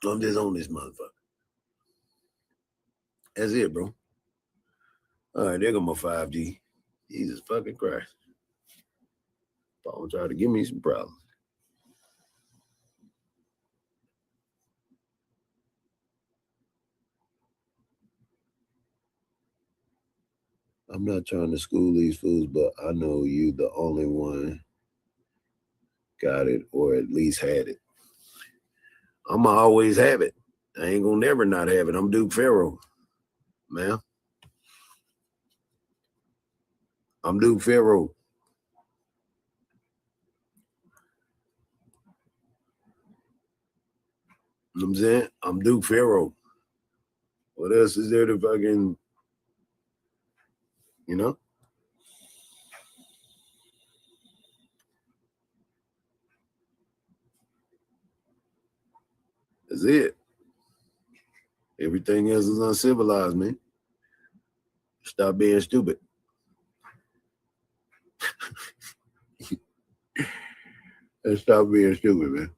I'm just on this motherfucker. That's it, bro. All right, there go my 5G. Jesus fucking Christ. Phone try to give me some problems. I'm not trying to school these fools, but I know you the only one got it or at least had it. I'ma always have it. I ain't gonna never not have it. I'm Duke Pharaoh, man. I'm Duke Pharaoh. You know what I'm saying? I'm Duke Pharaoh. What else is there to fucking, you know? That's it. Everything else is uncivilized, man. Stop being stupid. And stop being stupid, man.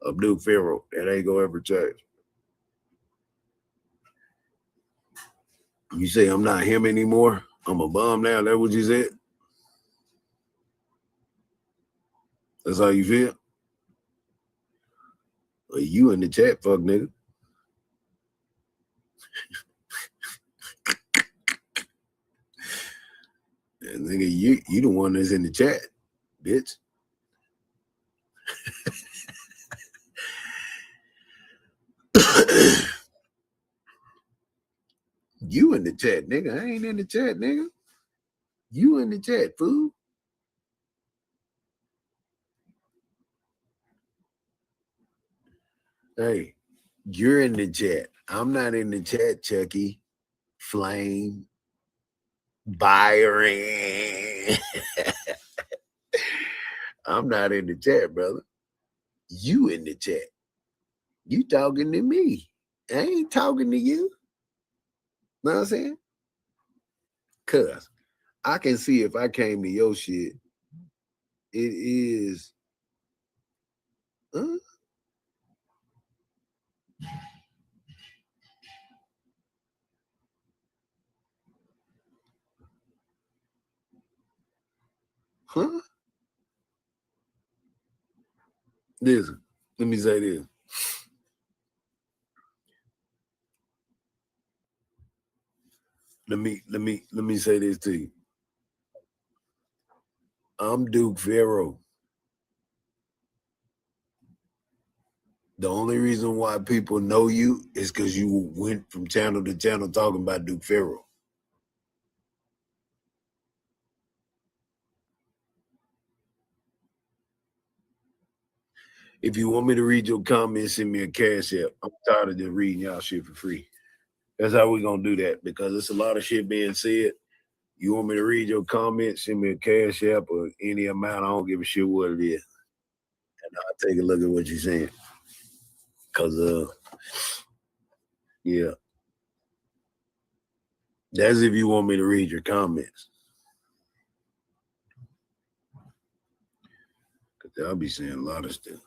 I'm Duke Pharaoh. That ain't gonna ever change. You say I'm not him anymore? I'm a bum now. That's what you said? That's how you feel? Well, you in the chat, fuck nigga. And nigga, you the one that's in the chat, bitch. You in the chat, nigga. I ain't in the chat, nigga. You in the chat, fool. Hey, you're in the chat. I'm not in the chat, Chucky. Flame. Byron. I'm not in the chat, brother. You in the chat. You talking to me. I ain't talking to you. Know what I'm saying? Cause I can see if I came to your shit, it is Listen, let me say this. Let me say this to you. I'm Duke Pharaoh. The only reason why people know you is because you went from channel to channel talking about Duke Pharaoh. If you want me to read your comments, send me a cash app. I'm tired of just reading y'all shit for free. That's how we're going to do that, because it's a lot of shit being said. You want me to read your comments, send me a cash app or any amount. I don't give a shit what it is. And I'll take a look at what you're saying. Because, yeah. That's if you want me to read your comments. Because I'll be saying a lot of stuff.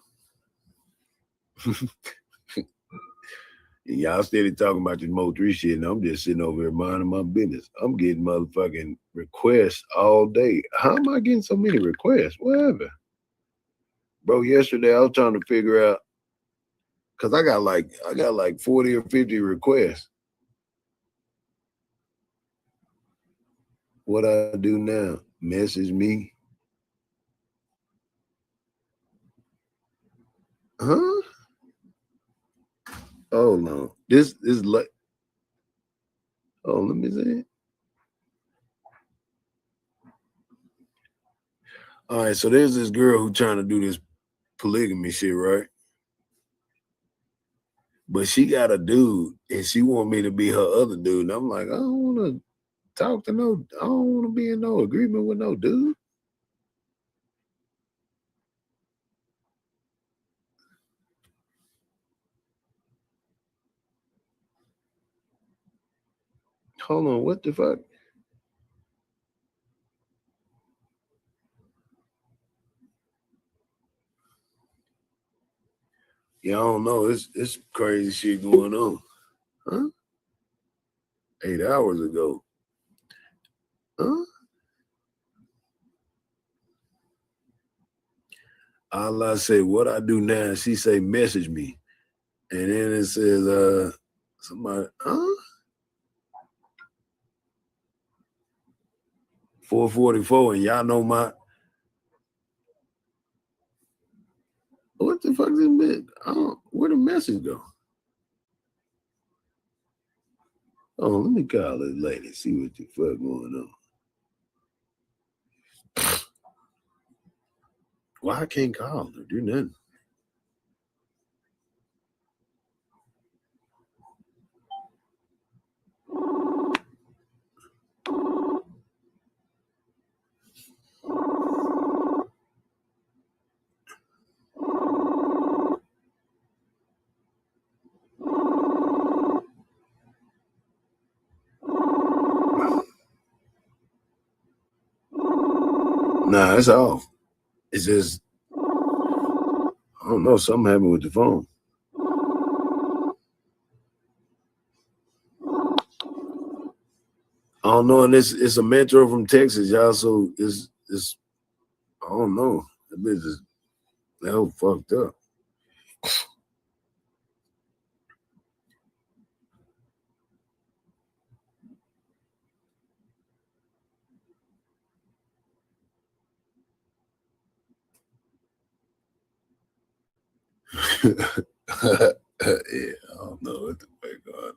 Y'all steady talking about your Mo3 shit, and I'm just sitting over here minding my business. I'm getting motherfucking requests all day. How am I getting so many requests? Whatever. Bro, yesterday I was trying to figure out, because I got like 40 or 50 requests. What I do now? Message me. Huh? Oh no. This is like, oh, let me see it. All right, so there's this girl who trying to do this polygamy shit, right? But she got a dude, and she want me to be her other dude. And I'm like, I don't want to talk to no, I don't want to be in no agreement with no dude. Hold on, what the fuck? Yeah, I don't know. It's crazy shit going on. Huh? 8 hours ago. Huh? All I say, what I do now, she say, message me. And then it says, somebody, 444, and y'all know my, what the fuck is this? Where the message go? Oh, let me call this lady, see what the fuck going on. Why I can't call her, do nothing? Nah, it's off. It's just, I don't know, something happened with the phone. I don't know, and it's a metro from Texas, y'all. So it's I don't know. That bitch is hell fucked up. I don't know what the fuck going on.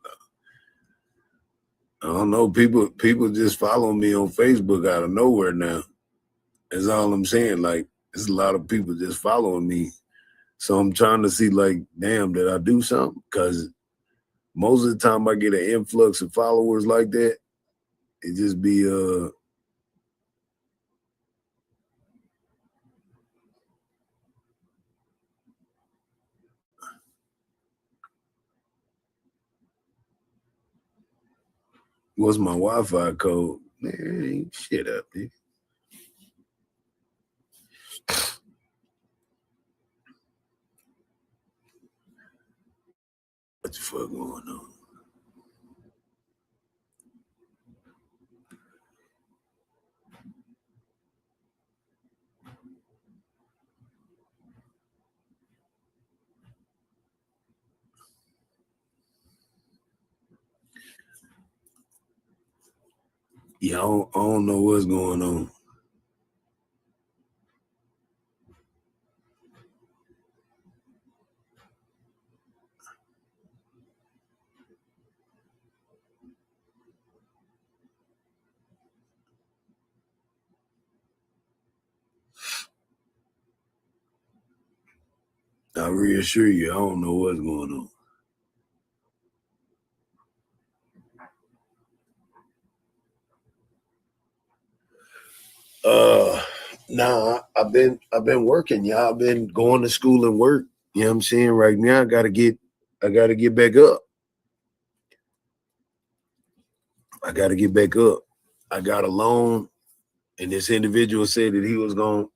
I don't know. People just follow me on Facebook out of nowhere now. That's all I'm saying. Like, there's a lot of people just following me. So I'm trying to see, like, damn, did I do something? Because most of the time I get an influx of followers like that, it just be what's my Wi-Fi code? Man, shit up, dude. What the fuck going on? Yeah, I don't know what's going on. I reassure you, I don't know what's going on. Nah, I've been working, y'all. I've been going to school and work. You know what I'm saying? Right now I gotta get back up. I gotta get back up. I got a loan, and this individual said that he was going.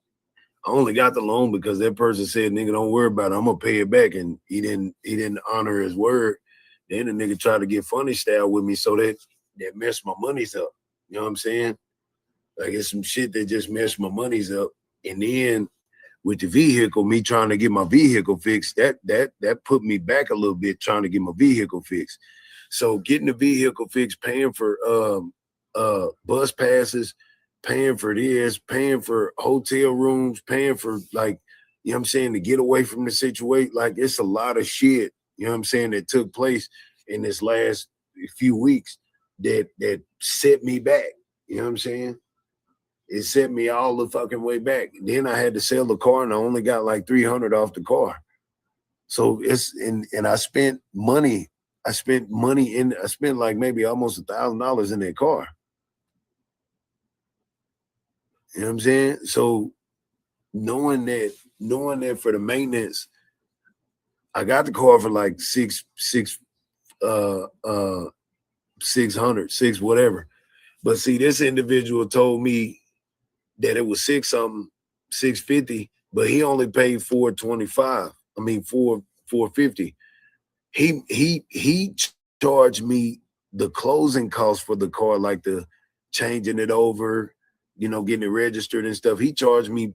I only got the loan because that person said, "Nigga, don't worry about it. I'm gonna pay it back." And he didn't honor his word. Then the nigga tried to get funny style with me, so that messed my monies up. You know what I'm saying? Like, it's some shit that just messed my monies up. And then with the vehicle, me trying to get my vehicle fixed, that put me back a little bit trying to get my vehicle fixed. So getting the vehicle fixed, paying for bus passes, paying for this, paying for hotel rooms, paying for, like, you know what I'm saying, to get away from the situation. Like, it's a lot of shit, you know what I'm saying, that took place in this last few weeks that set me back. You know what I'm saying? It set me all the fucking way back. Then I had to sell the car, and I only got like $300 off the car. So it's and I spent money. I spent like maybe almost $1,000 in that car. You know what I'm saying? So knowing that for the maintenance, I got the car for like 600, whatever. But see, this individual told me that it was 650, but he only paid $425. I mean, $450. He charged me the closing costs for the car, like the changing it over, getting it registered and stuff. He charged me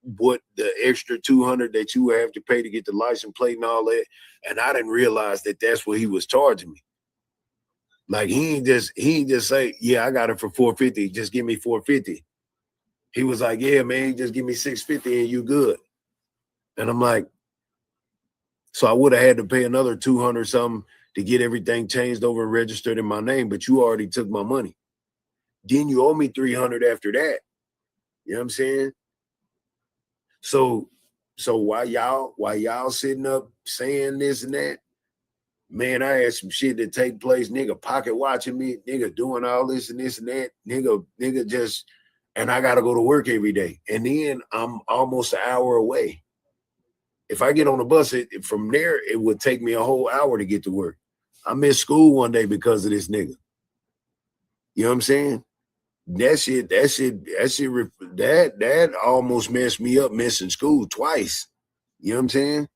what the extra $200 that you have to pay to get the license plate and all that. And I didn't realize that that's what he was charging me. Like, he ain't just say, yeah, I got it for $450. Just give me $450. He was like, yeah, man, just give me $650 and you good. And I'm like, so I would have had to pay another $200 something to get everything changed over and registered in my name, but you already took my money. Then you owe me $300 after that. You know what I'm saying? So while y'all sitting up saying this and that, man, I had some shit that take place, nigga pocket watching me, nigga doing all this and this and that, nigga just, and I gotta go to work every day. And then I'm almost an hour away. If I get on the bus, from there, it would take me a whole hour to get to work. I missed school one day because of this nigga. You know what I'm saying? That almost messed me up, missing school twice. You know what I'm saying?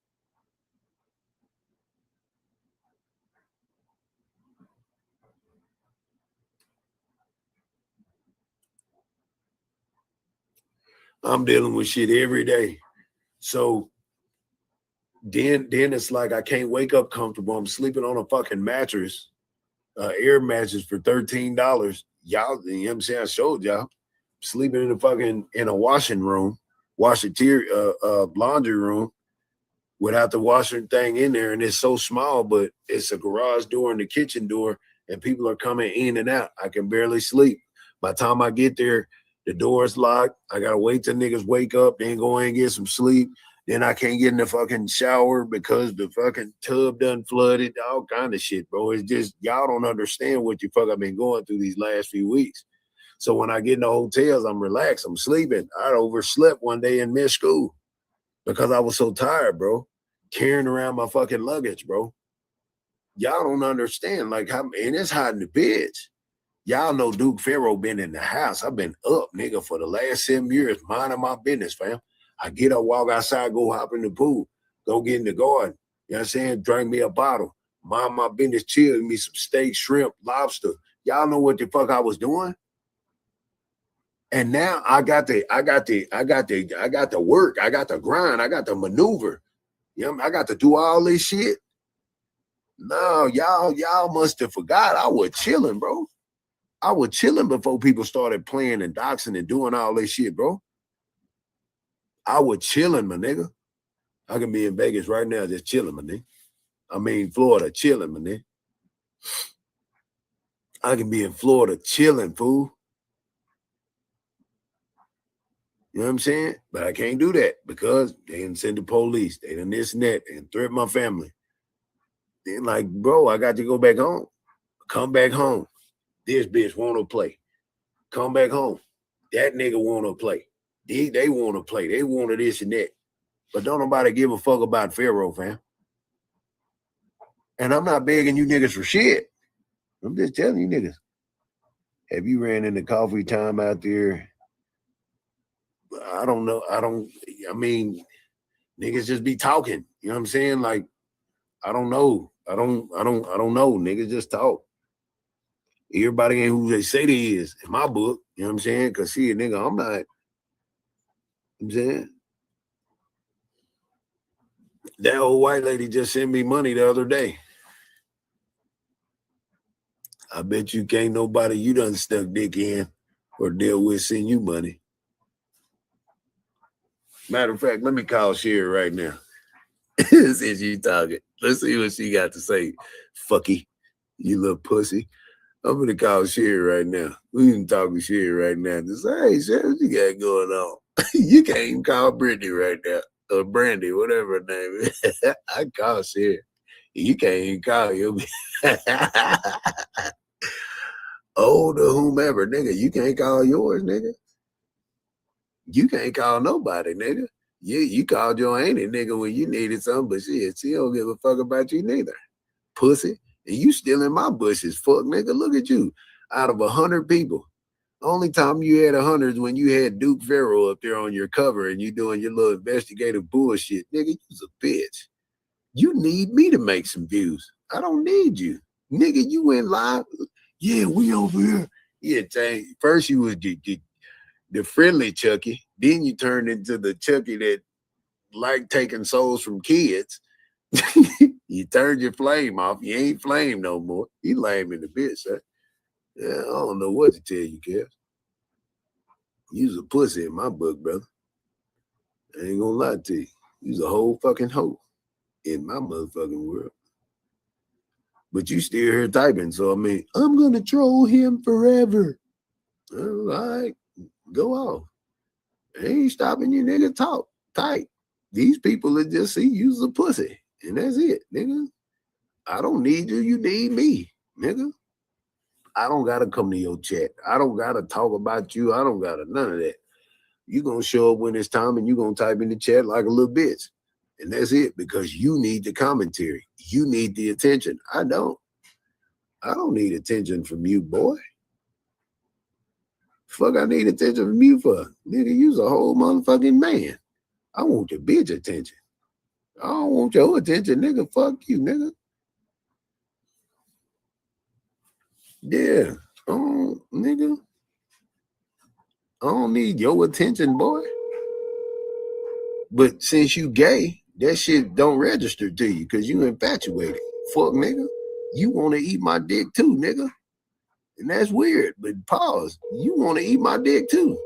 I'm dealing with shit every day. So then it's like I can't wake up comfortable. I'm sleeping on a fucking mattress, air mattress for $13. Y'all, you know what I'm saying? I showed y'all. Sleeping in a washing room, laundry room. without the washer thing in there, and it's so small, but it's a garage door and the kitchen door, and people are coming in and out. I can barely sleep. By the time I get there, the door's locked. I gotta wait till niggas wake up, then go in and get some sleep. Then I can't get in the fucking shower because the fucking tub done flooded, all kind of shit, bro. It's just, y'all don't understand what the fuck I've been going through these last few weeks. So when I get in the hotels, I'm relaxed, I'm sleeping. I overslept one day and missed school because I was so tired, bro, carrying around my fucking luggage, bro. Y'all don't understand, like, how, and it's hot in the bitch. Y'all know Duke Pharaoh been in the house. I've been up, nigga, for the last 7 years, minding my business, fam. I get up, walk outside, go hop in the pool, go get in the garden. You know what I'm saying? Drink me a bottle, mind my business, chill, me some steak, shrimp, lobster. Y'all know what the fuck I was doing? And now I got the work, I got the grind, I got the maneuver. You know, I got to do all this shit. No, y'all must have forgot I was chilling, bro. I was chilling before people started playing and doxing and doing all this shit, bro. I was chilling, my nigga. I can be in Vegas right now just chilling, my nigga. I mean, Florida, chilling, my nigga. I can be in Florida chilling, fool. You know what I'm saying? But I can't do that because they didn't send the police. They done this and that and threaten my family. Then like, bro, I got to go back home. Come back home. This bitch want to play. Come back home. That nigga want to play. They want to play. They want this and that. But don't nobody give a fuck about Pharaoh, fam. And I'm not begging you niggas for shit. I'm just telling you niggas. Have you ran into coffee time out there? I don't know. I mean, niggas just be talking. You know what I'm saying? Like, I don't know. I don't know. Niggas just talk. Everybody ain't who they say they is in my book. You know what I'm saying? Cause see, nigga, I'm not. You know what I'm saying? That old white lady just sent me money the other day. I bet you can't nobody you done stuck dick in or deal with send you money. Matter of fact, let me call Sherry right now. Since you talking. Let's see what she got to say. Fucky, you little pussy. I'm gonna call Sherry right now. We can talk to Sherry right now. Just say, hey, Sherry, what you got going on? You can't even call Brittany right now. Or Brandy, whatever her name is. I call Sherry. You can't even call you. Old or whomever, nigga. You can't call yours, nigga. You can't call nobody, nigga. You called your auntie, nigga, when you needed something, but shit, she don't give a fuck about you neither. Pussy. And you still in my bushes, fuck, nigga. Look at you. Out of 100 people, only time you had 100 is when you had Duke Pharaoh up there on your cover and you doing your little investigative bullshit. Nigga, you's a bitch. You need me to make some views. I don't need you. Nigga, you went live. Yeah, we over here. Yeah, dang. First you was the friendly Chucky. Then you turned into the Chucky that liked taking souls from kids. You turned your flame off. You ain't flame no more. You lame in the bitch, huh? Yeah, I don't know what to tell you, Kev. You's a pussy in my book, brother. I ain't gonna lie to you. You's a whole fucking hoe in my motherfucking world. But you still here typing, so I mean, I'm gonna troll him forever. All right, go off. I ain't stopping you, nigga. Talk, type. These people that just see you's a pussy, and that's it, nigga. I don't need you. You need me, nigga. I don't gotta come to your chat. I don't gotta talk about you. I don't gotta none of that. You gonna show up when it's time, and you gonna type in the chat like a little bitch, and that's it. Because you need the commentary. You need the attention. I don't. I don't need attention from you, boy. Fuck, I need attention from you for? Nigga, you's a whole motherfucking man. I want the bitch attention. I don't want your attention, nigga. Fuck you, nigga. Yeah. Nigga. I don't need your attention, boy. But since you gay, that shit don't register to you because you infatuated. Fuck, nigga. You want to eat my dick too, nigga. And that's weird. But pause. You want to eat my dick too.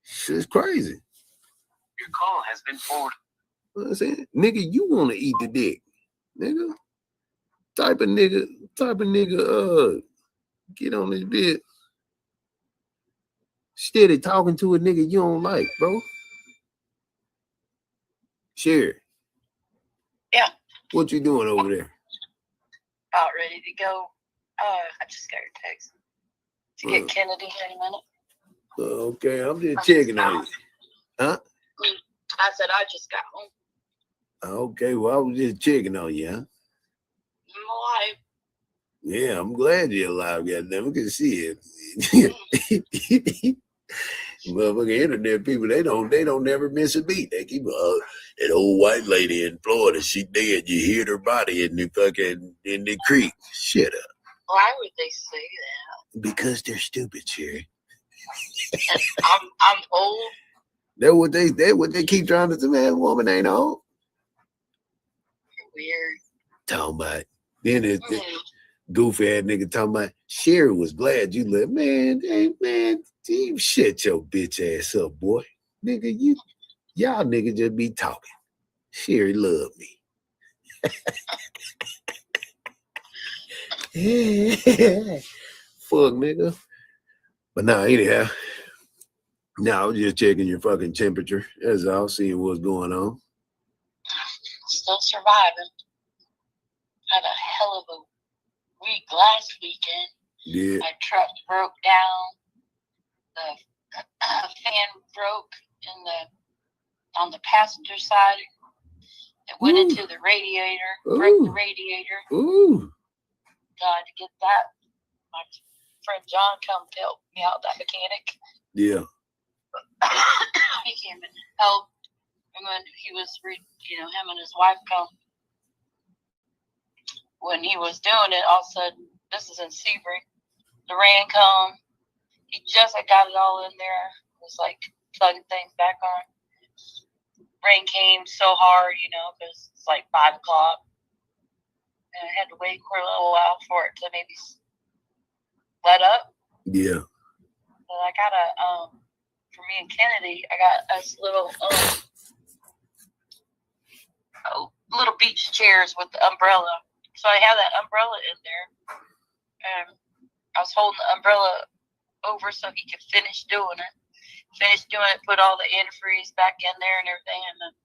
Shit's crazy. Your call has been forwarded. You know what I'm saying? Nigga, you want to eat the dick. Nigga. Type of nigga, get on this bit. Steady talking to a nigga you don't like, bro. Sherry. Yeah. What you doing over there? About ready to go. I just got your text to get Kennedy in a minute. Okay, I'm just checking on you. Huh? I said I just got home. Okay, well, I was just checking on you, huh? I'm alive. Yeah, I'm glad you're alive, goddamn. We can see it. Motherfucking internet people, they don't never miss a beat. They keep that old white lady in Florida, she dead. You hear her body in the creek. Shut up. Why would they say that? Because they're stupid, Sherry. I'm old. That's what they keep trying to say. Man, woman ain't old. Weird. Talking about then it goofy ass nigga talking about Sherry was glad you left. Man, hey man, you shut your bitch ass up, boy. Nigga, y'all niggas just be talking. Sherry love me. Fuck, nigga. But nah, anyhow. Nah, I was just checking your fucking temperature. That's all, seeing what's going on. Still surviving. Had a hell of a week last weekend. Yeah. My truck broke down. The fan broke on the passenger side. It went into the radiator. Broke the radiator. Ooh. Got to get that. My friend John come to help me out, that mechanic. Yeah. He came and helped. And when he was, him and his wife come. When he was doing it, all of a sudden, this is in Sebring, the rain come. He just had got it all in there. It was like plugging things back on. Rain came so hard, because it's like 5 o'clock. And I had to wait for a little while for it to maybe let up. Yeah. So I got for me and Kennedy, I got us little beach chairs with the umbrella. So I had that umbrella in there, and I was holding the umbrella over so he could finish doing it. Put all the antifreeze back in there and everything, and then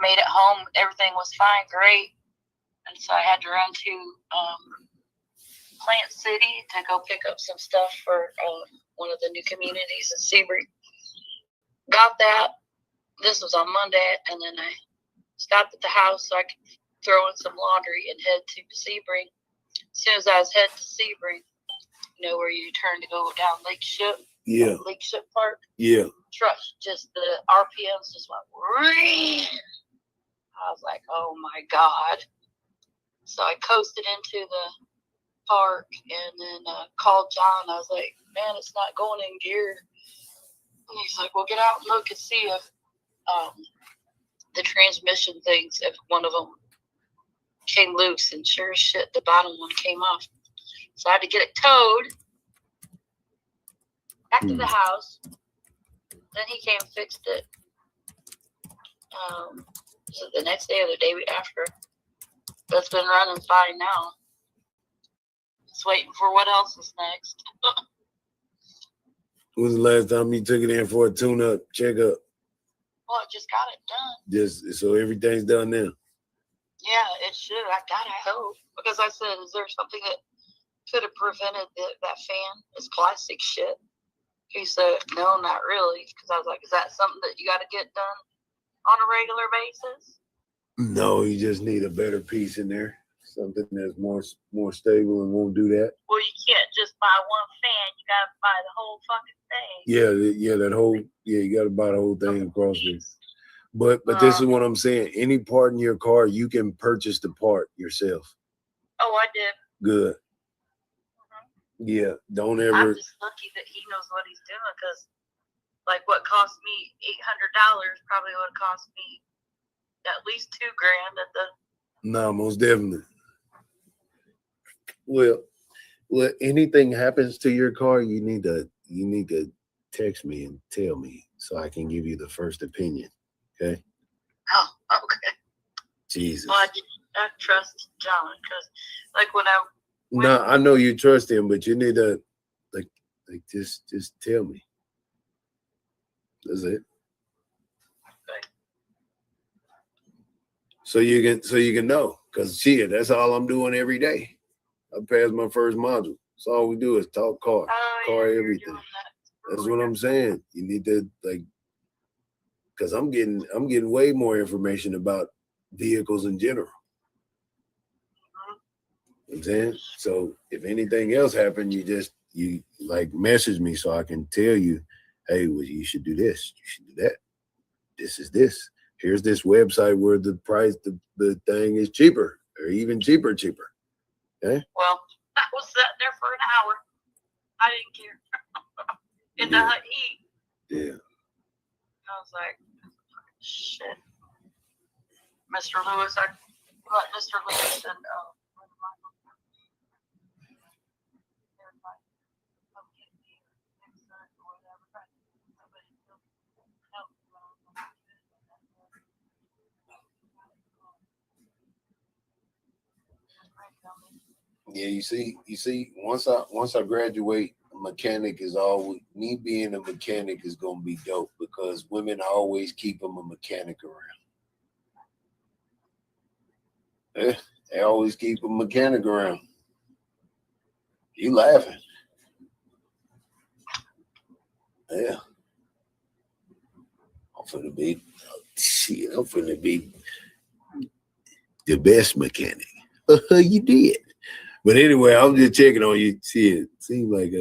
made it home. Everything was fine, great. And so I had to run to Plant City to go pick up some stuff for one of the new communities in Sebring. Got that. This was on Monday, and then I stopped at the house so I could throw in some laundry and head to Sebring. As soon as I was heading to Sebring, where you turn to go down Lake Ship. Yeah. Lake Ship Park. Yeah. Trust, just the RPMs just went. I was like, oh my God. So I coasted into the park and then called John. I was like, man, it's not going in gear. And he's like, well, get out and look and see if the transmission things, if one of them came loose. And sure as shit, the bottom one came off. So I had to get it towed back to the house. Then he came and fixed it. Was it the next day or the day after? That's been running fine now. Just waiting for what else is next. When's the last time you took it in for a tune-up, checkup? Well, I just got it done. Just so everything's done now. Yeah, it should. I gotta hope. Because I said, is there something that could have prevented that fan? It's plastic shit. He said, no, not really. Because I was like, is that something that you got to get done on a regular basis? No, you just need a better piece in there. Something that's more stable and won't do that. Well, you can't just buy one fan. You got to buy the whole fucking thing. You got to buy the whole thing across there. But this is what I'm saying. Any part in your car, you can purchase the part yourself. Oh, I did. Good. Yeah, don't ever. I'm just lucky that he knows what he's doing, because like what cost me $800 probably would have cost me at least $2,000 at the. No, most definitely. Well, anything happens to your car, you need to text me and tell me so I can give you the first opinion. Okay. Oh, okay. Jesus. Well, I trust John because, like, when I No, I know you trust him, but you need to, like just tell me. That's it. Okay. So you can know, because shit, that's all I'm doing every day. I passed my first module. So all we do is talk car, everything. That's what I'm saying. You need to, like, because I'm getting way more information about vehicles in general. You know what I'm saying? So if anything else happened, you like message me so I can tell you, hey, well, you should do this, you should do that. This is this. Here's this website where the price, the thing is cheaper or even cheaper. Okay? Well, I was sitting there for an hour. I didn't care. In the heat. Yeah. I was like, shit. Mr. Lewis, I let Mr. Lewis and Yeah, you see, once I graduate, mechanic is always, me being a mechanic is gonna be dope because women always keep them a mechanic around. They always keep a mechanic around. You laughing? Yeah. I'm finna be the best mechanic. You did. But anyway, I'm just checking on you. See, it seems like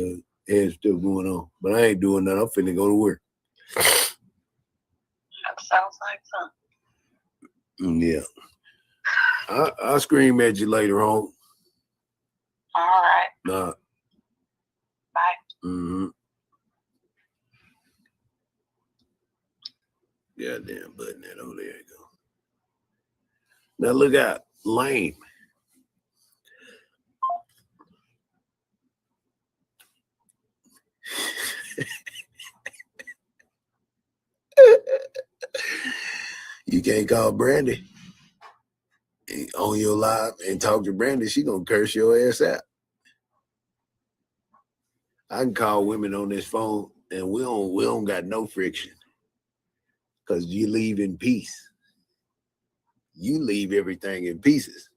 had still going on. But I ain't doing nothing. I'm finna go to work. that sounds like fun. Yeah. I'll scream at you later on. All right. Nah. Bye. Mm-hmm. Goddamn button that. Oh, there you go. Now look out. Lame. You can't call Brandy on your live and talk to Brandy. She gonna curse your ass out. I can call women on this phone and we don't got no friction because you leave in peace. You leave everything in pieces.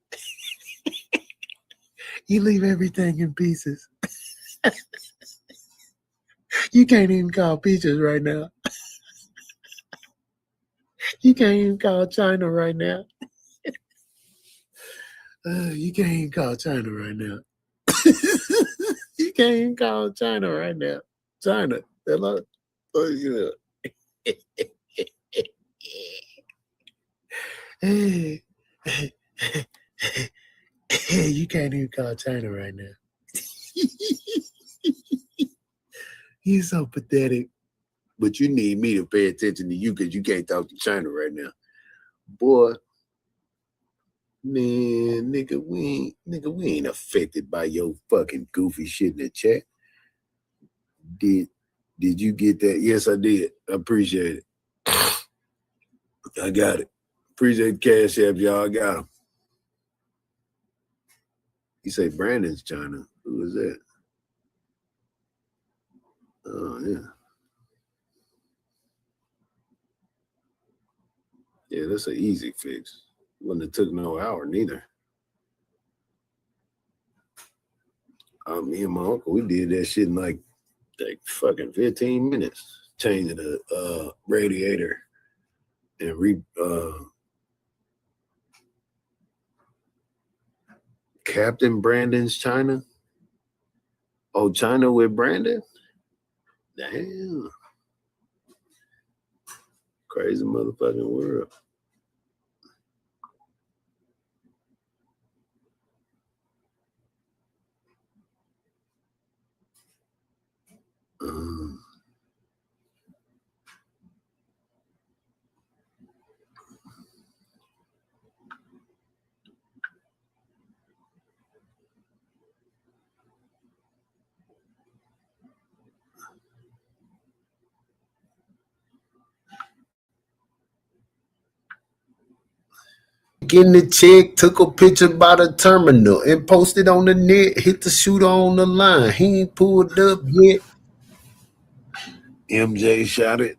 You leave everything in pieces. You can't even call Peaches right now. You can't even call China right now. You can't even call China right now. You can't even call China right now. China, hello. Oh, yeah. Hey, you can't even call China right now. You're so pathetic. But you need me to pay attention to you because you can't talk to China right now. Boy, man, nigga, we ain't affected by your fucking goofy shit in the chat. Did you get that? Yes, I did. I appreciate it. I got it. Appreciate the cash app, y'all. I got him. You say Brandon's China. Who is that? Oh, yeah. Yeah, that's an easy fix. Wouldn't have took no hour neither. Me and my uncle, we did that shit in like fucking 15 minutes. Changing the radiator and Captain Brandon's China. Oh, China with Brandon? Damn. Crazy motherfucking world. taking the check, took a picture by the terminal and posted on the net, hit the shooter on the line. He ain't pulled up yet. MJ shot it.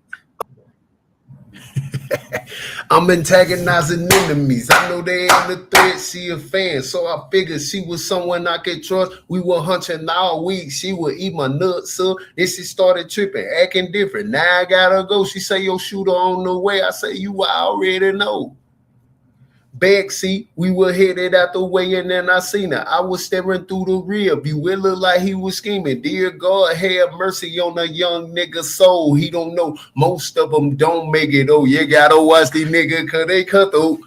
I'm antagonizing enemies. I know they ain't a threat. She a fan, so I figured she was someone I could trust. We were hunching all week. She would eat my nuts up. Then she started tripping, acting different. Now I gotta go. She say, yo, shooter on the way. I say, you already know. Backseat, we were headed out the way, and then I seen her. I was staring through the rear view. It looked like he was scheming. Dear God, have mercy on a young nigga's soul. He don't know. Most of them don't make it. Oh, you gotta watch these niggas, cause they cut through.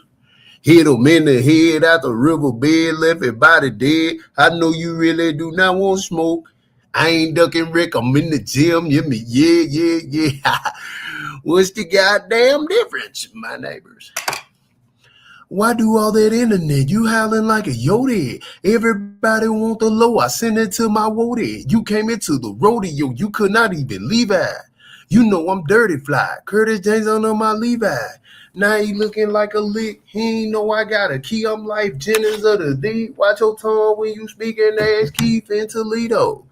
Hit him in the head out the riverbed, left his body dead. I know you really do not want smoke. I ain't ducking Rick, I'm in the gym. Yeah. What's the goddamn difference, my neighbors? Why do all that internet? You howling like a Yodi. Everybody want the low. I send it to my Wody. You came into the rodeo. You could not even Levi. You know I'm dirty fly. Curtis James under my Levi. Now he looking like a lick. He ain't know I got a key. I'm like Jennings of the D. Watch your tongue when you speaking ass Keith in Toledo.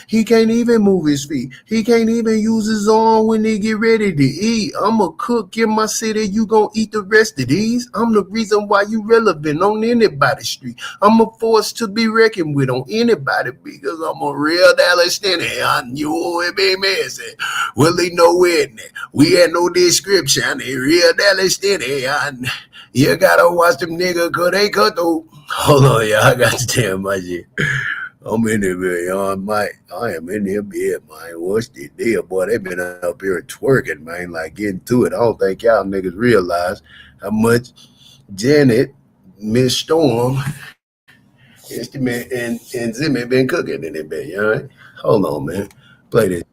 He can't even move his feet. He can't even use his arm when they get ready to eat. I'm a cook in my city. You gonna eat the rest of these? I'm the reason why you relevant on anybody's street. I'm a force to be reckoned with on anybody because I'm a real Dallas Denny. I knew it be messy. Willie no witness. We had no description. A real Dallas Denny. You gotta watch them niggas cause they cut through. Hold on, y'all. I got to tell my shit. I'm in there, man. I am in there, bed, man. What's the deal, boy? They been up here twerking, man, like getting to it. I don't think y'all niggas realize how much Janet, Miss Storm, Estimate, and Zimmy been cooking in it, bed, all right? Hold on, man. Play this.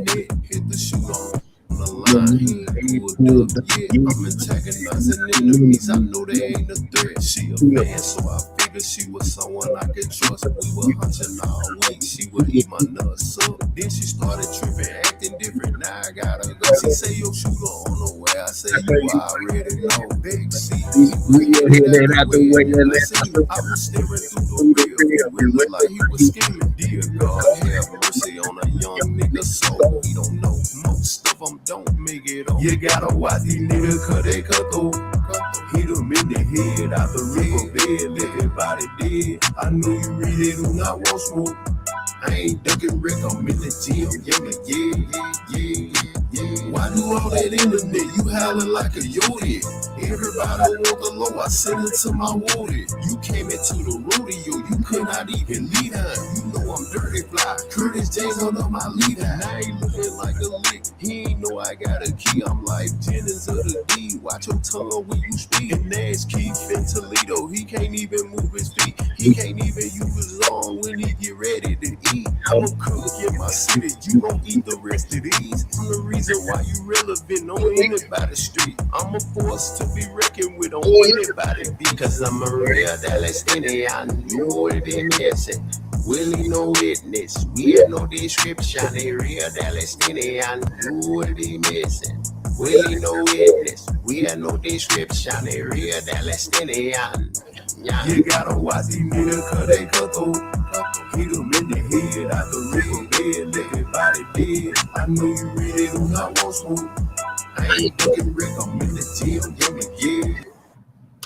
Hit the shoot on the line. He pulled up. Yeah, I'm antagonizing enemies. I know they ain't a threat. She a fan, so I figured she was someone I could trust. We were hunting all week. She would eat my nuts up. Then she started tripping, acting different. Now I gotta go. She say, yo, shooter on the way. I say, you already know. Backseat, we hear that out the way. And I say, I was staring through the rear view. It looked like he was scheming. Dear God, have mercy on a young nigga soul. He don't know. Most of them don't make it on. You gotta watch these niggas cause they cut through. Hit them in the head out the riverbed, let everybody dead. I know you really do not want smoke. I ain't ducking Rick, I'm in the gym. Yeah. Why do all that internet? You howling like a Yodi. Everybody want the low, I send it to my Woody. You came into the rodeo, you could not even lead her. You know I'm dirty fly, Curtis James under my leader. Now he looking like a lick, he ain't know I got a key. I'm like Jennings of the D, watch your tongue when you speak. And there's Keith in Toledo, he can't even move his feet. He can't even use his arm when he get ready to eat. I'm a cook in my city, you gon' eat the rest of these. I'm the reason why you relevant on anybody's street. I'm a force to be reckoned with on anybody because I'm a real Dallas Denny. I know it be missing. Willie no witness, we have no description. A real Dallas Denny. I know it be missing. Willie no witness, we have no description. A real Dallas Denny. You gotta watch these niggas cause they cut through. Hit them in the head out the riverbed, let everybody dead. I know you really do not want smoke. I ain't ducking Rick, I'm in the gym, yeah.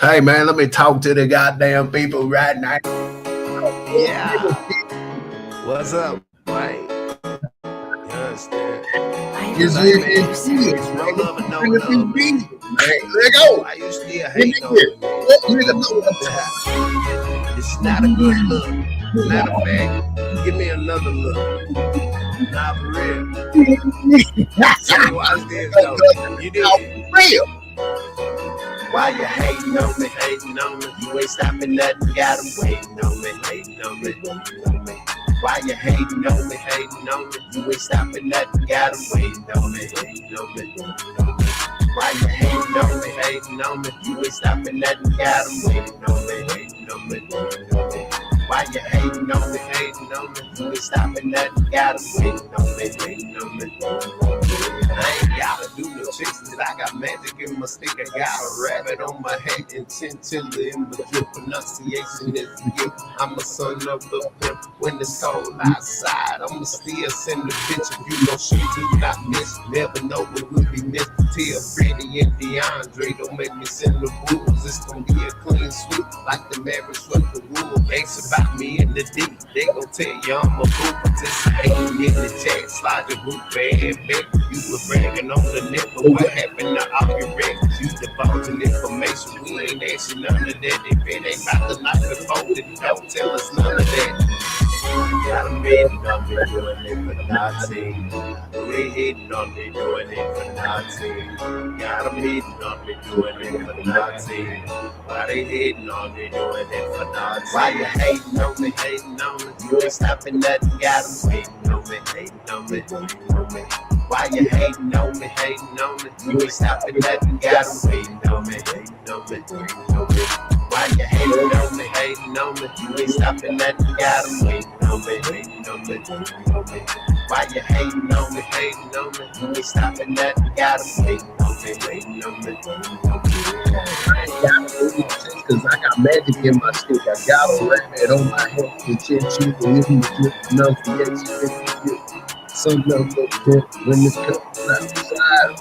Hey man, let me talk to the goddamn people right now. Yeah. What's up, man? Yes, man. No love and no love. Let go. Why you still hate on me? It's not a good look. Matter of fact, give me another look. Not for real. So watch this though. You did it. Real. Why you hating on me, hating on me? You ain't stopping nothing, got them waiting on me, hating on me, waiting on me. Why you hating on me, hating on me? You ain't stopping nothing, got them waiting on me, hating on me, waiting on me. Why you hating on me, hating on me? You ain't stopping nothing, got them waiting on me, hating on me, waiting on me. Why you hating on me, hating on me? You ain't stopping nothing, got 'em waiting on me, waiting on me. I ain't gotta do no chasing, I got magic in my stick. I got a rabbit on my head, intentionally in my drip. Pronunciation is the gift. I'm a son of the pimp. When it's cold outside, I'ma still send the bitch. If you don't shoot, do not miss. Never know what will be missed. Tia, Freddie, and DeAndre, don't make me send the rules. It's gonna be a clean sweep, like the marriage with the rule. Ask about me in the D, they gon' tell you I'm a fool. Participating in the chat, slide the group bad, back. You were bragging on the net, but what happened to all your records? You divulging information, we ain't asking none of that. If it ain't about to knock the fold, then don't tell us none of that. Got 'em hating on me, doing it for nothing. They hating on me, doing it for nothing. Got 'em hating on me, doing it for nothing. Why they hating on me, doing it for nothing? Why you hating on me, hating on me? You ain't stopping nothing, got 'em hating on me, hating on me, hating on me. Why you hating on me, hating on me? You ain't stopping nothing, got 'em hating on me, hating on me, hating on me. Why you hating on me, hating on me? You ain't stopping nothing, got 'em waiting on me, waiting on me, waiting on me. Why you hating on me, hating on me? You ain't stopping nothing, got 'em waiting on me, waiting on me, waiting on me. I ain't got no chance, cause I got magic in my stick. I got a rabbit on my head, the chin and in the drip, pronunciation in the drip. Some of the pimp when it's comes outside.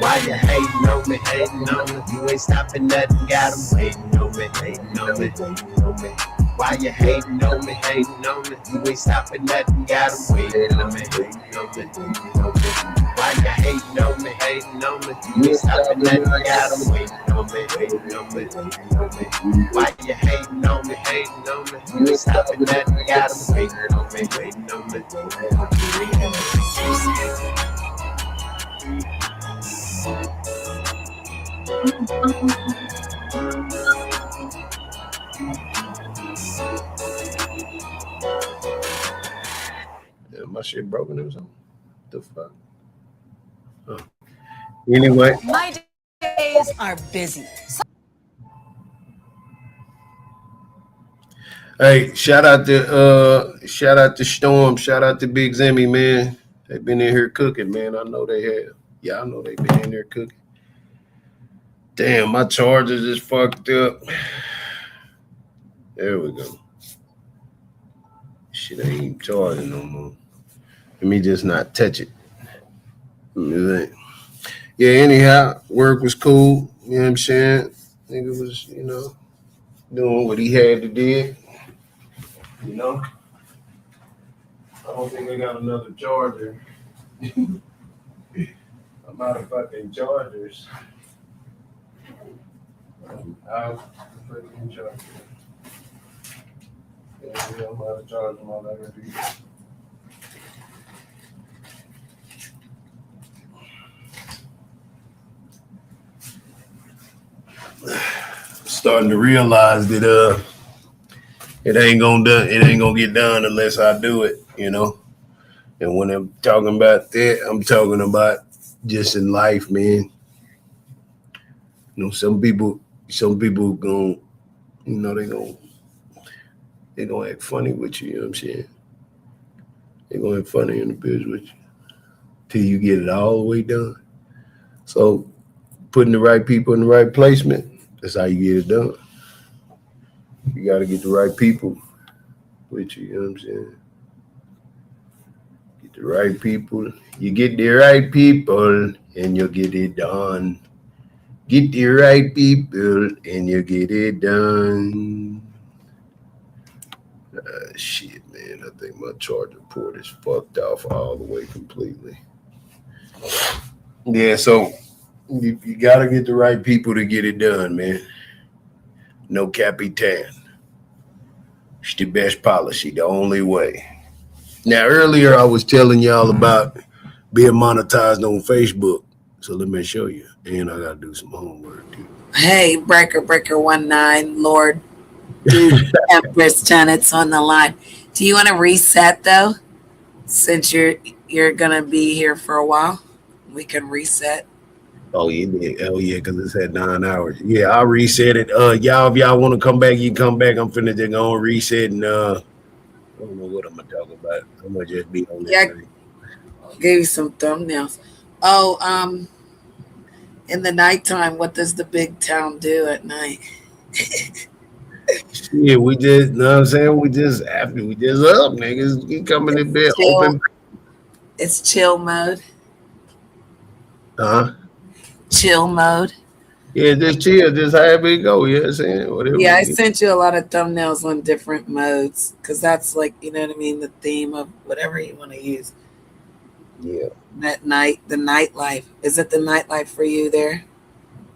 Why you hating on me, hating on me? You ain't stopping nothing, got 'em waiting on me, hating on me, waiting on me. Why you hating on me, hating on me? You ain't stopping nothing, got 'em waiting on me, waiting on me, waiting on me. Why you hating on me, hating on me? You ain't stopping nothing, got 'em waiting on me, waiting on me, waiting on me. Why you hating on me, hating on me? You ain't stopping nothing, got 'em waiting on me, waiting on me, waiting on me. Yeah, my shit broken or something. The fuck? Oh. Anyway. My days are busy. Hey, shout out to Storm, shout out to Big Zimmy, man. They've been in here cooking, man. I know they have. Yeah, I know they've been in there cooking. Damn, my charger just fucked up. There we go. Shit ain't even charging no more. Let me just not touch it. Yeah, anyhow, work was cool. You know what I'm saying? Nigga was, doing what he had to do. You know? I don't think I got another charger. I'm out of fucking chargers. I'm out of fucking chargers. Yeah, I'm out of charge on my other dude. Starting to realize that it ain't gonna get done unless I do it, you know. And when I'm talking about that, I'm talking about just in life, man. You know, some people gonna, they gonna act funny with you, you know what I'm saying? They gonna act funny in the biz with you till you get it all the way done. So putting the right people in the right placement, that's how you get it done. You gotta get the right people with you know what I'm saying? Get the right people. You get the right people and you'll get it done. Get the right people and you get it done. Shit, man. I think my charger port is fucked off all the way completely. Yeah, so you gotta get the right people to get it done, man. No capitan. It's the best policy, the only way. Now, earlier I was telling y'all about being monetized on Facebook. So let me show you. And I gotta do some homework too. Hey, Breaker 19, Lord, dude, Empress Tenet's on the line. Do you want to reset though? Since you're gonna be here for a while, we can reset. Oh, you did. Oh, yeah, because it's at 9 hours. Yeah, I'll reset it. Y'all, if y'all want to come back, you can come back. I'm finna just go and reset and I don't know what I'm gonna talk about. I'm gonna just be on that Yeah, thing. gave you some thumbnails. Oh, in the nighttime, what does the big town do at night? Yeah, we just, know what I'm saying? We just up, niggas. We coming in bed, Chill. open. It's chill mode. Huh? Chill mode. Yeah, just chill, just have it go. You know what I'm saying? Whatever. Yeah, I sent you a lot of thumbnails on different modes because that's like, you know what I mean, the theme of whatever you want to use. Yeah. That night, the nightlife. Is it the nightlife for you there?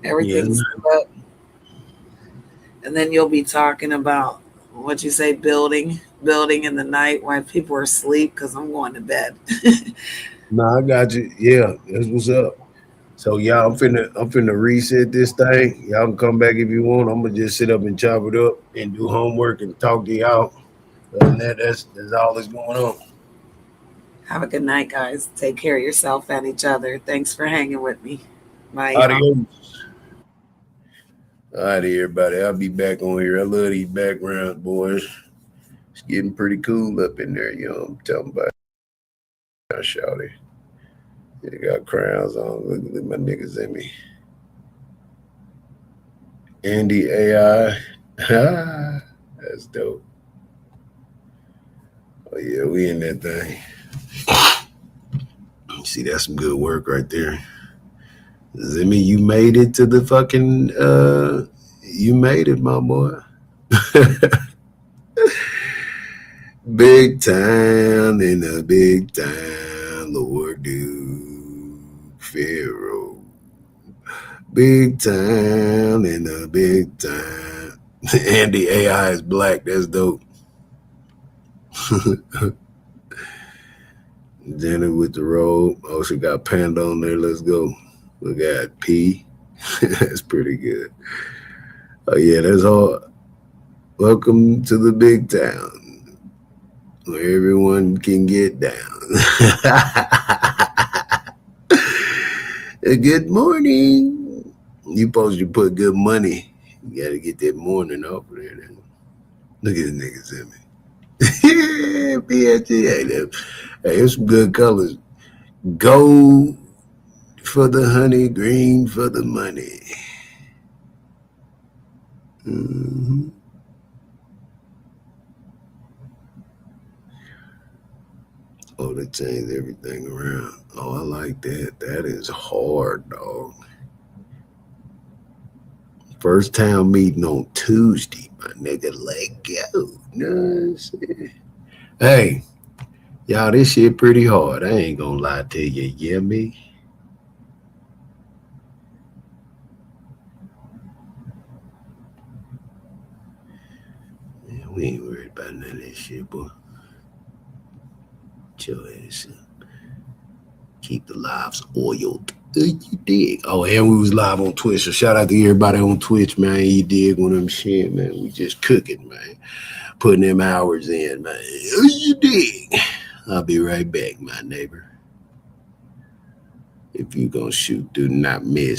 Yeah. Everything's up. And then you'll be talking about what you say, building in the night while people are asleep because I'm going to bed. No, I got you. Yeah, that's what's up. So y'all, I'm finna reset this thing. Y'all can come back if you want. I'm gonna just sit up and chop it up and do homework and talk to y'all. Other than that, that's all that's going on. Have a good night, guys. Take care of yourself and each other. Thanks for hanging with me. Bye, y'all. Adios. All right, everybody. I'll be back on here. I love these backgrounds, boys. It's getting pretty cool up in there, you know what I'm talking about. Shouty. They got crowns on. Look at my niggas in me. Andy AI. That's dope. Oh yeah, we in that thing. See, that's some good work right there. Zimmy, you made it to the fucking you made it, my boy. Big town in a big town, Lord Duke Pharaoh. Big town in a big town. Andy AI is black. That's dope. Jenny with the robe. Oh, she got Panda on there. Let's go. We got P. That's pretty good. Oh, yeah, that's all. Welcome to the big town where everyone can get down. Good morning. You supposed to put good money. You got to get that morning off of there. Look at the niggas in me. BSG. Hey, there's some good colors. Gold for the honey, green for the money. Mm-hmm. Oh, they changed everything around. Oh, I like that. That is hard, dog. First town meeting on Tuesday, my nigga. Let go. No shit. Hey, y'all, this shit pretty hard. I ain't gonna lie to you. You hear me? Man, we ain't worried about none of that shit, boy. Chill ass up. Keep the lives oiled. You dig? Oh, and we was live on Twitch. So shout out to everybody on Twitch, man. You dig one of them shit, man. We just cooking, man. Putting them hours in, man. You dig? I'll be right back, my neighbor. If you gonna shoot, do not miss.